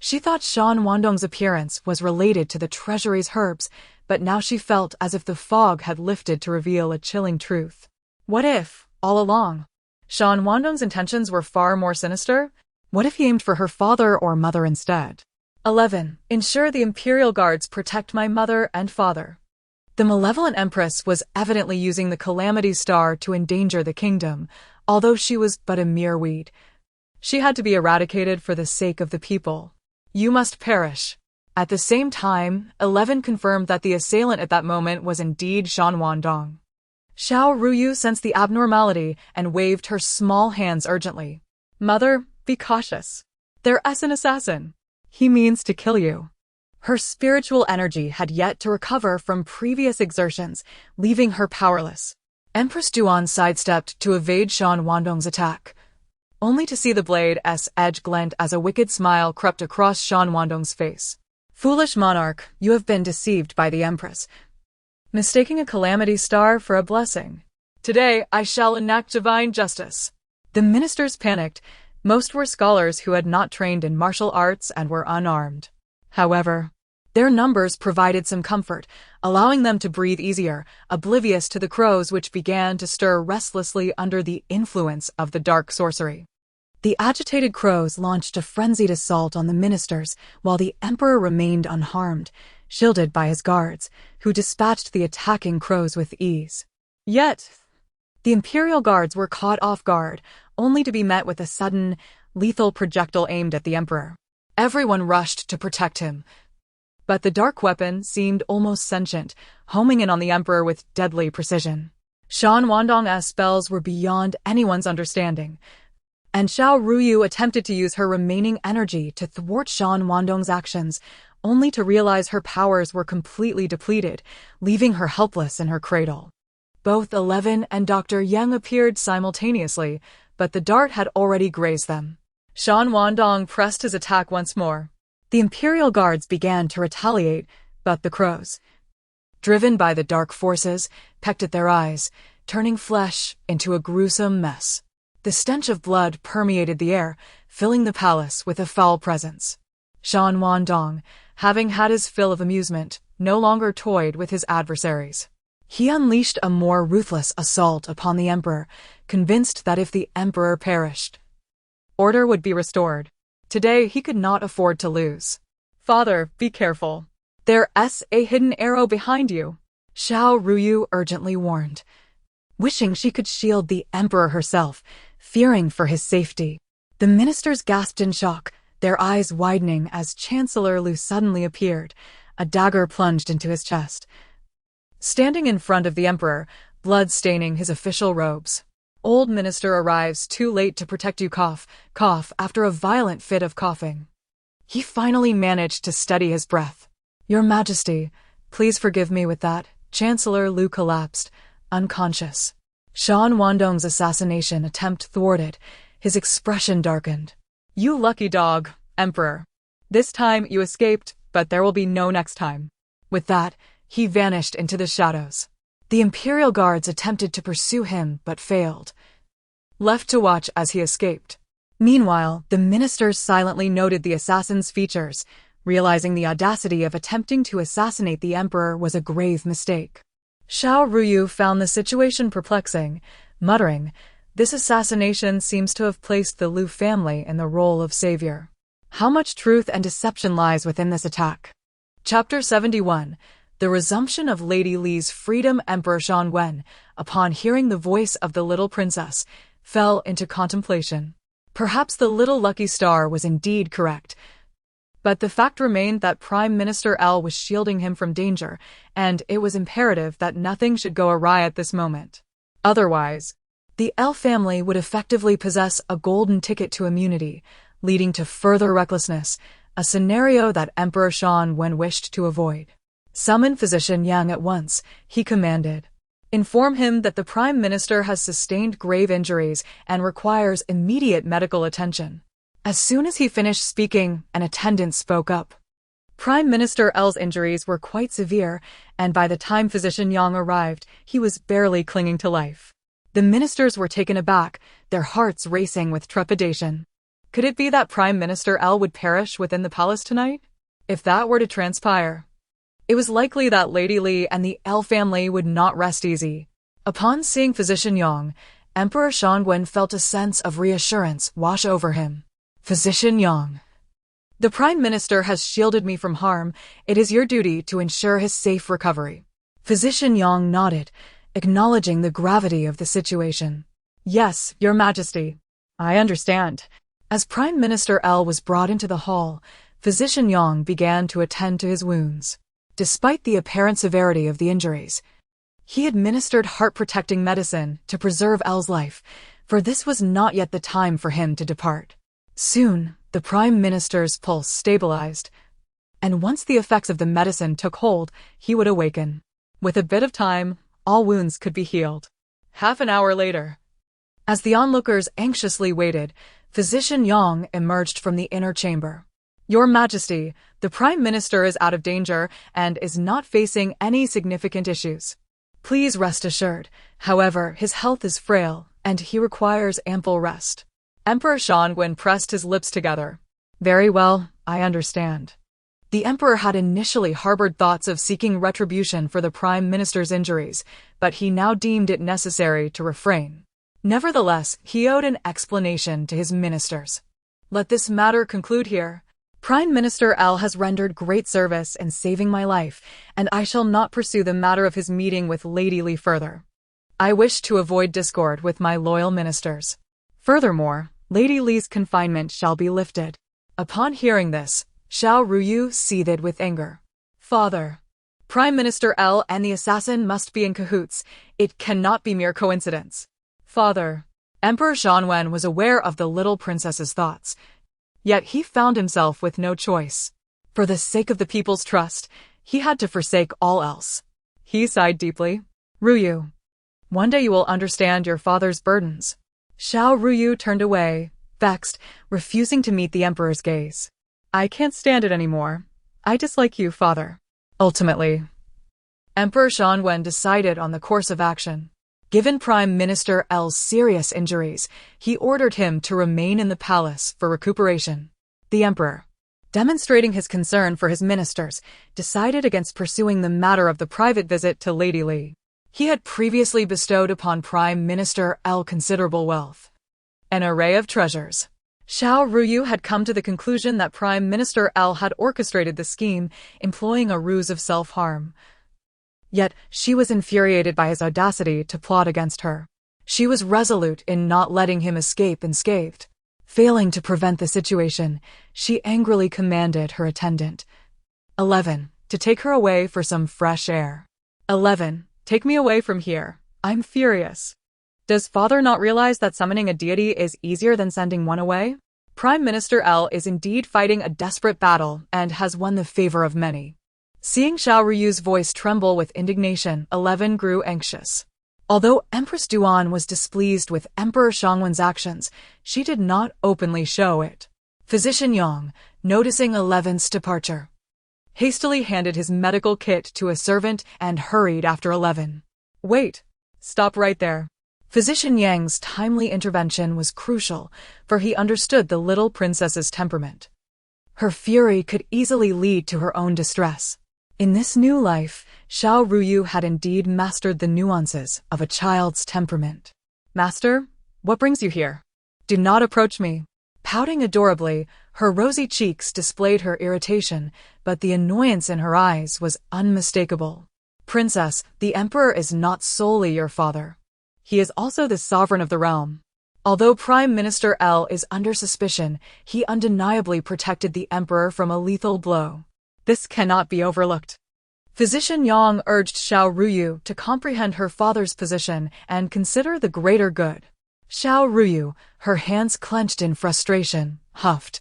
she thought Shan Wandong's appearance was related to the treasury's herbs, but now she felt as if the fog had lifted to reveal a chilling truth. What if, all along, Shan Wandong's intentions were far more sinister? What if he aimed for her father or mother instead? 11. Ensure the Imperial Guards protect my mother and father. The malevolent Empress was evidently using the Calamity Star to endanger the kingdom, although she was but a mere weed. She had to be eradicated for the sake of the people. You must perish. At the same time, 11 confirmed that the assailant at that moment was indeed Shan Wandong. Xiao Ruyu sensed the abnormality and waved her small hands urgently. Mother, be cautious. There's an assassin. He means to kill you. Her spiritual energy had yet to recover from previous exertions, leaving her powerless. Empress Duan sidestepped to evade Shan Wandong's attack, only to see the blade's edge glint as a wicked smile crept across Shan Wandong's face. Foolish monarch, you have been deceived by the Empress, mistaking a calamity star for a blessing. Today I shall enact divine justice. The ministers panicked. Most were scholars who had not trained in martial arts and were unarmed. However, their numbers provided some comfort, allowing them to breathe easier, oblivious to the crows which began to stir restlessly under the influence of the dark sorcery. The agitated crows launched a frenzied assault on the ministers, while the emperor remained unharmed, shielded by his guards, who dispatched the attacking crows with ease. Yet, the imperial guards were caught off guard, only to be met with a sudden, lethal projectile aimed at the emperor. Everyone rushed to protect him, but the dark weapon seemed almost sentient, homing in on the emperor with deadly precision. Shan Wandong's spells were beyond anyone's understanding, and Xiao Ruyu attempted to use her remaining energy to thwart Shan Wandong's actions, only to realize her powers were completely depleted, leaving her helpless in her cradle. Both 11 and Dr. Yang appeared simultaneously, but the dart had already grazed them. Shan Wandong pressed his attack once more. The Imperial Guards began to retaliate, but the crows, driven by the dark forces, pecked at their eyes, turning flesh into a gruesome mess. The stench of blood permeated the air, filling the palace with a foul presence. Shan Wandong, having had his fill of amusement, no longer toyed with his adversaries. He unleashed a more ruthless assault upon the emperor, convinced that if the emperor perished, order would be restored. Today he could not afford to lose. Father, be careful. There's a hidden arrow behind you, Xiao Ruyu urgently warned, wishing she could shield the emperor herself, fearing for his safety. The ministers gasped in shock, their eyes widening as Chancellor Lu suddenly appeared, a dagger plunged into his chest, standing in front of the emperor, blood staining his official robes. Old minister arrives too late to protect you. Cough after a violent fit of coughing. He finally managed to steady his breath. Your Majesty, please forgive me with that. Chancellor Lu collapsed, unconscious. Shan Wandong's assassination attempt thwarted, his expression darkened. You lucky dog, Emperor. This time you escaped, but there will be no next time. With that, he vanished into the shadows. The Imperial Guards attempted to pursue him but failed, left to watch as he escaped. Meanwhile, the ministers silently noted the assassin's features, realizing the audacity of attempting to assassinate the emperor was a grave mistake. Xiao Ruyu found the situation perplexing, muttering, "This assassination seems to have placed the Lu family in the role of savior. How much truth and deception lies within this attack?" Chapter 71. The resumption of Lady Li's freedom. Emperor Shangwen, upon hearing the voice of the little princess, fell into contemplation. Perhaps the little lucky star was indeed correct, but the fact remained that Prime Minister L was shielding him from danger, and it was imperative that nothing should go awry at this moment. Otherwise, the L family would effectively possess a golden ticket to immunity, leading to further recklessness, a scenario that Emperor Shangwen wished to avoid. Summon Physician Yang at once, he commanded. Inform him that the Prime Minister has sustained grave injuries and requires immediate medical attention. As soon as he finished speaking, an attendant spoke up. Prime Minister L's injuries were quite severe, and by the time Physician Yang arrived, he was barely clinging to life. The ministers were taken aback, their hearts racing with trepidation. Could it be that Prime Minister L would perish within the palace tonight? If that were to transpire, it was likely that Lady Li and the L family would not rest easy. Upon seeing Physician Yang, Emperor Shangwen felt a sense of reassurance wash over him. Physician Yang. The Prime Minister has shielded me from harm. It is your duty to ensure his safe recovery. Physician Yang nodded, acknowledging the gravity of the situation. Yes, Your Majesty. I understand. As Prime Minister L was brought into the hall, Physician Yang began to attend to his wounds. Despite the apparent severity of the injuries, he administered heart-protecting medicine to preserve L's life, for this was not yet the time for him to depart. Soon, the Prime Minister's pulse stabilized, and once the effects of the medicine took hold, he would awaken. With a bit of time, all wounds could be healed. Half an hour later, as the onlookers anxiously waited, Physician Yang emerged from the inner chamber. Your Majesty, the Prime Minister is out of danger and is not facing any significant issues. Please rest assured. However, his health is frail, and he requires ample rest. Emperor Shangwen pressed his lips together. Very well, I understand. The Emperor had initially harbored thoughts of seeking retribution for the Prime Minister's injuries, but he now deemed it necessary to refrain. Nevertheless, he owed an explanation to his ministers. Let this matter conclude here. Prime Minister L has rendered great service in saving my life, and I shall not pursue the matter of his meeting with Lady Li further. I wish to avoid discord with my loyal ministers. Furthermore, Lady Li's confinement shall be lifted. Upon hearing this, Xiao Ruyu seethed with anger. Father, Prime Minister L and the assassin must be in cahoots. It cannot be mere coincidence. Father, Emperor Shangwen was aware of the little princess's thoughts, yet he found himself with no choice. For the sake of the people's trust, he had to forsake all else. He sighed deeply. Ruyu, one day you will understand your father's burdens. Xiao Ruyu turned away, vexed, refusing to meet the Emperor's gaze. I can't stand it anymore. I dislike you, father. Ultimately, Emperor Shangwen decided on the course of action. Given Prime Minister L's serious injuries, he ordered him to remain in the palace for recuperation. The Emperor, demonstrating his concern for his ministers, decided against pursuing the matter of the private visit to Lady Li. He had previously bestowed upon Prime Minister L considerable wealth, an array of treasures. Xiao Ruyu had come to the conclusion that Prime Minister L had orchestrated the scheme, employing a ruse of self-harm. Yet, she was infuriated by his audacity to plot against her. She was resolute in not letting him escape unscathed. Failing to prevent the situation, she angrily commanded her attendant, 11, to take her away for some fresh air. 11, take me away from here. I'm furious. Does father not realize that summoning a deity is easier than sending one away? Prime Minister L is indeed fighting a desperate battle and has won the favor of many. Seeing Xiao Ruyu's voice tremble with indignation, 11 grew anxious. Although Empress Duan was displeased with Emperor Shangwen's actions, she did not openly show it. Physician Yang, noticing 11's departure, hastily handed his medical kit to a servant and hurried after 11. Wait! Stop right there. Physician Yang's timely intervention was crucial, for he understood the little princess's temperament. Her fury could easily lead to her own distress. In this new life, Xiao Ruyu had indeed mastered the nuances of a child's temperament. Master, what brings you here? Do not approach me. Pouting adorably, her rosy cheeks displayed her irritation, but the annoyance in her eyes was unmistakable. Princess, the Emperor is not solely your father. He is also the sovereign of the realm. Although Prime Minister L is under suspicion, he undeniably protected the Emperor from a lethal blow. This cannot be overlooked. Physician Yang urged Xiao Ruyu to comprehend her father's position and consider the greater good. Xiao Ruyu, her hands clenched in frustration, huffed.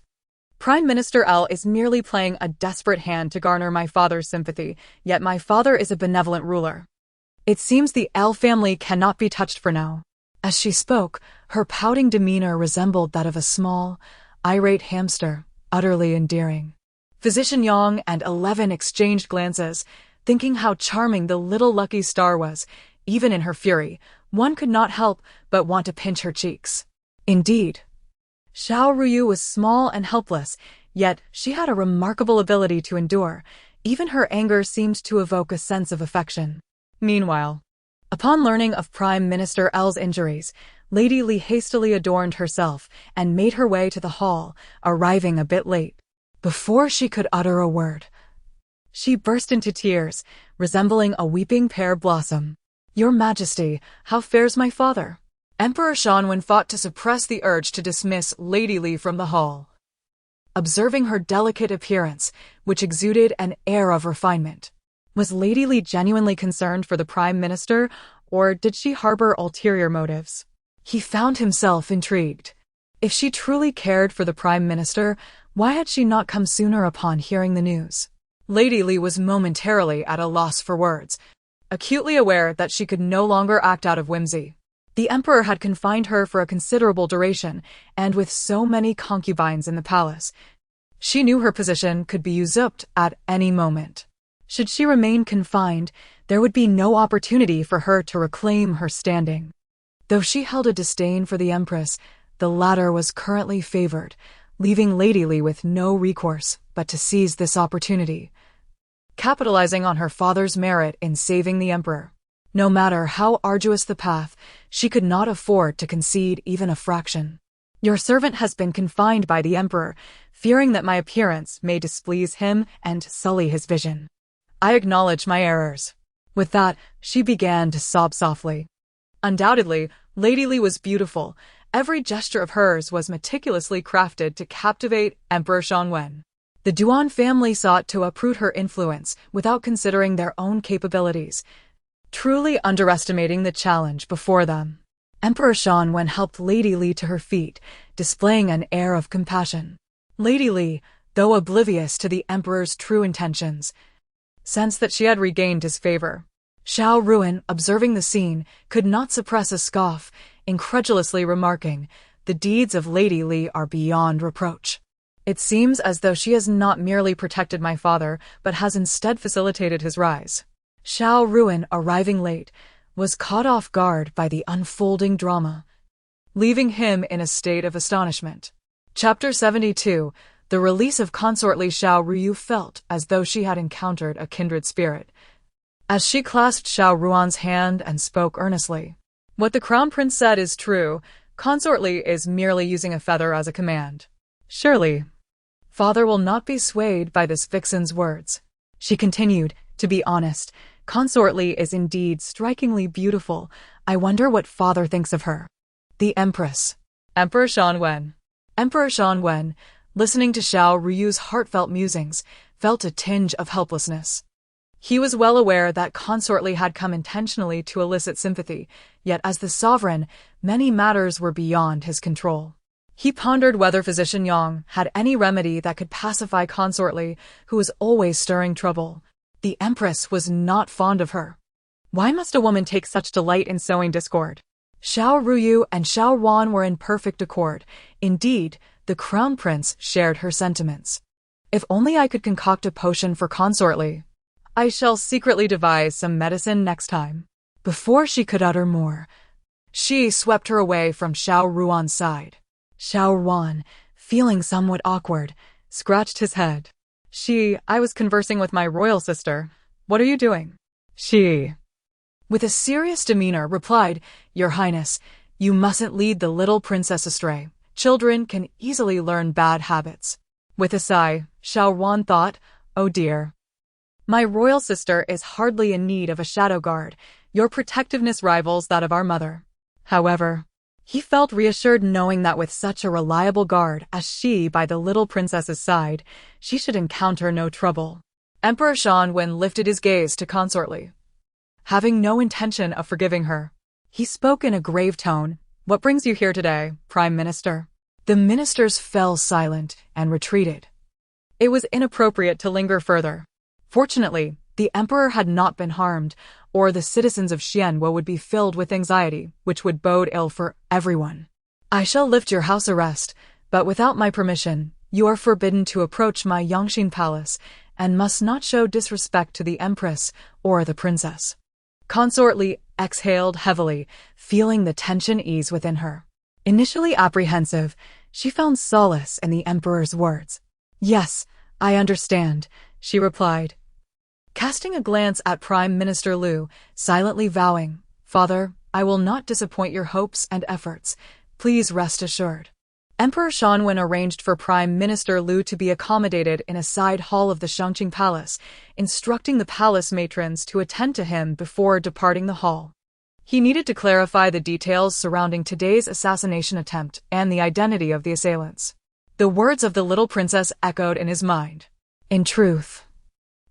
Prime Minister L is merely playing a desperate hand to garner my father's sympathy, yet my father is a benevolent ruler. It seems the L family cannot be touched for now. As she spoke, her pouting demeanor resembled that of a small, irate hamster, utterly endearing. Physician Yang and 11 exchanged glances, thinking how charming the little lucky star was. Even in her fury, one could not help but want to pinch her cheeks. Indeed, Xiao Ruyu was small and helpless, yet she had a remarkable ability to endure. Even her anger seemed to evoke a sense of affection. Meanwhile, Upon learning of Prime Minister L's injuries, Lady Li hastily adorned herself and made her way to the hall, arriving a bit late. Before she could utter a word, she burst into tears, resembling a weeping pear blossom. "Your Majesty, how fares my father?" Emperor Shanwen fought to suppress the urge to dismiss Lady Li from the hall. Observing her delicate appearance, which exuded an air of refinement, was Lady Li genuinely concerned for the Prime Minister, or did she harbor ulterior motives? He found himself intrigued. If she truly cared for the Prime Minister, why had she not come sooner upon hearing the news? Lady Li was momentarily at a loss for words, acutely aware that she could no longer act out of whimsy. The emperor had confined her for a considerable duration, and with so many concubines in the palace, she knew her position could be usurped at any moment. Should she remain confined, there would be no opportunity for her to reclaim her standing. Though she held a disdain for the empress, the latter was currently favored, leaving Lady Li with no recourse but to seize this opportunity, capitalizing on her father's merit in saving the emperor. No matter how arduous the path, she could not afford to concede even a fraction. "Your servant has been confined by the emperor, fearing that my appearance may displease him and sully his vision. I acknowledge my errors." With that, she began to sob softly. Undoubtedly, Lady Li was beautiful. Every gesture of hers was meticulously crafted to captivate Emperor Shanwen. The Duan family sought to uproot her influence without considering their own capabilities, truly underestimating the challenge before them. Emperor Shanwen helped Lady Li to her feet, displaying an air of compassion. Lady Li, though oblivious to the emperor's true intentions, sensed that she had regained his favor. Xiao Ruyu, observing the scene, could not suppress a scoff, incredulously remarking, "The deeds of Lady Li are beyond reproach. It seems as though she has not merely protected my father, but has instead facilitated his rise." Xiao Ruyu, arriving late, was caught off guard by the unfolding drama, leaving him in a state of astonishment. Chapter 72. The release of consort Li. Xiao Ruyu felt as though she had encountered a kindred spirit, as she clasped Xiao Ruan's hand and spoke earnestly. "What the Crown Prince said is true. Consort Li is merely using a feather as a command. Surely, father will not be swayed by this vixen's words." She continued, "To be honest, Consort Li is indeed strikingly beautiful. I wonder what father thinks of her." The Empress. Emperor Shanwen. Emperor Shanwen, listening to Xiao Ruyu's heartfelt musings, felt a tinge of helplessness. He was well aware that Consort Li had come intentionally to elicit sympathy, yet as the sovereign, many matters were beyond his control. He pondered whether Physician Yang had any remedy that could pacify Consort Li, who was always stirring trouble. The Empress was not fond of her. Why must a woman take such delight in sowing discord? Xiao Ruyu and Xiao Wan were in perfect accord. Indeed, the Crown Prince shared her sentiments. "If only I could concoct a potion for Consort Li. I shall secretly devise some medicine next time." Before she could utter more, she swept her away from Xiao Ruan's side. Xiao Ruan, feeling somewhat awkward, scratched his head. I was conversing with my royal sister. What are you doing?" She, with a serious demeanor, replied, "Your Highness, you mustn't lead the little princess astray. Children can easily learn bad habits." With a sigh, Xiao Ruan thought, "Oh dear. My royal sister is hardly in need of a shadow guard. Your protectiveness rivals that of our mother." However, he felt reassured knowing that with such a reliable guard as she by the little princess's side, she should encounter no trouble. Emperor Shanwen lifted his gaze to Consort Li. Having no intention of forgiving her, he spoke in a grave tone, "What brings you here today, Prime Minister?" The ministers fell silent and retreated. It was inappropriate to linger further. Fortunately, the emperor had not been harmed, or the citizens of Xianwo would be filled with anxiety, which would bode ill for everyone. "I shall lift your house arrest, but without my permission, you are forbidden to approach my Yangxin palace, and must not show disrespect to the empress or the princess." Consort Li exhaled heavily, feeling the tension ease within her. Initially apprehensive, she found solace in the emperor's words. "Yes, I understand," she replied, casting a glance at Prime Minister Liu, silently vowing, Father, I will not disappoint your hopes and efforts. Please rest assured. Emperor Shanwen arranged for Prime Minister Lu to be accommodated in a side hall of the Shangqing Palace, instructing the palace matrons to attend to him before departing the hall. He needed to clarify the details surrounding today's assassination attempt and the identity of the assailants. The words of the little princess echoed in his mind. In truth,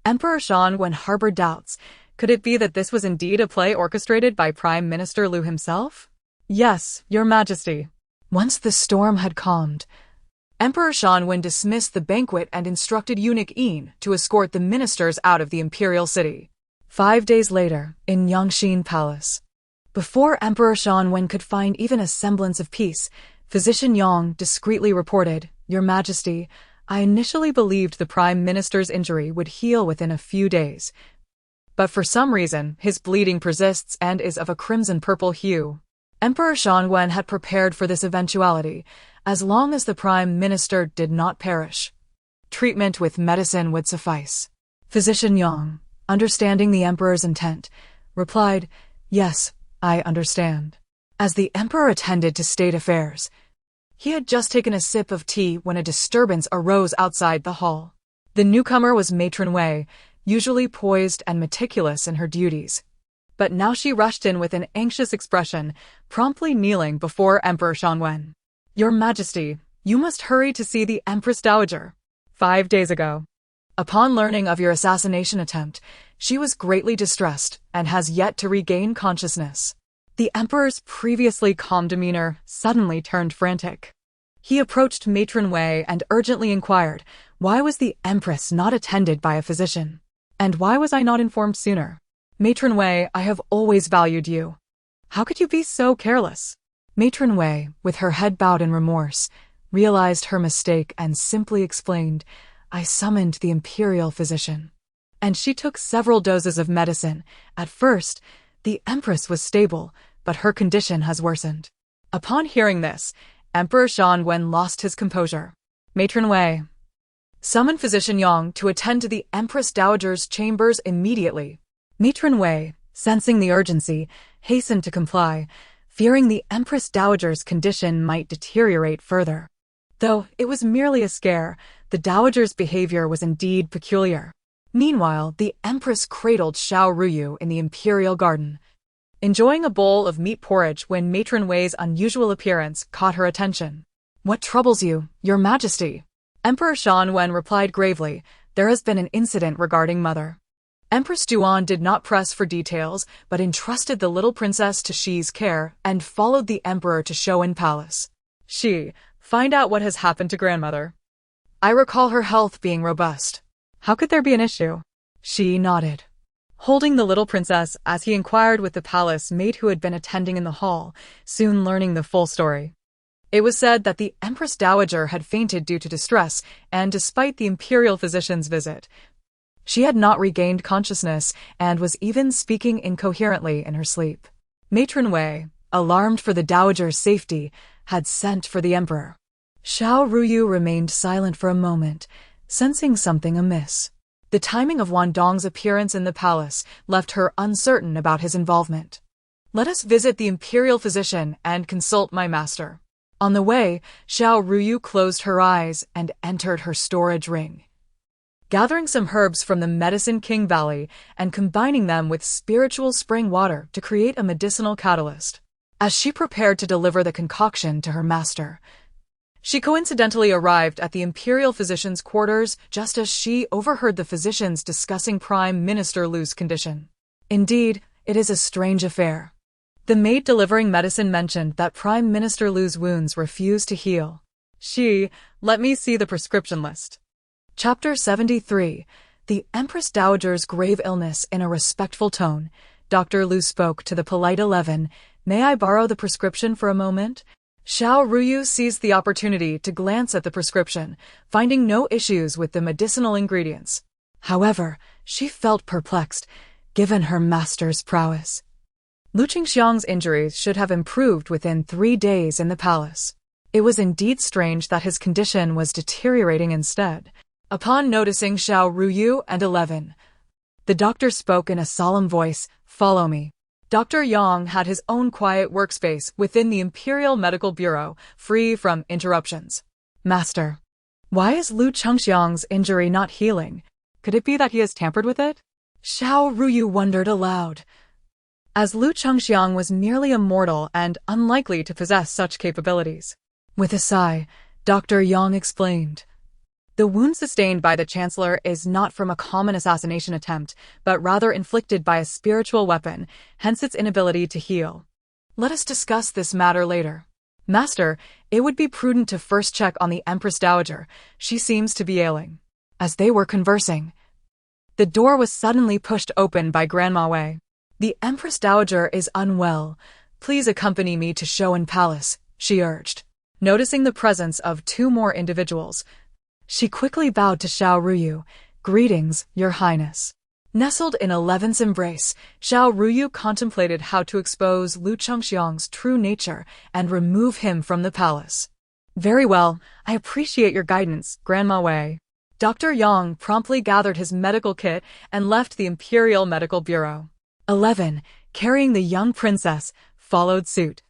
Emperor Shanwen harbored doubts. Could it be that this was indeed a play orchestrated by Prime Minister Lu himself? Yes, Your Majesty. Once the storm had calmed, Emperor Shanwen dismissed the banquet and instructed eunuch Yin to escort the ministers out of the imperial city. 5 days later, in Yangxin Palace, before Emperor Shanwen could find even a semblance of peace, Physician Yang discreetly reported, Your Majesty, I initially believed the Prime Minister's injury would heal within a few days, but for some reason his bleeding persists and is of a crimson-purple hue. Emperor Shanwen had prepared for this eventuality, as long as the Prime Minister did not perish. Treatment with medicine would suffice. Physician Yang, understanding the Emperor's intent, replied, Yes, I understand. As the Emperor attended to state affairs, he had just taken a sip of tea when a disturbance arose outside the hall. The newcomer was Matron Wei, usually poised and meticulous in her duties. But now she rushed in with an anxious expression, promptly kneeling before Emperor Shanwen. Your Majesty, you must hurry to see the Empress Dowager. 5 days ago, upon learning of your assassination attempt, she was greatly distressed and has yet to regain consciousness. The Emperor's previously calm demeanor suddenly turned frantic. He approached Matron Wei and urgently inquired, why was the Empress not attended by a physician? And why was I not informed sooner? Matron Wei, I have always valued you. How could you be so careless? Matron Wei, with her head bowed in remorse, realized her mistake and simply explained, I summoned the imperial physician. And she took several doses of medicine. At first, the Empress was stable, but her condition has worsened. Upon hearing this, Emperor Shanwen lost his composure. Matron Wei, summon Physician Yang to attend to the Empress Dowager's chambers immediately. Matron Wei, sensing the urgency, hastened to comply, fearing the Empress Dowager's condition might deteriorate further. Though it was merely a scare, the Dowager's behavior was indeed peculiar. Meanwhile, the Empress cradled Xiao Ruyu in the imperial garden, enjoying a bowl of meat porridge when Matron Wei's unusual appearance caught her attention. What troubles you, Your Majesty? Emperor Shanwen replied gravely, There has been an incident regarding Mother. Empress Duan did not press for details, but entrusted the little princess to Xi's care and followed the emperor to Shouwen Palace. Xi, find out what has happened to grandmother. I recall her health being robust. How could there be an issue? Xi nodded, holding the little princess as he inquired with the palace maid who had been attending in the hall, soon learning the full story. It was said that the Empress Dowager had fainted due to distress, and despite the imperial physician's visit, she had not regained consciousness and was even speaking incoherently in her sleep. Matron Wei, alarmed for the Dowager's safety, had sent for the emperor. Xiao Ruyu remained silent for a moment, sensing something amiss. The timing of Wan Dong's appearance in the palace left her uncertain about his involvement. Let us visit the imperial physician and consult my master. On the way, Xiao Ruyu closed her eyes and entered her storage ring, gathering some herbs from the Medicine King Valley and combining them with spiritual spring water to create a medicinal catalyst. As she prepared to deliver the concoction to her master, she coincidentally arrived at the imperial physician's quarters just as she overheard the physicians discussing Prime Minister Lu's condition. Indeed, it is a strange affair. The maid delivering medicine mentioned that Prime Minister Lu's wounds refused to heal. Let me see the prescription list. Chapter 73. The Empress Dowager's grave illness. In a respectful tone, Dr. Lu spoke to the polite 11. May I borrow the prescription for a moment? Xiao Ruyu seized the opportunity to glance at the prescription, finding no issues with the medicinal ingredients. However, she felt perplexed, given her master's prowess. Lu Qingxiang's injuries should have improved within 3 days in the palace. It was indeed strange that his condition was deteriorating instead. Upon noticing Xiao Ruyu and 11, the doctor spoke in a solemn voice, Follow me. Dr. Yang had his own quiet workspace within the Imperial Medical Bureau, free from interruptions. Master, why is Lu Chengxiang's injury not healing? Could it be that he has tampered with it? Xiao Ruyu wondered aloud. As Lu Chengxiang was merely a mortal and unlikely to possess such capabilities. With a sigh, Dr. Yang explained. The wound sustained by the Chancellor is not from a common assassination attempt, but rather inflicted by a spiritual weapon, hence its inability to heal. Let us discuss this matter later. Master, it would be prudent to first check on the Empress Dowager. She seems to be ailing. As they were conversing, the door was suddenly pushed open by Grandma Wei. The Empress Dowager is unwell. Please accompany me to Shoan Palace, she urged. Noticing the presence of two more individuals, she quickly bowed to Xiao Ruyu. Greetings, Your Highness. Nestled in Eleven's embrace, Xiao Ruyu contemplated how to expose Lu Chengxiang's true nature and remove him from the palace. Very well, I appreciate your guidance, Grandma Wei. Dr. Yang promptly gathered his medical kit and left the Imperial Medical Bureau. 11, carrying the young princess, followed suit,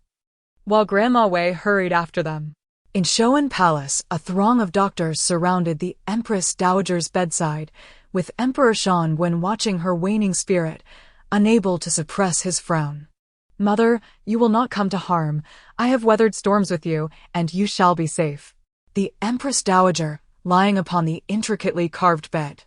while Grandma Wei hurried after them. In Shoan Palace, a throng of doctors surrounded the Empress Dowager's bedside, with Emperor Shan Wen watching her waning spirit, unable to suppress his frown. Mother, you will not come to harm. I have weathered storms with you, and you shall be safe. The Empress Dowager, lying upon the intricately carved bed,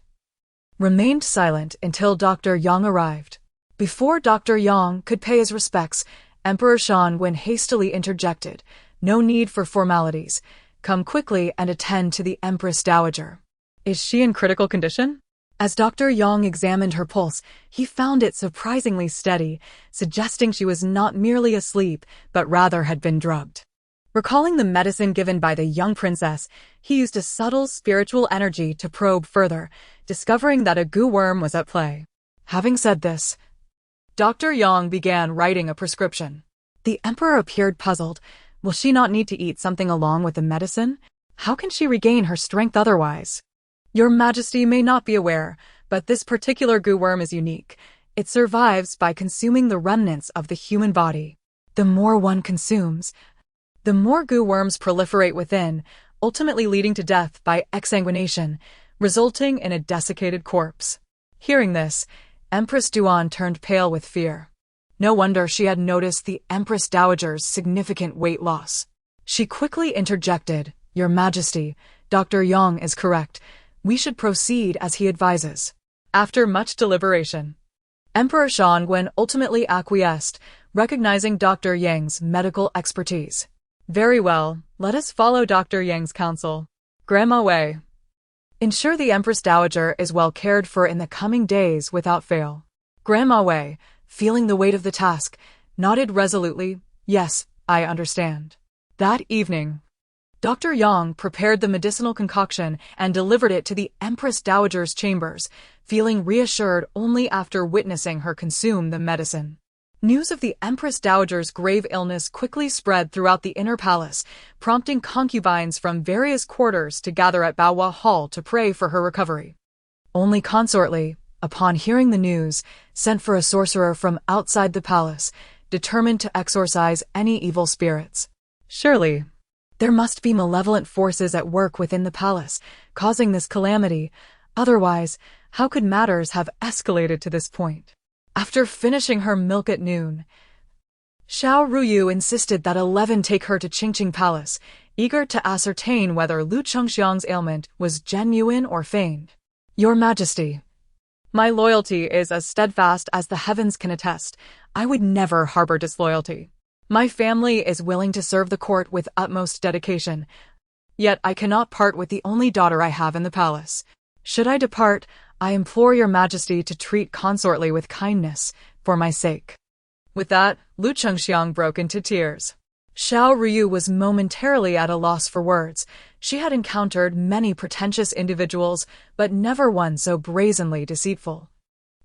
remained silent until Dr. Yang arrived. Before Dr. Yang could pay his respects, Emperor Shan Wen hastily interjected. No need for formalities. Come quickly and attend to the Empress Dowager. Is she in critical condition? As Dr. Yang examined her pulse, he found it surprisingly steady, suggesting she was not merely asleep, but rather had been drugged. Recalling the medicine given by the young princess, he used a subtle spiritual energy to probe further, discovering that a goo worm was at play. Having said this, Dr. Yang began writing a prescription. The emperor appeared puzzled. Will she not need to eat something along with the medicine? How can she regain her strength otherwise? Your Majesty may not be aware, but this particular goo worm is unique. It survives by consuming the remnants of the human body. The more one consumes, the more goo worms proliferate within, ultimately leading to death by exsanguination, resulting in a desiccated corpse. Hearing this, Empress Duan turned pale with fear. No wonder she had noticed the Empress Dowager's significant weight loss. She quickly interjected, Your Majesty, Dr. Yang is correct. We should proceed as he advises. After much deliberation, Emperor Shan Wen ultimately acquiesced, recognizing Dr. Yang's medical expertise. Very well, let us follow Dr. Yang's counsel. Grandma Wei, ensure the Empress Dowager is well cared for in the coming days without fail. Grandma Wei, feeling the weight of the task, nodded resolutely. Yes, I understand. That evening, Dr. Yang prepared the medicinal concoction and delivered it to the Empress Dowager's chambers, feeling reassured only after witnessing her consume the medicine. News of the Empress Dowager's grave illness quickly spread throughout the inner palace, prompting concubines from various quarters to gather at Baohua Hall to pray for her recovery. Only Consort Li, upon hearing the news, sent for a sorcerer from outside the palace, determined to exorcise any evil spirits. Surely, there must be malevolent forces at work within the palace, causing this calamity. Otherwise, how could matters have escalated to this point? After finishing her milk at noon, Xiao Ruyu insisted that 11 take her to Qingqing Palace, eager to ascertain whether Lu Chengxiang's ailment was genuine or feigned. Your Majesty, my loyalty is as steadfast as the heavens can attest. I would never harbor disloyalty. My family is willing to serve the court with utmost dedication, yet I cannot part with the only daughter I have in the palace. Should I depart, I implore your Majesty to treat Consort Li with kindness, for my sake. With that, Lu Chengxiang broke into tears. Xiao Ruyu was momentarily at a loss for words. She had encountered many pretentious individuals, but never one so brazenly deceitful.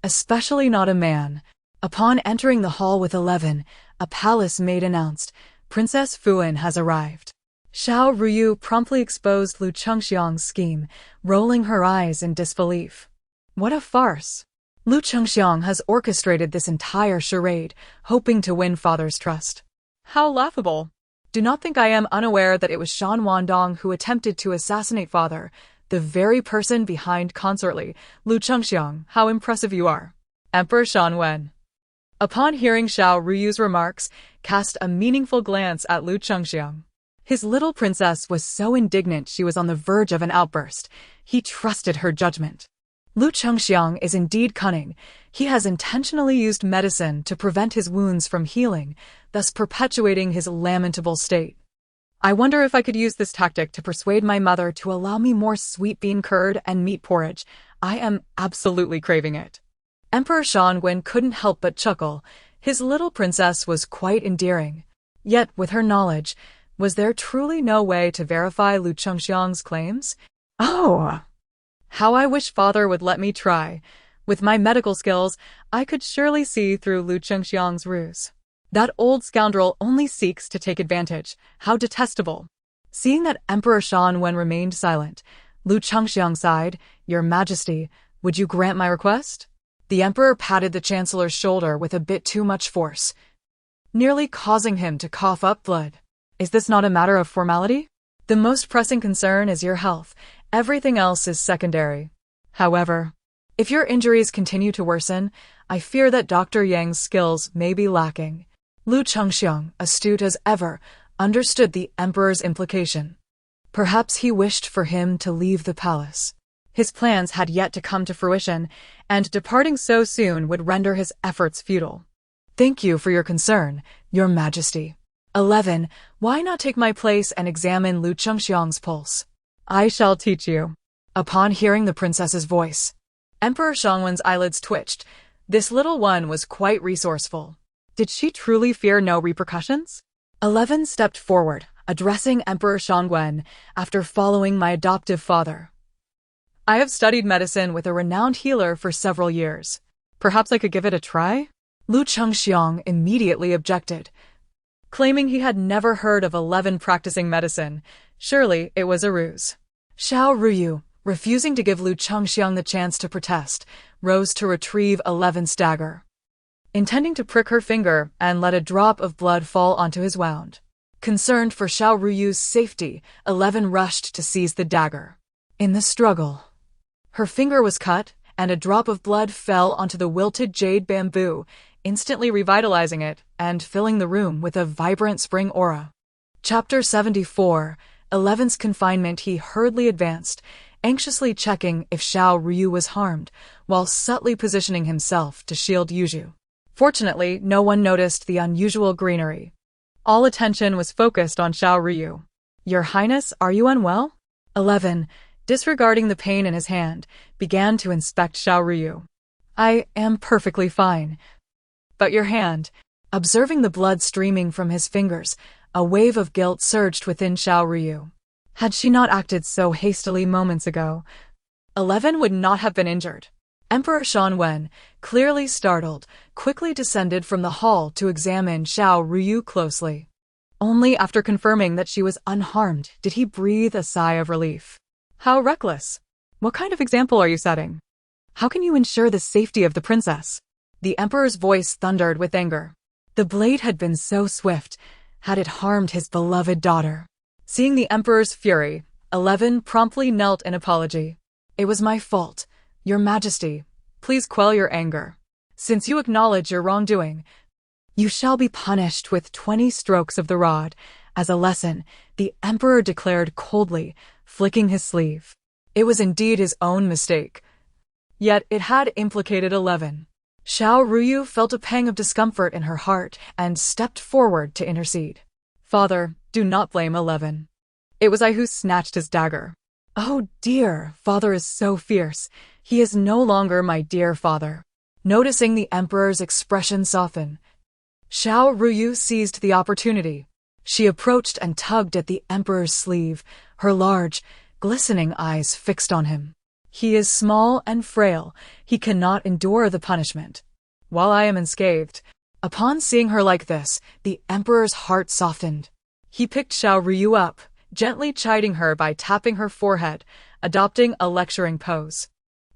Especially not a man. Upon entering the hall with 11, a palace maid announced, Princess Fuan has arrived. Xiao Ruyu promptly exposed Lu Chengxiang's scheme, rolling her eyes in disbelief. What a farce! Lu Chengxiang has orchestrated this entire charade, hoping to win father's trust. How laughable. Do not think I am unaware that it was Shan Wandong who attempted to assassinate father, the very person behind consortly. Lu Chengxiang, how impressive you are. Emperor Shan Wen, upon hearing Xiao Ruyu's remarks, cast a meaningful glance at Lu Chengxiang. His little princess was so indignant she was on the verge of an outburst. He trusted her judgment. Lu Chengxiang is indeed cunning. He has intentionally used medicine to prevent his wounds from healing, thus perpetuating his lamentable state. I wonder if I could use this tactic to persuade my mother to allow me more sweet bean curd and meat porridge. I am absolutely craving it. Emperor Shan Wen couldn't help but chuckle. His little princess was quite endearing. Yet, with her knowledge, was there truly no way to verify Lu Chengxiang's claims? Oh! How I wish father would let me try. With my medical skills, I could surely see through Lu Chengxiang's ruse. That old scoundrel only seeks to take advantage. How detestable. Seeing that Emperor Shan Wen remained silent, Lu Chengxiang sighed, "Your Majesty, would you grant my request?" The emperor patted the chancellor's shoulder with a bit too much force, nearly causing him to cough up blood. Is this not a matter of formality? The most pressing concern is your health. Everything else is secondary. However, if your injuries continue to worsen, I fear that Dr. Yang's skills may be lacking. Lu Chengxiang, astute as ever, understood the emperor's implication. Perhaps he wished for him to leave the palace. His plans had yet to come to fruition, and departing so soon would render his efforts futile. Thank you for your concern, Your Majesty. 11. Why not take my place and examine Lu Chengxiang's pulse? I shall teach you. Upon hearing the princess's voice, Emperor Shangwen's eyelids twitched. This little one was quite resourceful. Did she truly fear no repercussions? 11 stepped forward, addressing Emperor Shangwen, after following my adoptive father. I have studied medicine with a renowned healer for several years. Perhaps I could give it a try? Lu Chengxiang immediately objected, claiming he had never heard of 11 practicing medicine. Surely it was a ruse. Xiao Ruyu, refusing to give Lu Chengxiang the chance to protest, rose to retrieve 11's dagger, intending to prick her finger and let a drop of blood fall onto his wound. Concerned for Xiao Ruyu's safety, 11 rushed to seize the dagger. In the struggle, her finger was cut, and a drop of blood fell onto the wilted jade bamboo, instantly revitalizing it and filling the room with a vibrant spring aura. Chapter 74. 11's confinement. He hurriedly advanced, anxiously checking if Xiao Ruyu was harmed, while subtly positioning himself to shield Yuzhu. Fortunately, no one noticed the unusual greenery. All attention was focused on Xiao Ruyu. Your Highness, are you unwell? 11, disregarding the pain in his hand, began to inspect Xiao Ruyu. I am perfectly fine. But your hand. Observing the blood streaming from his fingers, a wave of guilt surged within Xiao Ruyu. Had she not acted so hastily moments ago, 11 would not have been injured. Emperor Shan Wen, clearly startled, quickly descended from the hall to examine Xiao Ruyu closely. Only after confirming that she was unharmed did he breathe a sigh of relief. How reckless! What kind of example are you setting? How can you ensure the safety of the princess? The emperor's voice thundered with anger. The blade had been so swift, had it harmed his beloved daughter. Seeing the emperor's fury, 11 promptly knelt in apology. It was my fault, Your Majesty. Please quell your anger. Since you acknowledge your wrongdoing, you shall be punished with 20 strokes of the rod. As a lesson, the emperor declared coldly, flicking his sleeve. It was indeed his own mistake. Yet it had implicated 11. Xiao Ruyu felt a pang of discomfort in her heart and stepped forward to intercede. Father, do not blame 11. It was I who snatched his dagger. Oh dear, father is so fierce. He is no longer my dear father. Noticing the emperor's expression soften, Xiao Ruyu seized the opportunity. She approached and tugged at the emperor's sleeve, her large, glistening eyes fixed on him. He is small and frail. He cannot endure the punishment. While I am unscathed. Upon seeing her like this, the emperor's heart softened. He picked Xiao Ruyu up, gently chiding her by tapping her forehead, adopting a lecturing pose.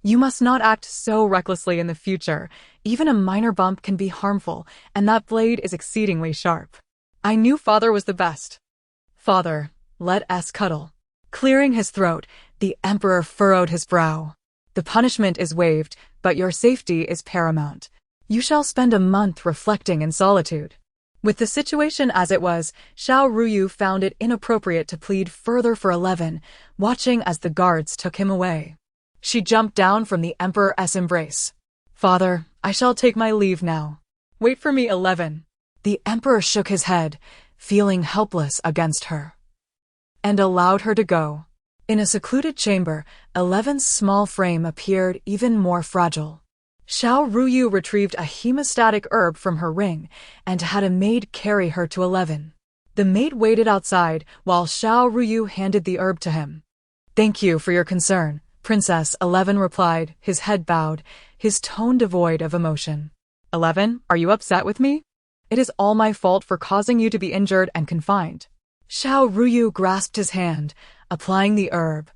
You must not act so recklessly in the future. Even a minor bump can be harmful, and that blade is exceedingly sharp. I knew father was the best. Father, let us cuddle. Clearing his throat, the emperor furrowed his brow. The punishment is waived, but your safety is paramount. You shall spend a month reflecting in solitude. With the situation as it was, Xiao Ruyu found it inappropriate to plead further for 11, watching as the guards took him away. She jumped down from the emperor's embrace. Father, I shall take my leave now. Wait for me, 11. The emperor shook his head, feeling helpless against her, and allowed her to go. In a secluded chamber, 11's small frame appeared even more fragile. Xiao Ruyu retrieved a hemostatic herb from her ring and had a maid carry her to 11. The maid waited outside while Xiao Ruyu handed the herb to him. Thank you for your concern, Princess, 11 replied, his head bowed, his tone devoid of emotion. 11, are you upset with me? It is all my fault for causing you to be injured and confined. Xiao Ruyu grasped his hand, applying the herb.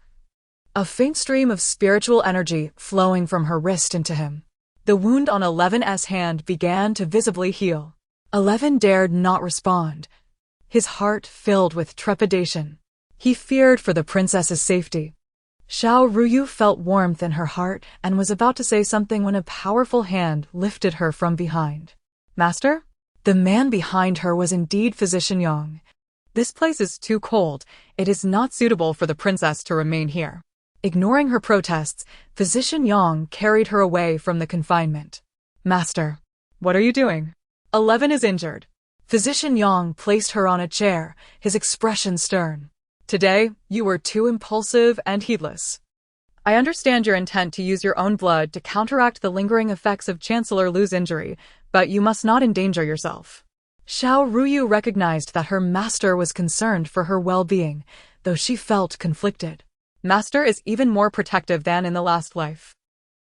A faint stream of spiritual energy flowing from her wrist into him. The wound on 11's hand began to visibly heal. 11 dared not respond, his heart filled with trepidation. He feared for the princess's safety. Xiao Ruyu felt warmth in her heart and was about to say something when a powerful hand lifted her from behind. Master? The man behind her was indeed Physician Yang. This place is too cold. It is not suitable for the princess to remain here. Ignoring her protests, Physician Yang carried her away from the confinement. Master, what are you doing? 11 is injured. Physician Yang placed her on a chair, his expression stern. Today, you were too impulsive and heedless. I understand your intent to use your own blood to counteract the lingering effects of Chancellor Lu's injury, but you must not endanger yourself. Xiao Ruyu recognized that her master was concerned for her well-being, though she felt conflicted. Master is even more protective than in the last life.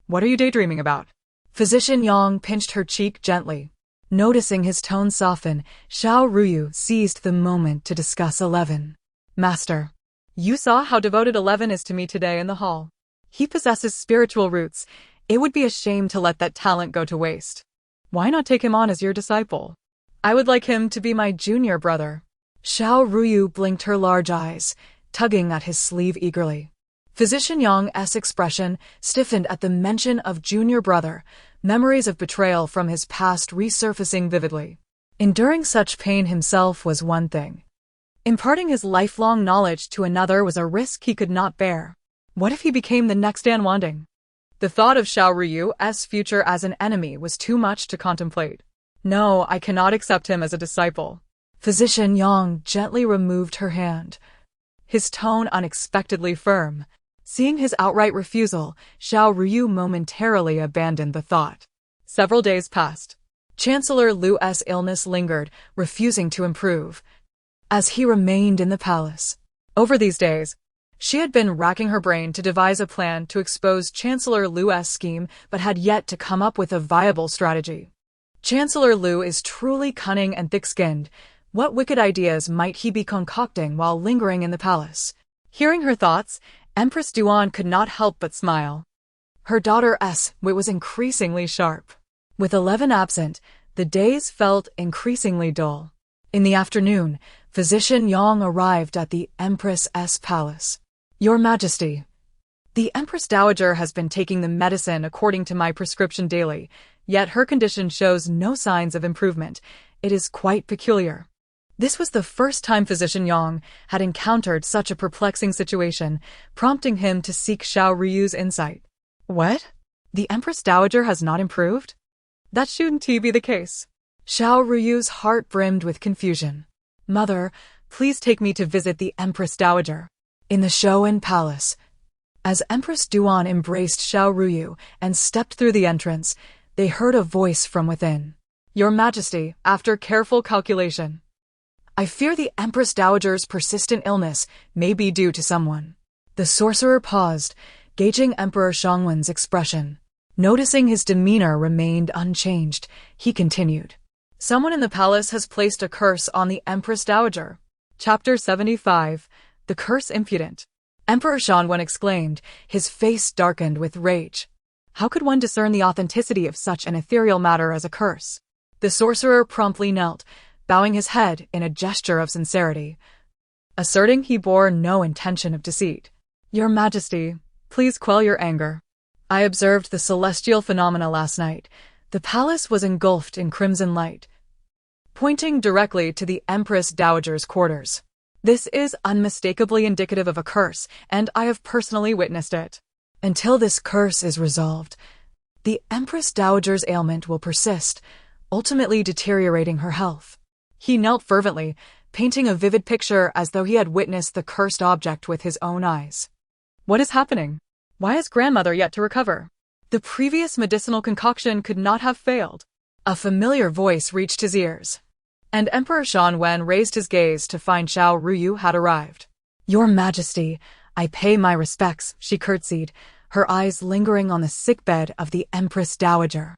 What are you daydreaming about? Physician Yang pinched her cheek gently. Noticing his tone soften, Xiao Ruyu seized the moment to discuss 11. Master, you saw how devoted 11 is to me today in the hall. He possesses spiritual roots. It would be a shame to let that talent go to waste. Why not take him on as your disciple? I would like him to be my junior brother. Xiao Ruyu blinked her large eyes, tugging at his sleeve eagerly. Physician Yang's expression stiffened at the mention of junior brother, memories of betrayal from his past resurfacing vividly. Enduring such pain himself was one thing. Imparting his lifelong knowledge to another was a risk he could not bear. What if he became the next Dan Wanding? The thought of Xiao Ruyu's future as an enemy was too much to contemplate. No, I cannot accept him as a disciple. Physician Yang gently removed her hand, his tone unexpectedly firm. Seeing his outright refusal, Xiao Ruyu momentarily abandoned the thought. Several days passed. Chancellor Lu's illness lingered, refusing to improve, as he remained in the palace. Over these days, she had been racking her brain to devise a plan to expose Chancellor Lu's scheme, but had yet to come up with a viable strategy. Chancellor Lu is truly cunning and thick-skinned. What wicked ideas might he be concocting while lingering in the palace? Hearing her thoughts, Empress Duan could not help but smile. Her daughter's wit was increasingly sharp. With 11 absent, the days felt increasingly dull. In the afternoon, Physician Yang arrived at the Empress's palace. Your Majesty, the Empress Dowager has been taking the medicine according to my prescription daily, yet her condition shows no signs of improvement. It is quite peculiar. This was the first time Physician Yang had encountered such a perplexing situation, prompting him to seek Xiao Ruyu's insight. What? The Empress Dowager has not improved? That shouldn't be the case. Xiao Ruyu's heart brimmed with confusion. Mother, please take me to visit the Empress Dowager. In the Shoan Palace, as Empress Duan embraced Xiao Ruyu and stepped through the entrance, they heard a voice from within. Your Majesty, after careful calculation, I fear the Empress Dowager's persistent illness may be due to someone. The sorcerer paused, gauging Emperor Shangwen's expression. Noticing his demeanor remained unchanged, he continued. Someone in the palace has placed a curse on the Empress Dowager. Chapter 75. The Curse Impudent. Emperor Shangwen exclaimed, his face darkened with rage. How could one discern the authenticity of such an ethereal matter as a curse? The sorcerer promptly knelt, bowing his head in a gesture of sincerity, asserting he bore no intention of deceit. Your Majesty, please quell your anger. I observed the celestial phenomena last night. The palace was engulfed in crimson light, pointing directly to the Empress Dowager's quarters. This is unmistakably indicative of a curse, and I have personally witnessed it. Until this curse is resolved, the Empress Dowager's ailment will persist, ultimately deteriorating her health. He knelt fervently, painting a vivid picture as though he had witnessed the cursed object with his own eyes. What is happening? Why is grandmother yet to recover? The previous medicinal concoction could not have failed. A familiar voice reached his ears, and Emperor Shanwen raised his gaze to find Xiao Ruyu had arrived. Your Majesty, I pay my respects, she curtsied, her eyes lingering on the sickbed of the Empress Dowager.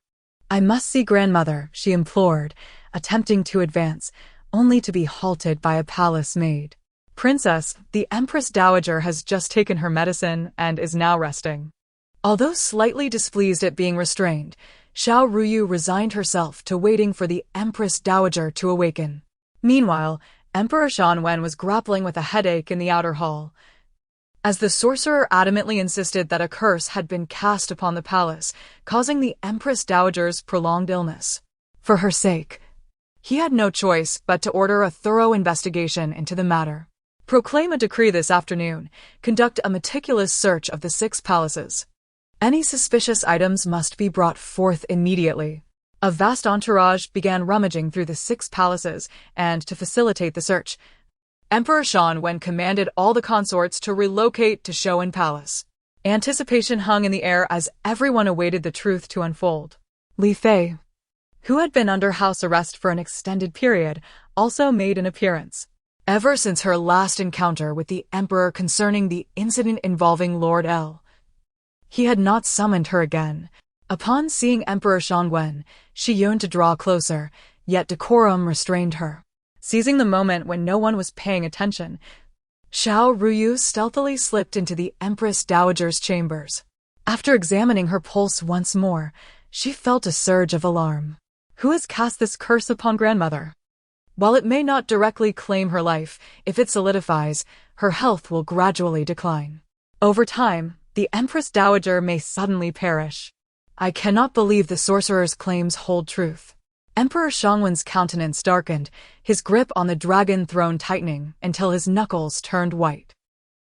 I must see grandmother, she implored, attempting to advance, only to be halted by a palace maid. Princess, the Empress Dowager has just taken her medicine and is now resting. Although slightly displeased at being restrained, Xiao Ruyu resigned herself to waiting for the Empress Dowager to awaken. Meanwhile, Emperor Shanwen was grappling with a headache in the outer hall, as the sorcerer adamantly insisted that a curse had been cast upon the palace, causing the Empress Dowager's prolonged illness. For her sake, he had no choice but to order a thorough investigation into the matter. Proclaim a decree this afternoon. Conduct a meticulous search of the 6 palaces. Any suspicious items must be brought forth immediately. A vast entourage began rummaging through the 6 palaces, and to facilitate the search, Emperor Shanwen commanded all the consorts to relocate to Shoan Palace. Anticipation hung in the air as everyone awaited the truth to unfold. Li Fei, who had been under house arrest for an extended period, also made an appearance. Ever since her last encounter with the Emperor concerning the incident involving Lord L, he had not summoned her again. Upon seeing Emperor Shanwen, she yearned to draw closer, yet decorum restrained her. Seizing the moment when no one was paying attention, Xiao Ruyu stealthily slipped into the Empress Dowager's chambers. After examining her pulse once more, she felt a surge of alarm. Who has cast this curse upon grandmother? While it may not directly claim her life, if it solidifies, her health will gradually decline. Over time, the Empress Dowager may suddenly perish. I cannot believe the sorcerer's claims hold truth. Emperor Shangwen's countenance darkened, his grip on the dragon throne tightening until his knuckles turned white.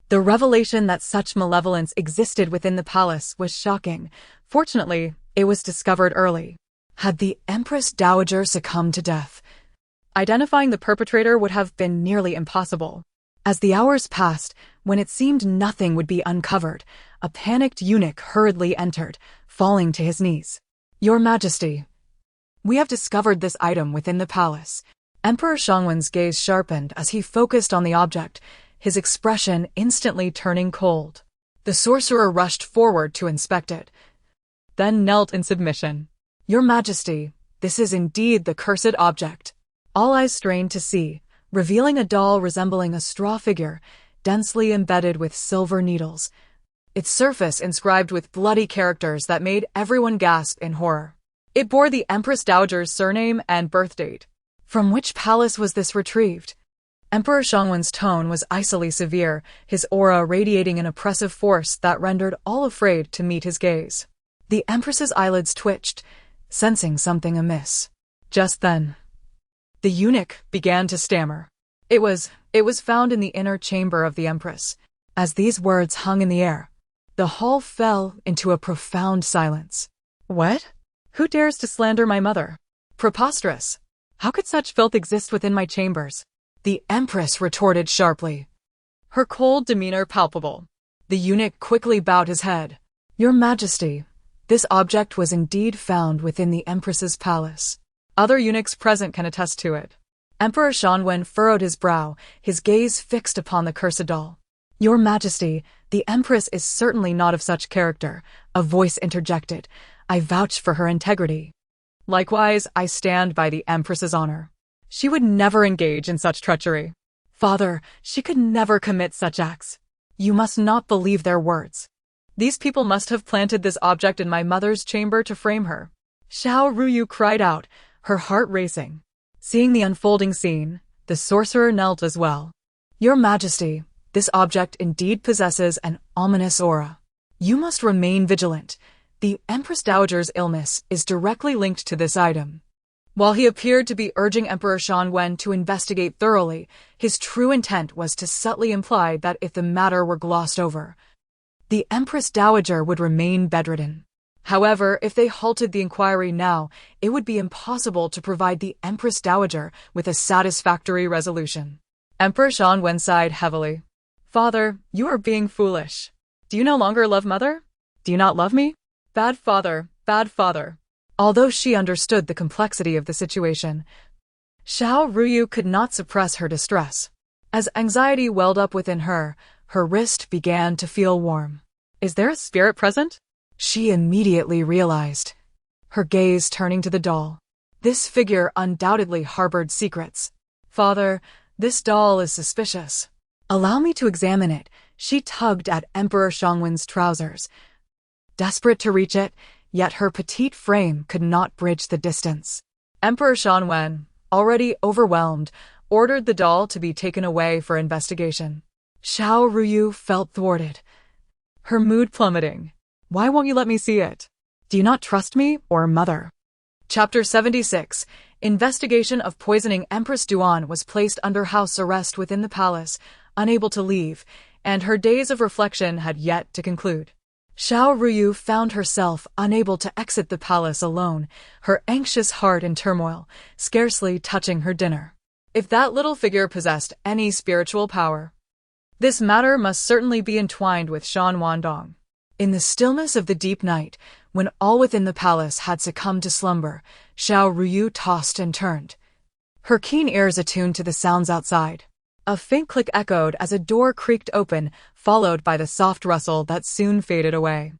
The revelation that such malevolence existed within the palace was shocking. Fortunately, it was discovered early. Had the Empress Dowager succumbed to death, identifying the perpetrator would have been nearly impossible. As the hours passed, when it seemed nothing would be uncovered, a panicked eunuch hurriedly entered, falling to his knees. Your Majesty, we have discovered this item within the palace. Emperor Shangwen's gaze sharpened as he focused on the object, his expression instantly turning cold. The sorcerer rushed forward to inspect it, then knelt in submission. Your Majesty, this is indeed the cursed object. All eyes strained to see, revealing a doll resembling a straw figure, densely embedded with silver needles, its surface inscribed with bloody characters that made everyone gasp in horror. It bore the Empress Dowager's surname and birth date. From which palace was this retrieved? Emperor Shangwen's tone was icily severe, his aura radiating an oppressive force that rendered all afraid to meet his gaze. The Empress's eyelids twitched, sensing something amiss. Just then, the eunuch began to stammer. It was found in the inner chamber of the Empress. As these words hung in the air, the hall fell into a profound silence. What? Who dares to slander my mother? Preposterous! How could such filth exist within my chambers? The Empress retorted sharply, her cold demeanor palpable. The eunuch quickly bowed his head. Your Majesty, this object was indeed found within the Empress's palace. Other eunuchs present can attest to it. Emperor Shanwen furrowed his brow, his gaze fixed upon the cursed doll. Your Majesty, the Empress is certainly not of such character, a voice interjected. I vouch for her integrity. Likewise, I stand by the Empress's honor. She would never engage in such treachery. Father, she could never commit such acts. You must not believe their words. These people must have planted this object in my mother's chamber to frame her. Xiao Ruyu cried out, her heart racing. Seeing the unfolding scene, the sorcerer knelt as well. Your Majesty, this object indeed possesses an ominous aura. You must remain vigilant. The Empress Dowager's illness is directly linked to this item. While he appeared to be urging Emperor Shanwen to investigate thoroughly, his true intent was to subtly imply that if the matter were glossed over, the Empress Dowager would remain bedridden. However, if they halted the inquiry now, it would be impossible to provide the Empress Dowager with a satisfactory resolution. Emperor Shanwen sighed heavily. Father, you are being foolish. Do you no longer love Mother? Do you not love me? Bad father, bad father. Although she understood the complexity of the situation, Xiao Ruyu could not suppress her distress. As anxiety welled up within her, her wrist began to feel warm. Is there a spirit present? She immediately realized, her gaze turning to the doll. This figure undoubtedly harbored secrets. Father, this doll is suspicious. Allow me to examine it. She tugged at Emperor Shangwen's trousers. Desperate to reach it, yet her petite frame could not bridge the distance. Emperor Shanwen, already overwhelmed, ordered the doll to be taken away for investigation. Xiao Ruyu felt thwarted, her mood plummeting. Why won't you let me see it? Do you not trust me or Mother? Chapter 76. Investigation of poisoning. Empress Duan was placed under house arrest within the palace, unable to leave, and her days of reflection had yet to conclude. Xiao Ruyu found herself unable to exit the palace alone, her anxious heart in turmoil, scarcely touching her dinner. If that little figure possessed any spiritual power, this matter must certainly be entwined with Shan Wandong. In the stillness of the deep night, when all within the palace had succumbed to slumber, Xiao Ruyu tossed and turned, her keen ears attuned to the sounds outside. A faint click echoed as a door creaked open, followed by the soft rustle that soon faded away.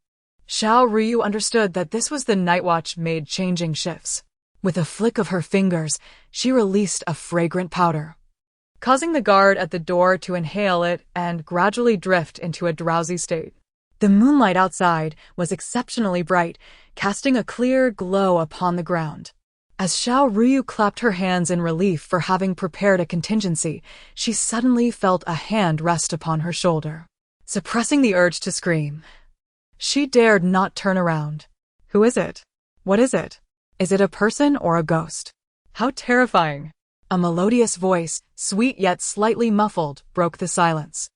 Xiao Ruyu understood that this was the night watch maid changing shifts. With a flick of her fingers, she released a fragrant powder, causing the guard at the door to inhale it and gradually drift into a drowsy state. The moonlight outside was exceptionally bright, casting a clear glow upon the ground. As Xiao Ruyu clapped her hands in relief for having prepared a contingency, she suddenly felt a hand rest upon her shoulder. Suppressing the urge to scream, she dared not turn around. Who is it? What is it? Is it a person or a ghost? How terrifying! A melodious voice, sweet yet slightly muffled, broke the silence.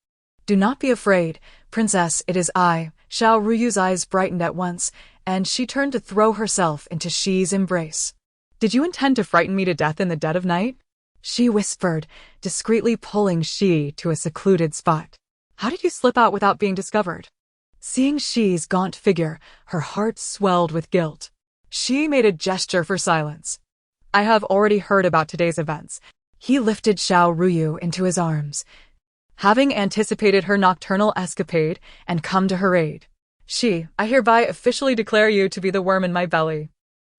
Do not be afraid, Princess, it is I. Xiao Ruyu's eyes brightened at once, and she turned to throw herself into Xi's embrace. Did you intend to frighten me to death in the dead of night? She whispered, discreetly pulling Xi to a secluded spot. How did you slip out without being discovered? Seeing Xi's gaunt figure, her heart swelled with guilt. Xi made a gesture for silence. I have already heard about today's events. He lifted Xiao Ruyu into his arms, having anticipated her nocturnal escapade and come to her aid. Xi, I hereby officially declare you to be the worm in my belly.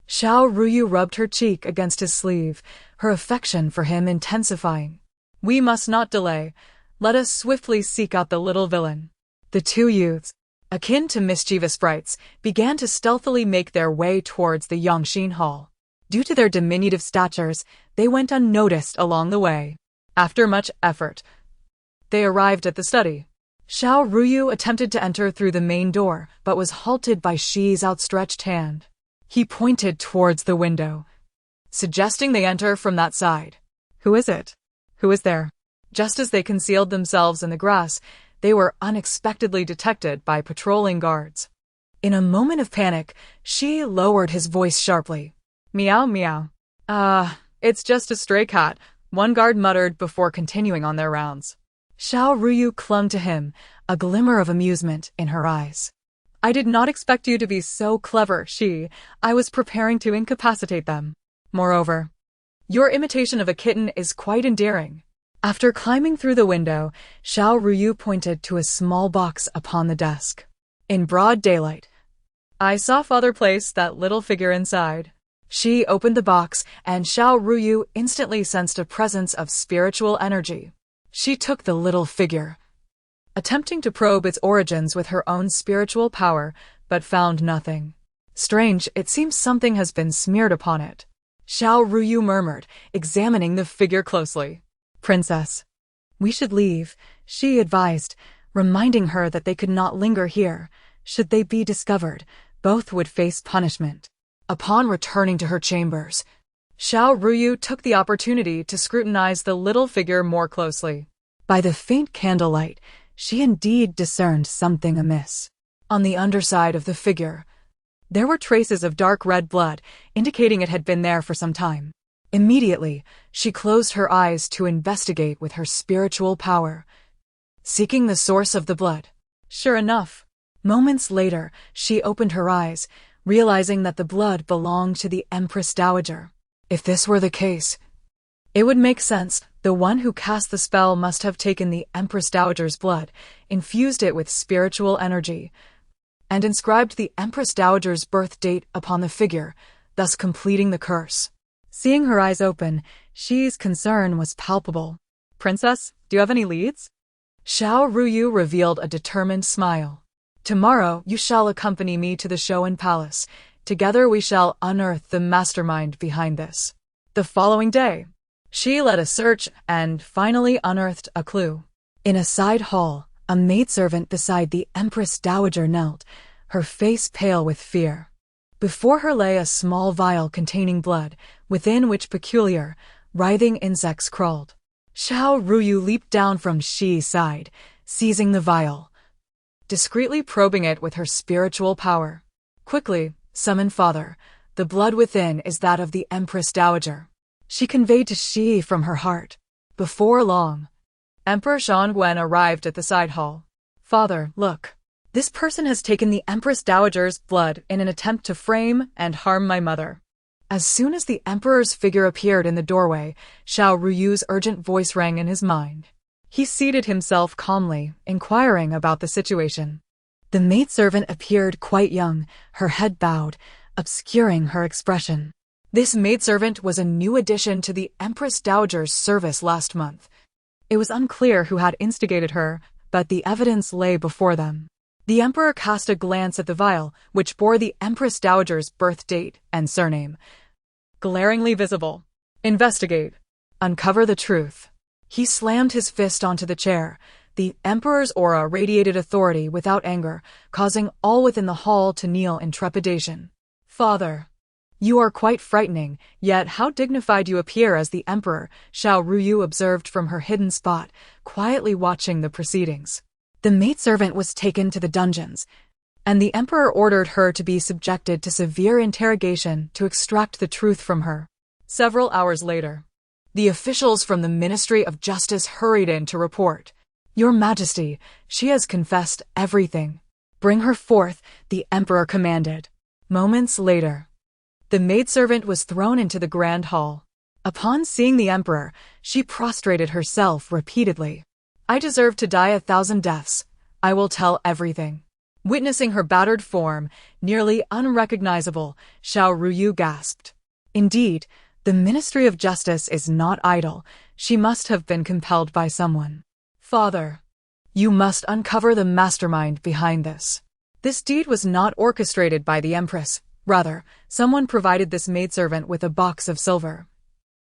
Xiao Ruyu rubbed her cheek against his sleeve, her affection for him intensifying. We must not delay. Let us swiftly seek out the little villain. The two youths, akin to mischievous sprites, began to stealthily make their way towards the Yongxin Hall. Due to their diminutive statures, they went unnoticed along the way. After much effort, they arrived at the study. Xiao Ruyu attempted to enter through the main door, but was halted by Xi's outstretched hand. He pointed towards the window, suggesting they enter from that side. Who is it? Who is there? Just as they concealed themselves in the grass, they were unexpectedly detected by patrolling guards. In a moment of panic, Xi lowered his voice sharply. Meow meow. It's just a stray cat, one guard muttered before continuing on their rounds. Xiao Ruyu clung to him, a glimmer of amusement in her eyes. I did not expect you to be so clever, Xi. I was preparing to incapacitate them. Moreover, your imitation of a kitten is quite endearing. After climbing through the window, Xiao Ruyu pointed to a small box upon the desk. In broad daylight, I saw Father place that little figure inside. Xi opened the box, and Xiao Ruyu instantly sensed a presence of spiritual energy. She took the little figure, attempting to probe its origins with her own spiritual power, but found nothing. Strange, it seems something has been smeared upon it. Xiao Ruyu murmured, examining the figure closely. Princess, we should leave, she advised, reminding her that they could not linger here. Should they be discovered, both would face punishment. Upon returning to her chambers, Xiao Ruyu took the opportunity to scrutinize the little figure more closely. By the faint candlelight, she indeed discerned something amiss. On the underside of the figure, there were traces of dark red blood, indicating it had been there for some time. Immediately, she closed her eyes to investigate with her spiritual power, seeking the source of the blood. Sure enough, moments later, she opened her eyes, realizing that the blood belonged to the Empress Dowager. If this were the case, it would make sense. The one who cast the spell must have taken the Empress Dowager's blood, infused it with spiritual energy, and inscribed the Empress Dowager's birth date upon the figure, thus completing the curse. Seeing her eyes open, Xi's concern was palpable. Princess, do you have any leads? Xiao Ruyu revealed a determined smile. Tomorrow you shall accompany me to the Shoan Palace. Together we shall unearth the mastermind behind this. The following day, Xi led a search and finally unearthed a clue. In a side hall, a maidservant beside the Empress Dowager knelt, her face pale with fear. Before her lay a small vial containing blood, within which peculiar, writhing insects crawled. Xiao Ruyu leaped down from Xi's side, seizing the vial, discreetly probing it with her spiritual power. Quickly, summon Fodder. The blood within is that of the Empress Dowager, she conveyed to Xi from her heart. Before long, Emperor Shangwen arrived at the side hall. Father, look. This person has taken the Empress Dowager's blood in an attempt to frame and harm my mother. As soon as the Emperor's figure appeared in the doorway, Xiao Ruyu's urgent voice rang in his mind. He seated himself calmly, inquiring about the situation. The maidservant appeared quite young, her head bowed, obscuring her expression. This maidservant was a new addition to the Empress Dowager's service last month. It was unclear who had instigated her, but the evidence lay before them. The Emperor cast a glance at the vial, which bore the Empress Dowager's birth date and surname. Glaringly visible. Investigate. Uncover the truth. He slammed his fist onto the chair. The Emperor's aura radiated authority without anger, causing all within the hall to kneel in trepidation. Father, you are quite frightening, yet how dignified you appear as the Emperor, Xiao Ruyu observed from her hidden spot, quietly watching the proceedings. The maidservant was taken to the dungeons, and the Emperor ordered her to be subjected to severe interrogation to extract the truth from her. Several hours later, the officials from the Ministry of Justice hurried in to report. Your Majesty, she has confessed everything. Bring her forth, the Emperor commanded. Moments later, the maidservant was thrown into the grand hall. Upon seeing the Emperor, she prostrated herself repeatedly. I deserve to die 1,000 deaths. I will tell everything. Witnessing her battered form, nearly unrecognizable, Xiao Ruyu gasped. Indeed, the Ministry of Justice is not idle. She must have been compelled by someone. Father, you must uncover the mastermind behind this. This deed was not orchestrated by the Empress. Rather, someone provided this maidservant with a box of silver,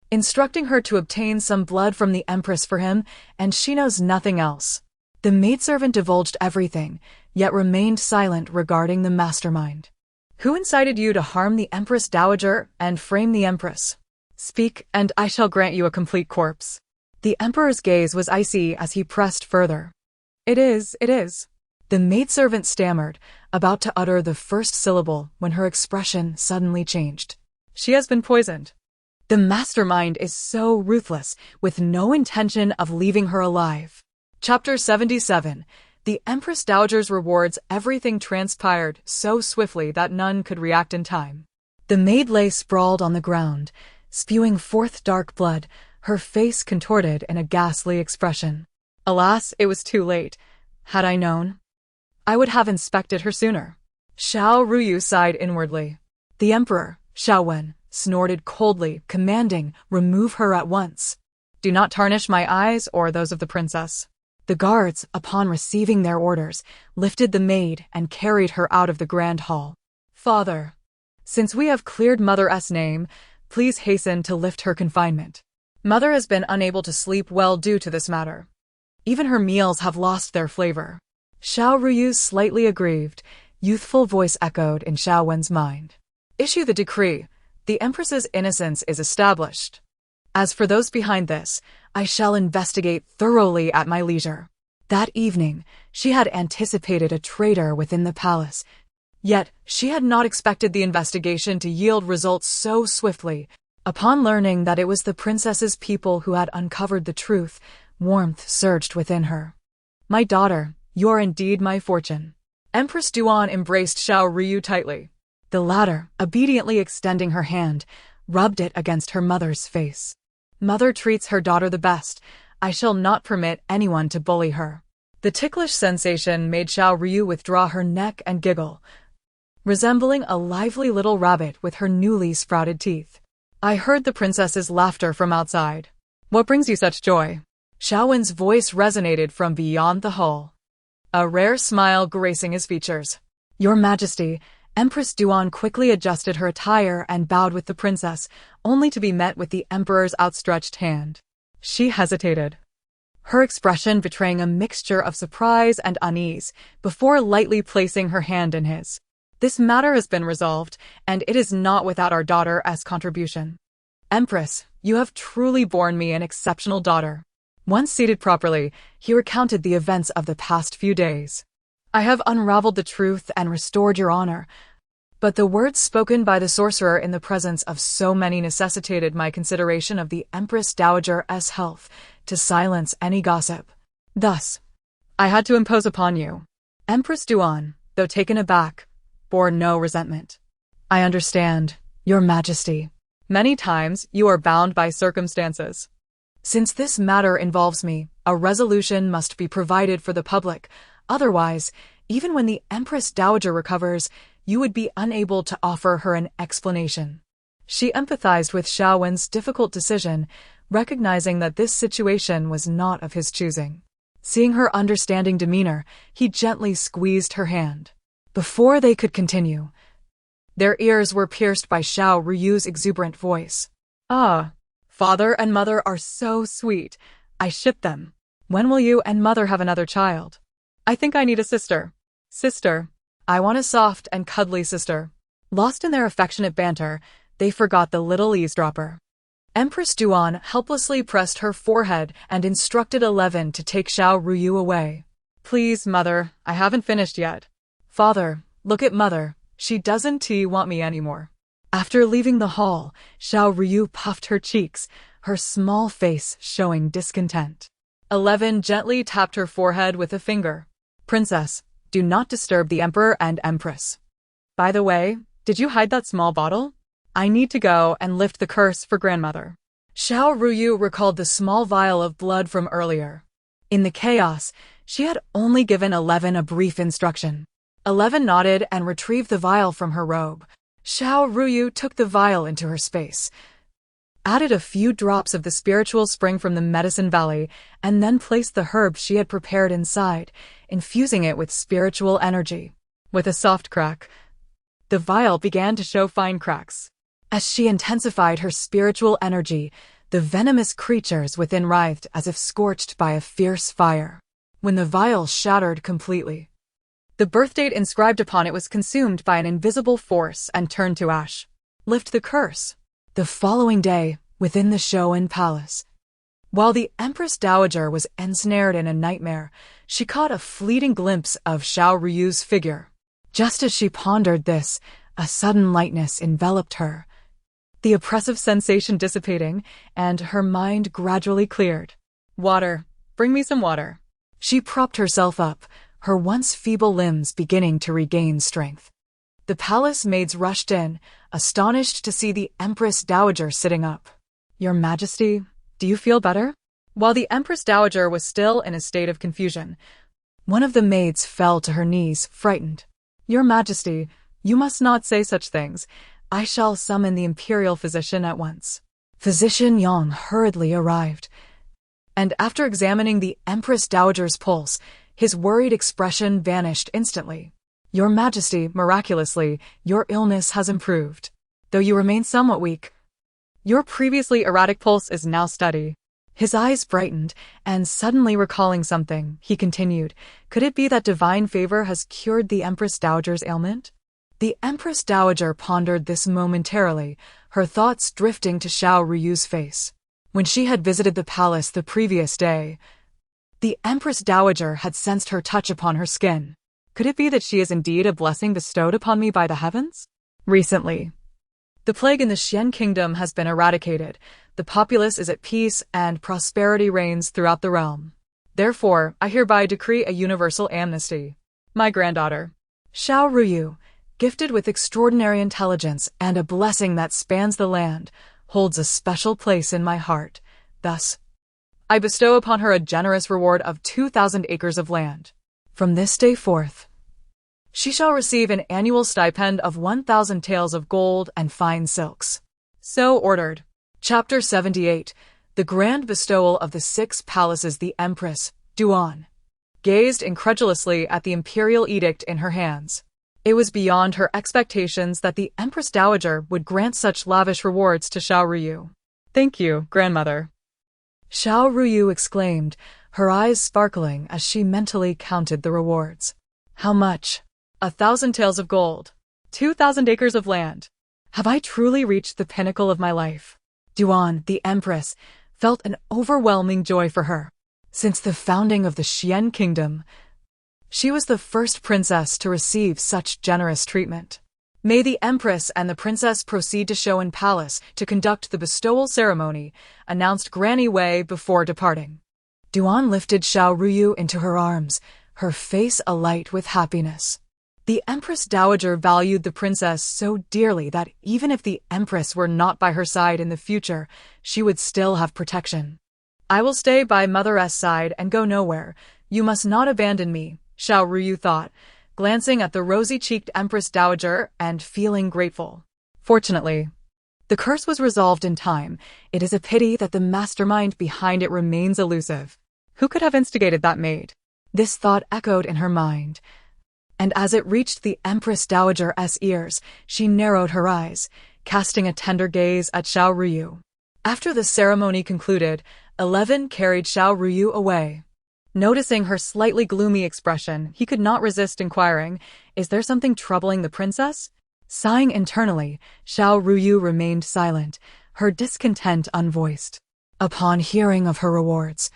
instructing her to obtain some blood from the Empress for him, and she knows nothing else. The maidservant divulged everything, yet remained silent regarding the mastermind. Who incited you to harm the Empress Dowager and frame the Empress? Speak, and I shall grant you a complete corpse. The Emperor's gaze was icy as he pressed further. It is. The maidservant stammered, about to utter the first syllable when her expression suddenly changed. She has been poisoned. The mastermind is so ruthless, with no intention of leaving her alive. Chapter 77. The Empress Dowager's rewards. Everything transpired so swiftly that none could react in time. The maid lay sprawled on the ground, spewing forth dark blood, her face contorted in a ghastly expression. Alas, it was too late. Had I known, I would have inspected her sooner. Xiao Ruyu sighed inwardly. The Emperor, Xiaowen, snorted coldly, commanding, remove her at once. Do not tarnish my eyes or those of the princess. The The guards, upon receiving their orders, lifted the maid and carried her out of the grand hall. Father, since we have cleared Mother's name, please hasten to lift her confinement. Mother has been unable to sleep well due to this matter. Even her meals have lost their flavor. Xiao Ruyu's slightly aggrieved, youthful voice echoed in Xiao Wen's mind. Issue the decree. The Empress's innocence is established. As for those behind this, I shall investigate thoroughly at my leisure. That evening, she had anticipated a traitor within the palace. Yet, she had not expected the investigation to yield results so swiftly. Upon learning that it was the princess's people who had uncovered the truth, warmth surged within her. My daughter, you are indeed my fortune. Empress Duan embraced Xiao Ruyu tightly. The latter, obediently extending her hand, rubbed it against her mother's face. Mother treats her daughter the best. I shall not permit anyone to bully her. The ticklish sensation made Xiao Ruyu withdraw her neck and giggle, resembling a lively little rabbit with her newly sprouted teeth. I heard the princess's laughter from outside. What brings you such joy? Xiao Wen's voice resonated from beyond the hall, a rare smile gracing his features. Your Majesty, Empress Duan quickly adjusted her attire and bowed with the princess, only to be met with the emperor's outstretched hand. She hesitated, her expression betraying a mixture of surprise and unease, before lightly placing her hand in his. This matter has been resolved, and it is not without our daughter's contribution. Empress, you have truly borne me an exceptional daughter. Once seated properly, he recounted the events of the past few days. I have unraveled the truth and restored your honor, but the words spoken by the sorcerer in the presence of so many necessitated my consideration of the Empress Dowager's health to silence any gossip. Thus, I had to impose upon you. Empress Duan, though taken aback, bore no resentment. I understand, Your Majesty. Many times you are bound by circumstances. Since this matter involves me, a resolution must be provided for the public. Otherwise, even when the Empress Dowager recovers, you would be unable to offer her an explanation. She empathized with Xiao Wen's difficult decision, recognizing that this situation was not of his choosing. Seeing her understanding demeanor, he gently squeezed her hand. Before they could continue, their ears were pierced by Xiao Ruyu's exuberant voice. Ah, father and mother are so sweet. I ship them. When will you and mother have another child? I think I need a sister. Sister. I want a soft and cuddly sister. Lost in their affectionate banter, they forgot the little eavesdropper. Empress Duan helplessly pressed her forehead and instructed 11 to take Xiao Ruyu away. Please, mother, I haven't finished yet. Father, look at mother. She doesn't want me anymore. After leaving the hall, Xiao Ruyu puffed her cheeks, her small face showing discontent. 11 gently tapped her forehead with a finger. Princess, do not disturb the Emperor and Empress. By the way, did you hide that small bottle? I need to go and lift the curse for grandmother. Xiao Ruyu recalled the small vial of blood from earlier. In the chaos, she had only given 11 a brief instruction. 11 nodded and retrieved the vial from her robe. Xiao Ruyu took the vial into her space, added a few drops of the spiritual spring from the medicine valley, and then placed the herb she had prepared inside, infusing it with spiritual energy. With a soft crack, the vial began to show fine cracks. As she intensified her spiritual energy, the venomous creatures within writhed as if scorched by a fierce fire. When the vial shattered completely, the birthdate inscribed upon it was consumed by an invisible force and turned to ash. Lift the curse. The following day, within the Shoan Palace, while the Empress Dowager was ensnared in a nightmare, she caught a fleeting glimpse of Xiao Ruyu's figure. Just as she pondered this, a sudden lightness enveloped her, the oppressive sensation dissipating, and her mind gradually cleared. Water. Bring me some water. She propped herself up, her once feeble limbs beginning to regain strength. The palace maids rushed in, astonished to see the Empress Dowager sitting up. Your Majesty, do you feel better? While the Empress Dowager was still in a state of confusion, one of the maids fell to her knees, frightened. Your Majesty, you must not say such things. I shall summon the imperial physician at once. Physician Yang hurriedly arrived, and after examining the Empress Dowager's pulse, his worried expression vanished instantly. Your Majesty, miraculously, your illness has improved. Though you remain somewhat weak, your previously erratic pulse is now steady. His eyes brightened, and suddenly recalling something, he continued, could it be that divine favor has cured the Empress Dowager's ailment? The Empress Dowager pondered this momentarily, her thoughts drifting to Xiao Ruyu's face. When she had visited the palace the previous day, the Empress Dowager had sensed her touch upon her skin. Could it be that she is indeed a blessing bestowed upon me by the heavens? Recently, the plague in the Xian kingdom has been eradicated, the populace is at peace, and prosperity reigns throughout the realm. Therefore, I hereby decree a universal amnesty. My granddaughter, Xiao Ruyu, gifted with extraordinary intelligence and a blessing that spans the land, holds a special place in my heart. Thus, I bestow upon her a generous reward of 2,000 acres of land. From this day forth, she shall receive an annual stipend of 1,000 taels of gold and fine silks. So ordered. Chapter 78. The Grand Bestowal of the Six Palaces. The Empress, Duan, gazed incredulously at the imperial edict in her hands. It was beyond her expectations that the Empress Dowager would grant such lavish rewards to Xiao Ruyu. Thank you, grandmother, Xiao Ruyu exclaimed, her eyes sparkling as she mentally counted the rewards. How much? 1,000 taels of gold. 2,000 acres of land. Have I truly reached the pinnacle of my life? Duan, the Empress, felt an overwhelming joy for her. Since the founding of the Xian kingdom, she was the first princess to receive such generous treatment. May the Empress and the Princess proceed to Shouan Palace to conduct the bestowal ceremony, announced Granny Wei before departing. Duan lifted Xiao Ruyu into her arms, her face alight with happiness. The Empress Dowager valued the princess so dearly that even if the Empress were not by her side in the future, she would still have protection. I will stay by Mother's side and go nowhere. You must not abandon me, Xiao Ruyu thought, glancing at the rosy-cheeked Empress Dowager and feeling grateful. Fortunately, the curse was resolved in time. It is a pity that the mastermind behind it remains elusive. Who could have instigated that maid? This thought echoed in her mind, and as it reached the Empress Dowager's ears, she narrowed her eyes, casting a tender gaze at Xiao Ruyu. After the ceremony concluded, 11 carried Xiao Ruyu away. Noticing her slightly gloomy expression, he could not resist inquiring, is there something troubling the princess? Sighing internally, Xiao Ruyu remained silent, her discontent unvoiced. Upon hearing of her rewards,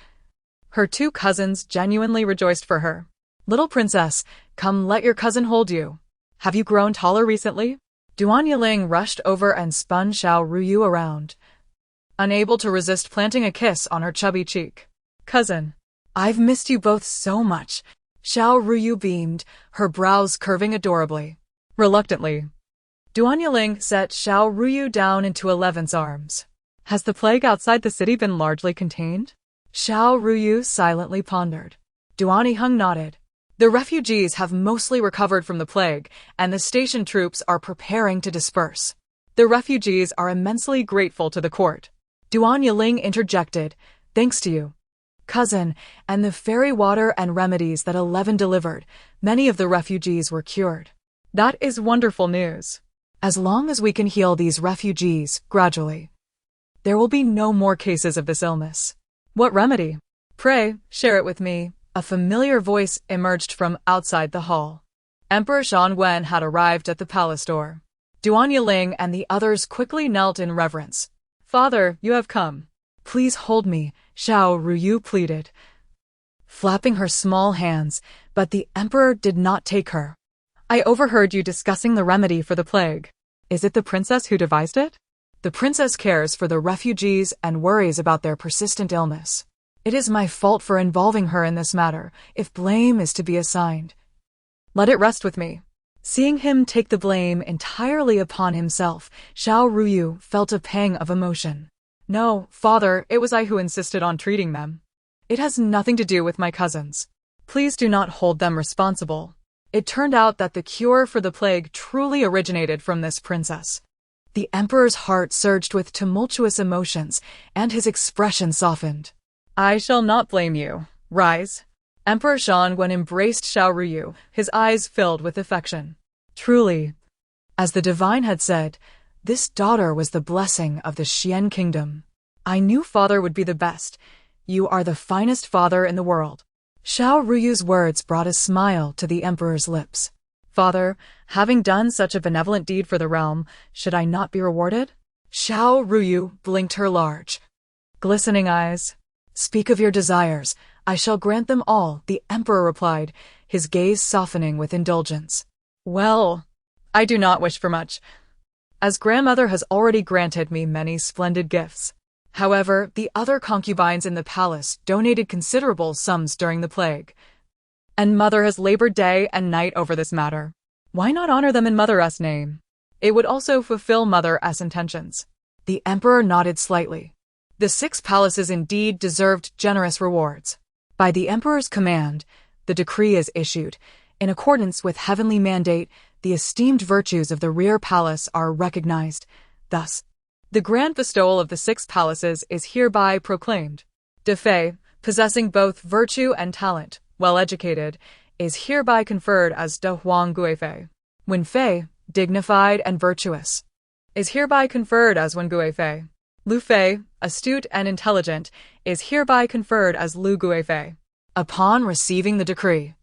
her two cousins genuinely rejoiced for her. Little princess, come let your cousin hold you. Have you grown taller recently? Duan Yiling rushed over and spun Xiao Ruyu around, unable to resist planting a kiss on her chubby cheek. Cousin, I've missed you both so much. Xiao Ruyu beamed, her brows curving adorably. Reluctantly, Duan Yiling set Xiao Ruyu down into 11's arms. Has the plague outside the city been largely contained? Xiao Ruyu silently pondered. Duan Yiheng nodded. The refugees have mostly recovered from the plague, and the station troops are preparing to disperse. The refugees are immensely grateful to the court. Duan Yiling interjected, thanks to you, cousin, and the fairy water and remedies that 11 delivered, many of the refugees were cured. That is wonderful news. As long as we can heal these refugees gradually, there will be no more cases of this illness. What remedy? Pray, share it with me. A familiar voice emerged from outside the hall. Emperor Xianwen had arrived at the palace door. Duan Yiling and the others quickly knelt in reverence. Father, you have come. Please hold me, Xiao Ruyu pleaded, flapping her small hands, but the emperor did not take her. I overheard you discussing the remedy for the plague. Is it the princess who devised it? The princess cares for the refugees and worries about their persistent illness. It is my fault for involving her in this matter, if blame is to be assigned. Let it rest with me. Seeing him take the blame entirely upon himself, Xiao Ruyu felt a pang of emotion. No, father, it was I who insisted on treating them. It has nothing to do with my cousins. Please do not hold them responsible. It turned out that the cure for the plague truly originated from this princess. The emperor's heart surged with tumultuous emotions, and his expression softened. I shall not blame you. Rise. Emperor Shangwen embraced Xiao Ruyu, his eyes filled with affection. Truly, as the divine had said, this daughter was the blessing of the Xian kingdom. I knew father would be the best. You are the finest father in the world. Xiao Ruyu's words brought a smile to the emperor's lips. Father, having done such a benevolent deed for the realm, should I not be rewarded? Xiao Ruyu blinked her large, glistening eyes. Speak of your desires. I shall grant them all, the emperor replied, his gaze softening with indulgence. Well, I do not wish for much, as grandmother has already granted me many splendid gifts. However, the other concubines in the palace donated considerable sums during the plague, and mother has labored day and night over this matter. Why not honor them in mother-s name? It would also fulfill mother-s intentions. The emperor nodded slightly. The 6 palaces indeed deserved generous rewards. By the emperor's command, the decree is issued. In accordance with heavenly mandate, the esteemed virtues of the rear palace are recognized. Thus, the grand bestowal of the 6 palaces is hereby proclaimed. Defei, possessing both virtue and talent, well-educated, is hereby conferred as De Huang Guifei. Wenfei, dignified and virtuous, is hereby conferred as Wen Guifei. Lu Fei, astute and intelligent, is hereby conferred as Lu Guifei. Upon receiving the decree,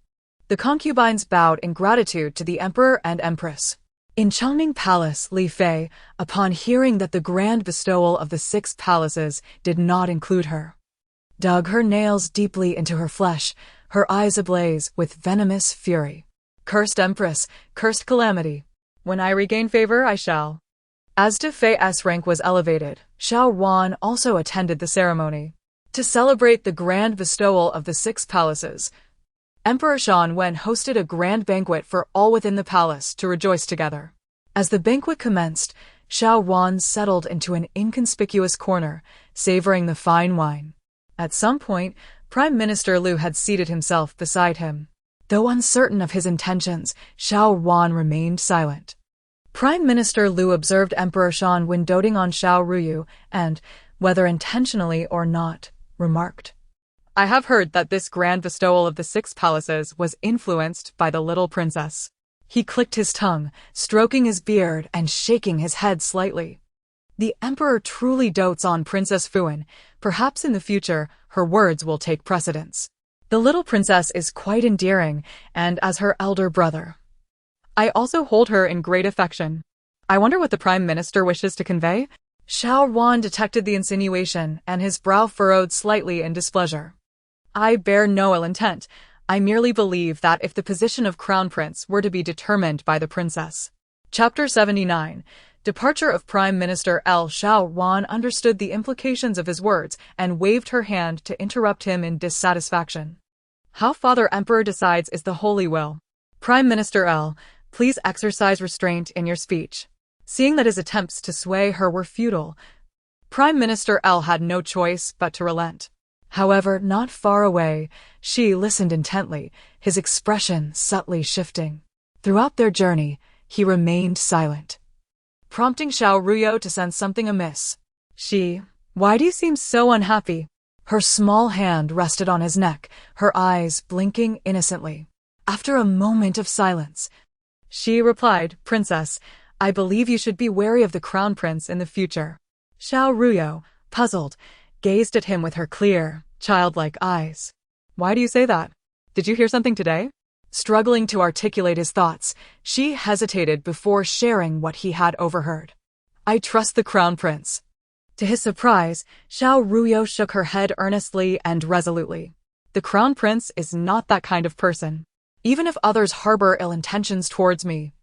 the concubines bowed in gratitude to the emperor and empress. In Changning Palace, Li Fei, upon hearing that the grand bestowal of the 6 palaces did not include her, dug her nails deeply into her flesh, her eyes ablaze with venomous fury. Cursed empress, cursed calamity. When I regain favor, I shall. As De Fei's rank was elevated, Xiao Wan also attended the ceremony. To celebrate the grand bestowal of the 6 palaces, Emperor Shangwen hosted a grand banquet for all within the palace to rejoice together. As the banquet commenced, Xiao Wan settled into an inconspicuous corner, savoring the fine wine. At some point, Prime Minister Liu had seated himself beside him. Though uncertain of his intentions, Xiao Wan remained silent. Prime Minister Liu observed Emperor Shangwen doting on Xiao Ruyu and, whether intentionally or not, remarked, I have heard that this grand bestowal of the 6 palaces was influenced by the little princess. He clicked his tongue, stroking his beard and shaking his head slightly. The emperor truly dotes on Princess Fuan. Perhaps in the future, her words will take precedence. The little princess is quite endearing, and as her elder brother, I also hold her in great affection. I wonder what the Prime Minister wishes to convey? Xiao Wan detected the insinuation, and his brow furrowed slightly in displeasure. I bear no ill intent. I merely believe that if the position of Crown Prince were to be determined by the princess. Chapter 79. Departure of Prime Minister L. Xiao Wan understood the implications of his words and waved her hand to interrupt him in dissatisfaction. How Father Emperor decides is the holy will. Prime Minister L., please exercise restraint in your speech. Seeing that his attempts to sway her were futile, Prime Minister L had no choice but to relent. However, not far away, she listened intently, his expression subtly shifting. Throughout their journey, he remained silent, prompting Xiao Ruyu to sense something amiss. Why do you seem so unhappy? Her small hand rested on his neck, her eyes blinking innocently. After a moment of silence, she replied, Princess, I believe you should be wary of the Crown Prince in the future. Xiao Ruyu, puzzled, gazed at him with her clear, childlike eyes. Why do you say that? Did you hear something today? Struggling to articulate his thoughts, she hesitated before sharing what he had overheard. I trust the Crown Prince. To his surprise, Xiao Ruyu shook her head earnestly and resolutely. The Crown Prince is not that kind of person. Even if others harbor ill intentions towards me,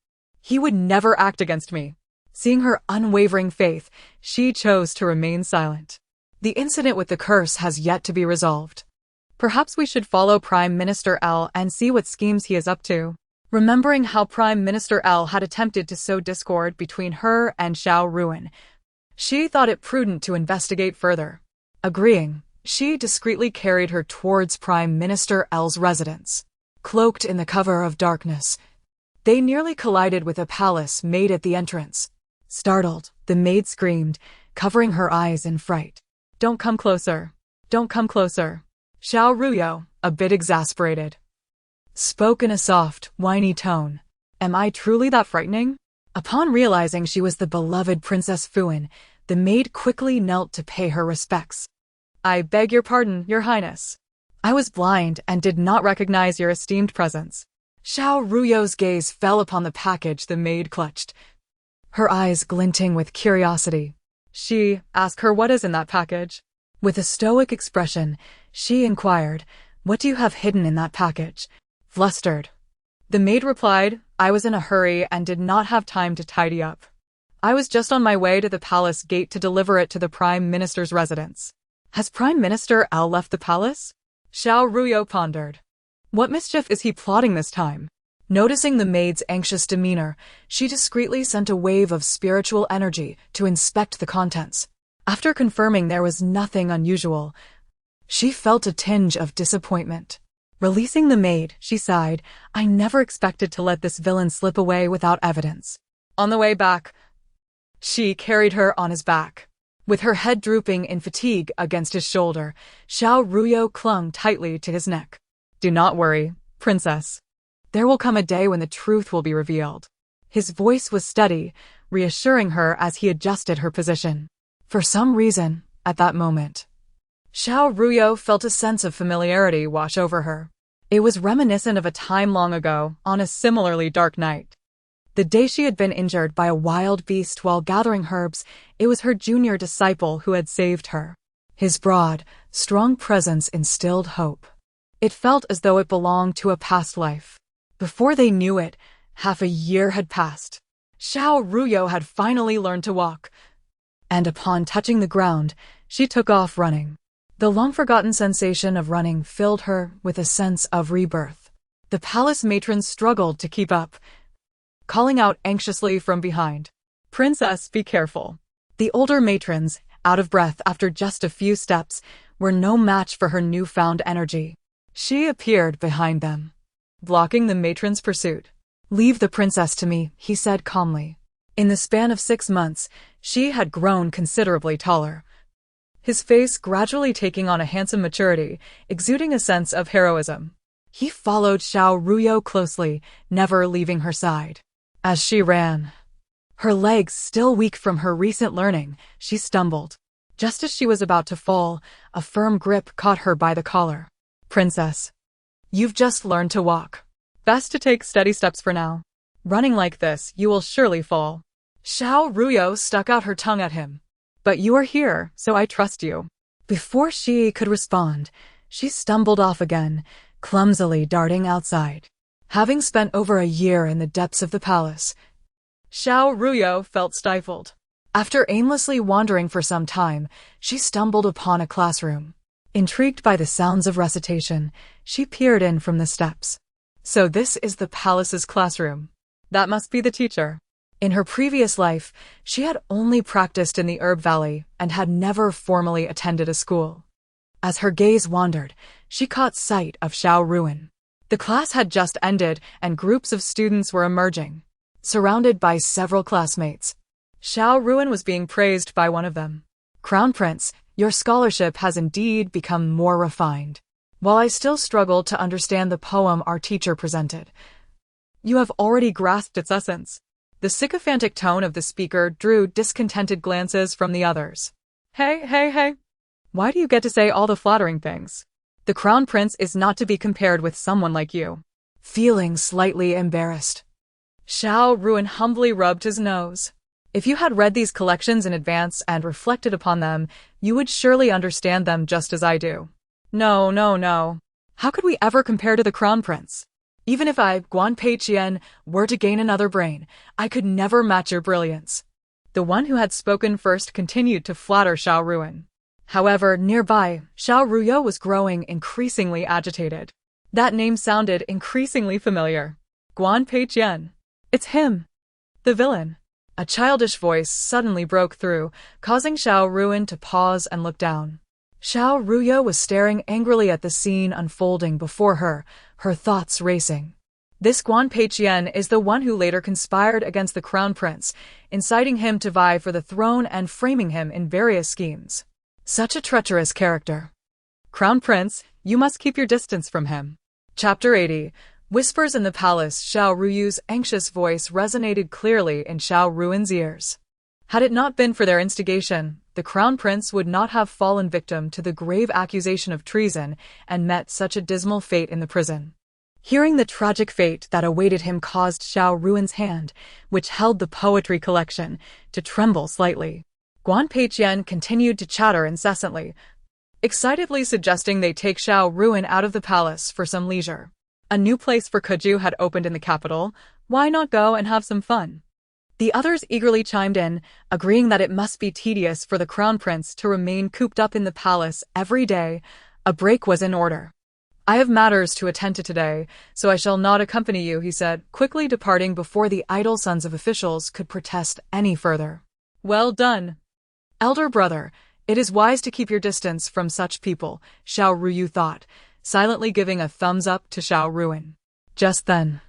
he would never act against me. Seeing her unwavering faith, she chose to remain silent. The incident with the curse has yet to be resolved. Perhaps we should follow Prime Minister L and see what schemes he is up to. Remembering how Prime Minister L had attempted to sow discord between her and Xiao Ruyu, she thought it prudent to investigate further. Agreeing, she discreetly carried her towards Prime Minister L's residence. Cloaked in the cover of darkness, they nearly collided with a palace maid at the entrance. Startled, the maid screamed, covering her eyes in fright. Don't come closer. Don't come closer. Xiao Ruyu, a bit exasperated, spoke in a soft, whiny tone. Am I truly that frightening? Upon realizing she was the beloved Princess Fuan, the maid quickly knelt to pay her respects. I beg your pardon, Your Highness. I was blind and did not recognize your esteemed presence. Xiao Ruyu's gaze fell upon the package the maid clutched, her eyes glinting with curiosity. Ask her what is in that package. With a stoic expression, she inquired, What do you have hidden in that package? Flustered, the maid replied, I was in a hurry and did not have time to tidy up. I was just on my way to the palace gate to deliver it to the Prime Minister's residence. Has Prime Minister Al left the palace? Xiao Ruyu pondered. What mischief is he plotting this time? Noticing the maid's anxious demeanor, she discreetly sent a wave of spiritual energy to inspect the contents. After confirming there was nothing unusual, she felt a tinge of disappointment. Releasing the maid, she sighed, I never expected to let this villain slip away without evidence. On the way back, she carried her on his back. With her head drooping in fatigue against his shoulder, Xiao Ruyu clung tightly to his neck. Do not worry, princess. There will come a day when the truth will be revealed. His voice was steady, reassuring her as he adjusted her position. For some reason, at that moment, Xiao Ruyu felt a sense of familiarity wash over her. It was reminiscent of a time long ago, on a similarly dark night. The day she had been injured by a wild beast while gathering herbs, it was her junior disciple who had saved her. His broad, strong presence instilled hope. It felt as though it belonged to a past life. Before they knew it, half a year had passed. Xiao Ruyu had finally learned to walk, and upon touching the ground, she took off running. The long-forgotten sensation of running filled her with a sense of rebirth. The palace matrons struggled to keep up, calling out anxiously from behind. Princess, be careful. The older matrons, out of breath after just a few steps, were no match for her newfound energy. She appeared behind them, blocking the matron's pursuit. Leave the princess to me, he said calmly. In the span of 6 months, she had grown considerably taller, his face gradually taking on a handsome maturity, exuding a sense of heroism. He followed Xiao Ruyu closely, never leaving her side. As she ran, her legs still weak from her recent learning, she stumbled. Just as she was about to fall, a firm grip caught her by the collar. Princess, you've just learned to walk. Best to take steady steps for now. Running like this, you will surely fall. Xiao Ruyu stuck out her tongue at him. But you are here, so I trust you. Before she could respond, she stumbled off again, clumsily darting outside. Having spent over a year in the depths of the palace, Xiao Ruyu felt stifled. After aimlessly wandering for some time, she stumbled upon a classroom. Intrigued by the sounds of recitation, she peered in from the steps. So this is the palace's classroom. That must be the teacher. In her previous life, she had only practiced in the Herb Valley and had never formally attended a school. As her gaze wandered, she caught sight of Xiao Ruyu. The class had just ended and groups of students were emerging, surrounded by several classmates. Xiao Ruyu was being praised by one of them. Crown Prince, your scholarship has indeed become more refined. While I still struggle to understand the poem our teacher presented, you have already grasped its essence. The sycophantic tone of the speaker drew discontented glances from the others. Hey. Why do you get to say all the flattering things? The Crown Prince is not to be compared with someone like you. Feeling slightly embarrassed, Xiao Ruyu humbly rubbed his nose. If you had read these collections in advance and reflected upon them, you would surely understand them just as I do. No. How could we ever compare to the Crown Prince? Even if I, Guan Pei Qian, were to gain another brain, I could never match your brilliance. The one who had spoken first continued to flatter Xiao Ruyu. However, nearby, Xiao Ruyu was growing increasingly agitated. That name sounded increasingly familiar. Guan Pei Qian. It's him. The villain. A childish voice suddenly broke through, causing Xiao Ruyu to pause and look down. Xiao Ruyu was staring angrily at the scene unfolding before her, her thoughts racing. This Guan Pei Qian is the one who later conspired against the Crown Prince, inciting him to vie for the throne and framing him in various schemes. Such a treacherous character. Crown Prince, you must keep your distance from him. Chapter 80. Whispers in the Palace. Xiao Ruyu's anxious voice resonated clearly in Xiao Ruin's ears. Had it not been for their instigation, the Crown Prince would not have fallen victim to the grave accusation of treason and met such a dismal fate in the prison. Hearing the tragic fate that awaited him caused Xiao Ruin's hand, which held the poetry collection, to tremble slightly. Guan Peiqian continued to chatter incessantly, excitedly suggesting they take Xiao Ruin out of the palace for some leisure. A new place for Kuju had opened in the capital. Why not go and have some fun? The others eagerly chimed in, agreeing that it must be tedious for the Crown Prince to remain cooped up in the palace every day. A break was in order. I have matters to attend to today, so I shall not accompany you, he said, quickly departing before the idle sons of officials could protest any further. Well done, elder brother. It is wise to keep your distance from such people, Xiao Ruyu thought, silently giving a thumbs up to Xiao Ruin. Just then,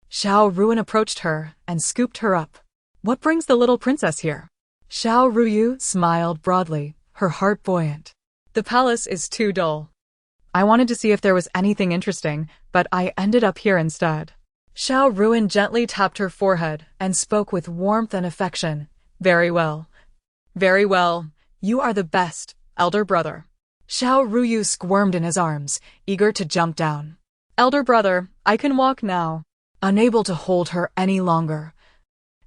Xiao Ruin approached her and scooped her up. What brings the little princess here? Xiao Ruyu smiled broadly, her heart buoyant. The palace is too dull. I wanted to see if there was anything interesting, but I ended up here instead. Xiao Ruin gently tapped her forehead and spoke with warmth and affection. Very well. Very well. You are the best, elder brother. Xiao Ruyu squirmed in his arms, eager to jump down. Elder brother, I can walk now. Unable to hold her any longer,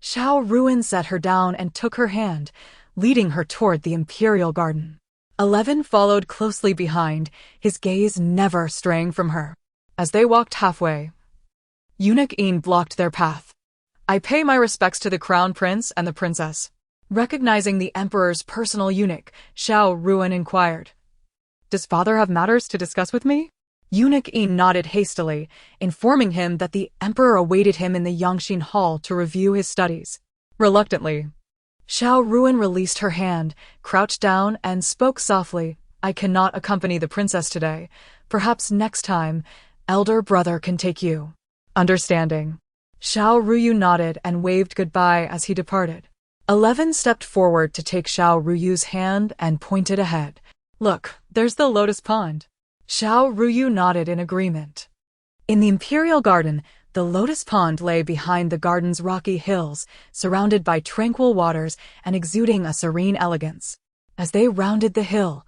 Xiao Ruin set her down and took her hand, leading her toward the imperial garden. 11 followed closely behind, his gaze never straying from her. As they walked halfway, Eunuch Een blocked their path. I pay my respects to the Crown Prince and the Princess. Recognizing the Emperor's personal eunuch, Xiao Ruin inquired, Does father have matters to discuss with me? Eunuch Een nodded hastily, informing him that the Emperor awaited him in the Yangxin Hall to review his studies. Reluctantly, Xiao Ruin released her hand, crouched down, and spoke softly. I cannot accompany the princess today. Perhaps next time, elder brother can take you. Understanding. Xiao Ruyu nodded and waved goodbye as he departed. 11 stepped forward to take Xiao Ruyu's hand and pointed ahead. Look, there's the lotus pond. Xiao Ruyu nodded in agreement. In the imperial garden, the lotus pond lay behind the garden's rocky hills, surrounded by tranquil waters and exuding a serene elegance. As they rounded the hill,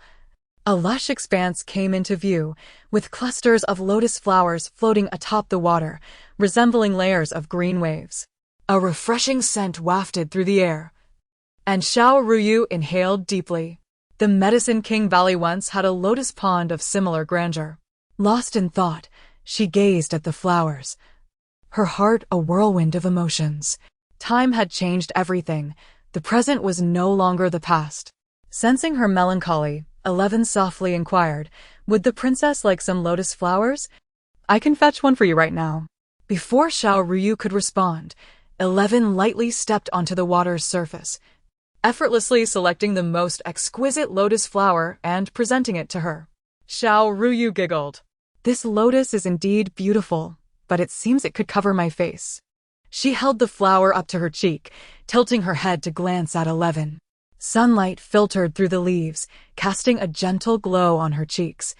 a lush expanse came into view, with clusters of lotus flowers floating atop the water, resembling layers of green waves. A refreshing scent wafted through the air, and Xiao Ruyu inhaled deeply. The Medicine King Valley once had a lotus pond of similar grandeur. Lost in thought, she gazed at the flowers, her heart a whirlwind of emotions. Time had changed everything. The present was no longer the past. Sensing her melancholy, 11 softly inquired, Would the princess like some lotus flowers? I can fetch one for you right now. Before Xiao Ruyu could respond, 11 lightly stepped onto the water's surface, effortlessly selecting the most exquisite lotus flower and presenting it to her. Xiao Ruyu giggled. This lotus is indeed beautiful, but it seems it could cover my face. She held the flower up to her cheek, tilting her head to glance at 11. Sunlight filtered through the leaves, casting a gentle glow on her cheeks.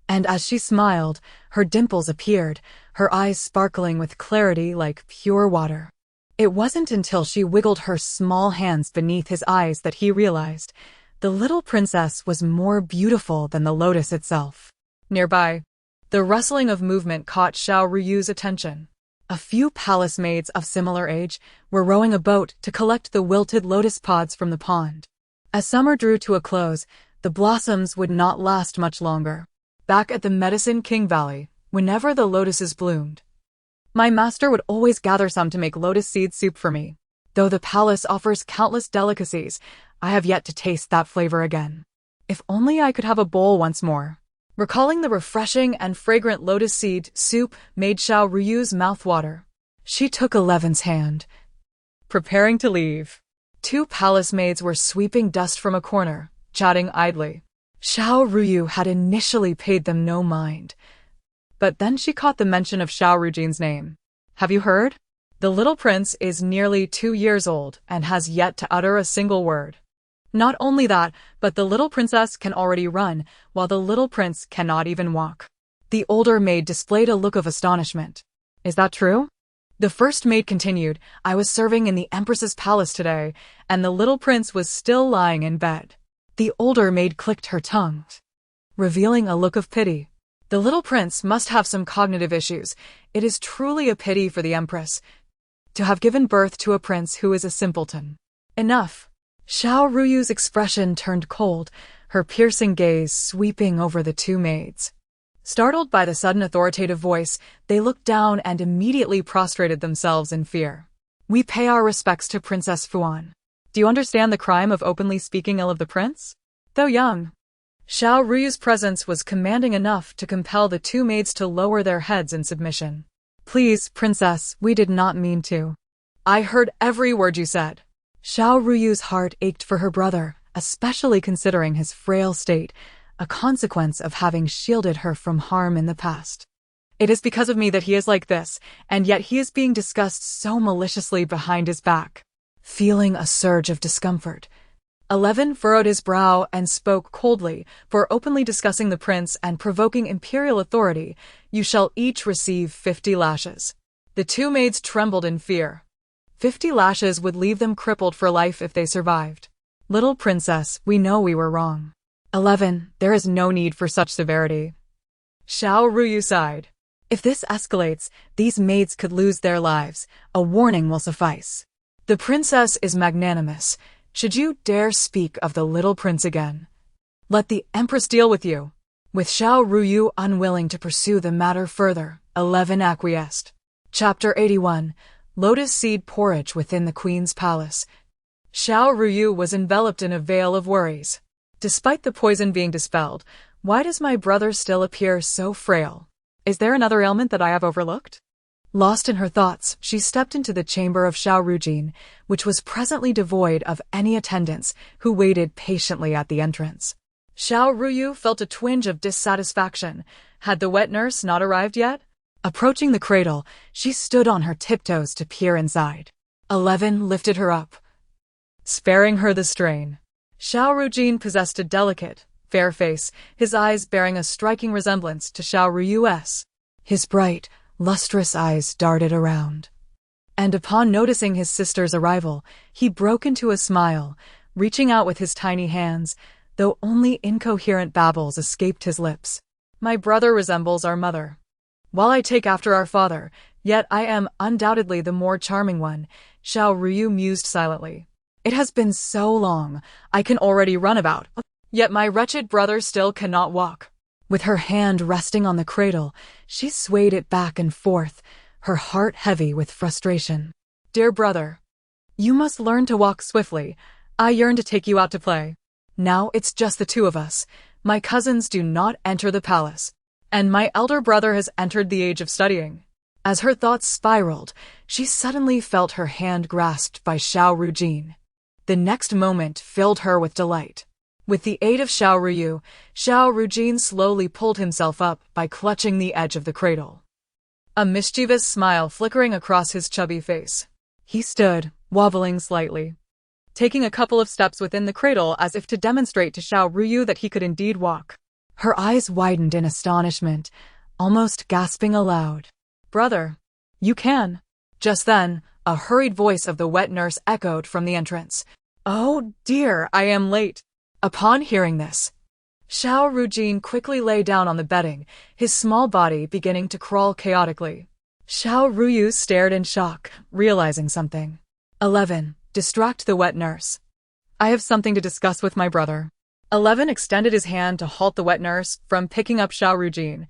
And as she smiled, her dimples appeared, her eyes sparkling with clarity like pure water. It wasn't until she wiggled her small hands beneath his eyes that he realized the little princess was more beautiful than the lotus itself. Nearby, the rustling of movement caught Xiao Ruyu's attention. A few palace maids of similar age were rowing a boat to collect the wilted lotus pods from the pond. As summer drew to a close, the blossoms would not last much longer. Back at the Medicine King Valley, whenever the lotuses bloomed, my master would always gather some to make lotus seed soup for me. Though the palace offers countless delicacies, I have yet to taste that flavor again. If only I could have a bowl once more. Recalling the refreshing and fragrant lotus seed soup made Xiao Ruyu's mouth water. She took 11's hand, preparing to leave. 2 palace maids were sweeping dust from a corner, chatting idly. Xiao Ruyu had initially paid them no mind, but then she caught the mention of Xiao Rujin's name. Have you heard? The little prince is nearly 2 years old and has yet to utter a single word. Not only that, but the little princess can already run, while the little prince cannot even walk. The older maid displayed a look of astonishment. Is that true? The first maid continued, I was serving in the Empress's palace today, and the little prince was still lying in bed. The older maid clicked her tongue, revealing a look of pity. The little prince must have some cognitive issues. It is truly a pity for the Empress to have given birth to a prince who is a simpleton. Enough. Xiao Ruyu's expression turned cold, her piercing gaze sweeping over the two maids. Startled by the sudden authoritative voice, they looked down and immediately prostrated themselves in fear. We pay our respects to Princess Fuan. Do you understand the crime of openly speaking ill of the prince? Though young, Xiao Ruyu's presence was commanding enough to compel the two maids to lower their heads in submission. Please, princess, we did not mean to. I heard every word you said. Xiao Ruyu's heart ached for her brother, especially considering his frail state, a consequence of having shielded her from harm in the past. It is because of me that he is like this, and yet he is being discussed so maliciously behind his back. Feeling a surge of discomfort, 11 furrowed his brow and spoke coldly, for openly discussing the prince and provoking imperial authority, you shall each receive 50 lashes. The two maids trembled in fear. 50 lashes would leave them crippled for life if they survived. Little princess, we know we were wrong. 11, there is no need for such severity. Xiao Ruyu sighed. If this escalates, these maids could lose their lives. A warning will suffice. The princess is magnanimous. Should you dare speak of the little prince again, let the Empress deal with you. With Xiao Ruyu unwilling to pursue the matter further, 11 acquiesced. Chapter 81. Lotus Seed Porridge Within the Queen's Palace. Xiao Ruyu was enveloped in a veil of worries. Despite the poison being dispelled, why does my brother still appear so frail? Is there another ailment that I have overlooked? Lost in her thoughts, she stepped into the chamber of Xiao Rujin, which was presently devoid of any attendants, who waited patiently at the entrance. Xiao Ruyu felt a twinge of dissatisfaction. Had the wet nurse not arrived yet? Approaching the cradle, she stood on her tiptoes to peer inside. 11 lifted her up, sparing her the strain. Xiao Rujin possessed a delicate, fair face, his eyes bearing a striking resemblance to Xiao Ruyu's. His bright, lustrous eyes darted around. And upon noticing his sister's arrival, he broke into a smile, reaching out with his tiny hands, though only incoherent babbles escaped his lips. My brother resembles our mother. While I take after our father, yet I am undoubtedly the more charming one, Xiao Ruyu mused silently. It has been so long, I can already run about, yet my wretched brother still cannot walk. With her hand resting on the cradle, she swayed it back and forth, her heart heavy with frustration. Dear brother, you must learn to walk swiftly. I yearn to take you out to play. Now it's just the two of us. My cousins do not enter the palace, and my elder brother has entered the age of studying. As her thoughts spiraled, she suddenly felt her hand grasped by Xiao Rujin. The next moment filled her with delight. With the aid of Xiao Ruyu, Xiao Rujin slowly pulled himself up by clutching the edge of the cradle. A mischievous smile flickering across his chubby face. He stood, wobbling slightly, taking a couple of steps within the cradle as if to demonstrate to Xiao Ruyu that he could indeed walk. Her eyes widened in astonishment, almost gasping aloud. Brother, you can. Just then, a hurried voice of the wet nurse echoed from the entrance. Oh dear, I am late. Upon hearing this, Xiao Rujin quickly lay down on the bedding, his small body beginning to crawl chaotically. Xiao Ruyu stared in shock, realizing something. 11. Distract the wet nurse. I have something to discuss with my brother. 11 extended his hand to halt the wet nurse from picking up Xiao Rujin,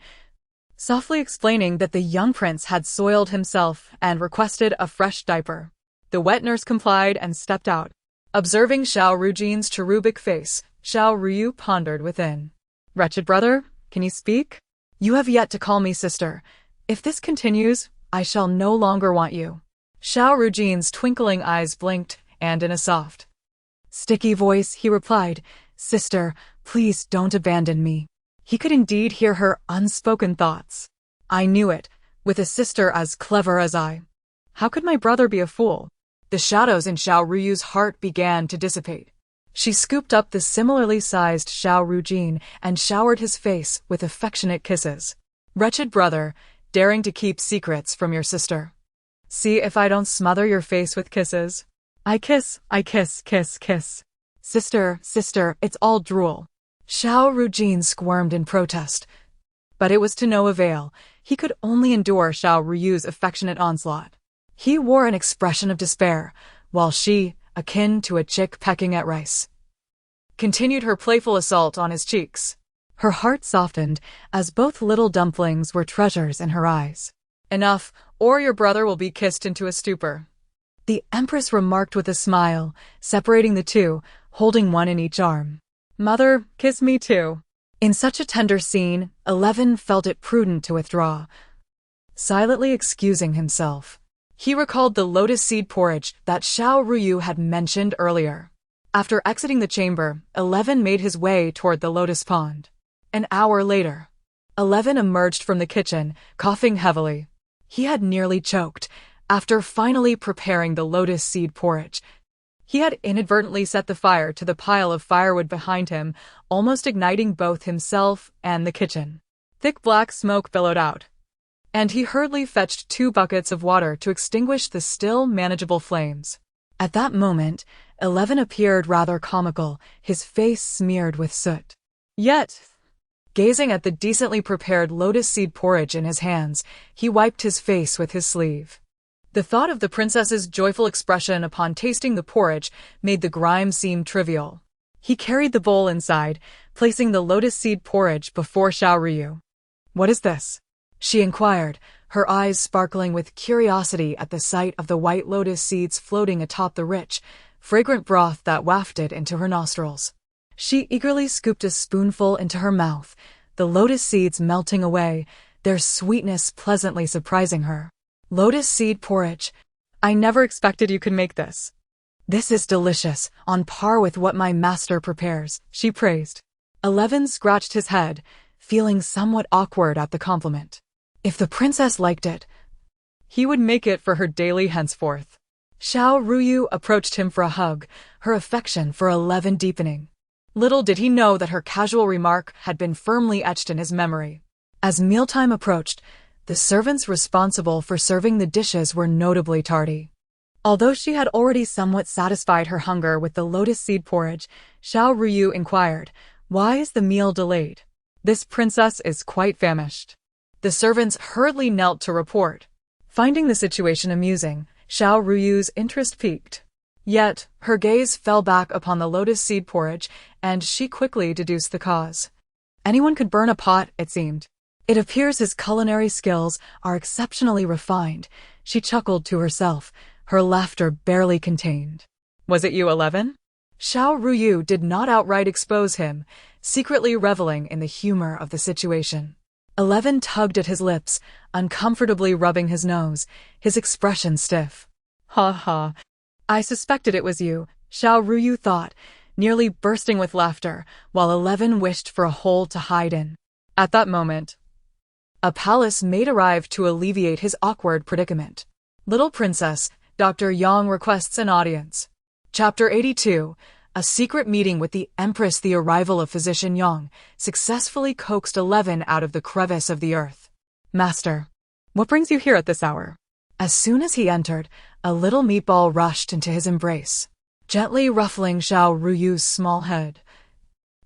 softly explaining that the young prince had soiled himself and requested a fresh diaper. The wet nurse complied and stepped out. Observing Xiao Rujin's cherubic face, Xiao Ruyu pondered within. Wretched brother, can you speak? You have yet to call me sister. If this continues, I shall no longer want you. Xiao Rujin's twinkling eyes blinked, and in a soft, sticky voice he replied, Sister, please don't abandon me. He could indeed hear her unspoken thoughts. I knew it, with a sister as clever as I. How could my brother be a fool? The shadows in Xiao Ruyu's heart began to dissipate. She scooped up the similarly sized Xiao Ruyu and showered his face with affectionate kisses. Wretched brother, daring to keep secrets from your sister. See if I don't smother your face with kisses. I kiss, kiss, kiss. Sister, sister, it's all drool. Xiao Ruyu squirmed in protest. But it was to no avail. He could only endure Xiao Ruyu's affectionate onslaught. He wore an expression of despair, while she, akin to a chick pecking at rice, continued her playful assault on his cheeks. Her heart softened, as both little dumplings were treasures in her eyes. Enough, or your brother will be kissed into a stupor, the Empress remarked with a smile, separating the two, holding one in each arm. Mother, kiss me too. In such a tender scene, 11 felt it prudent to withdraw, silently excusing himself. He recalled the lotus seed porridge that Xiao Ruyu had mentioned earlier. After exiting the chamber, 11 made his way toward the lotus pond. An hour later, 11 emerged from the kitchen, coughing heavily. He had nearly choked. After finally preparing the lotus seed porridge, he had inadvertently set the fire to the pile of firewood behind him, almost igniting both himself and the kitchen. Thick black smoke billowed out, and he hurriedly fetched 2 buckets of water to extinguish the still manageable flames. At that moment, 11 appeared rather comical, his face smeared with soot. Yet, gazing at the decently prepared lotus seed porridge in his hands, he wiped his face with his sleeve. The thought of the princess's joyful expression upon tasting the porridge made the grime seem trivial. He carried the bowl inside, placing the lotus seed porridge before Xiao Ruyu. What is this? She inquired, her eyes sparkling with curiosity at the sight of the white lotus seeds floating atop the rich, fragrant broth that wafted into her nostrils. She eagerly scooped a spoonful into her mouth, the lotus seeds melting away, their sweetness pleasantly surprising her. Lotus seed porridge. I never expected you could make this. This is delicious, on par with what my master prepares, she praised. 11 scratched his head, feeling somewhat awkward at the compliment. If the princess liked it, he would make it for her daily henceforth. Xiao Ruyu approached him for a hug, her affection for 11 deepening. Little did he know that her casual remark had been firmly etched in his memory. As mealtime approached, the servants responsible for serving the dishes were notably tardy. Although she had already somewhat satisfied her hunger with the lotus seed porridge, Xiao Ruyu inquired, "Why is the meal delayed? This princess is quite famished." The servants hurriedly knelt to report. Finding the situation amusing, Xiao Ruyu's interest piqued. Yet, her gaze fell back upon the lotus seed porridge, and she quickly deduced the cause. Anyone could burn a pot, it seemed. It appears his culinary skills are exceptionally refined, she chuckled to herself, her laughter barely contained. Was it you, 11? Xiao Ruyu did not outright expose him, secretly reveling in the humor of the situation. 11 tugged at his lips, uncomfortably rubbing his nose, his expression stiff. Ha ha. I suspected it was you, Xiao Ruyu thought, nearly bursting with laughter, while 11 wished for a hole to hide in. At that moment, a palace maid arrived to alleviate his awkward predicament. Little Princess, Dr. Yang requests an audience. Chapter 82, A secret meeting with the Empress. The arrival of Physician Yang successfully coaxed 11 out of the crevice of the earth. Master, what brings you here at this hour? As soon as he entered, a little meatball rushed into his embrace, gently ruffling Xiao Ruyu's small head.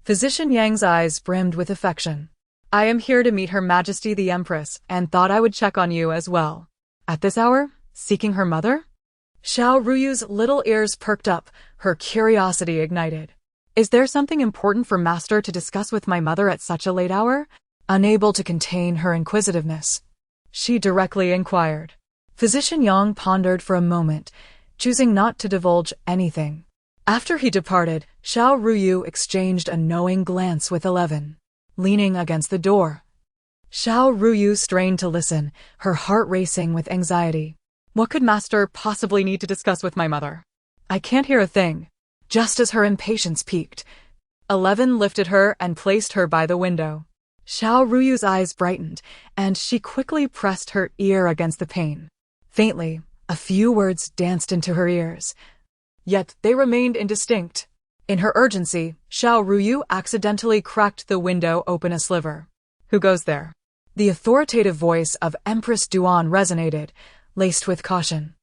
Physician Yang's eyes brimmed with affection. I am here to meet Her Majesty the Empress, and thought I would check on you as well. At this hour? Seeking her mother? Xiao Ruyu's little ears perked up, her curiosity ignited. Is there something important for Master to discuss with my mother at such a late hour? Unable to contain her inquisitiveness, she directly inquired. Physician Yang pondered for a moment, choosing not to divulge anything. After he departed, Xiao Ruyu exchanged a knowing glance with 11. Leaning against the door, Xiao Ruyu strained to listen, her heart racing with anxiety. What could Master possibly need to discuss with my mother? I can't hear a thing. Just as her impatience peaked, 11 lifted her and placed her by the window. Xiao Ruyu's eyes brightened, and she quickly pressed her ear against the pane. Faintly, a few words danced into her ears, yet they remained indistinct. In her urgency, Xiao Ruyu accidentally cracked the window open a sliver. Who goes there? The authoritative voice of Empress Duan resonated, laced with caution.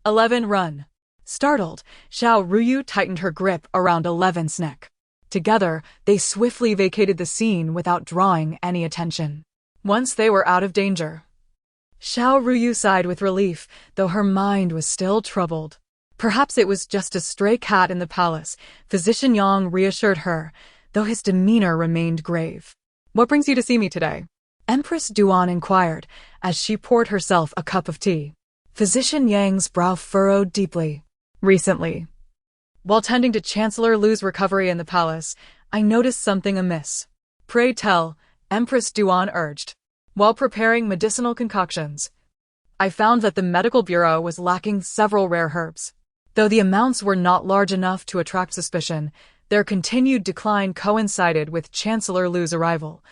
11, run. Startled, Xiao Ruyu tightened her grip around 11's neck. Together, they swiftly vacated the scene without drawing any attention. Once they were out of danger, Xiao Ruyu sighed with relief, though her mind was still troubled. Perhaps it was just a stray cat in the palace, Physician Yang reassured her, though his demeanor remained grave. What brings you to see me today? Empress Duan inquired, as she poured herself a cup of tea. Physician Yang's brow furrowed deeply. Recently, while tending to Chancellor Lu's recovery in the palace, I noticed something amiss. Pray tell, Empress Duan urged. While preparing medicinal concoctions, I found that the medical bureau was lacking several rare herbs. Though the amounts were not large enough to attract suspicion, their continued decline coincided with Chancellor Lu's arrival,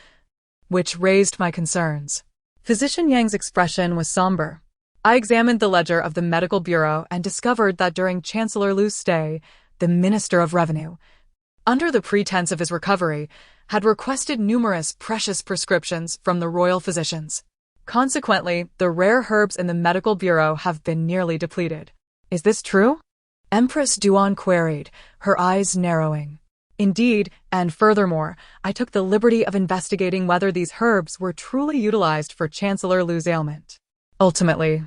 which raised my concerns. Physician Yang's expression was somber. I examined the ledger of the medical bureau and discovered that during Chancellor Lu's stay, the Minister of Revenue, under the pretense of his recovery, had requested numerous precious prescriptions from the royal physicians. Consequently, the rare herbs in the medical bureau have been nearly depleted. Is this true? Empress Duan queried, her eyes narrowing. Indeed, and furthermore, I took the liberty of investigating whether these herbs were truly utilized for Chancellor Lu's ailment. Ultimately,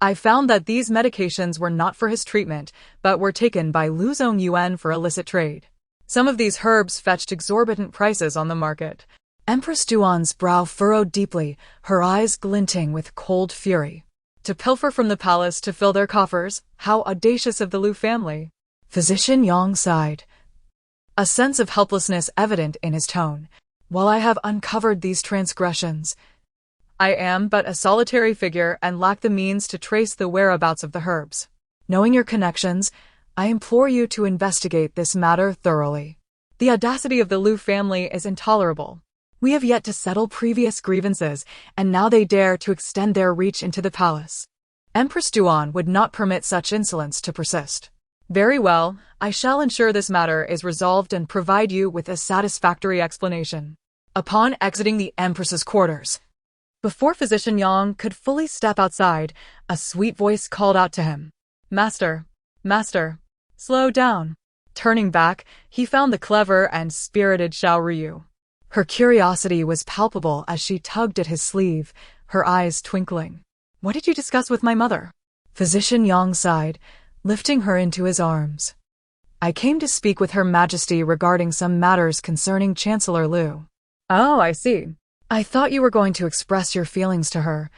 I found that these medications were not for his treatment, but were taken by Lu Zongyuan for illicit trade. Some of these herbs fetched exorbitant prices on the market. Empress Duan's brow furrowed deeply, her eyes glinting with cold fury. To pilfer from the palace to fill their coffers, how audacious of the Lu family. Physician Yang sighed, a sense of helplessness evident in his tone. While I have uncovered these transgressions, I am but a solitary figure and lack the means to trace the whereabouts of the herbs. Knowing your connections, I implore you to investigate this matter thoroughly. The audacity of the Lu family is intolerable. We have yet to settle previous grievances, and now they dare to extend their reach into the palace. Empress Duan would not permit such insolence to persist. Very well, I shall ensure this matter is resolved and provide you with a satisfactory explanation. Upon exiting the Empress's quarters, before Physician Yang could fully step outside, a sweet voice called out to him. Master, master, slow down. Turning back, he found the clever and spirited Xiao Ruyu. Her curiosity was palpable as she tugged at his sleeve, her eyes twinkling. What did you discuss with my mother? Physician Yang sighed, lifting her into his arms. I came to speak with Her Majesty regarding some matters concerning Chancellor Lu. Oh, I see. I thought you were going to express your feelings to her,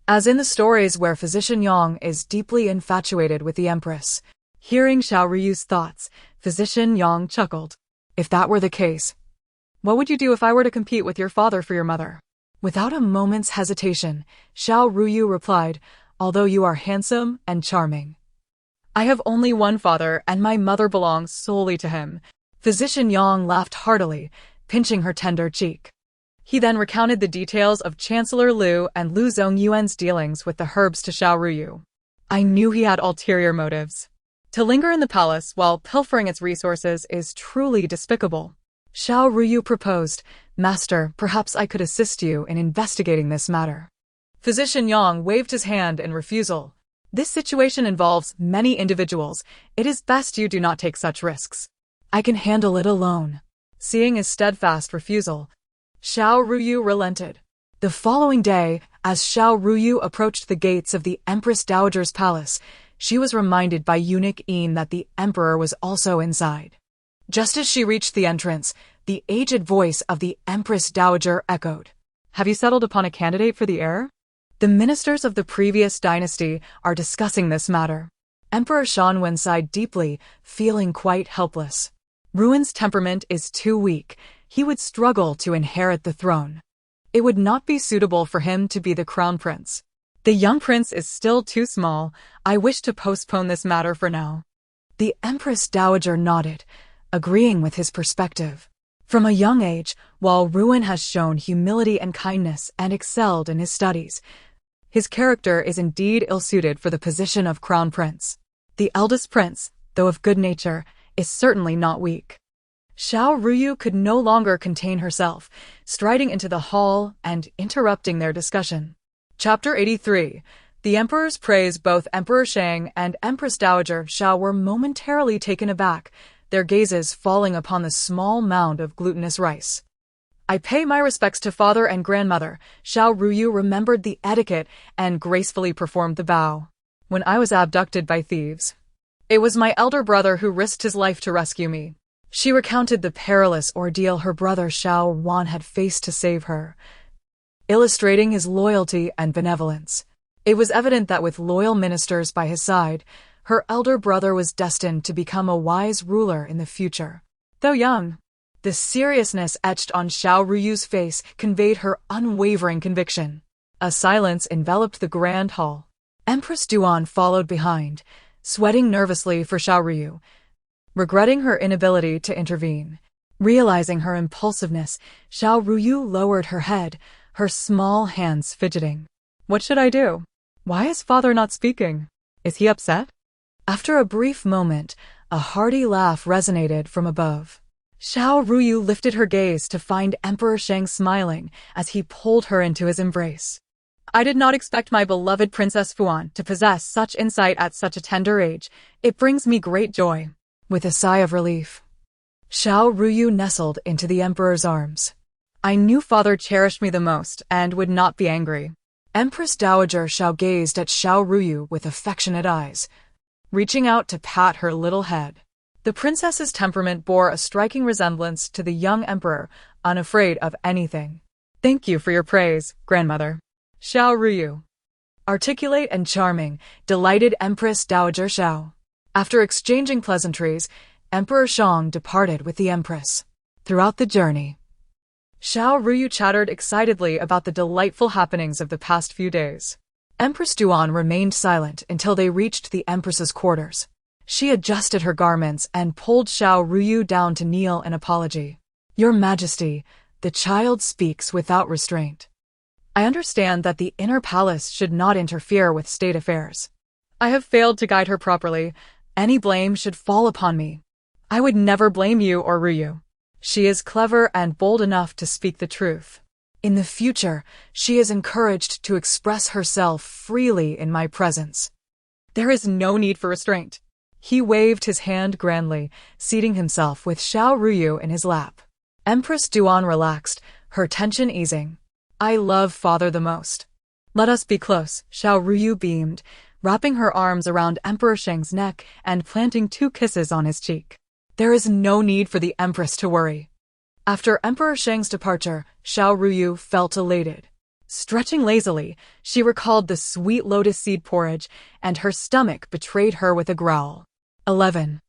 as in the stories where Physician Yang is deeply infatuated with the Empress. Hearing Xiao Ruyu's thoughts, Physician Yang chuckled. If that were the case, what would you do if I were to compete with your father for your mother? Without a moment's hesitation, Xiao Ruyu replied, although you are handsome and charming, I have only one father and my mother belongs solely to him. Physician Yang laughed heartily, pinching her tender cheek. He then recounted the details of Chancellor Lu and Lu Zongyuan's dealings with the herbs to Xiao Ruyu. I knew he had ulterior motives. To linger in the palace while pilfering its resources is truly despicable. Xiao Ruyu proposed, Master, perhaps I could assist you in investigating this matter. Physician Yang waved his hand in refusal. This situation involves many individuals. It is best you do not take such risks. I can handle it alone. Seeing his steadfast refusal, Xiao Ruyu relented. The following day, as Xiao Ruyu approached the gates of the Empress Dowager's palace, she was reminded by eunuch Yin that the emperor was also inside. Just as she reached the entrance, the aged voice of the Empress Dowager echoed. Have you settled upon a candidate for the heir? The ministers of the previous dynasty are discussing this matter. Emperor Shanwen sighed deeply, feeling quite helpless. Ruin's temperament is too weak. He would struggle to inherit the throne. It would not be suitable for him to be the crown prince. The young prince is still too small. I wish to postpone this matter for now. The Empress Dowager nodded, agreeing with his perspective. From a young age, while Ruin has shown humility and kindness and excelled in his studies, his character is indeed ill-suited for the position of crown prince. The eldest prince, though of good nature, is certainly not weak. Xiao Ruyu could no longer contain herself, striding into the hall and interrupting their discussion. Chapter 83. The Emperor's praise. Both Emperor Shang and Empress Dowager Xiao were momentarily taken aback, their gazes falling upon the small mound of glutinous rice. I pay my respects to father and grandmother. Xiao Ruyu remembered the etiquette and gracefully performed the bow. When I was abducted by thieves, it was my elder brother who risked his life to rescue me. She recounted the perilous ordeal her brother Xiao Wan had faced to save her, illustrating his loyalty and benevolence. It was evident that with loyal ministers by his side, her elder brother was destined to become a wise ruler in the future. Though young, the seriousness etched on Xiao Ruyu's face conveyed her unwavering conviction. A silence enveloped the grand hall. Empress Duan followed behind, sweating nervously for Xiao Ruyu, regretting her inability to intervene. Realizing her impulsiveness, Xiao Ruyu lowered her head, her small hands fidgeting. What should I do? Why is father not speaking? Is he upset? After a brief moment, a hearty laugh resonated from above. Xiao Ruyu lifted her gaze to find Emperor Shang smiling as he pulled her into his embrace. I did not expect my beloved Princess Fuan to possess such insight at such a tender age. It brings me great joy. With a sigh of relief, Xiao Ruyu nestled into the Emperor's arms. I knew father cherished me the most and would not be angry. Empress Dowager Xiao gazed at Xiao Ruyu with affectionate eyes, reaching out to pat her little head. The princess's temperament bore a striking resemblance to the young emperor, unafraid of anything. Thank you for your praise, grandmother. Xiao Ruyu. Articulate and charming, delighted Empress Dowager Xiao. After exchanging pleasantries, Emperor Shang departed with the Empress. Throughout the journey, Xiao Ruyu chattered excitedly about the delightful happenings of the past few days. Empress Duan remained silent until they reached the Empress's quarters. She adjusted her garments and pulled Xiao Ruyu down to kneel in apology. Your Majesty, the child speaks without restraint. I understand that the inner palace should not interfere with state affairs. I have failed to guide her properly. Any blame should fall upon me. I would never blame you or Ruyu. She is clever and bold enough to speak the truth. In the future, she is encouraged to express herself freely in my presence. There is no need for restraint. He waved his hand grandly, seating himself with Xiao Ruyu in his lap. Empress Duan relaxed, her tension easing. I love father the most. Let us be close, Xiao Ruyu beamed, wrapping her arms around Emperor Shang's neck and planting 2 kisses on his cheek. There is no need for the Empress to worry. After Emperor Shang's departure, Xiao Ruyu felt elated. Stretching lazily, she recalled the sweet lotus seed porridge, and her stomach betrayed her with a growl. 11.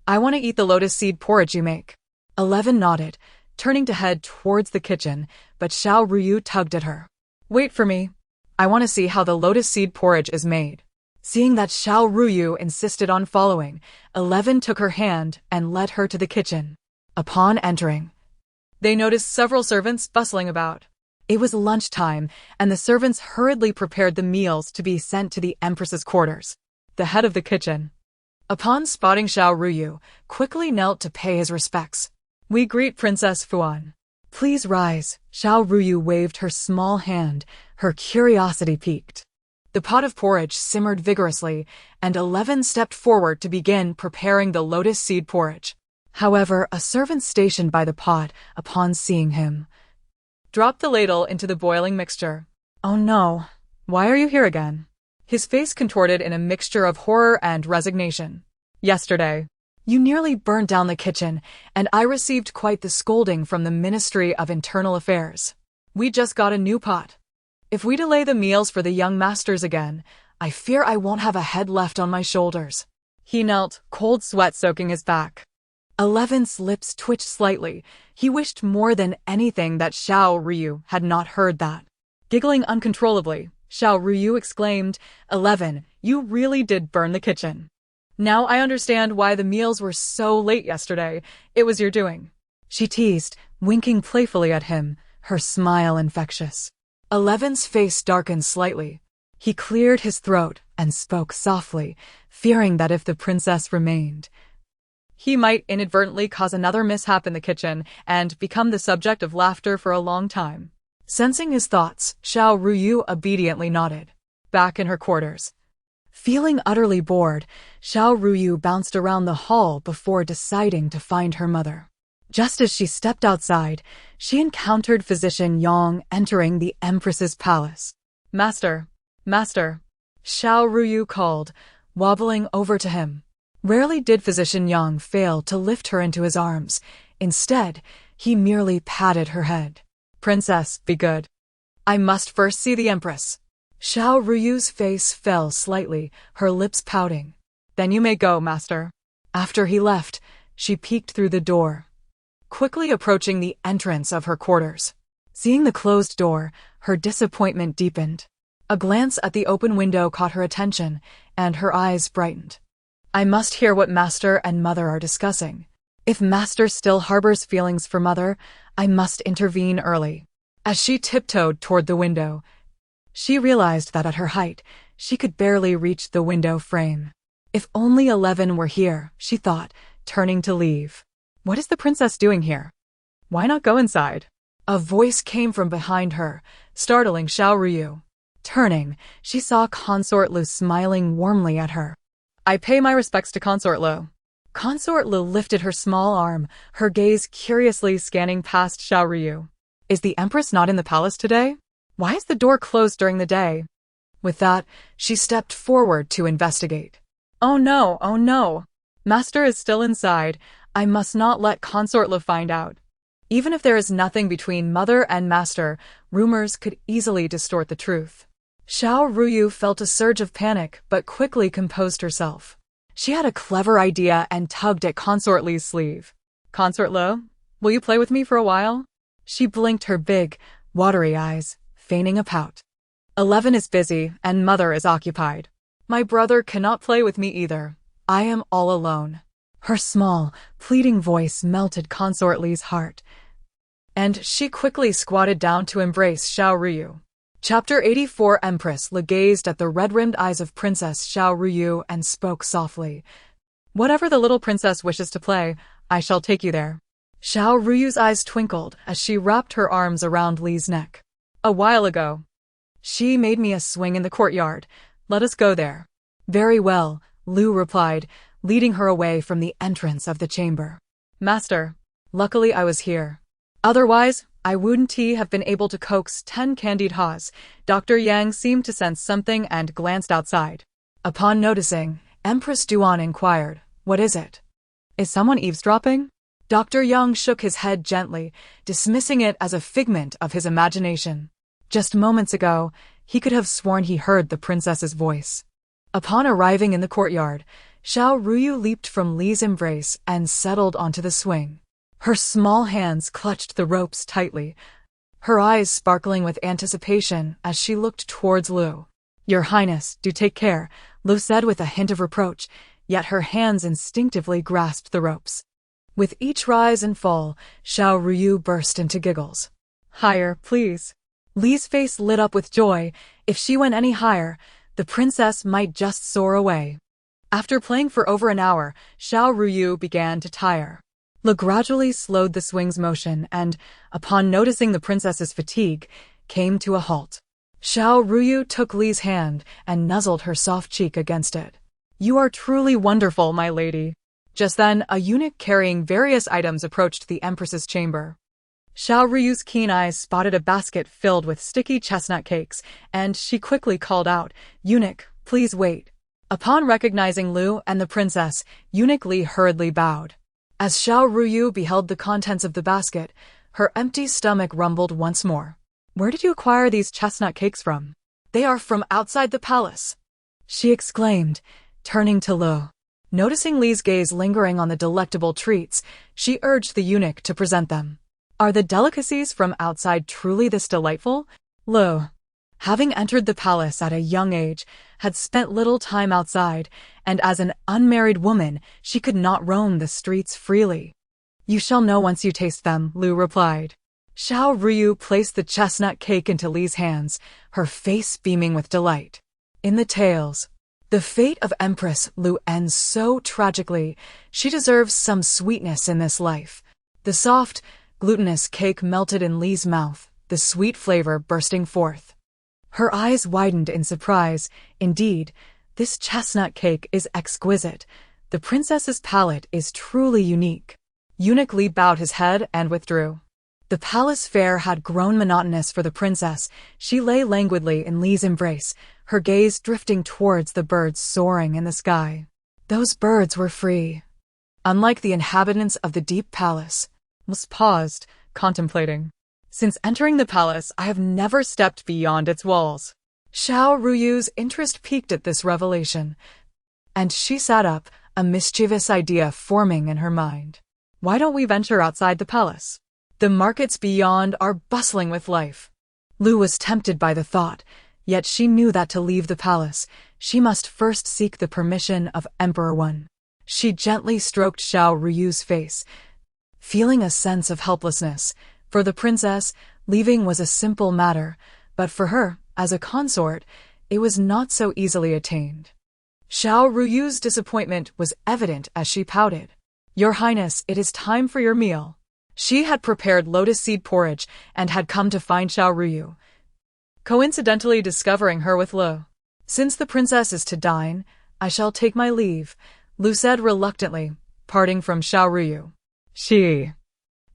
I want to eat the lotus seed porridge you make. 11 nodded, turning to head towards the kitchen, but Xiao Ruyu tugged at her. Wait for me. I want to see how the lotus seed porridge is made. Seeing that Xiao Ruyu insisted on following, 11 took her hand and led her to the kitchen. Upon entering, they noticed several servants bustling about. It was lunchtime, and the servants hurriedly prepared the meals to be sent to the Empress's quarters. The head of the kitchen, upon spotting Xiao Ruyu, quickly knelt to pay his respects. We greet Princess Fuan. Please rise. Xiao Ruyu waved her small hand, her curiosity piqued. The pot of porridge simmered vigorously, and 11 stepped forward to begin preparing the lotus seed porridge. However, a servant stationed by the pot, upon seeing him, dropped the ladle into the boiling mixture. Oh no, why are you here again? His face contorted in a mixture of horror and resignation. Yesterday, you nearly burned down the kitchen, and I received quite the scolding from the Ministry of Internal Affairs. We just got a new pot. If we delay the meals for the young masters again, I fear I won't have a head left on my shoulders. He knelt, cold sweat soaking his back. 11's lips twitched slightly. He wished more than anything that Xiao Ruyu had not heard that. Giggling uncontrollably, Xiao Ruyu exclaimed, 11, you really did burn the kitchen. Now I understand why the meals were so late yesterday. It was your doing. She teased, winking playfully at him, her smile infectious. 11's face darkened slightly. He cleared his throat and spoke softly, fearing that if the princess remained, He might inadvertently cause another mishap in the kitchen and become the subject of laughter for a long time. Sensing his thoughts, Xiao Ruyu obediently nodded. Back in her quarters. Feeling utterly bored, Xiao Ruyu bounced around the hall before deciding to find her mother. Just as she stepped outside, she encountered Physician Yang entering the Empress's palace. Master, Master, Xiao Ruyu called, wobbling over to him. Rarely did Physician Yang fail to lift her into his arms. Instead, he merely patted her head. Princess, be good. I must first see the Empress. Xiao Ruyu's face fell slightly, her lips pouting. Then you may go, Master. After he left, she peeked through the door, quickly approaching the entrance of her quarters. Seeing the closed door, her disappointment deepened. A glance at the open window caught her attention, and her eyes brightened. I must hear what Master and Mother are discussing. If Master still harbors feelings for Mother, I must intervene early. As she tiptoed toward the window, she realized that at her height, she could barely reach the window frame. If only 11 were here, she thought, turning to leave. What is the princess doing here? Why not go inside? A voice came from behind her, startling Xiao Ruyu. Turning, she saw Consort Lu smiling warmly at her. I pay my respects to Consort Lu. Consort Lu lifted her small arm, her gaze curiously scanning past Xiao Ruyu. Is the Empress not in the palace today? Why is the door closed during the day? With that, she stepped forward to investigate. Oh no. Master is still inside. I must not let Consort Lu find out. Even if there is nothing between Mother and Master, rumors could easily distort the truth. Xiao Ruyu felt a surge of panic, but quickly composed herself. She had a clever idea and tugged at Consort Lu's sleeve. Consort Lu, will you play with me for a while? She blinked her big, watery eyes, feigning a pout. 11 is busy, and Mother is occupied. My brother cannot play with me either. I am all alone. Her small, pleading voice melted Consort Lu's heart, and she quickly squatted down to embrace Xiao Ruyu. Chapter 84. Empress Lu gazed at the red-rimmed eyes of Princess Xiao Ruyu and spoke softly. Whatever the little princess wishes to play, I shall take you there. Xiao Ruyu's eyes twinkled as she wrapped her arms around Li's neck. A while ago, she made me a swing in the courtyard. Let us go there. Very well, Lu replied, leading her away from the entrance of the chamber. Master, luckily I was here. Otherwise, I wouldn't have been able to coax 10 candied haws. Dr. Yang seemed to sense something and glanced outside. Upon noticing, Empress Duan inquired, What is it? Is someone eavesdropping? Dr. Yang shook his head gently, dismissing it as a figment of his imagination. Just moments ago, he could have sworn he heard the princess's voice. Upon arriving in the courtyard, Xiao Ruyu leaped from Li's embrace and settled onto the swing. Her small hands clutched the ropes tightly, her eyes sparkling with anticipation as she looked towards Lu. Your Highness, do take care, Lu said with a hint of reproach, yet her hands instinctively grasped the ropes. With each rise and fall, Xiao Ruyu burst into giggles. Higher, please. Li's face lit up with joy. If she went any higher, the princess might just soar away. After playing for over an hour, Xiao Ruyu began to tire. Lu gradually slowed the swing's motion and, upon noticing the princess's fatigue, came to a halt. Xiao Ruyu took Li's hand and nuzzled her soft cheek against it. You are truly wonderful, my lady. Just then, a eunuch carrying various items approached the Empress's chamber. Xiao Ruyu's keen eyes spotted a basket filled with sticky chestnut cakes, and she quickly called out, Eunuch, please wait. Upon recognizing Lu and the princess, Eunuch Li hurriedly bowed. As Xiao Ruyu beheld the contents of the basket, her empty stomach rumbled once more. Where did you acquire these chestnut cakes from? They are from outside the palace, she exclaimed, turning to Lu. Noticing Li's gaze lingering on the delectable treats, she urged the eunuch to present them. Are the delicacies from outside truly this delightful? Lu, having entered the palace at a young age, had spent little time outside, and as an unmarried woman, she could not roam the streets freely. You shall know once you taste them, Lu replied. Xiao Ruyu placed the chestnut cake into Li's hands, her face beaming with delight. In the tales, The fate of Empress Lu ends so tragically. She deserves some sweetness in this life. The soft, glutinous cake melted in Li's mouth, the sweet flavor bursting forth. Her eyes widened in surprise. Indeed, this chestnut cake is exquisite. The princess's palate is truly unique. Eunuch Li bowed his head and withdrew. The palace fare had grown monotonous for the princess. She lay languidly in Li's embrace, her gaze drifting towards the birds soaring in the sky. Those birds were free. Unlike the inhabitants of the deep palace. Lis paused, contemplating. Since entering the palace, I have never stepped beyond its walls. Xiao Ruyu's interest piqued at this revelation, and she sat up, a mischievous idea forming in her mind. Why don't we venture outside the palace? The markets beyond are bustling with life. Lu was tempted by the thought, yet she knew that to leave the palace, she must first seek the permission of Emperor Wen. She gently stroked Xiao Ruyu's face, feeling a sense of helplessness. For the princess, leaving was a simple matter, but for her, as a consort, it was not so easily attained. Xiao Ruyu's disappointment was evident as she pouted. Your Highness, it is time for your meal. She had prepared lotus seed porridge and had come to find Xiao Ruyu, coincidentally discovering her with Lu. Since the princess is to dine, I shall take my leave, Lu said reluctantly, parting from Xiao Ruyu.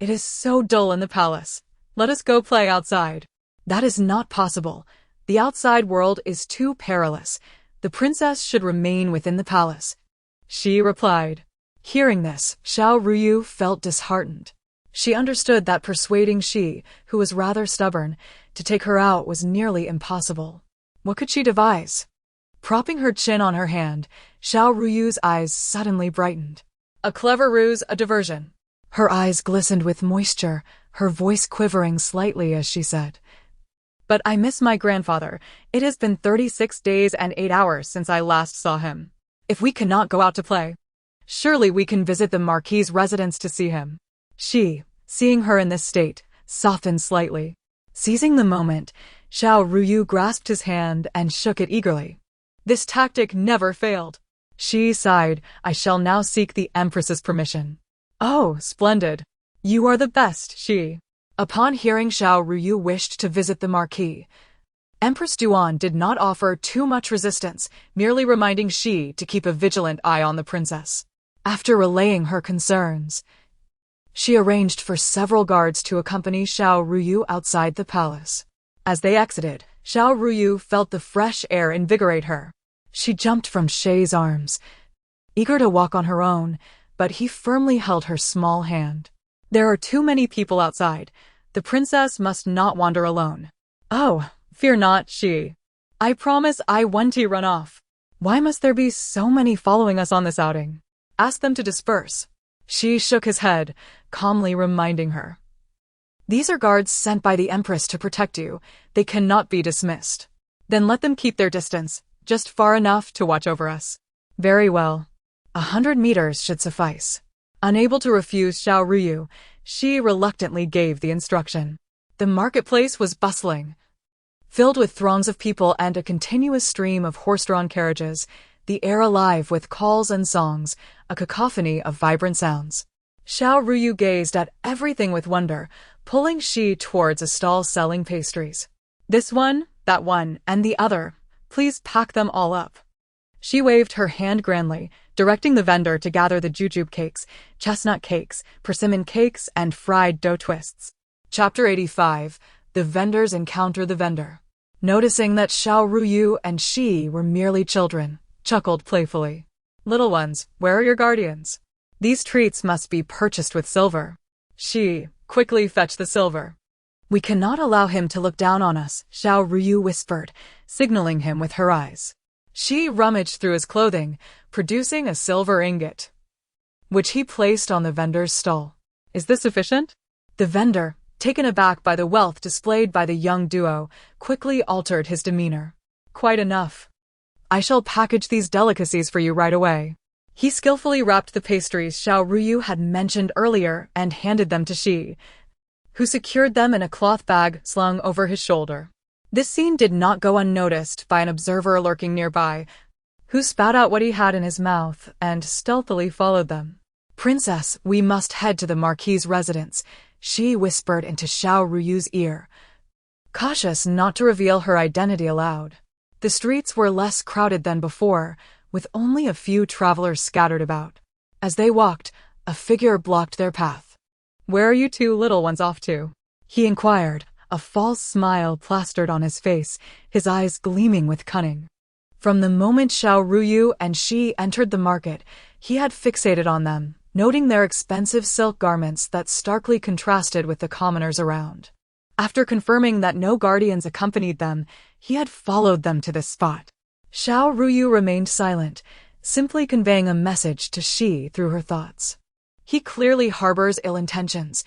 It is so dull in the palace. Let us go play outside. That is not possible. The outside world is too perilous. The princess should remain within the palace, she replied. Hearing this, Xiao Ruyu felt disheartened. She understood that persuading she, who was rather stubborn, to take her out was nearly impossible. What could she devise? Propping her chin on her hand, Xiao Ruyu's eyes suddenly brightened. A clever ruse, a diversion. Her eyes glistened with moisture, her voice quivering slightly as she said, But I miss my grandfather. It has been 36 days and 8 hours since I last saw him. If we cannot go out to play, surely we can visit the Marquis's residence to see him. She, seeing her in this state, softened slightly. Seizing the moment, Xiao Ruyu grasped his hand and shook it eagerly. This tactic never failed. She sighed, I shall now seek the Empress's permission. Oh, splendid. You are the best, she. Upon hearing Xiao Ruyu wished to visit the Marquis, Empress Duan did not offer too much resistance, merely reminding Shi to keep a vigilant eye on the princess. After relaying her concerns, she arranged for several guards to accompany Xiao Ruyu outside the palace. As they exited, Xiao Ruyu felt the fresh air invigorate her. She jumped from Shi's arms, eager to walk on her own, but he firmly held her small hand. There are too many people outside. The princess must not wander alone. Oh, fear not, Shi. I promise I won't run off. Why must there be so many following us on this outing? Ask them to disperse. Shi shook his head, calmly reminding her. These are guards sent by the Empress to protect you. They cannot be dismissed. Then let them keep their distance, just far enough to watch over us. Very well. 100 meters should suffice. Unable to refuse Xiao Ruyu, Shi reluctantly gave the instruction. The marketplace was bustling, filled with throngs of people and a continuous stream of horse-drawn carriages, the air alive with calls and songs, a cacophony of vibrant sounds. Xiao Ruyu gazed at everything with wonder, pulling Shi towards a stall selling pastries. This one, that one, and the other. Please pack them all up. She waved her hand grandly, directing the vendor to gather the jujube cakes, chestnut cakes, persimmon cakes, and fried dough twists. Chapter 85. The vendors encounter the vendor. Noticing that Xiao Ruyu and Shi were merely children, chuckled playfully. Little ones, where are your guardians? These treats must be purchased with silver. Shi, quickly fetch the silver. We cannot allow him to look down on us, Xiao Ruyu whispered, signaling him with her eyes. Shi rummaged through his clothing, producing a silver ingot, which he placed on the vendor's stall. Is this sufficient? The vendor, taken aback by the wealth displayed by the young duo, quickly altered his demeanor. Quite enough. I shall package these delicacies for you right away. He skillfully wrapped the pastries Xiao Ruyu had mentioned earlier and handed them to Shi, who secured them in a cloth bag slung over his shoulder. This scene did not go unnoticed by an observer lurking nearby, who spat out what he had in his mouth and stealthily followed them. "Princess, we must head to the Marquis's residence," she whispered into Xiao Ruyu's ear, cautious not to reveal her identity aloud. The streets were less crowded than before, with only a few travelers scattered about. As they walked, a figure blocked their path. "Where are you two little ones off to?" he inquired, a false smile plastered on his face, his eyes gleaming with cunning. From the moment Xiao Ruyu and she entered the market, he had fixated on them, noting their expensive silk garments that starkly contrasted with the commoners around. After confirming that no guardians accompanied them, he had followed them to this spot. Xiao Ruyu remained silent, simply conveying a message to Shi through her thoughts. "He clearly harbors ill intentions.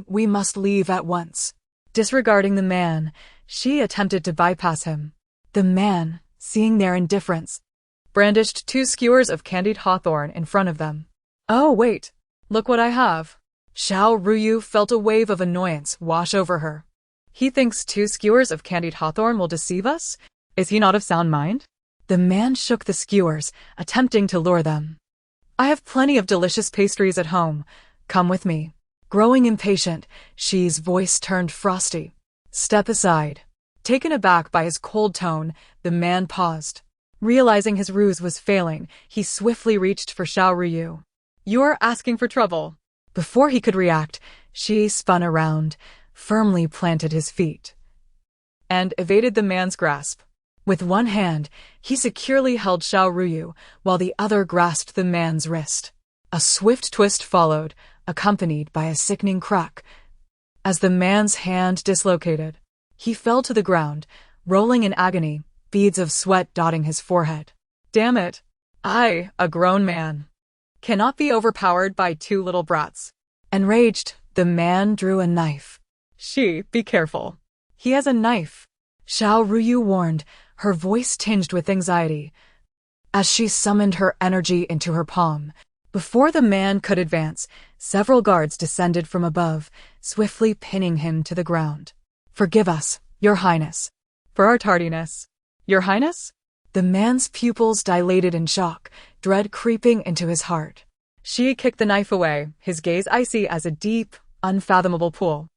We must leave at once." Disregarding the man, Shi attempted to bypass him. The man, seeing their indifference, brandished 2 skewers of candied hawthorn in front of them. "Oh, wait. Look what I have." Xiao Ruyu felt a wave of annoyance wash over her. "He thinks 2 skewers of candied hawthorn will deceive us? Is he not of sound mind?" The man shook the skewers, attempting to lure them. "I have plenty of delicious pastries at home. Come with me." Growing impatient, Shi's voice turned frosty. "Step aside." Taken aback by his cold tone, the man paused. Realizing his ruse was failing, he swiftly reached for Xiao Ruyu. "You're asking for trouble." Before he could react, Shi spun around, firmly planted his feet, and evaded the man's grasp. With one hand, he securely held Xiao Ruyu, while the other grasped the man's wrist. A swift twist followed, accompanied by a sickening crack. As the man's hand dislocated, he fell to the ground, rolling in agony, beads of sweat dotting his forehead. "Damn it! I, a grown man, cannot be overpowered by 2 little brats." Enraged, the man drew a knife. "Shi, be careful. He has a knife," Xiao Ruyu warned, her voice tinged with anxiety, as she summoned her energy into her palm. Before the man could advance, several guards descended from above, swiftly pinning him to the ground. "Forgive us, Your Highness, for our tardiness." "Your Highness?" The man's pupils dilated in shock, dread creeping into his heart. Shi kicked the knife away, his gaze icy as a deep, unfathomable pool.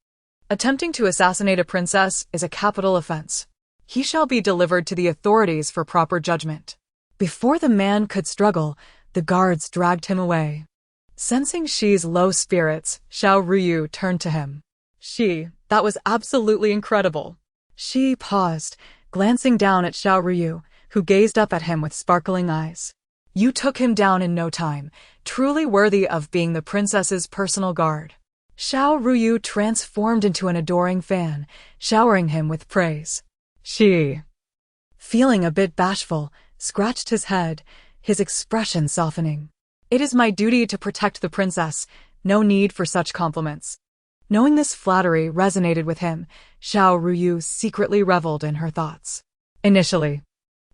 "Attempting to assassinate a princess is a capital offense. He shall be delivered to the authorities for proper judgment." Before the man could struggle, the guards dragged him away. Sensing Shi's low spirits, Xiao Ruyu turned to him. "Shi, that was absolutely incredible." Shi paused, glancing down at Xiao Ruyu, who gazed up at him with sparkling eyes. "You took him down in no time, truly worthy of being the princess's personal guard." Xiao Ruyu transformed into an adoring fan, showering him with praise. Shi, feeling a bit bashful, scratched his head, his expression softening. "It is my duty to protect the princess, no need for such compliments." Knowing this flattery resonated with him, Xiao Ruyu secretly reveled in her thoughts. Initially,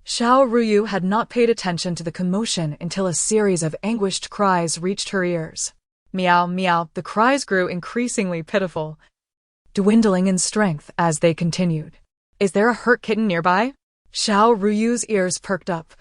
Xiao Ruyu had not paid attention to the commotion until a series of anguished cries reached her ears. Meow, meow, the cries grew increasingly pitiful, dwindling in strength as they continued. "Is there a hurt kitten nearby?" Xiao Ruyu's ears perked up,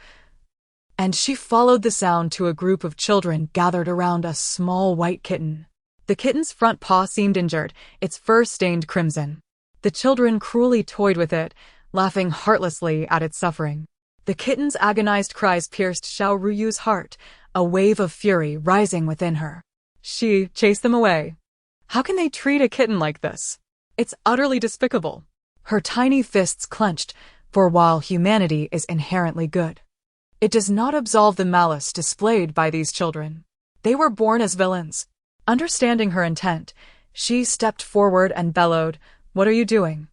and she followed the sound to a group of children gathered around a small white kitten. The kitten's front paw seemed injured, its fur stained crimson. The children cruelly toyed with it, laughing heartlessly at its suffering. The kitten's agonized cries pierced Xiao Ruyu's heart, a wave of fury rising within her. "She, chase them away. How can they treat a kitten like this? It's utterly despicable." Her tiny fists clenched, for while humanity is inherently good, it does not absolve the malice displayed by these children. They were born as villains. Understanding her intent, she stepped forward and bellowed, "What are you doing?"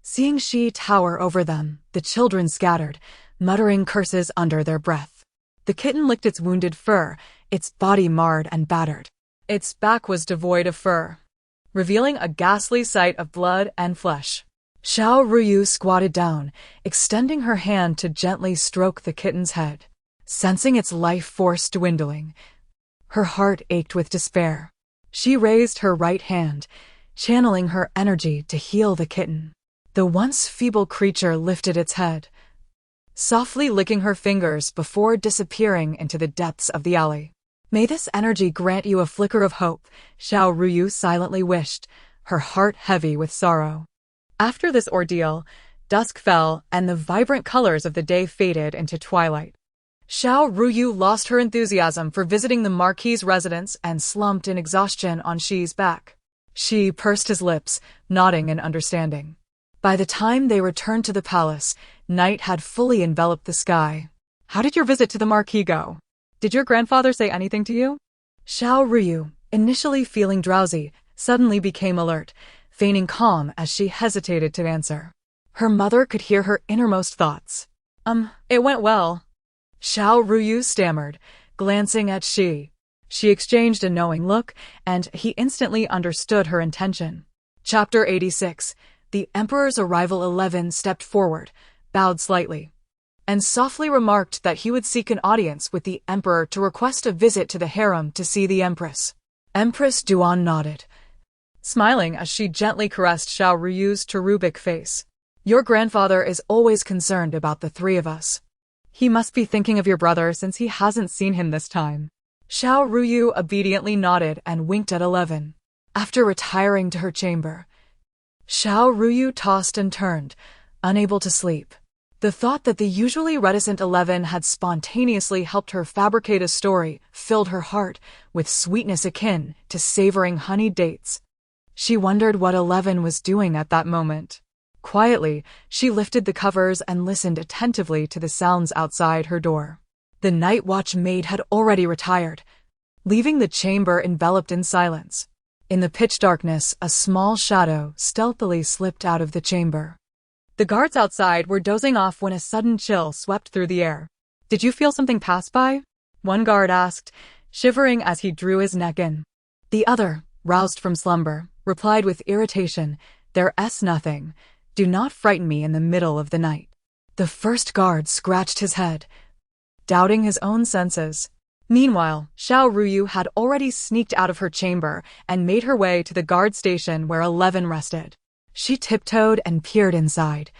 Seeing she tower over them, the children scattered, muttering curses under their breath. The kitten licked its wounded fur, its body marred and battered. Its back was devoid of fur, revealing a ghastly sight of blood and flesh. Xiao Ruyu squatted down, extending her hand to gently stroke the kitten's head. Sensing its life force dwindling, her heart ached with despair. She raised her right hand, channeling her energy to heal the kitten. The once feeble creature lifted its head, softly licking her fingers before disappearing into the depths of the alley. May this energy grant you a flicker of hope, Xiao Ruyu silently wished, her heart heavy with sorrow. After this ordeal, dusk fell and the vibrant colors of the day faded into twilight. Xiao Ruyu lost her enthusiasm for visiting the Marquis's residence and slumped in exhaustion on Shi's back. Shi pursed his lips, nodding in understanding. By the time they returned to the palace, night had fully enveloped the sky. How did your visit to the Marquis go? Did your grandfather say anything to you? Xiao Ruyu, initially feeling drowsy, suddenly became alert, feigning calm as she hesitated to answer. Her mother could hear her innermost thoughts. It went well. Xiao Ruyu stammered, glancing at Shi. She exchanged a knowing look, and he instantly understood her intention. Chapter 86. The Emperor's Arrival. 11 stepped forward, bowed slightly, and softly remarked that he would seek an audience with the Emperor to request a visit to the harem to see the Empress. Empress Duan nodded, smiling as she gently caressed Xiao Ruyu's cherubic face. Your grandfather is always concerned about the three of us. He must be thinking of your brother since he hasn't seen him this time. Xiao Ruyu obediently nodded and winked at 11. After retiring to her chamber, Xiao Ruyu tossed and turned, unable to sleep. The thought that the usually reticent 11 had spontaneously helped her fabricate a story filled her heart with sweetness akin to savoring honeyed dates. She wondered what 11 was doing at that moment. Quietly, she lifted the covers and listened attentively to the sounds outside her door. The night watch maid had already retired, leaving the chamber enveloped in silence. In the pitch darkness, a small shadow stealthily slipped out of the chamber. The guards outside were dozing off when a sudden chill swept through the air. Did you feel something pass by? One guard asked, shivering as he drew his neck in. The other, roused from slumber, replied with irritation, There's nothing. Do not frighten me in the middle of the night. The first guard scratched his head, doubting his own senses. Meanwhile, Xiao Ruyu had already sneaked out of her chamber and made her way to the guard station where 11 rested. She tiptoed and peered inside,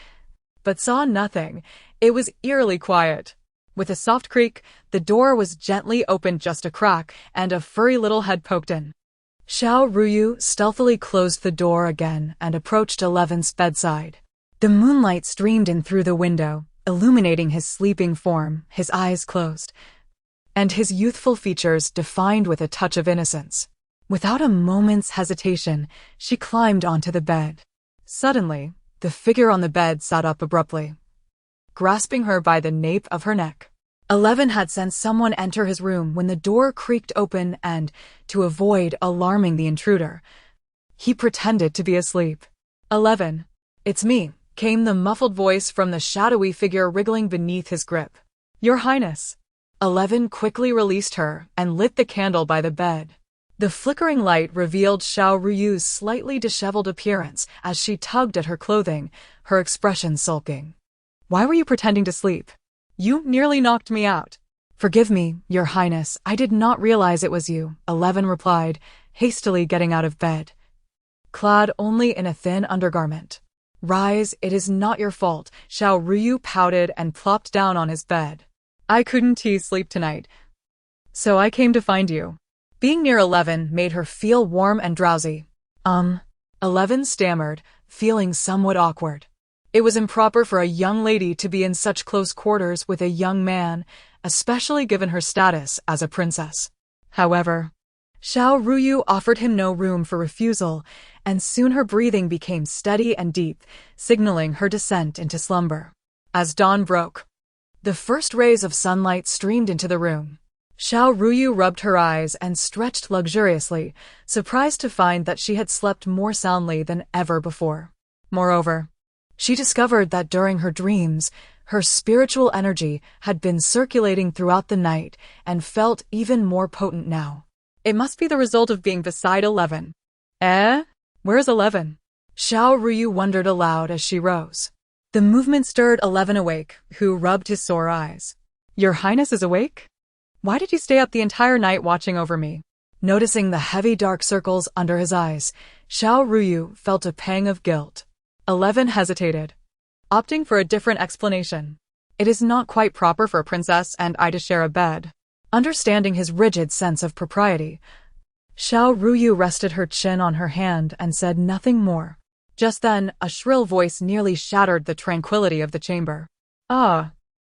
but saw nothing. It was eerily quiet. With a soft creak, the door was gently opened just a crack, and a furry little head poked in. Xiao Ruyu stealthily closed the door again and approached 11's bedside. The moonlight streamed in through the window, illuminating his sleeping form, his eyes closed, and his youthful features defined with a touch of innocence. Without a moment's hesitation, she climbed onto the bed. Suddenly, the figure on the bed sat up abruptly, grasping her by the nape of her neck. 11 had sensed someone enter his room when the door creaked open and, to avoid alarming the intruder, he pretended to be asleep. 11. It's me, came the muffled voice from the shadowy figure wriggling beneath his grip. Your Highness. 11 quickly released her and lit the candle by the bed. The flickering light revealed Xiao Ruyu's slightly disheveled appearance as she tugged at her clothing, her expression sulking. Why were you pretending to sleep? You nearly knocked me out. Forgive me, Your Highness, I did not realize it was you, 11 replied, hastily getting out of bed, clad only in a thin undergarment. Rise, it is not your fault, Xiao Ruyu pouted and plopped down on his bed. I couldn't sleep tonight, so I came to find you. Being near 11 made her feel warm and drowsy. 11 stammered, feeling somewhat awkward. It was improper for a young lady to be in such close quarters with a young man, especially given her status as a princess. However, Xiao Ruyu offered him no room for refusal, and soon her breathing became steady and deep, signaling her descent into slumber. As dawn broke, the first rays of sunlight streamed into the room. Xiao Ruyu rubbed her eyes and stretched luxuriously, surprised to find that she had slept more soundly than ever before. Moreover, she discovered that during her dreams, her spiritual energy had been circulating throughout the night and felt even more potent now. It must be the result of being beside 11. Where's 11? Xiao Ruyu wondered aloud as she rose. The movement stirred 11 awake, who rubbed his sore eyes. Your Highness is awake? Why did you stay up the entire night watching over me? Noticing the heavy dark circles under his eyes, Xiao Ruyu felt a pang of guilt. 11 hesitated, opting for a different explanation. It is not quite proper for a princess and I to share a bed. Understanding his rigid sense of propriety, Xiao Ruyu rested her chin on her hand and said nothing more. Just then, a shrill voice nearly shattered the tranquility of the chamber. Ah!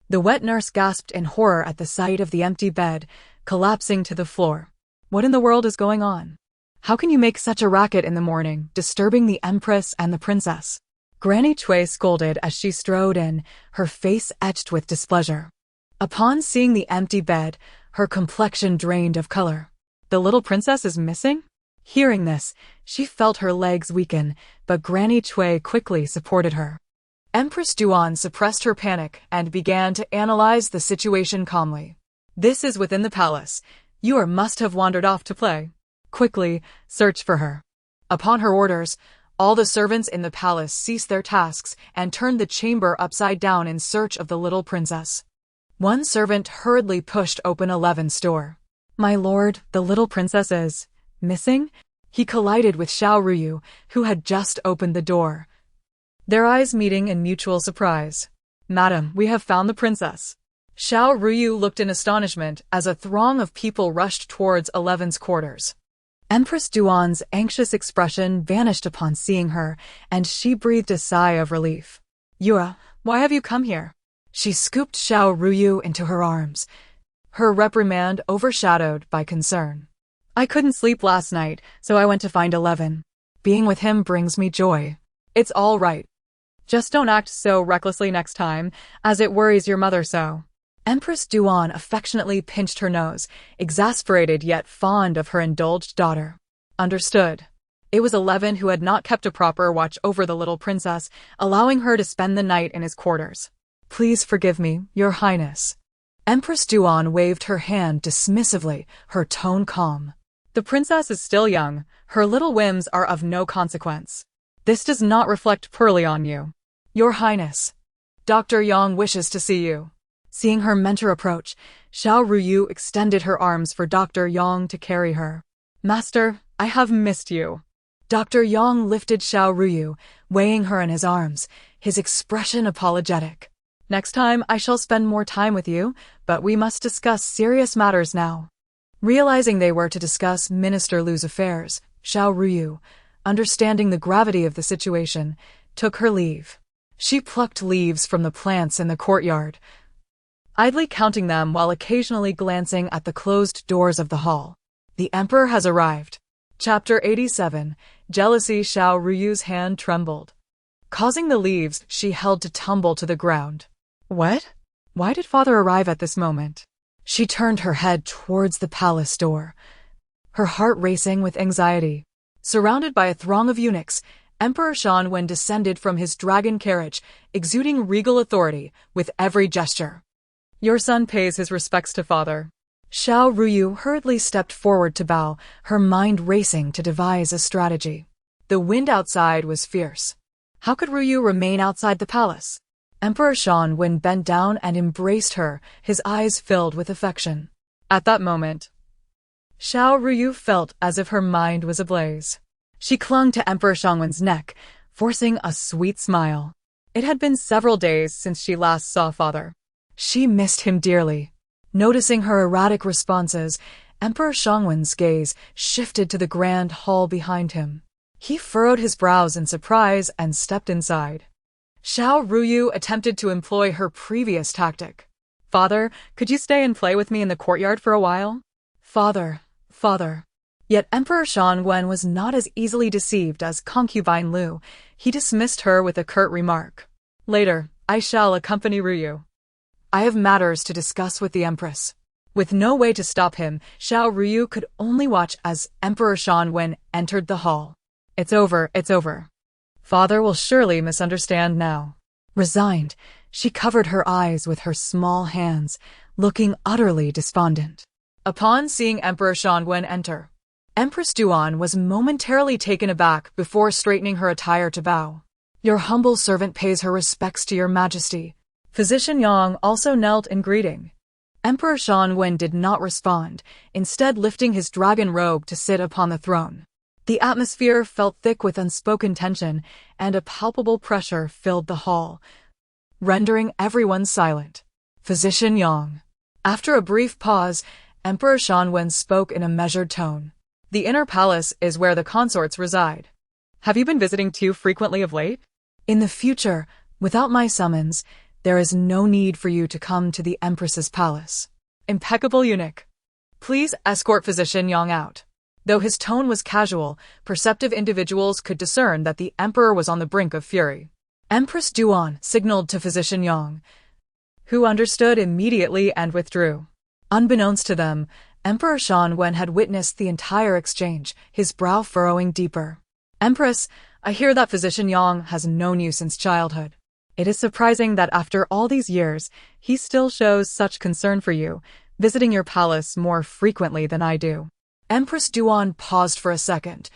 The wet nurse gasped in horror at the sight of the empty bed, collapsing to the floor. What in the world is going on? How can you make such a racket in the morning, disturbing the Empress and the princess? Granny Cui scolded as she strode in, her face etched with displeasure. Upon seeing the empty bed, her complexion drained of color. The little princess is missing? Hearing this, she felt her legs weaken, but Granny Cui quickly supported her. Empress Duan suppressed her panic and began to analyze the situation calmly. This is within the palace. You must have wandered off to play. Quickly, search for her. Upon her orders, all the servants in the palace ceased their tasks and turned the chamber upside down in search of the little princess. One servant hurriedly pushed open Eleven's door. My lord, the little princess is missing? He collided with Xiao Ruyu, who had just opened the door. Their eyes meeting in mutual surprise. Madam, we have found the princess. Xiao Ruyu looked in astonishment as a throng of people rushed towards Eleven's quarters. Empress Duan's anxious expression vanished upon seeing her, and she breathed a sigh of relief. Yua, why have you come here? She scooped Xiao Ruyu into her arms, her reprimand overshadowed by concern. I couldn't sleep last night, so I went to find 11. Being with him brings me joy. It's all right. Just don't act so recklessly next time, as it worries your mother so. Empress Duan affectionately pinched her nose, exasperated yet fond of her indulged daughter. Understood. It was 11 who had not kept a proper watch over the little princess, allowing her to spend the night in his quarters. Please forgive me, your highness. Empress Duan waved her hand dismissively, her tone calm. The princess is still young, her little whims are of no consequence. This does not reflect poorly on you. Your highness. Dr. Yang wishes to see you. Seeing her mentor approach, Xiao Ruyu extended her arms for Dr. Yang to carry her. Master, I have missed you. Dr. Yang lifted Xiao Ruyu, weighing her in his arms, his expression apologetic. Next time I shall spend more time with you, but we must discuss serious matters now. Realizing they were to discuss Minister Lu's affairs, Xiao Ruyu, understanding the gravity of the situation, took her leave. She plucked leaves from the plants in the courtyard, idly counting them while occasionally glancing at the closed doors of the hall. The emperor has arrived. Chapter 87. Jealousy. Xiao Ruyu's hand trembled, causing the leaves she held to tumble to the ground. What? Why did father arrive at this moment? She turned her head towards the palace door, her heart racing with anxiety. Surrounded by a throng of eunuchs, Emperor Shanwen descended from his dragon carriage, exuding regal authority with every gesture. Your son pays his respects to father. Xiao Ruyu hurriedly stepped forward to bow, her mind racing to devise a strategy. The wind outside was fierce. How could Ruyu remain outside the palace? Emperor Shanwen bent down and embraced her, his eyes filled with affection. At that moment, Xiao Ruyu felt as if her mind was ablaze. She clung to Emperor Shanwen's neck, forcing a sweet smile. It had been several days since she last saw father. She missed him dearly. Noticing her erratic responses, Emperor Shanwen's gaze shifted to the grand hall behind him. He furrowed his brows in surprise and stepped inside. Xiao Ruyu attempted to employ her previous tactic. Father, could you stay and play with me in the courtyard for a while? Father. Yet Emperor Shanwen was not as easily deceived as concubine Lu. He dismissed her with a curt remark. Later, I shall accompany Ruyu. I have matters to discuss with the Empress. With no way to stop him, Xiao Ruyu could only watch as Emperor Shanwen entered the hall. It's over. Father will surely misunderstand now. Resigned, she covered her eyes with her small hands, looking utterly despondent. Upon seeing Emperor Shanwen enter, Empress Duan was momentarily taken aback before straightening her attire to bow. Your humble servant pays her respects to your majesty. Physician Yang also knelt in greeting. Emperor Shanwen did not respond, instead lifting his dragon robe to sit upon the throne. The atmosphere felt thick with unspoken tension, and a palpable pressure filled the hall. rendering everyone silent. Physician Yang. After a brief pause, Emperor Shanwen spoke in a measured tone. The inner palace is where the consorts reside. Have you been visiting too frequently of late? In the future, without my summons, there is no need for you to come to the Empress's palace. Impeccable eunuch. Please escort Physician Yang out. Though his tone was casual, perceptive individuals could discern that the emperor was on the brink of fury. Empress Duan signaled to Physician Yang, who understood immediately and withdrew. Unbeknownst to them, Emperor Shanwen had witnessed the entire exchange, his brow furrowing deeper. Empress, I hear that Physician Yang has known you since childhood. It is surprising that after all these years, he still shows such concern for you, visiting your palace more frequently than I do. Empress Duan paused for a second,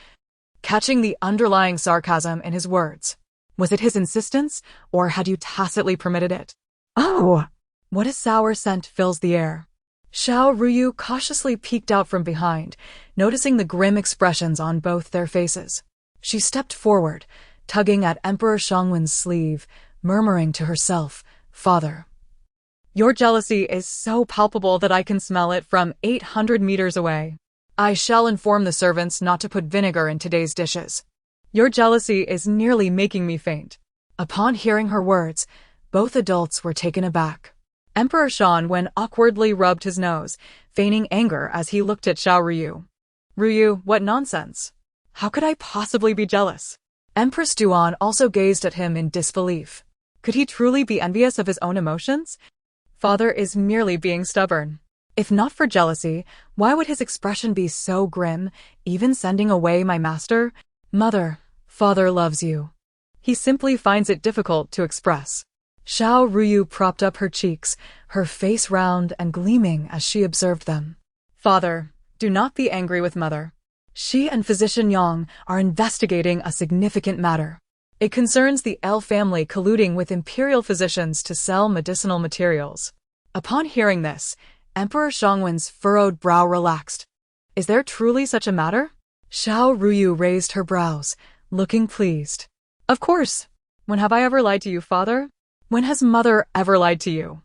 catching the underlying sarcasm in his words. Was it his insistence, or had you tacitly permitted it? Oh! What a sour scent fills the air. Xiao Ruyu cautiously peeked out from behind, noticing the grim expressions on both their faces. She stepped forward, tugging at Emperor Shangwen's sleeve, murmuring to herself, "Father, your jealousy is so palpable that I can smell it from 800 meters away. I shall inform the servants not to put vinegar in today's dishes. Your jealousy is nearly making me faint." Upon hearing her words, both adults were taken aback. Emperor Shanwen awkwardly rubbed his nose, feigning anger as he looked at Xiao Ruyu. Ruyu, what nonsense! How could I possibly be jealous? Empress Duan also gazed at him in disbelief. Could he truly be envious of his own emotions? Father is merely being stubborn. If not for jealousy, why would his expression be so grim, even sending away my master? Mother, father loves you. He simply finds it difficult to express. Xiao Ruyu propped up her cheeks, her face round and gleaming as she observed them. Father, do not be angry with mother. She and Physician Yang are investigating a significant matter. It concerns the L family colluding with imperial physicians to sell medicinal materials. Upon hearing this, Emperor Shangwen's furrowed brow relaxed. Is there truly such a matter? Xiao Ruyu raised her brows, looking pleased. Of course. When have I ever lied to you, father? When has mother ever lied to you?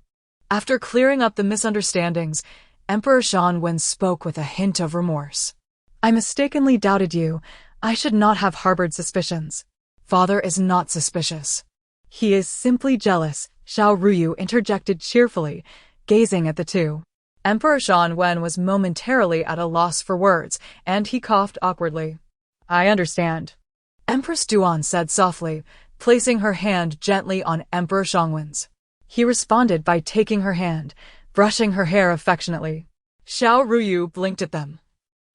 After clearing up the misunderstandings, Emperor Shanwen spoke with a hint of remorse. I mistakenly doubted you. I should not have harbored suspicions. Father is not suspicious. He is simply jealous, Xiao Ruyu interjected cheerfully, gazing at the two. Emperor Shanwen was momentarily at a loss for words, and he coughed awkwardly. I understand. Empress Duan said softly, placing her hand gently on Emperor Shangwen's. He responded by taking her hand, brushing her hair affectionately. Xiao Ruyu blinked at them,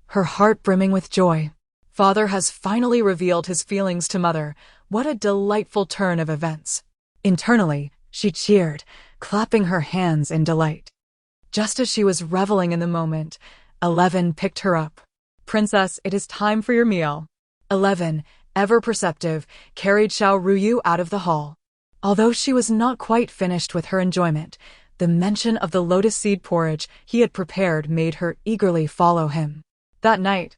her heart brimming with joy. Father has finally revealed his feelings to mother. What a delightful turn of events. Internally, she cheered, clapping her hands in delight. Just as she was reveling in the moment, 11 picked her up. Princess, it is time for your meal. 11, ever perceptive, carried Xiao Ruyu out of the hall. Although she was not quite finished with her enjoyment, the mention of the lotus seed porridge he had prepared made her eagerly follow him. That night,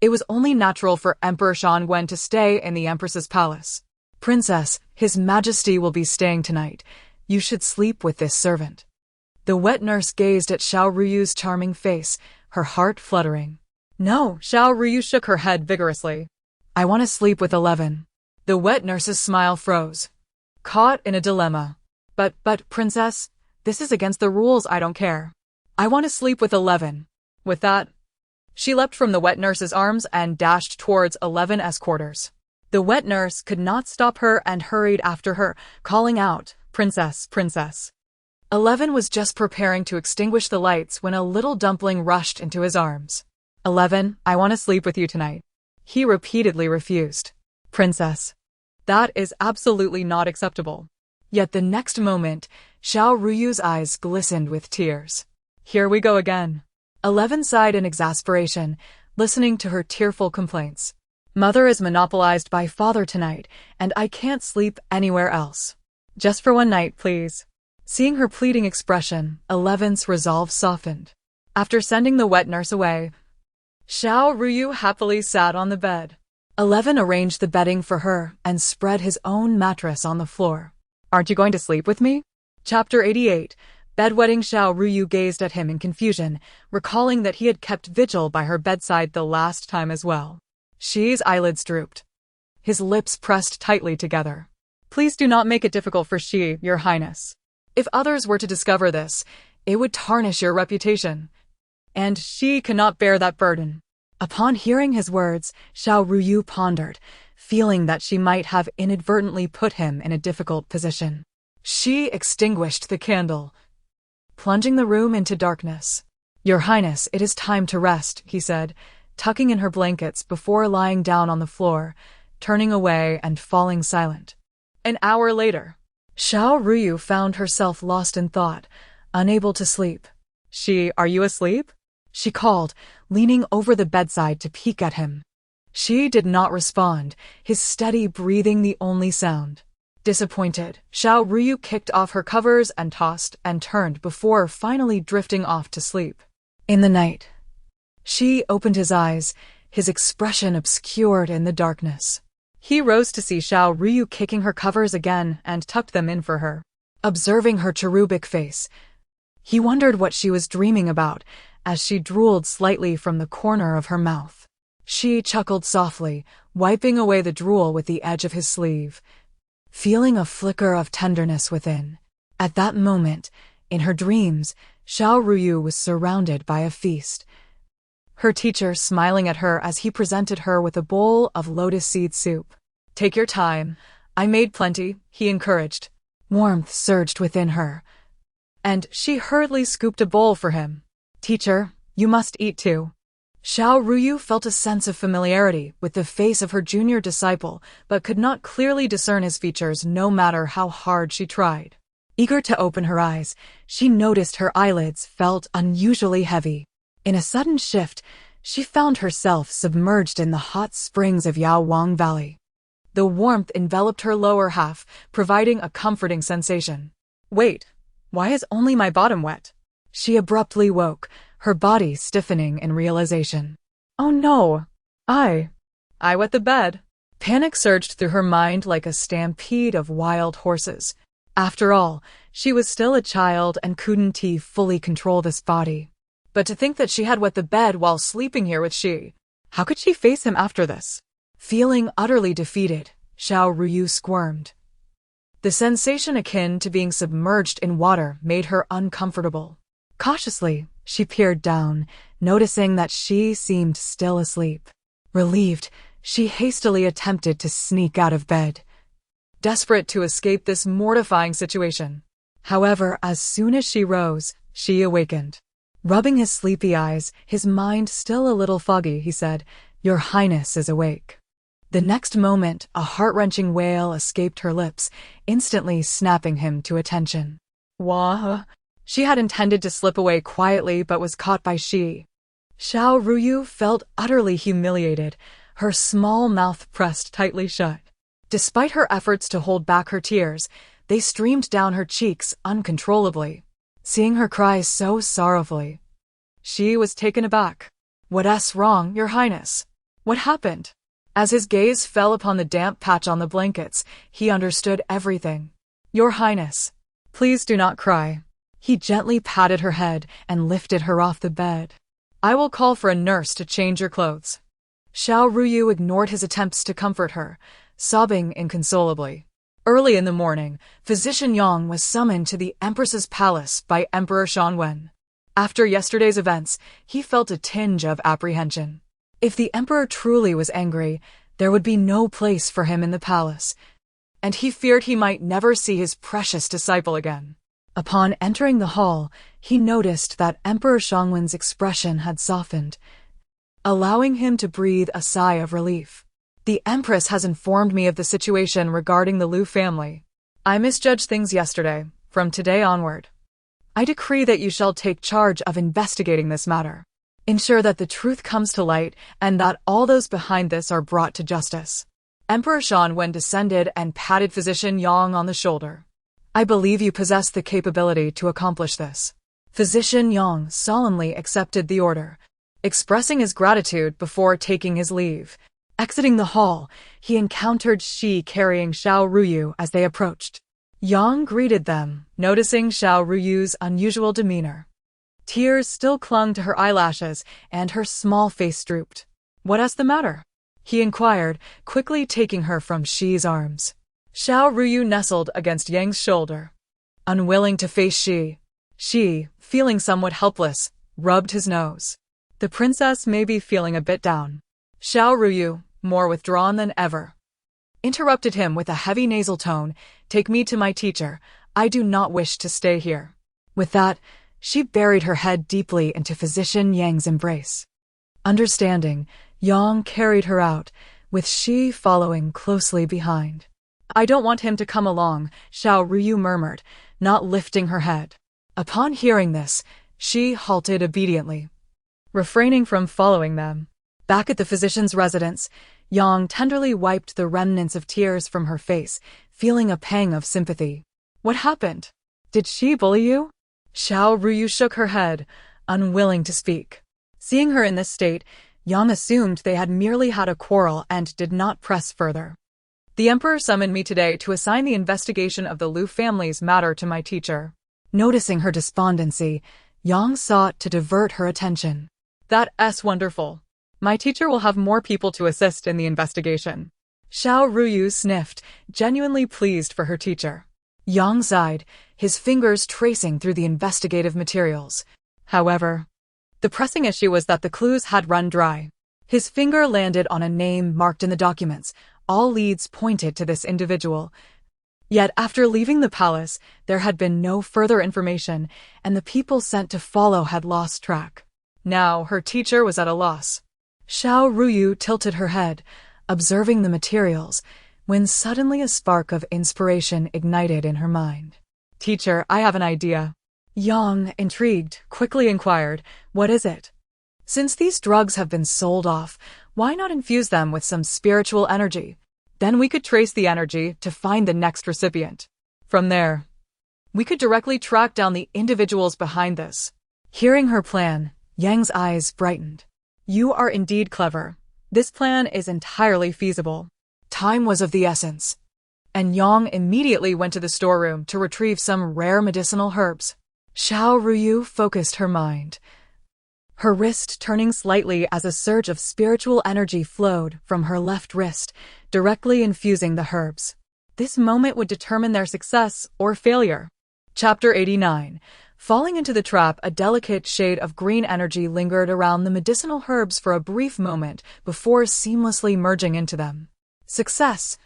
it was only natural for Emperor Shanwen to stay in the Empress's palace. Princess, His Majesty will be staying tonight. You should sleep with this servant. The wet nurse gazed at Xiao Ruyu's charming face, her heart fluttering. No, Xiao Ruyu shook her head vigorously. I want to sleep with 11. The wet nurse's smile froze. Caught in a dilemma. But, Princess, this is against the rules. I don't care. I want to sleep with 11. With that, she leapt from the wet nurse's arms and dashed towards 11's quarters. The wet nurse could not stop her and hurried after her, calling out, Princess, Princess. 11 was just preparing to extinguish the lights when a little dumpling rushed into his arms. 11, I want to sleep with you tonight. He repeatedly refused. Princess. That is absolutely not acceptable. Yet the next moment, Xiao Ruyu's eyes glistened with tears. Here we go again. 11 sighed in exasperation, listening to her tearful complaints. Mother is monopolized by father tonight, and I can't sleep anywhere else. Just for one night, please. Seeing her pleading expression, 11's resolve softened. After sending the wet nurse away, Xiao Ruyu happily sat on the bed. 11 arranged the bedding for her and spread his own mattress on the floor. Aren't you going to sleep with me? Chapter 88. Bedwetting. Xiao Ruyu gazed at him in confusion, recalling that he had kept vigil by her bedside the last time as well. Shi's eyelids drooped. His lips pressed tightly together. Please do not make it difficult for Shi, Your Highness. If others were to discover this, it would tarnish your reputation. And Shi cannot bear that burden. Upon hearing his words, Xiao Ruyu pondered, feeling that she might have inadvertently put him in a difficult position. She extinguished the candle, plunging the room into darkness. Your Highness, it is time to rest, he said, tucking in her blankets before lying down on the floor, turning away and falling silent. An hour later, Xiao Ruyu found herself lost in thought, unable to sleep. Shi, are you asleep? She called, leaning over the bedside to peek at him. Shi did not respond, his steady breathing the only sound. Disappointed, Xiao Ruyu kicked off her covers and tossed and turned before finally drifting off to sleep. In the night, Shi opened his eyes, his expression obscured in the darkness. He rose to see Xiao Ruyu kicking her covers again and tucked them in for her. Observing her cherubic face, he wondered what she was dreaming about as she drooled slightly from the corner of her mouth. She chuckled softly, wiping away the drool with the edge of his sleeve, feeling a flicker of tenderness within. At that moment, in her dreams, Xiao Ruyu was surrounded by a feast. Her teacher smiling at her as he presented her with a bowl of lotus seed soup. Take your time. I made plenty, he encouraged. Warmth surged within her, and she hurriedly scooped a bowl for him. Teacher, you must eat too. Xiao Ruyu felt a sense of familiarity with the face of her junior disciple, but could not clearly discern his features no matter how hard she tried. Eager to open her eyes, she noticed her eyelids felt unusually heavy. In a sudden shift, she found herself submerged in the hot springs of Yaowang Valley. The warmth enveloped her lower half, providing a comforting sensation. Wait, why is only my bottom wet? She abruptly woke, her body stiffening in realization. Oh no! I wet the bed. Panic surged through her mind like a stampede of wild horses. After all, she was still a child and couldn't fully control this body. But to think that she had wet the bed while sleeping here with Shi. How could she face him after this? Feeling utterly defeated, Xiao Ruyu squirmed. The sensation akin to being submerged in water made her uncomfortable. Cautiously, she peered down, noticing that Shi seemed still asleep. Relieved, she hastily attempted to sneak out of bed, desperate to escape this mortifying situation. However, as soon as she rose, Shi awakened. Rubbing his sleepy eyes, his mind still a little foggy, he said, Your Highness is awake. The next moment, a heart-wrenching wail escaped her lips, instantly snapping him to attention. Wah! She had intended to slip away quietly but was caught by Shi. Xiao Ruyu felt utterly humiliated, her small mouth pressed tightly shut. Despite her efforts to hold back her tears, they streamed down her cheeks uncontrollably. Seeing her cry so sorrowfully, Shi was taken aback. What's wrong, Your Highness? What happened? As his gaze fell upon the damp patch on the blankets, he understood everything. Your Highness, please do not cry. He gently patted her head and lifted her off the bed. I will call for a nurse to change your clothes. Xiao Ruyu ignored his attempts to comfort her, sobbing inconsolably. Early in the morning, Physician Yang was summoned to the Empress's palace by Emperor Shanwen. After yesterday's events, he felt a tinge of apprehension. If the Emperor truly was angry, there would be no place for him in the palace, and he feared he might never see his precious disciple again. Upon entering the hall, he noticed that Emperor Shangwen's expression had softened, allowing him to breathe a sigh of relief. The Empress has informed me of the situation regarding the Liu family. I misjudged things yesterday. From today onward, I decree that you shall take charge of investigating this matter. Ensure that the truth comes to light and that all those behind this are brought to justice. Emperor Shanwen descended and patted Physician Yang on the shoulder. I believe you possess the capability to accomplish this. Physician Yang solemnly accepted the order, expressing his gratitude before taking his leave. Exiting the hall, he encountered Shi carrying Xiao Ruyu as they approached. Yang greeted them, noticing Xiao Ruyu's unusual demeanor. Tears still clung to her eyelashes, and her small face drooped. "What is the matter?" he inquired, quickly taking her from Xi's arms. Xiao Ruyu nestled against Yang's shoulder, unwilling to face Xi. Xi, feeling somewhat helpless, rubbed his nose. "The princess may be feeling a bit down." Xiao Ruyu, more withdrawn than ever, interrupted him with a heavy nasal tone. "Take me to my teacher. I do not wish to stay here." With that, she buried her head deeply into physician Yang's embrace. Understanding, Yang carried her out, with Xi following closely behind. "I don't want him to come along," Xiao Ruyu murmured, not lifting her head. Upon hearing this, Xi halted obediently, refraining from following them. Back at the physician's residence, Yang tenderly wiped the remnants of tears from her face, feeling a pang of sympathy. "What happened? Did she bully you?" Xiao Ruyu shook her head, unwilling to speak. Seeing her in this state, Yang assumed they had merely had a quarrel and did not press further. "The emperor summoned me today to assign the investigation of the Liu family's matter to my teacher." Noticing her despondency, Yang sought to divert her attention. "That's wonderful. My teacher will have more people to assist in the investigation." Xiao Ruyu sniffed, genuinely pleased for her teacher. Yang sighed, his fingers tracing through the investigative materials. However, the pressing issue was that the clues had run dry. His finger landed on a name marked in the documents. All leads pointed to this individual. Yet after leaving the palace, there had been no further information, and the people sent to follow had lost track. Now her teacher was at a loss. Xiao Ruyu tilted her head, observing the materials, when suddenly a spark of inspiration ignited in her mind. "Teacher, I have an idea." Yang, intrigued, quickly inquired, "What is it?" "Since these drugs have been sold off, why not infuse them with some spiritual energy? Then we could trace the energy to find the next recipient. From there, we could directly track down the individuals behind this." Hearing her plan, Yang's eyes brightened. "You are indeed clever. This plan is entirely feasible." Time was of the essence, and Yang immediately went to the storeroom to retrieve some rare medicinal herbs. Xiao Ruyu focused her mind, her wrist turning slightly as a surge of spiritual energy flowed from her left wrist, directly infusing the herbs. This moment would determine their success or failure. Chapter 89. Falling into the trap, a delicate shade of green energy lingered around the medicinal herbs for a brief moment before seamlessly merging into them. Success!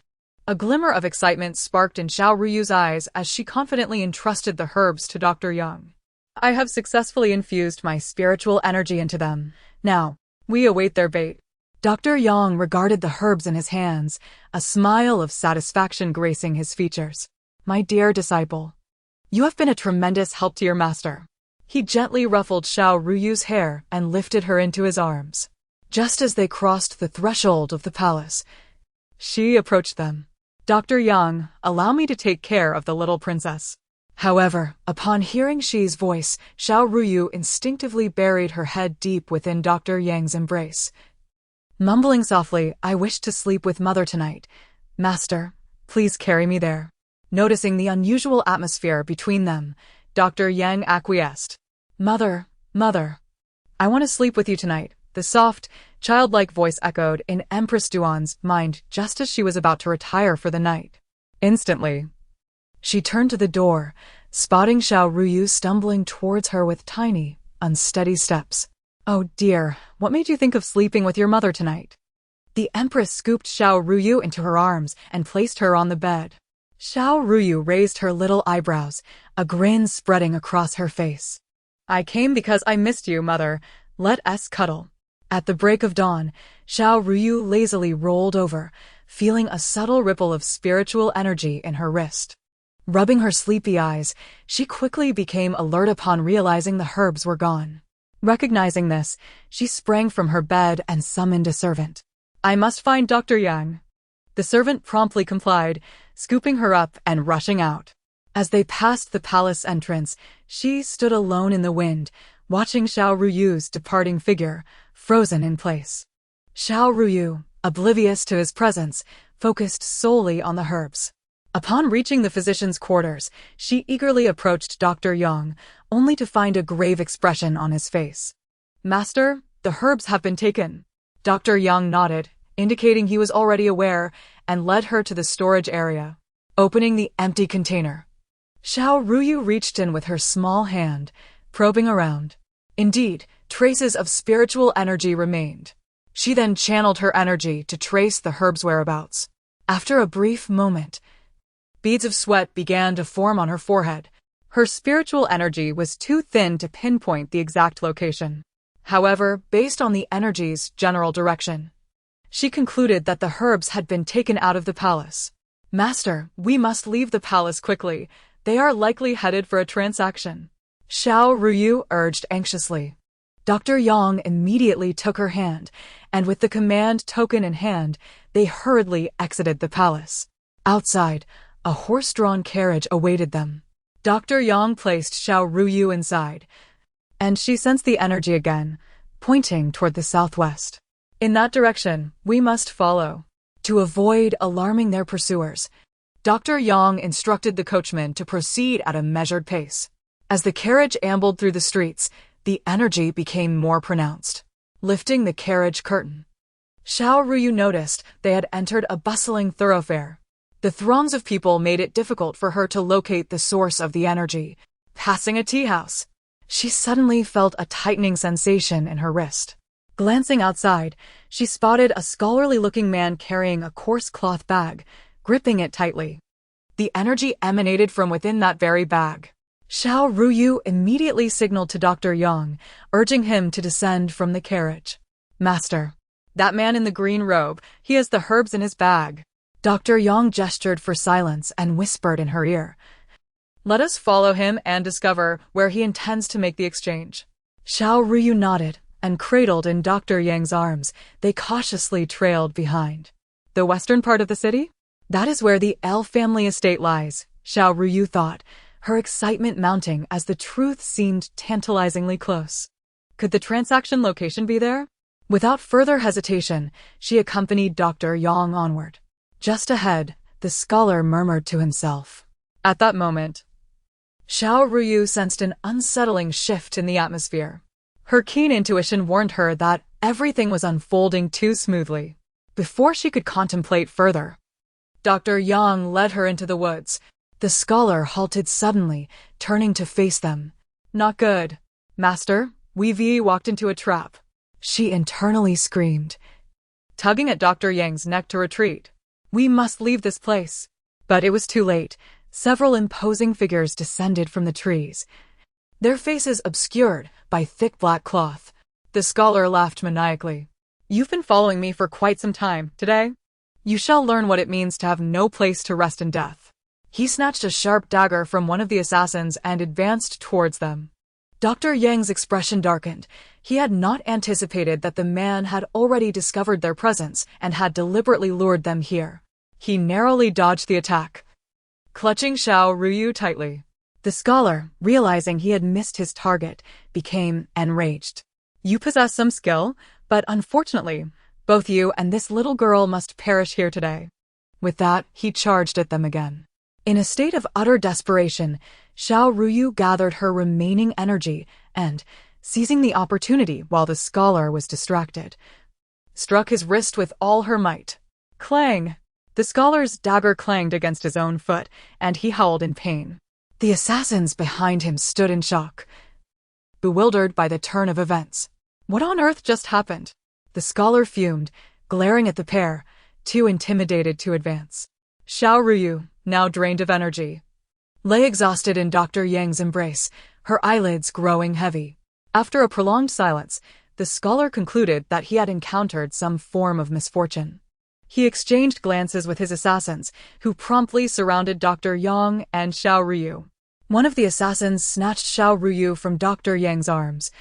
A glimmer of excitement sparked in Xiao Ruyu's eyes as she confidently entrusted the herbs to Dr. Yang. "I have successfully infused my spiritual energy into them. Now, we await their fate." Dr. Yang regarded the herbs in his hands, a smile of satisfaction gracing his features. "My dear disciple, you have been a tremendous help to your master." He gently ruffled Xiao Ruyu's hair and lifted her into his arms. Just as they crossed the threshold of the palace, she approached them. "Dr. Yang, allow me to take care of the little princess." However, upon hearing Xi's voice, Xiao Ruyu instinctively buried her head deep within Dr. Yang's embrace. Mumbling softly, "I wish to sleep with mother tonight. Master, please carry me there." Noticing the unusual atmosphere between them, Dr. Yang acquiesced. Mother, I want to sleep with you tonight," the soft, childlike voice echoed in Empress Duan's mind just as she was about to retire for the night. Instantly, she turned to the door, spotting Xiao Ruyu stumbling towards her with tiny, unsteady steps. "Oh dear, what made you think of sleeping with your mother tonight?" The Empress scooped Xiao Ruyu into her arms and placed her on the bed. Xiao Ruyu raised her little eyebrows, a grin spreading across her face. "I came because I missed you, mother. Let us cuddle." At the break of dawn, Xiao Ruyu lazily rolled over, feeling a subtle ripple of spiritual energy in her wrist. Rubbing her sleepy eyes, she quickly became alert upon realizing the herbs were gone. Recognizing this, she sprang from her bed and summoned a servant. "I must find Dr. Yang." The servant promptly complied, scooping her up and rushing out. As they passed the palace entrance, she stood alone in the wind, watching Xiao Ruyu's departing figure, frozen in place. Xiao Ruyu, oblivious to his presence, focused solely on the herbs. Upon reaching the physician's quarters, she eagerly approached Dr. Yang, only to find a grave expression on his face. "Master, the herbs have been taken." Dr. Yang nodded, indicating he was already aware, and led her to the storage area. Opening the empty container, Xiao Ruyu reached in with her small hand, probing around. Indeed, traces of spiritual energy remained. She then channeled her energy to trace the herb's whereabouts. After a brief moment, beads of sweat began to form on her forehead. Her spiritual energy was too thin to pinpoint the exact location. However, based on the energy's general direction, she concluded that the herbs had been taken out of the palace. "Master, we must leave the palace quickly. They are likely headed for a transaction," Xiao Ruyu urged anxiously. Dr. Yang immediately took her hand, and with the command token in hand, they hurriedly exited the palace. Outside, a horse-drawn carriage awaited them. Dr. Yang placed Xiao Ruyu inside, and she sensed the energy again, pointing toward the southwest. "In that direction, we must follow." To avoid alarming their pursuers, Dr. Yang instructed the coachman to proceed at a measured pace. As the carriage ambled through the streets, the energy became more pronounced. Lifting the carriage curtain, Xiao Ruyu noticed they had entered a bustling thoroughfare. The throngs of people made it difficult for her to locate the source of the energy. Passing a tea house, she suddenly felt a tightening sensation in her wrist. Glancing outside, she spotted a scholarly-looking man carrying a coarse cloth bag, gripping it tightly. The energy emanated from within that very bag. Xiao Ruyu immediately signaled to Dr. Yang, urging him to descend from the carriage. "Master, that man in the green robe, he has the herbs in his bag." Dr. Yang gestured for silence and whispered in her ear, "Let us follow him and discover where he intends to make the exchange." Xiao Ruyu nodded, and cradled in Dr. Yang's arms, they cautiously trailed behind. "The western part of the city? That is where the L family estate lies," Xiao Ruyu thought, her excitement mounting as the truth seemed tantalizingly close. Could the transaction location be there? Without further hesitation, she accompanied Dr. Yang onward. Just ahead, the scholar murmured to himself. At that moment, Xiao Ruyu sensed an unsettling shift in the atmosphere. Her keen intuition warned her that everything was unfolding too smoothly. Before she could contemplate further, Dr. Yang led her into the woods. The scholar halted suddenly, turning to face them. "Not good. Master, we've walked into a trap," she internally screamed, tugging at Dr. Yang's neck to retreat. "We must leave this place." But it was too late. Several imposing figures descended from the trees, their faces obscured by thick black cloth. The scholar laughed maniacally. "You've been following me for quite some time. Today, you shall learn what it means to have no place to rest in death." He snatched a sharp dagger from one of the assassins and advanced towards them. Dr. Yang's expression darkened. He had not anticipated that the man had already discovered their presence and had deliberately lured them here. He narrowly dodged the attack, clutching Xiao Ruyu tightly. The scholar, realizing he had missed his target, became enraged. "You possess some skill, but unfortunately, both you and this little girl must perish here today." With that, he charged at them again. In a state of utter desperation, Xiao Ruyu gathered her remaining energy and, seizing the opportunity while the scholar was distracted, struck his wrist with all her might. Clang! The scholar's dagger clanged against his own foot, and he howled in pain. The assassins behind him stood in shock, bewildered by the turn of events. What on earth just happened? The scholar fumed, glaring at the pair, too intimidated to advance. Xiao Ruyu, now drained of energy, lay exhausted in Dr. Yang's embrace, her eyelids growing heavy. After a prolonged silence, the scholar concluded that he had encountered some form of misfortune. He exchanged glances with his assassins, who promptly surrounded Dr. Yang and Xiao Ruyu. One of the assassins snatched Xiao Ruyu from Dr. Yang's arms,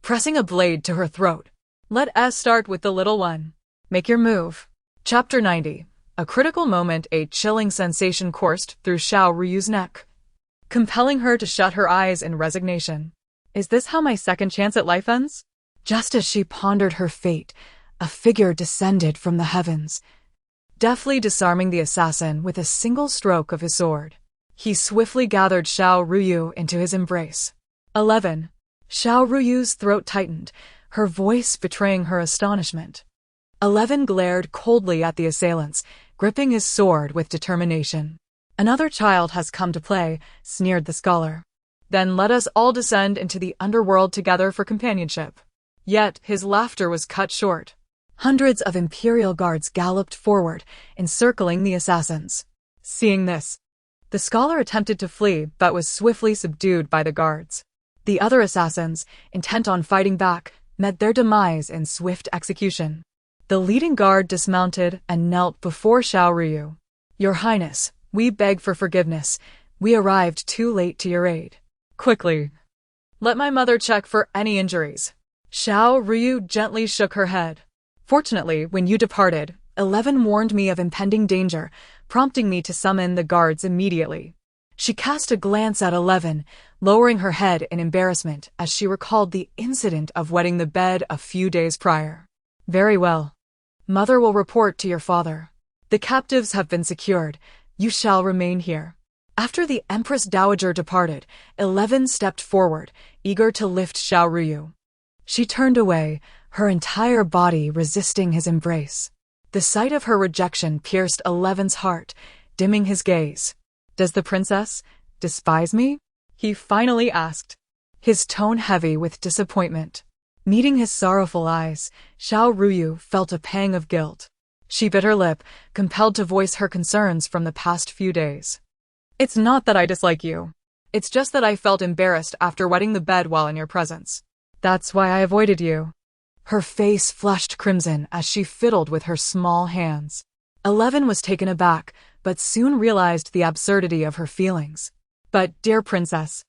pressing a blade to her throat. "Let us start with the little one. Make your move." Chapter 90. A critical moment, a chilling sensation coursed through Xiao Ruyu's neck, compelling her to shut her eyes in resignation. Is this how my second chance at life ends? Just as she pondered her fate, a figure descended from the heavens, deftly disarming the assassin with a single stroke of his sword. He swiftly gathered Xiao Ruyu into his embrace. 11. Xiao Ruyu's throat tightened, her voice betraying her astonishment. 11 glared coldly at the assailants, gripping his sword with determination. Another child has come to play, sneered the scholar. Then let us all descend into the underworld together for companionship. Yet his laughter was cut short. Hundreds of Imperial guards galloped forward, encircling the assassins. Seeing this, the scholar attempted to flee but was swiftly subdued by the guards. The other assassins, intent on fighting back, met their demise in swift execution. The leading guard dismounted and knelt before Xiao Ruyu. Your Highness, we beg for forgiveness. We arrived too late to your aid. Quickly, let my mother check for any injuries. Xiao Ruyu gently shook her head. Fortunately, when you departed, 11 warned me of impending danger, prompting me to summon the guards immediately. She cast a glance at 11, lowering her head in embarrassment as she recalled the incident of wetting the bed a few days prior. Very well. Mother will report to your father. The captives have been secured. You shall remain here. After the Empress Dowager departed, 11 stepped forward, eager to lift Xiao Ruyu. She turned away, her entire body resisting his embrace. The sight of her rejection pierced 11's heart, dimming his gaze. Does the princess despise me? He finally asked, his tone heavy with disappointment. Meeting his sorrowful eyes, Xiao Ruyu felt a pang of guilt. She bit her lip, compelled to voice her concerns from the past few days. It's not that I dislike you. It's just that I felt embarrassed after wetting the bed while in your presence. That's why I avoided you. Her face flushed crimson as she fiddled with her small hands. 11 was taken aback, but soon realized the absurdity of her feelings. But, dear princess,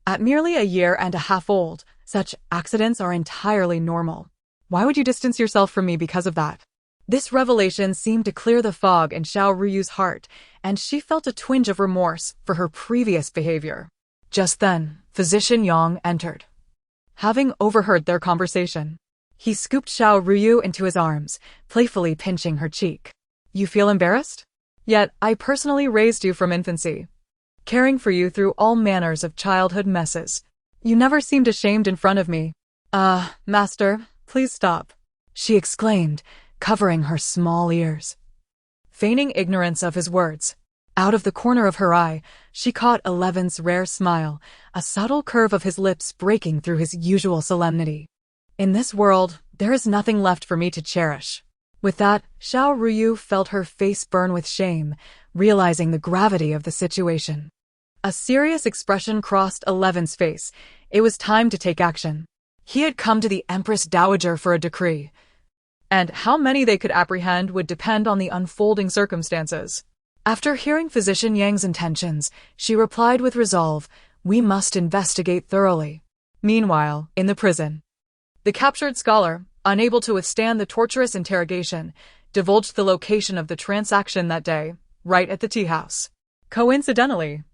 at merely a year and a half old, such accidents are entirely normal. Why would you distance yourself from me because of that? This revelation seemed to clear the fog in Xiao Ruyu's heart, and she felt a twinge of remorse for her previous behavior. Just then, Physician Yang entered. Having overheard their conversation, he scooped Xiao Ruyu into his arms, playfully pinching her cheek. You feel embarrassed? Yet I personally raised you from infancy, caring for you through all manners of childhood messes. You never seemed ashamed in front of me. Master, please stop, she exclaimed, covering her small ears. Feigning ignorance of his words, out of the corner of her eye, she caught 11's rare smile, a subtle curve of his lips breaking through his usual solemnity. In this world, there is nothing left for me to cherish. With that, Xiao Ruyu felt her face burn with shame, realizing the gravity of the situation. A serious expression crossed 11's face. It was time to take action. He had come to the Empress Dowager for a decree, and how many they could apprehend would depend on the unfolding circumstances. After hearing Physician Yang's intentions, she replied with resolve, we must investigate thoroughly. Meanwhile, in the prison, the captured scholar, unable to withstand the torturous interrogation, divulged the location of the transaction that day, right at the tea house. Coincidentally,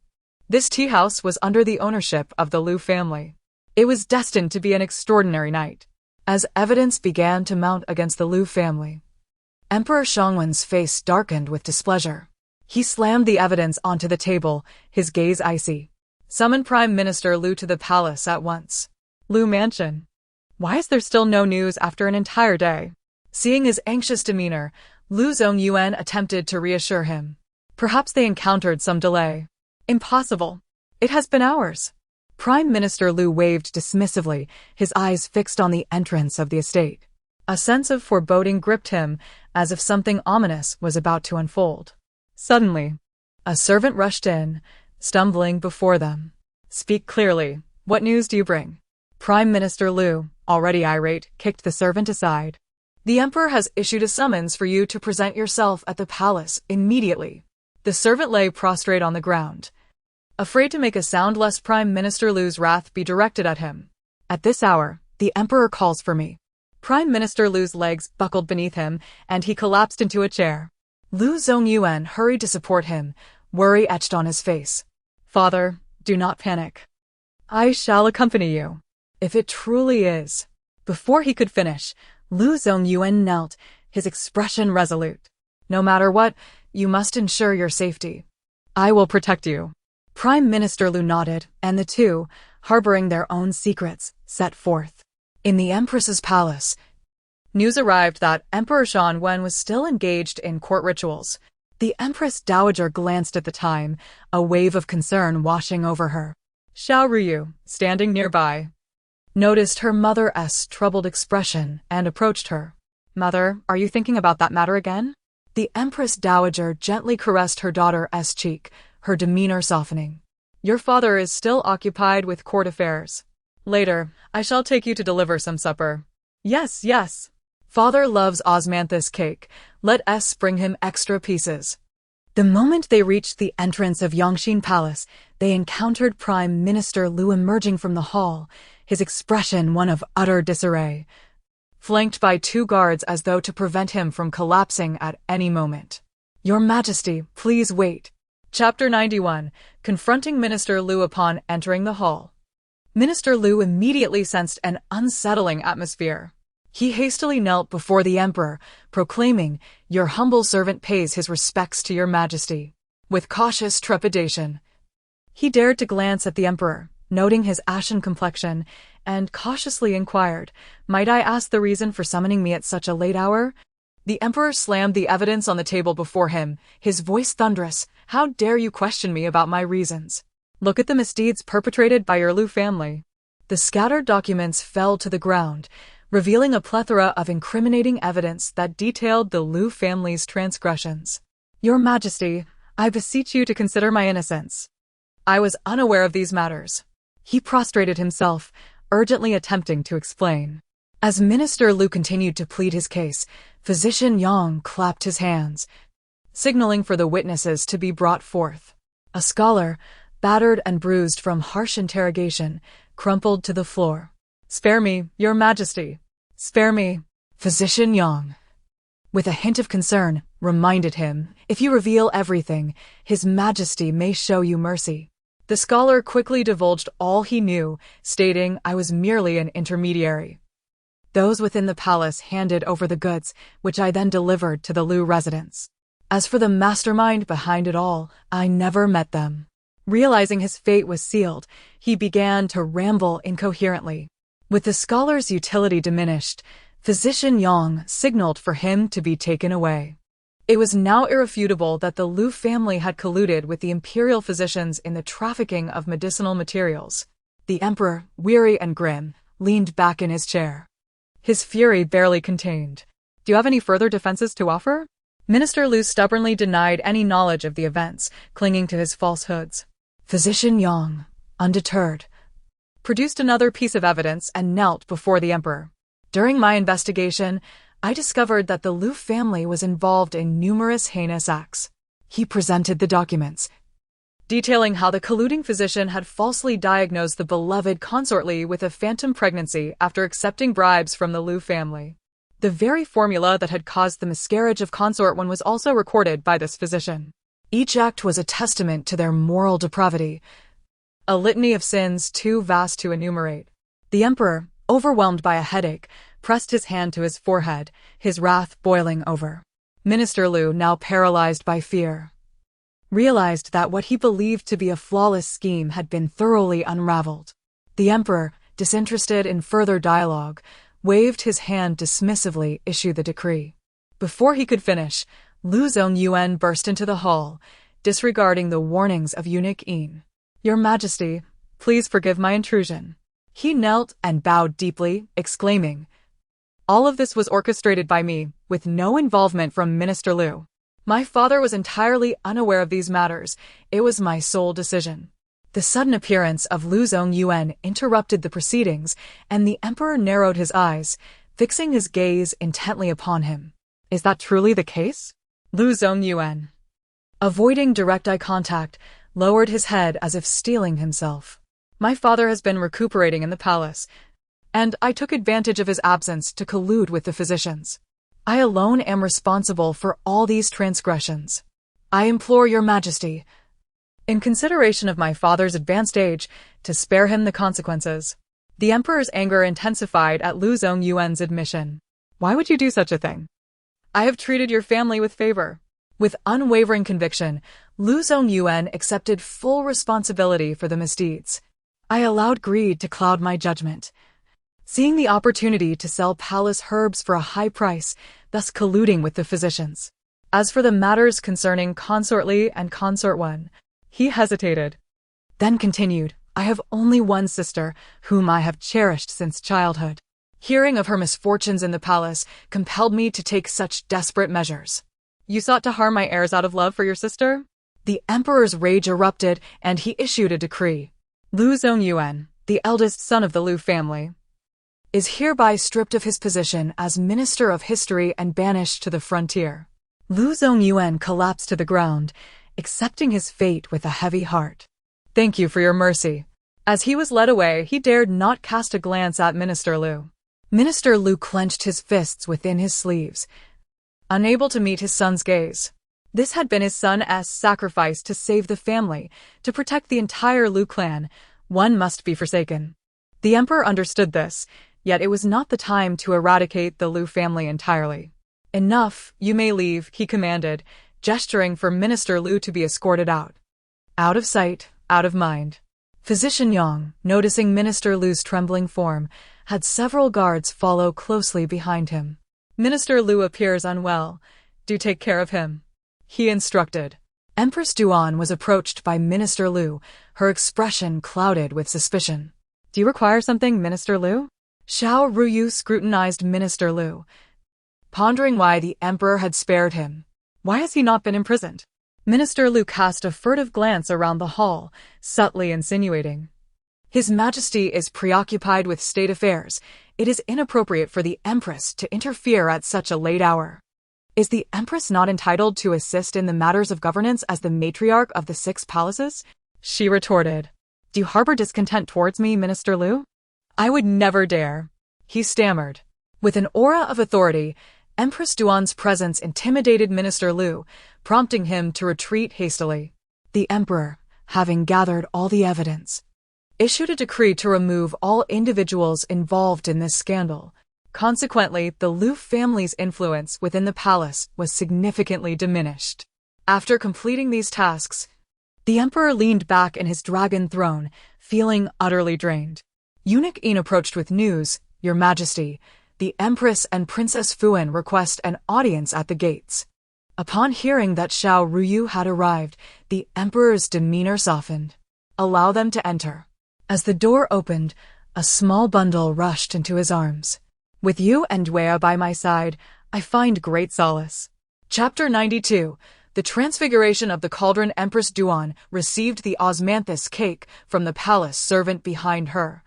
this tea house was under the ownership of the Liu family. It was destined to be an extraordinary night. As evidence began to mount against the Liu family, Emperor Shangwen's face darkened with displeasure. He slammed the evidence onto the table, his gaze icy. Summon Prime Minister Liu to the palace at once. Liu Mansion. Why is there still no news after an entire day? Seeing his anxious demeanor, Liu Zongyuan attempted to reassure him. Perhaps they encountered some delay. Impossible. It has been hours. Prime Minister Liu waved dismissively, his eyes fixed on the entrance of the estate. A sense of foreboding gripped him, as if something ominous was about to unfold. Suddenly, a servant rushed in, stumbling before them. Speak clearly. What news do you bring? Prime Minister Liu, already irate, kicked the servant aside. The Emperor has issued a summons for you to present yourself at the palace immediately. The servant lay prostrate on the ground, afraid to make a sound lest Prime Minister Liu's wrath be directed at him. At this hour, the Emperor calls for me. Prime Minister Liu's legs buckled beneath him, and he collapsed into a chair. Liu Zongyuan hurried to support him, worry etched on his face. Father, do not panic. I shall accompany you. If it truly is. Before he could finish, Liu Zongyuan knelt, his expression resolute. No matter what, you must ensure your safety. I will protect you. Prime Minister Lu nodded, and the two, harboring their own secrets, set forth. In the Empress's palace, news arrived that Emperor Shan Wen was still engaged in court rituals. The Empress Dowager glanced at the time, a wave of concern washing over her. Xiao Ruyu, standing nearby, noticed her mother's troubled expression and approached her. Mother, are you thinking about that matter again? The Empress Dowager gently caressed her daughter's cheek, her demeanor softening. Your father is still occupied with court affairs. Later, I shall take you to deliver some supper. Yes, yes. Father loves osmanthus cake. Let us bring him extra pieces. The moment they reached the entrance of Yongxin Palace, they encountered Prime Minister Lu emerging from the hall, his expression one of utter disarray, flanked by two guards as though to prevent him from collapsing at any moment. Your Majesty, please wait. Chapter 91. Confronting Minister Lu upon entering the hall. Minister Lu immediately sensed an unsettling atmosphere. He hastily knelt before the emperor, proclaiming, "Your humble servant pays his respects to your majesty." With cautious trepidation, he dared to glance at the emperor, noting his ashen complexion, and cautiously inquired, "Might I ask the reason for summoning me at such a late hour?" The emperor slammed the evidence on the table before him, his voice thunderous. "How dare you question me about my reasons? Look at the misdeeds perpetrated by your Lu family." The scattered documents fell to the ground, revealing a plethora of incriminating evidence that detailed the Lu family's transgressions. Your Majesty, I beseech you to consider my innocence. I was unaware of these matters. He prostrated himself, urgently attempting to explain. As Minister Lu continued to plead his case, Physician Yang clapped his hands, signaling for the witnesses to be brought forth. A scholar, battered and bruised from harsh interrogation, crumpled to the floor. "Spare me, Your Majesty. Spare me." Physician Yang, with a hint of concern, reminded him, "If you reveal everything, His Majesty may show you mercy." The scholar quickly divulged all he knew, stating, "I was merely an intermediary. Those within the palace handed over the goods, which I then delivered to the Lu residents. As for the mastermind behind it all, I never met them." Realizing his fate was sealed, he began to ramble incoherently. With the scholar's utility diminished, Physician Yang signaled for him to be taken away. It was now irrefutable that the Lu family had colluded with the imperial physicians in the trafficking of medicinal materials. The emperor, weary and grim, leaned back in his chair, his fury barely contained. "Do you have any further defenses to offer?" Minister Lu stubbornly denied any knowledge of the events, clinging to his falsehoods. Physician Yang, undeterred, produced another piece of evidence and knelt before the emperor. "During my investigation, I discovered that the Lu family was involved in numerous heinous acts." He presented the documents, detailing how the colluding physician had falsely diagnosed the beloved consort Li with a phantom pregnancy after accepting bribes from the Lu family. The very formula that had caused the miscarriage of consort Wen was also recorded by this physician. Each act was a testament to their moral depravity, a litany of sins too vast to enumerate. The emperor, overwhelmed by a headache, pressed his hand to his forehead, his wrath boiling over. Minister Lu, now paralyzed by fear, realized that what he believed to be a flawless scheme had been thoroughly unraveled. The emperor, disinterested in further dialogue, waved his hand dismissively, issued the decree. Before he could finish, Lu Zongyuan burst into the hall, disregarding the warnings of eunuch Yin. "Your Majesty, please forgive my intrusion." He knelt and bowed deeply, exclaiming, "All of this was orchestrated by me, with no involvement from Minister Lu. My father was entirely unaware of these matters. It was my sole decision." The sudden appearance of Lu Zongyuan interrupted the proceedings, and the emperor narrowed his eyes, fixing his gaze intently upon him. "Is that truly the case?" Lu Zongyuan, avoiding direct eye contact, lowered his head as if steeling himself. "My father has been recuperating in the palace, and I took advantage of his absence to collude with the physicians. I alone am responsible for all these transgressions. I implore your Majesty, in consideration of my father's advanced age, to spare him the consequences." The emperor's anger intensified at Lu Zongyuan's admission. "Why would you do such a thing? I have treated your family with favor. With unwavering conviction, Lu Zongyuan accepted full responsibility for the misdeeds. I allowed greed to cloud my judgment, seeing the opportunity to sell palace herbs for a high price, thus colluding with the physicians. As for the matters concerning Consort Li and Consort Wen, he hesitated, then continued, I have only one sister, whom I have cherished since childhood. Hearing of her misfortunes in the palace compelled me to take such desperate measures. You sought to harm my heirs out of love for your sister? The emperor's rage erupted, and he issued a decree. Lu Zongyuan, the eldest son of the Lu family, is hereby stripped of his position as Minister of History and banished to the frontier. Lu Zongyuan collapsed to the ground, accepting his fate with a heavy heart. Thank you for your mercy. As he was led away, he dared not cast a glance at Minister Lu. Minister Lu clenched his fists within his sleeves, unable to meet his son's gaze. This had been his son's sacrifice to save the family, to protect the entire Lu clan. One must be forsaken. The emperor understood this, yet it was not the time to eradicate the Lu family entirely. Enough, you may leave, he commanded, gesturing for Minister Lu to be escorted out. Out of sight, out of mind. Physician Yang, noticing Minister Lu's trembling form, had several guards follow closely behind him. Minister Lu appears unwell. Do take care of him, he instructed. Empress Duan was approached by Minister Lu, her expression clouded with suspicion. Do you require something, Minister Lu? Xiao Ruyu scrutinized Minister Lu, pondering why the emperor had spared him. Why has he not been imprisoned? Minister Lu cast a furtive glance around the hall, subtly insinuating, His Majesty is preoccupied with state affairs. It is inappropriate for the Empress to interfere at such a late hour. Is the Empress not entitled to assist in the matters of governance as the matriarch of the 6 palaces? She retorted. Do you harbor discontent towards me, Minister Lu? I would never dare. He stammered. With an aura of authority, Empress Duan's presence intimidated Minister Lu, prompting him to retreat hastily. The emperor, having gathered all the evidence, issued a decree to remove all individuals involved in this scandal. Consequently, the Lu family's influence within the palace was significantly diminished. After completing these tasks, the emperor leaned back in his dragon throne, feeling utterly drained. Eunuch Yin approached with news, Your Majesty, the Empress and Princess Fuan request an audience at the gates. Upon hearing that Xiao Ruyu had arrived, the emperor's demeanor softened. Allow them to enter. As the door opened, a small bundle rushed into his arms. With you and Wea by my side, I find great solace. Chapter 92. The Transfiguration of the Cauldron. Empress Duan received the osmanthus cake from the palace servant behind her,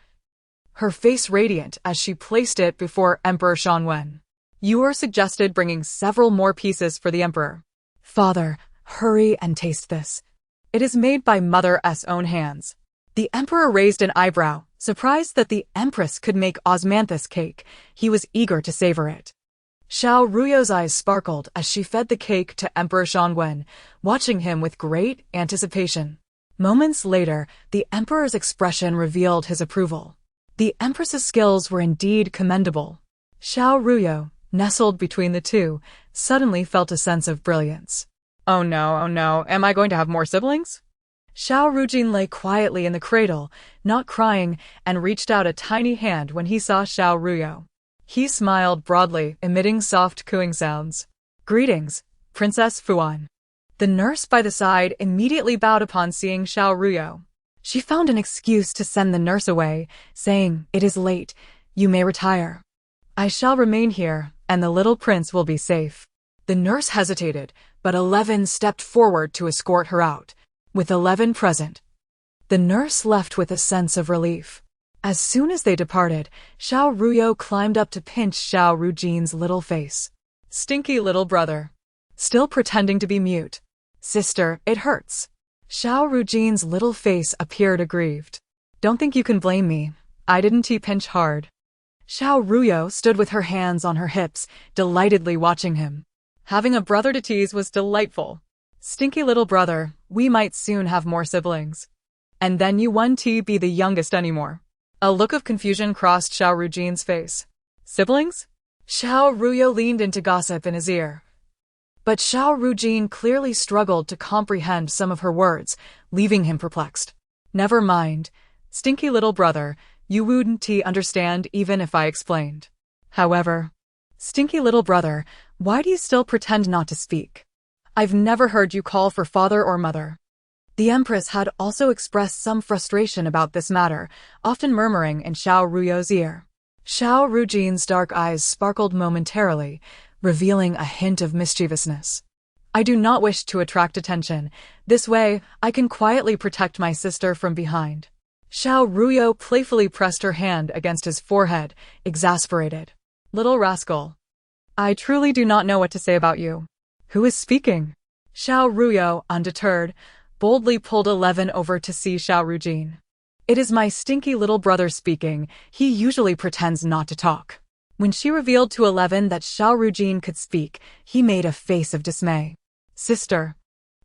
her face radiant as she placed it before Emperor Shanwen. Yuer suggested bringing several more pieces for the emperor. Father, hurry and taste this. It is made by Mother's own hands. The emperor raised an eyebrow, surprised that the empress could make osmanthus cake. He was eager to savor it. Xiao Ruyu's eyes sparkled as she fed the cake to Emperor Shanwen, watching him with great anticipation. Moments later, the emperor's expression revealed his approval. The empress's skills were indeed commendable. Xiao Ruyu, nestled between the two, suddenly felt a sense of brilliance. Oh no, am I going to have more siblings? Xiao Rujin lay quietly in the cradle, not crying, and reached out a tiny hand when he saw Xiao Ruyu. He smiled broadly, emitting soft cooing sounds. Greetings, Princess Fuan. The nurse by the side immediately bowed upon seeing Xiao Ruyu. She found an excuse to send the nurse away, saying, It is late, you may retire. I shall remain here, and the little prince will be safe. The nurse hesitated, but 11 stepped forward to escort her out. With 11 present, the nurse left with a sense of relief. As soon as they departed, Xiao Ruyu climbed up to pinch Xiao Rujin's little face. Stinky little brother. Still pretending to be mute. Sister, it hurts. Xiao Rujin's little face appeared aggrieved. Don't think you can blame me. I didn't pinch hard. Xiao Ruyu stood with her hands on her hips, delightedly watching him. Having a brother to tease was delightful. Stinky little brother, we might soon have more siblings. And then you won't be the youngest anymore. A look of confusion crossed Xiao Rujin's face. Siblings? Xiao Ruyu leaned in to gossip in his ear. But Xiao Ruyu clearly struggled to comprehend some of her words, leaving him perplexed. Never mind, stinky little brother, you wouldn't understand even if I explained. However, stinky little brother, why do you still pretend not to speak? I've never heard you call for father or mother. The Empress had also expressed some frustration about this matter, often murmuring in Xiao Ruyu's ear. Xiao Ruyu's dark eyes sparkled momentarily, revealing a hint of mischievousness. I do not wish to attract attention. This way, I can quietly protect my sister from behind. Xiao Ruyu playfully pressed her hand against his forehead, exasperated. Little rascal. I truly do not know what to say about you. Who is speaking? Xiao Ruyu, undeterred, boldly pulled 11 over to see Xiao Ruyu. It is my stinky little brother speaking. He usually pretends not to talk. When she revealed to 11 that Xiao Ruyu could speak, he made a face of dismay. Sister,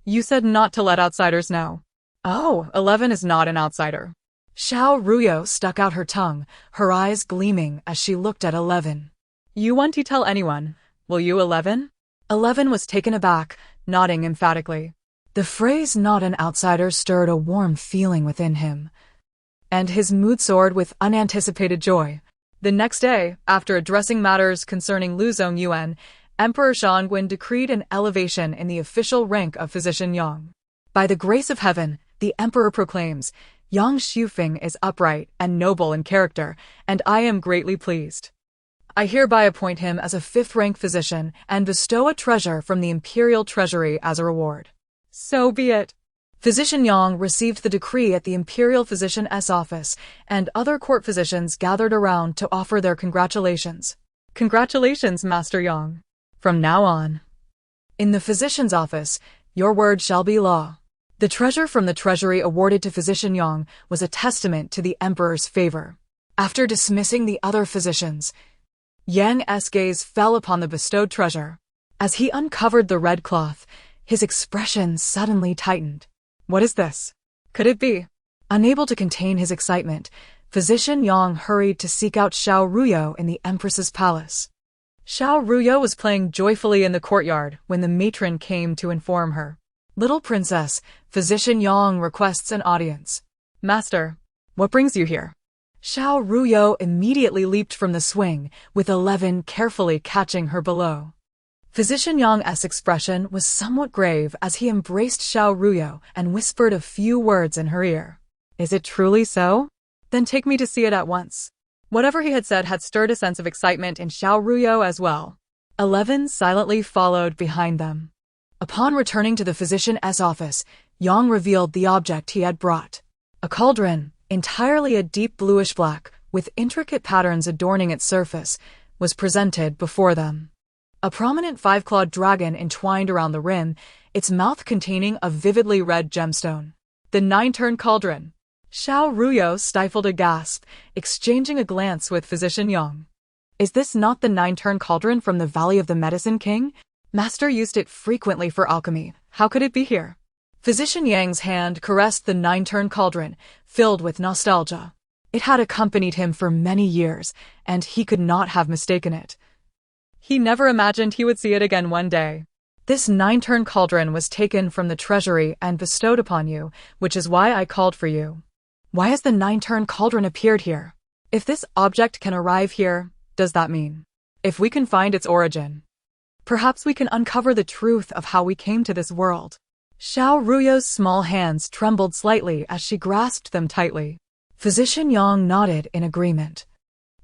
you said not to let outsiders know. Oh, 11 is not an outsider. Xiao Ruyu stuck out her tongue, her eyes gleaming as she looked at 11. You won't tell anyone, will you, 11? 11 was taken aback, nodding emphatically. The phrase not an outsider stirred a warm feeling within him, and his mood soared with unanticipated joy. The next day, after addressing matters concerning Lu Zongyuan, Emperor Shangwen decreed an elevation in the official rank of Physician Yang. By the grace of heaven, the Emperor proclaims, Yang Shufeng is upright and noble in character, and I am greatly pleased. I hereby appoint him as a 5th-rank physician and bestow a treasure from the imperial treasury as a reward. So be it. Physician Yang received the decree at the imperial physician's office, and other court physicians gathered around to offer their congratulations. Congratulations, Master Yang. From now on, in the physician's office, your word shall be law. The treasure from the treasury awarded to Physician Yang was a testament to the emperor's favor. After dismissing the other physicians, Yang's gaze fell upon the bestowed treasure. As he uncovered the red cloth, his expression suddenly tightened. What is this? Could it be? Unable to contain his excitement, Physician Yang hurried to seek out Xiao Ruyu in the Empress's palace. Xiao Ruyu was playing joyfully in the courtyard when the matron came to inform her. Little princess, Physician Yang requests an audience. Master, what brings you here? Xiao Ruyu immediately leaped from the swing, with 11 carefully catching her below. Physician Yang's expression was somewhat grave as he embraced Xiao Ruyu and whispered a few words in her ear. Is it truly so? Then take me to see it at once. Whatever he had said had stirred a sense of excitement in Xiao Ruyu as well. 11 silently followed behind them. Upon returning to the physician's office, Yang revealed the object he had brought. A cauldron, entirely a deep bluish-black, with intricate patterns adorning its surface, was presented before them. A prominent 5-clawed dragon entwined around the rim, its mouth containing a vividly red gemstone. The 9-turn cauldron. Xiao Ruyu stifled a gasp, exchanging a glance with Physician Yang. Is this not the 9-turn cauldron from the Valley of the Medicine King? Master used it frequently for alchemy. How could it be here? Physician Yang's hand caressed the 9-turn cauldron, filled with nostalgia. It had accompanied him for many years, and he could not have mistaken it. He never imagined he would see it again one day. This 9-turn cauldron was taken from the treasury and bestowed upon you, which is why I called for you. Why has the 9-turn cauldron appeared here? If this object can arrive here, does that mean? If we can find its origin, perhaps we can uncover the truth of how we came to this world. Xiao Ruyu's small hands trembled slightly as she grasped them tightly. Physician Yang nodded in agreement,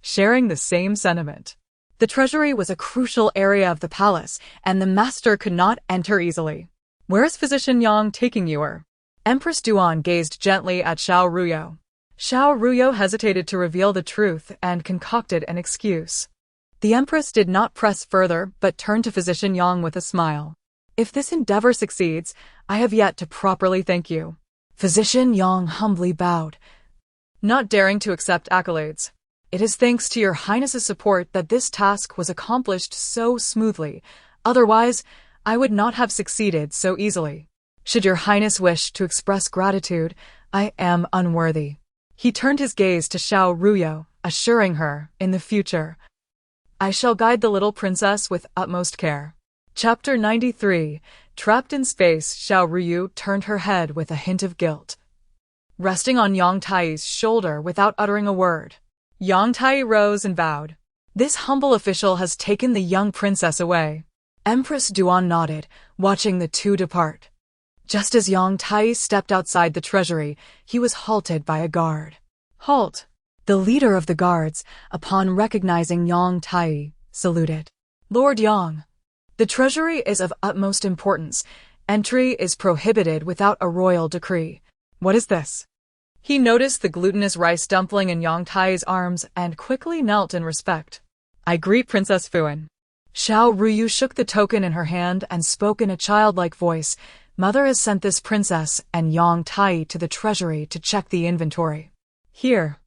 sharing the same sentiment. The treasury was a crucial area of the palace, and the master could not enter easily. Where is Physician Yang taking you? Empress Duan gazed gently at Xiao Ruyu. Xiao Ruyu hesitated to reveal the truth and concocted an excuse. The Empress did not press further but turned to Physician Yang with a smile. If this endeavor succeeds, I have yet to properly thank you. Physician Yang humbly bowed, not daring to accept accolades. It is thanks to your Highness's support that this task was accomplished so smoothly. Otherwise, I would not have succeeded so easily. Should your Highness wish to express gratitude, I am unworthy. He turned his gaze to Xiao Ruyu, assuring her, in the future, I shall guide the little princess with utmost care. Chapter 93. Trapped in space, Xiao Ruyu turned her head with a hint of guilt. Resting on Yang Tai's shoulder without uttering a word, Yang Tai rose and bowed. This humble official has taken the young princess away. Empress Duan nodded, watching the two depart. Just as Yang Tai stepped outside the treasury, he was halted by a guard. Halt! The leader of the guards, upon recognizing Yang Tai, saluted. Lord Yang, the treasury is of utmost importance. Entry is prohibited without a royal decree. What is this? He noticed the glutinous rice dumpling in Yang Tai's arms and quickly knelt in respect. I greet Princess Fuan. Xiao Ruyu shook the token in her hand and spoke in a childlike voice. Mother has sent this princess and Yang Tai to the treasury to check the inventory. Here.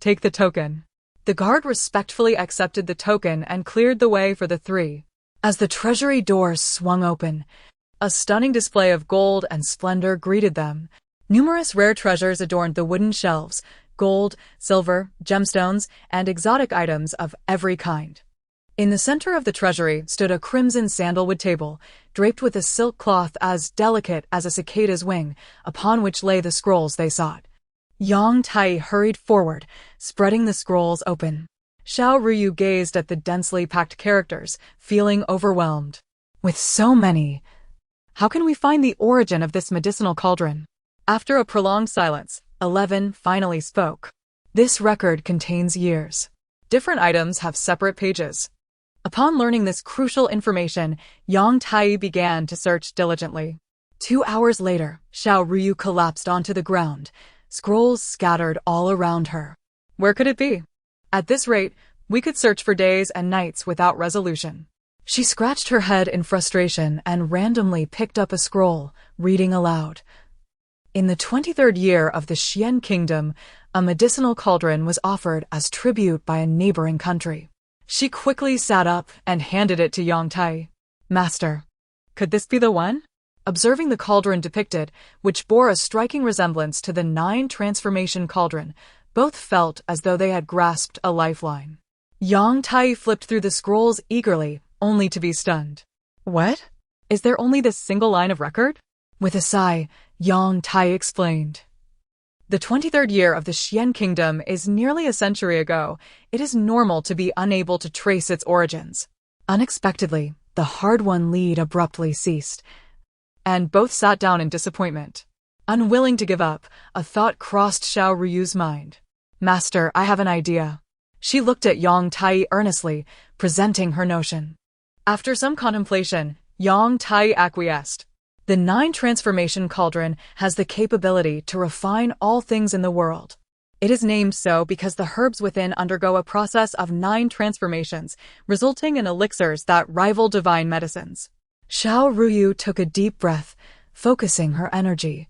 Take the token. The guard respectfully accepted the token and cleared the way for the three. As the treasury doors swung open, a stunning display of gold and splendor greeted them. Numerous rare treasures adorned the wooden shelves, gold, silver, gemstones, and exotic items of every kind. In the center of the treasury stood a crimson sandalwood table, draped with a silk cloth as delicate as a cicada's wing, upon which lay the scrolls they sought. Yang Tai hurried forward, spreading the scrolls open. Xiao Ruyu gazed at the densely packed characters, feeling overwhelmed. With so many, how can we find the origin of this medicinal cauldron? After a prolonged silence, 11 finally spoke. This record contains years. Different items have separate pages. Upon learning this crucial information, Yang Tai began to search diligently. 2 hours later, Xiao Ruyu collapsed onto the ground, scrolls scattered all around her. Where could it be? At this rate, we could search for days and nights without resolution. She scratched her head in frustration and randomly picked up a scroll, reading aloud. In the 23rd year of the Xian Kingdom, a medicinal cauldron was offered as tribute by a neighboring country. She quickly sat up and handed it to Yang Tai. Master, could this be the one? Observing the cauldron depicted, which bore a striking resemblance to the 9 transformation cauldron, both felt as though they had grasped a lifeline. Yang Tai flipped through the scrolls eagerly, only to be stunned. What? Is there only this single line of record? With a sigh, Yang Tai explained. The 23rd year of the Xian Kingdom is nearly a century ago. It is normal to be unable to trace its origins. Unexpectedly, the hard-won lead abruptly ceased, and both sat down in disappointment. Unwilling to give up, a thought crossed Xiao Ruyu's mind. Master, I have an idea. She looked at Yang Tai earnestly, presenting her notion. After some contemplation, Yang Tai acquiesced. The 9 transformation cauldron has the capability to refine all things in the world. It is named so because the herbs within undergo a process of 9 transformations, resulting in elixirs that rival divine medicines. Xiao Ruyu took a deep breath, focusing her energy,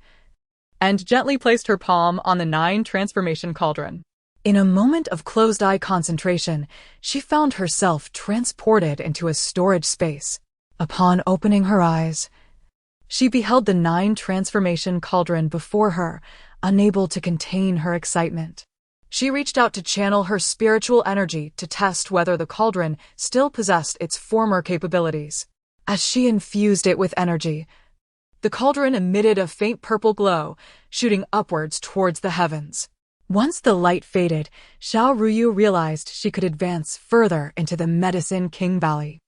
and gently placed her palm on the 9 transformation cauldron. In a moment of closed-eye concentration, she found herself transported into a storage space. Upon opening her eyes, she beheld the 9 transformation cauldron before her, unable to contain her excitement. She reached out to channel her spiritual energy to test whether the cauldron still possessed its former capabilities. As she infused it with energy, the cauldron emitted a faint purple glow, shooting upwards towards the heavens. Once the light faded, Xiao Ruyu realized she could advance further into the Medicine King Valley.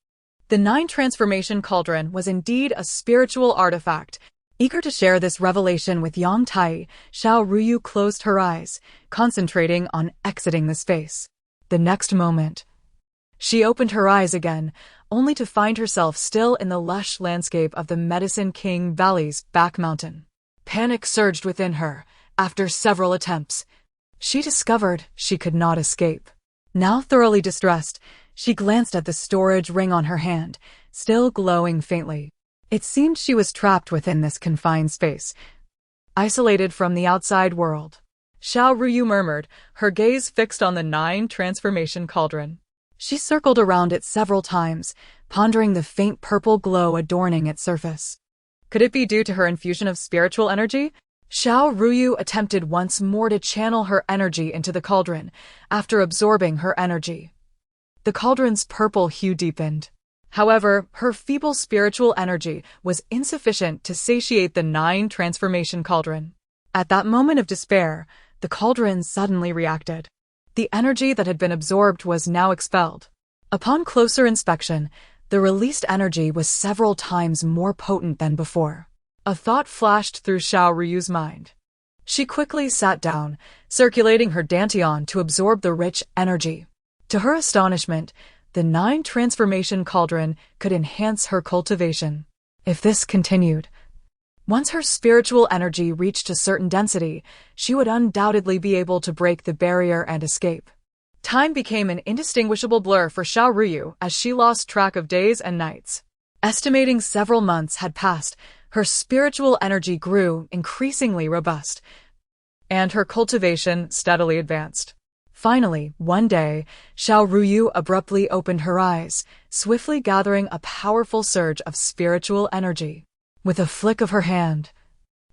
The 9 transformation cauldron was indeed a spiritual artifact. Eager to share this revelation with Yang Tai, Xiao Ruyu closed her eyes, concentrating on exiting the space. The next moment, she opened her eyes again, only to find herself still in the lush landscape of the Medicine King Valley's back mountain. Panic surged within her. After several attempts, she discovered she could not escape. Now thoroughly distressed, she glanced at the storage ring on her hand, still glowing faintly. It seemed she was trapped within this confined space, isolated from the outside world. Xiao Ruyu murmured, her gaze fixed on the 9 transformation cauldron. She circled around it several times, pondering the faint purple glow adorning its surface. Could it be due to her infusion of spiritual energy? Xiao Ruyu attempted once more to channel her energy into the cauldron, after absorbing her energy. The cauldron's purple hue deepened. However, her feeble spiritual energy was insufficient to satiate the 9 transformation cauldron. At that moment of despair, the cauldron suddenly reacted. The energy that had been absorbed was now expelled. Upon closer inspection, the released energy was several times more potent than before. A thought flashed through Xiao Ruyu's mind. She quickly sat down, circulating her dantian to absorb the rich energy. To her astonishment, the 9 transformation cauldron could enhance her cultivation. If this continued, once her spiritual energy reached a certain density, she would undoubtedly be able to break the barrier and escape. Time became an indistinguishable blur for Xiao Ruyu as she lost track of days and nights. Estimating several months had passed, her spiritual energy grew increasingly robust, and her cultivation steadily advanced. Finally, one day, Xiao Ruyu abruptly opened her eyes, swiftly gathering a powerful surge of spiritual energy. With a flick of her hand,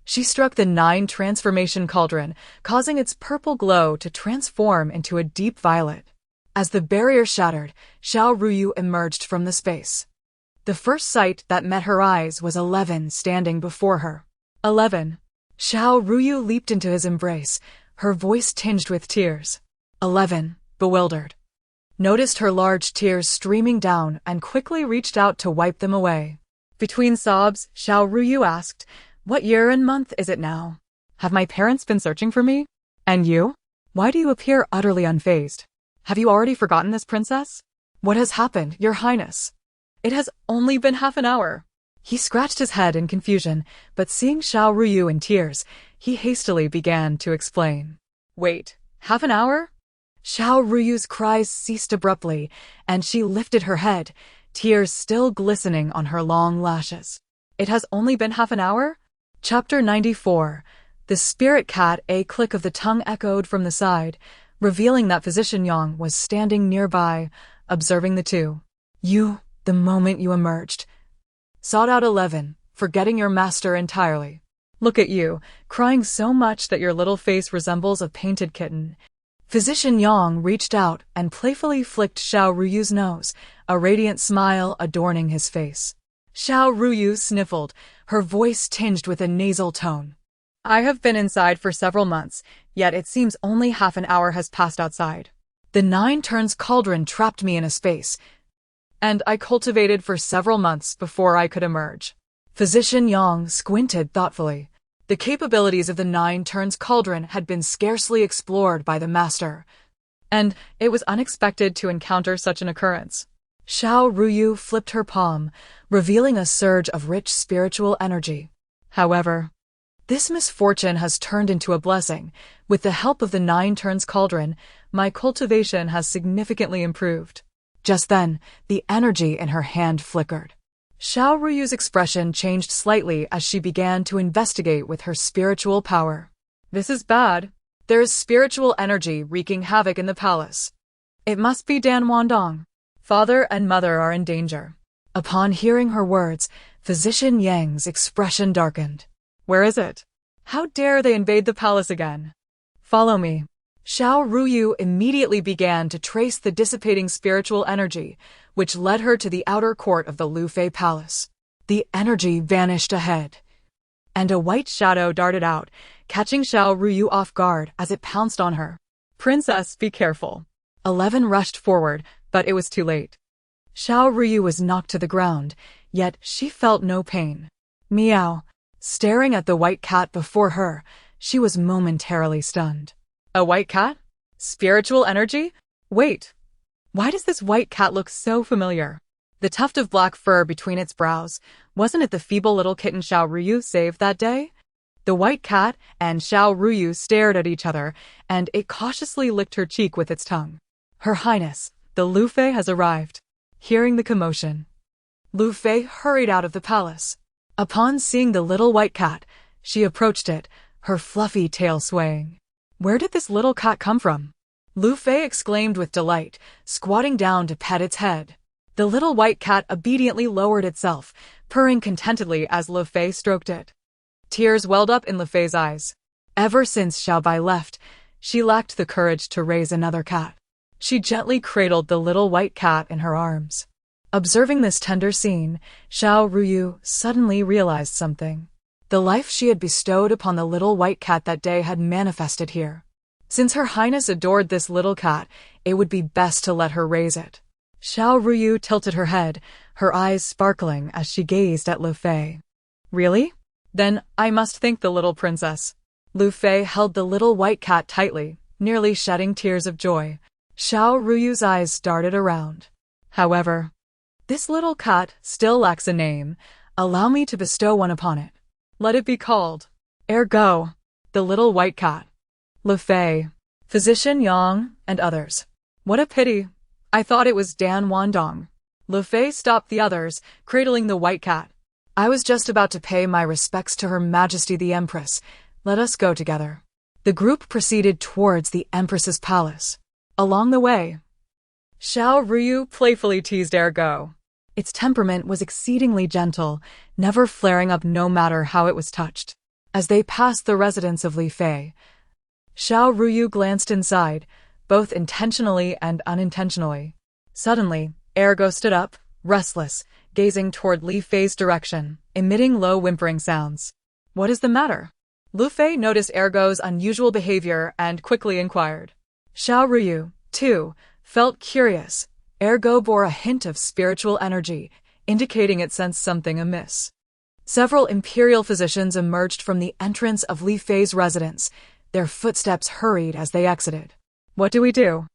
she struck the 9 transformation cauldron, causing its purple glow to transform into a deep violet. As the barrier shattered, Xiao Ruyu emerged from the space. The first sight that met her eyes was 11 standing before her. 11. Xiao Ruyu leaped into his embrace, her voice tinged with tears. 11, bewildered, noticed her large tears streaming down and quickly reached out to wipe them away. Between sobs, Xiao Ruyu asked, "What year and month is it now? Have my parents been searching for me? And you? Why do you appear utterly unfazed? Have you already forgotten this, princess? What has happened, your highness? It has only been half an hour." He scratched his head in confusion, but seeing Xiao Ruyu in tears, he hastily began to explain. "Wait, half an hour?" Xiao Ruyu's cries ceased abruptly, and she lifted her head, tears still glistening on her long lashes. "It has only been half an hour?" Chapter 94. The spirit cat. A click of the tongue echoed from the side, revealing that Physician Yang was standing nearby, observing the two. The moment you emerged," sought out 11, forgetting your master entirely. "Look at you, crying so much that your little face resembles a painted kitten." Physician Yang reached out and playfully flicked Xiao Ruyu's nose, a radiant smile adorning his face. Xiao Ruyu sniffled, her voice tinged with a nasal tone. "I have been inside for several months, yet it seems only half an hour has passed outside. The 9 turns cauldron trapped me in a space, and I cultivated for several months before I could emerge." Physician Yang squinted thoughtfully. The capabilities of the 9 turns cauldron had been scarcely explored by the master, and it was unexpected to encounter such an occurrence. Xiao Ruyu flipped her palm, revealing a surge of rich spiritual energy. "However, this misfortune has turned into a blessing. With the help of the 9 turns cauldron, my cultivation has significantly improved." Just then, the energy in her hand flickered. Xiao Ruyu's expression changed slightly as she began to investigate with her spiritual power. "This is bad. There is spiritual energy wreaking havoc in the palace. It must be Dan Wandong. Father and mother are in danger." Upon hearing her words, Physician Yang's expression darkened. "Where is it? How dare they invade the palace again? Follow me." Xiao Ruyu immediately began to trace the dissipating spiritual energy, which led her to the outer court of the Lufei Palace. The energy vanished ahead, and a white shadow darted out, catching Xiao Ruyu off guard as it pounced on her. "Princess, be careful." 11 rushed forward, but it was too late. Xiao Ruyu was knocked to the ground, yet she felt no pain. Meow. Staring at the white cat before her, she was momentarily stunned. "A white cat? Spiritual energy? Wait. Why does this white cat look so familiar?" The tuft of black fur between its brows, wasn't it the feeble little kitten Xiao Ruyu saved that day? The white cat and Xiao Ruyu stared at each other, and it cautiously licked her cheek with its tongue. "Her Highness, the Lufei has arrived." Hearing the commotion, Lufei hurried out of the palace. Upon seeing the little white cat, she approached it, her fluffy tail swaying. "Where did this little cat come from?" Lufei exclaimed with delight, squatting down to pet its head. The little white cat obediently lowered itself, purring contentedly as Lufei stroked it. Tears welled up in Lufei's eyes. Ever since Xiaobai left, she lacked the courage to raise another cat. She gently cradled the little white cat in her arms. Observing this tender scene, Xiao Ruyu suddenly realized something. The life she had bestowed upon the little white cat that day had manifested here. Since Her Highness adored this little cat, it would be best to let her raise it. Xiao Ruyu tilted her head, her eyes sparkling as she gazed at Lu Fei. Really? Then I must thank the little princess. Lu Fei held the little white cat tightly, nearly shedding tears of joy. Xiao Ruyu's eyes darted around. However, this little cat still lacks a name. Allow me to bestow one upon it. Let it be called Ergo, the little white cat. Lu Fei, Physician Yang, and others. What a pity. I thought it was Dan Wandong. Lu Fei stopped the others, cradling the white cat. I was just about to pay my respects to Her Majesty the Empress. Let us go together. The group proceeded towards the Empress's palace. Along the way, Xiao Ruyu playfully teased Ergo. Its temperament was exceedingly gentle, never flaring up no matter how it was touched. As they passed the residence of Li Fei, Xiao Ruyu glanced inside, both intentionally and unintentionally. Suddenly, Ergo stood up, restless, gazing toward Li Fei's direction, emitting low whimpering sounds. What is the matter? Lu Fei noticed Ergo's unusual behavior and quickly inquired. Xiao Ruyu, too, felt curious. Ergo bore a hint of spiritual energy, indicating it sensed something amiss. Several imperial physicians emerged from the entrance of Li Fei's residence. Their footsteps hurried as they exited. What do?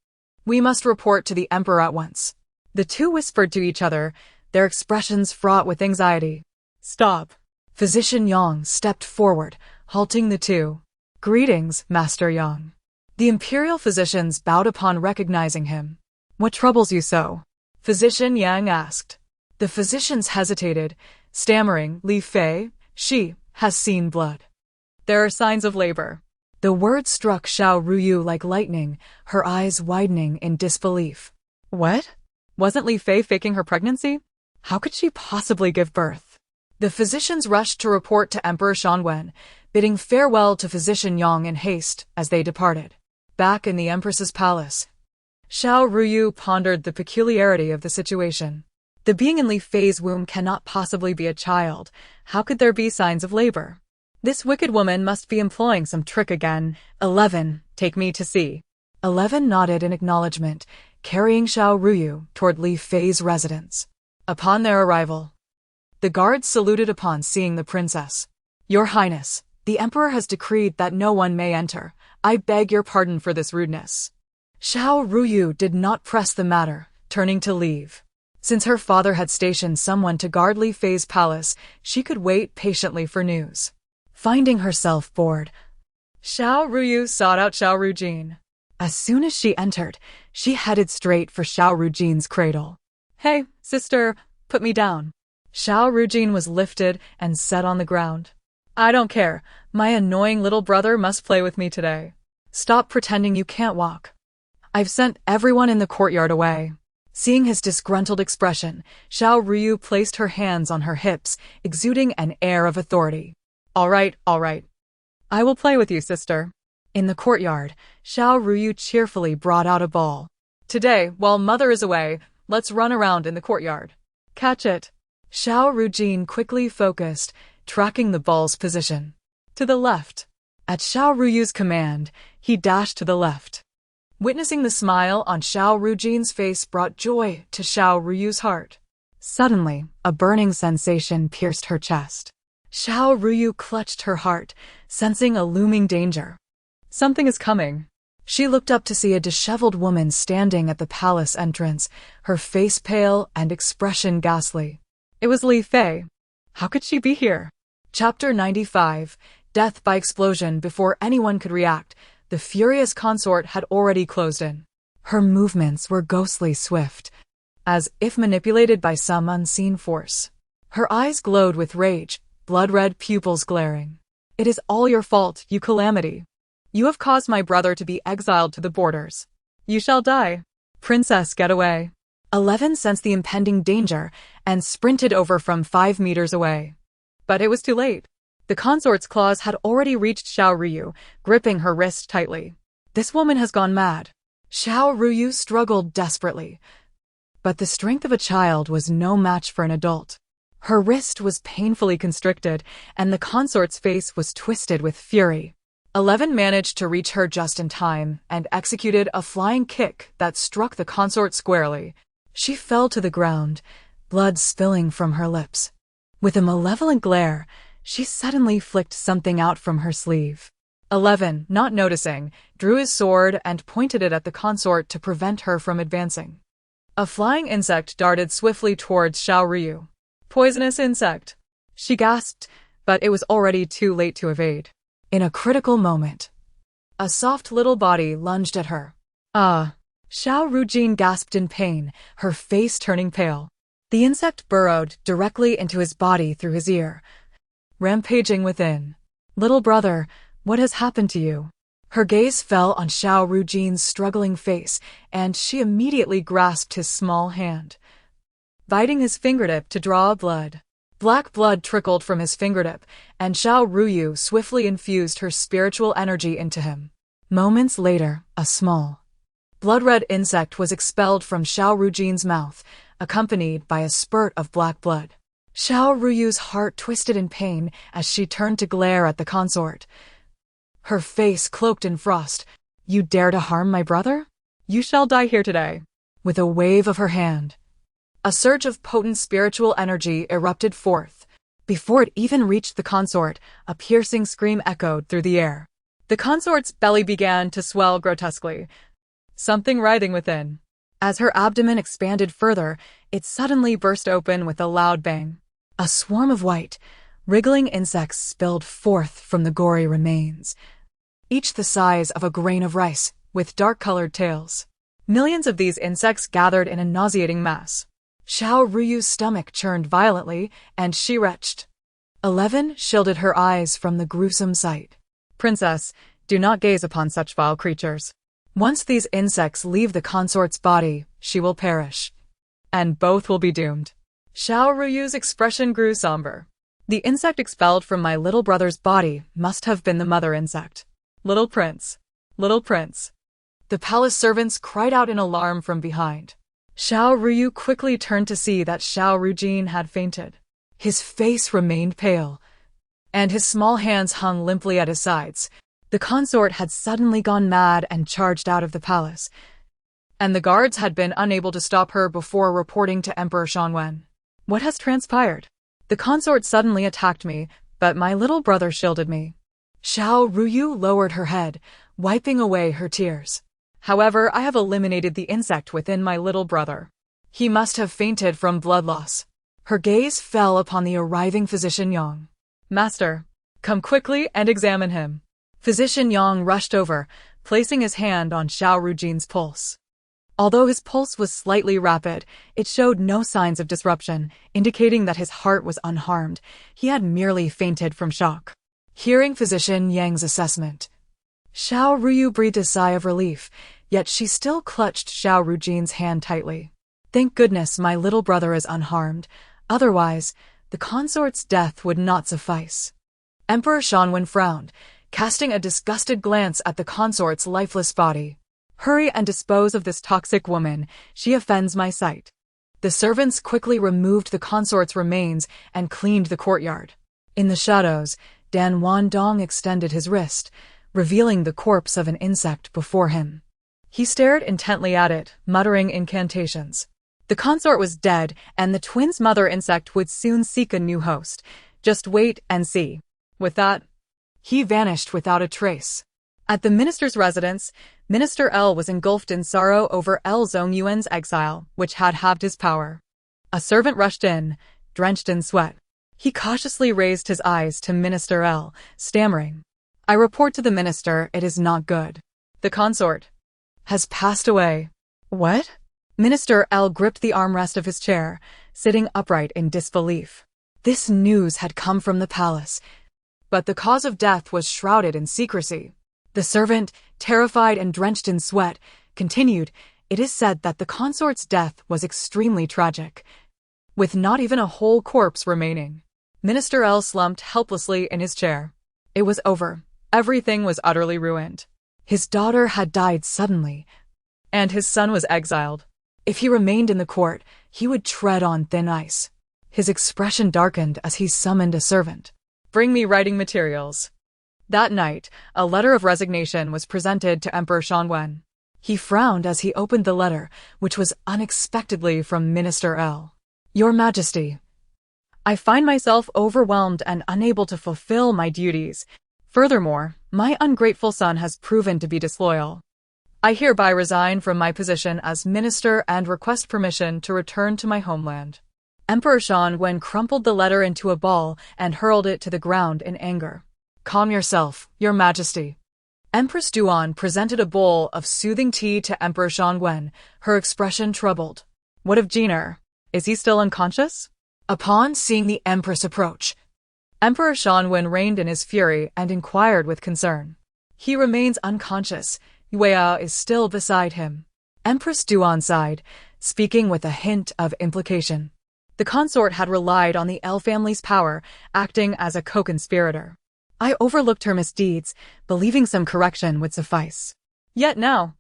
We must report to the emperor at once. The two whispered to each other, their expressions fraught with anxiety. Stop. Physician Yang stepped forward, halting the two. Greetings, Master Yang. The imperial physicians bowed upon recognizing him. What troubles you so? Physician Yang asked. The physicians hesitated, stammering, Li Fei, she has seen blood. There are signs of labor. The word struck Xiao Ruyu like lightning, her eyes widening in disbelief. What? Wasn't Li Fei faking her pregnancy? How could she possibly give birth? The physicians rushed to report to Emperor Shanwen, bidding farewell to Physician Yang in haste as they departed. Back in the Empress's palace, Xiao Ruyu pondered the peculiarity of the situation. The being in Li Fei's womb cannot possibly be a child. How could there be signs of labor? This wicked woman must be employing some trick again. 11, take me to see. 11 nodded in acknowledgement, carrying Xiao Ruyu toward Li Fei's residence. Upon their arrival, the guards saluted upon seeing the princess. Your Highness, the Emperor has decreed that no one may enter. I beg your pardon for this rudeness. Xiao Ruyu did not press the matter, turning to leave. Since her father had stationed someone to guard Li Fei's palace, she could wait patiently for news. Finding herself bored, Xiao Ruyu sought out Xiao Rujin. As soon as she entered, she headed straight for Xiao Rujin's cradle. Hey, sister, put me down. Xiao Rujin was lifted and set on the ground. I don't care. My annoying little brother must play with me today. Stop pretending you can't walk. I've sent everyone in the courtyard away. Seeing his disgruntled expression, Xiao Ruyu placed her hands on her hips, exuding an air of authority. All right. I will play with you, sister. In the courtyard, Xiao Ruyu cheerfully brought out a ball. Today, while mother is away, let's run around in the courtyard. Catch it. Xiao Rujin quickly focused, tracking the ball's position. To the left. At Xiao Ruyu's command, he dashed to the left. Witnessing the smile on Xiao Rujin's face brought joy to Xiao Ruyu's heart. Suddenly, a burning sensation pierced her chest. Xiao Ruyu clutched her heart, sensing a looming danger. Something is coming. She looked up to see a disheveled woman standing at the palace entrance, her face pale and expression ghastly. It was Li Fei. How could she be here? Chapter 95, Death by Explosion. Before anyone could react, the furious consort had already closed in. Her movements were ghostly swift, as if manipulated by some unseen force. Her eyes glowed with rage, blood-red pupils glaring. It is all your fault, you calamity. You have caused my brother to be exiled to the borders. You shall die. Princess, get away. 11 sensed the impending danger and sprinted over from 5 meters away. But it was too late. The consort's claws had already reached Xiao Ruyu, gripping her wrist tightly. This woman has gone mad. Xiao Ruyu struggled desperately. but the strength of a child was no match for an adult. Her wrist was painfully constricted, and the consort's face was twisted with fury. 11 managed to reach her just in time and executed a flying kick that struck the consort squarely. She fell to the ground, blood spilling from her lips. With a malevolent glare, she suddenly flicked something out from her sleeve. 11, not noticing, drew his sword and pointed it at the consort to prevent her from advancing. A flying insect darted swiftly towards Xiao Ruyu. Poisonous insect! She gasped, but it was already too late to evade. In a critical moment, a soft little body lunged at her. Ah! Xiao Ruyu gasped in pain, her face turning pale. The insect burrowed directly into his body through his ear, rampaging within. Little brother, what has happened to you? Her gaze fell on Xiao Ruyu's struggling face, and she immediately grasped his small hand, biting his fingertip to draw blood. Black blood trickled from his fingertip, and Xiao Ruyu swiftly infused her spiritual energy into him. Moments later, a small, blood-red insect was expelled from Xiao Ruyu's mouth, accompanied by a spurt of black blood. Xiao Ruyu's heart twisted in pain as she turned to glare at the consort, her face cloaked in frost. You dare to harm my brother? You shall die here today. With a wave of her hand, a surge of potent spiritual energy erupted forth. Before it even reached the consort, a piercing scream echoed through the air. The consort's belly began to swell grotesquely, something writhing within. As her abdomen expanded further, it suddenly burst open with a loud bang. A swarm of white, wriggling insects spilled forth from the gory remains, each the size of a grain of rice, with dark-colored tails. Millions of these insects gathered in a nauseating mass. Xiao Ruyu's stomach churned violently, and she retched. 11 shielded her eyes from the gruesome sight. Princess, do not gaze upon such vile creatures. Once these insects leave the consort's body, she will perish, and both will be doomed. Xiao Ruyu's expression grew somber. The insect expelled from my little brother's body must have been the mother insect. Little prince, little prince. The palace servants cried out in alarm from behind. Xiao Ruyu quickly turned to see that Xiao Ruyu had fainted. His face remained pale, and his small hands hung limply at his sides. The consort had suddenly gone mad and charged out of the palace, and the guards had been unable to stop her before reporting to Emperor Shangwen. What has transpired? The consort suddenly attacked me, but my little brother shielded me. Xiao Ruyu lowered her head, wiping away her tears. However, I have eliminated the insect within my little brother. He must have fainted from blood loss. Her gaze fell upon the arriving physician Yang. Master, come quickly and examine him. Physician Yang rushed over, placing his hand on Xiao Ruyu's pulse. Although his pulse was slightly rapid, it showed no signs of disruption, indicating that his heart was unharmed. He had merely fainted from shock. Hearing Physician Yang's assessment, Xiao Ruyu breathed a sigh of relief, yet she still clutched Xiao Ruyu's hand tightly. Thank goodness my little brother is unharmed, otherwise, the consort's death would not suffice. Emperor Shangwen frowned, casting a disgusted glance at the consort's lifeless body. Hurry and dispose of this toxic woman, she offends my sight. The servants quickly removed the consort's remains and cleaned the courtyard. In the shadows, Dan Wandong extended his wrist, revealing the corpse of an insect before him. He stared intently at it, muttering incantations. The consort was dead, and the twins' mother insect would soon seek a new host. Just wait and see. With that, he vanished without a trace. At the minister's residence, Minister L was engulfed in sorrow over L Zongyuan's exile, which had halved his power. A servant rushed in, drenched in sweat. He cautiously raised his eyes to Minister L, stammering, I report to the minister it is not good. The consort has passed away. What? Minister L gripped the armrest of his chair, sitting upright in disbelief. This news had come from the palace, but the cause of death was shrouded in secrecy. The servant, terrified and drenched in sweat, continued, It is said that the consort's death was extremely tragic, with not even a whole corpse remaining. Minister L slumped helplessly in his chair. It was over. Everything was utterly ruined. His daughter had died suddenly, and his son was exiled. If he remained in the court, he would tread on thin ice. His expression darkened as he summoned a servant. "Bring me writing materials." That night, a letter of resignation was presented to Emperor Shangwen. He frowned as he opened the letter, which was unexpectedly from Minister L. "Your Majesty, I find myself overwhelmed and unable to fulfill my duties. Furthermore, my ungrateful son has proven to be disloyal. I hereby resign from my position as minister and request permission to return to my homeland." Emperor Shangwen crumpled the letter into a ball and hurled it to the ground in anger. "Calm yourself, Your Majesty." Empress Duan presented a bowl of soothing tea to Emperor Shangwen, her expression troubled. "What of Jiner? Is he still unconscious?" Upon seeing the Empress approach, Emperor Shangwen reined in his fury and inquired with concern. "He remains unconscious. Yueya is still beside him." Empress Duan sighed, speaking with a hint of implication. The consort had relied on the L family's power, acting as a co-conspirator. I overlooked her misdeeds, believing some correction would suffice. Yet now,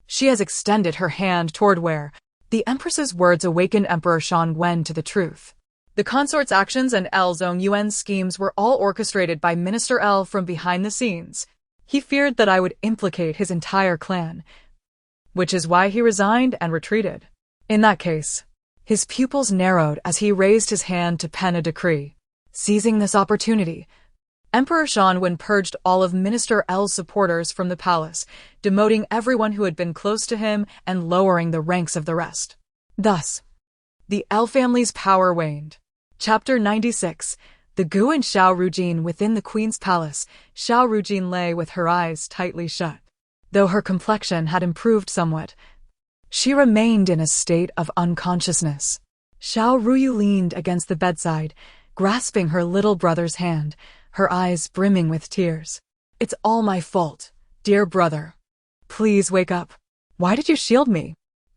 she has extended her hand toward where the Empress's words awakened Emperor Shangwen to the truth. The consort's actions and L Zongyuan's schemes were all orchestrated by Minister L from behind the scenes. He feared that I would implicate his entire clan, which is why he resigned and retreated. In that case, his pupils narrowed as he raised his hand to pen a decree. Seizing this opportunity, Emperor Shangwen purged all of Minister L's supporters from the palace, demoting everyone who had been close to him and lowering the ranks of the rest. Thus, the L family's power waned. Chapter 96. The Gu and Xiao Ruyu. Within the queen's palace, Xiao Ruyu lay with her eyes tightly shut. Though her complexion had improved somewhat, she remained in a state of unconsciousness. Xiao Ruyu leaned against the bedside, grasping her little brother's hand, her eyes brimming with tears. "It's all my fault, dear brother. Please wake up. Why did you shield me?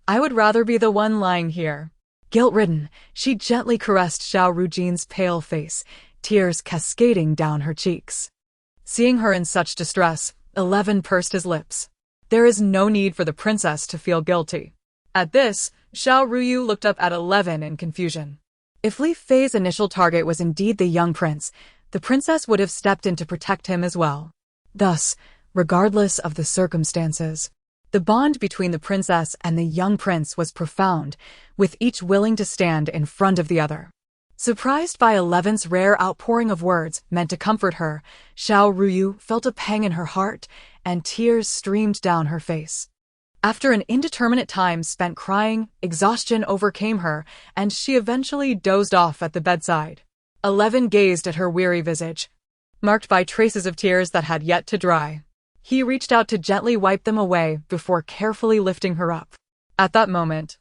I would rather be the one lying here." Guilt-ridden, she gently caressed Xiao Ruyu's pale face, tears cascading down her cheeks. Seeing her in such distress, 11 pursed his lips. There is no need for the princess to feel guilty. At this, Xiao Ruyu looked up at 11 in confusion. If Li Fei's initial target was indeed the young prince, the princess would have stepped in to protect him as well. Thus, regardless of the circumstances, the bond between the princess and the young prince was profound, with each willing to stand in front of the other. Surprised by 11's rare outpouring of words meant to comfort her, Xiao Ruyu felt a pang in her heart, and tears streamed down her face. After an indeterminate time spent crying, exhaustion overcame her, and she eventually dozed off at the bedside. 11 gazed at her weary visage, marked by traces of tears that had yet to dry. He reached out to gently wipe them away before carefully lifting her up. At that moment,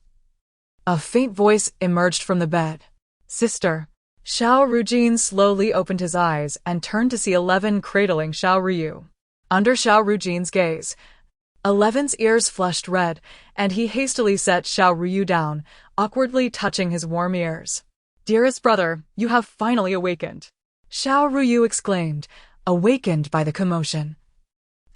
a faint voice emerged from the bed. "Sister." Xiao Ruyu slowly opened his eyes and turned to see 11 cradling Xiao Ruyu. Under Xiao Ruyu's gaze, 11's ears flushed red, and he hastily set Xiao Ruyu down, awkwardly touching his warm ears. "Dearest brother, you have finally awakened," Xiao Ruyu exclaimed, awakened by the commotion.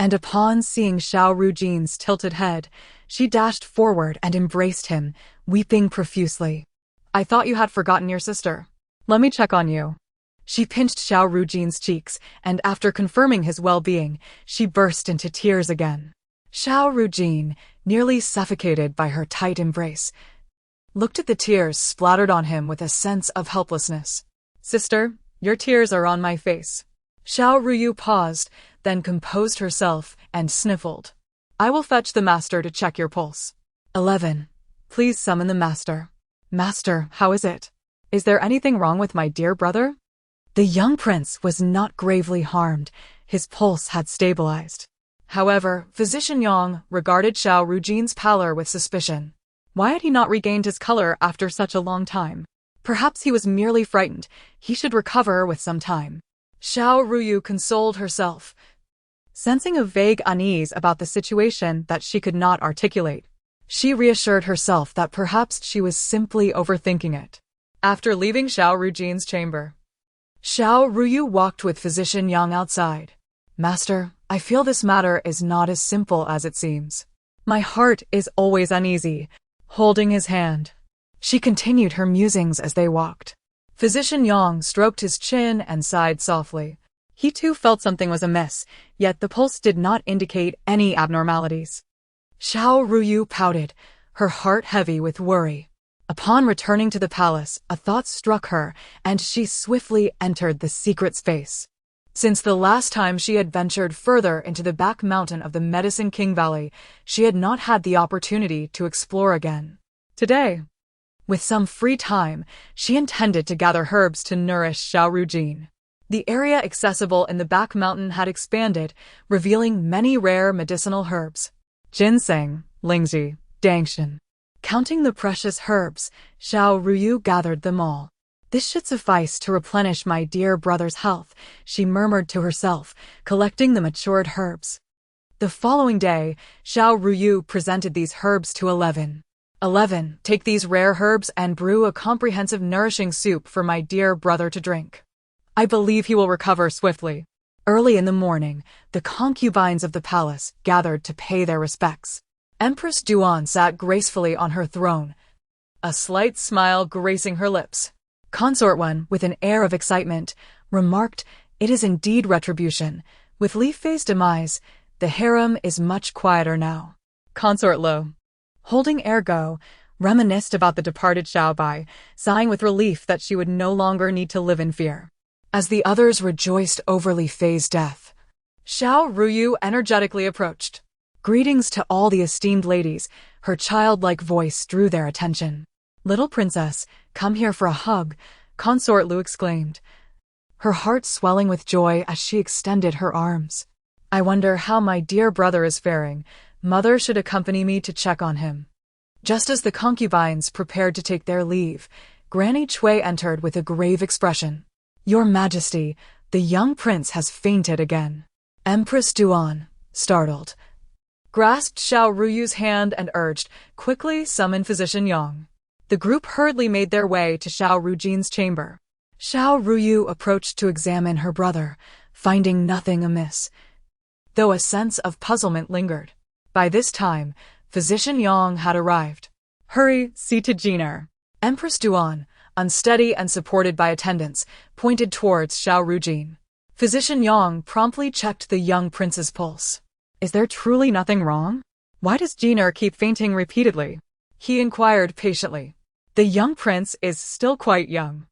And upon seeing Xiao Ruyu's tilted head, she dashed forward and embraced him, weeping profusely. "I thought you had forgotten your sister. Let me check on you." She pinched Xiao Ruyu's cheeks, and after confirming his well-being, she burst into tears again. Xiao Ruyu, nearly suffocated by her tight embrace, looked at the tears splattered on him with a sense of helplessness. "Sister, your tears are on my face." Xiao Ruyu paused, then composed herself and sniffled. "I will fetch the master to check your pulse." 11. Please summon the master. "Master, how is it? Is there anything wrong with my dear brother?" The young prince was not gravely harmed. His pulse had stabilized. However, Physician Yang regarded Xiao Ruyu's pallor with suspicion. Why had he not regained his color after such a long time? Perhaps he was merely frightened. He should recover with some time. Xiao Ruyu consoled herself, sensing a vague unease about the situation that she could not articulate. She reassured herself that perhaps she was simply overthinking it. After leaving Xiao Ruyu's chamber, Xiao Ruyu walked with Physician Yang outside. "Master, I feel this matter is not as simple as it seems. My heart is always uneasy. holding his hand. She continued her musings as they walked. Physician Yang stroked his chin and sighed softly. He too felt something was amiss, yet the pulse did not indicate any abnormalities. Xiao Ruyu pouted, her heart heavy with worry. Upon returning to the palace, a thought struck her, and she swiftly entered the secret space. Since the last time she had ventured further into the back mountain of the Medicine King Valley, she had not had the opportunity to explore again. Today, with some free time, she intended to gather herbs to nourish Xiao Ruyu. The area accessible in the back mountain had expanded, revealing many rare medicinal herbs. Ginseng, lingji, dangshan. Counting the precious herbs, Xiao Ruyu gathered them all. This should suffice to replenish my dear brother's health, she murmured to herself, collecting the matured herbs. The following day, Xiao Ruyu presented these herbs to 11. 11. Take these rare herbs and brew a comprehensive nourishing soup for my dear brother to drink. I believe he will recover swiftly. Early in the morning, the concubines of the palace gathered to pay their respects. Empress Duan sat gracefully on her throne, a slight smile gracing her lips. Consort One, with an air of excitement, remarked, "It is indeed retribution. With Li Fei's demise, the harem is much quieter now." Consort Lo, holding ergo, reminisced about the departed Xiaobai, sighing with relief that she would no longer need to live in fear. As the others rejoiced over Li Fei's death, Xiao Ruyu energetically approached. Greetings to all the esteemed ladies, her childlike voice drew their attention. Little princess, come here for a hug, Consort Lu exclaimed, her heart swelling with joy as she extended her arms. I wonder how my dear brother is faring. Mother should accompany me to check on him. Just as the concubines prepared to take their leave, Granny Cui entered with a grave expression. Your Majesty, the young prince has fainted again. Empress Duan, startled, grasped Xiao Ruyu's hand and urged, quickly summon Physician Yang. The group hurriedly made their way to Xiao Rujin's chamber. Xiao Ruyu approached to examine her brother, finding nothing amiss, though a sense of puzzlement lingered. By this time, Physician Yang had arrived. Hurry, see to Jiner. Empress Duan, unsteady and supported by attendants, pointed towards Xiao Rujin. Physician Yang promptly checked the young prince's pulse. Is there truly nothing wrong? Why does Jiner keep fainting repeatedly? He inquired patiently. The young prince is still quite young.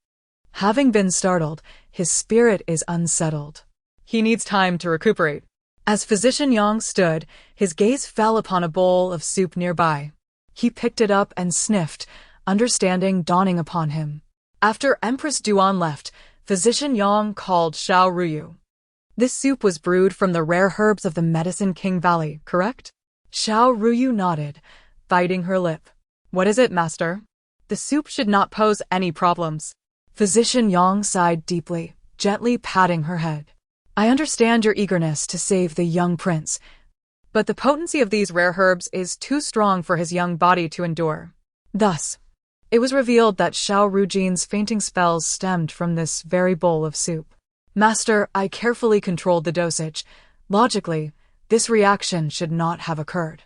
Having been startled, his spirit is unsettled. He needs time to recuperate. As Physician Yang stood, his gaze fell upon a bowl of soup nearby. He picked it up and sniffed, understanding dawning upon him. After Empress Duan left, Physician Yang called Xiao Ruyu. This soup was brewed from the rare herbs of the Medicine King Valley, correct? Xiao Ruyu nodded, biting her lip. What is it, master? The soup should not pose any problems. Physician Yang sighed deeply, gently patting her head. I understand your eagerness to save the young prince, but the potency of these rare herbs is too strong for his young body to endure. Thus, it was revealed that Xiao Rujin's fainting spells stemmed from this very bowl of soup. Master, I carefully controlled the dosage. Logically, this reaction should not have occurred.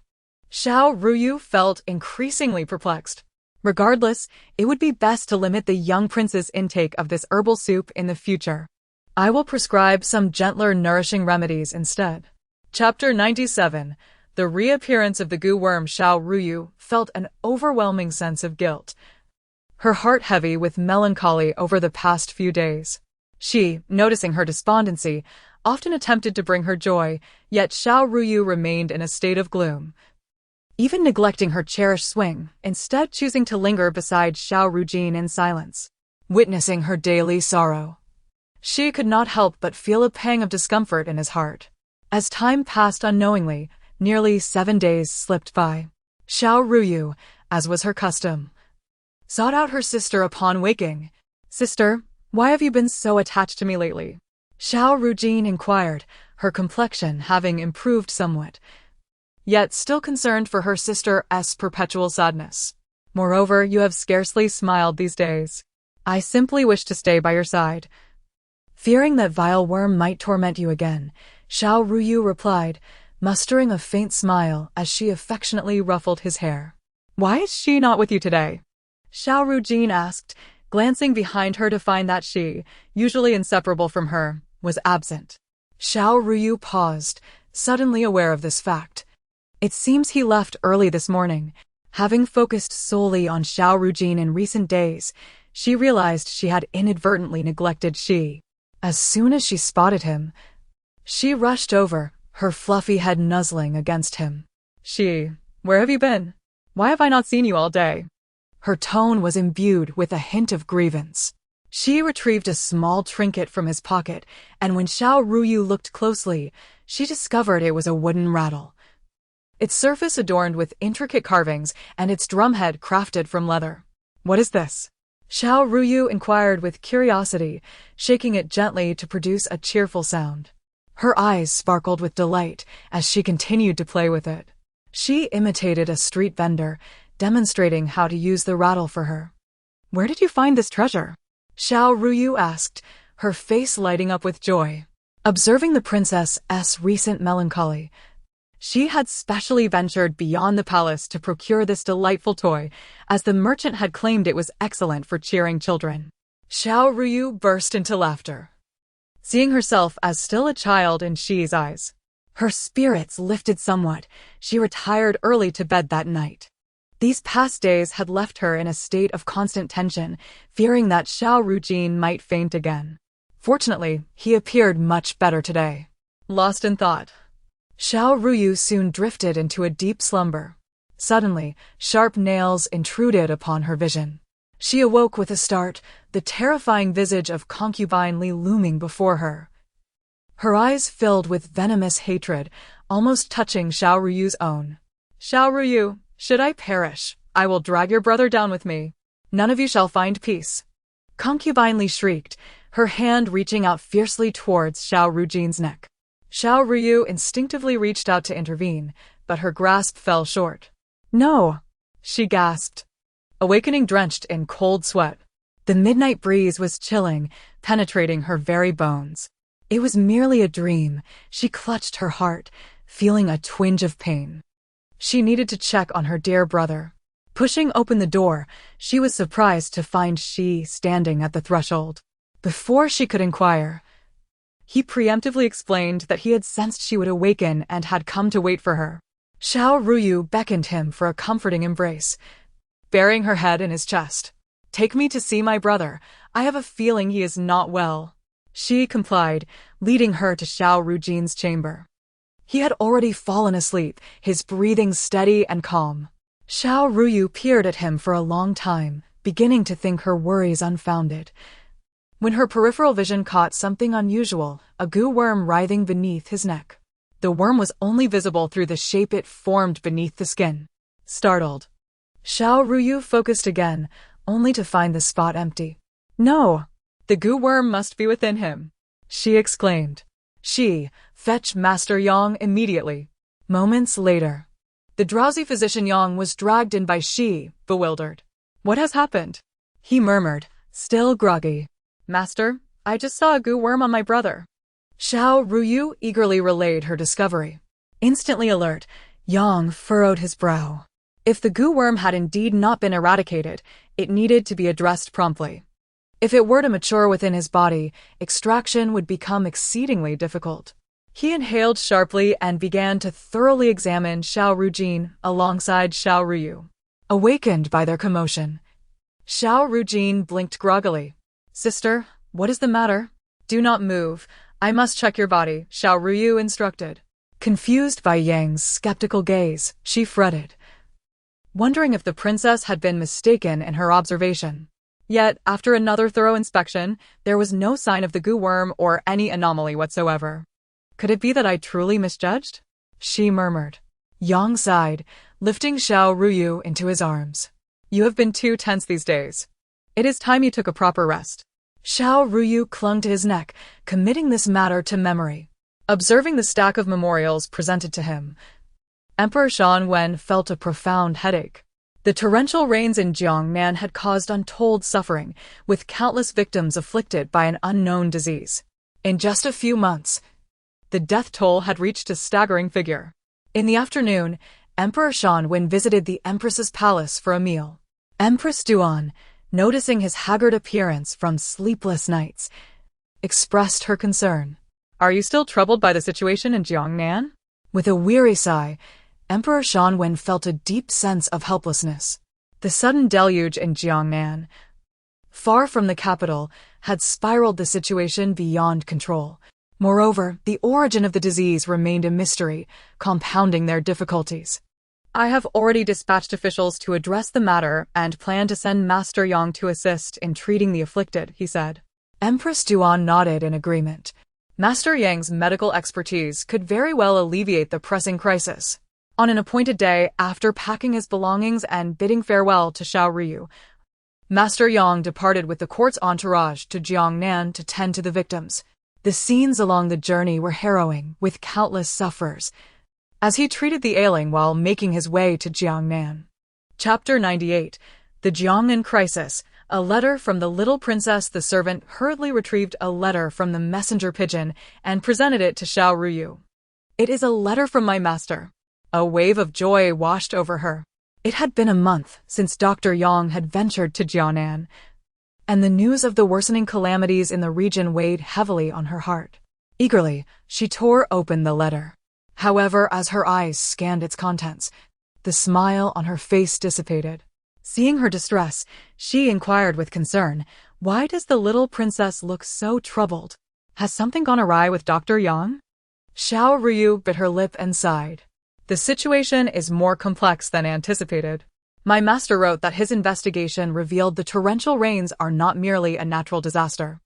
Xiao Ruyu felt increasingly perplexed. Regardless, it would be best to limit the young prince's intake of this herbal soup in the future. I will prescribe some gentler nourishing remedies instead. Chapter 97. The reappearance of the goo worm. Xiao Ruyu felt an overwhelming sense of guilt, her heart heavy with melancholy over the past few days. She, noticing her despondency, often attempted to bring her joy, yet Xiao Ruyu remained in a state of gloom, even neglecting her cherished swing, instead choosing to linger beside Xiao Rujin in silence. Witnessing her daily sorrow, she could not help but feel a pang of discomfort in his heart. As time passed unknowingly, nearly 7 days slipped by. Xiao Ruyu, as was her custom, sought out her sister upon waking. Sister, why have you been so attached to me lately? Xiao Rujin inquired, her complexion having improved somewhat, yet still concerned for her sister's perpetual sadness. Moreover, you have scarcely smiled these days. I simply wish to stay by your side. Fearing that vile worm might torment you again, Xiao Ruyu replied, mustering a faint smile as she affectionately ruffled his hair. Why is she not with you today? Xiao Ruyu asked, glancing behind her to find that she, usually inseparable from her, was absent. Xiao Ruyu paused, suddenly aware of this fact. It seems he left early this morning. Having focused solely on Xiao Ruyu in recent days, she realized she had inadvertently neglected Xi. As soon as she spotted him, she rushed over, her fluffy head nuzzling against him. Xi, where have you been? Why have I not seen you all day? Her tone was imbued with a hint of grievance. She retrieved a small trinket from his pocket, and when Xiao Ruyu looked closely, she discovered it was a wooden rattle. Its surface adorned with intricate carvings and its drumhead crafted from leather. What is this? Xiao Ruyu inquired with curiosity, shaking it gently to produce a cheerful sound. Her eyes sparkled with delight as she continued to play with it. She imitated a street vendor, demonstrating how to use the rattle for her. Where did you find this treasure? Xiao Ruyu asked, her face lighting up with joy. Observing the princess's recent melancholy, she had specially ventured beyond the palace to procure this delightful toy, as the merchant had claimed it was excellent for cheering children. Xiao Ruyu burst into laughter, seeing herself as still a child in Xi's eyes. Her spirits lifted somewhat. She retired early to bed that night. These past days had left her in a state of constant tension, fearing that Xiao Ruyu might faint again. Fortunately, he appeared much better today. Lost in thought, Xiao Ruyu soon drifted into a deep slumber. Suddenly, sharp nails intruded upon her vision. She awoke with a start, the terrifying visage of concubine Li looming before her. Her eyes filled with venomous hatred, almost touching Xiao Ruyu's own. Xiao Ruyu, should I perish, I will drag your brother down with me. None of you shall find peace. Concubine Li shrieked, her hand reaching out fiercely towards Xiao Ruyu's neck. Xiao Ruyu instinctively reached out to intervene, but her grasp fell short. No, she gasped, awakening drenched in cold sweat. The midnight breeze was chilling, penetrating her very bones. It was merely a dream. She clutched her heart, feeling a twinge of pain. She needed to check on her dear brother. Pushing open the door, she was surprised to find Xi standing at the threshold. Before she could inquire, he preemptively explained that he had sensed she would awaken and had come to wait for her. Xiao Ruyu beckoned him for a comforting embrace, burying her head in his chest. Take me to see my brother. I have a feeling he is not well. She complied, leading her to Xiao Ruyu's chamber. He had already fallen asleep, his breathing steady and calm. Xiao Ruyu peered at him for a long time, beginning to think her worries unfounded. When her peripheral vision caught something unusual, a goo worm writhing beneath his neck. The worm was only visible through the shape it formed beneath the skin. Startled, Xiao Ruyu focused again, only to find the spot empty. No! The goo worm must be within him, she exclaimed. She, fetch Master Yang immediately. Moments later, the drowsy physician Yang was dragged in by Xi, bewildered. What has happened? He murmured, still groggy. Master, I just saw a goo worm on my brother. Xiao Ruyu eagerly relayed her discovery. Instantly alert, Yang furrowed his brow. If the goo worm had indeed not been eradicated, it needed to be addressed promptly. If it were to mature within his body, extraction would become exceedingly difficult. He inhaled sharply and began to thoroughly examine Xiao Ruyu alongside Xiao Ruyu. Awakened by their commotion, Xiao Ruyu blinked groggily. Sister, what is the matter? Do not move. I must check your body, Xiao Ruyu instructed. Confused by Yang's skeptical gaze, she fretted, wondering if the princess had been mistaken in her observation. Yet, after another thorough inspection, there was no sign of the goo worm or any anomaly whatsoever. Could it be that I truly misjudged? She murmured. Yang sighed, lifting Xiao Ruyu into his arms. You have been too tense these days. It is time you took a proper rest. Xiao Ruyu clung to his neck, committing this matter to memory. Observing the stack of memorials presented to him, Emperor Shan Wen felt a profound headache. The torrential rains in Jiangnan had caused untold suffering, with countless victims afflicted by an unknown disease. In just a few months, the death toll had reached a staggering figure. In the afternoon, Emperor Shanwen visited the Empress's palace for a meal. Empress Duan, noticing his haggard appearance from sleepless nights, expressed her concern. Are you still troubled by the situation in Jiangnan? With a weary sigh, Emperor Shanwen felt a deep sense of helplessness. The sudden deluge in Jiangnan, far from the capital, had spiraled the situation beyond control. Moreover, the origin of the disease remained a mystery, compounding their difficulties. I have already dispatched officials to address the matter and plan to send Master Yang to assist in treating the afflicted, he said. Empress Duan nodded in agreement. Master Yang's medical expertise could very well alleviate the pressing crisis. On an appointed day, after packing his belongings and bidding farewell to Xiao Ruyu, Master Yang departed with the court's entourage to Jiangnan to tend to the victims. The scenes along the journey were harrowing, with countless sufferers, as he treated the ailing while making his way to Jiangnan. Chapter 98. The Jiangnan Crisis. A letter from the little princess. The servant hurriedly retrieved a letter from the messenger pigeon and presented it to Xiao Ruyu. It is a letter from my master. A wave of joy washed over her. It had been a month since Dr. Yang had ventured to Jiangnan, and the news of the worsening calamities in the region weighed heavily on her heart. Eagerly, she tore open the letter. However, as her eyes scanned its contents, the smile on her face dissipated. Seeing her distress, she inquired with concern, "Why does the little princess look so troubled? Has something gone awry with Dr. Yang?" Xiao Ruyu bit her lip and sighed. The situation is more complex than anticipated. My master wrote that his investigation revealed the torrential rains are not merely a natural disaster.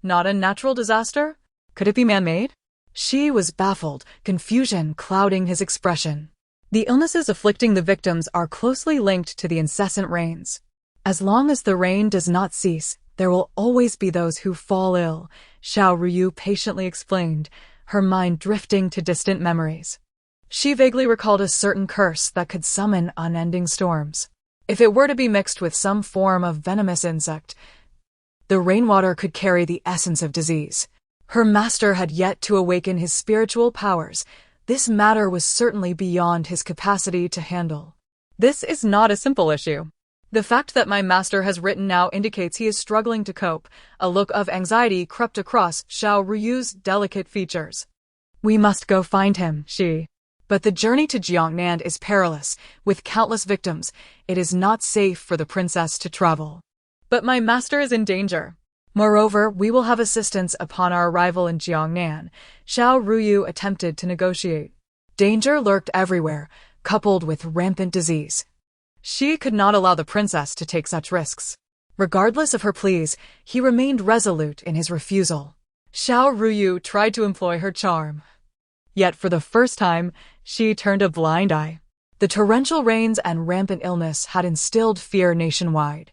Not a natural disaster? Could it be man-made? She was baffled, confusion clouding his expression. The illnesses afflicting the victims are closely linked to the incessant rains. As long as the rain does not cease, there will always be those who fall ill, Xiao Ruyu patiently explained, her mind drifting to distant memories. She vaguely recalled a certain curse that could summon unending storms. If it were to be mixed with some form of venomous insect, the rainwater could carry the essence of disease. Her master had yet to awaken his spiritual powers. This matter was certainly beyond his capacity to handle. This is not a simple issue. The fact that my master has written now indicates he is struggling to cope. A look of anxiety crept across Xiao Ruyu's delicate features. We must go find him, she. But the journey to Jiangnan is perilous, with countless victims. It is not safe for the princess to travel. But my master is in danger. Moreover, we will have assistance upon our arrival in Jiangnan. Xiao Ruyu attempted to negotiate. Danger lurked everywhere, coupled with rampant disease. She could not allow the princess to take such risks. Regardless of her pleas, he remained resolute in his refusal. Xiao Ruyu tried to employ her charm. Yet for the first time, she turned a blind eye. The torrential rains and rampant illness had instilled fear nationwide.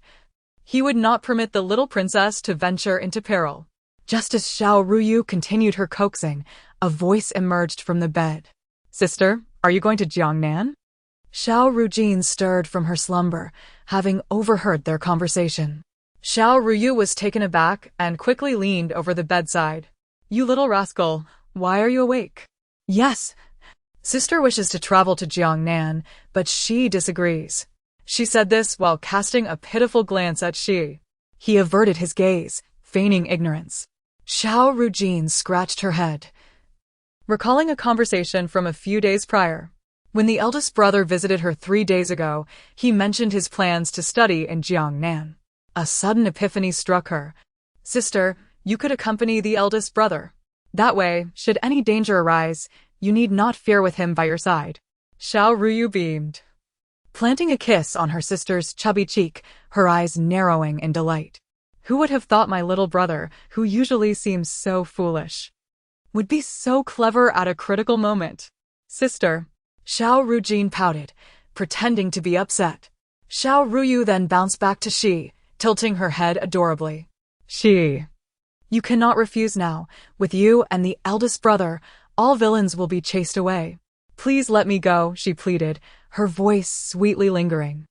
He would not permit the little princess to venture into peril. Just as Xiao Ruyu continued her coaxing, a voice emerged from the bed. Sister, are you going to Jiangnan? Xiao Rujin stirred from her slumber, having overheard their conversation. Xiao Ruyu was taken aback and quickly leaned over the bedside. You little rascal, why are you awake? Yes. Sister wishes to travel to Jiangnan, but she disagrees. She said this while casting a pitiful glance at Shi. He averted his gaze, feigning ignorance. Xiao Rujin scratched her head, recalling a conversation from a few days prior. When the eldest brother visited her 3 days ago, he mentioned his plans to study in Jiangnan. A sudden epiphany struck her. Sister, you could accompany the eldest brother. That way, should any danger arise, you need not fear with him by your side. Xiao Ruyu beamed, planting a kiss on her sister's chubby cheek, her eyes narrowing in delight. Who would have thought my little brother, who usually seems so foolish, would be so clever at a critical moment? Sister. Xiao Rujin pouted, pretending to be upset. Xiao Ruyu then bounced back to Shi, tilting her head adorably. Shi. You cannot refuse now. With you and the eldest brother, all villains will be chased away. Please let me go, she pleaded, her voice sweetly lingering.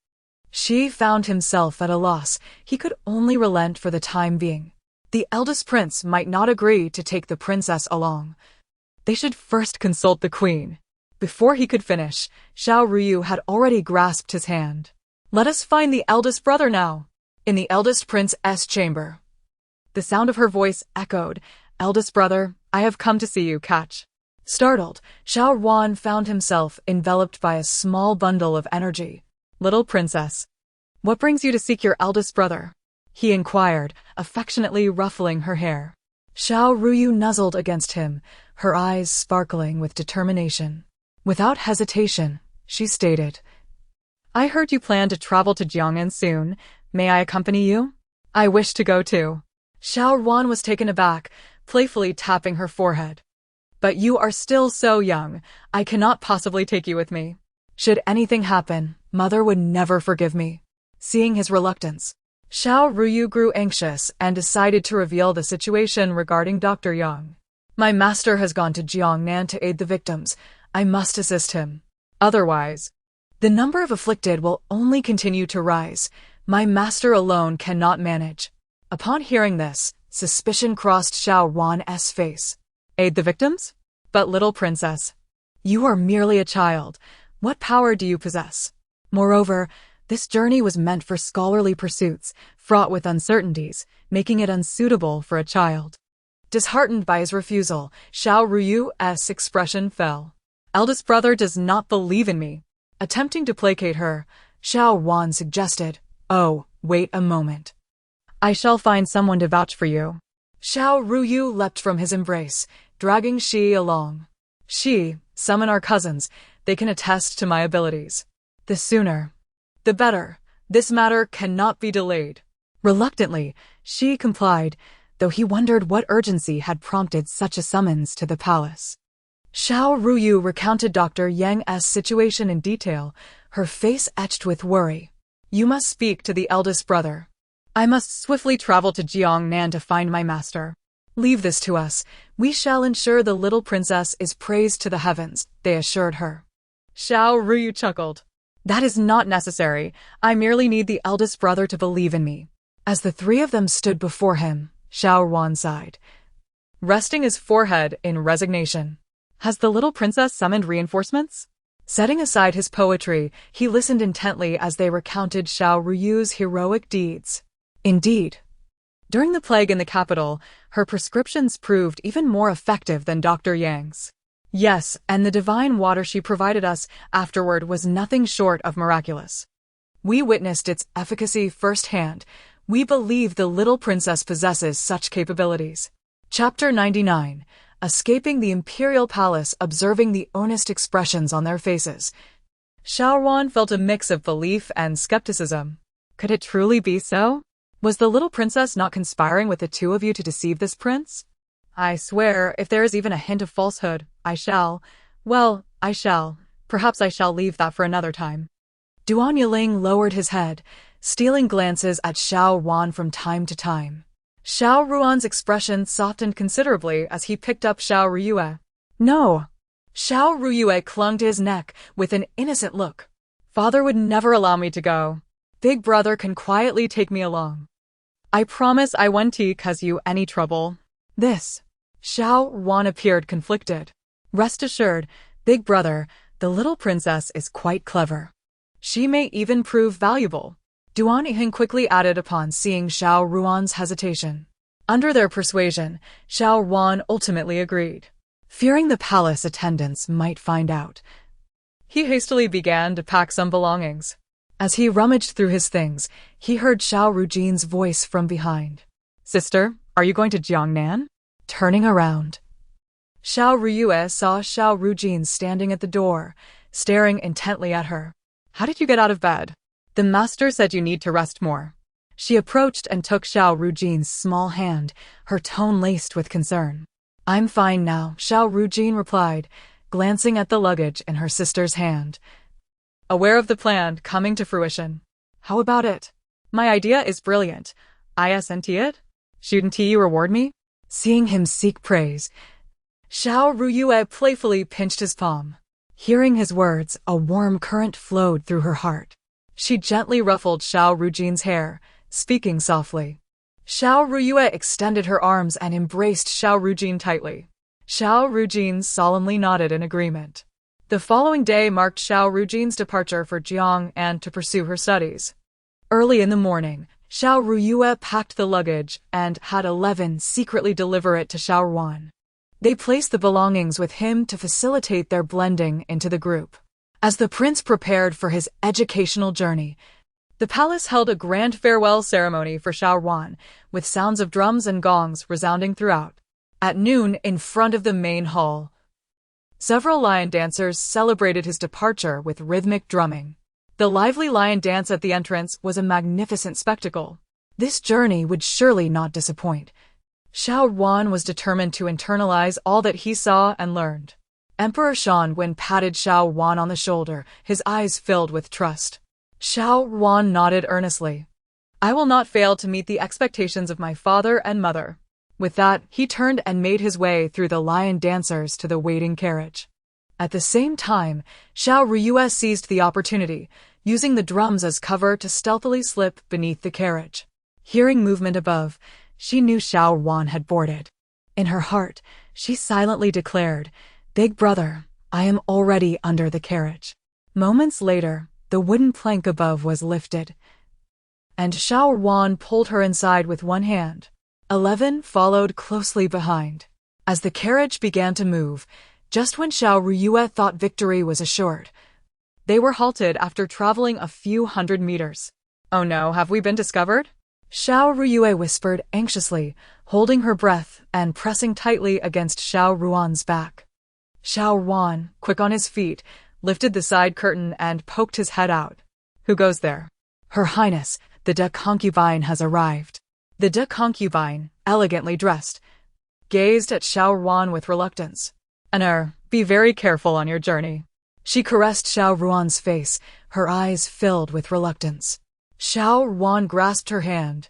Shi found himself at a loss. He could only relent for the time being. The eldest prince might not agree to take the princess along. They should first consult the queen. Before he could finish, Xiao Ruyu had already grasped his hand. Let us find the eldest brother now. In the eldest prince's chamber. The sound of her voice echoed. Eldest brother, I have come to see you, catch. Startled, Xiao Ruan found himself enveloped by a small bundle of energy. Little princess. What brings you to seek your eldest brother? He inquired, affectionately ruffling her hair. Xiao Ruyu nuzzled against him, her eyes sparkling with determination. Without hesitation, she stated, I heard you plan to travel to Jiangnan soon. May I accompany you? I wish to go too. Xiao Ruan was taken aback, playfully tapping her forehead. But you are still so young, I cannot possibly take you with me. Should anything happen, Mother would never forgive me. Seeing his reluctance, Xiao Ruyu grew anxious and decided to reveal the situation regarding Dr. Yang. My master has gone to Jiangnan to aid the victims. I must assist him. Otherwise, the number of afflicted will only continue to rise. My master alone cannot manage. Upon hearing this, suspicion crossed Xiao Ruan's face. Aid the victims? But little princess, you are merely a child. What power do you possess? Moreover, this journey was meant for scholarly pursuits, fraught with uncertainties, making it unsuitable for a child. Disheartened by his refusal, Xiao Ruyu's expression fell. Eldest brother does not believe in me. Attempting to placate her, Xiao Ruan suggested, Oh, wait a moment. I shall find someone to vouch for you. Xiao Ruyu leapt from his embrace, dragging Shi along. Shi, summon our cousins. They can attest to my abilities. The sooner, the better. This matter cannot be delayed. Reluctantly, Shi complied, though he wondered what urgency had prompted such a summons to the palace. Xiao Ruyu recounted Dr. Yang's situation in detail, her face etched with worry. You must speak to the eldest brother. I must swiftly travel to Jiangnan to find my master. Leave this to us. We shall ensure the little princess is praised to the heavens, they assured her. Xiao Ruyu chuckled. That is not necessary. I merely need the eldest brother to believe in me. As the three of them stood before him, Xiao Ruan sighed, resting his forehead in resignation. Has the little princess summoned reinforcements? Setting aside his poetry, he listened intently as they recounted Xiao Ruyu's heroic deeds. Indeed, during the plague in the capital, her prescriptions proved even more effective than Dr. Yang's. Yes, and the divine water she provided us afterward was nothing short of miraculous. We witnessed its efficacy firsthand. We believe the little princess possesses such capabilities. Chapter 99. Escaping the imperial palace, observing the earnest expressions on their faces. Xiao Ruan felt a mix of belief and skepticism. Could it truly be so? Was the little princess not conspiring with the two of you to deceive this prince? I swear, if there is even a hint of falsehood, I shall. Perhaps I shall leave that for another time. Duan Yiling lowered his head, stealing glances at Xiao Ruan from time to time. Xiao Ruan's expression softened considerably as he picked up Xiao Ruyue. No. Xiao Ruyue clung to his neck with an innocent look. Father would never allow me to go. Big brother can quietly take me along. I promise I won't cause you any trouble. This. Xiao Ruan appeared conflicted. Rest assured, big brother, the little princess is quite clever. She may even prove valuable. Duan Yiling quickly added upon seeing Xiao Ruan's hesitation. Under their persuasion, Xiao Ruan ultimately agreed. Fearing the palace attendants might find out, he hastily began to pack some belongings. As he rummaged through his things, he heard Xiao Rujin's voice from behind. Sister, are you going to Jiangnan? Turning around, Xiao Ruyue saw Xiao Rujin standing at the door, staring intently at her. How did you get out of bed? The master said you need to rest more. She approached and took Xiao Rujin's small hand, her tone laced with concern. I'm fine now, Xiao Rujin replied, glancing at the luggage in her sister's hand. Aware of the plan coming to fruition. How about it? My idea is brilliant. Isn't it? Shouldn't you reward me? Seeing him seek praise, Xiao Ruyue playfully pinched his palm. Hearing his words, a warm current flowed through her heart. She gently ruffled Xiao Rujin's hair, speaking softly. Xiao Ruyue extended her arms and embraced Xiao Rujin tightly. Xiao Rujin solemnly nodded in agreement. The following day marked Xiao Rujin's departure for Jiang and to pursue her studies. Early in the morning, Xiao Ruyu packed the luggage and had 11 secretly deliver it to Xiao Ruan. They placed the belongings with him to facilitate their blending into the group. As the prince prepared for his educational journey, the palace held a grand farewell ceremony for Xiao Ruan, with sounds of drums and gongs resounding throughout. At noon, in front of the main hall, several lion dancers celebrated his departure with rhythmic drumming. The lively lion dance at the entrance was a magnificent spectacle. This journey would surely not disappoint. Xiao Ruan was determined to internalize all that he saw and learned. Emperor Shanwen patted Xiao Ruan on the shoulder, his eyes filled with trust. Xiao Ruan nodded earnestly. I will not fail to meet the expectations of my father and mother. With that, he turned and made his way through the lion dancers to the waiting carriage. At the same time, Xiao Ruyu seized the opportunity, using the drums as cover to stealthily slip beneath the carriage. Hearing movement above, she knew Xiao Ruan had boarded. In her heart, she silently declared, "Big brother, I am already under the carriage." Moments later, the wooden plank above was lifted, and Xiao Ruan pulled her inside with one hand. 11 followed closely behind. As the carriage began to move, just when Xiao Ruyu thought victory was assured, they were halted after traveling a few hundred meters. Oh no, have we been discovered? Xiao Ruyu whispered anxiously, holding her breath and pressing tightly against Xiao Ruan's back. Xiao Ruan, quick on his feet, lifted the side curtain and poked his head out. Who goes there? Her Highness, the duck concubine has arrived. The duck concubine, elegantly dressed, gazed at Xiao Ruan with reluctance. Be very careful on your journey. She caressed Xiao Ruan's face, her eyes filled with reluctance. Xiao Ruan grasped her hand,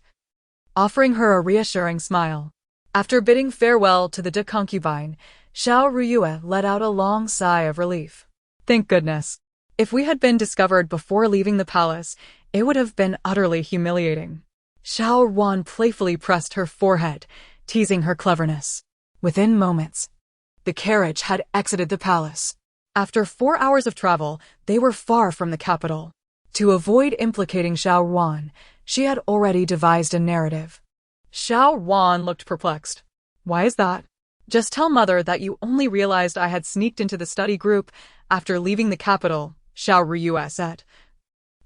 offering her a reassuring smile. After bidding farewell to the duck concubine, Xiao Ruyu let out a long sigh of relief. Thank goodness. If we had been discovered before leaving the palace, it would have been utterly humiliating. Xiao Ruan playfully pressed her forehead, teasing her cleverness. Within moments, the carriage had exited the palace. After 4 hours of travel, they were far from the capital. To avoid implicating Xiao Ruan, she had already devised a narrative. Xiao Ruan looked perplexed. Why is that? Just tell mother that you only realized I had sneaked into the study group after leaving the capital, Xiao Ruyu said,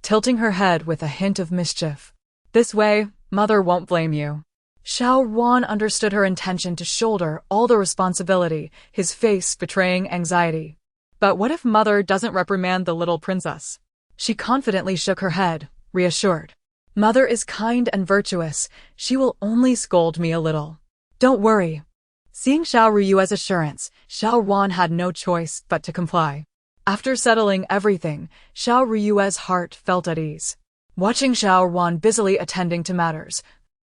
tilting her head with a hint of mischief. This way, mother won't blame you. Xiao Ruan understood her intention to shoulder all the responsibility, his face betraying anxiety. But what if mother doesn't reprimand the little princess? She confidently shook her head, reassured. Mother is kind and virtuous. She will only scold me a little. Don't worry. Seeing Xiao Ruyu's assurance, Xiao Ruan had no choice but to comply. After settling everything, Xiao Ruyu's heart felt at ease. Watching Xiao Ruan busily attending to matters,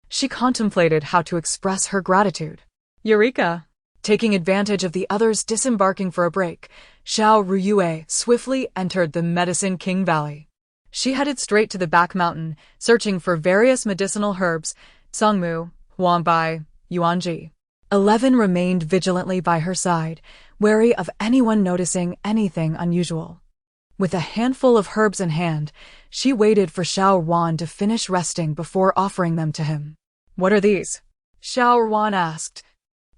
she contemplated how to express her gratitude. Eureka! Taking advantage of the others disembarking for a break, Xiao Ruyu swiftly entered the Medicine King Valley. She headed straight to the back mountain, searching for various medicinal herbs, Songmu, Huangbai, Yuanji. 11 remained vigilantly by her side, wary of anyone noticing anything unusual. With a handful of herbs in hand, she waited for Xiao Ruan to finish resting before offering them to him. What are these? Xiao Ruan asked,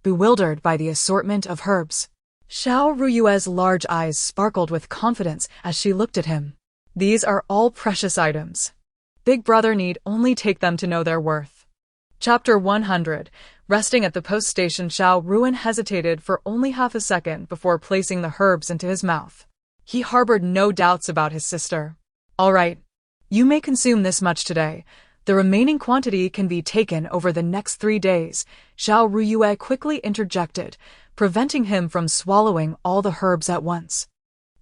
bewildered by the assortment of herbs. Xiao Ruyu's large eyes sparkled with confidence as she looked at him. These are all precious items. Big brother need only take them to know their worth. Chapter 100. Resting at the post station, Xiao Ruan hesitated for only half a second before placing the herbs into his mouth. He harbored no doubts about his sister. All right. You may consume this much today. The remaining quantity can be taken over the next 3 days, Xiao Ruyu quickly interjected, preventing him from swallowing all the herbs at once.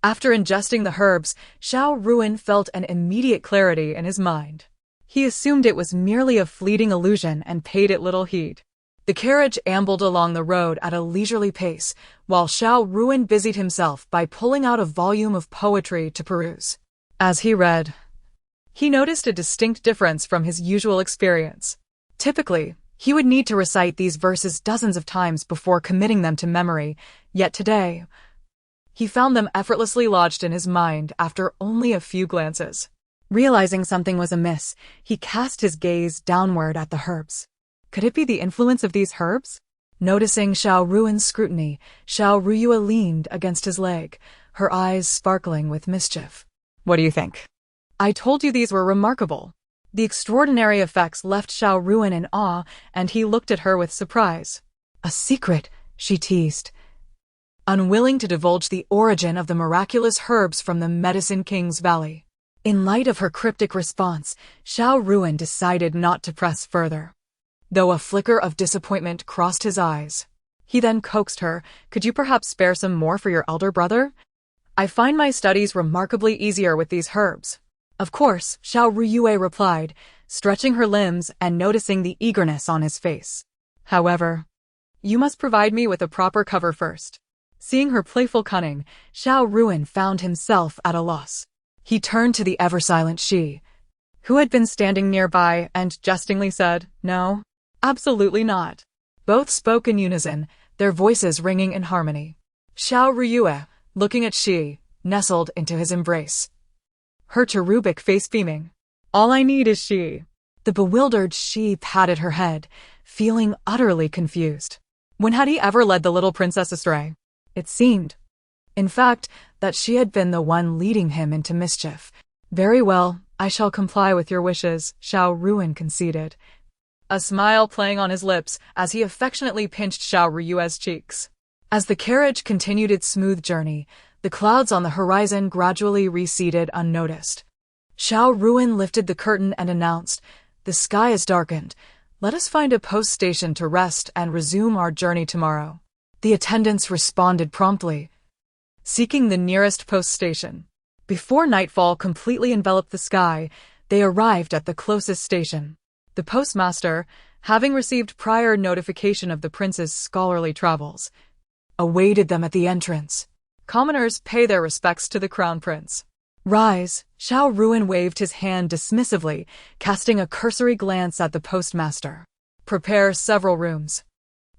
After ingesting the herbs, Xiao Ruan felt an immediate clarity in his mind. He assumed it was merely a fleeting illusion and paid it little heed. The carriage ambled along the road at a leisurely pace, while Xiao Ruan busied himself by pulling out a volume of poetry to peruse. As he read, he noticed a distinct difference from his usual experience. Typically, he would need to recite these verses dozens of times before committing them to memory, yet today, He found them effortlessly lodged in his mind after only a few glances. Realizing something was amiss, he cast his gaze downward at the herbs. Could it be the influence of these herbs? Noticing Xiao Ruin's scrutiny, Xiao Ruyu leaned against his leg, her eyes sparkling with mischief. What do you think? I told you these were remarkable. The extraordinary effects left Xiao Ruin in awe, and he looked at her with surprise. A secret, she teased, unwilling to divulge the origin of the miraculous herbs from the Medicine King's Valley. In light of her cryptic response, Xiao Ruin decided not to press further. Though a flicker of disappointment crossed his eyes, he then coaxed her, could you perhaps spare some more for your elder brother? I find my studies remarkably easier with these herbs. Of course, Xiao Ruyu replied, stretching her limbs and noticing the eagerness on his face. However, you must provide me with a proper cover first. Seeing her playful cunning, Xiao Ruin found himself at a loss. He turned to the ever-silent Shi, who had been standing nearby, and jestingly said, no, absolutely not. Both spoke in unison, their voices ringing in harmony. Xiao Ruyu, looking at Shi, nestled into his embrace, her cherubic face beaming. All I need is Shi. The bewildered Shi patted her head, feeling utterly confused. When had he ever led the little princess astray? It seemed, in fact, that she had been the one leading him into mischief. Very well, I shall comply with your wishes, Xiao Ruin conceded, a smile playing on his lips as he affectionately pinched Xiao Ruyu's cheeks. As the carriage continued its smooth journey, the clouds on the horizon gradually receded unnoticed. Xiao Ruin lifted the curtain and announced, the sky is darkened. Let us find a post station to rest and resume our journey tomorrow. The attendants responded promptly, seeking the nearest post station. Before nightfall completely enveloped the sky, they arrived at the closest station. The postmaster, having received prior notification of the prince's scholarly travels, awaited them at the entrance. Commoners pay their respects to the crown prince. Rise, Xiao Ruin waved his hand dismissively, casting a cursory glance at the postmaster. Prepare several rooms.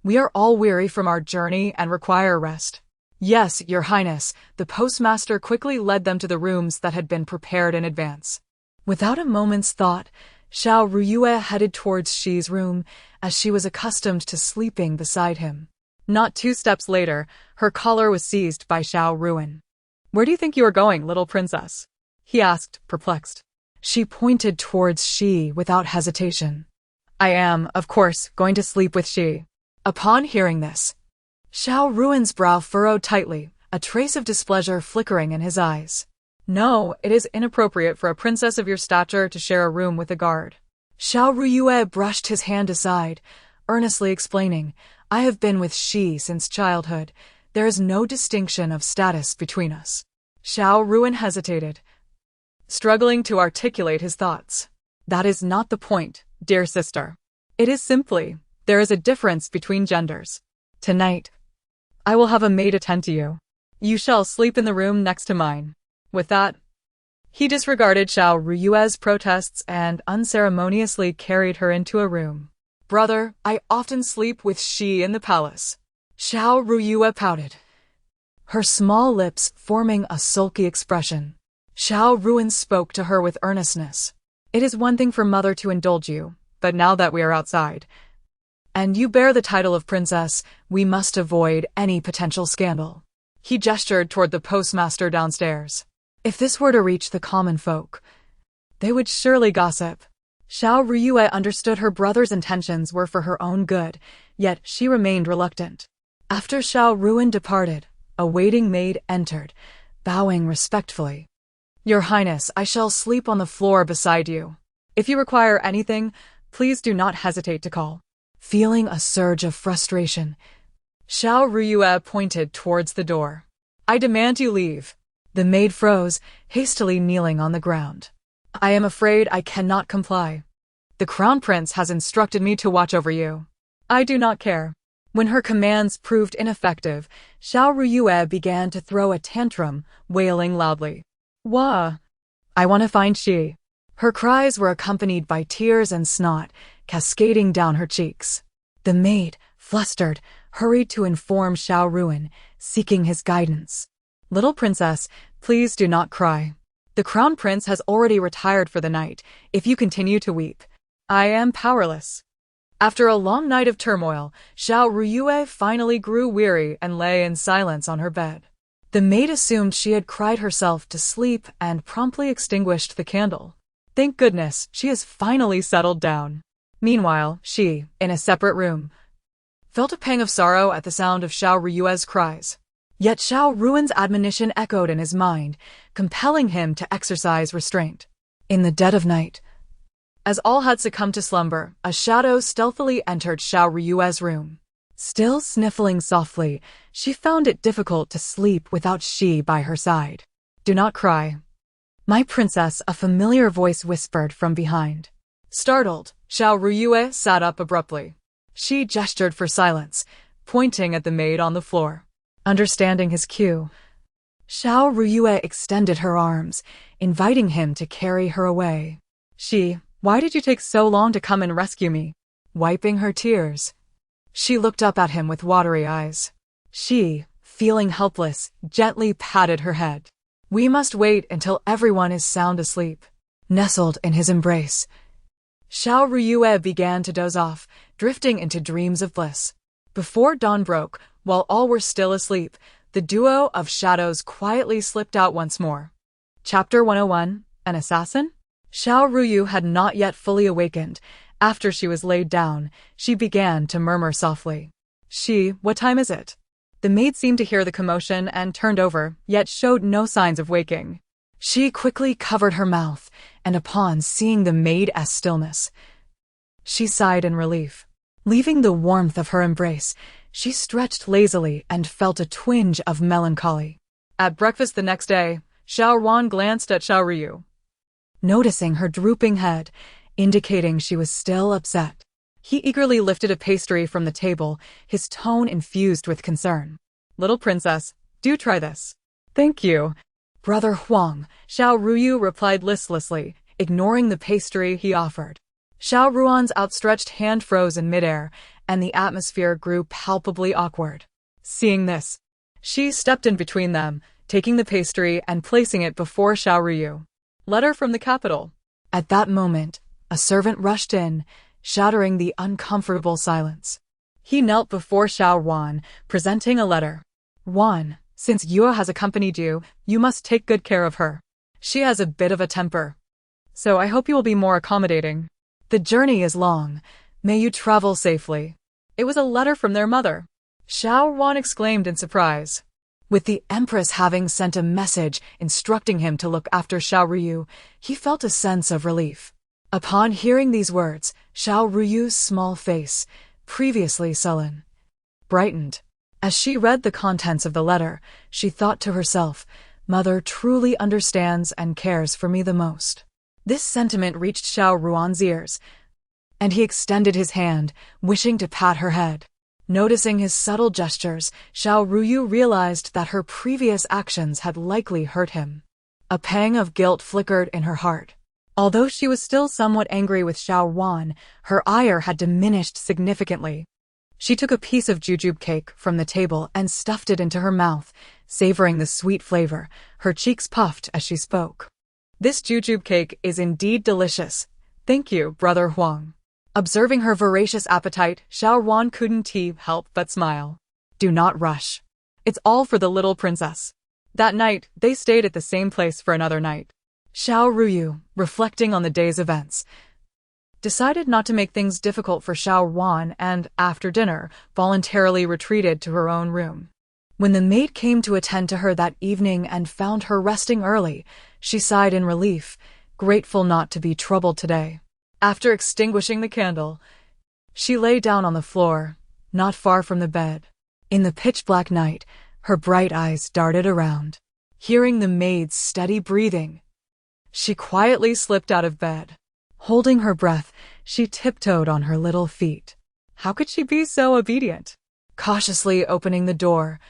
We are all weary from our journey and require rest. Yes, your highness, the postmaster quickly led them to the rooms that had been prepared in advance. Without a moment's thought, Xiao Ruyu headed towards Shi's room, as she was accustomed to sleeping beside him. Not 2 steps later, her collar was seized by Xiao Ruin. Where do you think you are going, little princess? He asked, perplexed. She pointed towards Shi without hesitation. I am, of course, going to sleep with Shi. Upon hearing this, Xiao Ruin's brow furrowed tightly, a trace of displeasure flickering in his eyes. No, it is inappropriate for a princess of your stature to share a room with a guard. Xiao Ruyu brushed his hand aside, earnestly explaining, I have been with Shi since childhood. There is no distinction of status between us. Xiao Ruin hesitated, struggling to articulate his thoughts. That is not the point, dear sister. It is simply, there is a difference between genders. Tonight, I will have a maid attend to you. You shall sleep in the room next to mine. With that, he disregarded Xiao Ruyu's protests and unceremoniously carried her into a room. Brother, I often sleep with Shi in the palace. Xiao Ruyu pouted, her small lips forming a sulky expression. Xiao Ruin spoke to her with earnestness. It is one thing for mother to indulge you, but now that we are outside, and you bear the title of princess, we must avoid any potential scandal. He gestured toward the postmaster downstairs. If this were to reach the common folk, they would surely gossip. Xiao Ruyu understood her brother's intentions were for her own good, yet she remained reluctant. After Xiao Ruin departed, a waiting maid entered, bowing respectfully. Your Highness, I shall sleep on the floor beside you. If you require anything, please do not hesitate to call. Feeling a surge of frustration, Xiao Ruyu pointed towards the door. I demand you leave. The maid froze, hastily kneeling on the ground. I am afraid I cannot comply. The Crown Prince has instructed me to watch over you. I do not care. When her commands proved ineffective, Xiao Ruyu began to throw a tantrum, wailing loudly. Wah! I want to find Shi. Her cries were accompanied by tears and snot, cascading down her cheeks. The maid, flustered, hurried to inform Xiao Ruin, seeking his guidance. Little princess, please do not cry. The crown prince has already retired for the night. If you continue to weep, I am powerless. After a long night of turmoil, Xiao Ruyu finally grew weary and lay in silence on her bed. The maid assumed she had cried herself to sleep and promptly extinguished the candle. Thank goodness, she has finally settled down. Meanwhile, she, in a separate room, felt a pang of sorrow at the sound of Xiao Ruyu's cries. Yet Xiao Ruan's admonition echoed in his mind, compelling him to exercise restraint. In the dead of night, as all had succumbed to slumber, a shadow stealthily entered Xiao Ruyu's room. Still sniffling softly, she found it difficult to sleep without Shi by her side. Do not cry, my princess, a familiar voice whispered from behind. Startled, Xiao Ruyu sat up abruptly. She gestured for silence, pointing at the maid on the floor. Understanding his cue, Xiao Ruyu extended her arms, inviting him to carry her away. She, why did you take so long to come and rescue me? Wiping her tears, she looked up at him with watery eyes. She, feeling helpless, gently patted her head. We must wait until everyone is sound asleep. Nestled in his embrace, Xiao Ruyu began to doze off, drifting into dreams of bliss. Before dawn broke, while all were still asleep, the duo of shadows quietly slipped out once more. Chapter 101, An Assassin? Xiao Ruyu had not yet fully awakened. After she was laid down, she began to murmur softly. She, what time is it? The maid seemed to hear the commotion and turned over, yet showed no signs of waking. She quickly covered her mouth, and upon seeing the maid's stillness, she sighed in relief. Leaving the warmth of her embrace, she stretched lazily and felt a twinge of melancholy. At breakfast the next day, Xiao Ruan glanced at Xiao Ruyu, noticing her drooping head, indicating she was still upset. He eagerly lifted a pastry from the table, his tone infused with concern. Little princess, do try this. Thank you, Brother Huang, Xiao Ruyu replied listlessly, ignoring the pastry he offered. Xiao Ruan's outstretched hand froze in midair, and the atmosphere grew palpably awkward. Seeing this, she stepped in between them, taking the pastry and placing it before Xiao Ruyu. Letter from the capital. At that moment, a servant rushed in, shattering the uncomfortable silence. He knelt before Xiao Ruan, presenting a letter. Ruan, since Yue has accompanied you, you must take good care of her. She has a bit of a temper, so I hope you will be more accommodating. The journey is long. May you travel safely. It was a letter from their mother. Xiao Ruan exclaimed in surprise. With the Empress having sent a message instructing him to look after Xiao Ruyu, he felt a sense of relief. Upon hearing these words, Xiao Ruyu's small face, previously sullen, brightened. As she read the contents of the letter, she thought to herself, Mother truly understands and cares for me the most. This sentiment reached Xiao Ruan's ears, and he extended his hand, wishing to pat her head. Noticing his subtle gestures, Xiao Ruyu realized that her previous actions had likely hurt him. A pang of guilt flickered in her heart. Although she was still somewhat angry with Xiao Ruan, her ire had diminished significantly. She took a piece of jujube cake from the table and stuffed it into her mouth, savoring the sweet flavor. Her cheeks puffed as she spoke. This jujube cake is indeed delicious. Thank you, Brother Huang. Observing her voracious appetite, Xiao Ruan couldn't help but smile. Do not rush. It's all for the little princess. That night, they stayed at the same place for another night. Xiao Ruyu, reflecting on the day's events, decided not to make things difficult for Xiao Ruan and, after dinner, voluntarily retreated to her own room. When the maid came to attend to her that evening and found her resting early, she sighed in relief, grateful not to be troubled today. After extinguishing the candle, she lay down on the floor, not far from the bed. In the pitch-black night, her bright eyes darted around. Hearing the maid's steady breathing, she quietly slipped out of bed. Holding her breath, she tiptoed on her little feet. How could she be so obedient? Cautiously opening the door,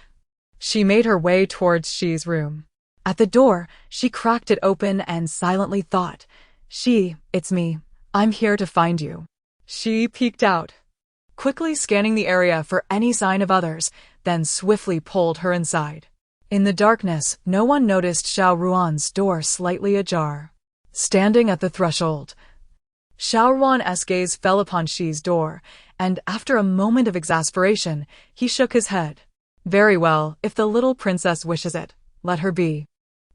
she made her way towards Shi's room. At the door, she cracked it open and silently thought, Shi, it's me. I'm here to find you. She peeked out, quickly scanning the area for any sign of others, then swiftly pulled her inside. In the darkness, no one noticed Xiao Ruan's door slightly ajar. Standing at the threshold, Xiao Ruan's gaze fell upon Xi's door, and after a moment of exasperation, he shook his head. Very well, if the little princess wishes it, let her be.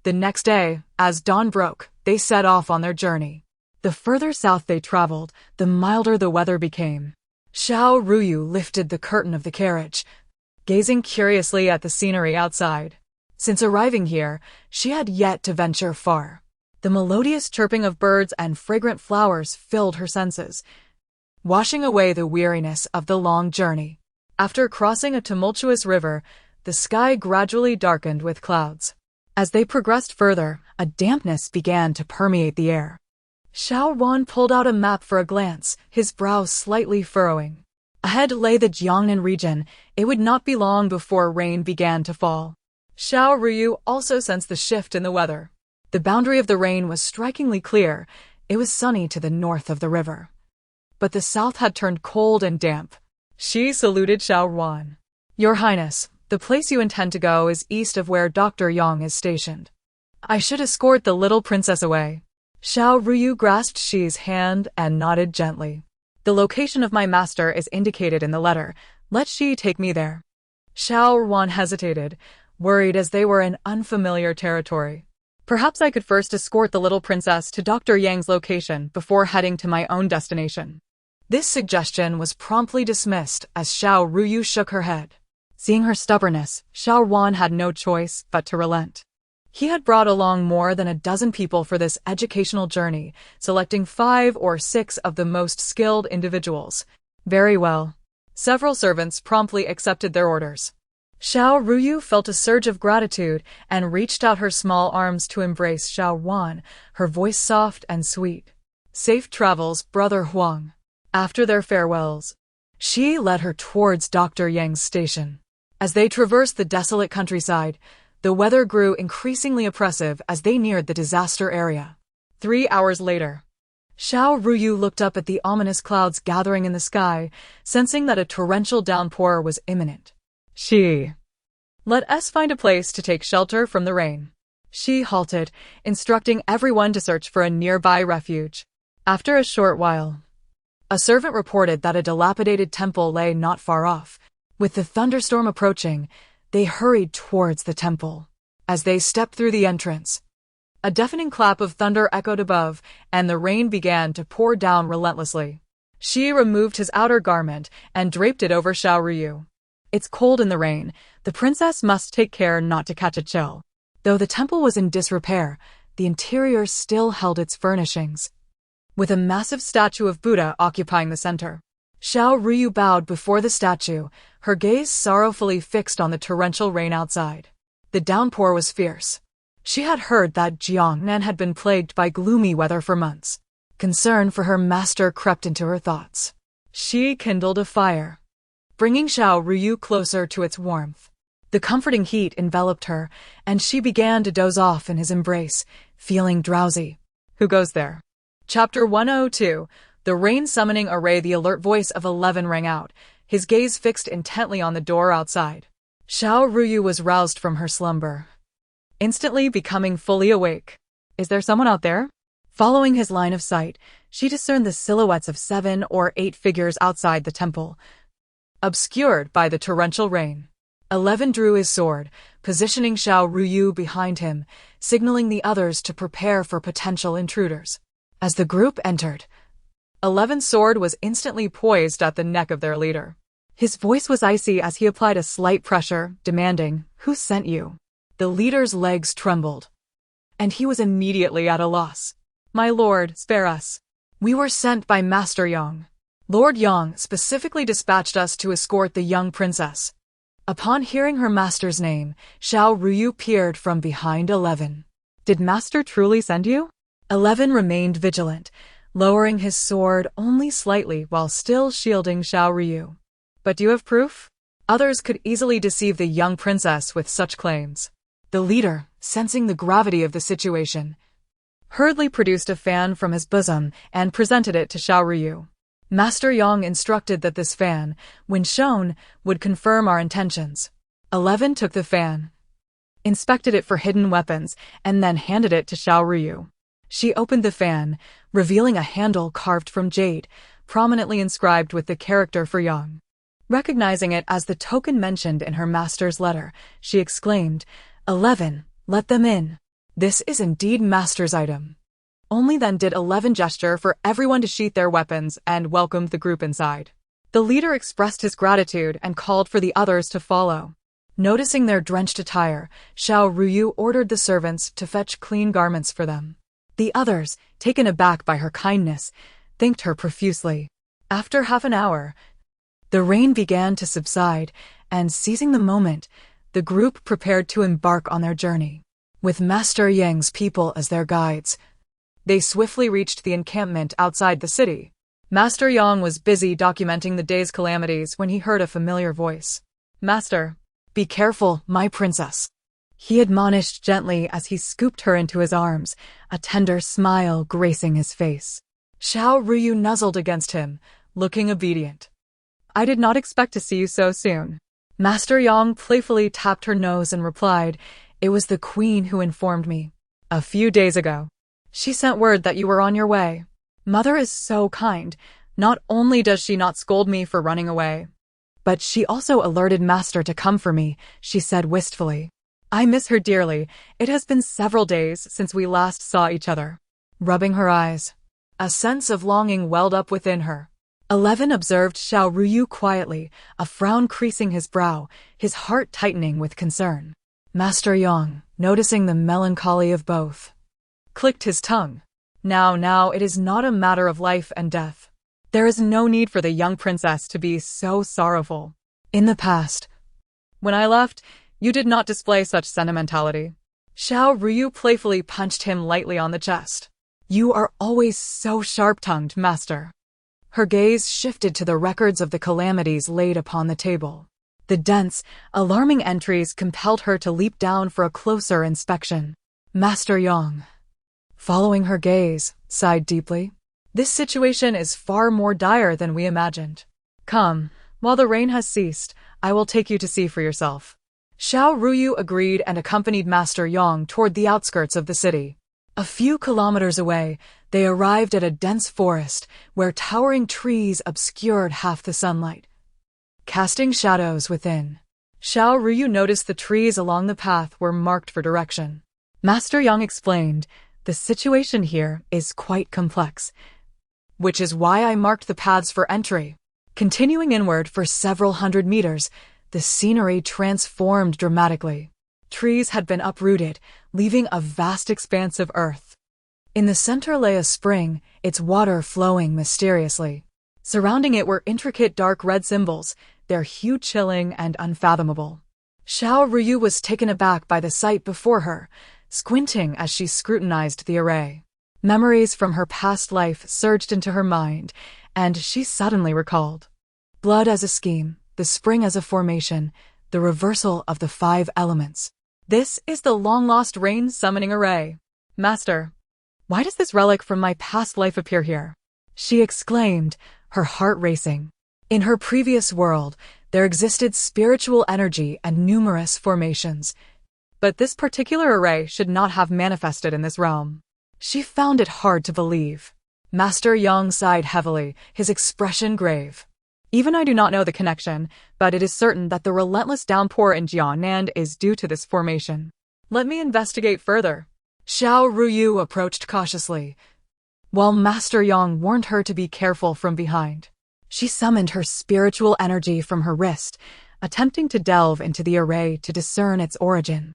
The next day, as dawn broke, they set off on their journey. The further south they traveled, the milder the weather became. Xiao Ruyu lifted the curtain of the carriage, gazing curiously at the scenery outside. Since arriving here, she had yet to venture far. The melodious chirping of birds and fragrant flowers filled her senses, washing away the weariness of the long journey. After crossing a tumultuous river, the sky gradually darkened with clouds. As they progressed further, a dampness began to permeate the air. Xiao Ruan pulled out a map for a glance, his brow slightly furrowing. Ahead lay the Jiangnan region. It would not be long before rain began to fall. Xiao Ruyu also sensed the shift in the weather. The boundary of the rain was strikingly clear. It was sunny to the north of the river. But the south had turned cold and damp. She saluted Xiao Ruan. Your Highness, the place you intend to go is east of where Dr. Yang is stationed. I should escort the little princess away. Xiao Ruyu grasped Xi's hand and nodded gently. The location of my master is indicated in the letter. Let Xi take me there. Xiao Ruan hesitated, worried as they were in unfamiliar territory. Perhaps I could first escort the little princess to Dr. Yang's location before heading to my own destination. This suggestion was promptly dismissed as Xiao Ruyu shook her head. Seeing her stubbornness, Xiao Ruan had no choice but to relent. He had brought along more than a dozen people for this educational journey, selecting 5 or 6 of the most skilled individuals. Very well. Several servants promptly accepted their orders. Xiao Ruyu felt a surge of gratitude and reached out her small arms to embrace Xiao Ruan, her voice soft and sweet. Safe travels, Brother Huang. After their farewells, Xi led her towards Dr. Yang's station. As they traversed the desolate countryside, the weather grew increasingly oppressive as they neared the disaster area. 3 hours later, Xiao Ruyu looked up at the ominous clouds gathering in the sky, sensing that a torrential downpour was imminent. Let us find a place to take shelter from the rain. Xi halted, instructing everyone to search for a nearby refuge. After a short while, a servant reported that a dilapidated temple lay not far off. With the thunderstorm approaching, they hurried towards the temple. As they stepped through the entrance, a deafening clap of thunder echoed above, and the rain began to pour down relentlessly. Xi removed his outer garment and draped it over Xiao Ruyu. It's cold in the rain. The princess must take care not to catch a chill. Though the temple was in disrepair, the interior still held its furnishings, with a massive statue of Buddha occupying the center. Xiao Ruyu bowed before the statue, her gaze sorrowfully fixed on the torrential rain outside. The downpour was fierce. She had heard that Jiangnan had been plagued by gloomy weather for months. Concern for her master crept into her thoughts. She kindled a fire, bringing Xiao Ruyu closer to its warmth. The comforting heat enveloped her, and she began to doze off in his embrace, feeling drowsy. Who goes there? Chapter 102. The rain-summoning array. The alert voice of 11 rang out, his gaze fixed intently on the door outside. Xiao Ruyu was roused from her slumber, instantly becoming fully awake. Is there someone out there? Following his line of sight, she discerned the silhouettes of 7 or 8 figures outside the temple, obscured by the torrential rain. 11 drew his sword, positioning Xiao Ruyu behind him, signaling the others to prepare for potential intruders. As the group entered, 11's sword was instantly poised at the neck of their leader. His voice was icy as he applied a slight pressure, demanding, "Who sent you?" The leader's legs trembled, and he was immediately at a loss. "My lord, spare us. We were sent by Master Yang. Lord Yang specifically dispatched us to escort the young princess." Upon hearing her master's name, Xiao Ruyu peered from behind 11. "Did Master truly send you?" 11 remained vigilant, lowering his sword only slightly while still shielding Xiao Ruyu. "But do you have proof?" Others could easily deceive the young princess with such claims. The leader, sensing the gravity of the situation, hurriedly produced a fan from his bosom and presented it to Xiao Ruyu. Master Yang instructed that this fan, when shown, would confirm our intentions. 11 took the fan, inspected it for hidden weapons, and then handed it to Xiao Ruyu. She opened the fan, revealing a handle carved from jade, prominently inscribed with the character for Yang. Recognizing it as the token mentioned in her master's letter, she exclaimed, 11, let them in. This is indeed master's item. Only then did 11 gesture for everyone to sheath their weapons and welcomed the group inside. The leader expressed his gratitude and called for the others to follow. Noticing their drenched attire, Xiao Ruyu ordered the servants to fetch clean garments for them. The others, taken aback by her kindness, thanked her profusely. After half an hour, the rain began to subside, and seizing the moment, the group prepared to embark on their journey. With Master Yang's people as their guides, they swiftly reached the encampment outside the city. Master Yang was busy documenting the day's calamities when he heard a familiar voice. Master, be careful, my princess. He admonished gently as he scooped her into his arms, a tender smile gracing his face. Xiao Ruyu nuzzled against him, looking obedient. I did not expect to see you so soon. Master Yang playfully tapped her nose and replied, it was the queen who informed me. A few days ago. She sent word that you were on your way. Mother is so kind. Not only does she not scold me for running away, but she also alerted Master to come for me, she said wistfully. I miss her dearly. It has been several days since we last saw each other. Rubbing her eyes, a sense of longing welled up within her. 11 observed Xiao Ruyu quietly, a frown creasing his brow, his heart tightening with concern. Master Yang, noticing the melancholy of both, clicked his tongue. Now, it is not a matter of life and death. There is no need for the young princess to be so sorrowful. In the past, when I left, you did not display such sentimentality. Xiao Ruyu playfully punched him lightly on the chest. You are always so sharp-tongued, master. Her gaze shifted to the records of the calamities laid upon the table. The dense, alarming entries compelled her to leap down for a closer inspection. Master Yang, following her gaze, sighed deeply. This situation is far more dire than we imagined. Come, while the rain has ceased, I will take you to see for yourself. Xiao Ruyu agreed and accompanied Master Yang toward the outskirts of the city. A few kilometers away, they arrived at a dense forest where towering trees obscured half the sunlight, casting shadows within. Xiao Ruyu noticed the trees along the path were marked for direction. Master Yang explained, the situation here is quite complex, which is why I marked the paths for entry. Continuing inward for several hundred meters, the scenery transformed dramatically. Trees had been uprooted, leaving a vast expanse of earth. In the center lay a spring, its water flowing mysteriously. Surrounding it were intricate dark red symbols, their hue chilling and unfathomable. Xiao Ruyu was taken aback by the sight before her, squinting as she scrutinized the array. Memories from her past life surged into her mind, and she suddenly recalled. Blood as a scheme, the spring as a formation, the reversal of the 5 elements. This is the long-lost rain summoning array. Master, why does this relic from my past life appear here? She exclaimed, her heart racing. In her previous world, there existed spiritual energy and numerous formations, but this particular array should not have manifested in this realm. She found it hard to believe. Master Yang sighed heavily, his expression grave. Even I do not know the connection, but it is certain that the relentless downpour in Jiangnan is due to this formation. Let me investigate further. Xiao Ruyu approached cautiously, while Master Yang warned her to be careful from behind. She summoned her spiritual energy from her wrist, attempting to delve into the array to discern its origin.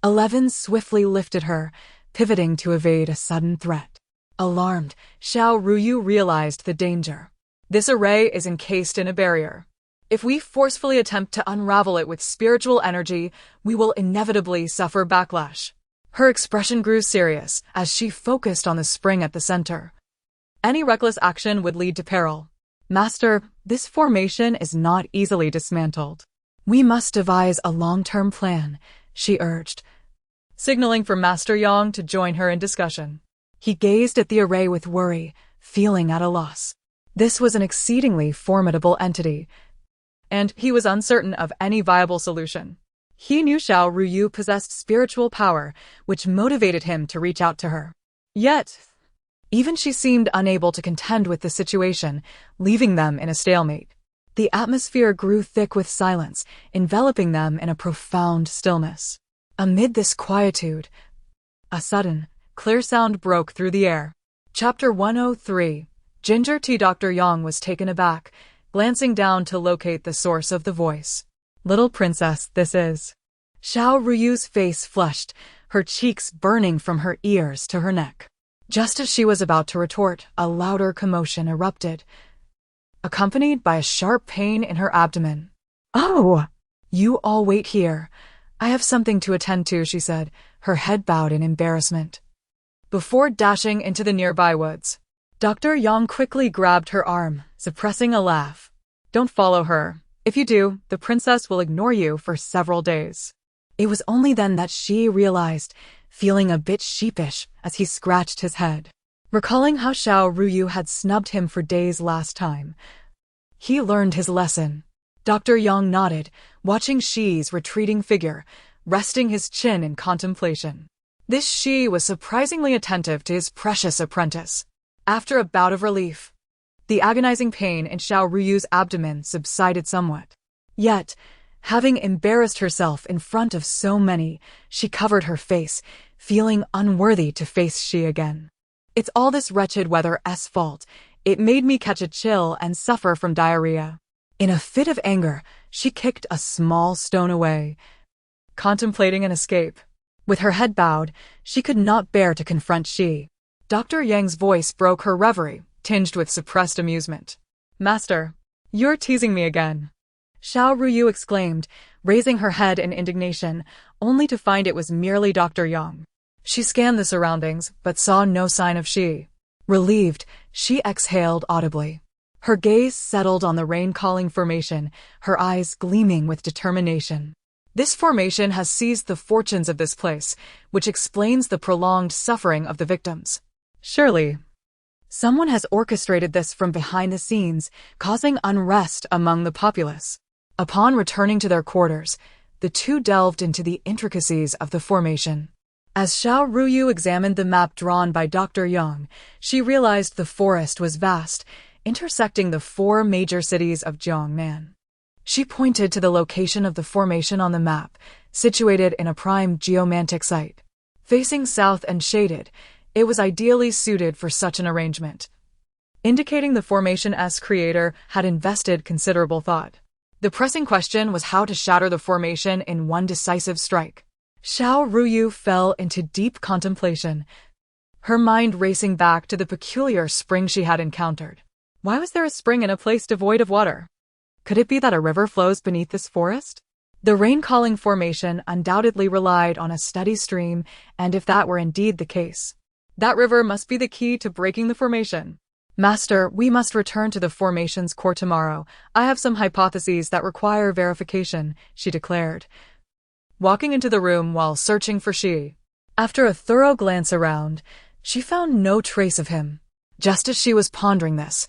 11 swiftly lifted her, pivoting to evade a sudden threat. Alarmed, Xiao Ruyu realized the danger. This array is encased in a barrier. If we forcefully attempt to unravel it with spiritual energy, we will inevitably suffer backlash. Her expression grew serious as she focused on the spring at the center. Any reckless action would lead to peril. Master, this formation is not easily dismantled. We must devise a long-term plan, she urged, signaling for Master Yang to join her in discussion. He gazed at the array with worry, feeling at a loss. This was an exceedingly formidable entity, and he was uncertain of any viable solution. He knew Xiao Ruyu possessed spiritual power, which motivated him to reach out to her. Yet, even she seemed unable to contend with the situation, leaving them in a stalemate. The atmosphere grew thick with silence, enveloping them in a profound stillness. Amid this quietude, a sudden, clear sound broke through the air. Chapter 103. Ginger Tea. Dr. Yang was taken aback, glancing down to locate the source of the voice. "Little princess, this is." Xiao Ruyu's face flushed, her cheeks burning from her ears to her neck. Just as she was about to retort, a louder commotion erupted, accompanied by a sharp pain in her abdomen. "Oh! You all wait here. I have something to attend to," she said, her head bowed in embarrassment. Before dashing into the nearby woods, Dr. Yang quickly grabbed her arm, suppressing a laugh. "Don't follow her. If you do, the princess will ignore you for several days." It was only then that she realized, feeling a bit sheepish as he scratched his head. Recalling how Xiao Ruyu had snubbed him for days last time, he learned his lesson. Dr. Yang nodded, watching Shi's retreating figure, resting his chin in contemplation. This Shi was surprisingly attentive to his precious apprentice. After a bout of relief, the agonizing pain in Xiao Ruyu's abdomen subsided somewhat. Yet, having embarrassed herself in front of so many, she covered her face, feeling unworthy to face Shi again. "It's all this wretched weather's fault. It made me catch a chill and suffer from diarrhea." In a fit of anger, she kicked a small stone away, contemplating an escape. With her head bowed, she could not bear to confront Shi. Dr. Yang's voice broke her reverie, tinged with suppressed amusement. "Master, you're teasing me again." Xiao Ruyu exclaimed, raising her head in indignation, only to find it was merely Dr. Yang. She scanned the surroundings, but saw no sign of Shi. Relieved, she exhaled audibly. Her gaze settled on the rain-calling formation, her eyes gleaming with determination. This formation has seized the fortunes of this place, which explains the prolonged suffering of the victims. Surely, someone has orchestrated this from behind the scenes, causing unrest among the populace. Upon returning to their quarters, the two delved into the intricacies of the formation. As Xiao Ruyu examined the map drawn by Dr. Yang, she realized the forest was vast, intersecting the 4 major cities of Jiangnan. She pointed to the location of the formation on the map, situated in a prime geomantic site. Facing south and shaded, it was ideally suited for such an arrangement, indicating the formation's creator had invested considerable thought. The pressing question was how to shatter the formation in one decisive strike. Xiao Ruyu fell into deep contemplation, her mind racing back to the peculiar spring she had encountered. Why was there a spring in a place devoid of water? Could it be that a river flows beneath this forest? The rain-calling formation undoubtedly relied on a steady stream, and if that were indeed the case, that river must be the key to breaking the formation. "Master, we must return to the formation's core tomorrow. I have some hypotheses that require verification," she declared, walking into the room while searching for Shi. After a thorough glance around, she found no trace of him. Just as she was pondering this,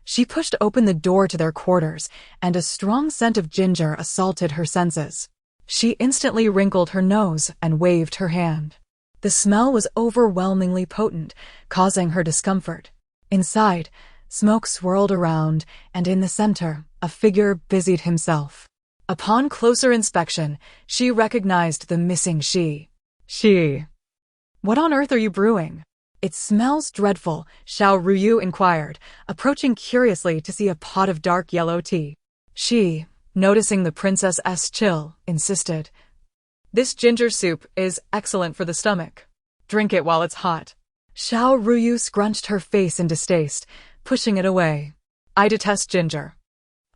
she pushed open the door to their quarters, and a strong scent of ginger assaulted her senses. She instantly wrinkled her nose and waved her hand. The smell was overwhelmingly potent, causing her discomfort. Inside, smoke swirled around, and in the center, a figure busied himself. Upon closer inspection, she recognized the missing Shi. "Shi, what on earth are you brewing?" "It smells dreadful," Xiao Ruyu inquired, approaching curiously to see a pot of dark yellow tea. Shi, noticing the princess's chill, insisted, "This ginger soup is excellent for the stomach. Drink it while it's hot." Xiao Ruyu scrunched her face in distaste, pushing it away. "I detest ginger.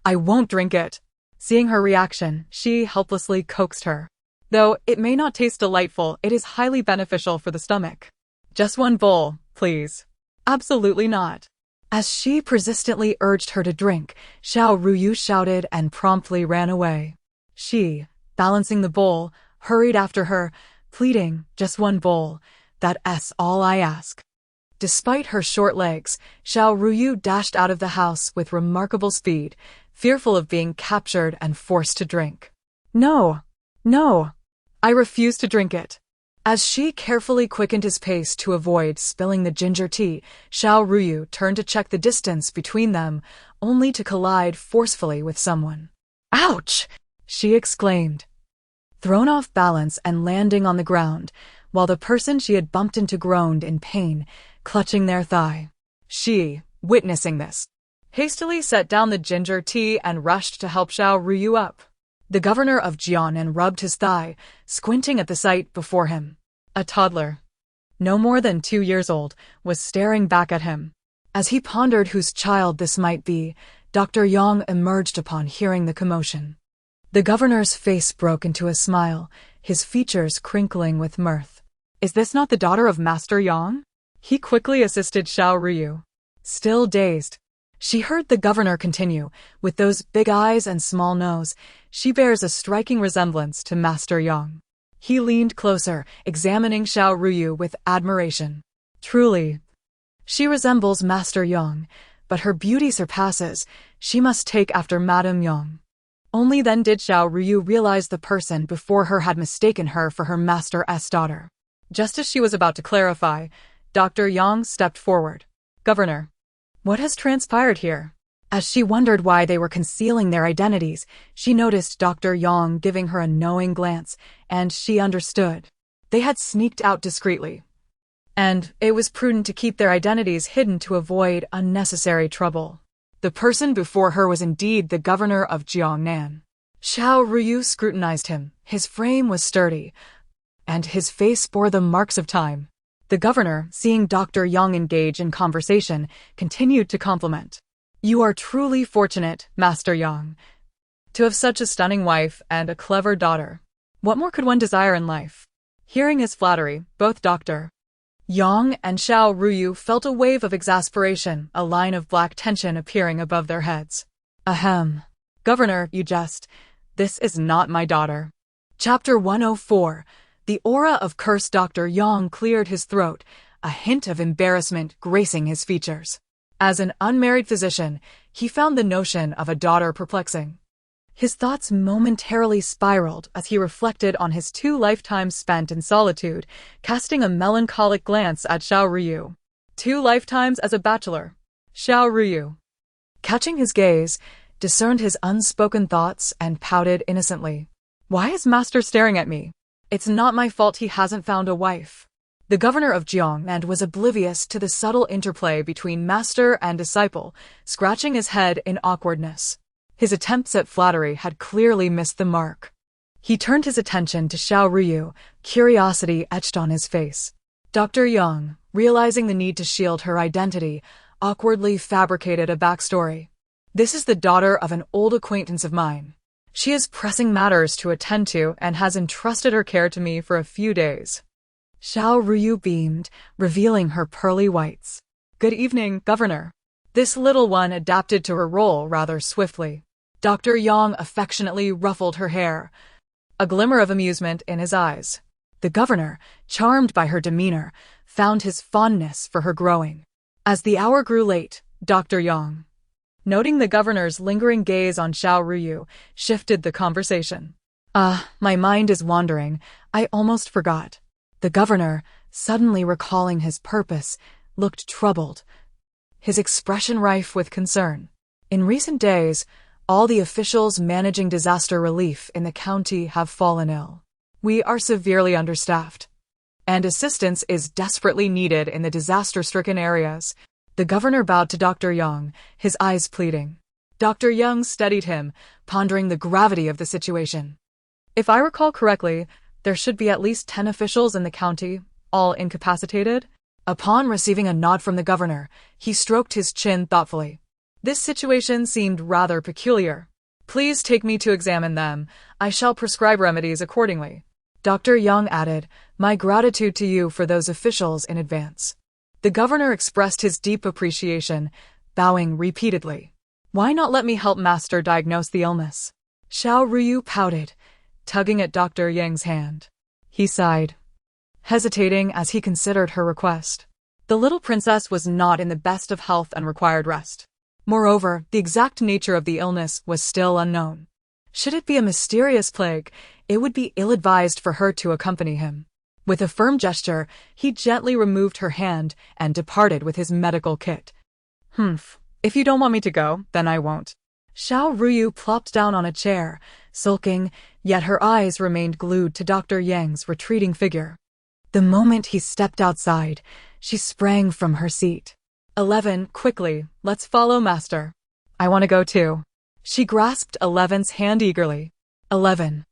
I won't drink it." Seeing her reaction, Shi helplessly coaxed her. "Though it may not taste delightful, it is highly beneficial for the stomach. Just one bowl, please." "Absolutely not." As she persistently urged her to drink, Xiao Ruyu shouted and promptly ran away. She, balancing the bowl, hurried after her, pleading, "Just one bowl. That's all I ask." Despite her short legs, Xiao Ruyu dashed out of the house with remarkable speed, fearful of being captured and forced to drink. "No, No, I refuse to drink it. As she carefully quickened his pace to avoid spilling the ginger tea, Xiao Ruyu turned to check the distance between them, only to collide forcefully with someone. Ouch! She exclaimed, thrown off balance and landing on the ground, while the person she had bumped into groaned in pain, clutching their thigh. She, witnessing this, hastily set down the ginger tea and rushed to help Xiao Ruyu up. The governor of Jiangnan rubbed his thigh, squinting at the sight before him. A toddler, no more than 2 years old, was staring back at him. As he pondered whose child this might be, Dr. Yang emerged upon hearing the commotion. The governor's face broke into a smile, his features crinkling with mirth. Is this not the daughter of Master Yang? He quickly assisted Xiao Ruyu. Still dazed, she heard the governor continue, with those big eyes and small nose, she bears a striking resemblance to Master Yang. He leaned closer, examining Xiao Ruyu with admiration. Truly, she resembles Master Yang, but her beauty surpasses, she must take after Madame Yang. Only then did Xiao Ruyu realize the person before her had mistaken her for her master's daughter. Just as she was about to clarify, Dr. Yang stepped forward. Governor, what has transpired here? As she wondered why they were concealing their identities, she noticed Dr. Yang giving her a knowing glance, and she understood. They had sneaked out discreetly, and it was prudent to keep their identities hidden to avoid unnecessary trouble. The person before her was indeed the governor of Jiangnan. Xiao Ruyu scrutinized him. His frame was sturdy, and his face bore the marks of time. The governor, seeing Dr. Yang engage in conversation, continued to compliment. You are truly fortunate, Master Yang, to have such a stunning wife and a clever daughter. What more could one desire in life? Hearing his flattery, both Dr. Yang and Xiao Ruyu felt a wave of exasperation, a line of black tension appearing above their heads. Ahem. Governor, you jest. This is not my daughter. Chapter 104. The aura of cursed Dr. Yang cleared his throat, a hint of embarrassment gracing his features. As an unmarried physician, he found the notion of a daughter perplexing. His thoughts momentarily spiraled as he reflected on his 2 lifetimes spent in solitude, casting a melancholic glance at Xiao Ruyu. 2 lifetimes as a bachelor. Xiao Ruyu, catching his gaze, discerned his unspoken thoughts and pouted innocently. Why is Master staring at me? It's not my fault he hasn't found a wife. The governor of Jiangnan was oblivious to the subtle interplay between master and disciple, scratching his head in awkwardness. His attempts at flattery had clearly missed the mark. He turned his attention to Xiao Ruyu, curiosity etched on his face. Dr. Yang, realizing the need to shield her identity, awkwardly fabricated a backstory. This is the daughter of an old acquaintance of mine. She has pressing matters to attend to and has entrusted her care to me for a few days. Xiao Ruyu beamed, revealing her pearly whites. Good evening, Governor. This little one adapted to her role rather swiftly. Dr. Yang affectionately ruffled her hair, a glimmer of amusement in his eyes. The governor, charmed by her demeanor, found his fondness for her growing. As the hour grew late, Dr. Yang, noting the governor's lingering gaze on Xiao Ruyu, shifted the conversation. My mind is wandering. I almost forgot. The governor, suddenly recalling his purpose, looked troubled, his expression rife with concern. In recent days, all the officials managing disaster relief in the county have fallen ill. We are severely understaffed, and assistance is desperately needed in the disaster-stricken areas. The governor bowed to Dr. Yang, his eyes pleading. Dr. Yang steadied him, pondering the gravity of the situation. If I recall correctly, there should be at least 10 officials in the county, all incapacitated. Upon receiving a nod from the governor, he stroked his chin thoughtfully. This situation seemed rather peculiar. Please take me to examine them. I shall prescribe remedies accordingly. Dr. Yang added, my gratitude to you for those officials in advance. The governor expressed his deep appreciation, bowing repeatedly. Why not let me help Master diagnose the illness? Xiao Ruyu pouted, tugging at Dr. Yang's hand. He sighed, hesitating as he considered her request. The little princess was not in the best of health and required rest. Moreover, the exact nature of the illness was still unknown. Should it be a mysterious plague, It would be ill-advised for her to accompany him. With a firm gesture, he gently removed her hand and departed with his medical kit. If you don't want me to go, then I won't. Xiao Ruyu plopped down on a chair, sulking, yet her eyes remained glued to Dr. Yang's retreating figure. The moment he stepped outside, she sprang from her seat. 11, quickly, let's follow Master. I want to go too. She grasped 11's hand eagerly. 11,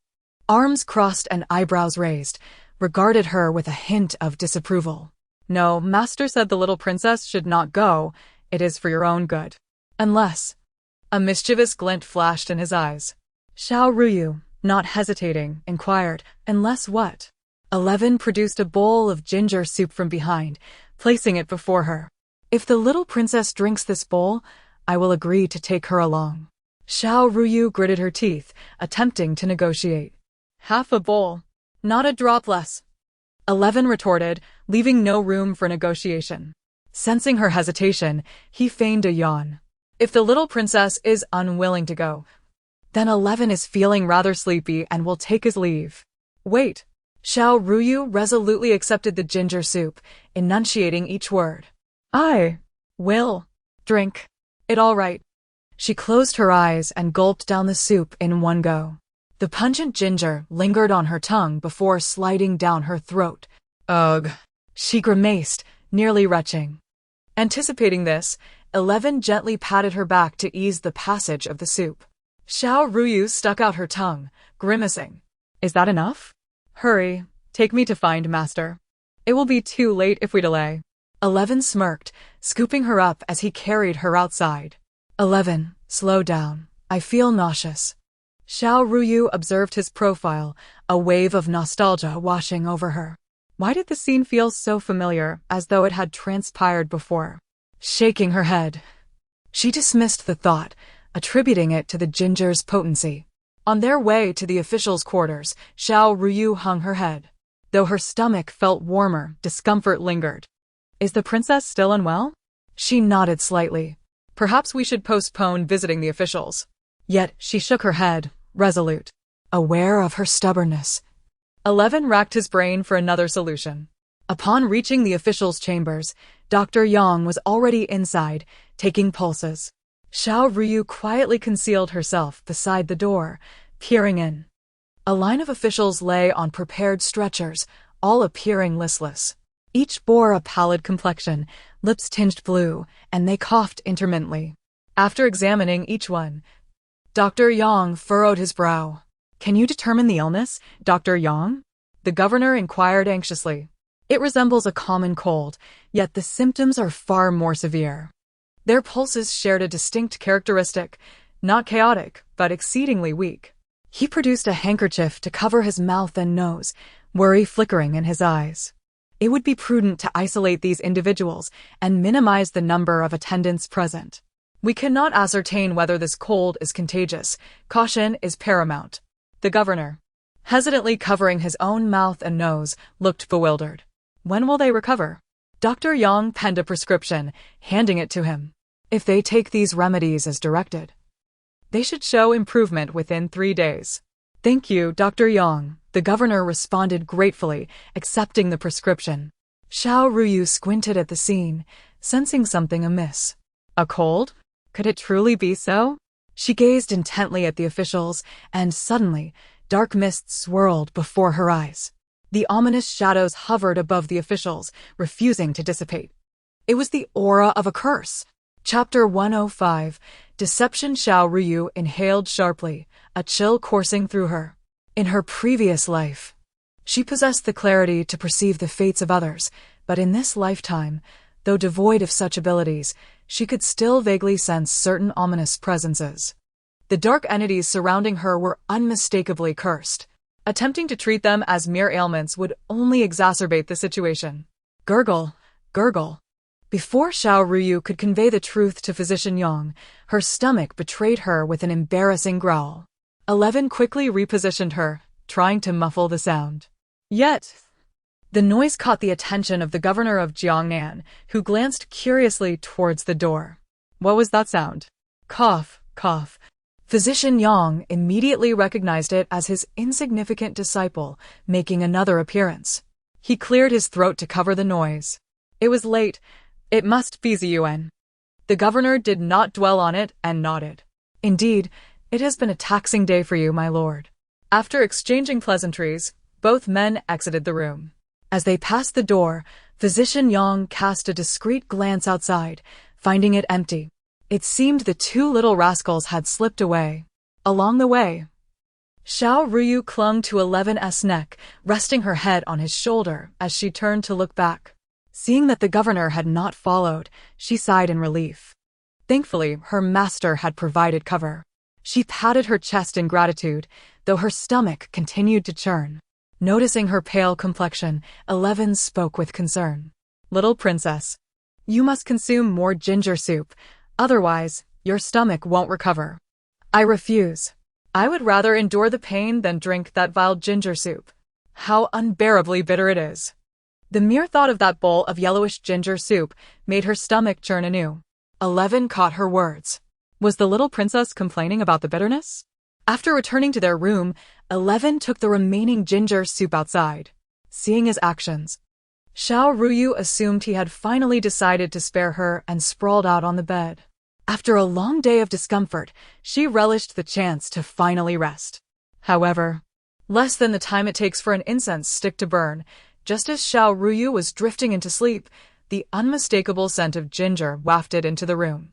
arms crossed and eyebrows raised, regarded her with a hint of disapproval. No, Master said the little princess should not go. It is for your own good. Unless... A mischievous glint flashed in his eyes. Xiao Ruyu, not hesitating, inquired, unless what? 11 produced a bowl of ginger soup from behind, placing it before her. If the little princess drinks this bowl, I will agree to take her along. Xiao Ruyu gritted her teeth, attempting to negotiate. Half a bowl. Not a drop less. 11 retorted, leaving no room for negotiation. Sensing her hesitation, he feigned a yawn. If the little princess is unwilling to go, then 11 is feeling rather sleepy and will take his leave. Wait. Xiao Ruyu resolutely accepted the ginger soup, enunciating each word. I will drink it all right. She closed her eyes and gulped down the soup in one go. The pungent ginger lingered on her tongue before sliding down her throat. Ugh. She grimaced, nearly retching. Anticipating this, 11 gently patted her back to ease the passage of the soup. Xiao Ruyu stuck out her tongue, grimacing. Is that enough? Hurry, take me to find Master. It will be too late if we delay. 11 smirked, scooping her up as he carried her outside. 11, slow down. I feel nauseous. Xiao Ruyu observed his profile, a wave of nostalgia washing over her. Why did the scene feel so familiar, as though it had transpired before? Shaking her head, she dismissed the thought, attributing it to the ginger's potency. On their way to the officials' quarters, Xiao Ruyu hung her head. Though her stomach felt warmer, discomfort lingered. Is the princess still unwell? She nodded slightly. Perhaps we should postpone visiting the officials. Yet she shook her head, resolute. Aware of her stubbornness, 11 racked his brain for another solution. Upon reaching the officials' chambers, Dr. Yang was already inside, taking pulses. Xiao Ruyu quietly concealed herself beside the door, peering in. A line of officials lay on prepared stretchers, all appearing listless. Each bore a pallid complexion, lips tinged blue, and they coughed intermittently. After examining each one, Dr. Yang furrowed his brow. Can you determine the illness, Dr. Yang? The governor inquired anxiously. It resembles a common cold, yet the symptoms are far more severe. Their pulses shared a distinct characteristic, not chaotic, but exceedingly weak. He produced a handkerchief to cover his mouth and nose, worry flickering in his eyes. It would be prudent to isolate these individuals and minimize the number of attendants present. We cannot ascertain whether this cold is contagious. Caution is paramount. The governor, hesitantly covering his own mouth and nose, looked bewildered. When will they recover? Dr. Yang penned a prescription, handing it to him. If they take these remedies as directed, they should show improvement within 3 days. Thank you, Dr. Yang, the governor responded gratefully, accepting the prescription. Xiao Ruyu squinted at the scene, sensing something amiss. A cold? Could it truly be so? She gazed intently at the officials, and suddenly, dark mists swirled before her eyes. The ominous shadows hovered above the officials, refusing to dissipate. It was the aura of a curse. Chapter 105, Deception. Xiao Ruyu inhaled sharply, a chill coursing through her. In her previous life, she possessed the clarity to perceive the fates of others, but in this lifetime, though devoid of such abilities, she could still vaguely sense certain ominous presences. The dark entities surrounding her were unmistakably cursed. Attempting to treat them as mere ailments would only exacerbate the situation. Gurgle, gurgle. Before Xiao Ruyu could convey the truth to Physician Yang, her stomach betrayed her with an embarrassing growl. 11 quickly repositioned her, trying to muffle the sound. Yet, the noise caught the attention of the governor of Jiangnan, who glanced curiously towards the door. What was that sound? Cough, cough. Physician Yang immediately recognized it as his insignificant disciple, making another appearance. He cleared his throat to cover the noise. It was late. It must be Ziyuan. The governor did not dwell on it and nodded. Indeed, it has been a taxing day for you, my lord. After exchanging pleasantries, both men exited the room. As they passed the door, Physician Yang cast a discreet glance outside, finding it empty. It seemed the two little rascals had slipped away. Along the way, Xiao Ruyu clung to 11's neck, resting her head on his shoulder as she turned to look back. Seeing that the governor had not followed, she sighed in relief. Thankfully, her master had provided cover. She patted her chest in gratitude, though her stomach continued to churn. Noticing her pale complexion, 11 spoke with concern. Little princess, you must consume more ginger soup, otherwise, your stomach won't recover. I refuse. I would rather endure the pain than drink that vile ginger soup. How unbearably bitter it is. The mere thought of that bowl of yellowish ginger soup made her stomach churn anew. 11 caught her words. Was the little princess complaining about the bitterness? After returning to their room, 11 took the remaining ginger soup outside. Seeing his actions, Xiao Ruyu assumed he had finally decided to spare her and sprawled out on the bed. After a long day of discomfort, she relished the chance to finally rest. However, less than the time it takes for an incense stick to burn, just as Xiao Ruyu was drifting into sleep, the unmistakable scent of ginger wafted into the room.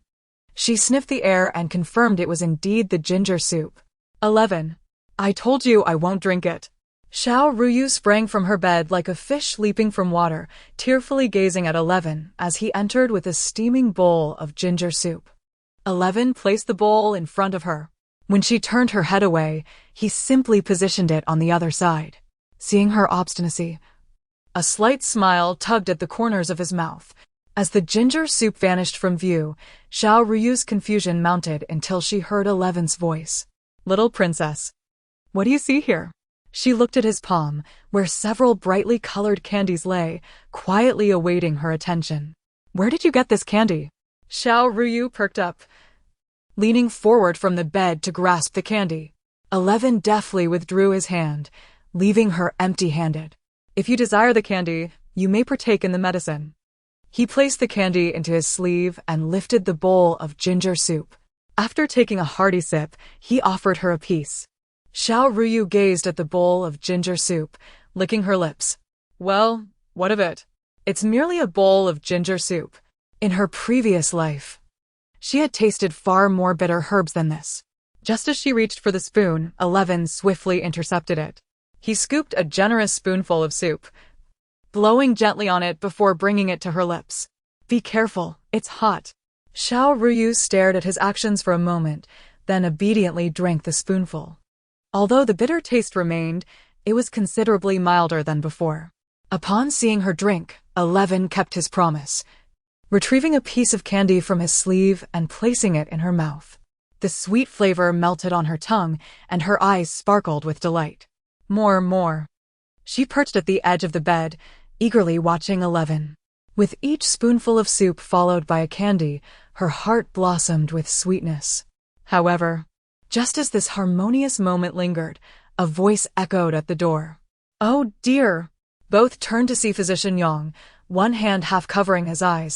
She sniffed the air and confirmed it was indeed the ginger soup. 11. I told you I won't drink it. Xiao Ruyu sprang from her bed like a fish leaping from water, tearfully gazing at 11 as he entered with a steaming bowl of ginger soup. 11 placed the bowl in front of her. When she turned her head away, he simply positioned it on the other side. Seeing her obstinacy, a slight smile tugged at the corners of his mouth. As the ginger soup vanished from view, Xiao Ruyu's confusion mounted until she heard 11's voice. Little princess, what do you see here? She looked at his palm, where several brightly colored candies lay, quietly awaiting her attention. Where did you get this candy? Xiao Ruyu perked up, leaning forward from the bed to grasp the candy. 11 deftly withdrew his hand, leaving her empty-handed. If you desire the candy, you may partake in the medicine. He placed the candy into his sleeve and lifted the bowl of ginger soup. After taking a hearty sip, he offered her a piece. Xiao Ruyu gazed at the bowl of ginger soup, licking her lips. Well, what of it? It's merely a bowl of ginger soup. In her previous life, she had tasted far more bitter herbs than this. Just as she reached for the spoon, 11 swiftly intercepted it. He scooped a generous spoonful of soup, blowing gently on it before bringing it to her lips. Be careful, it's hot. Xiao Ruyu stared at his actions for a moment, then obediently drank the spoonful. Although the bitter taste remained, it was considerably milder than before. Upon seeing her drink, 11 kept his promise, retrieving a piece of candy from his sleeve and placing it in her mouth. The sweet flavor melted on her tongue, and her eyes sparkled with delight. More. She perched at the edge of the bed, eagerly watching 11. With each spoonful of soup followed by a candy, her heart blossomed with sweetness. However, just as this harmonious moment lingered, a voice echoed at the door. Oh dear! Both turned to see Physician Yang, one hand half covering his eyes.